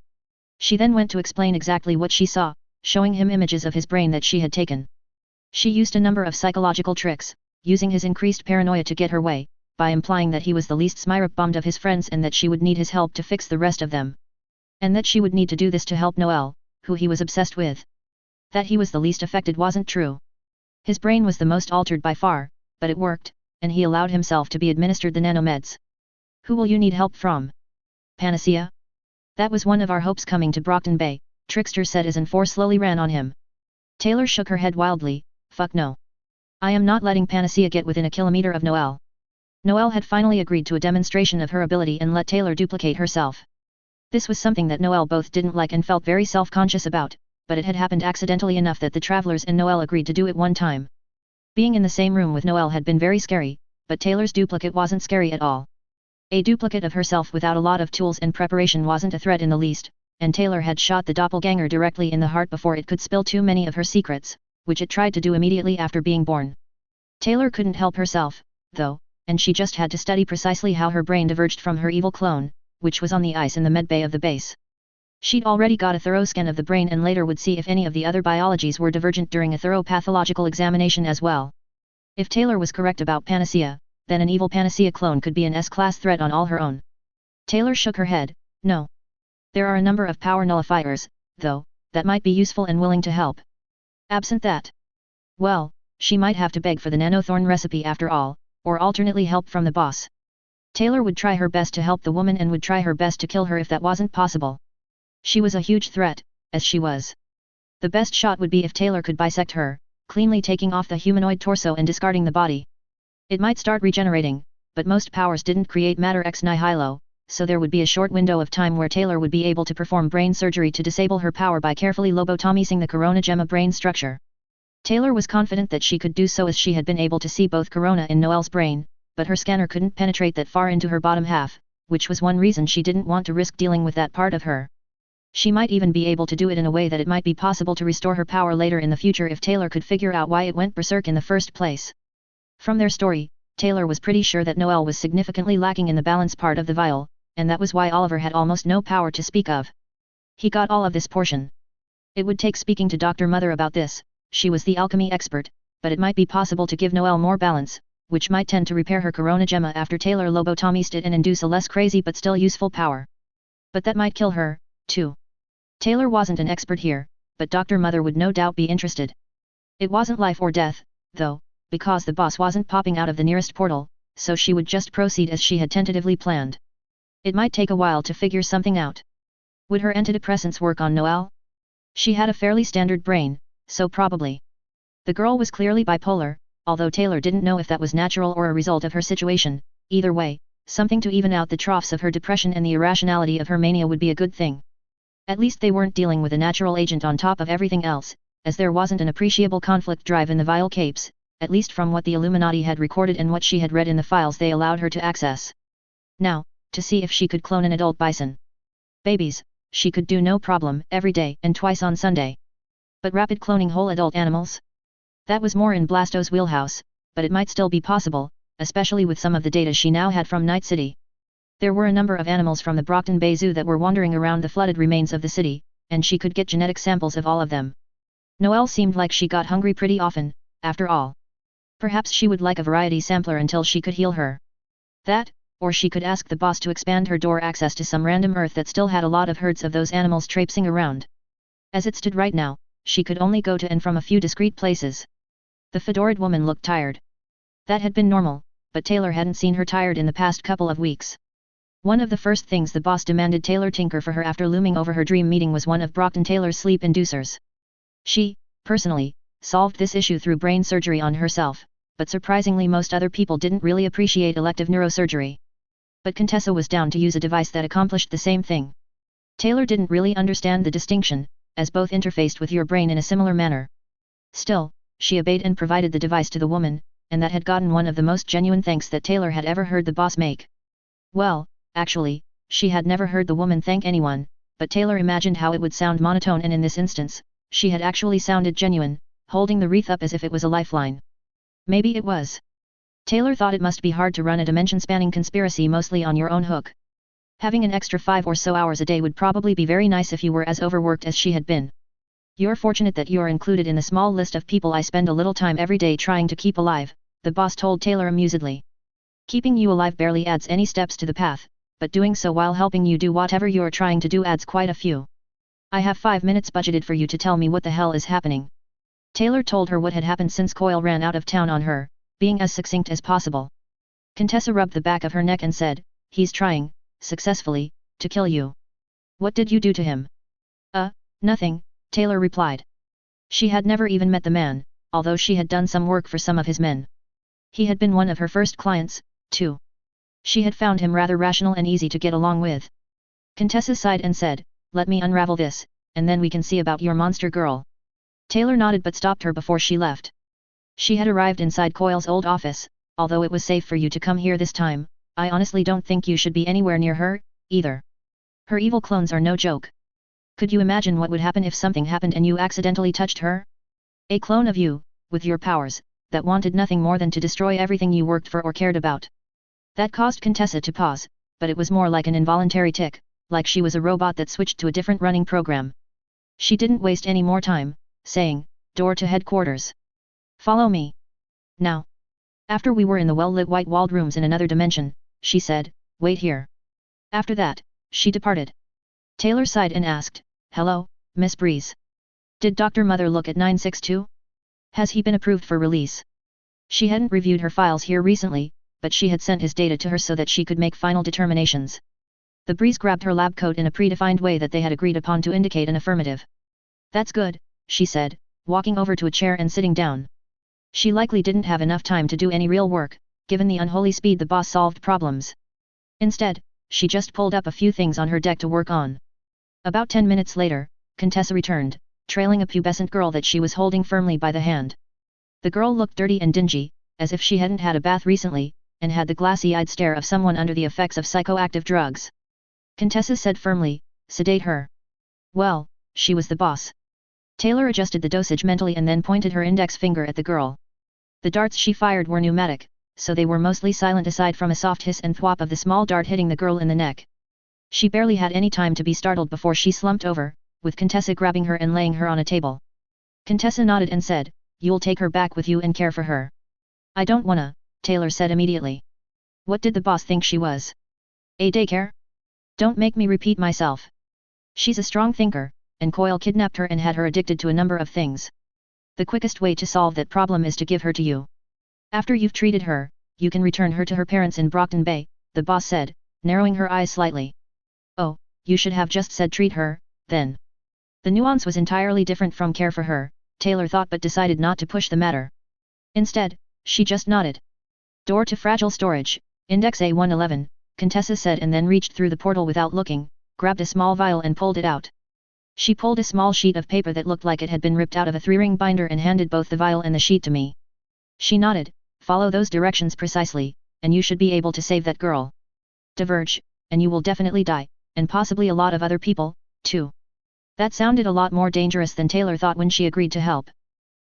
She then went to explain exactly what she saw, showing him images of his brain that she had taken. She used a number of psychological tricks, using his increased paranoia to get her way, by implying that he was the least SpiraSpira-bombed of his friends and that she would need his help to fix the rest of them. And that she would need to do this to help Noelle, who he was obsessed with. That he was the least affected wasn't true. His brain was the most altered by far, but it worked, and he allowed himself to be administered the nanomeds. "Who will you need help from? Panacea?" "That was one of our hopes coming to Brockton Bay," Trickster said as N4 slowly ran on him. Taylor shook her head wildly, "Fuck no. I am not letting Panacea get within a kilometer of Noelle." Noelle had finally agreed to a demonstration of her ability and let Taylor duplicate herself. This was something that Noelle both didn't like and felt very self-conscious about, but it had happened accidentally enough that the travelers and Noelle agreed to do it one time. Being in the same room with Noelle had been very scary, but Taylor's duplicate wasn't scary at all. A duplicate of herself without a lot of tools and preparation wasn't a threat in the least, and Taylor had shot the doppelganger directly in the heart before it could spill too many of her secrets, which it tried to do immediately after being born. Taylor couldn't help herself, though, and she just had to study precisely how her brain diverged from her evil clone, which was on the ice in the medbay of the base. She'd already got a thorough scan of the brain and later would see if any of the other biologies were divergent during a thorough pathological examination as well. If Taylor was correct about Panacea, then an evil Panacea clone could be an S-class threat on all her own. Taylor shook her head, "No. There are a number of power nullifiers, though, that might be useful and willing to help. Absent that, well, she might have to beg for the nanothorn recipe after all, or alternately help from the boss." Taylor would try her best to help the woman and would try her best to kill her if that wasn't possible. She was a huge threat, as she was. The best shot would be if Taylor could bisect her, cleanly taking off the humanoid torso and discarding the body. It might start regenerating, but most powers didn't create matter ex nihilo, so there would be a short window of time where Taylor would be able to perform brain surgery to disable her power by carefully lobotomizing the Corona Gemma brain structure. Taylor was confident that she could do so as she had been able to see both Corona in Noelle's brain, but her scanner couldn't penetrate that far into her bottom half, which was one reason she didn't want to risk dealing with that part of her. She might even be able to do it in a way that it might be possible to restore her power later in the future if Taylor could figure out why it went berserk in the first place. From their story, Taylor was pretty sure that Noelle was significantly lacking in the balance part of the vial, and that was why Oliver had almost no power to speak of. He got all of this portion. It would take speaking to Dr. Mother about this, she was the alchemy expert, but it might be possible to give Noelle more balance, which might tend to repair her Corona Gemma after Taylor lobotomized it and induce a less crazy but still useful power. But that might kill her, too. Taylor wasn't an expert here, but Dr. Mother would no doubt be interested. It wasn't life or death, though, because the boss wasn't popping out of the nearest portal, so she would just proceed as she had tentatively planned. It might take a while to figure something out. Would her antidepressants work on Noelle? She had a fairly standard brain, so probably. The girl was clearly bipolar, although Taylor didn't know if that was natural or a result of her situation, Either way, something to even out the troughs of her depression and the irrationality of her mania would be a good thing. At least they weren't dealing with a natural agent on top of everything else, as there wasn't an appreciable conflict drive in the Vile Capes, at least from what the Illuminati had recorded and what she had read in the files they allowed her to access. Now, to see if she could clone an adult bison. Babies, she could do no problem, every day and twice on Sunday. But rapid cloning whole adult animals? That was more in Blasto's wheelhouse, but it might still be possible, especially with some of the data she now had from Night City. There were a number of animals from the Brockton Bay Zoo that were wandering around the flooded remains of the city, and she could get genetic samples of all of them. Noelle seemed like she got hungry pretty often, after all. Perhaps she would like a variety sampler until she could heal her. That, or she could ask the boss to expand her door access to some random Earth that still had a lot of herds of those animals traipsing around. As it stood right now, she could only go to and from a few discrete places. The fedored woman looked tired. That had been normal, but Taylor hadn't seen her tired in the past couple of weeks. One of the first things the boss demanded Taylor tinker for her after looming over her dream meeting was one of Brockton Taylor's sleep inducers. She, personally, solved this issue through brain surgery on herself, but surprisingly most other people didn't really appreciate elective neurosurgery. But Contessa was down to use a device that accomplished the same thing. Taylor didn't really understand the distinction, as both interfaced with your brain in a similar manner. Still, she obeyed and provided the device to the woman, and that had gotten one of the most genuine thanks that Taylor had ever heard the boss make. Well, actually, she had never heard the woman thank anyone, but Taylor imagined how it would sound monotone, and in this instance, she had actually sounded genuine, holding the wreath up as if it was a lifeline. Maybe it was. Taylor thought it must be hard to run a dimension-spanning conspiracy mostly on your own hook. Having an extra 5 or so hours a day would probably be very nice if you were as overworked as she had been. You're fortunate that you're included in the small list of people I spend a little time every day trying to keep alive, the boss told Taylor amusedly. Keeping you alive barely adds any steps to the path, but doing so while helping you do whatever you're trying to do adds quite a few. I have 5 minutes budgeted for you to tell me what the hell is happening. Taylor told her what had happened since Coyle ran out of town on her, being as succinct as possible. Contessa rubbed the back of her neck and said, "He's trying, successfully, to kill you. What did you do to him?" Nothing," Taylor replied. She had never even met the man, although she had done some work for some of his men. He had been one of her first clients, too. She had found him rather rational and easy to get along with. Contessa sighed and said, "Let me unravel this, and then we can see about your monster girl." Taylor nodded but stopped her before she left. She had arrived inside Coyle's old office. "Although it was safe for you to come here this time, I honestly don't think you should be anywhere near her, either. Her evil clones are no joke. Could you imagine what would happen if something happened and you accidentally touched her? A clone of you, with your powers, that wanted nothing more than to destroy everything you worked for or cared about." That caused Contessa to pause, but it was more like an involuntary tick, like she was a robot that switched to a different running program. She didn't waste any more time, saying, "Door to headquarters. Follow me. Now." After we were in the well-lit white-walled rooms in another dimension, she said, "Wait here." After that, she departed. Taylor sighed and asked, "Hello, Miss Breeze. Did Dr. Mother look at 962? Has he been approved for release?" She hadn't reviewed her files here recently, but she had sent his data to her so that she could make final determinations. The Breeze grabbed her lab coat in a predefined way that they had agreed upon to indicate an affirmative. "That's good," she said, walking over to a chair and sitting down. She likely didn't have enough time to do any real work, given the unholy speed the boss solved problems. Instead, she just pulled up a few things on her deck to work on. About 10 minutes later, Contessa returned, trailing a pubescent girl that she was holding firmly by the hand. The girl looked dirty and dingy, as if she hadn't had a bath recently, and had the glassy-eyed stare of someone under the effects of psychoactive drugs. Contessa said firmly, "Sedate her." Well, she was the boss. Taylor adjusted the dosage mentally and then pointed her index finger at the girl. The darts she fired were pneumatic, so they were mostly silent aside from a soft hiss and thwop of the small dart hitting the girl in the neck. She barely had any time to be startled before she slumped over, with Contessa grabbing her and laying her on a table. Contessa nodded and said, "You'll take her back with you and care for her." "I don't wanna," Taylor said immediately. What did the boss think she was? A daycare? Don't make me repeat myself. She's a strong thinker, and Coyle kidnapped her and had her addicted to a number of things. The quickest way to solve that problem is to give her to you. After you've treated her, you can return her to her parents in Brockton Bay, the boss said, narrowing her eyes slightly. Oh, you should have just said treat her, then. The nuance was entirely different from care for her, Taylor thought, but decided not to push the matter. Instead, she just nodded. Door to fragile storage, Index A111, Contessa said and then reached through the portal without looking, grabbed a small vial and pulled it out. She pulled a small sheet of paper that looked like it had been ripped out of a 3-ring binder and handed both the vial and the sheet to me. She nodded, follow those directions precisely, and you should be able to save that girl. Diverge, and you will definitely die, and possibly a lot of other people, too. That sounded a lot more dangerous than Taylor thought when she agreed to help.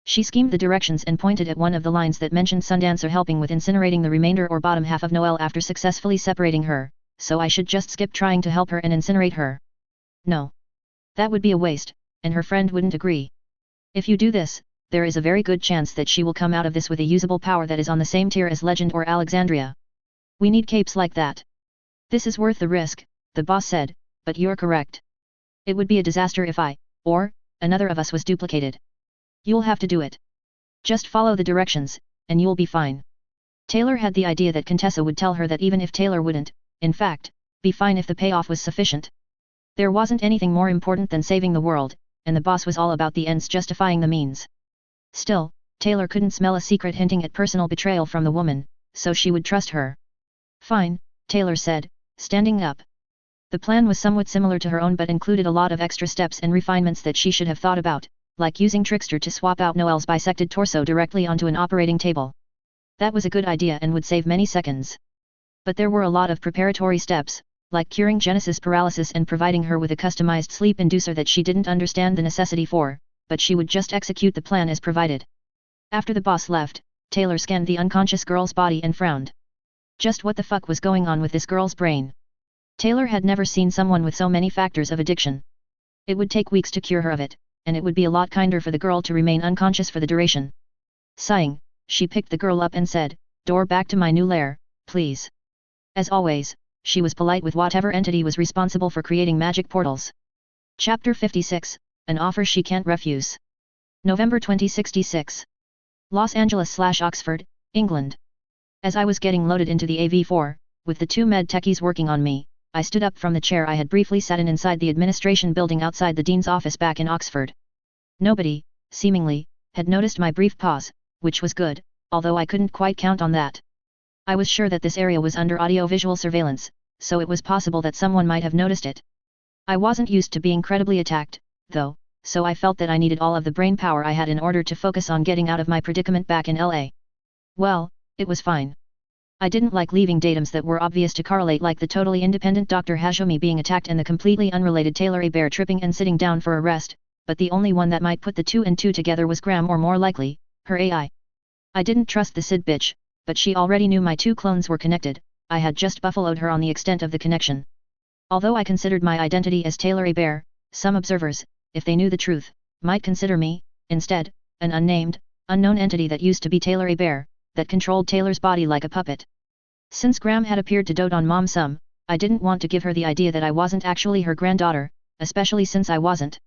She schemed the directions and pointed at one of the lines that mentioned Sundancer helping with incinerating the remainder or bottom half of Noelle after successfully separating her, so I should just skip trying to help her and incinerate her. No. That would be a waste, and her friend wouldn't agree. If you do this, there is a very good chance that she will come out of this with a usable power that is on the same tier as Legend or Alexandria. We need capes like that. This is worth the risk, the boss said, but you're correct. It would be a disaster if I, or, another of us was duplicated. You'll have to do it. Just follow the directions, and you'll be fine. Taylor had the idea that Contessa would tell her that even if Taylor wouldn't, in fact, be fine if the payoff was sufficient. There wasn't anything more important than saving the world, and the boss was all about the ends justifying the means. Still, Taylor couldn't smell a secret hinting at personal betrayal from the woman, so she would trust her. Fine, Taylor said, standing up. The plan was somewhat similar to her own but included a lot of extra steps and refinements that she should have thought about, like using Trickster to swap out Noelle's bisected torso directly onto an operating table. That was a good idea and would save many seconds. But there were a lot of preparatory steps, like curing Genesis paralysis and providing her with a customized sleep inducer that she didn't understand the necessity for, but she would just execute the plan as provided. After the boss left, Taylor scanned the unconscious girl's body and frowned. Just what the fuck was going on with this girl's brain? Taylor had never seen someone with so many factors of addiction. It would take weeks to cure her of it, and it would be a lot kinder for the girl to remain unconscious for the duration. Sighing, she picked the girl up and said, "Door back to my new lair, please." As always, she was polite with whatever entity was responsible for creating magic portals. Chapter 56, An Offer She Can't Refuse. November 2066. Los Angeles/Oxford, England. As I was getting loaded into the AV4, with the 2 med techies working on me, I stood up from the chair I had briefly sat in inside the administration building outside the dean's office back in Oxford. Nobody, seemingly, had noticed my brief pause, which was good, although I couldn't quite count on that. I was sure that this area was under audio-visual surveillance, so it was possible that someone might have noticed it. I wasn't used to being credibly attacked, though, so I felt that I needed all of the brain power I had in order to focus on getting out of my predicament back in LA. Well, it was fine. I didn't like leaving datums that were obvious to correlate, like the totally independent Dr. Hajime being attacked and the completely unrelated Taylor A. Bear tripping and sitting down for a rest, but the only one that might put the 2 and 2 together was Graham, or more likely, her AI. I didn't trust the Sid bitch, but she already knew my 2 clones were connected. I had just buffaloed her on the extent of the connection. Although I considered my identity as Taylor A. Bear, some observers, if they knew the truth, might consider me, instead, an unnamed, unknown entity that used to be Taylor A. Bear, that controlled Taylor's body like a puppet. Since Graham had appeared to dote on Mom some, I didn't want to give her the idea that I wasn't actually her granddaughter, especially since I wasn't.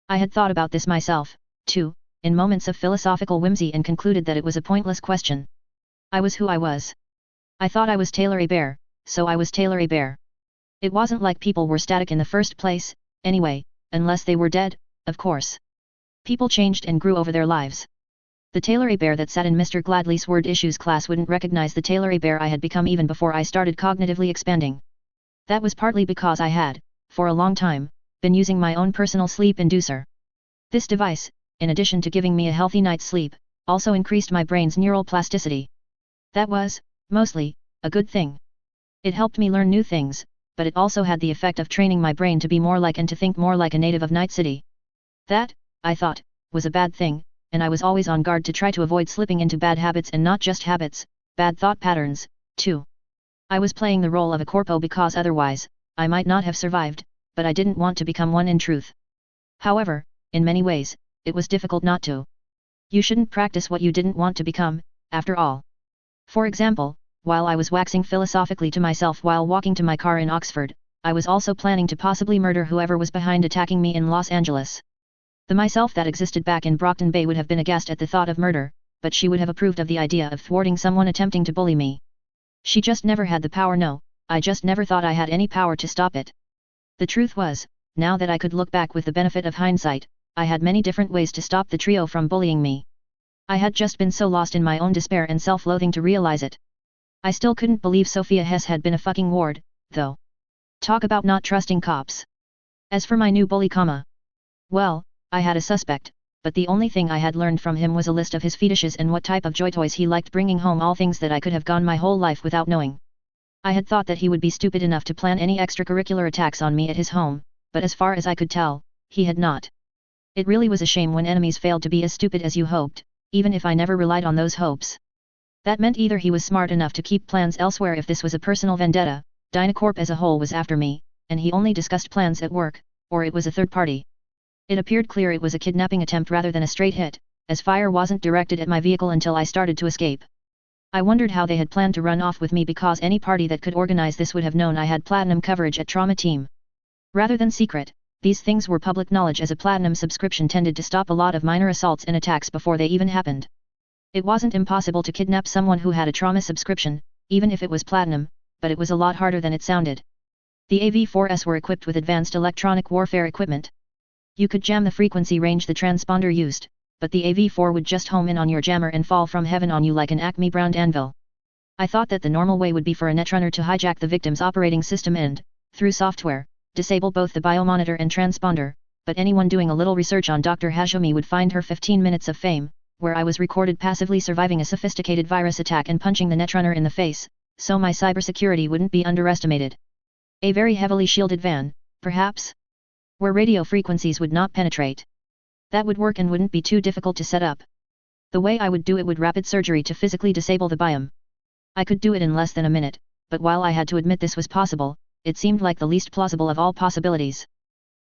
I had thought about this myself, too, in moments of philosophical whimsy, and concluded that it was a pointless question. I was who I was. I thought I was Taylor A. Bear, so I was Taylor A. Bear. It wasn't like people were static in the first place, anyway, unless they were dead, of course. People changed and grew over their lives. The Taylor A. Bear that sat in Mr. Gladley's word issues class wouldn't recognize the Taylor A. Bear I had become even before I started cognitively expanding. That was partly because I had, for a long time, been using my own personal sleep inducer. This device, in addition to giving me a healthy night's sleep, also increased my brain's neural plasticity. That was, mostly, a good thing. It helped me learn new things, but it also had the effect of training my brain to be more like and to think more like a native of Night City. That, I thought, was a bad thing, and I was always on guard to try to avoid slipping into bad habits, and not just habits, bad thought patterns, too. I was playing the role of a corpo because otherwise, I might not have survived, but I didn't want to become one in truth. However, in many ways, it was difficult not to. You shouldn't practice what you didn't want to become, after all. For example, while I was waxing philosophically to myself while walking to my car in Oxford, I was also planning to possibly murder whoever was behind attacking me in Los Angeles. The myself that existed back in Brockton Bay would have been aghast at the thought of murder, but she would have approved of the idea of thwarting someone attempting to bully me. She just never had the power. No, I just never thought I had any power to stop it. The truth was, now that I could look back with the benefit of hindsight, I had many different ways to stop the trio from bullying me. I had just been so lost in my own despair and self-loathing to realize it. I still couldn't believe Sophia Hess had been a fucking ward, though. Talk about not trusting cops. As for my new bully well, I had a suspect, but the only thing I had learned from him was a list of his fetishes and what type of joy toys he liked, bringing home all things that I could have gone my whole life without knowing. I had thought that he would be stupid enough to plan any extracurricular attacks on me at his home, but as far as I could tell, he had not. It really was a shame when enemies failed to be as stupid as you hoped, even if I never relied on those hopes. That meant either he was smart enough to keep plans elsewhere if this was a personal vendetta, Dynacorp as a whole was after me, and he only discussed plans at work, or it was a third party. It appeared clear it was a kidnapping attempt rather than a straight hit, as fire wasn't directed at my vehicle until I started to escape. I wondered how they had planned to run off with me, because any party that could organize this would have known I had platinum coverage at Trauma Team. Rather than secret, these things were public knowledge, as a platinum subscription tended to stop a lot of minor assaults and attacks before they even happened. It wasn't impossible to kidnap someone who had a trauma subscription, even if it was platinum, but it was a lot harder than it sounded. The AV-4s were equipped with advanced electronic warfare equipment. You could jam the frequency range the transponder used, but the AV-4 would just home in on your jammer and fall from heaven on you like an Acme browned anvil. I thought that the normal way would be for a netrunner to hijack the victim's operating system and, through software, disable both the biomonitor and transponder, but anyone doing a little research on Dr. Hajime would find her 15 minutes of fame, where I was recorded passively surviving a sophisticated virus attack and punching the netrunner in the face, so my cybersecurity wouldn't be underestimated. A very heavily shielded van, perhaps? Where radio frequencies would not penetrate. That would work and wouldn't be too difficult to set up. The way I would do it would rapid surgery to physically disable the biome. I could do it in less than a minute, but while I had to admit this was possible, it seemed like the least plausible of all possibilities.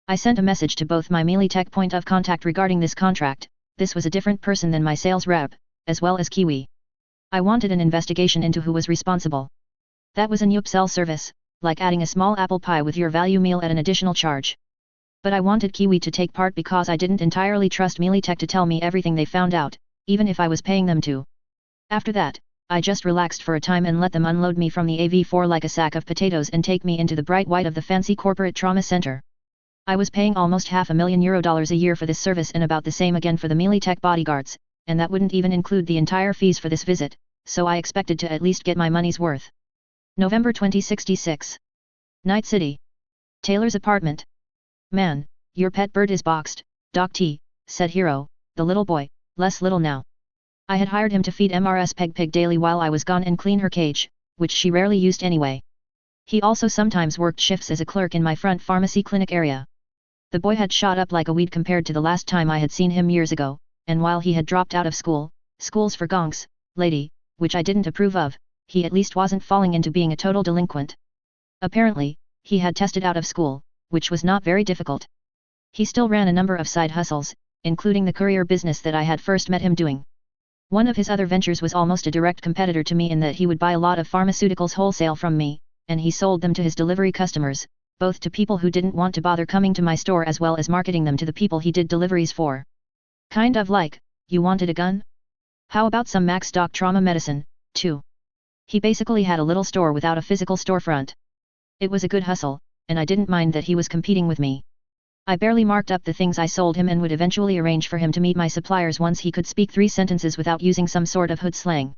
I sent a message to both my melee tech point of contact regarding this contract. This was a different person than my sales rep, as well as Kiwi. I wanted an investigation into who was responsible. That was a new upsell service, like adding a small apple pie with your value meal at an additional charge. But I wanted Kiwi to take part because I didn't entirely trust melee tech to tell me everything they found out, even if I was paying them to. After that, I just relaxed for a time and let them unload me from the AV-4 like a sack of potatoes and take me into the bright white of the fancy corporate trauma center. I was paying almost $500,000 a year for this service and about the same again for the melee tech bodyguards, and that wouldn't even include the entire fees for this visit, so I expected to at least get my money's worth. November 2066. Night City. Taylor's apartment. Man, your pet bird is boxed, Doc T, said Hiro, the little boy, less little now. I had hired him to feed MRS Peg daily while I was gone and clean her cage, which she rarely used anyway. He also sometimes worked shifts as a clerk in my front pharmacy clinic area. The boy had shot up like a weed compared to the last time I had seen him years ago, and while he had dropped out of schools for gonks, lady, which I didn't approve of, he at least wasn't falling into being a total delinquent. Apparently, he had tested out of school, which was not very difficult. He still ran a number of side hustles, including the courier business that I had first met him doing. One of his other ventures was almost a direct competitor to me in that he would buy a lot of pharmaceuticals wholesale from me, and he sold them to his delivery customers, both to people who didn't want to bother coming to my store as well as marketing them to the people he did deliveries for. Kind of like, you wanted a gun? How about some max stock trauma medicine, too? He basically had a little store without a physical storefront. It was a good hustle, and I didn't mind that he was competing with me. I barely marked up the things I sold him and would eventually arrange for him to meet my suppliers once he could speak 3 sentences without using some sort of hood slang.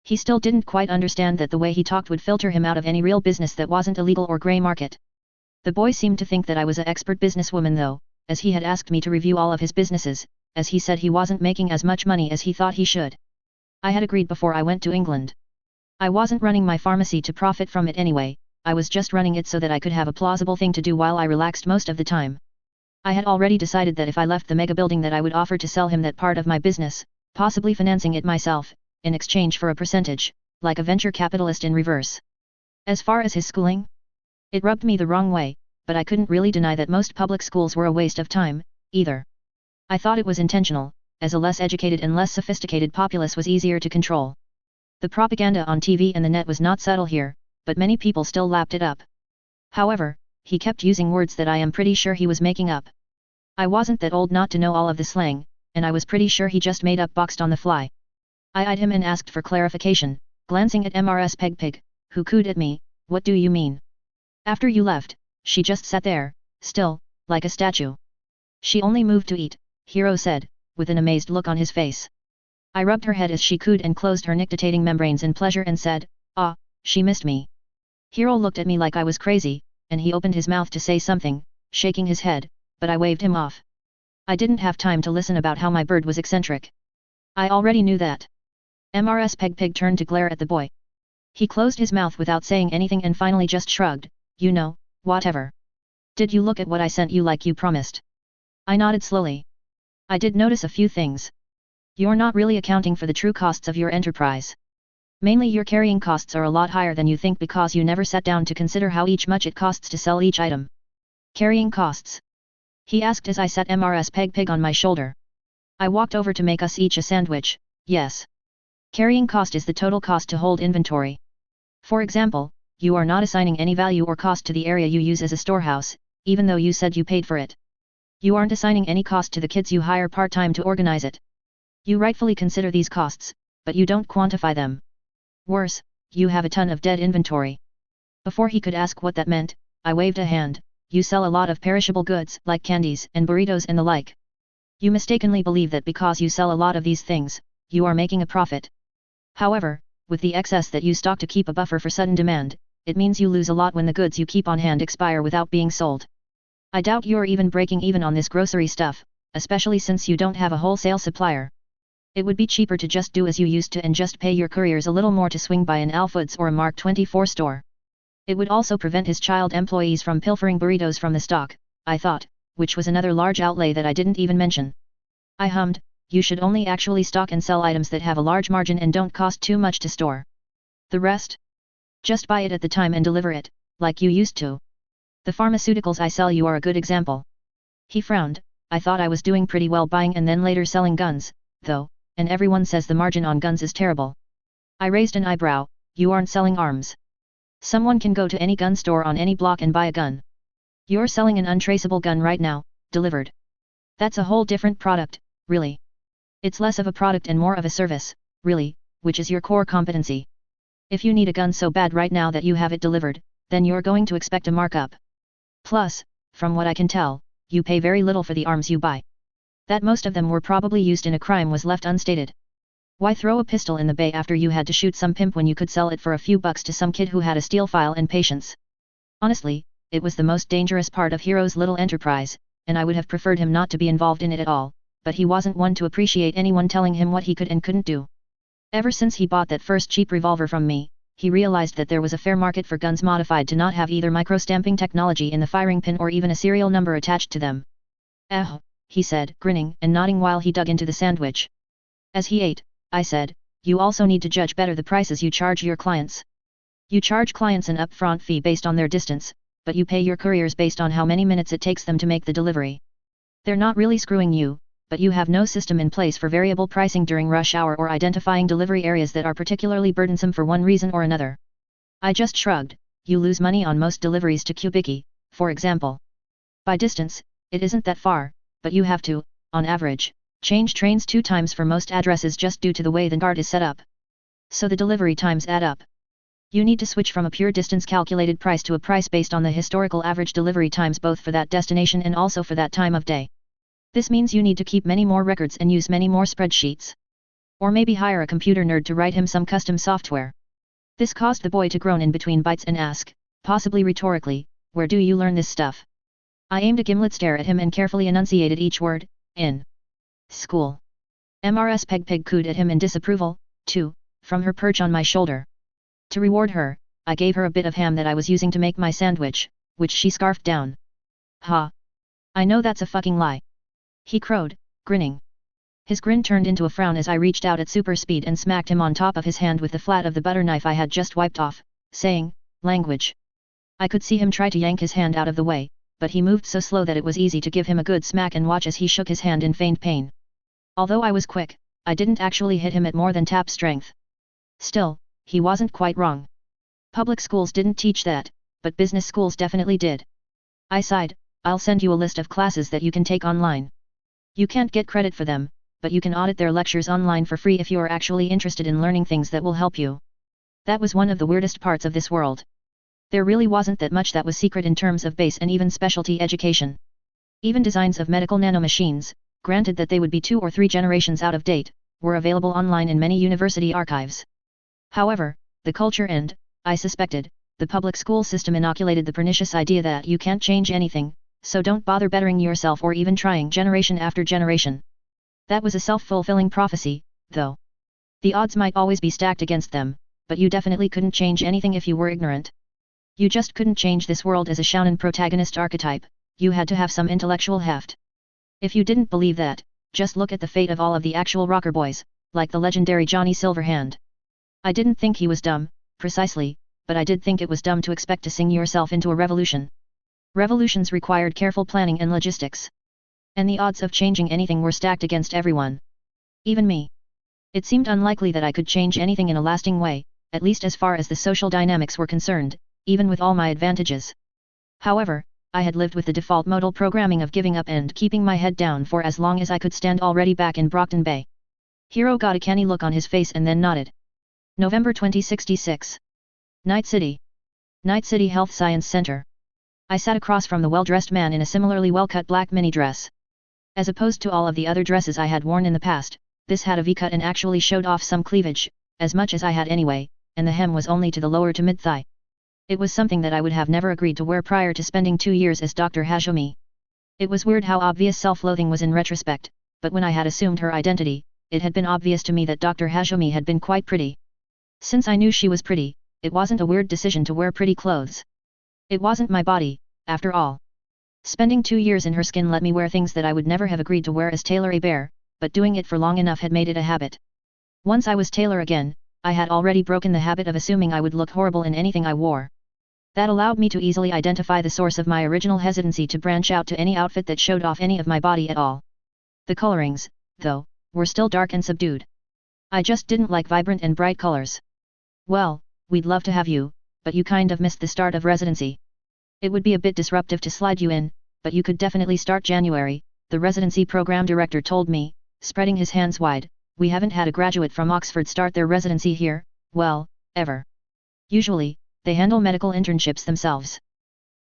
He still didn't quite understand that the way he talked would filter him out of any real business that wasn't illegal or grey market. The boy seemed to think that I was an expert businesswoman though, as he had asked me to review all of his businesses, as he said he wasn't making as much money as he thought he should. I had agreed before I went to England. I wasn't running my pharmacy to profit from it anyway, I was just running it so that I could have a plausible thing to do while I relaxed most of the time. I had already decided that if I left the mega building that I would offer to sell him that part of my business, possibly financing it myself, in exchange for a percentage, like a venture capitalist in reverse. As far as his schooling? It rubbed me the wrong way, but I couldn't really deny that most public schools were a waste of time, either. I thought it was intentional, as a less educated and less sophisticated populace was easier to control. The propaganda on TV and the net was not subtle here, but many people still lapped it up. However, he kept using words that I am pretty sure he was making up. I wasn't that old not to know all of the slang, and I was pretty sure he just made up boxed on the fly. I eyed him and asked for clarification, glancing at MRS Peg, who cooed at me, "What do you mean?" After you left, she just sat there, still, like a statue. She only moved to eat, Hiro said, with an amazed look on his face. I rubbed her head as she cooed and closed her nictitating membranes in pleasure and said, Ah, she missed me. Hiro looked at me like I was crazy, and he opened his mouth to say something, shaking his head, but I waved him off. I didn't have time to listen about how my bird was eccentric. I already knew that. Mrs. Peg turned to glare at the boy. He closed his mouth without saying anything and finally just shrugged, you know, whatever. Did you look at what I sent you like you promised? I nodded slowly. I did notice a few things. You're not really accounting for the true costs of your enterprise. Mainly your carrying costs are a lot higher than you think because you never sat down to consider how much it costs to sell each item. Carrying costs? He asked as I sat Mrs. Peg on my shoulder. I walked over to make us each a sandwich. Yes. Carrying cost is the total cost to hold inventory. For example, you are not assigning any value or cost to the area you use as a storehouse, even though you said you paid for it. You aren't assigning any cost to the kids you hire part-time to organize it. You rightfully consider these costs, but you don't quantify them. Worse, you have a ton of dead inventory. Before he could ask what that meant, I waved a hand. You sell a lot of perishable goods, like candies and burritos and the like. You mistakenly believe that because you sell a lot of these things, you are making a profit. However, with the excess that you stock to keep a buffer for sudden demand, it means you lose a lot when the goods you keep on hand expire without being sold. I doubt you're even breaking even on this grocery stuff, especially since you don't have a wholesale supplier. It would be cheaper to just do as you used to and just pay your couriers a little more to swing by an Alfoods or a Mark 24 store. It would also prevent his child employees from pilfering burritos from the stock, I thought, which was another large outlay that I didn't even mention. I hummed, you should only actually stock and sell items that have a large margin and don't cost too much to store. The rest? Just buy it at the time and deliver it, like you used to. The pharmaceuticals I sell you are a good example. He frowned. I thought I was doing pretty well buying and then later selling guns, though, and everyone says the margin on guns is terrible. I raised an eyebrow. You aren't selling arms. Someone can go to any gun store on any block and buy a gun. You're selling an untraceable gun right now, delivered. That's a whole different product, really. It's less of a product and more of a service, really, which is your core competency. If you need a gun so bad right now that you have it delivered, then you're going to expect a markup. Plus, from what I can tell, you pay very little for the arms you buy. That most of them were probably used in a crime was left unstated. Why throw a pistol in the bay after you had to shoot some pimp when you could sell it for a few bucks to some kid who had a steel file and patience? Honestly, it was the most dangerous part of Hiro's little enterprise, and I would have preferred him not to be involved in it at all, but he wasn't one to appreciate anyone telling him what he could and couldn't do. Ever since he bought that first cheap revolver from me, he realized that there was a fair market for guns modified to not have either microstamping technology in the firing pin or even a serial number attached to them. He said, grinning and nodding while he dug into the sandwich. As he ate, I said, you also need to judge better the prices you charge your clients. You charge clients an upfront fee based on their distance, but you pay your couriers based on how many minutes it takes them to make the delivery. They're not really screwing you, but you have no system in place for variable pricing during rush hour or identifying delivery areas that are particularly burdensome for one reason or another. I just shrugged. You lose money on most deliveries to Kubiki, for example. By distance, it isn't that far, but you have to, on average, change trains 2 times for most addresses just due to the way the guard is set up. So the delivery times add up. You need to switch from a pure distance calculated price to a price based on the historical average delivery times both for that destination and also for that time of day. This means you need to keep many more records and use many more spreadsheets. Or maybe hire a computer nerd to write him some custom software. This caused the boy to groan in between bites and ask, possibly rhetorically, where do you learn this stuff? I aimed a gimlet stare at him and carefully enunciated each word, in school. Mrs. Peg cooed at him in disapproval, too, from her perch on my shoulder. To reward her, I gave her a bit of ham that I was using to make my sandwich, which she scarfed down. Ha! I know that's a fucking lie. He crowed, grinning. His grin turned into a frown as I reached out at super speed and smacked him on top of his hand with the flat of the butter knife I had just wiped off, saying, language. I could see him try to yank his hand out of the way, but he moved so slow that it was easy to give him a good smack and watch as he shook his hand in feigned pain. Although I was quick, I didn't actually hit him at more than tap strength. Still, he wasn't quite wrong. Public schools didn't teach that, but business schools definitely did. I sighed. I'll send you a list of classes that you can take online. You can't get credit for them, but you can audit their lectures online for free if you are actually interested in learning things that will help you. That was one of the weirdest parts of this world. There really wasn't that much that was secret in terms of base and even specialty education. Even designs of medical nanomachines, granted that they would be 2 or 3 generations out of date, were available online in many university archives. However, the culture and, I suspected, the public school system inoculated the pernicious idea that you can't change anything, so don't bother bettering yourself or even trying generation after generation. That was a self-fulfilling prophecy, though. The odds might always be stacked against them, but you definitely couldn't change anything if you were ignorant. You just couldn't change this world as a shounen protagonist archetype, you had to have some intellectual heft. If you didn't believe that, just look at the fate of all of the actual rocker boys, like the legendary Johnny Silverhand. I didn't think he was dumb, precisely, but I did think it was dumb to expect to sing yourself into a revolution. Revolutions required careful planning and logistics. And the odds of changing anything were stacked against everyone. Even me. It seemed unlikely that I could change anything in a lasting way, at least as far as the social dynamics were concerned, even with all my advantages. However, I had lived with the default modal programming of giving up and keeping my head down for as long as I could stand already back in Brockton Bay. Hiro got a canny look on his face and then nodded. November 2066. Night City. Night City Health Science Center. I sat across from the well-dressed man in a similarly well-cut black mini-dress. As opposed to all of the other dresses I had worn in the past, this had a V-cut and actually showed off some cleavage, as much as I had anyway, and the hem was only to the lower to mid-thigh. It was something that I would have never agreed to wear prior to spending 2 years as Dr. Hajime. It was weird how obvious self-loathing was in retrospect, but when I had assumed her identity, it had been obvious to me that Dr. Hajime had been quite pretty. Since I knew she was pretty, it wasn't a weird decision to wear pretty clothes. It wasn't my body, after all. Spending 2 years in her skin let me wear things that I would never have agreed to wear as Taylor a Bear, but doing it for long enough had made it a habit. Once I was Taylor again, I had already broken the habit of assuming I would look horrible in anything I wore. That allowed me to easily identify the source of my original hesitancy to branch out to any outfit that showed off any of my body at all. The colorings, though, were still dark and subdued. I just didn't like vibrant and bright colors. Well, we'd love to have you, but you kind of missed the start of residency. It would be a bit disruptive to slide you in, but you could definitely start January, the residency program director told me, spreading his hands wide. We haven't had a graduate from Oxford start their residency here, well, ever. Usually, they handle medical internships themselves.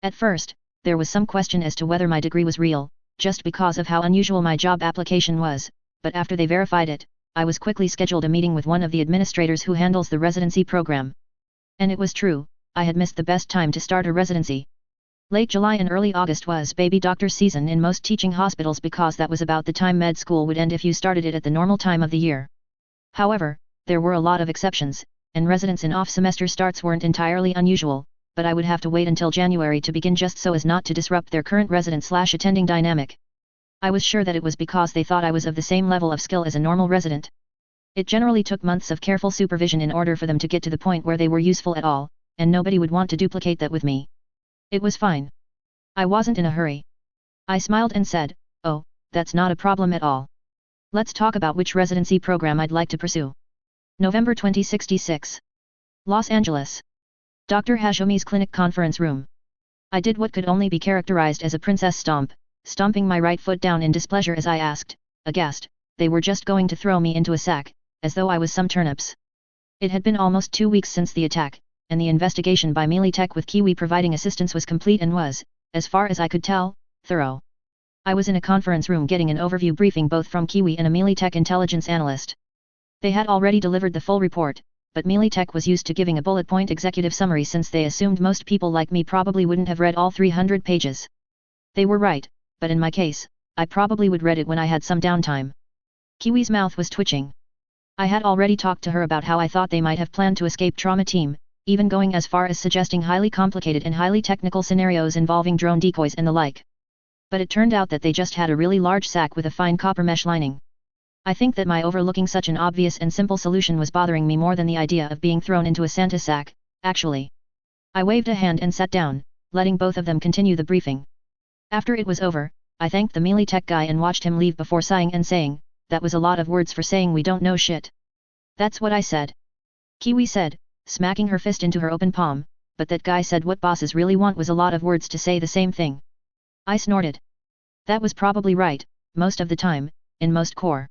At first, there was some question as to whether my degree was real, just because of how unusual my job application was, but after they verified it, I was quickly scheduled a meeting with one of the administrators who handles the residency program. And it was true, I had missed the best time to start a residency. Late July and early August was baby doctor season in most teaching hospitals because that was about the time med school would end if you started it at the normal time of the year. However, there were a lot of exceptions, and residents in off-semester starts weren't entirely unusual, but I would have to wait until January to begin just so as not to disrupt their current resident/attending dynamic. I was sure that it was because they thought I was of the same level of skill as a normal resident. It generally took months of careful supervision in order for them to get to the point where they were useful at all, and nobody would want to duplicate that with me. It was fine. I wasn't in a hurry. I smiled and said, "Oh, that's not a problem at all. Let's talk about which residency program I'd like to pursue." November 2066. Los Angeles. Dr. Hajime's clinic conference room. I did what could only be characterized as a princess stomp, stomping my right foot down in displeasure as I asked, aghast, they were just going to throw me into a sack, as though I was some turnips. It had been almost 2 weeks since the attack, and the investigation by Militech with Kiwi providing assistance was complete and was, as far as I could tell, thorough. I was in a conference room getting an overview briefing both from Kiwi and a Militech intelligence analyst. They had already delivered the full report, but Militech was used to giving a bullet point executive summary since they assumed most people like me probably wouldn't have read all 300 pages. They were right, but in my case, I probably would read it when I had some downtime. Kiwi's mouth was twitching. I had already talked to her about how I thought they might have planned to escape trauma team, even going as far as suggesting highly complicated and highly technical scenarios involving drone decoys and the like. But it turned out that they just had a really large sack with a fine copper mesh lining. I think that my overlooking such an obvious and simple solution was bothering me more than the idea of being thrown into a Santa sack, actually. I waved a hand and sat down, letting both of them continue the briefing. After it was over, I thanked the Militech guy and watched him leave before sighing and saying, "That was a lot of words for saying we don't know shit." "That's what I said." Kiwi said, smacking her fist into her open palm, "But that guy said what bosses really want was a lot of words to say the same thing." I snorted. That was probably right, most of the time, in most corps.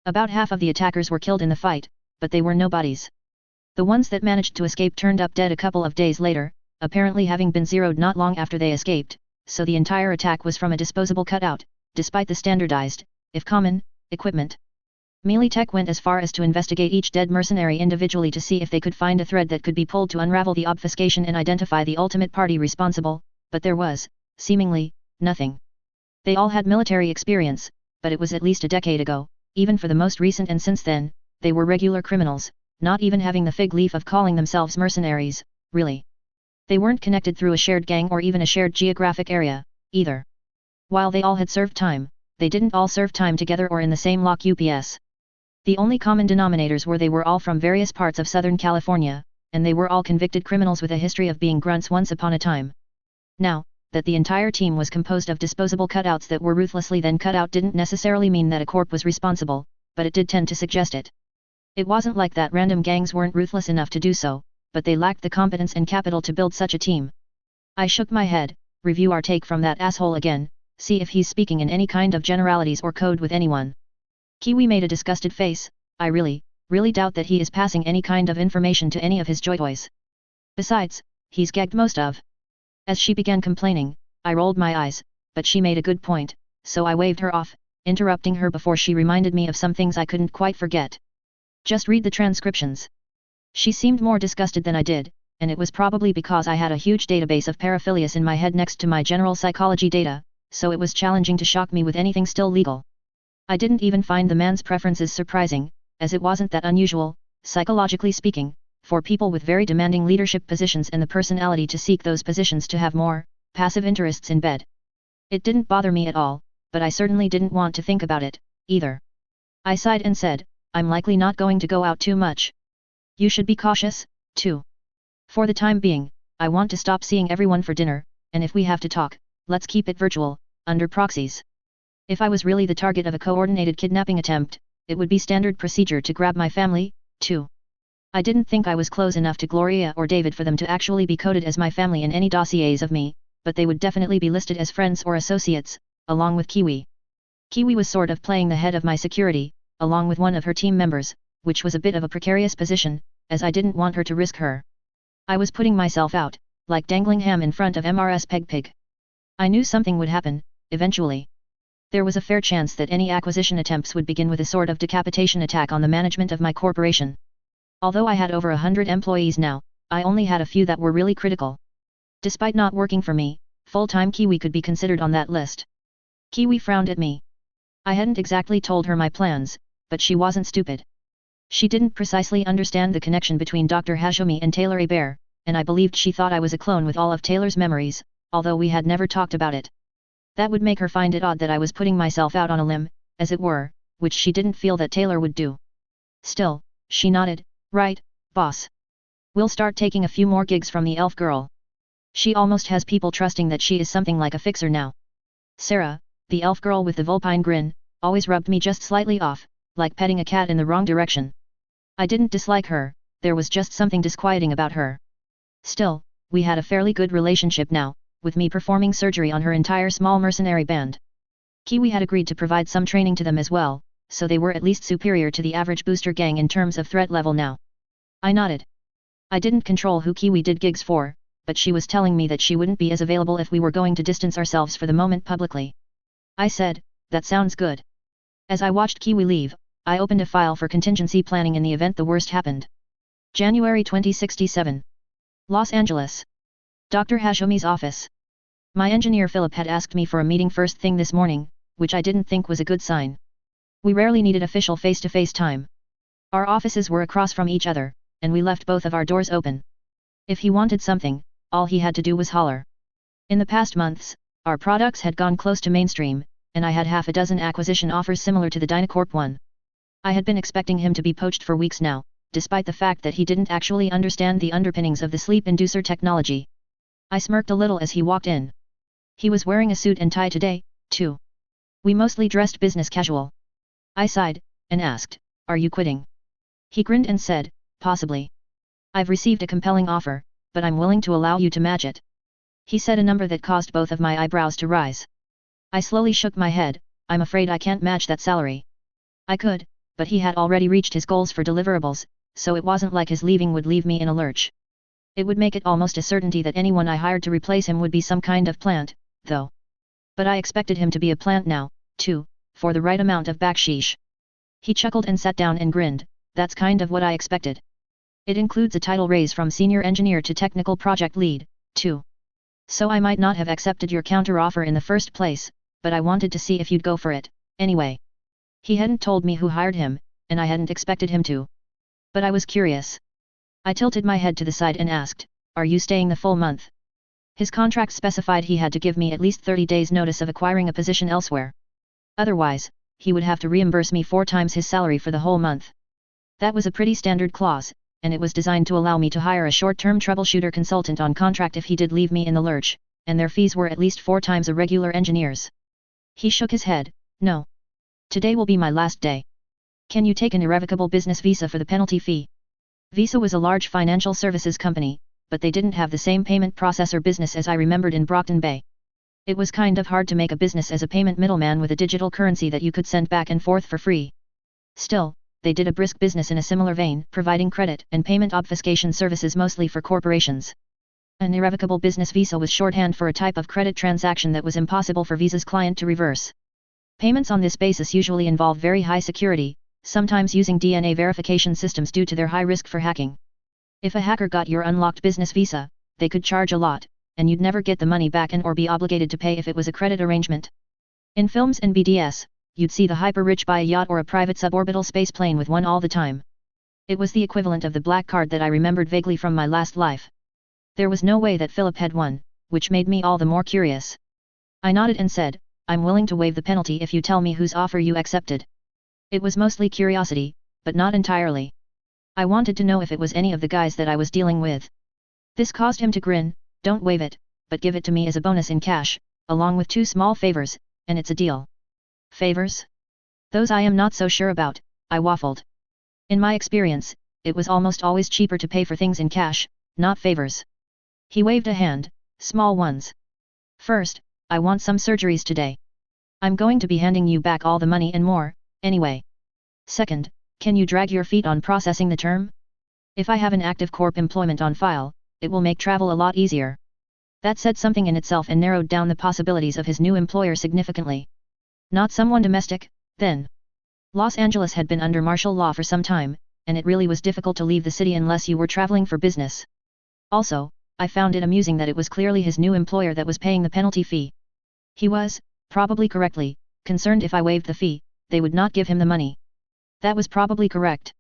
About half of the attackers were killed in the fight, but they were nobodies. The ones that managed to escape turned up dead a couple of days later, apparently having been zeroed not long after they escaped, so the entire attack was from a disposable cutout, despite the standardized, if common, equipment. Mealytech went as far as to investigate each dead mercenary individually to see if they could find a thread that could be pulled to unravel the obfuscation and identify the ultimate party responsible, but there was, seemingly, nothing. They all had military experience, but it was at least a decade ago, even for the most recent, and since then, they were regular criminals, not even having the fig leaf of calling themselves mercenaries, really. They weren't connected through a shared gang or even a shared geographic area, either. While they all had served time, they didn't all serve time together or in the same lock UPS. The only common denominators were they were all from various parts of Southern California, and they were all convicted criminals with a history of being grunts once upon a time. Now, that the entire team was composed of disposable cutouts that were ruthlessly then cut out didn't necessarily mean that a corp was responsible, but it did tend to suggest it. It wasn't like that random gangs weren't ruthless enough to do so, but they lacked the competence and capital to build such a team. I shook my head, review our take from that asshole again, see if he's speaking in any kind of generalities or code with anyone. Kiwi made a disgusted face. I really doubt that he is passing any kind of information to any of his joy-toys. Besides, he's gagged most of. As she began complaining, I rolled my eyes, but she made a good point, so I waved her off, interrupting her before she reminded me of some things I couldn't quite forget. Just read the transcriptions. She seemed more disgusted than I did, and it was probably because I had a huge database of paraphilias in my head next to my general psychology data, so it was challenging to shock me with anything still legal. I didn't even find the man's preferences surprising, as it wasn't that unusual, psychologically speaking, for people with very demanding leadership positions and the personality to seek those positions to have more passive interests in bed. It didn't bother me at all, but I certainly didn't want to think about it, either. I sighed and said, I'm likely not going to go out too much. You should be cautious, too. For the time being, I want to stop seeing everyone for dinner, and if we have to talk, let's keep it virtual, under proxies. If I was really the target of a coordinated kidnapping attempt, it would be standard procedure to grab my family, too. I didn't think I was close enough to Gloria or David for them to actually be coded as my family in any dossiers of me, but they would definitely be listed as friends or associates, along with Kiwi. Kiwi was sort of playing the head of my security, along with one of her team members, which was a bit of a precarious position, as I didn't want her to risk her. I was putting myself out, like dangling ham in front of MRS Peg. I knew something would happen, eventually. There was a fair chance that any acquisition attempts would begin with a sort of decapitation attack on the management of my corporation. Although I had over 100 employees now, I only had a few that were really critical. Despite not working for me, full-time Kiwi could be considered on that list. Kiwi frowned at me. I hadn't exactly told her my plans, but she wasn't stupid. She didn't precisely understand the connection between Dr. Hajime and Taylor Hebert, and I believed she thought I was a clone with all of Taylor's memories, although we had never talked about it. That would make her find it odd that I was putting myself out on a limb, as it were, which she didn't feel that Taylor would do. Still, she nodded. Right, boss. We'll start taking a few more gigs from the elf girl. She almost has people trusting that she is something like a fixer now. Sarah, the elf girl with the vulpine grin, always rubbed me just slightly off, like petting a cat in the wrong direction. I didn't dislike her, there was just something disquieting about her. Still, we had a fairly good relationship now, with me performing surgery on her entire small mercenary band. Kiwi had agreed to provide some training to them as well, so they were at least superior to the average booster gang in terms of threat level now. I nodded. I didn't control who Kiwi did gigs for, but she was telling me that she wouldn't be as available if we were going to distance ourselves for the moment publicly. I said, that sounds good. As I watched Kiwi leave, I opened a file for contingency planning in the event the worst happened. January 2067. Los Angeles. Dr. Hajime's office. My engineer Philip had asked me for a meeting first thing this morning, which I didn't think was a good sign. We rarely needed official face-to-face time. Our offices were across from each other, and we left both of our doors open. If he wanted something, all he had to do was holler. In the past months, our products had gone close to mainstream, and I had half a dozen acquisition offers similar to the Dynacorp one. I had been expecting him to be poached for weeks now, despite the fact that he didn't actually understand the underpinnings of the sleep inducer technology. I smirked a little as he walked in. He was wearing a suit and tie today, too. We mostly dressed business casual. I sighed, and asked, "Are you quitting?" He grinned and said, "Possibly. I've received a compelling offer, but I'm willing to allow you to match it." He said a number that caused both of my eyebrows to rise. I slowly shook my head. "I'm afraid I can't match that salary." I could, but he had already reached his goals for deliverables, so it wasn't like his leaving would leave me in a lurch. It would make it almost a certainty that anyone I hired to replace him would be some kind of plant, though. But I expected him to be a plant now, too, for the right amount of backsheesh. He chuckled and sat down and grinned. That's kind of what I expected. It includes a title raise from senior engineer to technical project lead, too. So I might not have accepted your counter-offer in the first place, but I wanted to see if you'd go for it, anyway. He hadn't told me who hired him, and I hadn't expected him to. But I was curious. I tilted my head to the side and asked, "Are you staying the full month?" His contract specified he had to give me at least 30 days notice of acquiring a position elsewhere. Otherwise, he would have to reimburse me 4 times his salary for the whole month. That was a pretty standard clause, and it was designed to allow me to hire a short-term troubleshooter consultant on contract if he did leave me in the lurch, and their fees were at least 4 times a regular engineer's. He shook his head. "No. Today will be my last day. Can you take an irrevocable business visa for the penalty fee?" Visa was a large financial services company, but they didn't have the same payment processor business as I remembered in Brockton Bay. It was kind of hard to make a business as a payment middleman with a digital currency that you could send back and forth for free. Still, they did a brisk business in a similar vein, providing credit and payment obfuscation services mostly for corporations. An irrevocable business visa was shorthand for a type of credit transaction that was impossible for Visa's client to reverse. Payments on this basis usually involve very high security, sometimes using DNA verification systems due to their high risk for hacking. If a hacker got your unlocked business visa, they could charge a lot, and you'd never get the money back and or be obligated to pay if it was a credit arrangement. In films and BDS, you'd see the hyper-rich buy a yacht or a private suborbital space plane with one all the time. It was the equivalent of the black card that I remembered vaguely from my last life. There was no way that Philip had one, which made me all the more curious. I nodded and said, "I'm willing to waive the penalty if you tell me whose offer you accepted." It was mostly curiosity, but not entirely. I wanted to know if it was any of the guys that I was dealing with. This caused him to grin. "Don't waive it, but give it to me as a bonus in cash, along with 2 small favors, and it's a deal." Favors? Those I am not so sure about, I waffled. In my experience, it was almost always cheaper to pay for things in cash, not favors. He waved a hand. "Small ones. First, I want some surgeries today. I'm going to be handing you back all the money and more, anyway. Second, can you drag your feet on processing the term? If I have an active corp employment on file, it will make travel a lot easier." That said something in itself and narrowed down the possibilities of his new employer significantly. Not someone domestic, then. Los Angeles had been under martial law for some time, and it really was difficult to leave the city unless you were traveling for business. Also, I found it amusing that it was clearly his new employer that was paying the penalty fee. He was, probably correctly, concerned if I waived the fee, they would not give him the money. That was probably correct.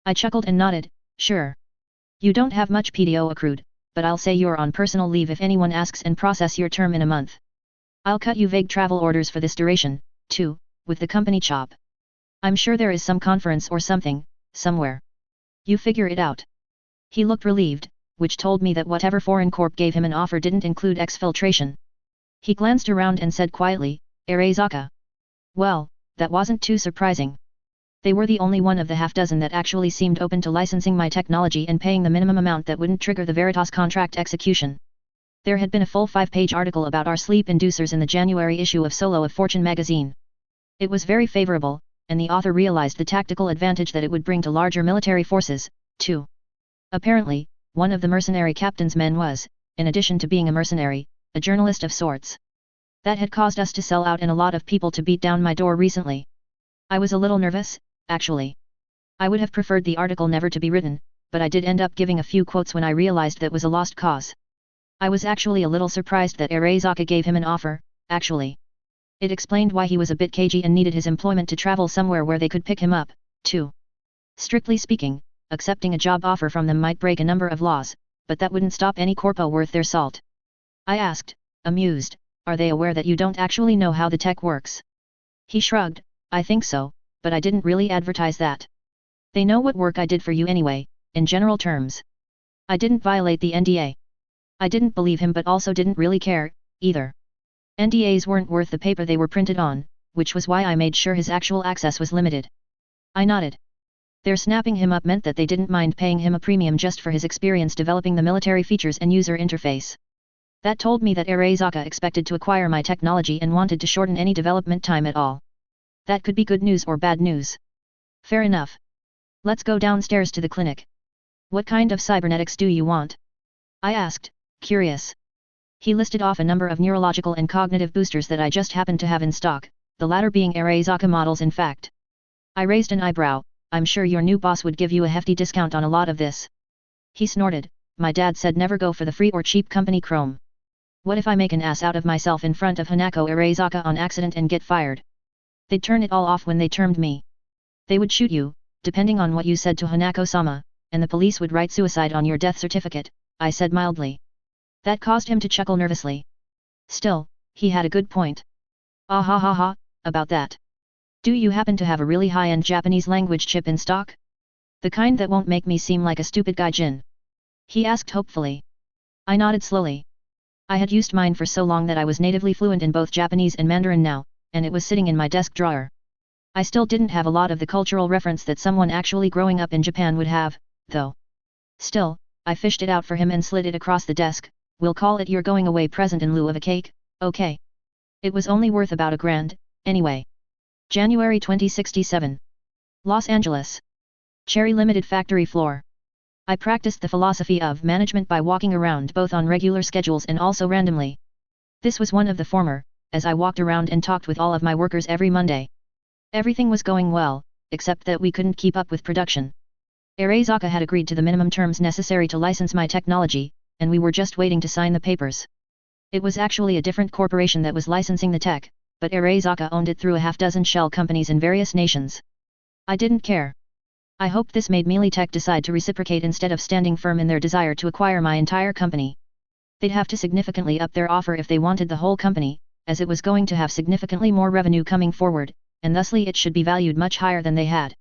I chuckled and nodded, "Sure. You don't have much PTO accrued, but I'll say you're on personal leave if anyone asks and process your term in a month. I'll cut you vague travel orders for this duration, too, with the company chop. I'm sure there is some conference or something, somewhere. You figure it out." He looked relieved, which told me that whatever foreign corp gave him an offer didn't include exfiltration. He glanced around and said quietly, "Arezaka." Well, that wasn't too surprising. They were the only one of the half-dozen that actually seemed open to licensing my technology and paying the minimum amount that wouldn't trigger the Veritas contract execution. There had been a full 5-page article about our sleep inducers in the January issue of Solo of Fortune magazine. It was very favorable, and the author realized the tactical advantage that it would bring to larger military forces, too. Apparently, one of the mercenary captain's men was, in addition to being a mercenary, a journalist of sorts. That had caused us to sell out and a lot of people to beat down my door recently. I was a little nervous, actually. I would have preferred the article never to be written, but I did end up giving a few quotes when I realized that was a lost cause. I was actually a little surprised that Arezaka gave him an offer, actually. It explained why he was a bit cagey and needed his employment to travel somewhere where they could pick him up, too. Strictly speaking, accepting a job offer from them might break a number of laws, but that wouldn't stop any corpo worth their salt. I asked, amused, "Are they aware that you don't actually know how the tech works?" He shrugged, "I think so, but I didn't really advertise that. They know what work I did for you anyway, in general terms. I didn't violate the NDA." I didn't believe him but also didn't really care, either. NDAs weren't worth the paper they were printed on, which was why I made sure his actual access was limited. I nodded. Their snapping him up meant that they didn't mind paying him a premium just for his experience developing the military features and user interface. That told me that Arezaka expected to acquire my technology and wanted to shorten any development time at all. That could be good news or bad news. Fair enough. Let's go downstairs to the clinic. What kind of cybernetics do you want? I asked, curious. He listed off a number of neurological and cognitive boosters that I just happened to have in stock, the latter being Arezaka models in fact. I raised an eyebrow. I'm sure your new boss would give you a hefty discount on a lot of this. He snorted. My dad said never go for the free or cheap company chrome. What if I make an ass out of myself in front of Hanako Arezaka on accident and get fired? They'd turn it all off when they termed me. They would shoot you, depending on what you said to Hanako-sama, and the police would write suicide on your death certificate, I said mildly. That caused him to chuckle nervously. Still, he had a good point. Ah ha ha ha, about that. Do you happen to have a really high-end Japanese language chip in stock? The kind that won't make me seem like a stupid gaijin? He asked hopefully. I nodded slowly. I had used mine for so long that I was natively fluent in both Japanese and Mandarin now, and it was sitting in my desk drawer. I still didn't have a lot of the cultural reference that someone actually growing up in Japan would have, though. Still, I fished it out for him and slid it across the desk. We'll call it your going away present in lieu of a cake, okay? It was only worth about $1,000, anyway. January 2067. Los Angeles. Cherry Limited factory floor. I practiced the philosophy of management by walking around both on regular schedules and also randomly. This was one of the former, as I walked around and talked with all of my workers every Monday. Everything was going well, except that we couldn't keep up with production. Arezaka had agreed to the minimum terms necessary to license my technology, and we were just waiting to sign the papers. It was actually a different corporation that was licensing the tech, but Arezaka owned it through a half-dozen shell companies in various nations. I didn't care. I hoped this made Mealy Tech decide to reciprocate instead of standing firm in their desire to acquire my entire company. They'd have to significantly up their offer if they wanted the whole company, as it was going to have significantly more revenue coming forward, and thusly it should be valued much higher than they had.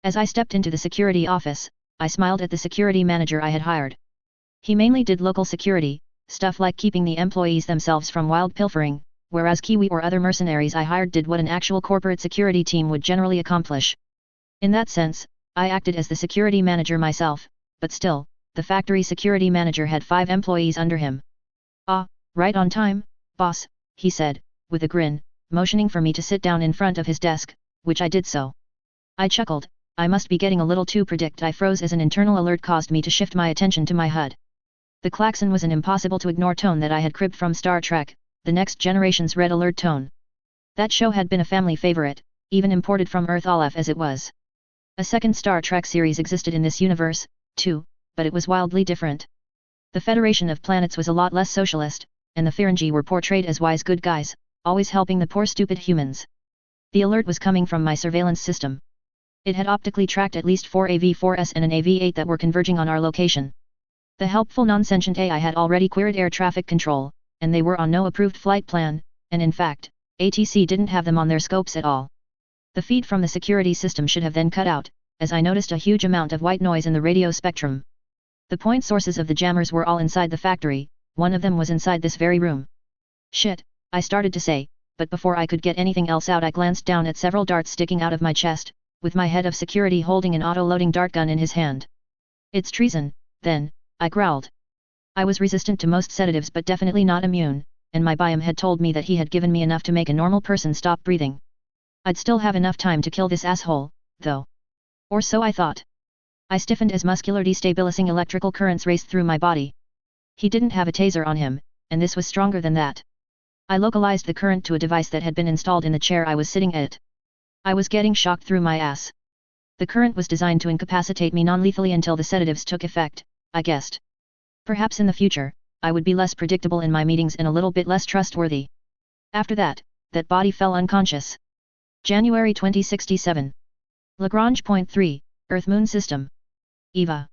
As I stepped into the security office, I smiled at the security manager I had hired. He mainly did local security, stuff like keeping the employees themselves from wild pilfering, whereas Kiwi or other mercenaries I hired did what an actual corporate security team would generally accomplish. In that sense, I acted as the security manager myself, but still, the factory security manager had 5 employees under him. Ah, right on time, boss, he said, with a grin, motioning for me to sit down in front of his desk, which I did so. I chuckled. I must be getting a little too predict. I froze as an internal alert caused me to shift my attention to my HUD. The klaxon was an impossible to ignore tone that I had cribbed from Star Trek, the Next Generation's red alert tone. That show had been a family favorite, even imported from Earth Aleph as it was. A second Star Trek series existed in this universe, too, but it was wildly different. The Federation of Planets was a lot less socialist, and the Ferengi were portrayed as wise good guys, always helping the poor stupid humans. The alert was coming from my surveillance system. It had optically tracked at least 4 AV-4s and an AV-8 that were converging on our location. The helpful non-sentient AI had already queried air traffic control, and they were on no approved flight plan, and in fact, ATC didn't have them on their scopes at all. The feed from the security system should have then cut out, as I noticed a huge amount of white noise in the radio spectrum. The point sources of the jammers were all inside the factory, one of them was inside this very room. Shit, I started to say, but before I could get anything else out I glanced down at several darts sticking out of my chest, with my head of security holding an auto-loading dart gun in his hand. It's treason, then, I growled. I was resistant to most sedatives but definitely not immune, and my biome had told me that he had given me enough to make a normal person stop breathing. I'd still have enough time to kill this asshole, though. Or so I thought. I stiffened as muscular destabilizing electrical currents raced through my body. He didn't have a taser on him, and this was stronger than that. I localized the current to a device that had been installed in the chair I was sitting at. I was getting shocked through my ass. The current was designed to incapacitate me non-lethally until the sedatives took effect, I guessed. Perhaps in the future, I would be less predictable in my meetings and a little bit less trustworthy. After that, that body fell unconscious. January 2067. Lagrange Point 3, Earth-Moon System. EVA.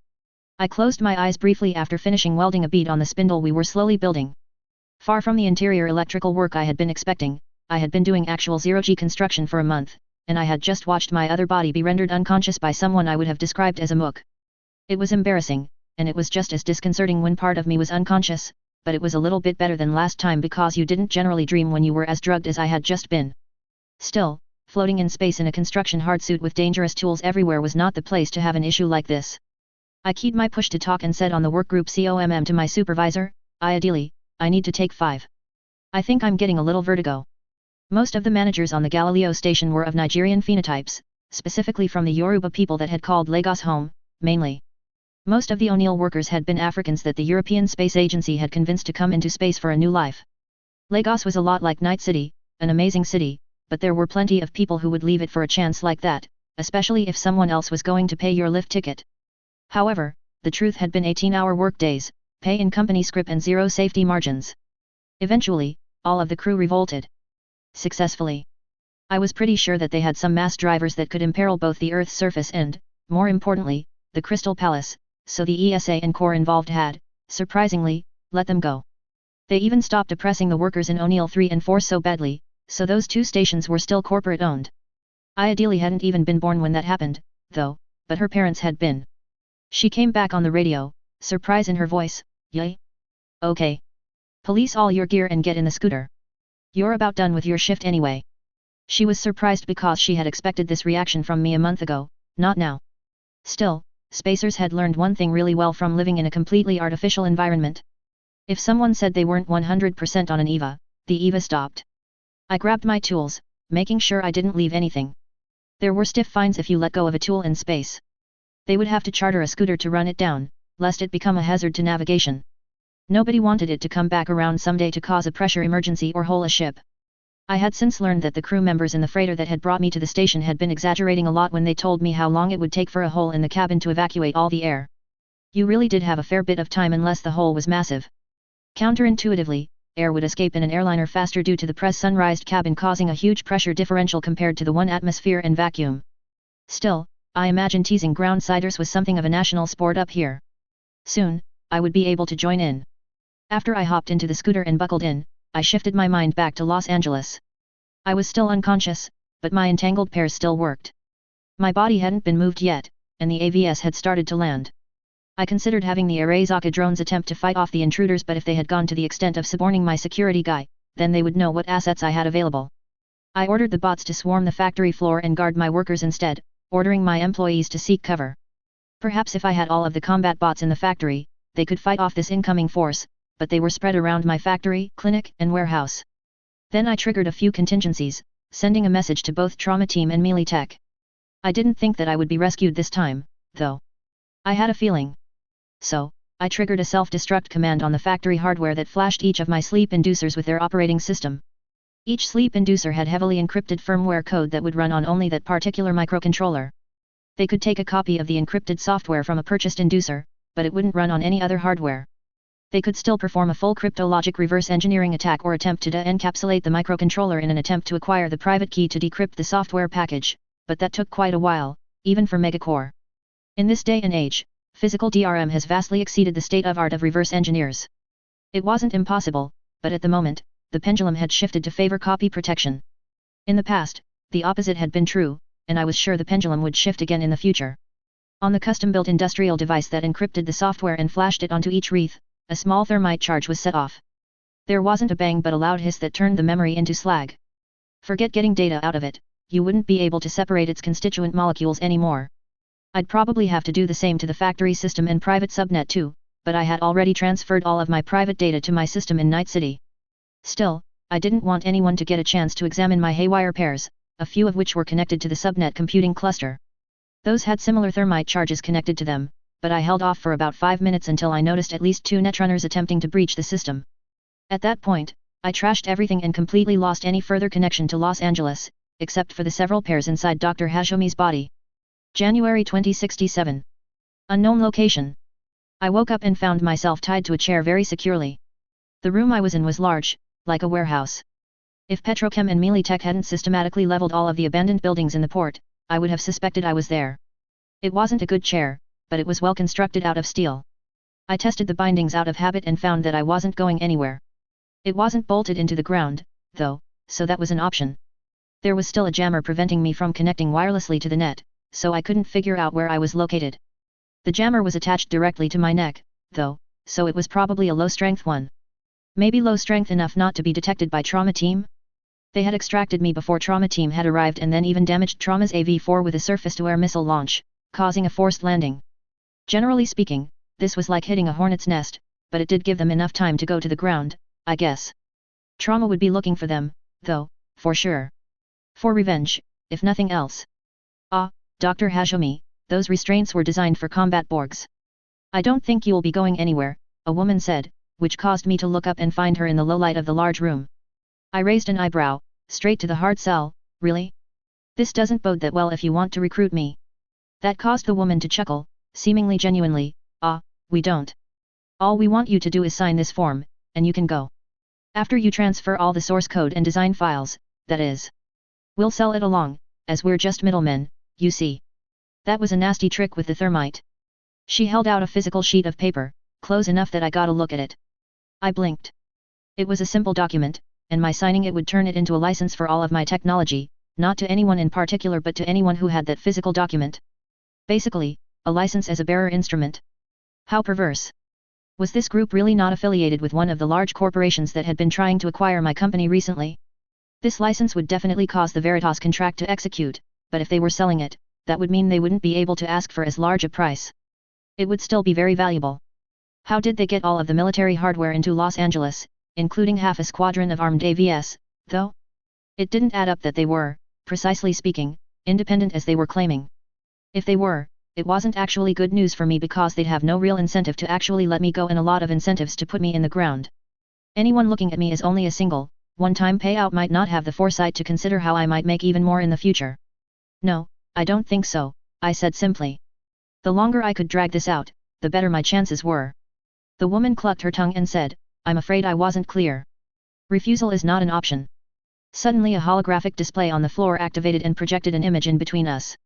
I closed my eyes briefly after finishing welding a bead on the spindle we were slowly building. Far from the interior electrical work I had been expecting, I had been doing actual zero-G construction for a month, and I had just watched my other body be rendered unconscious by someone I would have described as a mook. It was embarrassing, and it was just as disconcerting when part of me was unconscious, but it was a little bit better than last time because you didn't generally dream when you were as drugged as I had just been. Still, floating in space in a construction hardsuit with dangerous tools everywhere was not the place to have an issue like this. I keyed my push to talk and said on the workgroup COMM to my supervisor, ideally, I need to take 5. I think I'm getting a little vertigo. Most of the managers on the Galileo station were of Nigerian phenotypes, specifically from the Yoruba people that had called Lagos home, mainly. Most of the O'Neill workers had been Africans that the European Space Agency had convinced to come into space for a new life. Lagos was a lot like Night City, an amazing city, but there were plenty of people who would leave it for a chance like that, especially if someone else was going to pay your lift ticket. However, the truth had been 18-hour workdays, pay in company script and zero safety margins. Eventually, all of the crew revolted. Successfully. I was pretty sure that they had some mass drivers that could imperil both the Earth's surface and, more importantly, the Crystal Palace, so the ESA and Corps involved had, surprisingly, let them go. They even stopped oppressing the workers in O'Neill 3 and 4 so badly, so those two stations were still corporate-owned. I ideally hadn't even been born when that happened, though, but her parents had been. She came back on the radio, surprise in her voice, "Yay? Okay. Police all your gear and get in the scooter. You're about done with your shift anyway." She was surprised because she had expected this reaction from me a month ago, not now. Still, spacers had learned one thing really well from living in a completely artificial environment. If someone said they weren't 100% on an EVA, the EVA stopped. I grabbed my tools, making sure I didn't leave anything. There were stiff fines if you let go of a tool in space. They would have to charter a scooter to run it down, lest it become a hazard to navigation. Nobody wanted it to come back around someday to cause a pressure emergency or hole a ship. I had since learned that the crew members in the freighter that had brought me to the station had been exaggerating a lot when they told me how long it would take for a hole in the cabin to evacuate all the air. You really did have a fair bit of time unless the hole was massive. Counterintuitively, air would escape in an airliner faster due to the pressurized cabin causing a huge pressure differential compared to the 1 atmosphere and vacuum. Still, I imagine teasing groundsiders was something of a national sport up here. Soon, I would be able to join in. After I hopped into the scooter and buckled in, I shifted my mind back to Los Angeles. I was still unconscious, but my entangled pairs still worked. My body hadn't been moved yet, and the AVS had started to land. I considered having the Arezaka drones attempt to fight off the intruders, but if they had gone to the extent of suborning my security guy, then they would know what assets I had available. I ordered the bots to swarm the factory floor and guard my workers instead, ordering my employees to seek cover. Perhaps if I had all of the combat bots in the factory, they could fight off this incoming force, but they were spread around my factory, clinic, and warehouse. Then I triggered a few contingencies, sending a message to both Trauma Team and Melee Tech. I didn't think that I would be rescued this time, though. I had a feeling. So, I triggered a self-destruct command on the factory hardware that flashed each of my sleep inducers with their operating system. Each sleep inducer had heavily encrypted firmware code that would run on only that particular microcontroller. They could take a copy of the encrypted software from a purchased inducer, but it wouldn't run on any other hardware. They could still perform a full cryptologic reverse engineering attack or attempt to de-encapsulate the microcontroller in an attempt to acquire the private key to decrypt the software package, but that took quite a while, even for Megacore. In this day and age, physical DRM has vastly exceeded the state-of-art of reverse engineers. It wasn't impossible, but at the moment, the pendulum had shifted to favor copy protection. In the past, the opposite had been true, and I was sure the pendulum would shift again in the future. On the custom-built industrial device that encrypted the software and flashed it onto each wreath, a small thermite charge was set off. There wasn't a bang but a loud hiss that turned the memory into slag. Forget getting data out of it, you wouldn't be able to separate its constituent molecules anymore. I'd probably have to do the same to the factory system and private subnet too, but I had already transferred all of my private data to my system in Night City. Still, I didn't want anyone to get a chance to examine my haywire pairs, a few of which were connected to the subnet computing cluster. Those had similar thermite charges connected to them, but I held off for about 5 minutes until I noticed at least 2 netrunners attempting to breach the system. At that point, I trashed everything and completely lost any further connection to Los Angeles, except for the several pairs inside Dr. Hajomi's body. January 2067. Unknown location. I woke up and found myself tied to a chair very securely. The room I was in was large, like a warehouse. If Petrochem and Melee Tech hadn't systematically leveled all of the abandoned buildings in the port, I would have suspected I was there. It wasn't a good chair, but it was well constructed out of steel. I tested the bindings out of habit and found that I wasn't going anywhere. It wasn't bolted into the ground, though, so that was an option. There was still a jammer preventing me from connecting wirelessly to the net, so I couldn't figure out where I was located. The jammer was attached directly to my neck, though, so it was probably a low-strength one. Maybe low strength enough not to be detected by Trauma Team? They had extracted me before Trauma Team had arrived and then even damaged Trauma's AV-4 with a surface-to-air missile launch, causing a forced landing. Generally speaking, this was like hitting a hornet's nest, but it did give them enough time to go to the ground, I guess. Trauma would be looking for them, though, for sure. For revenge, if nothing else. Ah, Dr. Hajomi, those restraints were designed for combat Borgs. I don't think you'll be going anywhere, a woman said, which caused me to look up and find her in the low light of the large room. I raised an eyebrow, straight to the hard sell, really? This doesn't bode that well if you want to recruit me. That caused the woman to chuckle, seemingly genuinely. We don't. All we want you to do is sign this form, and you can go. After you transfer all the source code and design files, that is. We'll sell it along, as we're just middlemen, you see. That was a nasty trick with the thermite. She held out a physical sheet of paper, close enough that I got a look at it. I blinked. It was a simple document, and my signing it would turn it into a license for all of my technology, not to anyone in particular but to anyone who had that physical document. Basically, a license as a bearer instrument. How perverse. Was this group really not affiliated with one of the large corporations that had been trying to acquire my company recently? This license would definitely cause the Veritas contract to execute, but if they were selling it, that would mean they wouldn't be able to ask for as large a price. It would still be very valuable. How did they get all of the military hardware into Los Angeles, including half a squadron of armed AVS, though? It didn't add up that they were, precisely speaking, independent as they were claiming. If they were, it wasn't actually good news for me because they'd have no real incentive to actually let me go and a lot of incentives to put me in the ground. Anyone looking at me as only a single, one-time payout might not have the foresight to consider how I might make even more in the future. No, I don't think so, I said simply. The longer I could drag this out, the better my chances were. The woman clucked her tongue and said, I'm afraid I wasn't clear. Refusal is not an option. Suddenly a holographic display on the floor activated and projected an image in between us.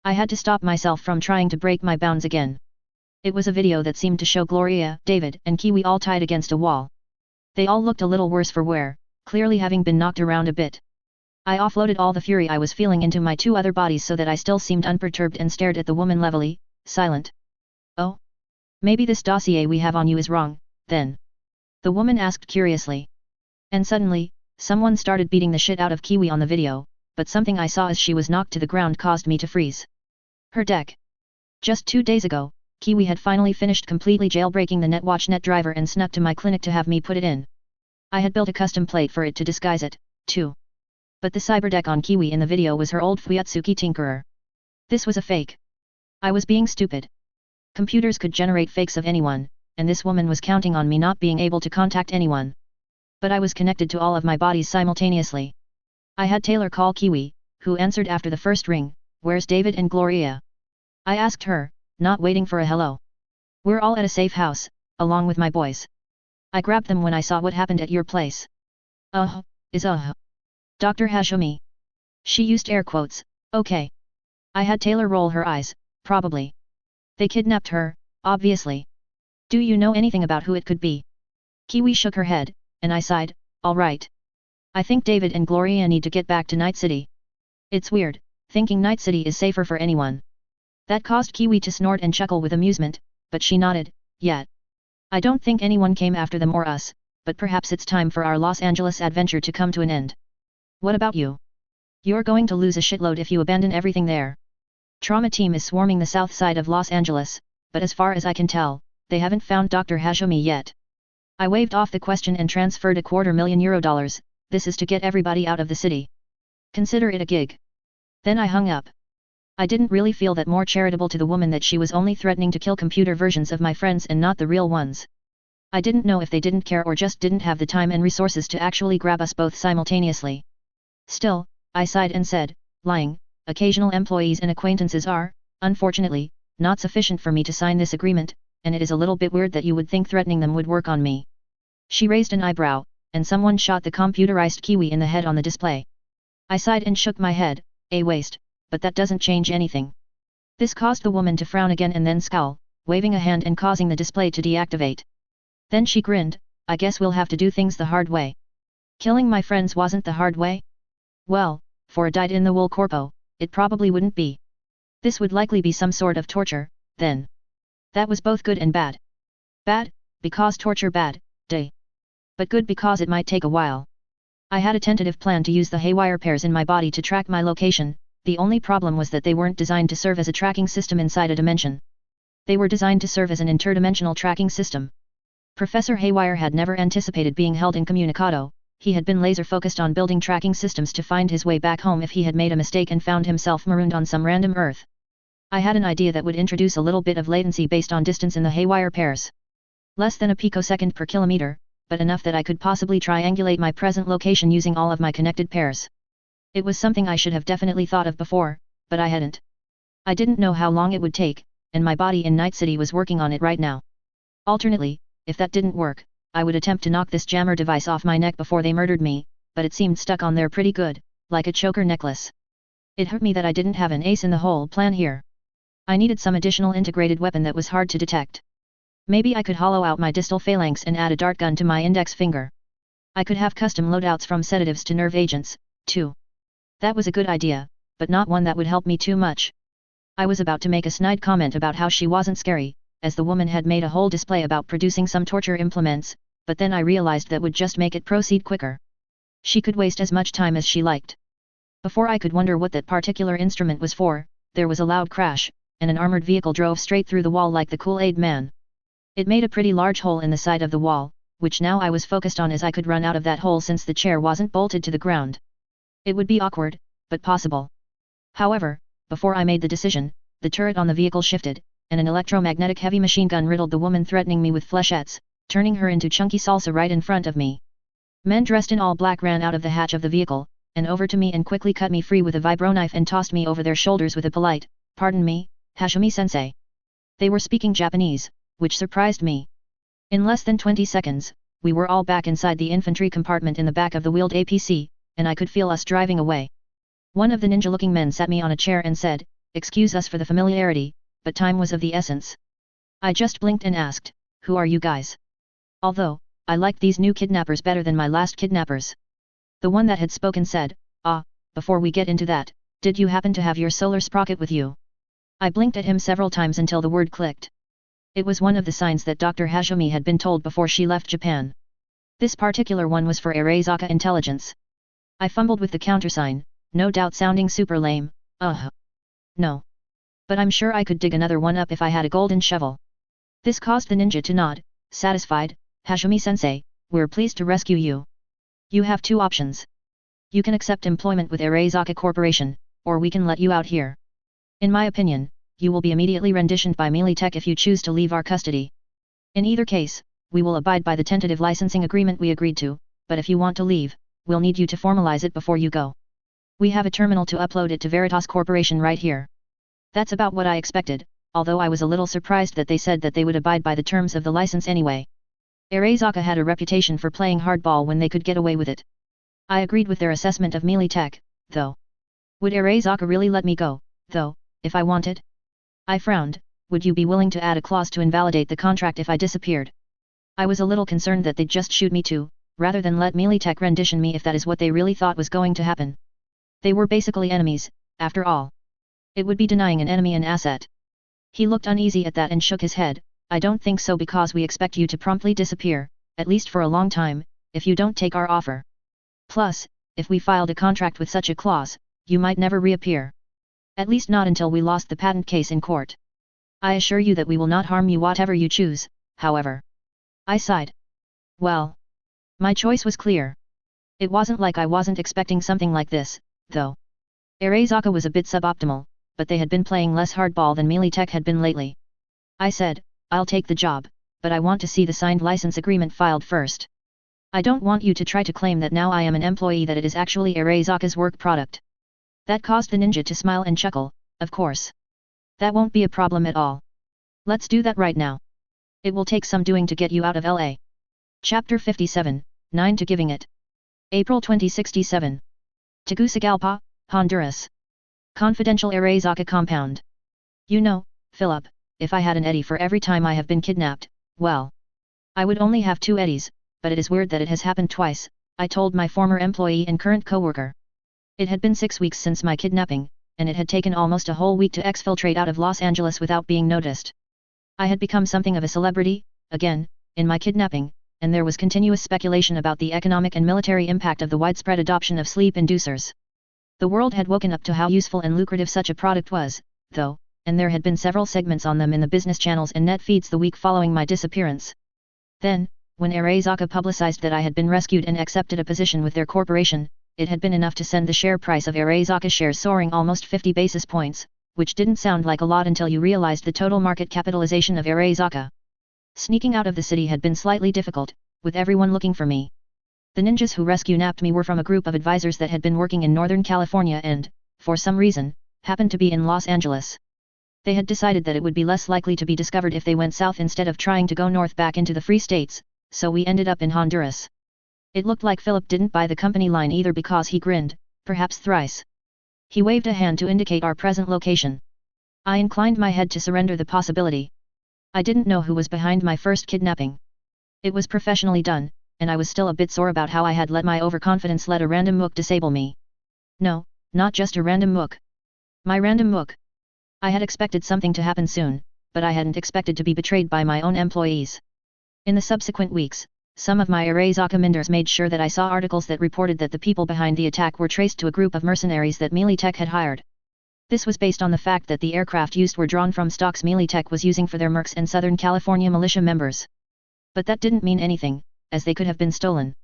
I had to stop myself from trying to break my bounds again. It was a video that seemed to show Gloria, David, and Kiwi all tied against a wall. They all looked a little worse for wear, clearly having been knocked around a bit. I offloaded all the fury I was feeling into my two other bodies so that I still seemed unperturbed and stared at the woman levelly, silent. Oh? Maybe this dossier we have on you is wrong, then? The woman asked curiously. And suddenly, someone started beating the shit out of Kiwi on the video, but something I saw as she was knocked to the ground caused me to freeze. Her deck. Just 2 days ago, Kiwi had finally finished completely jailbreaking the NetWatch NetDriver and snuck to my clinic to have me put it in. I had built a custom plate for it to disguise it, too. But the cyberdeck on Kiwi in the video was her old Fuyatsuki Tinkerer. This was a fake. I was being stupid. Computers could generate fakes of anyone, and this woman was counting on me not being able to contact anyone. But I was connected to all of my bodies simultaneously. I had Taylor call Kiwi, who answered after the first ring, "Where's David and Gloria?" I asked her, not waiting for a hello. "We're all at a safe house, along with my boys. I grabbed them when I saw what happened at your place." Dr. Hashimi. She used air quotes, "Okay." I had Taylor roll her eyes, "Probably. They kidnapped her, obviously. Do you know anything about who it could be?" Kiwi shook her head, and I sighed, "All right. I think David and Gloria need to get back to Night City. It's weird, thinking Night City is safer for anyone." That caused Kiwi to snort and chuckle with amusement, but she nodded, "Yet. I don't think anyone came after them or us, but perhaps it's time for our Los Angeles adventure to come to an end. What about you? You're going to lose a shitload if you abandon everything there. Trauma team is swarming the south side of Los Angeles, but as far as I can tell, they haven't found Dr. Hashimi yet." I waved off the question and transferred $250,000. This is to get everybody out of the city. Consider it a gig. Then I hung up. I didn't really feel that more charitable to the woman that she was only threatening to kill computer versions of my friends and not the real ones. I didn't know if they didn't care or just didn't have the time and resources to actually grab us both simultaneously. Still, I sighed and said, "Lying, occasional employees and acquaintances are, unfortunately, not sufficient for me to sign this agreement, and it is a little bit weird that you would think threatening them would work on me." She raised an eyebrow, and someone shot the computerized Kiwi in the head on the display. I sighed and shook my head, "A waste, but that doesn't change anything." This caused the woman to frown again and then scowl, waving a hand and causing the display to deactivate. Then she grinned, "I guess we'll have to do things the hard way." Killing my friends wasn't the hard way? Well, for a dyed-in-the-wool corpo, it probably wouldn't be. This would likely be some sort of torture, then. That was both good and bad. Bad, because torture bad, day. But good because it might take a while. I had a tentative plan to use the haywire pairs in my body to track my location. The only problem was that they weren't designed to serve as a tracking system inside a dimension. They were designed to serve as an interdimensional tracking system. Professor Haywire had never anticipated being held incommunicado. He had been laser-focused on building tracking systems to find his way back home if he had made a mistake and found himself marooned on some random Earth. I had an idea that would introduce a little bit of latency based on distance in the haywire pairs. Less than a picosecond per kilometer, but enough that I could possibly triangulate my present location using all of my connected pairs. It was something I should have definitely thought of before, but I hadn't. I didn't know how long it would take, and my body in Night City was working on it right now. Alternately, if that didn't work, I would attempt to knock this jammer device off my neck before they murdered me, but it seemed stuck on there pretty good, like a choker necklace. It hurt me that I didn't have an ace in the hole plan here. I needed some additional integrated weapon that was hard to detect. Maybe I could hollow out my distal phalanx and add a dart gun to my index finger. I could have custom loadouts from sedatives to nerve agents, too. That was a good idea, but not one that would help me too much. I was about to make a snide comment about how she wasn't scary, as the woman had made a whole display about producing some torture implements, but then I realized that would just make it proceed quicker. She could waste as much time as she liked. Before I could wonder what that particular instrument was for, there was a loud crash, and an armored vehicle drove straight through the wall like the Kool-Aid Man. It made a pretty large hole in the side of the wall, which now I was focused on as I could run out of that hole since the chair wasn't bolted to the ground. It would be awkward, but possible. However, before I made the decision, the turret on the vehicle shifted, and an electromagnetic heavy machine gun riddled the woman, threatening me with flechettes, turning her into chunky salsa right in front of me. Men dressed in all black ran out of the hatch of the vehicle, and over to me and quickly cut me free with a vibro-knife and tossed me over their shoulders with a polite, "Pardon me, Hashimi-sensei." They were speaking Japanese, which surprised me. In less than 20 seconds, we were all back inside the infantry compartment in the back of the wheeled APC, and I could feel us driving away. One of the ninja-looking men sat me on a chair and said, "Excuse us for the familiarity, but time was of the essence." I just blinked and asked, "Who are you guys?" Although, I liked these new kidnappers better than my last kidnappers. The one that had spoken said, "Before we get into that, did you happen to have your solar sprocket with you?" I blinked at him several times until the word clicked. It was one of the signs that Dr. Hajime had been told before she left Japan. This particular one was for Arezaka intelligence. I fumbled with the countersign, no doubt sounding super lame, No. But I'm sure I could dig another one up if I had a golden shovel. This caused the ninja to nod, satisfied. "Hashimi-sensei, we're pleased to rescue you. You have two options. You can accept employment with Arezaka Corporation, or we can let you out here. In my opinion, you will be immediately renditioned by Melee Tech if you choose to leave our custody. In either case, we will abide by the tentative licensing agreement we agreed to, but if you want to leave, we'll need you to formalize it before you go. We have a terminal to upload it to Veritas Corporation right here." That's about what I expected, although I was a little surprised that they said that they would abide by the terms of the license anyway. Arezaka had a reputation for playing hardball when they could get away with it. I agreed with their assessment of Melee Tech, though. Would Arezaka really let me go, though, if I wanted? I frowned. "Would you be willing to add a clause to invalidate the contract if I disappeared?" I was a little concerned that they'd just shoot me too, rather than let Melee Tech rendition me if that is what they really thought was going to happen. They were basically enemies, after all. It would be denying an enemy an asset. He looked uneasy at that and shook his head. "I don't think so, because we expect you to promptly disappear, at least for a long time, if you don't take our offer. Plus, if we filed a contract with such a clause, you might never reappear. At least not until we lost the patent case in court. I assure you that we will not harm you whatever you choose, however." I sighed. Well, my choice was clear. It wasn't like I wasn't expecting something like this, though. Arezaka was a bit suboptimal, but they had been playing less hardball than Melee Tech had been lately. I said, "I'll take the job, but I want to see the signed license agreement filed first. I don't want you to try to claim that now I am an employee that it is actually Arezaka's work product." That caused the ninja to smile and chuckle. "Of course. That won't be a problem at all. Let's do that right now. It will take some doing to get you out of LA." Chapter 57, 9 to Giving It. April 2067. Tegucigalpa, Honduras. Confidential Arezaka Compound. "You know, Philip, if I had an Eddie for every time I have been kidnapped, well, I would only have 2 Eddies, but it is weird that it has happened twice," I told my former employee and current coworker. It had been 6 weeks since my kidnapping, and it had taken almost a whole week to exfiltrate out of Los Angeles without being noticed. I had become something of a celebrity, again, in my kidnapping, and there was continuous speculation about the economic and military impact of the widespread adoption of sleep inducers. The world had woken up to how useful and lucrative such a product was, though, and there had been several segments on them in the business channels and net feeds the week following my disappearance. Then, when Arezaka publicized that I had been rescued and accepted a position with their corporation, it had been enough to send the share price of Arezaka shares soaring almost 50 basis points, which didn't sound like a lot until you realized the total market capitalization of Arezaka. Sneaking out of the city had been slightly difficult, with everyone looking for me. The ninjas who napped me were from a group of advisors that had been working in Northern California and, for some reason, happened to be in Los Angeles. They had decided that it would be less likely to be discovered if they went south instead of trying to go north back into the Free States, so we ended up in Honduras. It looked like Philip didn't buy the company line either because he grinned, perhaps thrice. He waved a hand to indicate our present location. I inclined my head to surrender the possibility. I didn't know who was behind my first kidnapping. It was professionally done, and I was still a bit sore about how I had let my overconfidence let a random mook disable me. No, not just a random mook. My random mook. I had expected something to happen soon, but I hadn't expected to be betrayed by my own employees. In the subsequent weeks, some of my Arezaka minders made sure that I saw articles that reported that the people behind the attack were traced to a group of mercenaries that Militech had hired. This was based on the fact that the aircraft used were drawn from stocks Militech was using for their mercs and Southern California militia members. But that didn't mean anything, as they could have been stolen.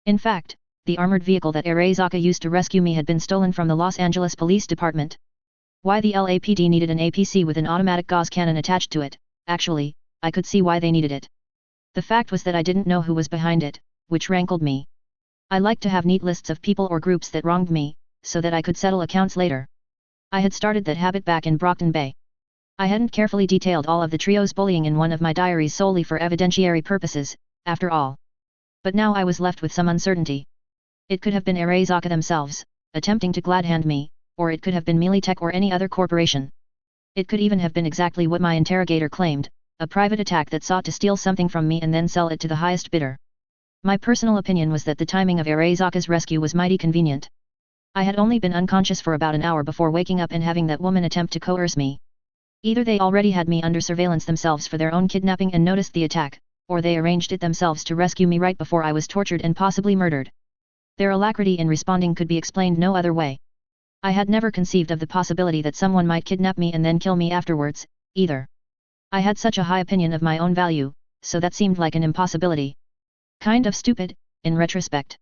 In fact, the armored vehicle that Arezaka used to rescue me had been stolen from the Los Angeles Police Department. Why the LAPD needed an APC with an automatic gauze cannon attached to it, actually, I could see why they needed it. The fact was that I didn't know who was behind it, which rankled me. I like to have neat lists of people or groups that wronged me, so that I could settle accounts later. I had started that habit back in Brockton Bay. I hadn't carefully detailed all of the trio's bullying in one of my diaries solely for evidentiary purposes, after all. But now I was left with some uncertainty. It could have been Arezaka themselves, attempting to glad-hand me, or it could have been Militech or any other corporation. It could even have been exactly what my interrogator claimed, a private attack that sought to steal something from me and then sell it to the highest bidder. My personal opinion was that the timing of Arezaka's rescue was mighty convenient. I had only been unconscious for about an hour before waking up and having that woman attempt to coerce me. Either they already had me under surveillance themselves for their own kidnapping and noticed the attack, or they arranged it themselves to rescue me right before I was tortured and possibly murdered. Their alacrity in responding could be explained no other way. I had never conceived of the possibility that someone might kidnap me and then kill me afterwards, either. I had such a high opinion of my own value, so that seemed like an impossibility. Kind of stupid, in retrospect.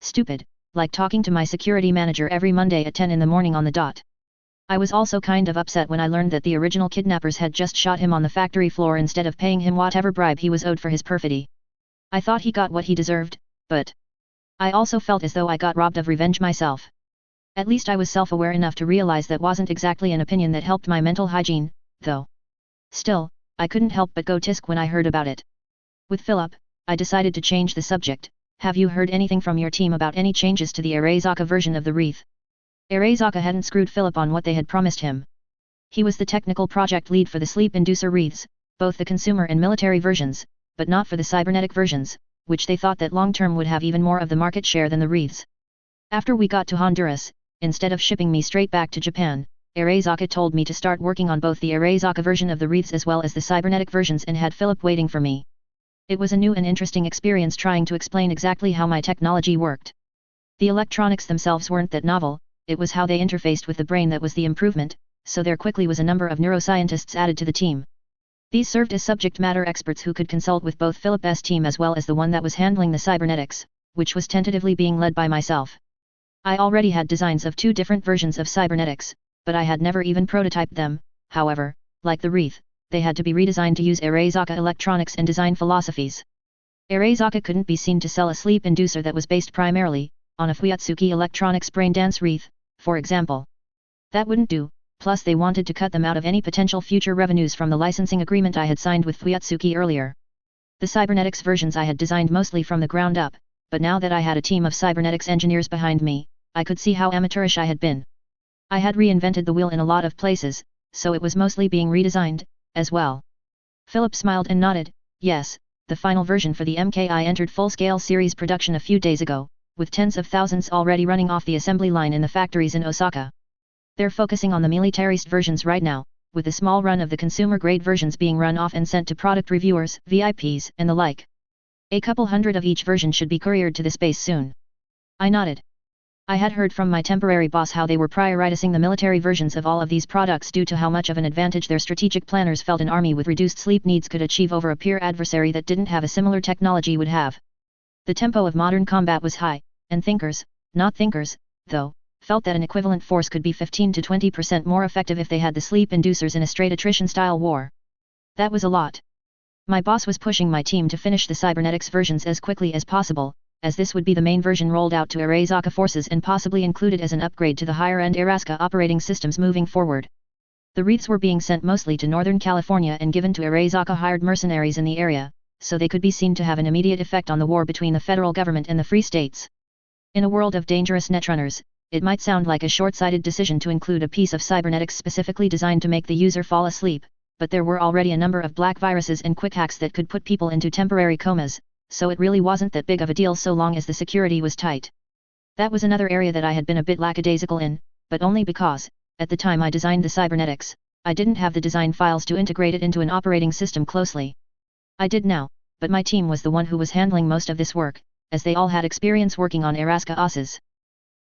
Stupid, like talking to my security manager every Monday at 10 in the morning on the dot. I was also kind of upset when I learned that the original kidnappers had just shot him on the factory floor instead of paying him whatever bribe he was owed for his perfidy. I thought he got what he deserved, but I also felt as though I got robbed of revenge myself. At least I was self-aware enough to realize that wasn't exactly an opinion that helped my mental hygiene, though. Still, I couldn't help but go tisk when I heard about it. With Philip, I decided to change the subject. Have you heard anything from your team about any changes to the Arezaka version of the wreath? Arezaka hadn't screwed Philip on what they had promised him. He was the technical project lead for the sleep inducer wreaths, both the consumer and military versions, but not for the cybernetic versions, which they thought that long-term would have even more of the market share than the wreaths. After we got to Honduras, instead of shipping me straight back to Japan, Arezaka told me to start working on both the Arezaka version of the wreaths as well as the cybernetic versions and had Philip waiting for me. It was a new and interesting experience trying to explain exactly how my technology worked. The electronics themselves weren't that novel, it was how they interfaced with the brain that was the improvement, so there quickly was a number of neuroscientists added to the team. These served as subject matter experts who could consult with both Philip's team as well as the one that was handling the cybernetics, which was tentatively being led by myself. I already had designs of 2 different versions of cybernetics, but I had never even prototyped them. However, like the wreath, they had to be redesigned to use Arezaka electronics and design philosophies. Arezaka couldn't be seen to sell a sleep inducer that was based primarily on a Fuyatsuki electronics brain dance wreath, for example. That wouldn't do, plus they wanted to cut them out of any potential future revenues from the licensing agreement I had signed with Fuyatsuki earlier. The cybernetics versions I had designed mostly from the ground up, but now that I had a team of cybernetics engineers behind me, I could see how amateurish I had been. I had reinvented the wheel in a lot of places, so it was mostly being redesigned, as well. Philip smiled and nodded. Yes, the final version for the MKI entered full-scale series production a few days ago, with tens of thousands already running off the assembly line in the factories in Osaka. They're focusing on the militarist versions right now, with a small run of the consumer-grade versions being run off and sent to product reviewers, VIPs, and the like. A couple hundred of each version should be couriered to the space soon. I nodded. I had heard from my temporary boss how they were prioritizing the military versions of all of these products due to how much of an advantage their strategic planners felt an army with reduced sleep needs could achieve over a peer adversary that didn't have a similar technology would have. The tempo of modern combat was high, and thinkers, not thinkers, though, felt that an equivalent force could be 15 to 20% more effective if they had the sleep inducers in a straight attrition-style war. That was a lot. My boss was pushing my team to finish the cybernetics versions as quickly as possible, as this would be the main version rolled out to Arasaka forces and possibly included as an upgrade to the higher-end Araska operating systems moving forward. The wreaths were being sent mostly to Northern California and given to Arasaka hired mercenaries in the area, so they could be seen to have an immediate effect on the war between the federal government and the free states. In a world of dangerous netrunners, it might sound like a short-sighted decision to include a piece of cybernetics specifically designed to make the user fall asleep, but there were already a number of black viruses and quick hacks that could put people into temporary comas, so it really wasn't that big of a deal so long as the security was tight. That was another area that I had been a bit lackadaisical in, but only because, at the time I designed the cybernetics, I didn't have the design files to integrate it into an operating system closely. I did now, but my team was the one who was handling most of this work, as they all had experience working on Araska OSs.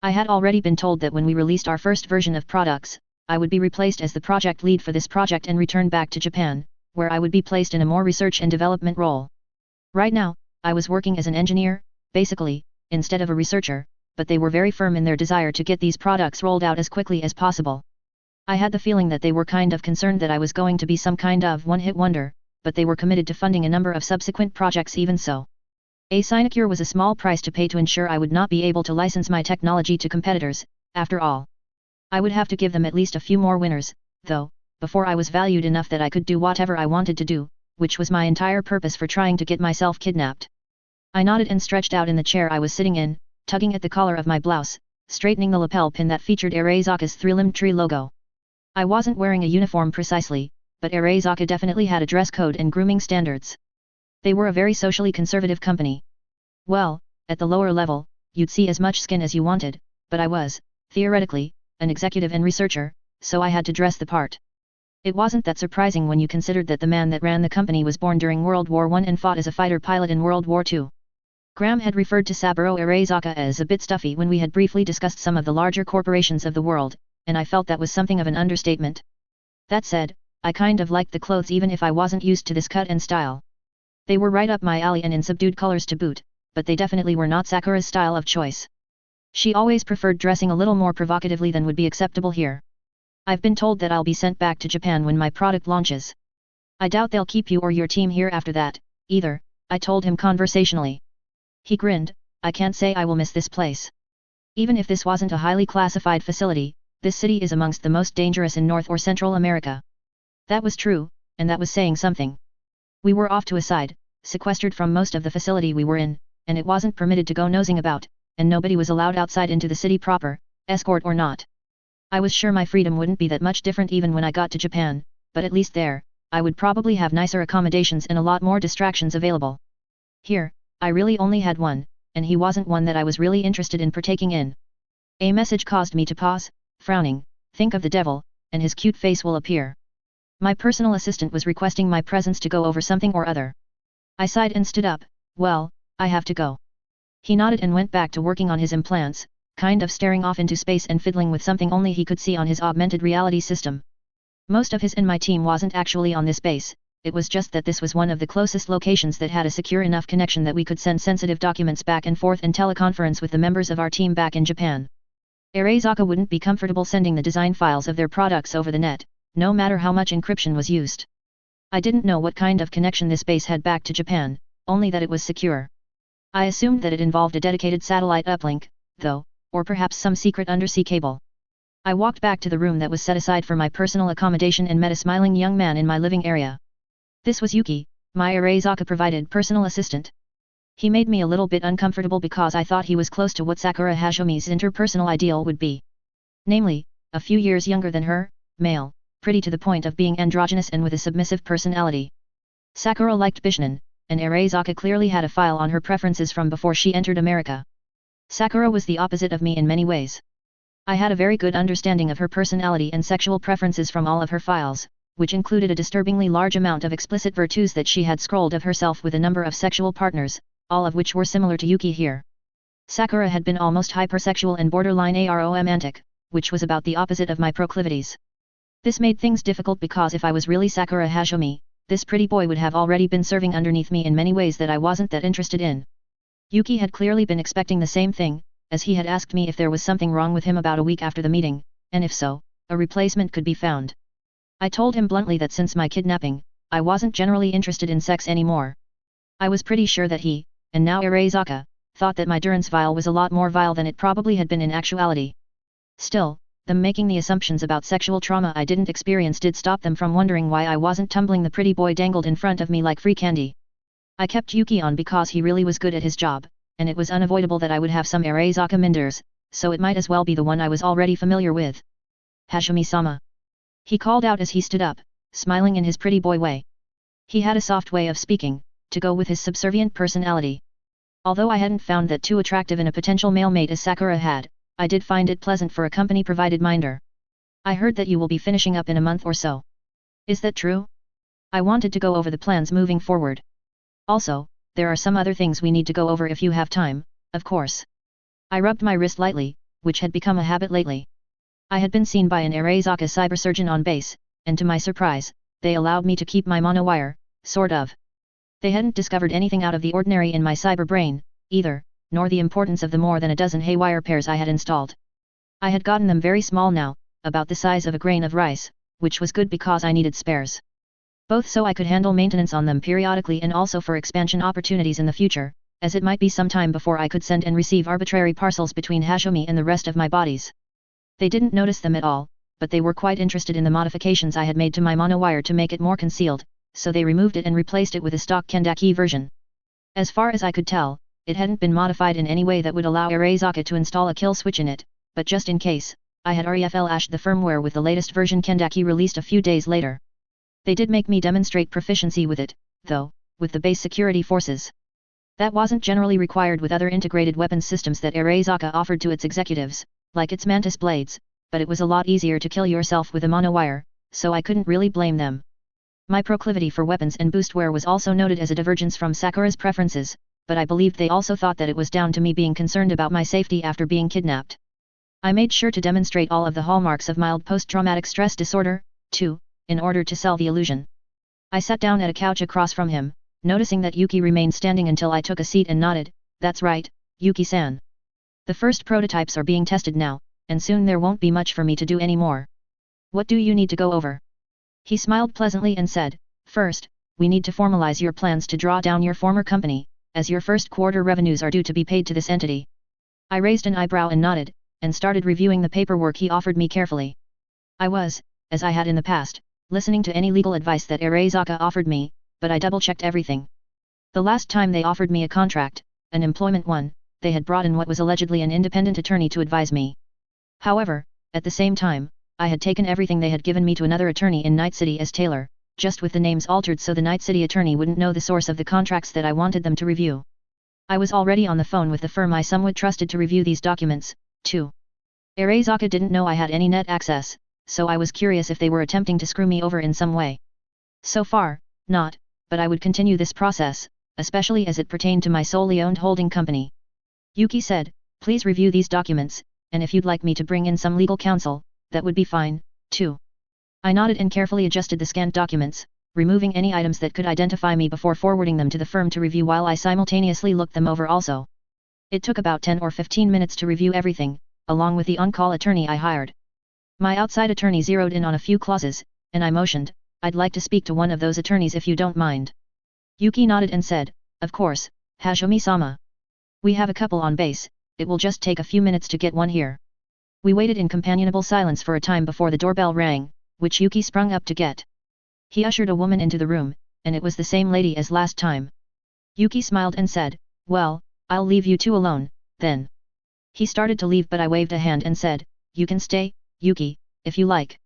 I had already been told that when we released our first version of products, I would be replaced as the project lead for this project and returned back to Japan, where I would be placed in a more research and development role. Right now, I was working as an engineer, basically, instead of a researcher, but they were very firm in their desire to get these products rolled out as quickly as possible. I had the feeling that they were kind of concerned that I was going to be some kind of one-hit wonder, but they were committed to funding a number of subsequent projects even so. A sinecure was a small price to pay to ensure I would not be able to license my technology to competitors, after all. I would have to give them at least a few more winners, though, before I was valued enough that I could do whatever I wanted to do, which was my entire purpose for trying to get myself kidnapped. I nodded and stretched out in the chair I was sitting in, tugging at the collar of my blouse, straightening the lapel pin that featured Arasaka's three-limbed tree logo. I wasn't wearing a uniform precisely, but Arasaka definitely had a dress code and grooming standards. They were a very socially conservative company. Well, at the lower level, you'd see as much skin as you wanted, but I was, theoretically, an executive and researcher, so I had to dress the part. It wasn't that surprising when you considered that the man that ran the company was born during World War I and fought as a fighter pilot in World War II. Graham had referred to Saburo Arasaka as a bit stuffy when we had briefly discussed some of the larger corporations of the world, and I felt that was something of an understatement. That said, I kind of liked the clothes even if I wasn't used to this cut and style. They were right up my alley and in subdued colors to boot, but they definitely were not Sakura's style of choice. She always preferred dressing a little more provocatively than would be acceptable here. I've been told that I'll be sent back to Japan when my product launches. I doubt they'll keep you or your team here after that, either, I told him conversationally. He grinned. I can't say I will miss this place. Even if this wasn't a highly classified facility, this city is amongst the most dangerous in North or Central America. That was true, and that was saying something. We were off to a side, sequestered from most of the facility we were in, and it wasn't permitted to go nosing about, and nobody was allowed outside into the city proper, escort or not. I was sure my freedom wouldn't be that much different even when I got to Japan, but at least there, I would probably have nicer accommodations and a lot more distractions available. Here, I really only had one, and he wasn't one that I was really interested in partaking in. A message caused me to pause, frowning, think of the devil, and his cute face will appear. My personal assistant was requesting my presence to go over something or other. I sighed and stood up. Well, I have to go. He nodded and went back to working on his implants, kind of staring off into space and fiddling with something only he could see on his augmented reality system. Most of his and my team wasn't actually on this base, it was just that this was one of the closest locations that had a secure enough connection that we could send sensitive documents back and forth and teleconference with the members of our team back in Japan. Arasaka wouldn't be comfortable sending the design files of their products over the net, no matter how much encryption was used. I didn't know what kind of connection this base had back to Japan, only that it was secure. I assumed that it involved a dedicated satellite uplink, though, or perhaps some secret undersea cable. I walked back to the room that was set aside for my personal accommodation and met a smiling young man in my living area. This was Yuki, my Arasaka-provided personal assistant. He made me a little bit uncomfortable because I thought he was close to what Sakura Hajomi's interpersonal ideal would be. Namely, a few years younger than her, male, pretty to the point of being androgynous and with a submissive personality. Sakura liked Bishnan, and Arasaka clearly had a file on her preferences from before she entered America. Sakura was the opposite of me in many ways. I had a very good understanding of her personality and sexual preferences from all of her files, which included a disturbingly large amount of explicit virtues that she had scrolled of herself with a number of sexual partners, all of which were similar to Yuki here. Sakura had been almost hypersexual and borderline aromantic, which was about the opposite of my proclivities. This made things difficult because if I was really Sakura Hajomi, this pretty boy would have already been serving underneath me in many ways that I wasn't that interested in. Yuki had clearly been expecting the same thing, as he had asked me if there was something wrong with him about a week after the meeting, and if so, a replacement could be found. I told him bluntly that since my kidnapping, I wasn't generally interested in sex anymore. I was pretty sure that he, and now Arasaka, thought that my durance vial was a lot more vile than it probably had been in actuality. Still, them making the assumptions about sexual trauma I didn't experience did stop them from wondering why I wasn't tumbling the pretty boy dangled in front of me like free candy. I kept Yuki on because he really was good at his job, and it was unavoidable that I would have some Arezaka minders, so it might as well be the one I was already familiar with. Hashimi-sama. He called out as he stood up, smiling in his pretty boy way. He had a soft way of speaking, to go with his subservient personality. Although I hadn't found that too attractive in a potential male mate as Sakura had, I did find it pleasant for a company-provided minder. I heard that you will be finishing up in a month or so. Is that true? I wanted to go over the plans moving forward. Also, there are some other things we need to go over if you have time, of course. I rubbed my wrist lightly, which had become a habit lately. I had been seen by an Arezaka cybersurgeon on base, and to my surprise, they allowed me to keep my monowire, sort of. They hadn't discovered anything out of the ordinary in my cyber brain, either, nor the importance of the more than a dozen haywire pairs I had installed. I had gotten them very small now, about the size of a grain of rice, which was good because I needed spares. Both so I could handle maintenance on them periodically and also for expansion opportunities in the future, as it might be some time before I could send and receive arbitrary parcels between Hashimi and the rest of my bodies. They didn't notice them at all, but they were quite interested in the modifications I had made to my monowire to make it more concealed, so they removed it and replaced it with a stock Kendaki version. As far as I could tell, it hadn't been modified in any way that would allow Arezaka to install a kill switch in it, but just in case, I had reflashed the firmware with the latest version Kendaki released a few days later. They did make me demonstrate proficiency with it, though, with the base security forces. That wasn't generally required with other integrated weapons systems that Arezaka offered to its executives, like its mantis blades, but it was a lot easier to kill yourself with a monowire, so I couldn't really blame them. My proclivity for weapons and boostware was also noted as a divergence from Sakura's preferences, but I believed they also thought that it was down to me being concerned about my safety after being kidnapped. I made sure to demonstrate all of the hallmarks of mild post-traumatic stress disorder, too, in order to sell the illusion. I sat down at a couch across from him, noticing that Yuki remained standing until I took a seat and nodded. That's right, Yuki-san. The first prototypes are being tested now, and soon there won't be much for me to do anymore. What do you need to go over? He smiled pleasantly and said, first, we need to formalize your plans to draw down your former company, as your first quarter revenues are due to be paid to this entity. I raised an eyebrow and nodded, and started reviewing the paperwork he offered me carefully. I was, as I had in the past, listening to any legal advice that Arezaka offered me, but I double-checked everything. The last time they offered me a contract, an employment one, they had brought in what was allegedly an independent attorney to advise me. However, at the same time, I had taken everything they had given me to another attorney in Night City as Taylor, just with the names altered so the Night City attorney wouldn't know the source of the contracts that I wanted them to review. I was already on the phone with the firm I somewhat trusted to review these documents, too. Arezaka didn't know I had any net access, so I was curious if they were attempting to screw me over in some way. So far, not, but I would continue this process, especially as it pertained to my solely owned holding company. Yuki said, please review these documents, and if you'd like me to bring in some legal counsel, that would be fine, too. I nodded and carefully adjusted the scanned documents, removing any items that could identify me before forwarding them to the firm to review while I simultaneously looked them over also. It took about 10 or 15 minutes to review everything, along with the on-call attorney I hired. My outside attorney zeroed in on a few clauses, and I motioned, I'd like to speak to one of those attorneys if you don't mind. Yuki nodded and said, of course, Hashimi-sama. We have a couple on base, it will just take a few minutes to get one here. We waited in companionable silence for a time before the doorbell rang, which Yuki sprung up to get. He ushered a woman into the room, and it was the same lady as last time. Yuki smiled and said, well, I'll leave you two alone, then. He started to leave but I waved a hand and said, you can stay, Yuki, if you like.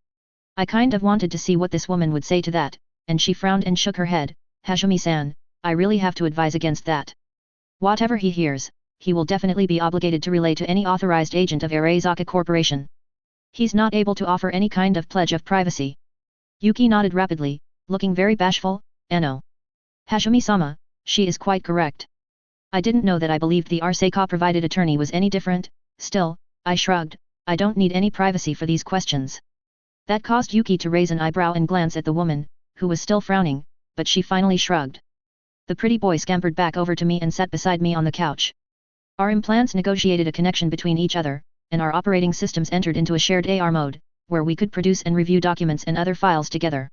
I kind of wanted to see what this woman would say to that, and she frowned and shook her head. Hashimi-san, I really have to advise against that. Whatever he hears, he will definitely be obligated to relay to any authorized agent of Arezaka Corporation. He's not able to offer any kind of pledge of privacy. Yuki nodded rapidly, looking very bashful. No. Hashimi-sama, she is quite correct. I didn't know that I believed the Arezaka-provided attorney was any different. Still, I shrugged, I don't need any privacy for these questions. That caused Yuki to raise an eyebrow and glance at the woman, who was still frowning, but she finally shrugged. The pretty boy scampered back over to me and sat beside me on the couch. Our implants negotiated a connection between each other, and our operating systems entered into a shared AR mode, where we could produce and review documents and other files together.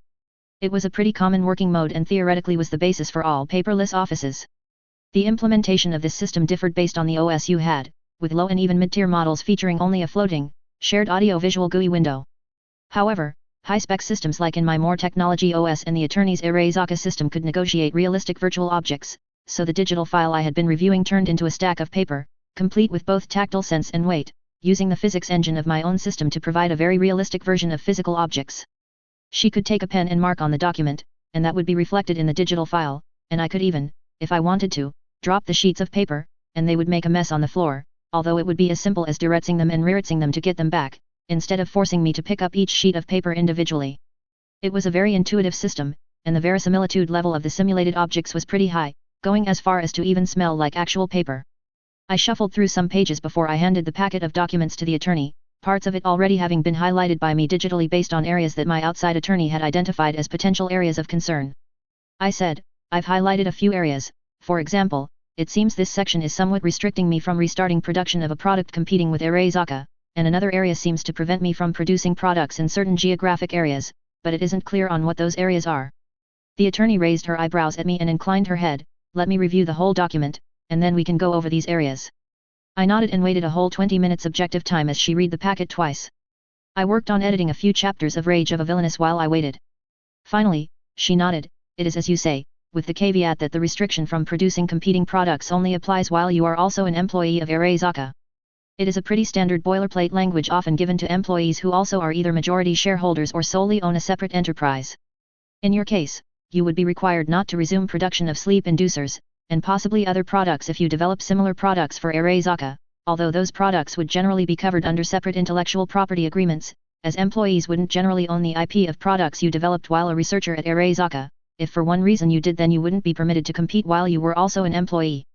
It was a pretty common working mode and theoretically was the basis for all paperless offices. The implementation of this system differed based on the OS you had, with low and even mid-tier models featuring only a floating, shared audio-visual GUI window. However, high-spec systems like in my more technology OS and the attorney's Arezaka system could negotiate realistic virtual objects, so the digital file I had been reviewing turned into a stack of paper, complete with both tactile sense and weight, using the physics engine of my own system to provide a very realistic version of physical objects. She could take a pen and mark on the document, and that would be reflected in the digital file, and I could even, if I wanted to, drop the sheets of paper, and they would make a mess on the floor, although it would be as simple as directing them and rearranging them to get them back, instead of forcing me to pick up each sheet of paper individually. It was a very intuitive system, and the verisimilitude level of the simulated objects was pretty high, going as far as to even smell like actual paper. I shuffled through some pages before I handed the packet of documents to the attorney, parts of it already having been highlighted by me digitally based on areas that my outside attorney had identified as potential areas of concern. I said, I've highlighted a few areas. For example, it seems this section is somewhat restricting me from restarting production of a product competing with Arezaka, and another area seems to prevent me from producing products in certain geographic areas, but it isn't clear on what those areas are. The attorney raised her eyebrows at me and inclined her head. Let me review the whole document, and then we can go over these areas. I nodded and waited a whole 20 minutes objective time as she read the packet twice. I worked on editing a few chapters of Rage of a Villainess while I waited. Finally, she nodded, it is as you say, with the caveat that the restriction from producing competing products only applies while you are also an employee of Arezaka. It is a pretty standard boilerplate language often given to employees who also are either majority shareholders or solely own a separate enterprise. In your case, you would be required not to resume production of sleep inducers, and possibly other products if you develop similar products for Arezaka, although those products would generally be covered under separate intellectual property agreements, as employees wouldn't generally own the IP of products you developed while a researcher at Arezaka. If for one reason you did, then you wouldn't be permitted to compete while you were also an employee.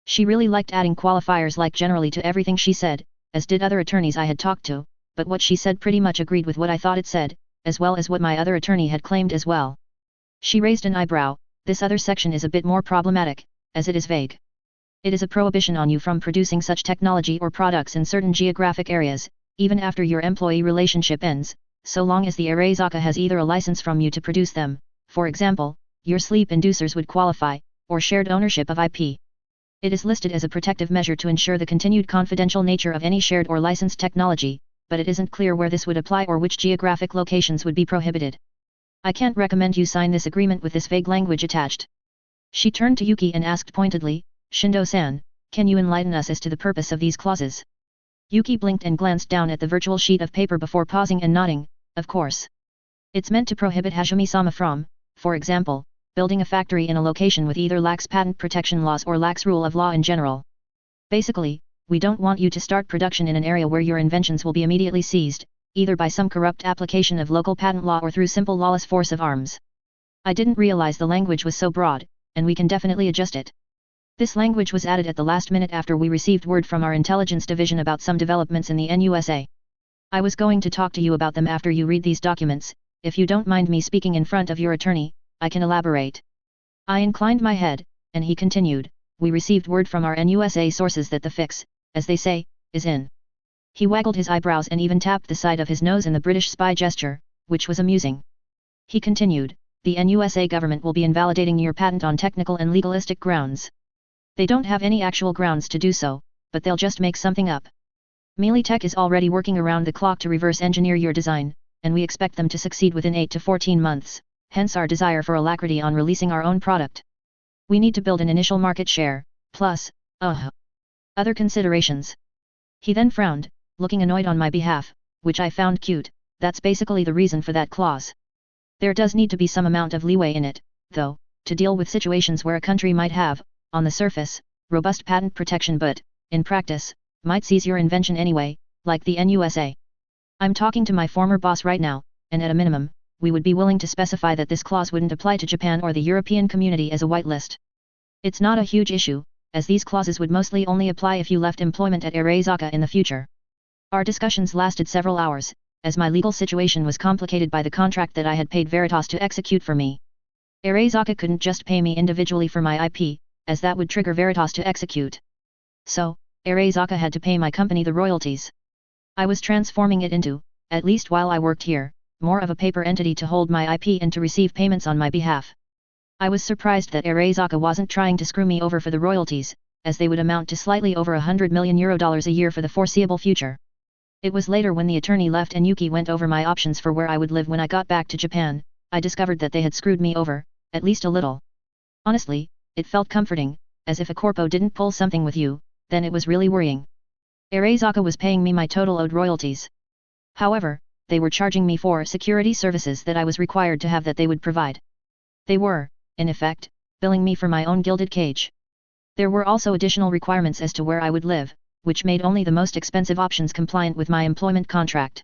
She really liked adding qualifiers like generally to everything she said, as did other attorneys I had talked to, but what she said pretty much agreed with what I thought it said, as well as what my other attorney had claimed as well. She raised an eyebrow. This other section is a bit more problematic, as it is vague. It is a prohibition on you from producing such technology or products in certain geographic areas, even after your employee relationship ends, so long as the Arezaka has either a license from you to produce them. For example, your sleep inducers would qualify, or shared ownership of IP. It is listed as a protective measure to ensure the continued confidential nature of any shared or licensed technology, but it isn't clear where this would apply or which geographic locations would be prohibited. I can't recommend you sign this agreement with this vague language attached. She turned to Yuki and asked pointedly, Shindo-san, can you enlighten us as to the purpose of these clauses? Yuki blinked and glanced down at the virtual sheet of paper before pausing and nodding, of course. It's meant to prohibit Hajime-sama from, for example, building a factory in a location with either lax patent protection laws or lax rule of law in general. Basically, we don't want you to start production in an area where your inventions will be immediately seized, either by some corrupt application of local patent law or through simple lawless force of arms. I didn't realize the language was so broad, and we can definitely adjust it. This language was added at the last minute after we received word from our intelligence division about some developments in the NUSA. I was going to talk to you about them after you read these documents. If you don't mind me speaking in front of your attorney, I can elaborate. I inclined my head, and he continued, we received word from our NUSA sources that the fix, as they say, is in. He waggled his eyebrows and even tapped the side of his nose in the British spy gesture, which was amusing. He continued, the NUSA government will be invalidating your patent on technical and legalistic grounds. They don't have any actual grounds to do so, but they'll just make something up. Mealy Tech is already working around the clock to reverse engineer your design, and we expect them to succeed within 8 to 14 months, hence our desire for alacrity on releasing our own product. We need to build an initial market share, plus, other considerations. He then frowned, looking annoyed on my behalf, which I found cute. That's basically the reason for that clause. There does need to be some amount of leeway in it, though, to deal with situations where a country might have, on the surface, robust patent protection but, in practice, might seize your invention anyway, like the NUSA. I'm talking to my former boss right now, and at a minimum, we would be willing to specify that this clause wouldn't apply to Japan or the European community as a whitelist. It's not a huge issue, as these clauses would mostly only apply if you left employment at Arezaka in the future. Our discussions lasted several hours, as my legal situation was complicated by the contract that I had paid Veritas to execute for me. Arezaka couldn't just pay me individually for my IP, as that would trigger Veritas to execute. So, Arezaka had to pay my company the royalties. I was transforming it into, at least while I worked here, more of a paper entity to hold my IP and to receive payments on my behalf. I was surprised that Arezaka wasn't trying to screw me over for the royalties, as they would amount to slightly over €100 million a year for the foreseeable future. It was later when the attorney left and Yuki went over my options for where I would live when I got back to Japan, I discovered that they had screwed me over, at least a little. Honestly, it felt comforting, as if a corpo didn't pull something with you, then it was really worrying. Arezaka was paying me my total owed royalties. However, they were charging me for security services that I was required to have that they would provide. They were, in effect, billing me for my own gilded cage. There were also additional requirements as to where I would live, which made only the most expensive options compliant with my employment contract.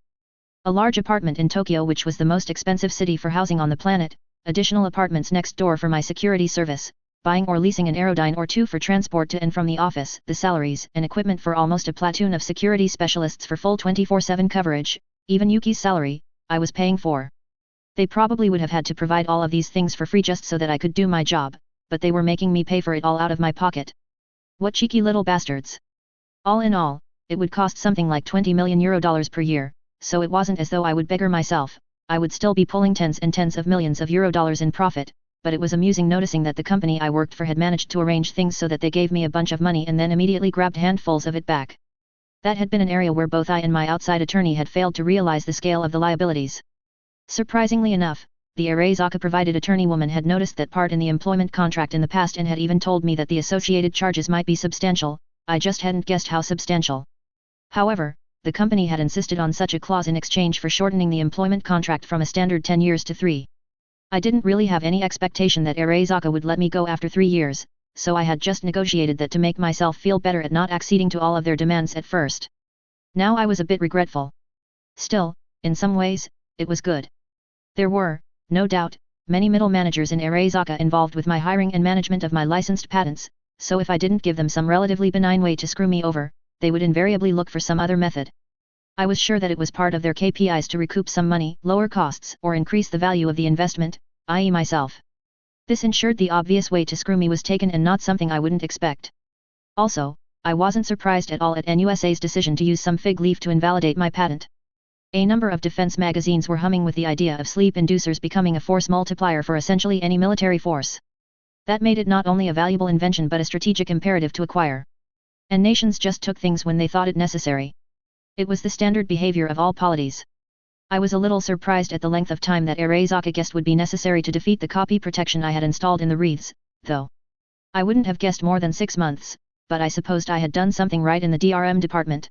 A large apartment in Tokyo, which was the most expensive city for housing on the planet, additional apartments next door for my security service, buying or leasing an aerodyne or two for transport to and from the office, the salaries and equipment for almost a platoon of security specialists for full 24/7 coverage, even Yuki's salary, I was paying for. They probably would have had to provide all of these things for free just so that I could do my job, but they were making me pay for it all out of my pocket. What cheeky little bastards! All in all, it would cost something like €20 million per year, so it wasn't as though I would beggar myself. I would still be pulling tens and tens of millions of dollars in profit, but it was amusing noticing that the company I worked for had managed to arrange things so that they gave me a bunch of money and then immediately grabbed handfuls of it back. That had been an area where both I and my outside attorney had failed to realize the scale of the liabilities. Surprisingly enough, the Arezaka provided attorney woman had noticed that part in the employment contract in the past and had even told me that the associated charges might be substantial. I just hadn't guessed how substantial. However, the company had insisted on such a clause in exchange for shortening the employment contract from a standard 10 years to 3. I didn't really have any expectation that Arezaka would let me go after 3 years, so I had just negotiated that to make myself feel better at not acceding to all of their demands at first. Now I was a bit regretful. Still, in some ways, it was good. There were, no doubt, many middle managers in Arezaka involved with my hiring and management of my licensed patents, so if I didn't give them some relatively benign way to screw me over, they would invariably look for some other method. I was sure that it was part of their KPIs to recoup some money, lower costs, or increase the value of the investment, i.e. myself. This ensured the obvious way to screw me was taken and not something I wouldn't expect. Also, I wasn't surprised at all at NUSA's decision to use some fig leaf to invalidate my patent. A number of defense magazines were humming with the idea of sleep inducers becoming a force multiplier for essentially any military force. That made it not only a valuable invention but a strategic imperative to acquire. And nations just took things when they thought it necessary. It was the standard behavior of all polities. I was a little surprised at the length of time that Arezaka guessed would be necessary to defeat the copy protection I had installed in the wreaths, though. I wouldn't have guessed more than 6 months, but I supposed I had done something right in the DRM department.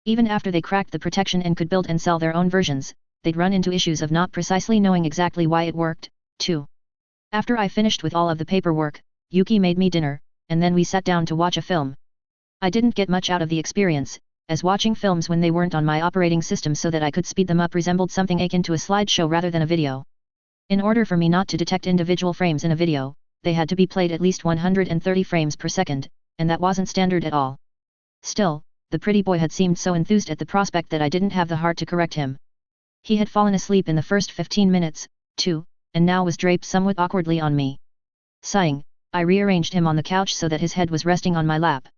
Even after they cracked the protection and could build and sell their own versions, they'd run into issues of not precisely knowing exactly why it worked, too. After I finished with all of the paperwork, Yuki made me dinner, and then we sat down to watch a film. I didn't get much out of the experience, as watching films when they weren't on my operating system so that I could speed them up resembled something akin to a slideshow rather than a video. In order for me not to detect individual frames in a video, they had to be played at least 130 frames per second, and that wasn't standard at all. Still, the pretty boy had seemed so enthused at the prospect that I didn't have the heart to correct him. He had fallen asleep in the first 15 minutes, too, and now was draped somewhat awkwardly on me. Sighing, I rearranged him on the couch so that his head was resting on my lap.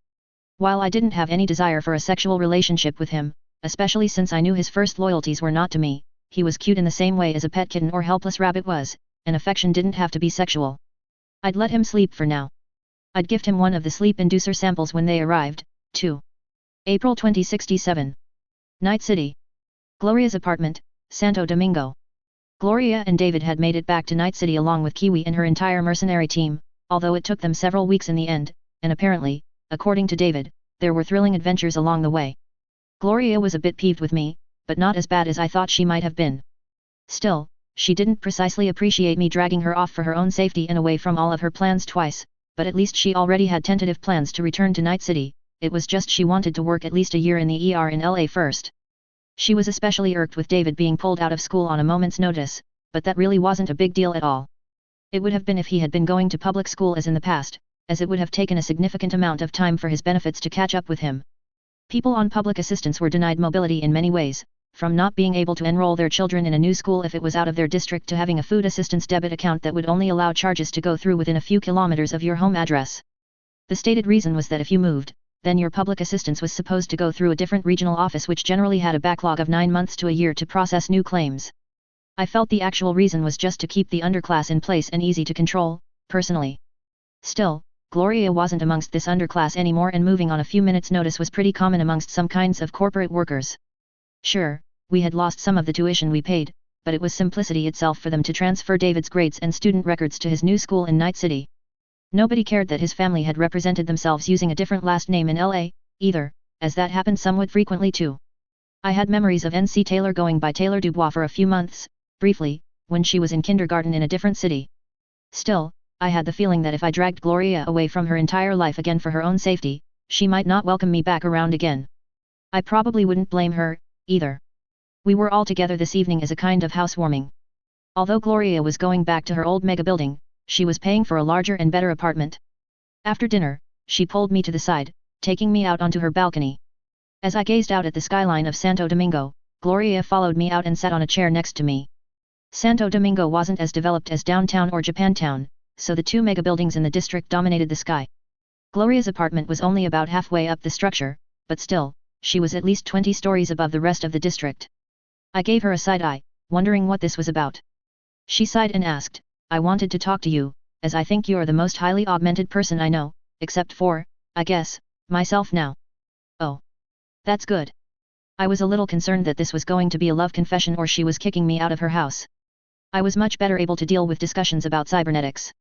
While I didn't have any desire for a sexual relationship with him, especially since I knew his first loyalties were not to me, he was cute in the same way as a pet kitten or helpless rabbit was, and affection didn't have to be sexual. I'd let him sleep for now. I'd gift him one of the sleep inducer samples when they arrived, too. April 2067. Night City. Gloria's apartment, Santo Domingo. Gloria and David had made it back to Night City along with Kiwi and her entire mercenary team, although it took them several weeks in the end, and apparently, according to David, there were thrilling adventures along the way. Gloria was a bit peeved with me, but not as bad as I thought she might have been. Still, she didn't precisely appreciate me dragging her off for her own safety and away from all of her plans twice, but at least she already had tentative plans to return to Night City. It was just she wanted to work at least a year in the ER in LA first. She was especially irked with David being pulled out of school on a moment's notice, but that really wasn't a big deal at all. It would have been if he had been going to public school as in the past, as it would have taken a significant amount of time for his benefits to catch up with him. People on public assistance were denied mobility in many ways, from not being able to enroll their children in a new school if it was out of their district to having a food assistance debit account that would only allow charges to go through within a few kilometers of your home address. The stated reason was that if you moved, then your public assistance was supposed to go through a different regional office which generally had a backlog of 9 months to a year to process new claims. I felt the actual reason was just to keep the underclass in place and easy to control, personally. Still, Gloria wasn't amongst this underclass anymore, and moving on a few minutes' notice was pretty common amongst some kinds of corporate workers. Sure, we had lost some of the tuition we paid, but it was simplicity itself for them to transfer David's grades and student records to his new school in Night City. Nobody cared that his family had represented themselves using a different last name in LA, either, as that happened somewhat frequently too. I had memories of N.C. Taylor going by Taylor Dubois for a few months, briefly, when she was in kindergarten in a different city. Still, I had the feeling that if I dragged Gloria away from her entire life again for her own safety, she might not welcome me back around again. I probably wouldn't blame her, either. We were all together this evening as a kind of housewarming. Although Gloria was going back to her old mega building, she was paying for a larger and better apartment. After dinner, she pulled me to the side, taking me out onto her balcony. As I gazed out at the skyline of Santo Domingo, Gloria followed me out and sat on a chair next to me. Santo Domingo wasn't as developed as downtown or Japantown, so the two mega buildings in the district dominated the sky. Gloria's apartment was only about halfway up the structure, but still, she was at least 20 stories above the rest of the district. I gave her a side eye, wondering what this was about. She sighed and asked, "I wanted to talk to you, as I think you're the most highly augmented person I know, except for, I guess, myself now." "Oh. That's good." I was a little concerned that this was going to be a love confession or she was kicking me out of her house. I was much better able to deal with discussions about cybernetics.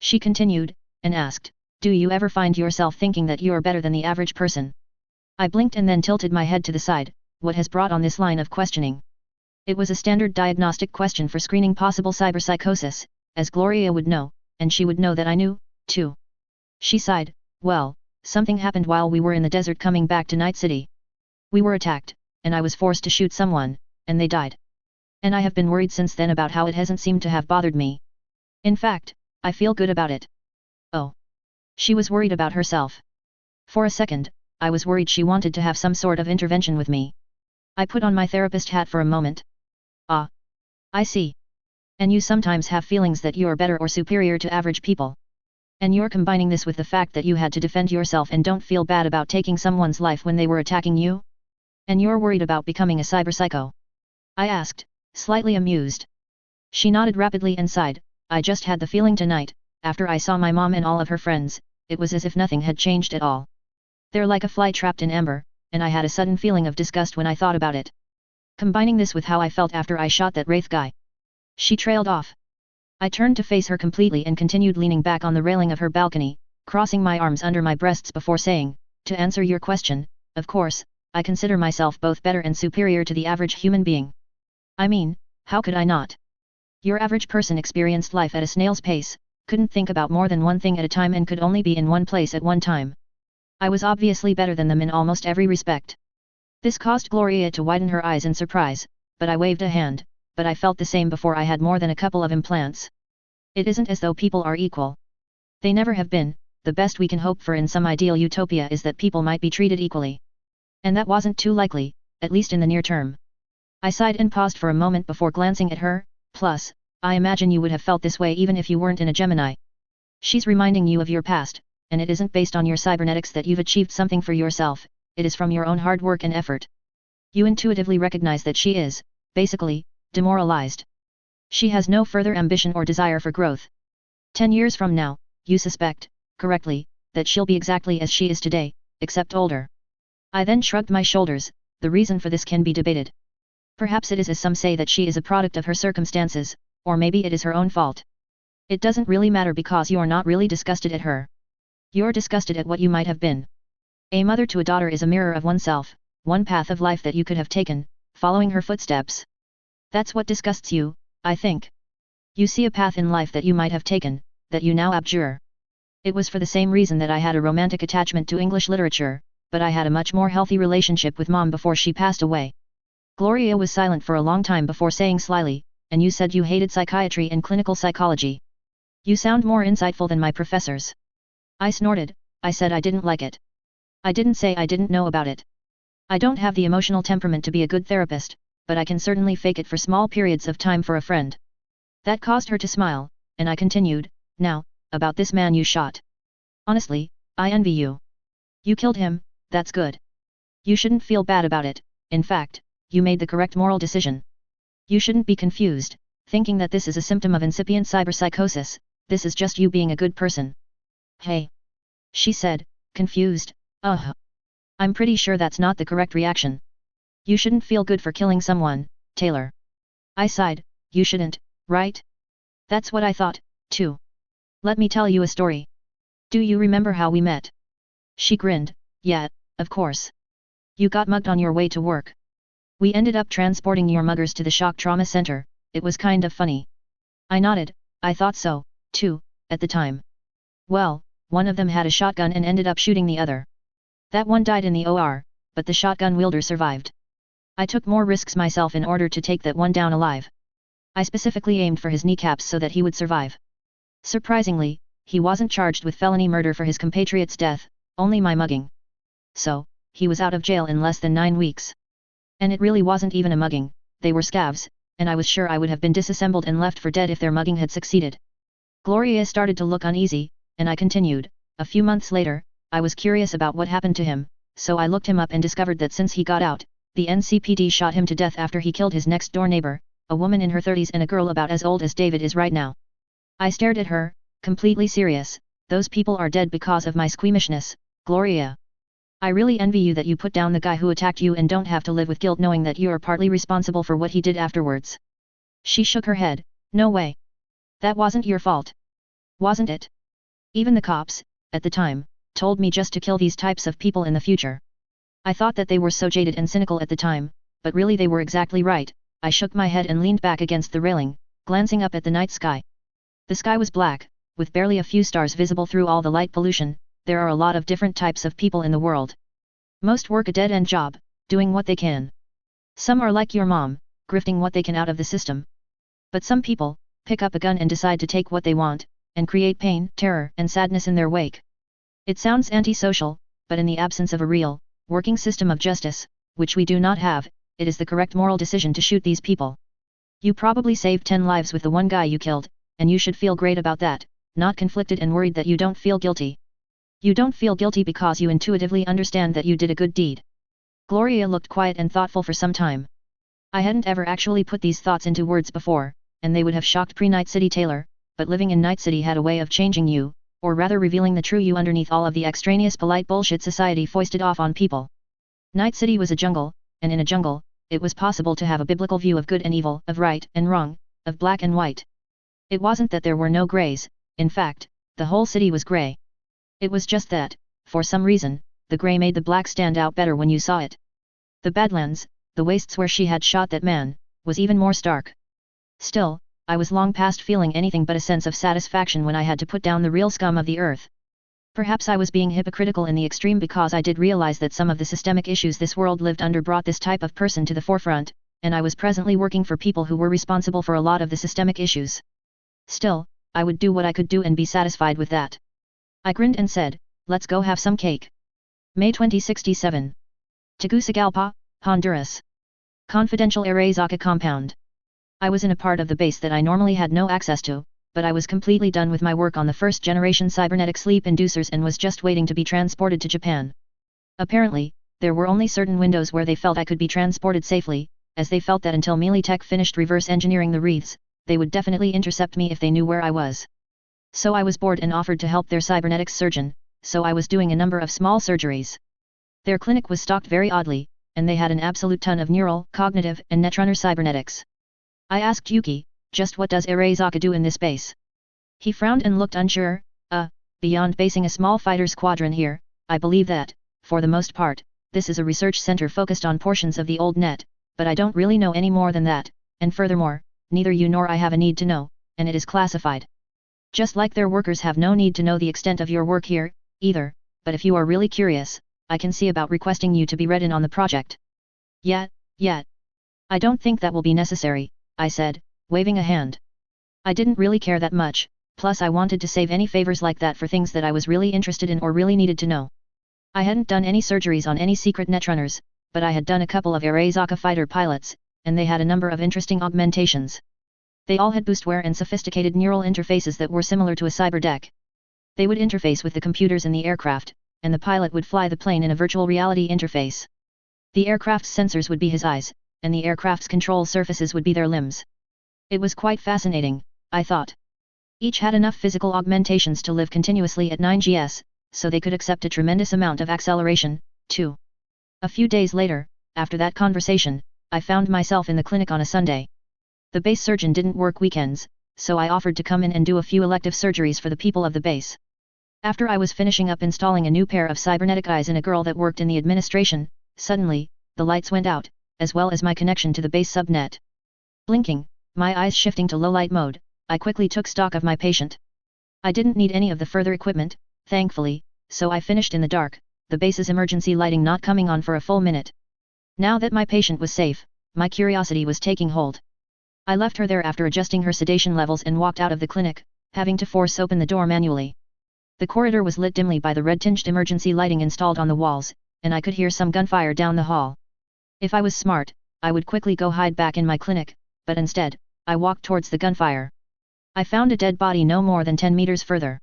She continued, and asked, "Do you ever find yourself thinking that you're better than the average person?" I blinked and then tilted my head to the side. What has brought on this line of questioning? It was a standard diagnostic question for screening possible cyberpsychosis, as Gloria would know, and she would know that I knew, too. She sighed, "Well, something happened while we were in the desert coming back to Night City. We were attacked, and I was forced to shoot someone, and they died. And I have been worried since then about how it hasn't seemed to have bothered me. In fact, I feel good about it." "Oh." She was worried about herself. For a second, I was worried she wanted to have some sort of intervention with me. I put on my therapist hat for a moment. "Ah. I see. And you sometimes have feelings that you're better or superior to average people. And you're combining this with the fact that you had to defend yourself and don't feel bad about taking someone's life when they were attacking you? And you're worried about becoming a cyberpsycho?" I asked, slightly amused. She nodded rapidly and sighed. "I just had the feeling tonight, after I saw my mom and all of her friends, it was as if nothing had changed at all. They're like a fly trapped in amber, and I had a sudden feeling of disgust when I thought about it. Combining this with how I felt after I shot that Wraith guy." She trailed off. I turned to face her completely and continued leaning back on the railing of her balcony, crossing my arms under my breasts before saying, "To answer your question, of course, I consider myself both better and superior to the average human being. I mean, how could I not? Your average person experienced life at a snail's pace, couldn't think about more than one thing at a time and could only be in one place at one time. I was obviously better than them in almost every respect." This caused Gloria to widen her eyes in surprise, but I waved a hand, "But I felt the same before I had more than a couple of implants. It isn't as though people are equal. They never have been. The best we can hope for in some ideal utopia is that people might be treated equally. And that wasn't too likely, at least in the near term." I sighed and paused for a moment before glancing at her. "Plus, I imagine you would have felt this way even if you weren't in a Gemini. She's reminding you of your past, and it isn't based on your cybernetics that you've achieved something for yourself, it is from your own hard work and effort. You intuitively recognize that she is, basically, demoralized. She has no further ambition or desire for growth. 10 years from now, you suspect, correctly, that she'll be exactly as she is today, except older." I then shrugged my shoulders. The reason for this can be debated. Perhaps it is as some say that she is a product of her circumstances, or maybe it is her own fault. It doesn't really matter because you're not really disgusted at her. You're disgusted at what you might have been. A mother to a daughter is a mirror of oneself, one path of life that you could have taken, following her footsteps. That's what disgusts you, I think. You see a path in life that you might have taken, that you now abjure. It was for the same reason that I had a romantic attachment to English literature, but I had a much more healthy relationship with Mom before she passed away." Gloria was silent for a long time before saying slyly, "And you said you hated psychiatry and clinical psychology. You sound more insightful than my professors." I snorted. I said I didn't like it. I didn't say I didn't know about it. I don't have the emotional temperament to be a good therapist, but I can certainly fake it for small periods of time for a friend. That caused her to smile, and I continued, "Now, about this man you shot. Honestly, I envy you. You killed him, that's good. You shouldn't feel bad about it, in fact, you made the correct moral decision. You shouldn't be confused, thinking that this is a symptom of incipient cyberpsychosis, this is just you being a good person. Hey. She said, confused, I'm pretty sure that's not the correct reaction. You shouldn't feel good for killing someone, Taylor. I sighed, you shouldn't, right? That's what I thought, too. Let me tell you a story. Do you remember how we met? She grinned, yeah, of course. You got mugged on your way to work. We ended up transporting your muggers to the shock trauma center, it was kind of funny. I nodded, I thought so, too, at the time. Well, one of them had a shotgun and ended up shooting the other. That one died in the OR, but the shotgun wielder survived. I took more risks myself in order to take that one down alive. I specifically aimed for his kneecaps so that he would survive. Surprisingly, he wasn't charged with felony murder for his compatriot's death, only my mugging. So, he was out of jail in less than 9 weeks. And it really wasn't even a mugging, they were scavs, and I was sure I would have been disassembled and left for dead if their mugging had succeeded. Gloria started to look uneasy, and I continued, a few months later, I was curious about what happened to him, so I looked him up and discovered that since he got out, the NCPD shot him to death after he killed his next-door neighbor, a woman in her 30s and a girl about as old as David is right now. I stared at her, completely serious, those people are dead because of my squeamishness, Gloria. I really envy you that you put down the guy who attacked you and don't have to live with guilt knowing that you are partly responsible for what he did afterwards. She shook her head, no way. That wasn't your fault. Wasn't it? Even the cops, at the time, told me just to kill these types of people in the future. I thought that they were so jaded and cynical at the time, but really they were exactly right. I shook my head and leaned back against the railing, glancing up at the night sky. The sky was black, with barely a few stars visible through all the light pollution. There are a lot of different types of people in the world. Most work a dead-end job, doing what they can. Some are like your mom, grifting what they can out of the system. But some people, pick up a gun and decide to take what they want, and create pain, terror, and sadness in their wake. It sounds antisocial, but in the absence of a real, working system of justice, which we do not have, it is the correct moral decision to shoot these people. You probably saved 10 lives with the one guy you killed, and you should feel great about that, not conflicted and worried that you don't feel guilty. You don't feel guilty because you intuitively understand that you did a good deed. Gloria looked quiet and thoughtful for some time. I hadn't ever actually put these thoughts into words before, and they would have shocked pre-Night City Taylor, but living in Night City had a way of changing you, or rather revealing the true you underneath all of the extraneous polite bullshit society foisted off on people. Night City was a jungle, and in a jungle, it was possible to have a biblical view of good and evil, of right and wrong, of black and white. It wasn't that there were no grays, in fact, the whole city was gray. It was just that, for some reason, the gray made the black stand out better when you saw it. The Badlands, the wastes where she had shot that man, was even more stark. Still, I was long past feeling anything but a sense of satisfaction when I had to put down the real scum of the earth. Perhaps I was being hypocritical in the extreme because I did realize that some of the systemic issues this world lived under brought this type of person to the forefront, and I was presently working for people who were responsible for a lot of the systemic issues. Still, I would do what I could do and be satisfied with that. I grinned and said, let's go have some cake. May 2067. Tegucigalpa, Honduras. Confidential Arezaka compound. I was in a part of the base that I normally had no access to, but I was completely done with my work on the first-generation cybernetic sleep inducers and was just waiting to be transported to Japan. Apparently, there were only certain windows where they felt I could be transported safely, as they felt that until Mealy-Tech finished reverse engineering the wreaths, they would definitely intercept me if they knew where I was. So I was bored and offered to help their cybernetics surgeon, so I was doing a number of small surgeries. Their clinic was stocked very oddly, and they had an absolute ton of neural, cognitive, and netrunner cybernetics. I asked Yuki, just what does Arezaka do in this base? He frowned and looked unsure. Beyond basing a small fighter squadron here, I believe that, for the most part, this is a research center focused on portions of the old net, but I don't really know any more than that, and furthermore, neither you nor I have a need to know, and it is classified. Just like their workers have no need to know the extent of your work here, either, but if you are really curious, I can see about requesting you to be read in on the project. Yeah. I don't think that will be necessary, I said, waving a hand. I didn't really care that much, plus I wanted to save any favors like that for things that I was really interested in or really needed to know. I hadn't done any surgeries on any secret netrunners, but I had done a couple of Arezaka fighter pilots, and they had a number of interesting augmentations. They all had boostware and sophisticated neural interfaces that were similar to a cyber deck. They would interface with the computers in the aircraft, and the pilot would fly the plane in a virtual reality interface. The aircraft's sensors would be his eyes, and the aircraft's control surfaces would be their limbs. It was quite fascinating, I thought. Each had enough physical augmentations to live continuously at 9 gs, so they could accept a tremendous amount of acceleration, too. A few days later, after that conversation, I found myself in the clinic on a Sunday. The base surgeon didn't work weekends, so I offered to come in and do a few elective surgeries for the people of the base. After I was finishing up installing a new pair of cybernetic eyes in a girl that worked in the administration, suddenly, the lights went out, as well as my connection to the base subnet. Blinking, my eyes shifting to low light mode, I quickly took stock of my patient. I didn't need any of the further equipment, thankfully, so I finished in the dark, the base's emergency lighting not coming on for a full minute. Now that my patient was safe, my curiosity was taking hold. I left her there after adjusting her sedation levels and walked out of the clinic, having to force open the door manually. The corridor was lit dimly by the red-tinged emergency lighting installed on the walls, and I could hear some gunfire down the hall. If I was smart, I would quickly go hide back in my clinic, but instead, I walked towards the gunfire. I found a dead body no more than 10 meters further.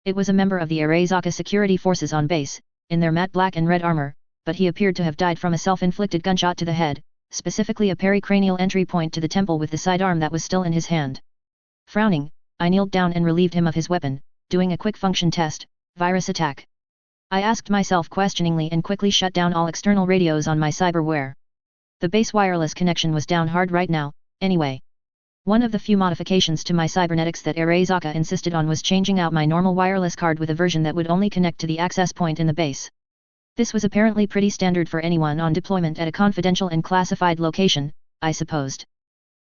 It was a member of the Arezaka security forces on base, in their matte black and red armor, but he appeared to have died from a self-inflicted gunshot to the head, specifically a pericranial entry point to the temple with the sidearm that was still in his hand. Frowning, I kneeled down and relieved him of his weapon, doing a quick function test, virus attack. I asked myself questioningly and quickly shut down all external radios on my cyberware. The base wireless connection was down hard right now, anyway. One of the few modifications to my cybernetics that Arezaka insisted on was changing out my normal wireless card with a version that would only connect to the access point in the base. This was apparently pretty standard for anyone on deployment at a confidential and classified location, I supposed.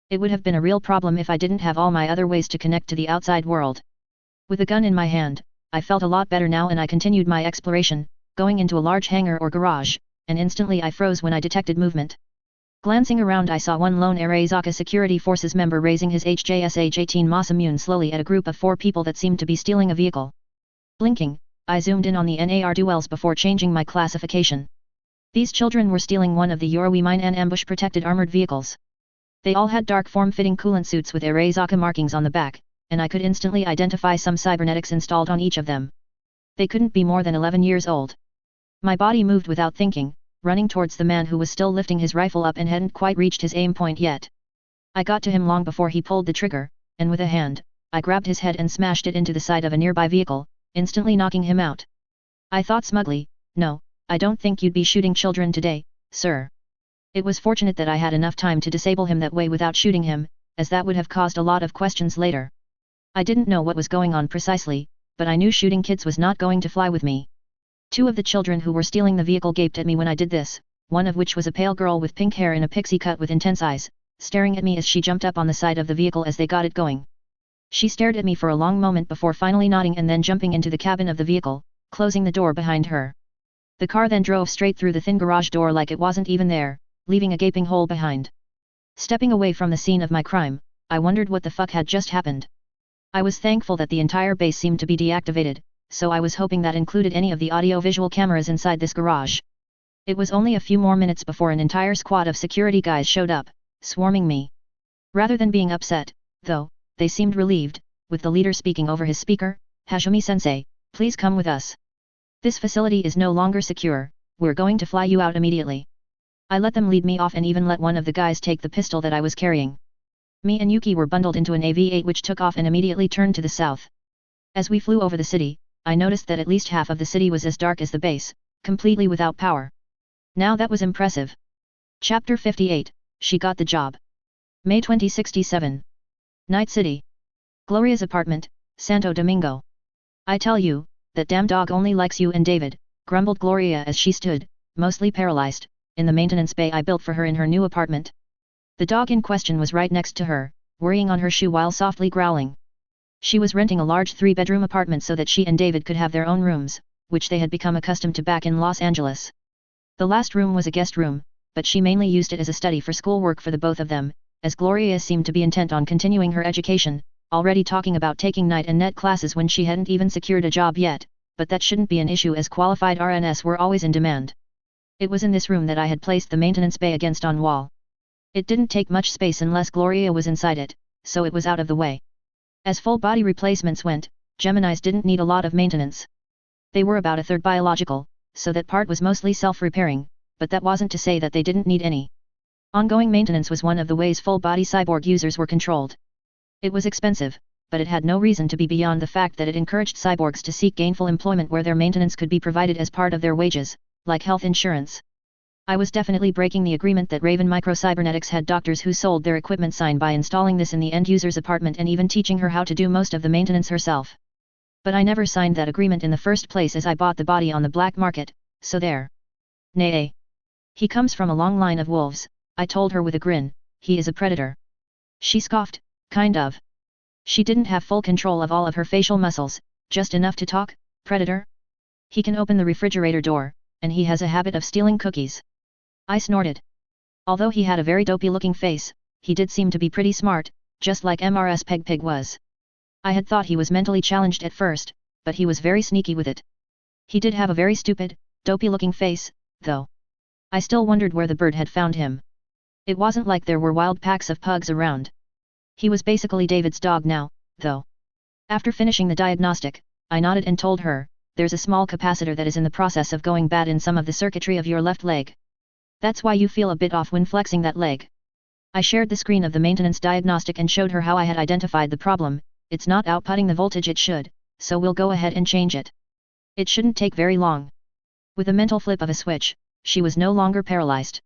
It would have been a real problem if I didn't have all my other ways to connect to the outside world. With a gun in my hand, I felt a lot better now and I continued my exploration, going into a large hangar or garage, and instantly I froze when I detected movement. Glancing around I saw one lone Arezaka security forces member raising his HJSH-18 Masamune slowly at a group of 4 people that seemed to be stealing a vehicle. Blinking, I zoomed in on the NAR duels before changing my classification. These children were stealing one of the Yoroi mine and ambush-protected armored vehicles. They all had dark form-fitting coolant suits with Arezaka markings on the back, and I could instantly identify some cybernetics installed on each of them. They couldn't be more than 11 years old. My body moved without thinking, running towards the man who was still lifting his rifle up and hadn't quite reached his aim point yet. I got to him long before he pulled the trigger, and with a hand, I grabbed his head and smashed it into the side of a nearby vehicle, instantly knocking him out. I thought smugly, "No, I don't think you'd be shooting children today, sir." It was fortunate that I had enough time to disable him that way without shooting him, as that would have caused a lot of questions later. I didn't know what was going on precisely, but I knew shooting kids was not going to fly with me. 2 of the children who were stealing the vehicle gaped at me when I did this, one of which was a pale girl with pink hair and a pixie cut with intense eyes, staring at me as she jumped up on the side of the vehicle as they got it going. She stared at me for a long moment before finally nodding and then jumping into the cabin of the vehicle, closing the door behind her. The car then drove straight through the thin garage door like it wasn't even there, leaving a gaping hole behind. Stepping away from the scene of my crime, I wondered what the fuck had just happened. I was thankful that the entire base seemed to be deactivated, so I was hoping that included any of the audio-visual cameras inside this garage. It was only a few more minutes before an entire squad of security guys showed up, swarming me. Rather than being upset, though, they seemed relieved, with the leader speaking over his speaker, "Hajime-sensei, please come with us. This facility is no longer secure, we're going to fly you out immediately." I let them lead me off and even let one of the guys take the pistol that I was carrying. Me and Yuki were bundled into an AV-8 which took off and immediately turned to the south. As we flew over the city, I noticed that at least half of the city was as dark as the base, completely without power. Now that was impressive. Chapter 58, She Got the Job. May 2067. Night City. Gloria's apartment, Santo Domingo. "I tell you, that damn dog only likes you and David," grumbled Gloria as she stood, mostly paralyzed, in the maintenance bay I built for her in her new apartment. The dog in question was right next to her, worrying on her shoe while softly growling. She was renting a large 3-bedroom apartment so that she and David could have their own rooms, which they had become accustomed to back in Los Angeles. The last room was a guest room, but she mainly used it as a study for schoolwork for the both of them, as Gloria seemed to be intent on continuing her education, already talking about taking night and net classes when she hadn't even secured a job yet, but that shouldn't be an issue as qualified RNs were always in demand. It was in this room that I had placed the maintenance bay against on wall. It didn't take much space unless Gloria was inside it, so it was out of the way. As full body replacements went, Geminis didn't need a lot of maintenance. They were about a third biological, so that part was mostly self-repairing, but that wasn't to say that they didn't need any. Ongoing maintenance was one of the ways full-body cyborg users were controlled. It was expensive, but it had no reason to be beyond the fact that it encouraged cyborgs to seek gainful employment where their maintenance could be provided as part of their wages, like health insurance. I was definitely breaking the agreement that Raven Microcybernetics had doctors who sold their equipment sign by installing this in the end-user's apartment and even teaching her how to do most of the maintenance herself. But I never signed that agreement in the first place as I bought the body on the black market, so there. Nay. He comes from a long line of wolves, I told her with a grin, he is a predator. She scoffed, kind of. She didn't have full control of all of her facial muscles, just enough to talk, predator? He can open the refrigerator door, and he has a habit of stealing cookies. I snorted. Although he had a very dopey-looking face, he did seem to be pretty smart, just like MRS Peg was. I had thought he was mentally challenged at first, but he was very sneaky with it. He did have a very stupid, dopey-looking face, though. I still wondered where the bird had found him. It wasn't like there were wild packs of pugs around. He was basically David's dog now, though. After finishing the diagnostic, I nodded and told her, there's a small capacitor that is in the process of going bad in some of the circuitry of your left leg. That's why you feel a bit off when flexing that leg. I shared the screen of the maintenance diagnostic and showed her how I had identified the problem. It's not outputting the voltage it should, so we'll go ahead and change it. It shouldn't take very long. With a mental flip of a switch, she was no longer paralyzed.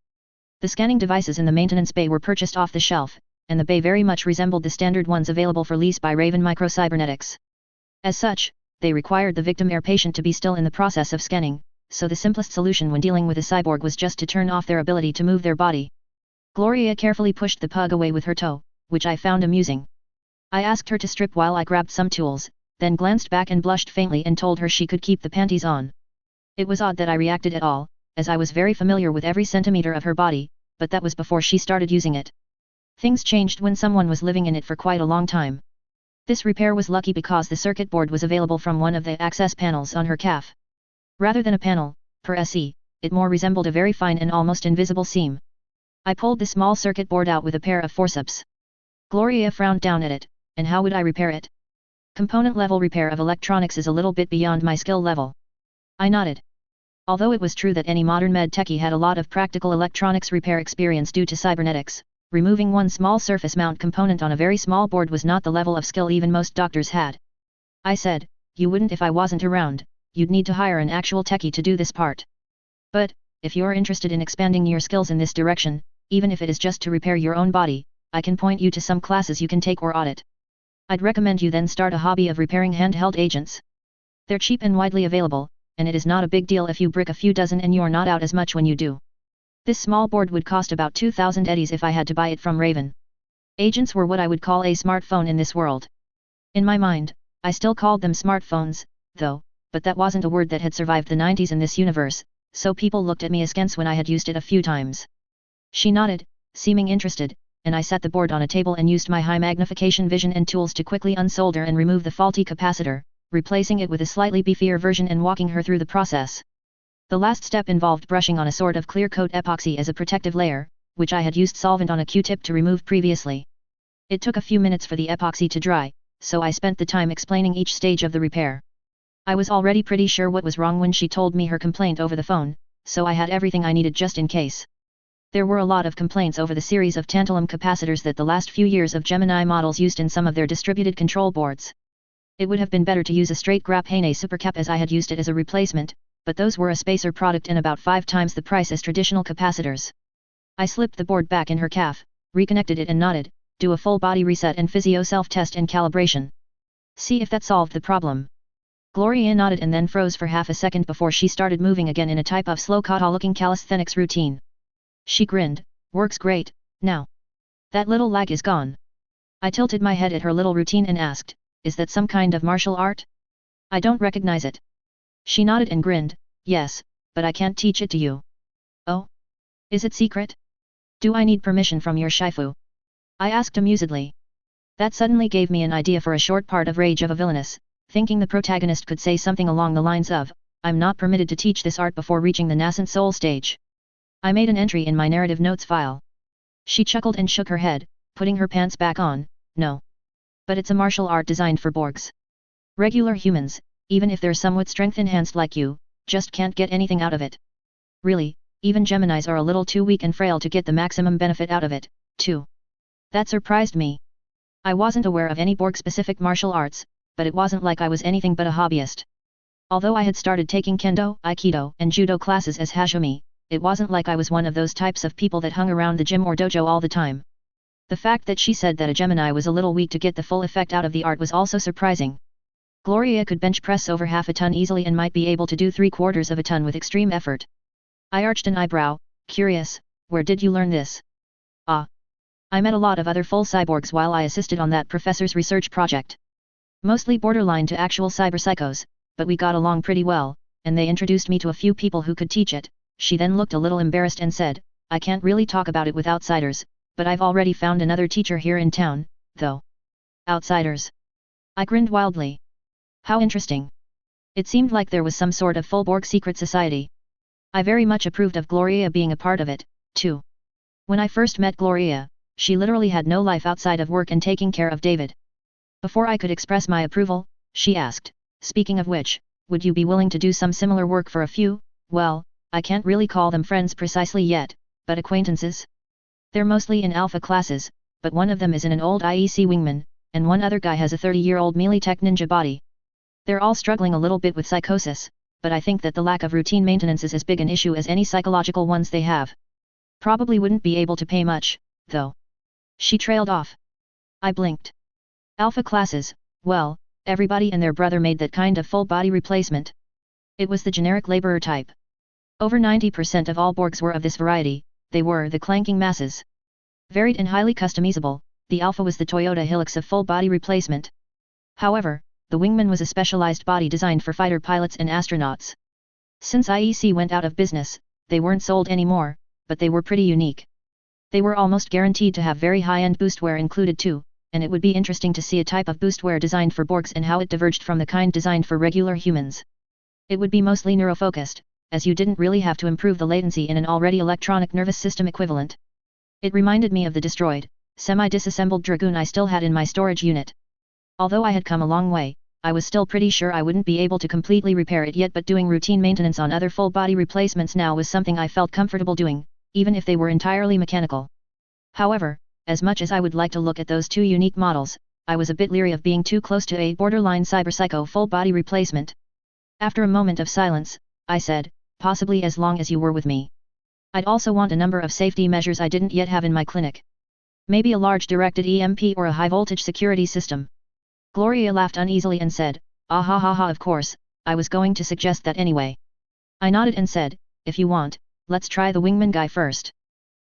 The scanning devices in the maintenance bay were purchased off the shelf, and the bay very much resembled the standard ones available for lease by Raven Microcybernetics. As such, they required the victim air patient to be still in the process of scanning, so the simplest solution when dealing with a cyborg was just to turn off their ability to move their body. Gloria carefully pushed the pug away with her toe, which I found amusing. I asked her to strip while I grabbed some tools, then glanced back and blushed faintly and told her she could keep the panties on. It was odd that I reacted at all, as I was very familiar with every centimeter of her body, but that was before she started using it. Things changed when someone was living in it for quite a long time. This repair was lucky because the circuit board was available from one of the access panels on her calf. Rather than a panel, per se, it more resembled a very fine and almost invisible seam. I pulled the small circuit board out with a pair of forceps. Gloria frowned down at it, and how would I repair it? Component-level repair of electronics is a little bit beyond my skill level. I nodded. Although it was true that any modern med techie had a lot of practical electronics repair experience due to cybernetics, removing one small surface mount component on a very small board was not the level of skill even most doctors had. I said, you wouldn't if I wasn't around. You'd need to hire an actual techie to do this part. But, if you're interested in expanding your skills in this direction, even if it is just to repair your own body, I can point you to some classes you can take or audit. I'd recommend you then start a hobby of repairing handheld agents. They're cheap and widely available, and it is not a big deal if you brick a few dozen and you're not out as much when you do. This small board would cost about 2,000 eddies if I had to buy it from Raven. Agents were what I would call a smartphone in this world. In my mind, I still called them smartphones, though, but that wasn't a word that had survived the 90s in this universe, so people looked at me askance when I had used it a few times. She nodded, seeming interested, and I set the board on a table and used my high magnification vision and tools to quickly unsolder and remove the faulty capacitor, replacing it with a slightly beefier version and walking her through the process. The last step involved brushing on a sort of clear coat epoxy as a protective layer, which I had used solvent on a Q-tip to remove previously. It took a few minutes for the epoxy to dry, so I spent the time explaining each stage of the repair. I was already pretty sure what was wrong when she told me her complaint over the phone, so I had everything I needed just in case. There were a lot of complaints over the series of tantalum capacitors that the last few years of Gemini models used in some of their distributed control boards. It would have been better to use a straight Graphene supercap as I had used it as a replacement, but those were a spacer product and about 5 times the price as traditional capacitors. I slipped the board back in her calf, reconnected it and nodded, do a full body reset and physio self-test and calibration. See if that solved the problem. Gloria nodded and then froze for half a second before she started moving again in a type of slow kata-looking calisthenics routine. She grinned, works great, now. That little lag is gone. I tilted my head at her little routine and asked, is that some kind of martial art? I don't recognize it. She nodded and grinned, yes, but I can't teach it to you. Oh? Is it secret? Do I need permission from your shifu? I asked amusedly. That suddenly gave me an idea for a short part of Rage of a Villainess, thinking the protagonist could say something along the lines of, I'm not permitted to teach this art before reaching the nascent soul stage. I made an entry in my narrative notes file. She chuckled and shook her head, putting her pants back on, no. But it's a martial art designed for Borgs. Regular humans, even if they're somewhat strength-enhanced like you, just can't get anything out of it. Really, even Geminis are a little too weak and frail to get the maximum benefit out of it, too. That surprised me. I wasn't aware of any Borg-specific martial arts, but it wasn't like I was anything but a hobbyist. Although I had started taking kendo, aikido, and judo classes as Hajime, it wasn't like I was one of those types of people that hung around the gym or dojo all the time. The fact that she said that a Gemini was a little weak to get the full effect out of the art was also surprising. Gloria could bench press over half a ton easily and might be able to do 3/4 of a ton with extreme effort. I arched an eyebrow, curious, where did you learn this? Ah. I met a lot of other full cyborgs while I assisted on that professor's research project. Mostly borderline to actual cyberpsychos, but we got along pretty well, and they introduced me to a few people who could teach it. She then looked a little embarrassed and said, I can't really talk about it with outsiders, but I've already found another teacher here in town, though. Outsiders? I grinned wildly. How interesting. It seemed like there was some sort of full Borg secret society. I very much approved of Gloria being a part of it, too. When I first met Gloria, she literally had no life outside of work and taking care of David. Before I could express my approval, she asked, speaking of which, would you be willing to do some similar work for a few, well, I can't really call them friends precisely yet, but acquaintances? They're mostly in alpha classes, but one of them is in an old IEC wingman, and one other guy has a 30-year-old melee tech ninja body. They're all struggling a little bit with psychosis, but I think that the lack of routine maintenance is as big an issue as any psychological ones they have. Probably wouldn't be able to pay much, though. She trailed off. I blinked. Alpha classes, well, everybody and their brother made that kind of full body replacement. It was the generic laborer type. Over 90% of all Borgs were of this variety, they were the clanking masses. Varied and highly customizable, the Alpha was the Toyota Hilux of full body replacement. However, the Wingman was a specialized body designed for fighter pilots and astronauts. Since IEC went out of business, they weren't sold anymore, but they were pretty unique. They were almost guaranteed to have very high-end boostware included too, and it would be interesting to see a type of boostware designed for Borgs and how it diverged from the kind designed for regular humans. It would be mostly neurofocused, as you didn't really have to improve the latency in an already electronic nervous system equivalent. It reminded me of the destroyed, semi-disassembled Dragoon I still had in my storage unit. Although I had come a long way, I was still pretty sure I wouldn't be able to completely repair it yet, but doing routine maintenance on other full-body replacements now was something I felt comfortable doing, even if they were entirely mechanical. However, as much as I would like to look at those two unique models, I was a bit leery of being too close to a borderline cyberpsycho full-body replacement. After a moment of silence, I said, possibly as long as you were with me. I'd also want a number of safety measures I didn't yet have in my clinic. Maybe a large directed EMP or a high-voltage security system. Gloria laughed uneasily and said, ah ha ha ha, of course, I was going to suggest that anyway. I nodded and said, if you want, let's try the wingman guy first.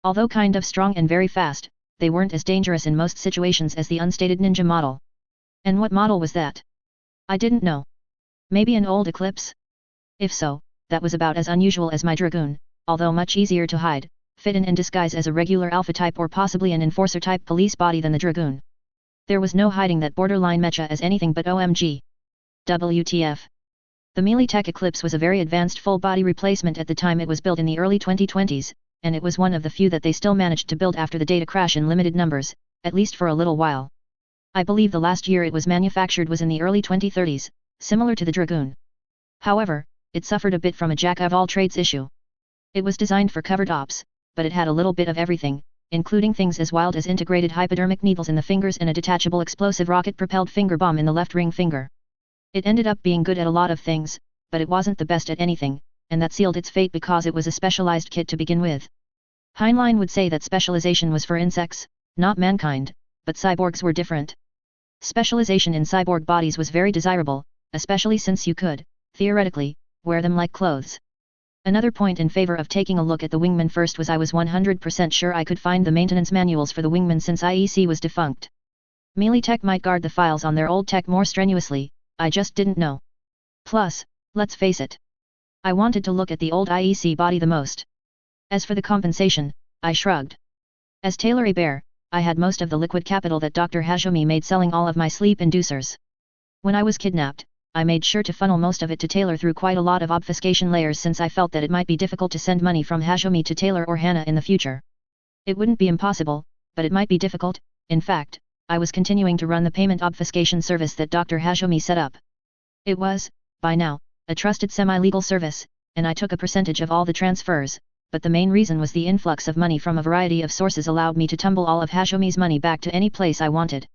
Although kind of strong and very fast, they weren't as dangerous in most situations as the unstated ninja model. And what model was that? I didn't know. Maybe an old Eclipse? If so, that was about as unusual as my Dragoon, although much easier to hide, fit in and disguise as a regular Alpha type or possibly an Enforcer type police body than the Dragoon. There was no hiding that borderline mecha as anything but OMG. WTF. The melee tech Eclipse was a very advanced full-body replacement at the time it was built in the early 2020s, and it was one of the few that they still managed to build after the data crash in limited numbers, at least for a little while. I believe the last year it was manufactured was in the early 2030s, similar to the Dragoon. However, it suffered a bit from a jack-of-all-trades issue. It was designed for covert ops, but it had a little bit of everything, including things as wild as integrated hypodermic needles in the fingers and a detachable explosive rocket-propelled finger bomb in the left ring finger. It ended up being good at a lot of things, but it wasn't the best at anything, and that sealed its fate because it was a specialized kit to begin with. Heinlein would say that specialization was for insects, not mankind, but cyborgs were different. Specialization in cyborg bodies was very desirable, especially since you could, theoretically, wear them like clothes. Another point in favor of taking a look at the wingman first was I was 100% sure I could find the maintenance manuals for the wingman since IEC was defunct. Melee Tech might guard the files on their old tech more strenuously, I just didn't know. Plus, let's face it. I wanted to look at the old IEC body the most. As for the compensation, I shrugged. As Taylor Bear, I had most of the liquid capital that Dr. Hajime made selling all of my sleep inducers. When I was kidnapped, I made sure to funnel most of it to Taylor through quite a lot of obfuscation layers since I felt that it might be difficult to send money from Hajime to Taylor or Hannah in the future. It wouldn't be impossible, but it might be difficult. In fact, I was continuing to run the payment obfuscation service that Dr. Hajime set up. It was, by now, a trusted semi-legal service, and I took a percentage of all the transfers, but the main reason was the influx of money from a variety of sources allowed me to tumble all of Hajime's money back to any place I wanted.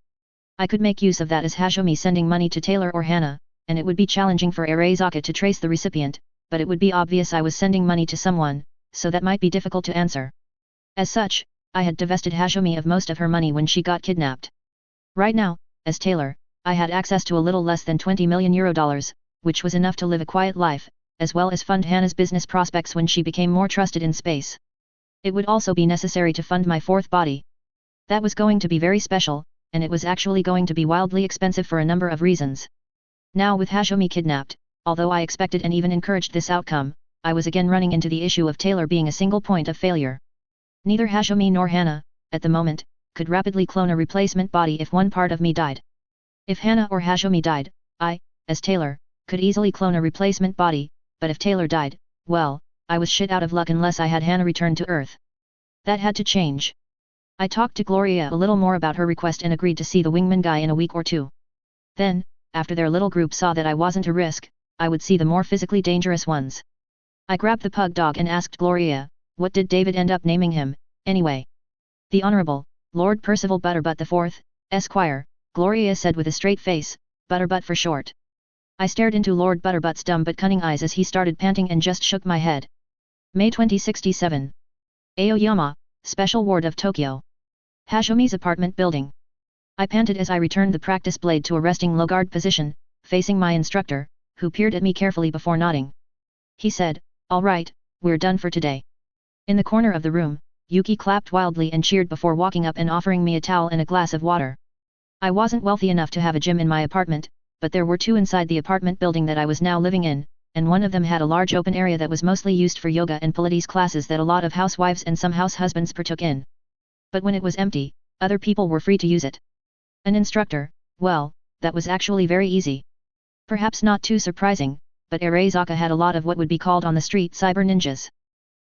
I could make use of that as Hajime sending money to Taylor or Hannah, and it would be challenging for Arezaka to trace the recipient, but it would be obvious I was sending money to someone, so that might be difficult to answer. As such, I had divested Hajime of most of her money when she got kidnapped. Right now, as Taylor, I had access to a little less than €20 million, which was enough to live a quiet life, as well as fund Hannah's business prospects when she became more trusted in space. It would also be necessary to fund my fourth body. That was going to be very special, and it was actually going to be wildly expensive for a number of reasons. Now with Hajime kidnapped, although I expected and even encouraged this outcome, I was again running into the issue of Taylor being a single point of failure. Neither Hajime nor Hannah, at the moment, could rapidly clone a replacement body if one part of me died. If Hannah or Hajime died, I, as Taylor, could easily clone a replacement body, but if Taylor died, well, I was shit out of luck unless I had Hannah return to Earth. That had to change. I talked to Gloria a little more about her request and agreed to see the wingman guy in a week or two. Then, after their little group saw that I wasn't a risk, I would see the more physically dangerous ones. I grabbed the pug dog and asked Gloria, what did David end up naming him, anyway? The Honourable Lord Percival Butterbutt IV, Esquire, Gloria said with a straight face, Butterbutt for short. I stared into Lord Butterbutt's dumb but cunning eyes as he started panting and just shook my head. May 2067. Aoyama, Special Ward of Tokyo. Hajime's apartment building. I panted as I returned the practice blade to a resting low-guard position, facing my instructor, who peered at me carefully before nodding. He said, all right, we're done for today. In the corner of the room, Yuki clapped wildly and cheered before walking up and offering me a towel and a glass of water. I wasn't wealthy enough to have a gym in my apartment, but there were two inside the apartment building that I was now living in, and one of them had a large open area that was mostly used for yoga and Pilates classes that a lot of housewives and some house husbands partook in. But when it was empty, other people were free to use it. An instructor, well, that was actually very easy. Perhaps not too surprising, but Arezaka had a lot of what would be called on the street cyber ninjas.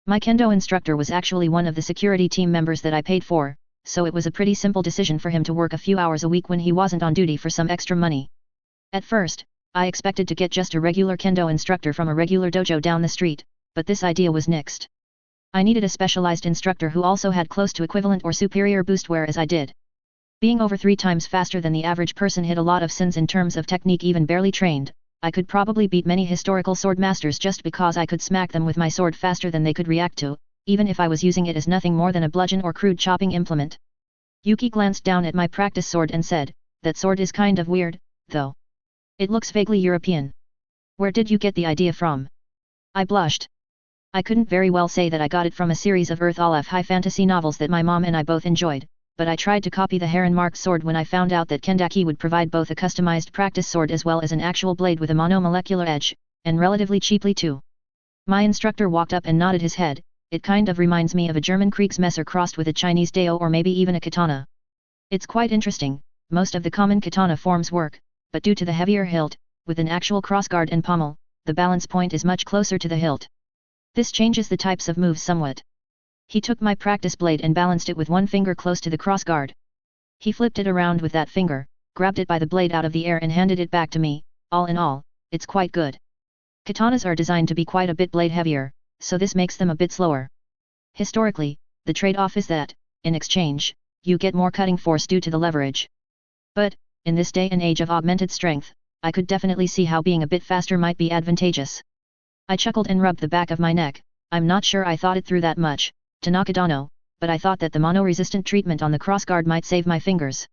My kendo instructor was actually one of the security team members that I paid for, so it was a pretty simple decision for him to work a few hours a week when he wasn't on duty for some extra money. At first, I expected to get just a regular kendo instructor from a regular dojo down the street, but this idea was nixed. I needed a specialized instructor who also had close to equivalent or superior boostware as I did. Being over 3 times faster than the average person hid a lot of sins in terms of technique. Even barely trained, I could probably beat many historical sword masters just because I could smack them with my sword faster than they could react to, even if I was using it as nothing more than a bludgeon or crude chopping implement. Yuki glanced down at my practice sword and said, that sword is kind of weird, though. It looks vaguely European. Where did you get the idea from? I blushed. I couldn't very well say that I got it from a series of Earth Aleph high fantasy novels that my mom and I both enjoyed, but I tried to copy the Heron Mark sword when I found out that Kendaki would provide both a customized practice sword as well as an actual blade with a monomolecular edge, and relatively cheaply too. My instructor walked up and nodded his head. It kind of reminds me of a German Kriegsmesser crossed with a Chinese Dao or maybe even a katana. It's quite interesting. Most of the common katana forms work, but due to the heavier hilt, with an actual crossguard and pommel, the balance point is much closer to the hilt. This changes the types of moves somewhat. He took my practice blade and balanced it with one finger close to the crossguard. He flipped it around with that finger, grabbed it by the blade out of the air and handed it back to me. All in all, it's quite good. Katanas are designed to be quite a bit blade heavier, so this makes them a bit slower. Historically, the trade-off is that, in exchange, you get more cutting force due to the leverage. But, in this day and age of augmented strength, I could definitely see how being a bit faster might be advantageous. I chuckled and rubbed the back of my neck. I'm not sure I thought it through that much, Tanaka-dano, but I thought that the mono-resistant treatment on the crossguard might save my fingers.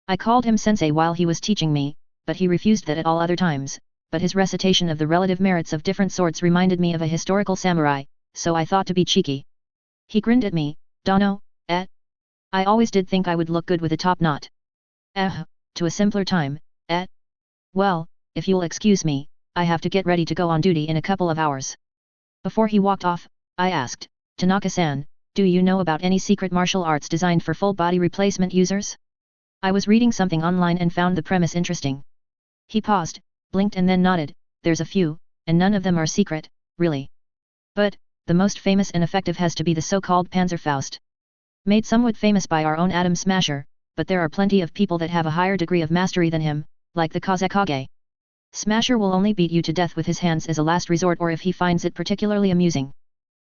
I called him sensei while he was teaching me, but he refused that at all other times, but his recitation of the relative merits of different swords reminded me of a historical samurai, so I thought to be cheeky. He grinned at me, Dano, eh? I always did think I would look good with a top knot. To a simpler time, eh? Well, if you'll excuse me, I have to get ready to go on duty in a couple of hours. Before he walked off, I asked, Tanaka-san, do you know about any secret martial arts designed for full body replacement users? I was reading something online and found the premise interesting. He paused, blinked and then nodded. There's a few, and none of them are secret, really. But, the most famous and effective has to be the so-called Panzerfaust. Made somewhat famous by our own Atom Smasher, but there are plenty of people that have a higher degree of mastery than him, like the Kazekage. Smasher will only beat you to death with his hands as a last resort or if he finds it particularly amusing.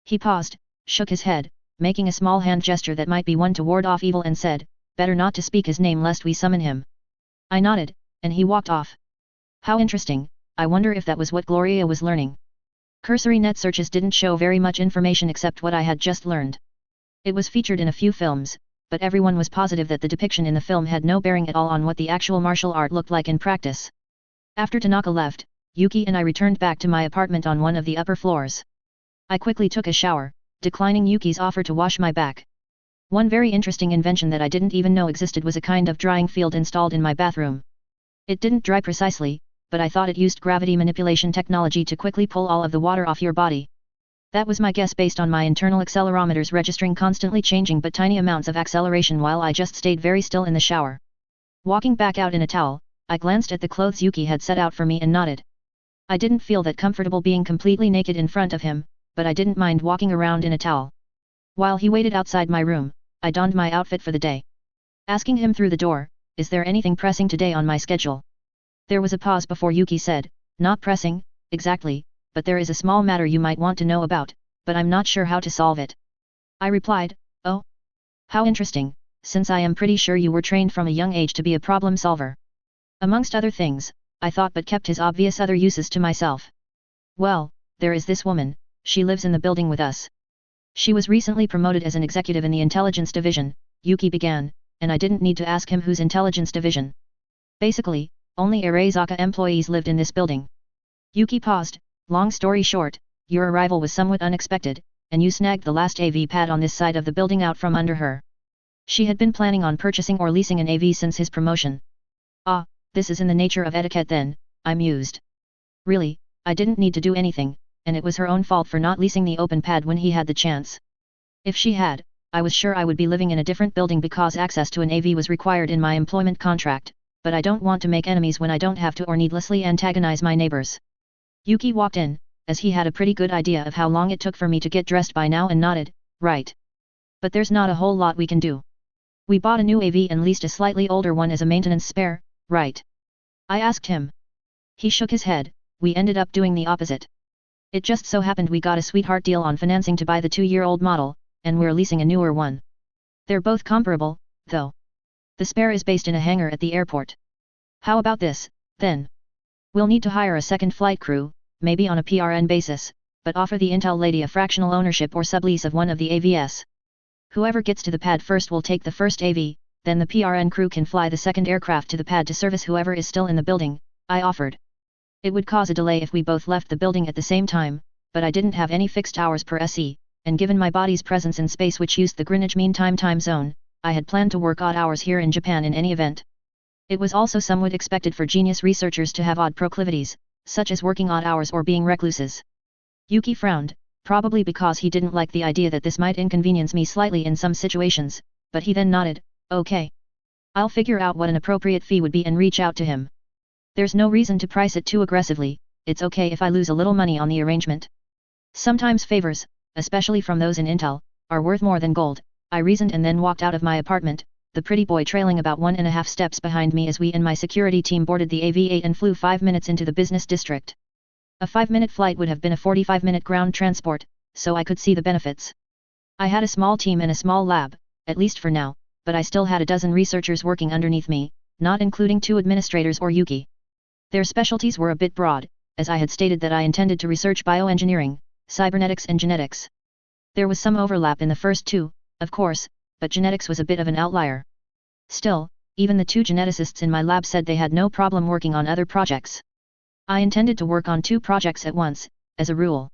He paused, shook his head, making a small hand gesture that might be one to ward off evil and said, better not to speak his name lest we summon him. I nodded, and he walked off. How interesting, I wonder if that was what Gloria was learning. Cursory net searches didn't show very much information except what I had just learned. It was featured in a few films, but everyone was positive that the depiction in the film had no bearing at all on what the actual martial art looked like in practice. After Tanaka left, Yuki and I returned back to my apartment on one of the upper floors. I quickly took a shower, declining Yuki's offer to wash my back. One very interesting invention that I didn't even know existed was a kind of drying field installed in my bathroom. It didn't dry precisely, but I thought it used gravity manipulation technology to quickly pull all of the water off your body. That was my guess based on my internal accelerometers registering constantly changing but tiny amounts of acceleration while I just stayed very still in the shower. Walking back out in a towel, I glanced at the clothes Yuki had set out for me and nodded. I didn't feel that comfortable being completely naked in front of him, but I didn't mind walking around in a towel. While he waited outside my room, I donned my outfit for the day. Asking him through the door, "Is there anything pressing today on my schedule?" There was a pause before Yuki said, "Not pressing, exactly, but there is a small matter you might want to know about, but I'm not sure how to solve it." I replied, "Oh? How interesting, since I am pretty sure you were trained from a young age to be a problem solver." Amongst other things, I thought but kept his obvious other uses to myself. "Well, there is this woman, she lives in the building with us. She was recently promoted as an executive in the intelligence division," Yuki began, and I didn't need to ask him whose intelligence division. "Basically, only Arezaka employees lived in this building." Yuki paused. "Long story short, your arrival was somewhat unexpected, and you snagged the last AV pad on this side of the building out from under her. She had been planning on purchasing or leasing an AV since his promotion." "Ah, this is in the nature of etiquette then," I mused. Really, I didn't need to do anything, and it was her own fault for not leasing the open pad when he had the chance. If she had, I was sure I would be living in a different building because access to an AV was required in my employment contract, but I don't want to make enemies when I don't have to or needlessly antagonize my neighbors. Yuki walked in, as he had a pretty good idea of how long it took for me to get dressed by now and nodded, "Right. But there's not a whole lot we can do. We bought a new AV and leased a slightly older one as a maintenance spare, right?" I asked him. He shook his head. "We ended up doing the opposite. It just so happened we got a sweetheart deal on financing to buy the 2-year-old model, and we're leasing a newer one. They're both comparable, though. The spare is based in a hangar at the airport. How about this, then? We'll need to hire a second flight crew, maybe on a PRN basis, but offer the Intel lady a fractional ownership or sublease of one of the AVs. Whoever gets to the pad first will take the first AV, then the PRN crew can fly the second aircraft to the pad to service whoever is still in the building," I offered. It would cause a delay if we both left the building at the same time, but I didn't have any fixed hours per SE, and given my body's presence in space which used the Greenwich Mean Time zone, I had planned to work odd hours here in Japan in any event. It was also somewhat expected for genius researchers to have odd proclivities, such as working odd hours or being recluses. Yuki frowned, probably because he didn't like the idea that this might inconvenience me slightly in some situations, but he then nodded, "Okay. I'll figure out what an appropriate fee would be and reach out to him. There's no reason to price it too aggressively, it's okay if I lose a little money on the arrangement. Sometimes favors, especially from those in Intel, are worth more than gold," I reasoned and then walked out of my apartment, the pretty boy trailing about 1.5 steps behind me as we and my security team boarded the AV-8 and flew 5 minutes into the business district. A 5-minute flight would have been a 45-minute ground transport, so I could see the benefits. I had a small team and a small lab, at least for now, but I still had a dozen researchers working underneath me, not including 2 administrators or Yuki. Their specialties were a bit broad, as I had stated that I intended to research bioengineering, cybernetics and genetics. There was some overlap in the first 2, of course, but genetics was a bit of an outlier. Still, even the 2 geneticists in my lab said they had no problem working on other projects. I intended to work on 2 projects at once, as a rule.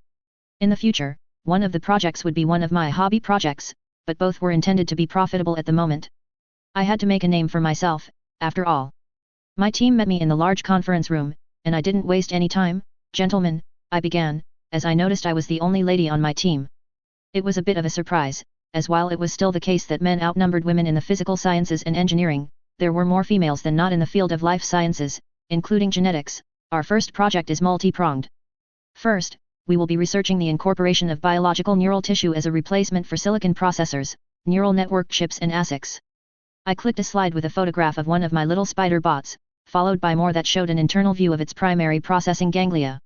In the future, one of the projects would be one of my hobby projects, but both were intended to be profitable at the moment. I had to make a name for myself, after all. My team met me in the large conference room, and I didn't waste any time. "Gentlemen," I began, as I noticed I was the only lady on my team. It was a bit of a surprise, as while it was still the case that men outnumbered women in the physical sciences and engineering, there were more females than not in the field of life sciences, including genetics. Our first project is multi-pronged. First, we will be researching the incorporation of biological neural tissue as a replacement for silicon processors, neural network chips and ASICs. I clicked a slide with a photograph of one of my little spider bots, followed by more that showed an internal view of its primary processing ganglia.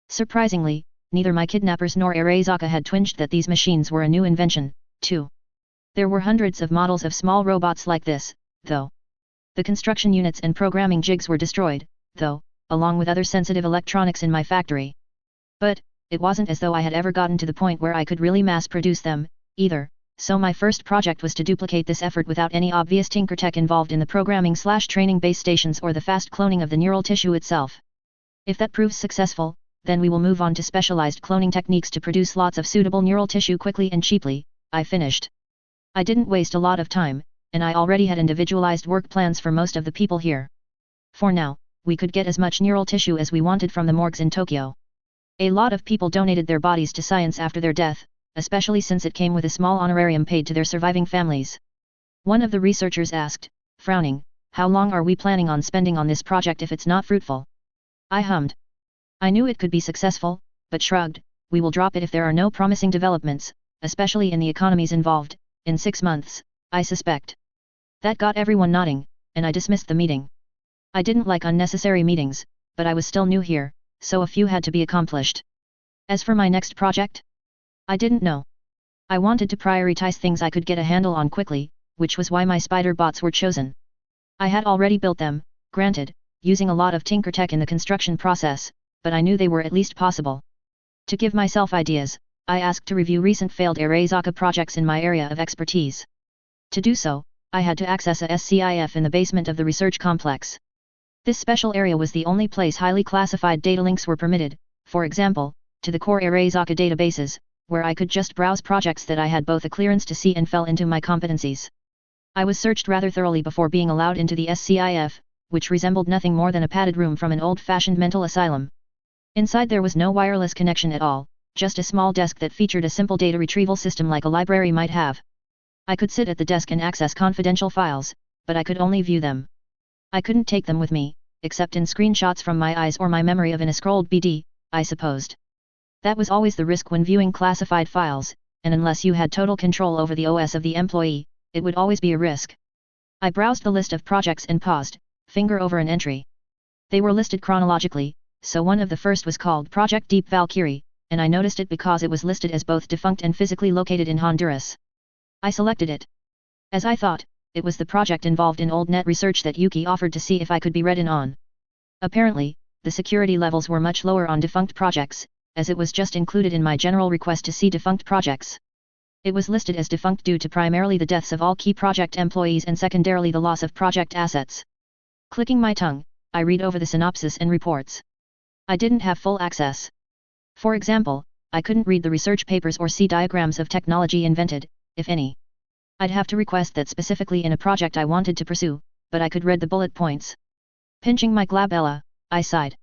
Surprisingly, neither my kidnappers nor Arezaka had twinged that these machines were a new invention, too. There were hundreds of models of small robots like this, though. The construction units and programming jigs were destroyed, though, along with other sensitive electronics in my factory. But, it wasn't as though I had ever gotten to the point where I could really mass produce them, either, so my first project was to duplicate this effort without any obvious tinker tech involved in the programming/training base stations or the fast cloning of the neural tissue itself. If that proves successful, then we will move on to specialized cloning techniques to produce lots of suitable neural tissue quickly and cheaply, I finished. I didn't waste a lot of time, and I already had individualized work plans for most of the people here. For now, we could get as much neural tissue as we wanted from the morgues in Tokyo. A lot of people donated their bodies to science after their death, especially since it came with a small honorarium paid to their surviving families. One of the researchers asked, frowning, "How long are we planning on spending on this project if it's not fruitful?" I hummed. I knew it could be successful, but shrugged, "We will drop it if there are no promising developments, especially in the economies involved, in 6 months, I suspect." That got everyone nodding, and I dismissed the meeting. I didn't like unnecessary meetings, but I was still new here, so a few had to be accomplished. As for my next project? I didn't know. I wanted to prioritize things I could get a handle on quickly, which was why my spider bots were chosen. I had already built them, granted, using a lot of tinker tech in the construction process, but I knew they were at least possible. To give myself ideas, I asked to review recent failed Arezaka projects in my area of expertise. To do so, I had to access a SCIF in the basement of the research complex. This special area was the only place highly classified data links were permitted, for example, to the core Arezaka databases, where I could just browse projects that I had both a clearance to see and fell into my competencies. I was searched rather thoroughly before being allowed into the SCIF, which resembled nothing more than a padded room from an old-fashioned mental asylum. Inside there was no wireless connection at all, just a small desk that featured a simple data retrieval system like a library might have. I could sit at the desk and access confidential files, but I could only view them. I couldn't take them with me, except in screenshots from my eyes or my memory of an scrolled BD, I supposed. That was always the risk when viewing classified files, and unless you had total control over the OS of the employee, it would always be a risk. I browsed the list of projects and paused, finger over an entry. They were listed chronologically, so one of the first was called Project Deep Valkyrie, and I noticed it because it was listed as both defunct and physically located in Honduras. I selected it. As I thought, it was the project involved in old net research that Yuki offered to see if I could be read in on. Apparently, the security levels were much lower on defunct projects, as it was just included in my general request to see defunct projects. It was listed as defunct due to primarily the deaths of all key project employees and secondarily the loss of project assets. Clicking my tongue, I read over the synopsis and reports. I didn't have full access. For example, I couldn't read the research papers or see diagrams of technology invented, if any. I'd have to request that specifically in a project I wanted to pursue, but I could read the bullet points. Pinching my glabella, I sighed.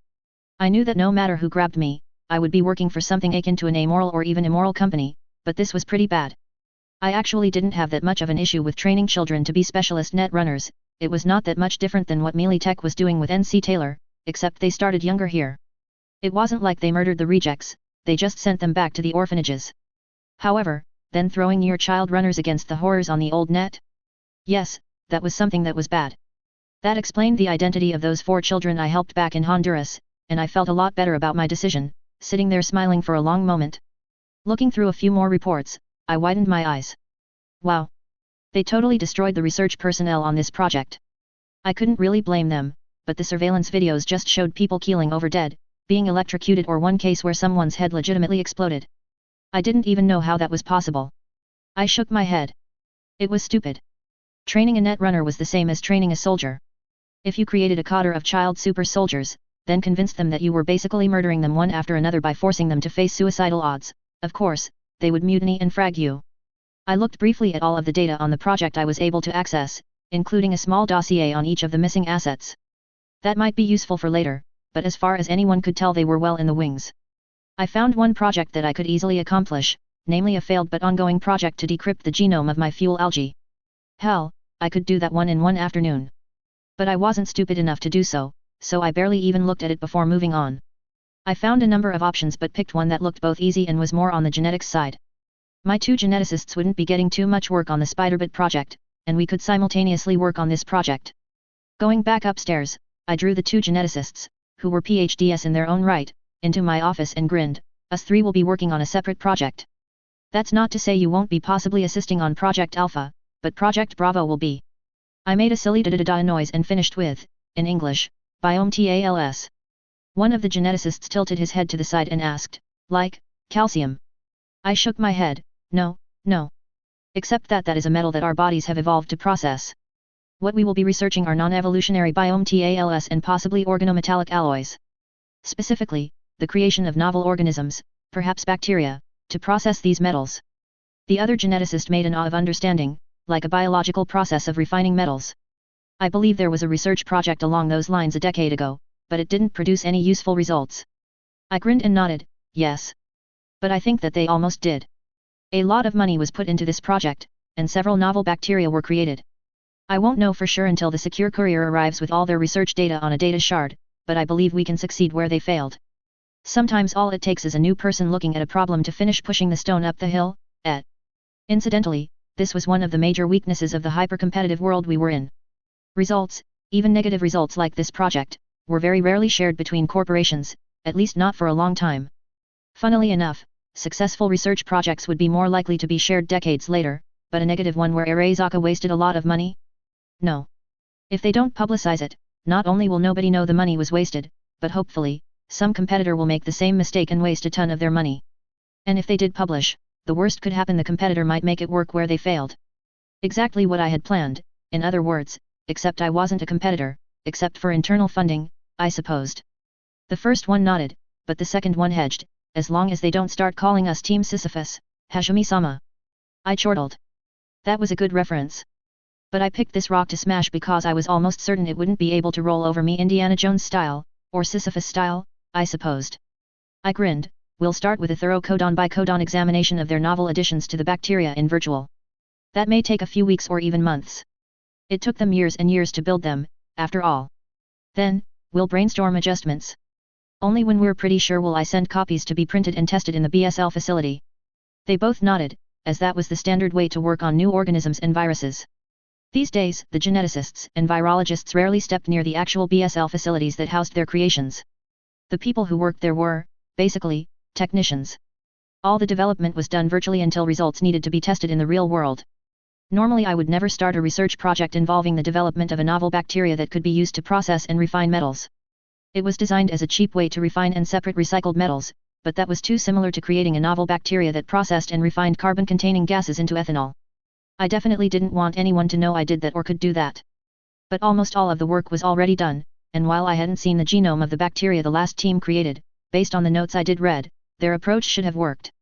I knew that no matter who grabbed me, I would be working for something akin to an amoral or even immoral company, but this was pretty bad. I actually didn't have that much of an issue with training children to be specialist net runners. It was not that much different than what Mealy Tech was doing with NC Taylor, except they started younger here. It wasn't like they murdered the rejects, they just sent them back to the orphanages. However, then throwing your child runners against the horrors on the old net? Yes, that was something that was bad. That explained the identity of those 4 children I helped back in Honduras, and I felt a lot better about my decision, sitting there smiling for a long moment. Looking through a few more reports, I widened my eyes. Wow! They totally destroyed the research personnel on this project. I couldn't really blame them, but the surveillance videos just showed people keeling over dead, being electrocuted, or one case where someone's head legitimately exploded. I didn't even know how that was possible. I shook my head. It was stupid. Training a net runner was the same as training a soldier. If you created a cadre of child super soldiers, then convinced them that you were basically murdering them one after another by forcing them to face suicidal odds, of course, they would mutiny and frag you. I looked briefly at all of the data on the project I was able to access, including a small dossier on each of the missing assets. That might be useful for later, but as far as anyone could tell they were well in the wings. I found one project that I could easily accomplish, namely a failed but ongoing project to decrypt the genome of my fuel algae. Hell, I could do that one in one afternoon. But I wasn't stupid enough to do so, so I barely even looked at it before moving on. I found a number of options but picked one that looked both easy and was more on the genetics side. My 2 geneticists wouldn't be getting too much work on the SpiderBit project, and we could simultaneously work on this project. Going back upstairs, I drew the 2 geneticists, who were PhDs in their own right, into my office and grinned. Us 3 will be working on a separate project. That's not to say you won't be possibly assisting on Project Alpha, but Project Bravo will be. I made a silly da-da-da-da noise and finished with, in English, biome TALS. One of the geneticists tilted his head to the side and asked, like, calcium? I shook my head, no, no. Except that is a metal that our bodies have evolved to process. What we will be researching are non-evolutionary biome TALS and possibly organometallic alloys. Specifically, the creation of novel organisms, perhaps bacteria, to process these metals. The other geneticist made an awe of understanding, like a biological process of refining metals. I believe there was a research project along those lines a decade ago, but it didn't produce any useful results. I grinned and nodded, yes. But I think that they almost did. A lot of money was put into this project, and several novel bacteria were created. I won't know for sure until the secure courier arrives with all their research data on a data shard, but I believe we can succeed where they failed. Sometimes all it takes is a new person looking at a problem to finish pushing the stone up the hill, Incidentally, this was one of the major weaknesses of the hyper-competitive world we were in. Results, even negative results like this project, were very rarely shared between corporations, at least not for a long time. Funnily enough, successful research projects would be more likely to be shared decades later, but a negative one where Arezaka wasted a lot of money? No. If they don't publicize it, not only will nobody know the money was wasted, but hopefully, some competitor will make the same mistake and waste a ton of their money. And if they did publish, the worst could happen: the competitor might make it work where they failed. Exactly what I had planned, in other words, except I wasn't a competitor, except for internal funding, I supposed. The first one nodded, but the second one hedged, as long as they don't start calling us Team Sisyphus, Hajime-sama. I chortled. That was a good reference. But I picked this rock to smash because I was almost certain it wouldn't be able to roll over me Indiana Jones style, or Sisyphus style, I supposed. I grinned. We'll start with a thorough codon-by-codon examination of their novel additions to the bacteria in virtual. That may take a few weeks or even months. It took them years and years to build them, after all. Then, we'll brainstorm adjustments. Only when we're pretty sure will I send copies to be printed and tested in the BSL facility. They both nodded, as that was the standard way to work on new organisms and viruses. These days, the geneticists and virologists rarely stepped near the actual BSL facilities that housed their creations. The people who worked there were, basically, technicians. All the development was done virtually until results needed to be tested in the real world. Normally I would never start a research project involving the development of a novel bacteria that could be used to process and refine metals. It was designed as a cheap way to refine and separate recycled metals, but that was too similar to creating a novel bacteria that processed and refined carbon-containing gases into ethanol. I definitely didn't want anyone to know I did that or could do that. But almost all of the work was already done, and while I hadn't seen the genome of the bacteria the last team created, based on the notes I did read, their approach should have worked.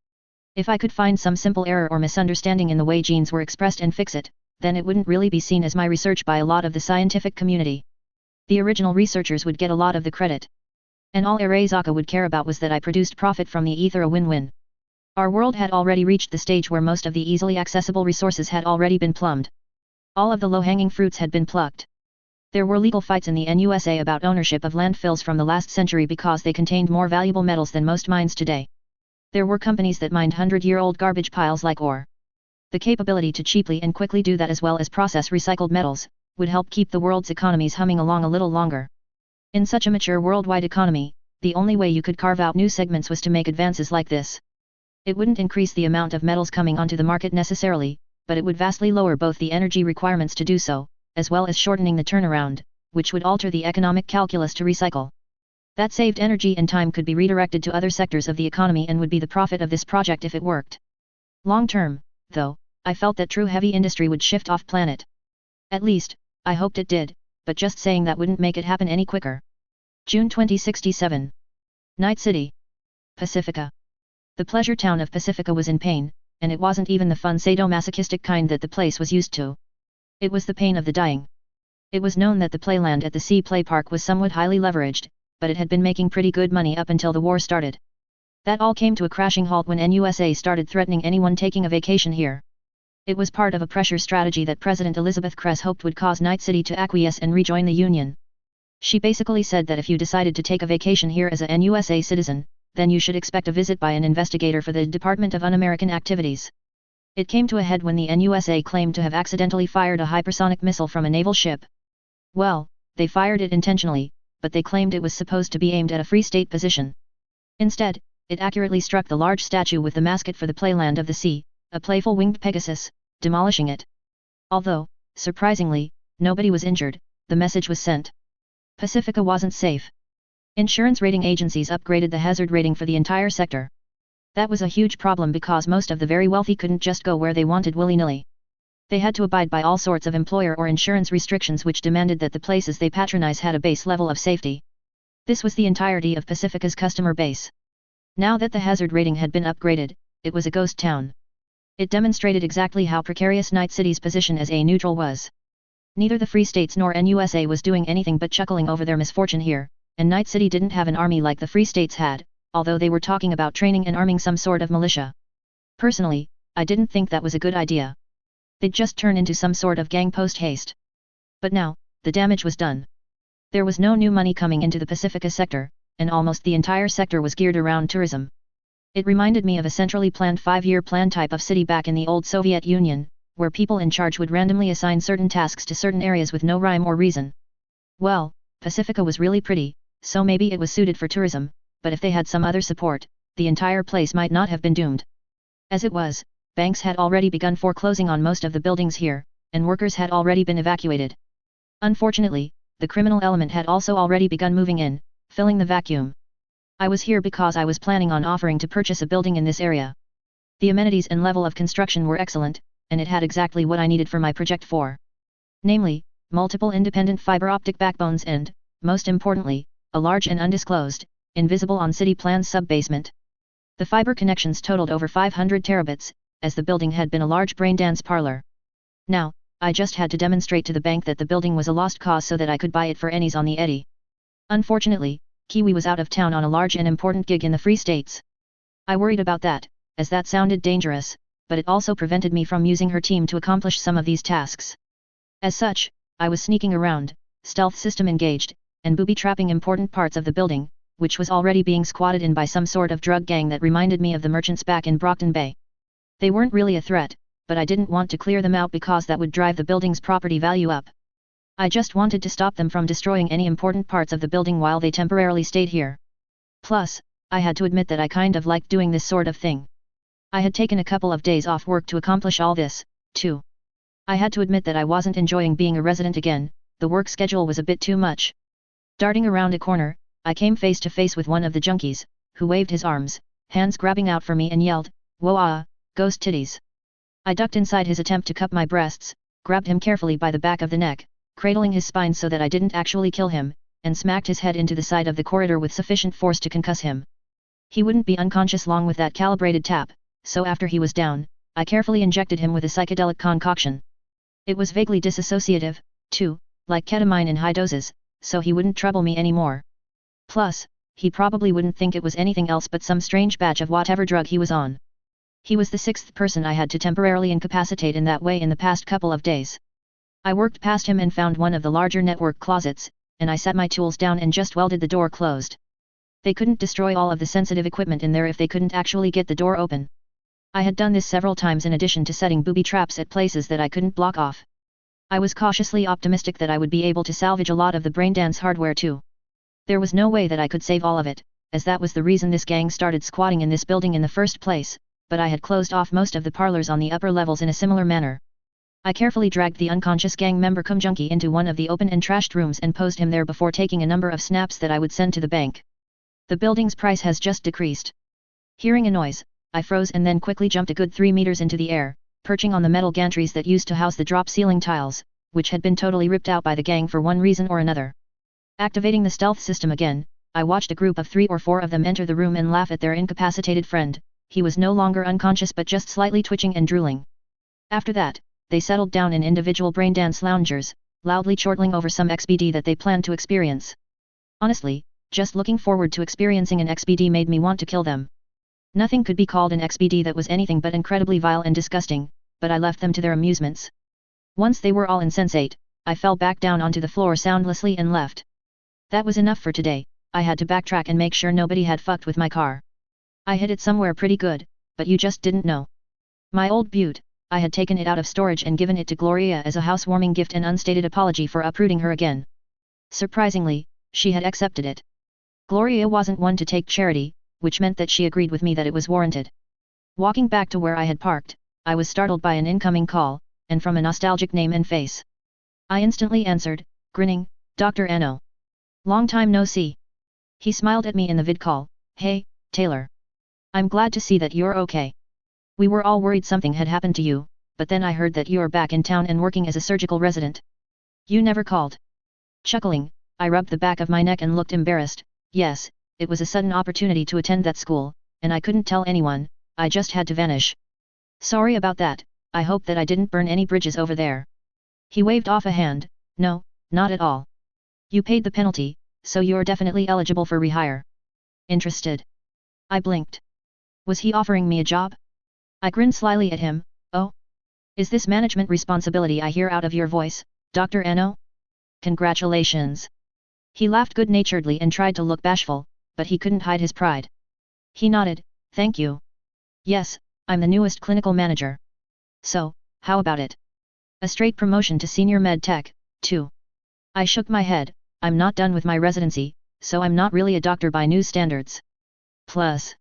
If I could find some simple error or misunderstanding in the way genes were expressed and fix it, then it wouldn't really be seen as my research by a lot of the scientific community. The original researchers would get a lot of the credit. And all Arezaka would care about was that I produced profit from the ether, a win-win. Our world had already reached the stage where most of the easily accessible resources had already been plumbed. All of the low-hanging fruits had been plucked. There were legal fights in the NUSA about ownership of landfills from the last century because they contained more valuable metals than most mines today. There were companies that mined 100-year-old garbage piles like ore. The capability to cheaply and quickly do that as well as process recycled metals, would help keep the world's economies humming along a little longer. In such a mature worldwide economy, the only way you could carve out new segments was to make advances like this. It wouldn't increase the amount of metals coming onto the market necessarily, but it would vastly lower both the energy requirements to do so, as well as shortening the turnaround, which would alter the economic calculus to recycle. That saved energy and time could be redirected to other sectors of the economy and would be the profit of this project if it worked. Long term, though, I felt that true heavy industry would shift off planet. At least, I hoped it did, but just saying that wouldn't make it happen any quicker. June 2067. Night City. Pacifica. The pleasure town of Pacifica was in pain, and it wasn't even the fun sadomasochistic kind that the place was used to. It was the pain of the dying. It was known that the playland at the Sea Play Park was somewhat highly leveraged, but it had been making pretty good money up until the war started. That all came to a crashing halt when NUSA started threatening anyone taking a vacation here. It was part of a pressure strategy that President Elizabeth Kress hoped would cause Night City to acquiesce and rejoin the Union. She basically said that if you decided to take a vacation here as a NUSA citizen, then you should expect a visit by an investigator for the Department of Un-American Activities. It came to a head when the NUSA claimed to have accidentally fired a hypersonic missile from a naval ship. Well, they fired it intentionally, but they claimed it was supposed to be aimed at a Free State position. Instead, it accurately struck the large statue with the mascot for the playland of the sea, a playful winged Pegasus, demolishing it. Although, surprisingly, Nobody was injured, the message was sent. Pacifica wasn't safe. Insurance rating agencies upgraded the hazard rating for the entire sector. That was a huge problem because most of the very wealthy couldn't just go where they wanted willy-nilly. They had to abide by all sorts of employer or insurance restrictions which demanded that the places they patronize had a base level of safety. This was the entirety of Pacifica's customer base. Now that the hazard rating had been upgraded, it was a ghost town. It demonstrated exactly how precarious Night City's position as a neutral was. Neither the Free States nor NUSA was doing anything but chuckling over their misfortune here, and Night City didn't have an army like the Free States had, although they were talking about training and arming some sort of militia. Personally, I didn't think that was a good idea. They'd just turn into some sort of gang post-haste. But now, the damage was done. There was no new money coming into the Pacifica sector, and almost the entire sector was geared around tourism. It reminded me of a centrally planned 5-year plan type of city back in the old Soviet Union, where people in charge would randomly assign certain tasks to certain areas with no rhyme or reason. Well, Pacifica was really pretty, so maybe it was suited for tourism, but if they had some other support, the entire place might not have been doomed. As it was, banks had already begun foreclosing on most of the buildings here, and workers had already been evacuated. Unfortunately, the criminal element had also already begun moving in, filling the vacuum. I was here because I was planning on offering to purchase a building in this area. The amenities and level of construction were excellent, and it had exactly what I needed for my project for. Namely, multiple independent fiber optic backbones and, most importantly, a large and undisclosed, invisible on city plans sub-basement. The fiber connections totaled over 500 terabits, as the building had been a large brain dance parlor. Now, I just had to demonstrate to the bank that the building was a lost cause so that I could buy it for pennies on the eddy. Unfortunately, Kiwi was out of town on a large and important gig in the Free States. I worried about that, as that sounded dangerous, but it also prevented me from using her team to accomplish some of these tasks. As such, I was sneaking around, stealth system engaged, and booby-trapping important parts of the building, which was already being squatted in by some sort of drug gang that reminded me of the merchants back in Brockton Bay. They weren't really a threat, but I didn't want to clear them out because that would drive the building's property value up. I just wanted to stop them from destroying any important parts of the building while they temporarily stayed here. Plus, I had to admit that I kind of liked doing this sort of thing. I had taken a couple of days off work to accomplish all this, too. I had to admit that I wasn't enjoying being a resident again, the work schedule was a bit too much. Darting around a corner, I came face to face with one of the junkies, who waved his arms, hands grabbing out for me and yelled, "Whoa, ghost titties." I ducked inside his attempt to cup my breasts, grabbed him carefully by the back of the neck, cradling his spine so that I didn't actually kill him, and smacked his head into the side of the corridor with sufficient force to concuss him. He wouldn't be unconscious long with that calibrated tap, so after he was down, I carefully injected him with a psychedelic concoction. It was vaguely dissociative, too, like ketamine in high doses, so he wouldn't trouble me anymore. Plus, he probably wouldn't think it was anything else but some strange batch of whatever drug he was on. He was the 6th person I had to temporarily incapacitate in that way in the past couple of days. I worked past him and found one of the larger network closets, and I set my tools down and just welded the door closed. They couldn't destroy all of the sensitive equipment in there if they couldn't actually get the door open. I had done this several times in addition to setting booby traps at places that I couldn't block off. I was cautiously optimistic that I would be able to salvage a lot of the braindance hardware too. There was no way that I could save all of it, as that was the reason this gang started squatting in this building in the first place, but I had closed off most of the parlors on the upper levels in a similar manner. I carefully dragged the unconscious gang member cum junkie into one of the open and trashed rooms and posed him there before taking a number of snaps that I would send to the bank. The building's price has just decreased. Hearing a noise, I froze and then quickly jumped a good 3 meters into the air, perching on the metal gantries that used to house the drop ceiling tiles, which had been totally ripped out by the gang for one reason or another. Activating the stealth system again, I watched a group of 3 or 4 of them enter the room and laugh at their incapacitated friend. He was no longer unconscious but just slightly twitching and drooling. After that, they settled down in individual braindance loungers, loudly chortling over some XBD that they planned to experience. Honestly, just looking forward to experiencing an XBD made me want to kill them. Nothing could be called an XBD that was anything but incredibly vile and disgusting, but I left them to their amusements. Once they were all insensate, I fell back down onto the floor soundlessly and left. That was enough for today. I had to backtrack and make sure nobody had fucked with my car. I hid it somewhere pretty good, but you just didn't know. My old beaut, I had taken it out of storage and given it to Gloria as a housewarming gift and unstated apology for uprooting her again. Surprisingly, she had accepted it. Gloria wasn't one to take charity, which meant that she agreed with me that it was warranted. Walking back to where I had parked, I was startled by an incoming call, and from a nostalgic name and face. I instantly answered, grinning, Dr. Ano. Long time no see. He smiled at me in the vid call, hey, Taylor. I'm glad to see that you're okay. We were all worried something had happened to you, but then I heard that you're back in town and working as a surgical resident. You never called. Chuckling, I rubbed the back of my neck and looked embarrassed. Yes, it was a sudden opportunity to attend that school, and I couldn't tell anyone, I just had to vanish. Sorry about that, I hope that I didn't burn any bridges over there. He waved off a hand, no, not at all. You paid the penalty, so you're definitely eligible for rehire. Interested? I blinked. Was he offering me a job? I grinned slyly at him, oh? Is this management responsibility I hear out of your voice, Dr. Ano? Congratulations. He laughed good-naturedly and tried to look bashful, but he couldn't hide his pride. He nodded, thank you. Yes, I'm the newest clinical manager. So, how about it? A straight promotion to senior med tech, too. I shook my head, I'm not done with my residency, so I'm not really a doctor by new standards. Plus.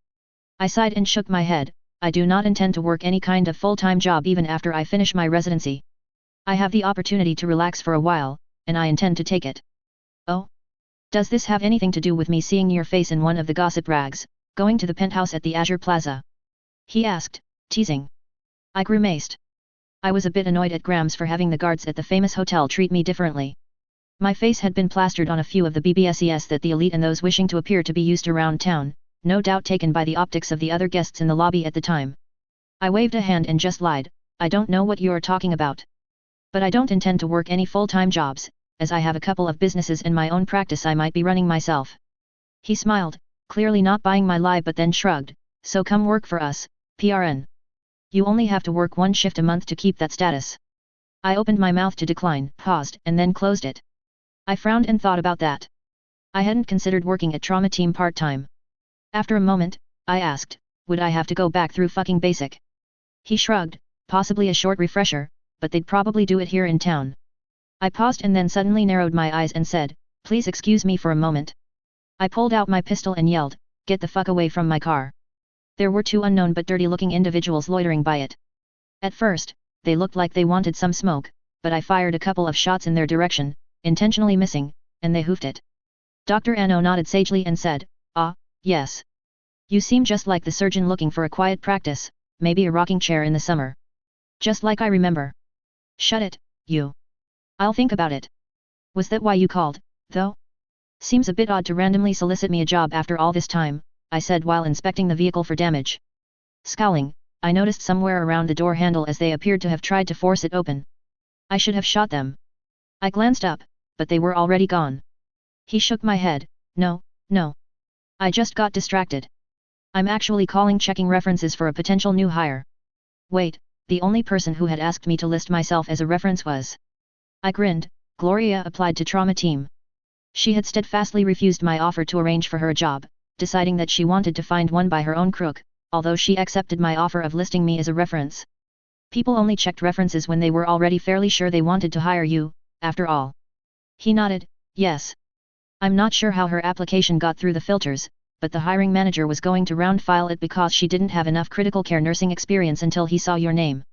I sighed and shook my head, I do not intend to work any kind of full-time job even after I finish my residency. I have the opportunity to relax for a while, and I intend to take it. Oh? Does this have anything to do with me seeing your face in one of the gossip rags, going to the penthouse at the Azure Plaza? He asked, teasing. I grimaced. I was a bit annoyed at Grams for having the guards at the famous hotel treat me differently. My face had been plastered on a few of the BBSES that the elite and those wishing to appear to be used around town, no doubt taken by the optics of the other guests in the lobby at the time. I waved a hand and just lied, I don't know what you're talking about. But I don't intend to work any full-time jobs, as I have a couple of businesses in my own practice I might be running myself. He smiled, clearly not buying my lie but then shrugged, so come work for us, PRN. You only have to work one shift a month to keep that status. I opened my mouth to decline, paused, and then closed it. I frowned and thought about that. I hadn't considered working at trauma team part-time. After a moment, I asked, would I have to go back through fucking basic? He shrugged, possibly a short refresher, but they'd probably do it here in town. I paused and then suddenly narrowed my eyes and said, please excuse me for a moment. I pulled out my pistol and yelled, get the fuck away from my car. There were two unknown but dirty-looking individuals loitering by it. At first, they looked like they wanted some smoke, but I fired a couple of shots in their direction, intentionally missing, and they hoofed it. Dr. Ano nodded sagely and said, ah, yes. You seem just like the surgeon looking for a quiet practice, maybe a rocking chair in the summer. Just like I remember. Shut it, you. I'll think about it. Was that why you called, though? Seems a bit odd to randomly solicit me a job after all this time, I said while inspecting the vehicle for damage. Scowling, I noticed somewhere around the door handle as they appeared to have tried to force it open. I should have shot them. I glanced up, but they were already gone. He shook my head, no, no. I just got distracted. I'm actually checking references for a potential new hire. Wait, the only person who had asked me to list myself as a reference was. I grinned, Gloria applied to trauma team. She had steadfastly refused my offer to arrange for her a job, deciding that she wanted to find one by her own crook, although she accepted my offer of listing me as a reference. People only checked references when they were already fairly sure they wanted to hire you, after all. He nodded, yes. I'm not sure how her application got through the filters, but the hiring manager was going to round file it because she didn't have enough critical care nursing experience until he saw your name.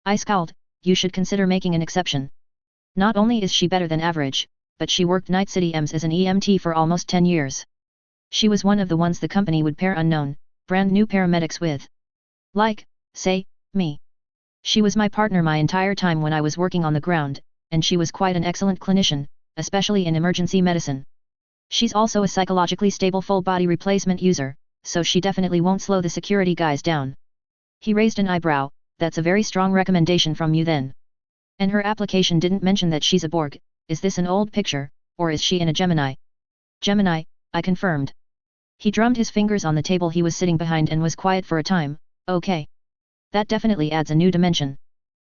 I scowled, you should consider making an exception. Not only is she better than average, but she worked Night City EMS as an EMT for almost 10 years. She was one of the ones the company would pair unknown, brand new paramedics with. Like, say, me. She was my partner my entire time when I was working on the ground, and she was quite an excellent clinician, especially in emergency medicine. She's also a psychologically stable full-body replacement user, so she definitely won't slow the security guys down. He raised an eyebrow, that's a very strong recommendation from you then. And her application didn't mention that she's a Borg, is this an old picture, or is she in a Gemini? Gemini, I confirmed. He drummed his fingers on the table he was sitting behind and was quiet for a time, okay. That definitely adds a new dimension.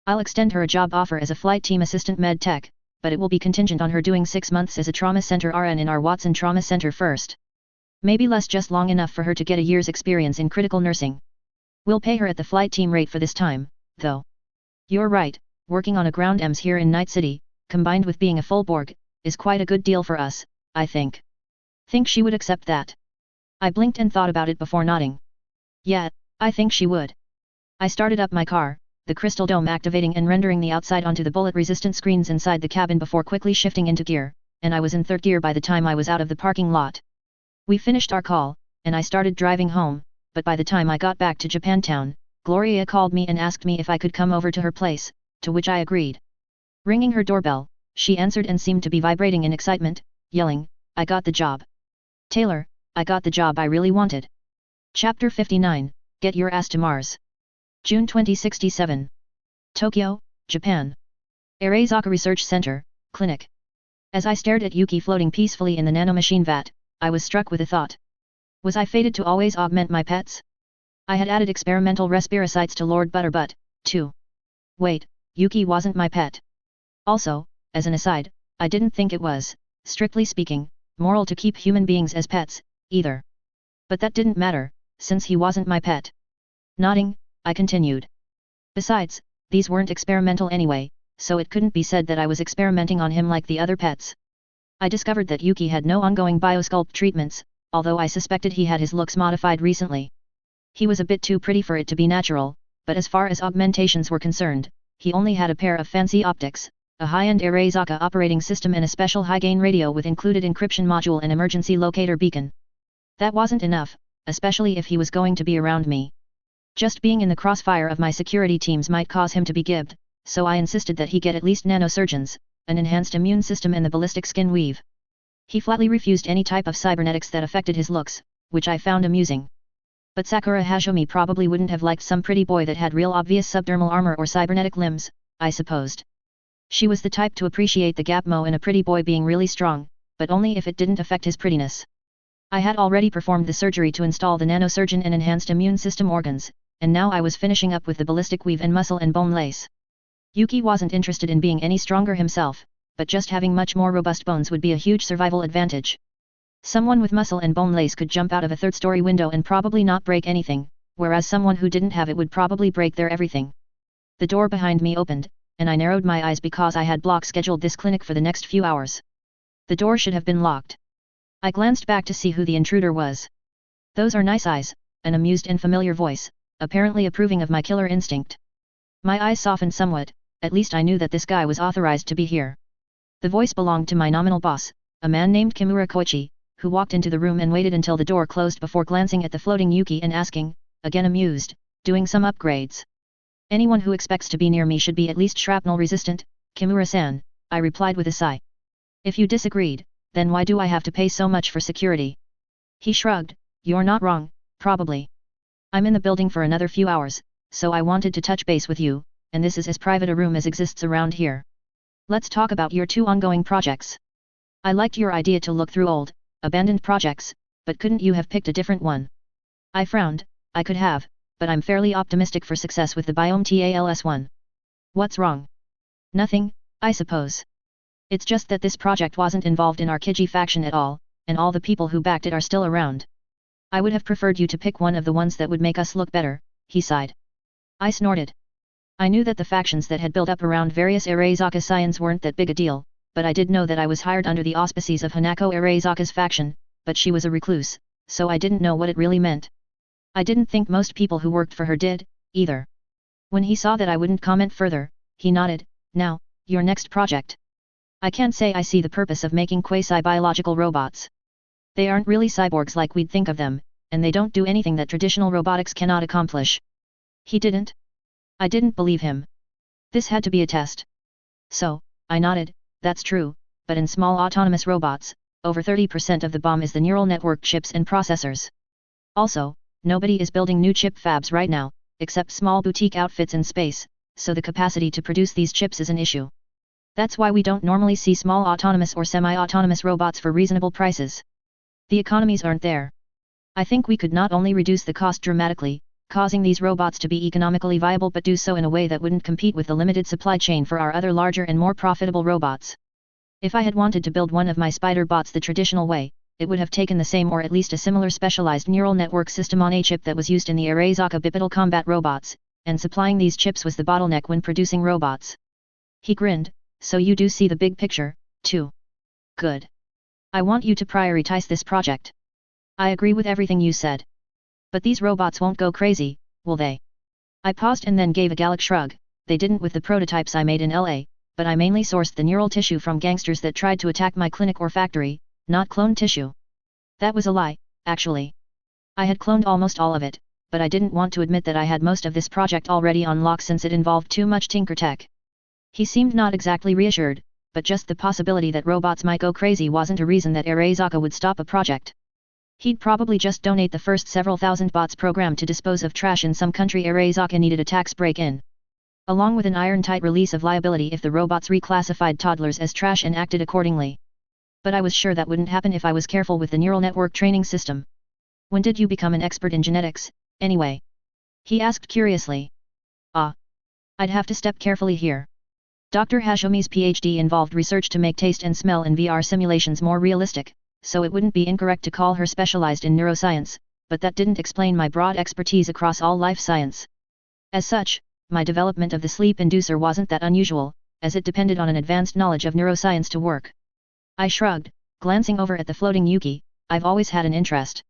I'll extend her a job offer as a flight team assistant med tech, but it will be contingent on her doing 6 months as a trauma center RN in our Watson Trauma Center first. Maybe less, just long enough for her to get a year's experience in critical nursing. We'll pay her at the flight team rate for this time, though. You're right, working on a ground EMS here in Night City, combined with being a full Borg, is quite a good deal for us, I think. Think she would accept that? I blinked and thought about it before nodding. Yeah, I think she would. I started up my car, the crystal dome activating and rendering the outside onto the bullet-resistant screens inside the cabin before quickly shifting into gear, and I was in third gear by the time I was out of the parking lot. We finished our call, and I started driving home, but by the time I got back to Japantown, Gloria called me and asked me if I could come over to her place, to which I agreed. Ringing her doorbell, she answered and seemed to be vibrating in excitement, yelling, "I got the job. Taylor, I got the job I really wanted." Chapter 59, Get Your Ass to Mars. June 2067. Tokyo, Japan. Areizaka Research Center, Clinic. As I stared at Yuki floating peacefully in the nanomachine vat, I was struck with a thought. Was I fated to always augment my pets? I had added experimental respiricides to Lord Butterbutt, too. Wait, Yuki wasn't my pet. Also, as an aside, I didn't think it was, strictly speaking, moral to keep human beings as pets, either. But that didn't matter, since he wasn't my pet. Nodding, I continued. Besides, these weren't experimental anyway, so it couldn't be said that I was experimenting on him like the other pets. I discovered that Yuki had no ongoing biosculpt treatments, although I suspected he had his looks modified recently. He was a bit too pretty for it to be natural, but as far as augmentations were concerned, he only had a pair of fancy optics, a high-end Areizaka operating system and a special high-gain radio with included encryption module and emergency locator beacon. That wasn't enough, especially if he was going to be around me. Just being in the crossfire of my security teams might cause him to be gibbed, so I insisted that he get at least nanosurgeons, an enhanced immune system and the ballistic skin weave. He flatly refused any type of cybernetics that affected his looks, which I found amusing. But Sakura Hajime probably wouldn't have liked some pretty boy that had real obvious subdermal armor or cybernetic limbs, I supposed. She was the type to appreciate the gapmo in a pretty boy being really strong, but only if it didn't affect his prettiness. I had already performed the surgery to install the nanosurgeon and enhanced immune system organs, and now I was finishing up with the ballistic weave and muscle and bone lace. Yuki wasn't interested in being any stronger himself, but just having much more robust bones would be a huge survival advantage. Someone with muscle and bone lace could jump out of a third-story window and probably not break anything, whereas someone who didn't have it would probably break their everything. The door behind me opened, and I narrowed my eyes because I had block scheduled this clinic for the next few hours. The door should have been locked. I glanced back to see who the intruder was. "Those are nice eyes," an amused and familiar voice, apparently approving of my killer instinct. My eyes softened somewhat, at least I knew that this guy was authorized to be here. The voice belonged to my nominal boss, a man named Kimura Koichi, who walked into the room and waited until the door closed before glancing at the floating Yuki and asking, again amused, "Doing some upgrades?" "Anyone who expects to be near me should be at least shrapnel resistant, Kimura-san," I replied with a sigh. "If you disagreed, then why do I have to pay so much for security?" He shrugged, "You're not wrong, probably. I'm in the building for another few hours, so I wanted to touch base with you, and this is as private a room as exists around here. Let's talk about your two ongoing projects. I liked your idea to look through old, abandoned projects, but couldn't you have picked a different one?" I frowned. I could have, but I'm fairly optimistic for success with the Biome TALS one. "What's wrong?" "Nothing, I suppose. It's just that this project wasn't involved in our Kiji faction at all, and all the people who backed it are still around. I would have preferred you to pick one of the ones that would make us look better," he sighed. I snorted. I knew that the factions that had built up around various Areizaka scions weren't that big a deal, but I did know that I was hired under the auspices of Hanako Areizaka's faction, but she was a recluse, so I didn't know what it really meant. I didn't think most people who worked for her did, either. When he saw that I wouldn't comment further, he nodded. "Now, your next project." "I can't say I see the purpose of making quasi-biological robots. They aren't really cyborgs like we'd think of them, and they don't do anything that traditional robotics cannot accomplish." He didn't? I didn't believe him. This had to be a test. "So," I nodded, "that's true, but in small autonomous robots, over 30% of the BOM is the neural network chips and processors. Also, nobody is building new chip fabs right now, except small boutique outfits in space, so the capacity to produce these chips is an issue. That's why we don't normally see small autonomous or semi-autonomous robots for reasonable prices. The economies aren't there. I think we could not only reduce the cost dramatically, causing these robots to be economically viable, but do so in a way that wouldn't compete with the limited supply chain for our other larger and more profitable robots. If I had wanted to build one of my spider bots the traditional way, it would have taken the same or at least a similar specialized neural network system on a chip that was used in the Areizaka bipedal combat robots, and supplying these chips was the bottleneck when producing robots." He grinned. "So you do see the big picture, too. Good. I want you to prioritize this project. I agree with everything you said. But these robots won't go crazy, will they?" I paused and then gave a Gallic shrug. They didn't with the prototypes I made in LA, but I mainly sourced the neural tissue from gangsters that tried to attack my clinic or factory, not cloned tissue. That was a lie, actually. I had cloned almost all of it, but I didn't want to admit that I had most of this project already on lock since it involved too much tinker tech. He seemed not exactly reassured, but just the possibility that robots might go crazy wasn't a reason that Arezaka would stop a project. He'd probably just donate the first several thousand bots programmed to dispose of trash in some country Arezaka needed a tax break-in, along with an iron-tight release of liability if the robots reclassified toddlers as trash and acted accordingly. But I was sure that wouldn't happen if I was careful with the neural network training system. When did you become an expert in genetics, anyway? He asked curiously. I'd have to step carefully here. Dr. Hashomi's PhD involved research to make taste and smell in VR simulations more realistic, so it wouldn't be incorrect to call her specialized in neuroscience, but that didn't explain my broad expertise across all life science. As such, my development of the sleep inducer wasn't that unusual, as it depended on an advanced knowledge of neuroscience to work. I shrugged, glancing over at the floating Yuki. I've always had an interest.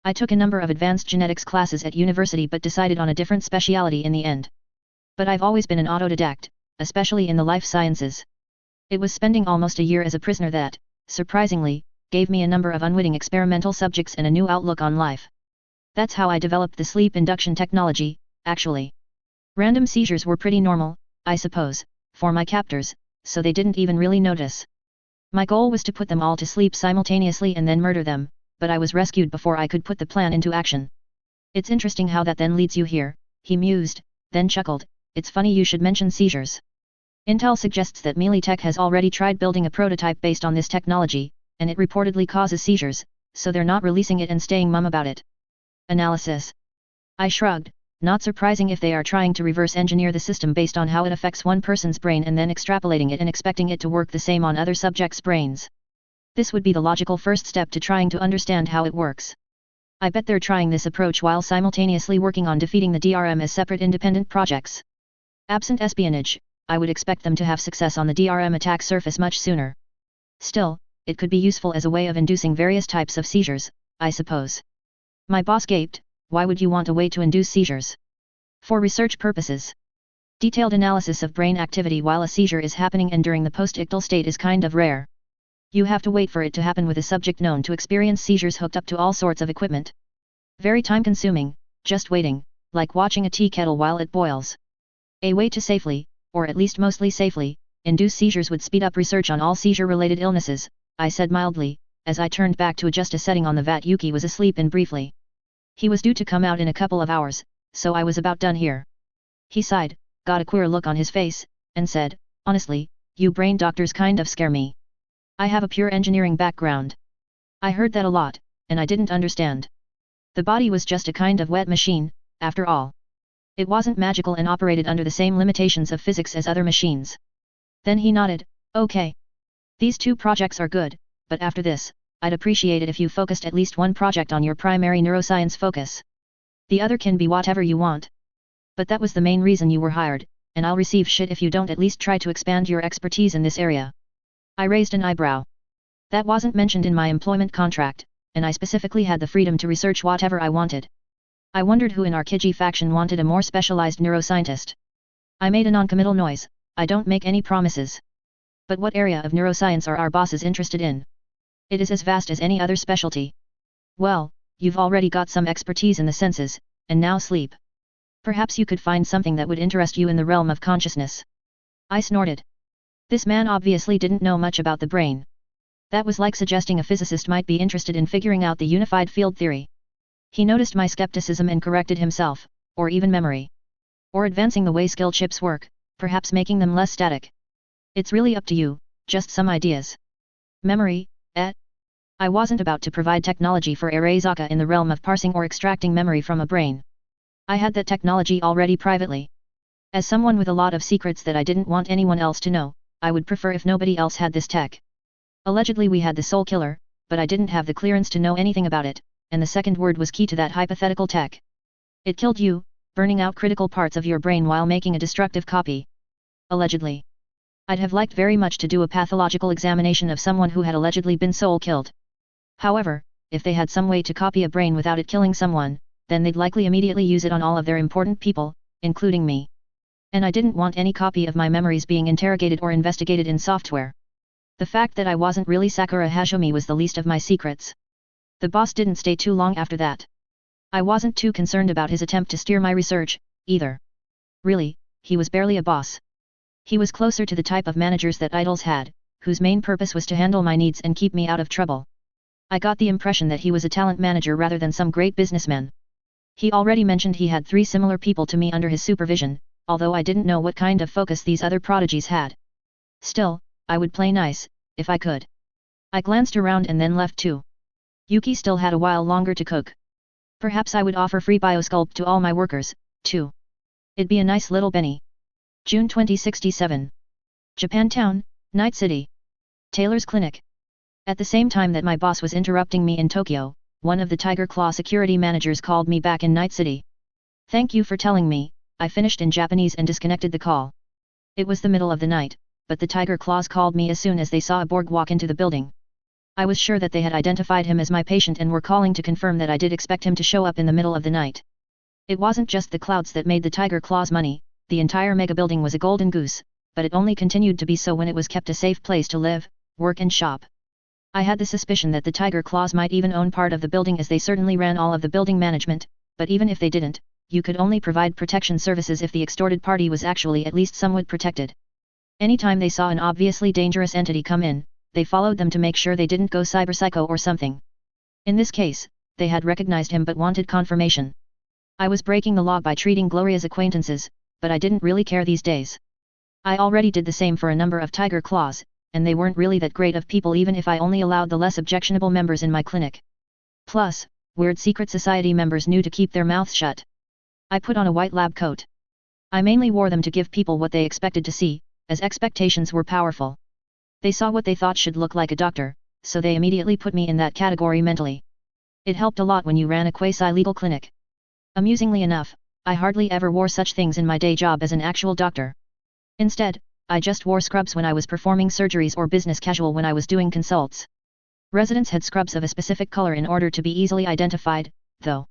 I took a number of advanced genetics classes at university but decided on a different specialty in the end. But I've always been an autodidact, especially in the life sciences. It was spending almost a year as a prisoner that, surprisingly, gave me a number of unwitting experimental subjects and a new outlook on life. That's how I developed the sleep induction technology, actually. Random seizures were pretty normal, I suppose, for my captors, so they didn't even really notice. My goal was to put them all to sleep simultaneously and then murder them, but I was rescued before I could put the plan into action. It's interesting how that then leads you here, he mused, then chuckled. It's funny you should mention seizures. Intel suggests that Mealy Tech has already tried building a prototype based on this technology, and it reportedly causes seizures, so they're not releasing it and staying mum about it. Analysis. I shrugged, not surprising if they are trying to reverse engineer the system based on how it affects one person's brain and then extrapolating it and expecting it to work the same on other subjects' brains. This would be the logical first step to trying to understand how it works. I bet they're trying this approach while simultaneously working on defeating the DRM as separate independent projects. Absent espionage, I would expect them to have success on the DRM attack surface much sooner. Still, it could be useful as a way of inducing various types of seizures, I suppose. My boss gaped. Why would you want a way to induce seizures? For research purposes. Detailed analysis of brain activity while a seizure is happening and during the post-ictal state is kind of rare. You have to wait for it to happen with a subject known to experience seizures hooked up to all sorts of equipment. Very time-consuming, just waiting, like watching a tea kettle while it boils. A way to safely, or at least mostly safely, induce seizures would speed up research on all seizure-related illnesses, I said mildly, as I turned back to adjust a setting on the vat Yuki was asleep in briefly. He was due to come out in a couple of hours, so I was about done here. He sighed, got a queer look on his face, and said, honestly, you brain doctors kind of scare me. I have a pure engineering background. I heard that a lot, and I didn't understand. The body was just a kind of wet machine, after all. It wasn't magical and operated under the same limitations of physics as other machines. Then he nodded, okay. These two projects are good, but after this, I'd appreciate it if you focused at least one project on your primary neuroscience focus. The other can be whatever you want. But that was the main reason you were hired, and I'll receive shit if you don't at least try to expand your expertise in this area. I raised an eyebrow. That wasn't mentioned in my employment contract, and I specifically had the freedom to research whatever I wanted. I wondered who in our Kiji faction wanted a more specialized neuroscientist. I made a non-committal noise. I don't make any promises. But what area of neuroscience are our bosses interested in? It is as vast as any other specialty. Well, you've already got some expertise in the senses, and now sleep. Perhaps you could find something that would interest you in the realm of consciousness. I snorted. This man obviously didn't know much about the brain. That was like suggesting a physicist might be interested in figuring out the unified field theory. He noticed my skepticism and corrected himself, or even memory. Or advancing the way skill chips work, perhaps making them less static. It's really up to you, just some ideas. Memory, I wasn't about to provide technology for Arezaka in the realm of parsing or extracting memory from a brain. I had that technology already privately. As someone with a lot of secrets that I didn't want anyone else to know, I would prefer if nobody else had this tech. Allegedly we had the soul killer, but I didn't have the clearance to know anything about it, and the second word was key to that hypothetical tech. It killed you, burning out critical parts of your brain while making a destructive copy. Allegedly. I'd have liked very much to do a pathological examination of someone who had allegedly been soul killed. However, if they had some way to copy a brain without it killing someone, then they'd likely immediately use it on all of their important people, including me. And I didn't want any copy of my memories being interrogated or investigated in software. The fact that I wasn't really Sakura Hajime was the least of my secrets. The boss didn't stay too long after that. I wasn't too concerned about his attempt to steer my research, either. Really, he was barely a boss. He was closer to the type of managers that idols had, whose main purpose was to handle my needs and keep me out of trouble. I got the impression that he was a talent manager rather than some great businessman. He already mentioned he had 3 similar people to me under his supervision, although I didn't know what kind of focus these other prodigies had. Still, I would play nice, if I could. I glanced around and then left too. Yuki still had a while longer to cook. Perhaps I would offer free biosculpt to all my workers, too. It'd be a nice little Benny. June 2067. Japantown, Night City. Taylor's Clinic. At the same time that my boss was interrupting me in Tokyo, one of the Tiger Claw security managers called me back in Night City. Thank you for telling me, I finished in Japanese and disconnected the call. It was the middle of the night, but the Tiger Claws called me as soon as they saw a Borg walk into the building. I was sure that they had identified him as my patient and were calling to confirm that I did expect him to show up in the middle of the night. It wasn't just the clouds that made the Tiger Claws money, the entire mega building was a golden goose, but it only continued to be so when it was kept a safe place to live, work and shop. I had the suspicion that the Tiger Claws might even own part of the building, as they certainly ran all of the building management, but even if they didn't, you could only provide protection services if the extorted party was actually at least somewhat protected. Anytime they saw an obviously dangerous entity come in, they followed them to make sure they didn't go cyber psycho or something. In this case, they had recognized him but wanted confirmation. I was breaking the law by treating Gloria's acquaintances, but I didn't really care these days. I already did the same for a number of Tiger Claws, and they weren't really that great of people even if I only allowed the less objectionable members in my clinic. Plus, weird secret society members knew to keep their mouths shut. I put on a white lab coat. I mainly wore them to give people what they expected to see, as expectations were powerful. They saw what they thought should look like a doctor, so they immediately put me in that category mentally. It helped a lot when you ran a quasi-legal clinic. Amusingly enough, I hardly ever wore such things in my day job as an actual doctor. Instead, I just wore scrubs when I was performing surgeries or business casual when I was doing consults. Residents had scrubs of a specific color in order to be easily identified, though.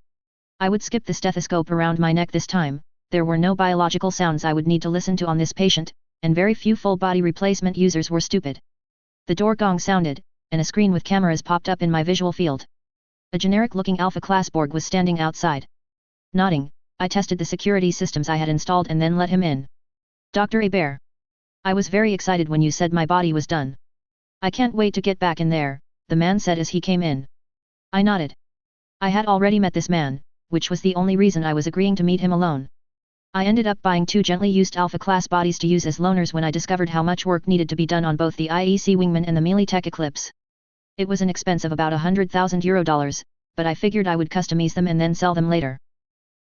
I would skip the stethoscope around my neck this time. There were no biological sounds I would need to listen to on this patient, and very few full-body replacement users were stupid. The door gong sounded, and a screen with cameras popped up in my visual field. A generic-looking Alpha Class Borg was standing outside. Nodding, I tested the security systems I had installed and then let him in. Dr. Hebert. I was very excited when you said my body was done. I can't wait to get back in there, the man said as he came in. I nodded. I had already met this man, which was the only reason I was agreeing to meet him alone. I ended up buying 2 gently used Alpha Class bodies to use as loaners when I discovered how much work needed to be done on both the IEC Wingman and the Melee Tech Eclipse. It was an expense of about $100,000, but I figured I would customize them and then sell them later.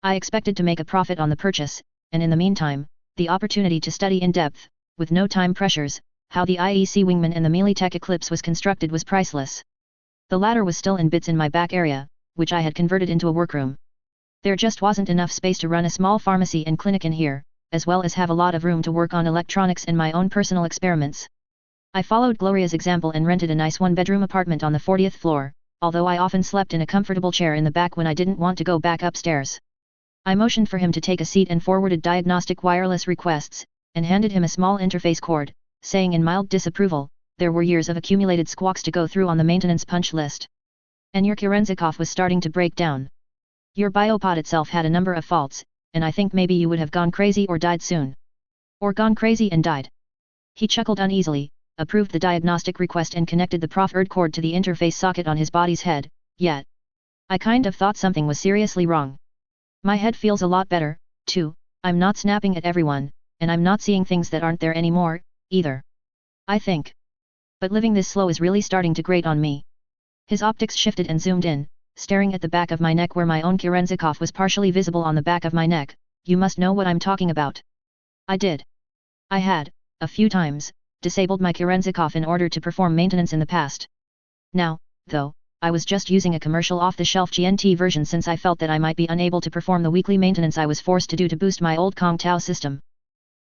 I expected to make a profit on the purchase, and in the meantime, the opportunity to study in depth, with no time pressures, how the IEC Wingman and the Melee Tech Eclipse was constructed was priceless. The latter was still in bits in my back area, which I had converted into a workroom. There just wasn't enough space to run a small pharmacy and clinic in here, as well as have a lot of room to work on electronics and my own personal experiments. I followed Gloria's example and rented a nice 1-bedroom apartment on the 40th floor, although I often slept in a comfortable chair in the back when I didn't want to go back upstairs. I motioned for him to take a seat and forwarded diagnostic wireless requests, and handed him a small interface cord, saying in mild disapproval, there were years of accumulated squawks to go through on the maintenance punch list. And your Kerenzikov was starting to break down. Your biopod itself had a number of faults, and I think maybe you would have gone crazy or died soon. Or gone crazy and died. He chuckled uneasily, approved the diagnostic request and connected the proffered cord to the interface socket on his body's head, yet. I kind of thought something was seriously wrong. My head feels a lot better, too, I'm not snapping at everyone, and I'm not seeing things that aren't there anymore, either. I think. But living this slow is really starting to grate on me. His optics shifted and zoomed in, staring at the back of my neck where my own Kerenzikov was partially visible on the back of my neck. You must know what I'm talking about. I did. I had, a few times, disabled my Kerenzikov in order to perform maintenance in the past. Now, though, I was just using a commercial off-the-shelf GNT version since I felt that I might be unable to perform the weekly maintenance I was forced to do to boost my old Kong Tao system.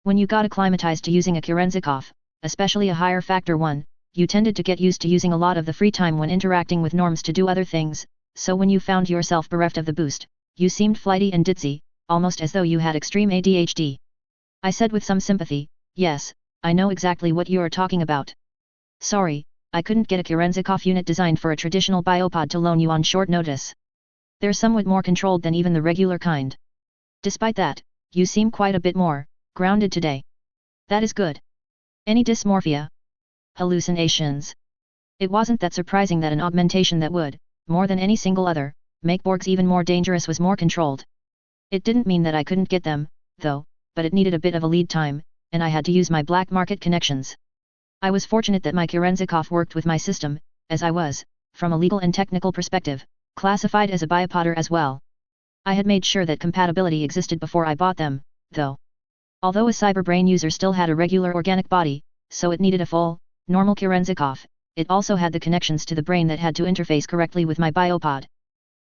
When you got acclimatized to using a Kerenzikov, especially a higher factor one, you tended to get used to using a lot of the free time when interacting with norms to do other things, so when you found yourself bereft of the boost, you seemed flighty and ditzy, almost as though you had extreme ADHD. I said with some sympathy, yes, I know exactly what you are talking about. Sorry, I couldn't get a Kerenzikov unit designed for a traditional biopod to loan you on short notice. They're somewhat more controlled than even the regular kind. Despite that, you seem quite a bit more grounded today. That is good. Any dysmorphia? Hallucinations? It wasn't that surprising that an augmentation that would, more than any single other, make Borgs even more dangerous was more controlled. It didn't mean that I couldn't get them, though, but it needed a bit of a lead time, and I had to use my black market connections. I was fortunate that my Kerenzikov worked with my system, as I was, from a legal and technical perspective, classified as a biopodder as well. I had made sure that compatibility existed before I bought them, though. Although a cyberbrain user still had a regular organic body, so it needed a full, normal Kerenzikov, it also had the connections to the brain that had to interface correctly with my biopod.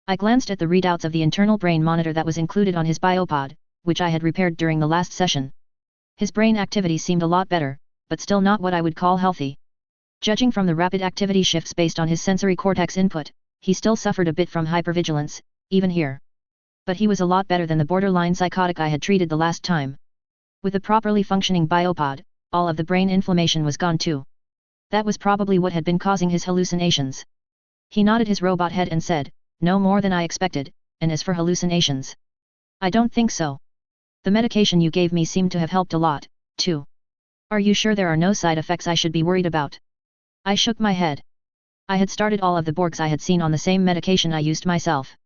I glanced at the readouts of the internal brain monitor that was included on his biopod, which I had repaired during the last session. His brain activity seemed a lot better, but still not what I would call healthy. Judging from the rapid activity shifts based on his sensory cortex input, he still suffered a bit from hypervigilance, even here. But he was a lot better than the borderline psychotic I had treated the last time. With a properly functioning biopod, all of the brain inflammation was gone too. That was probably what had been causing his hallucinations. He nodded his robot head and said, "No more than I expected, and as for hallucinations, I don't think so. The medication you gave me seemed to have helped a lot, too. Are you sure there are no side effects I should be worried about?" I shook my head. I had started all of the Borgs I had seen on the same medication I used myself.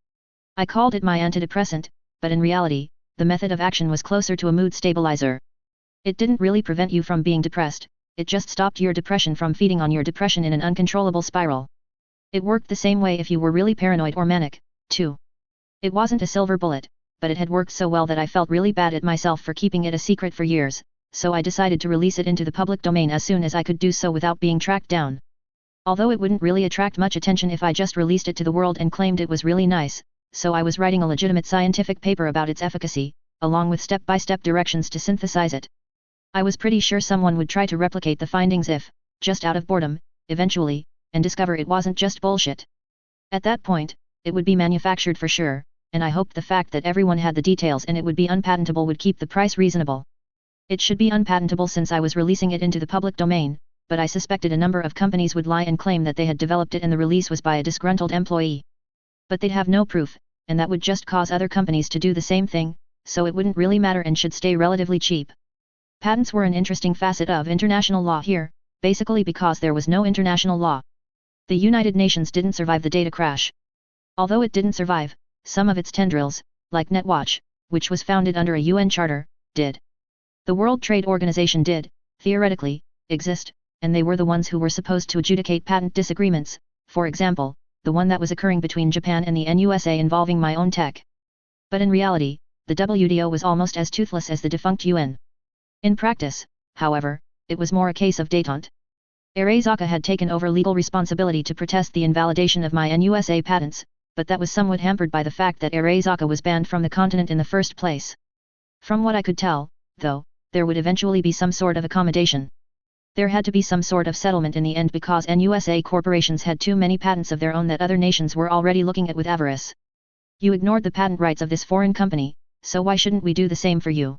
I called it my antidepressant, but in reality, the method of action was closer to a mood stabilizer. It didn't really prevent you from being depressed, it just stopped your depression from feeding on your depression in an uncontrollable spiral. It worked the same way if you were really paranoid or manic, too. It wasn't a silver bullet, but it had worked so well that I felt really bad at myself for keeping it a secret for years, so I decided to release it into the public domain as soon as I could do so without being tracked down. Although it wouldn't really attract much attention if I just released it to the world and claimed it was really nice, so I was writing a legitimate scientific paper about its efficacy, along with step-by-step directions to synthesize it. I was pretty sure someone would try to replicate the findings if, just out of boredom, eventually, and discover it wasn't just bullshit. At that point, it would be manufactured for sure, and I hoped the fact that everyone had the details and it would be unpatentable would keep the price reasonable. It should be unpatentable since I was releasing it into the public domain, but I suspected a number of companies would lie and claim that they had developed it and the release was by a disgruntled employee. But they'd have no proof, and that would just cause other companies to do the same thing, so it wouldn't really matter and should stay relatively cheap. Patents were an interesting facet of international law here, basically because there was no international law. The United Nations didn't survive the data crash. Although it didn't survive, some of its tendrils, like NetWatch, which was founded under a UN charter, did. The World Trade Organization did, theoretically, exist, and they were the ones who were supposed to adjudicate patent disagreements, for example, the one that was occurring between Japan and the NUSA involving my own tech. But in reality, the WTO was almost as toothless as the defunct UN. In practice, however, it was more a case of détente. Arezaka had taken over legal responsibility to protest the invalidation of my NUSA patents, but that was somewhat hampered by the fact that Arezaka was banned from the continent in the first place. From what I could tell, though, there would eventually be some sort of accommodation. There had to be some sort of settlement in the end because NUSA corporations had too many patents of their own that other nations were already looking at with avarice. You ignored the patent rights of this foreign company, so why shouldn't we do the same for you?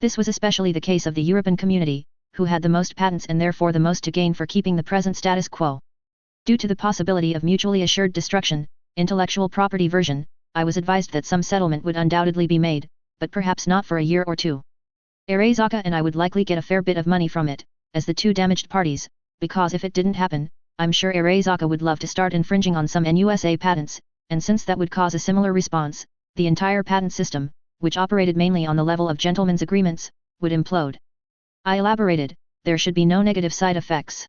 This was especially the case of the European community, who had the most patents and therefore the most to gain for keeping the present status quo. Due to the possibility of mutually assured destruction, intellectual property version, I was advised that some settlement would undoubtedly be made, but perhaps not for a year or two. Arezaka and I would likely get a fair bit of money from it, as the two damaged parties, because if it didn't happen, I'm sure Arezaka would love to start infringing on some NUSA patents, and since that would cause a similar response, the entire patent system, which operated mainly on the level of gentlemen's agreements, would implode. I elaborated, there should be no negative side effects.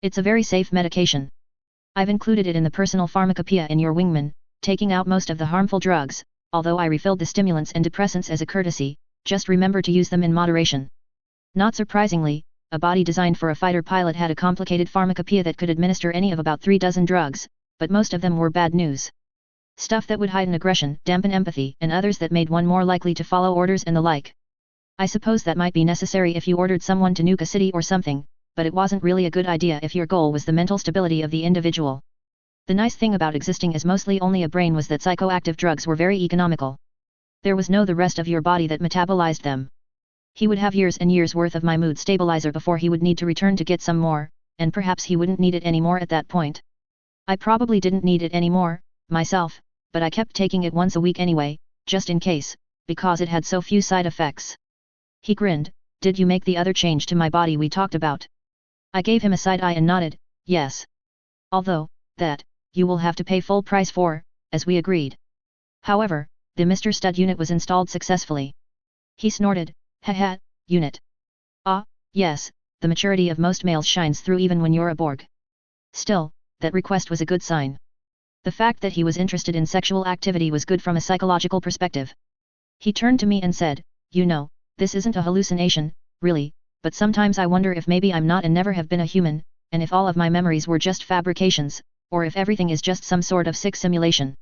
It's a very safe medication. I've included it in the personal pharmacopoeia in your wingman, taking out most of the harmful drugs, although I refilled the stimulants and depressants as a courtesy, just remember to use them in moderation. Not surprisingly, a body designed for a fighter pilot had a complicated pharmacopoeia that could administer any of about 3 dozen drugs, but most of them were bad news. Stuff that would heighten aggression, dampen empathy, and others that made one more likely to follow orders and the like. I suppose that might be necessary if you ordered someone to nuke a city or something, but it wasn't really a good idea if your goal was the mental stability of the individual. The nice thing about existing as mostly only a brain was that psychoactive drugs were very economical. There was no the rest of your body that metabolized them. He would have years and years worth of my mood stabilizer before he would need to return to get some more, and perhaps he wouldn't need it anymore at that point. I probably didn't need it anymore, myself, but I kept taking it once a week anyway, just in case, because it had so few side effects. He grinned. Did you make the other change to my body we talked about? I gave him a side eye and nodded, yes. Although, that, you will have to pay full price for, as we agreed. However, the Mr. Stud unit was installed successfully. He snorted, haha, unit. Ah, yes, the maturity of most males shines through even when you're a Borg. Still, that request was a good sign. The fact that he was interested in sexual activity was good from a psychological perspective. He turned to me and said, you know, this isn't a hallucination, really, but sometimes I wonder if maybe I'm not and never have been a human, and if all of my memories were just fabrications, or if everything is just some sort of sick simulation.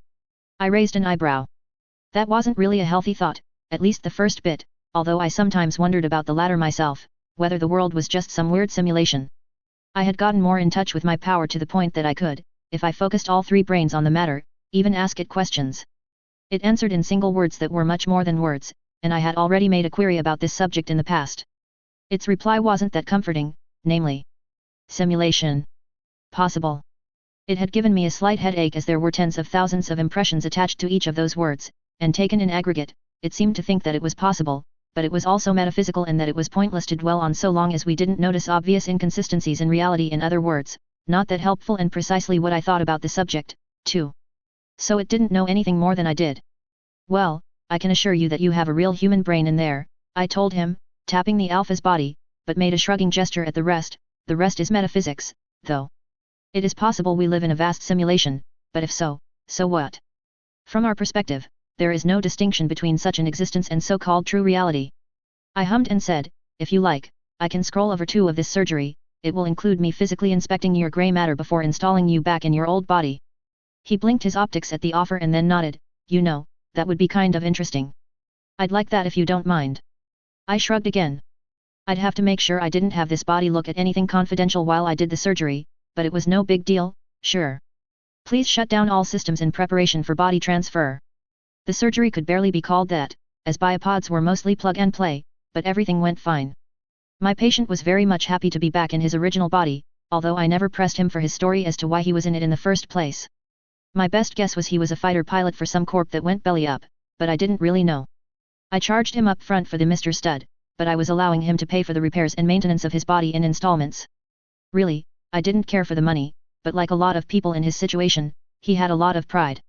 I raised an eyebrow. That wasn't really a healthy thought, at least the first bit, although I sometimes wondered about the latter myself, whether the world was just some weird simulation. I had gotten more in touch with my power to the point that I could, if I focused all three brains on the matter, even ask it questions. It answered in single words that were much more than words, and I had already made a query about this subject in the past. Its reply wasn't that comforting, namely, simulation. Possible. It had given me a slight headache as there were tens of thousands of impressions attached to each of those words, and taken in aggregate, it seemed to think that it was possible, but it was also metaphysical and that it was pointless to dwell on so long as we didn't notice obvious inconsistencies in reality. In other words, not that helpful and precisely what I thought about the subject, too. So it didn't know anything more than I did. Well, I can assure you that you have a real human brain in there, I told him, tapping the Alpha's body, but made a shrugging gesture at the rest is metaphysics, though. It is possible we live in a vast simulation, but if so, so what? From our perspective, there is no distinction between such an existence and so-called true reality. I hummed and said, if you like, I can scroll over 2 of this surgery, it will include me physically inspecting your grey matter before installing you back in your old body. He blinked his optics at the offer and then nodded, you know, that would be kind of interesting. I'd like that if you don't mind. I shrugged again. I'd have to make sure I didn't have this body look at anything confidential while I did the surgery, but it was no big deal, sure. Please shut down all systems in preparation for body transfer. The surgery could barely be called that, as biopods were mostly plug and play, but everything went fine. My patient was very much happy to be back in his original body, although I never pressed him for his story as to why he was in it in the first place. My best guess was he was a fighter pilot for some corp that went belly up, but I didn't really know. I charged him up front for the Mr. Stud, but I was allowing him to pay for the repairs and maintenance of his body in installments. Really, I didn't care for the money, but like a lot of people in his situation, he had a lot of pride.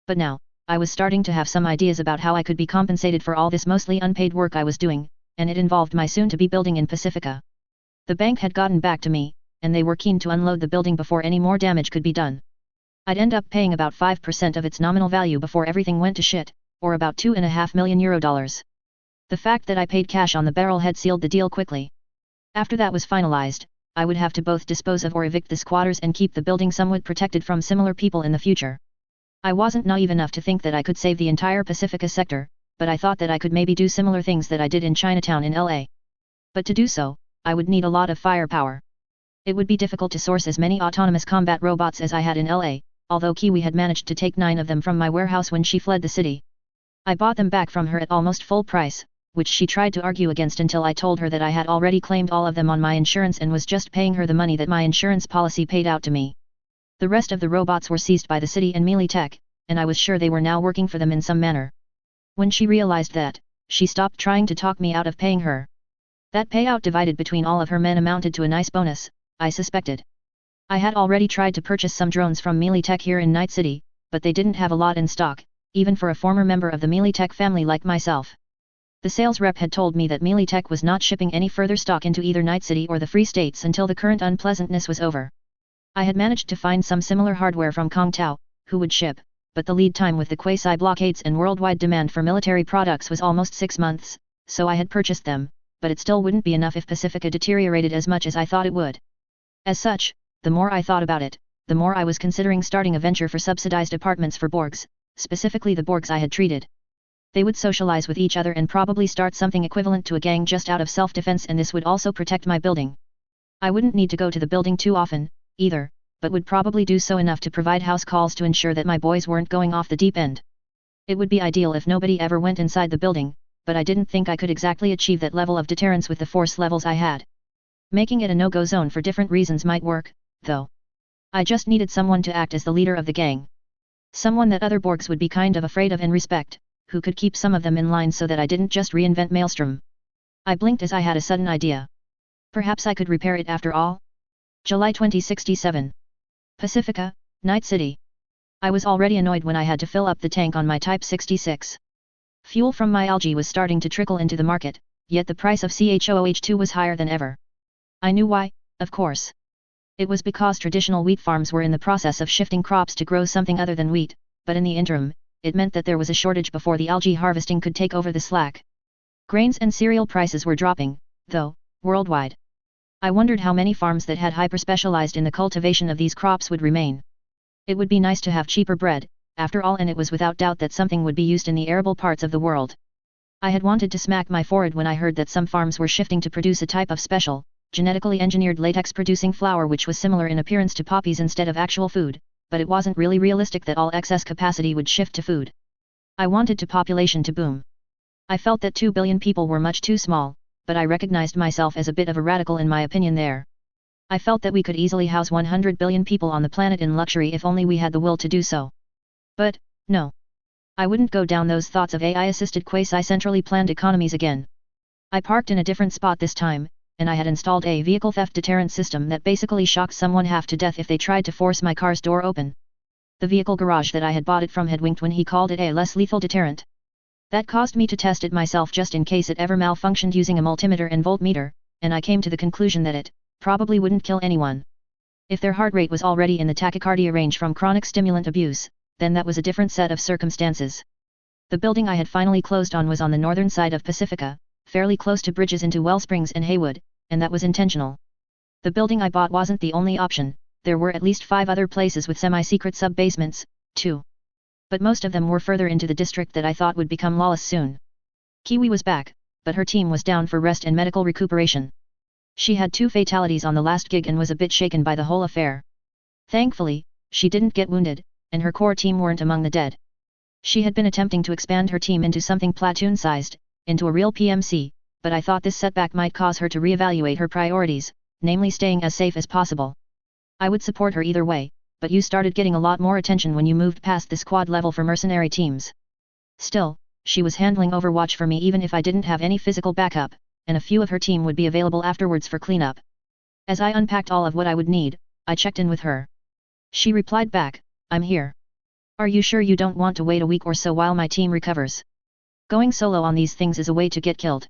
But now, I was starting to have some ideas about how I could be compensated for all this mostly unpaid work I was doing, and it involved my soon-to-be building in Pacifica. The bank had gotten back to me, and they were keen to unload the building before any more damage could be done. I'd end up paying about 5% of its nominal value before everything went to shit, or about €2.5 million. The fact that I paid cash on the barrel had sealed the deal quickly. After that was finalized, I would have to both dispose of or evict the squatters and keep the building somewhat protected from similar people in the future. I wasn't naive enough to think that I could save the entire Pacifica sector, but I thought that I could maybe do similar things that I did in Chinatown in LA. But to do so, I would need a lot of firepower. It would be difficult to source as many autonomous combat robots as I had in LA, although Kiwi had managed to take 9 of them from my warehouse when she fled the city. I bought them back from her at almost full price, which she tried to argue against until I told her that I had already claimed all of them on my insurance and was just paying her the money that my insurance policy paid out to me. The rest of the robots were seized by the city and Melee Tech, and I was sure they were now working for them in some manner. When she realized that, she stopped trying to talk me out of paying her. That payout divided between all of her men amounted to a nice bonus, I suspected. I had already tried to purchase some drones from Melee Tech here in Night City, but they didn't have a lot in stock, even for a former member of the Melee Tech family like myself. The sales rep had told me that Melee Tech was not shipping any further stock into either Night City or the Free States until the current unpleasantness was over. I had managed to find some similar hardware from Kong Tao, who would ship, but the lead time with the quasi-blockades and worldwide demand for military products was almost 6 months, so I had purchased them, but it still wouldn't be enough if Pacifica deteriorated as much as I thought it would. As such, the more I thought about it, the more I was considering starting a venture for subsidized apartments for Borgs, specifically the Borgs I had treated. They would socialize with each other and probably start something equivalent to a gang just out of self-defense, and this would also protect my building. I wouldn't need to go to the building too often, either, but would probably do so enough to provide house calls to ensure that my boys weren't going off the deep end. It would be ideal if nobody ever went inside the building, but I didn't think I could exactly achieve that level of deterrence with the force levels I had. Making it a no-go zone for different reasons might work, though. I just needed someone to act as the leader of the gang. Someone that other Borgs would be kind of afraid of and respect, who could keep some of them in line so that I didn't just reinvent Maelstrom. I blinked as I had a sudden idea. Perhaps I could repair it after all? July 2067. Pacifica, Night City. I was already annoyed when I had to fill up the tank on my Type 66. Fuel from my algae was starting to trickle into the market, yet the price of CHOOH2 was higher than ever. I knew why, of course. It was because traditional wheat farms were in the process of shifting crops to grow something other than wheat, but in the interim, it meant that there was a shortage before the algae harvesting could take over the slack. Grains and cereal prices were dropping, though, worldwide. I wondered how many farms that had hyper-specialized in the cultivation of these crops would remain. It would be nice to have cheaper bread, after all, and it was without doubt that something would be used in the arable parts of the world. I had wanted to smack my forehead when I heard that some farms were shifting to produce a type of special, genetically engineered latex-producing flour which was similar in appearance to poppies instead of actual food, but it wasn't really realistic that all excess capacity would shift to food. I wanted population to boom. I felt that 2 billion people were much too small, but I recognized myself as a bit of a radical in my opinion there. I felt that we could easily house 100 billion people on the planet in luxury if only we had the will to do so. But, no. I wouldn't go down those thoughts of AI-assisted quasi-centrally planned economies again. I parked in a different spot this time, and I had installed a vehicle theft deterrent system that basically shocked someone half to death if they tried to force my car's door open. The vehicle garage that I had bought it from had winked when he called it a less lethal deterrent. That caused me to test it myself just in case it ever malfunctioned using a multimeter and voltmeter, and I came to the conclusion that it probably wouldn't kill anyone. If their heart rate was already in the tachycardia range from chronic stimulant abuse, then that was a different set of circumstances. The building I had finally closed on was on the northern side of Pacifica, fairly close to bridges into Wellsprings and Haywood, and that was intentional. The building I bought wasn't the only option, there were at least 5 other places with semi-secret sub-basements, too. But most of them were further into the district that I thought would become lawless soon. Kiwi was back, but her team was down for rest and medical recuperation. She had 2 fatalities on the last gig and was a bit shaken by the whole affair. Thankfully, she didn't get wounded, and her core team weren't among the dead. She had been attempting to expand her team into something platoon-sized, into a real PMC, but I thought this setback might cause her to reevaluate her priorities, namely staying as safe as possible. I would support her either way, but you started getting a lot more attention when you moved past the squad level for mercenary teams. Still, she was handling Overwatch for me even if I didn't have any physical backup, and a few of her team would be available afterwards for cleanup. As I unpacked all of what I would need, I checked in with her. She replied back, "I'm here. Are you sure you don't want to wait a week or so while my team recovers? Going solo on these things is a way to get killed."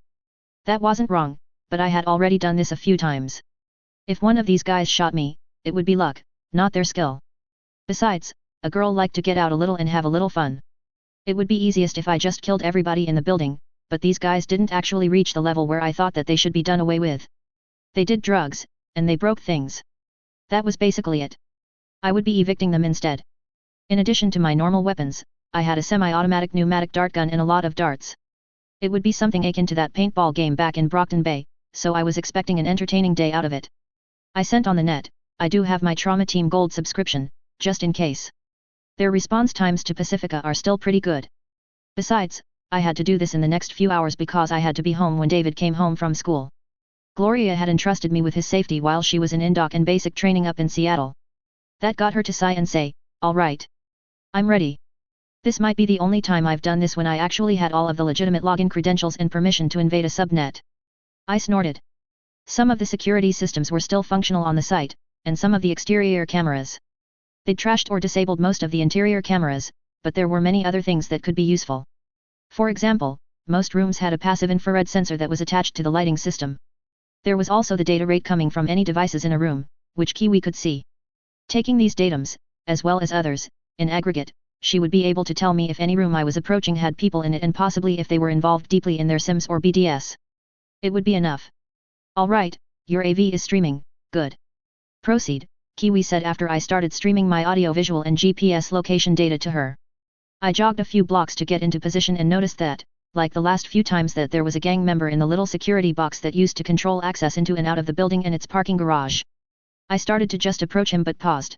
That wasn't wrong, but I had already done this a few times. If one of these guys shot me, it would be luck, not their skill. Besides, a girl liked to get out a little and have a little fun. It would be easiest if I just killed everybody in the building, but these guys didn't actually reach the level where I thought that they should be done away with. They did drugs, and they broke things. That was basically it. I would be evicting them instead. In addition to my normal weapons, I had a semi-automatic pneumatic dart gun and a lot of darts. It would be something akin to that paintball game back in Brockton Bay, so I was expecting an entertaining day out of it. I sent on the net, I do have my Trauma Team Gold subscription, just in case. Their response times to Pacifica are still pretty good. Besides, I had to do this in the next few hours because I had to be home when David came home from school. Gloria had entrusted me with his safety while she was in indoc and basic training up in Seattle. That got her to sigh and say, "All right. I'm ready." This might be the only time I've done this when I actually had all of the legitimate login credentials and permission to invade a subnet. I snorted. Some of the security systems were still functional on the site, and some of the exterior cameras. They'd trashed or disabled most of the interior cameras, but there were many other things that could be useful. For example, most rooms had a passive infrared sensor that was attached to the lighting system. There was also the data rate coming from any devices in a room, which Kiwi could see. Taking these datums, as well as others, in aggregate, she would be able to tell me if any room I was approaching had people in it and possibly if they were involved deeply in their Sims or BDS. It would be enough. "Alright, your AV is streaming, good. Proceed," Kiwi said after I started streaming my audio-visual and GPS location data to her. I jogged a few blocks to get into position and noticed that, like the last few times, that there was a gang member in the little security box that used to control access into and out of the building and its parking garage. I started to just approach him but paused.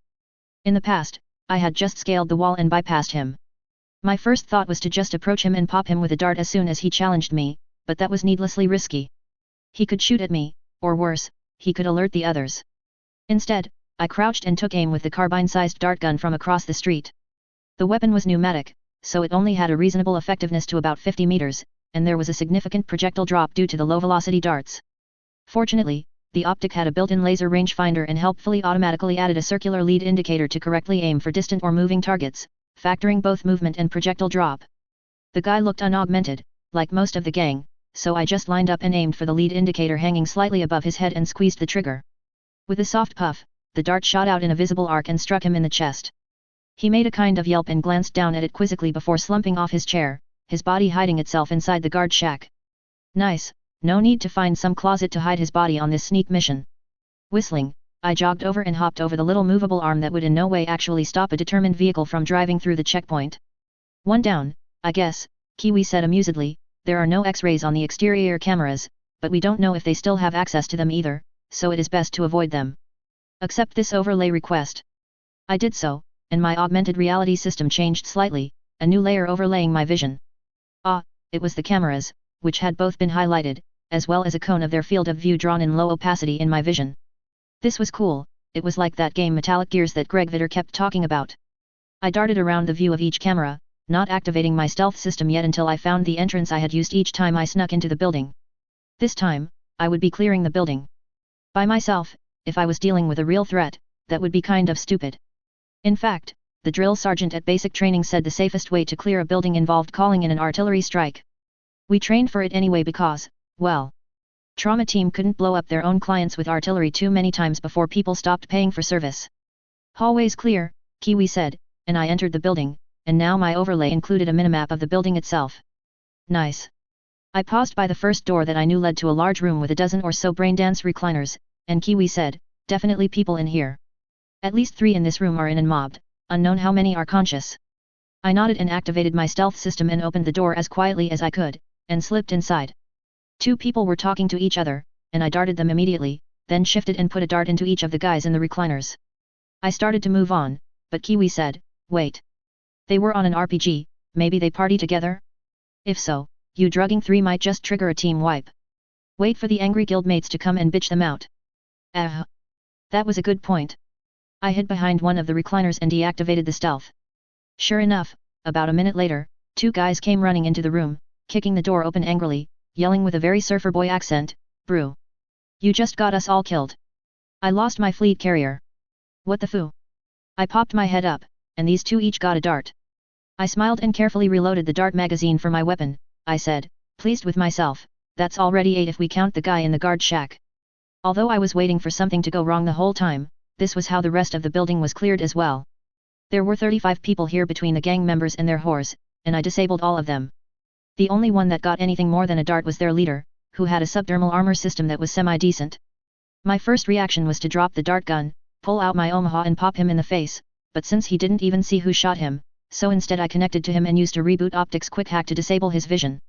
In the past, I had just scaled the wall and bypassed him. My first thought was to just approach him and pop him with a dart as soon as he challenged me, but that was needlessly risky. He could shoot at me, or worse, he could alert the others. Instead, I crouched and took aim with the carbine-sized dart gun from across the street. The weapon was pneumatic, so it only had a reasonable effectiveness to about 50 meters, and there was a significant projectile drop due to the low-velocity darts. Fortunately, the optic had a built-in laser rangefinder and helpfully automatically added a circular lead indicator to correctly aim for distant or moving targets, factoring both movement and projectile drop. The guy looked unaugmented, like most of the gang, so I just lined up and aimed for the lead indicator hanging slightly above his head and squeezed the trigger. With a soft puff, the dart shot out in a visible arc and struck him in the chest. He made a kind of yelp and glanced down at it quizzically before slumping off his chair, his body hiding itself inside the guard shack. Nice, no need to find some closet to hide his body on this sneak mission. Whistling, I jogged over and hopped over the little movable arm that would in no way actually stop a determined vehicle from driving through the checkpoint. One down, I guess, Kiwi said amusedly. There are no X-rays on the exterior cameras, but we don't know if they still have access to them either, so it is best to avoid them. Accept this overlay request. I did so, and my augmented reality system changed slightly, a new layer overlaying my vision. Ah, it was the cameras, which had both been highlighted, as well as a cone of their field of view drawn in low opacity in my vision. This was cool, it was like that game Metallic Gears that Greg Vitter kept talking about. I darted around the view of each camera, not activating my stealth system yet until I found the entrance I had used each time I snuck into the building. This time, I would be clearing the building. By myself, if I was dealing with a real threat, that would be kind of stupid. In fact, the drill sergeant at basic training said the safest way to clear a building involved calling in an artillery strike. We trained for it anyway because, well, Trauma Team couldn't blow up their own clients with artillery too many times before people stopped paying for service. Hallways clear, Kiwi said, and I entered the building, and now my overlay included a minimap of the building itself. Nice. I paused by the first door that I knew led to a large room with a dozen or so braindance recliners, and Kiwi said, definitely people in here. At least 3 in this room are in and mobbed, unknown how many are conscious. I nodded and activated my stealth system and opened the door as quietly as I could, and slipped inside. 2 people were talking to each other, and I darted them immediately, then shifted and put a dart into each of the guys in the recliners. I started to move on, but Kiwi said, wait. They were on an RPG, maybe they party together? If so, you drugging 3 might just trigger a team wipe. Wait for the angry guildmates to come and bitch them out. That was a good point. I hid behind one of the recliners and deactivated the stealth. Sure enough, about a minute later, 2 guys came running into the room, kicking the door open angrily, yelling with a very surfer boy accent, "Brew! You just got us all killed. I lost my fleet carrier. What the foo?" I popped my head up, and these 2 each got a dart. I smiled and carefully reloaded the dart magazine for my weapon. I said, pleased with myself, that's already 8 if we count the guy in the guard shack. Although I was waiting for something to go wrong the whole time, this was how the rest of the building was cleared as well. There were 35 people here between the gang members and their whores, and I disabled all of them. The only one that got anything more than a dart was their leader, who had a subdermal armor system that was semi-decent. My first reaction was to drop the dart gun, pull out my Omaha and pop him in the face, but since he didn't even see who shot him, so instead I connected to him and used a reboot optics quick hack to disable his vision.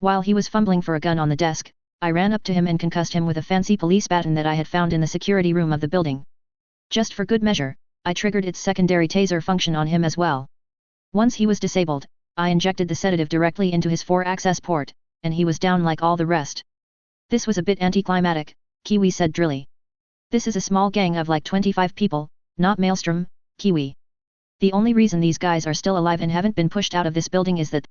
While he was fumbling for a gun on the desk, I ran up to him and concussed him with a fancy police baton that I had found in the security room of the building. Just for good measure, I triggered its secondary taser function on him as well. Once he was disabled, I injected the sedative directly into his 4-access port, and he was down like all the rest. This was a bit anticlimactic, Kiwi said drily. This is a small gang of like 25 people, not Maelstrom, Kiwi. The only reason these guys are still alive and haven't been pushed out of this building is that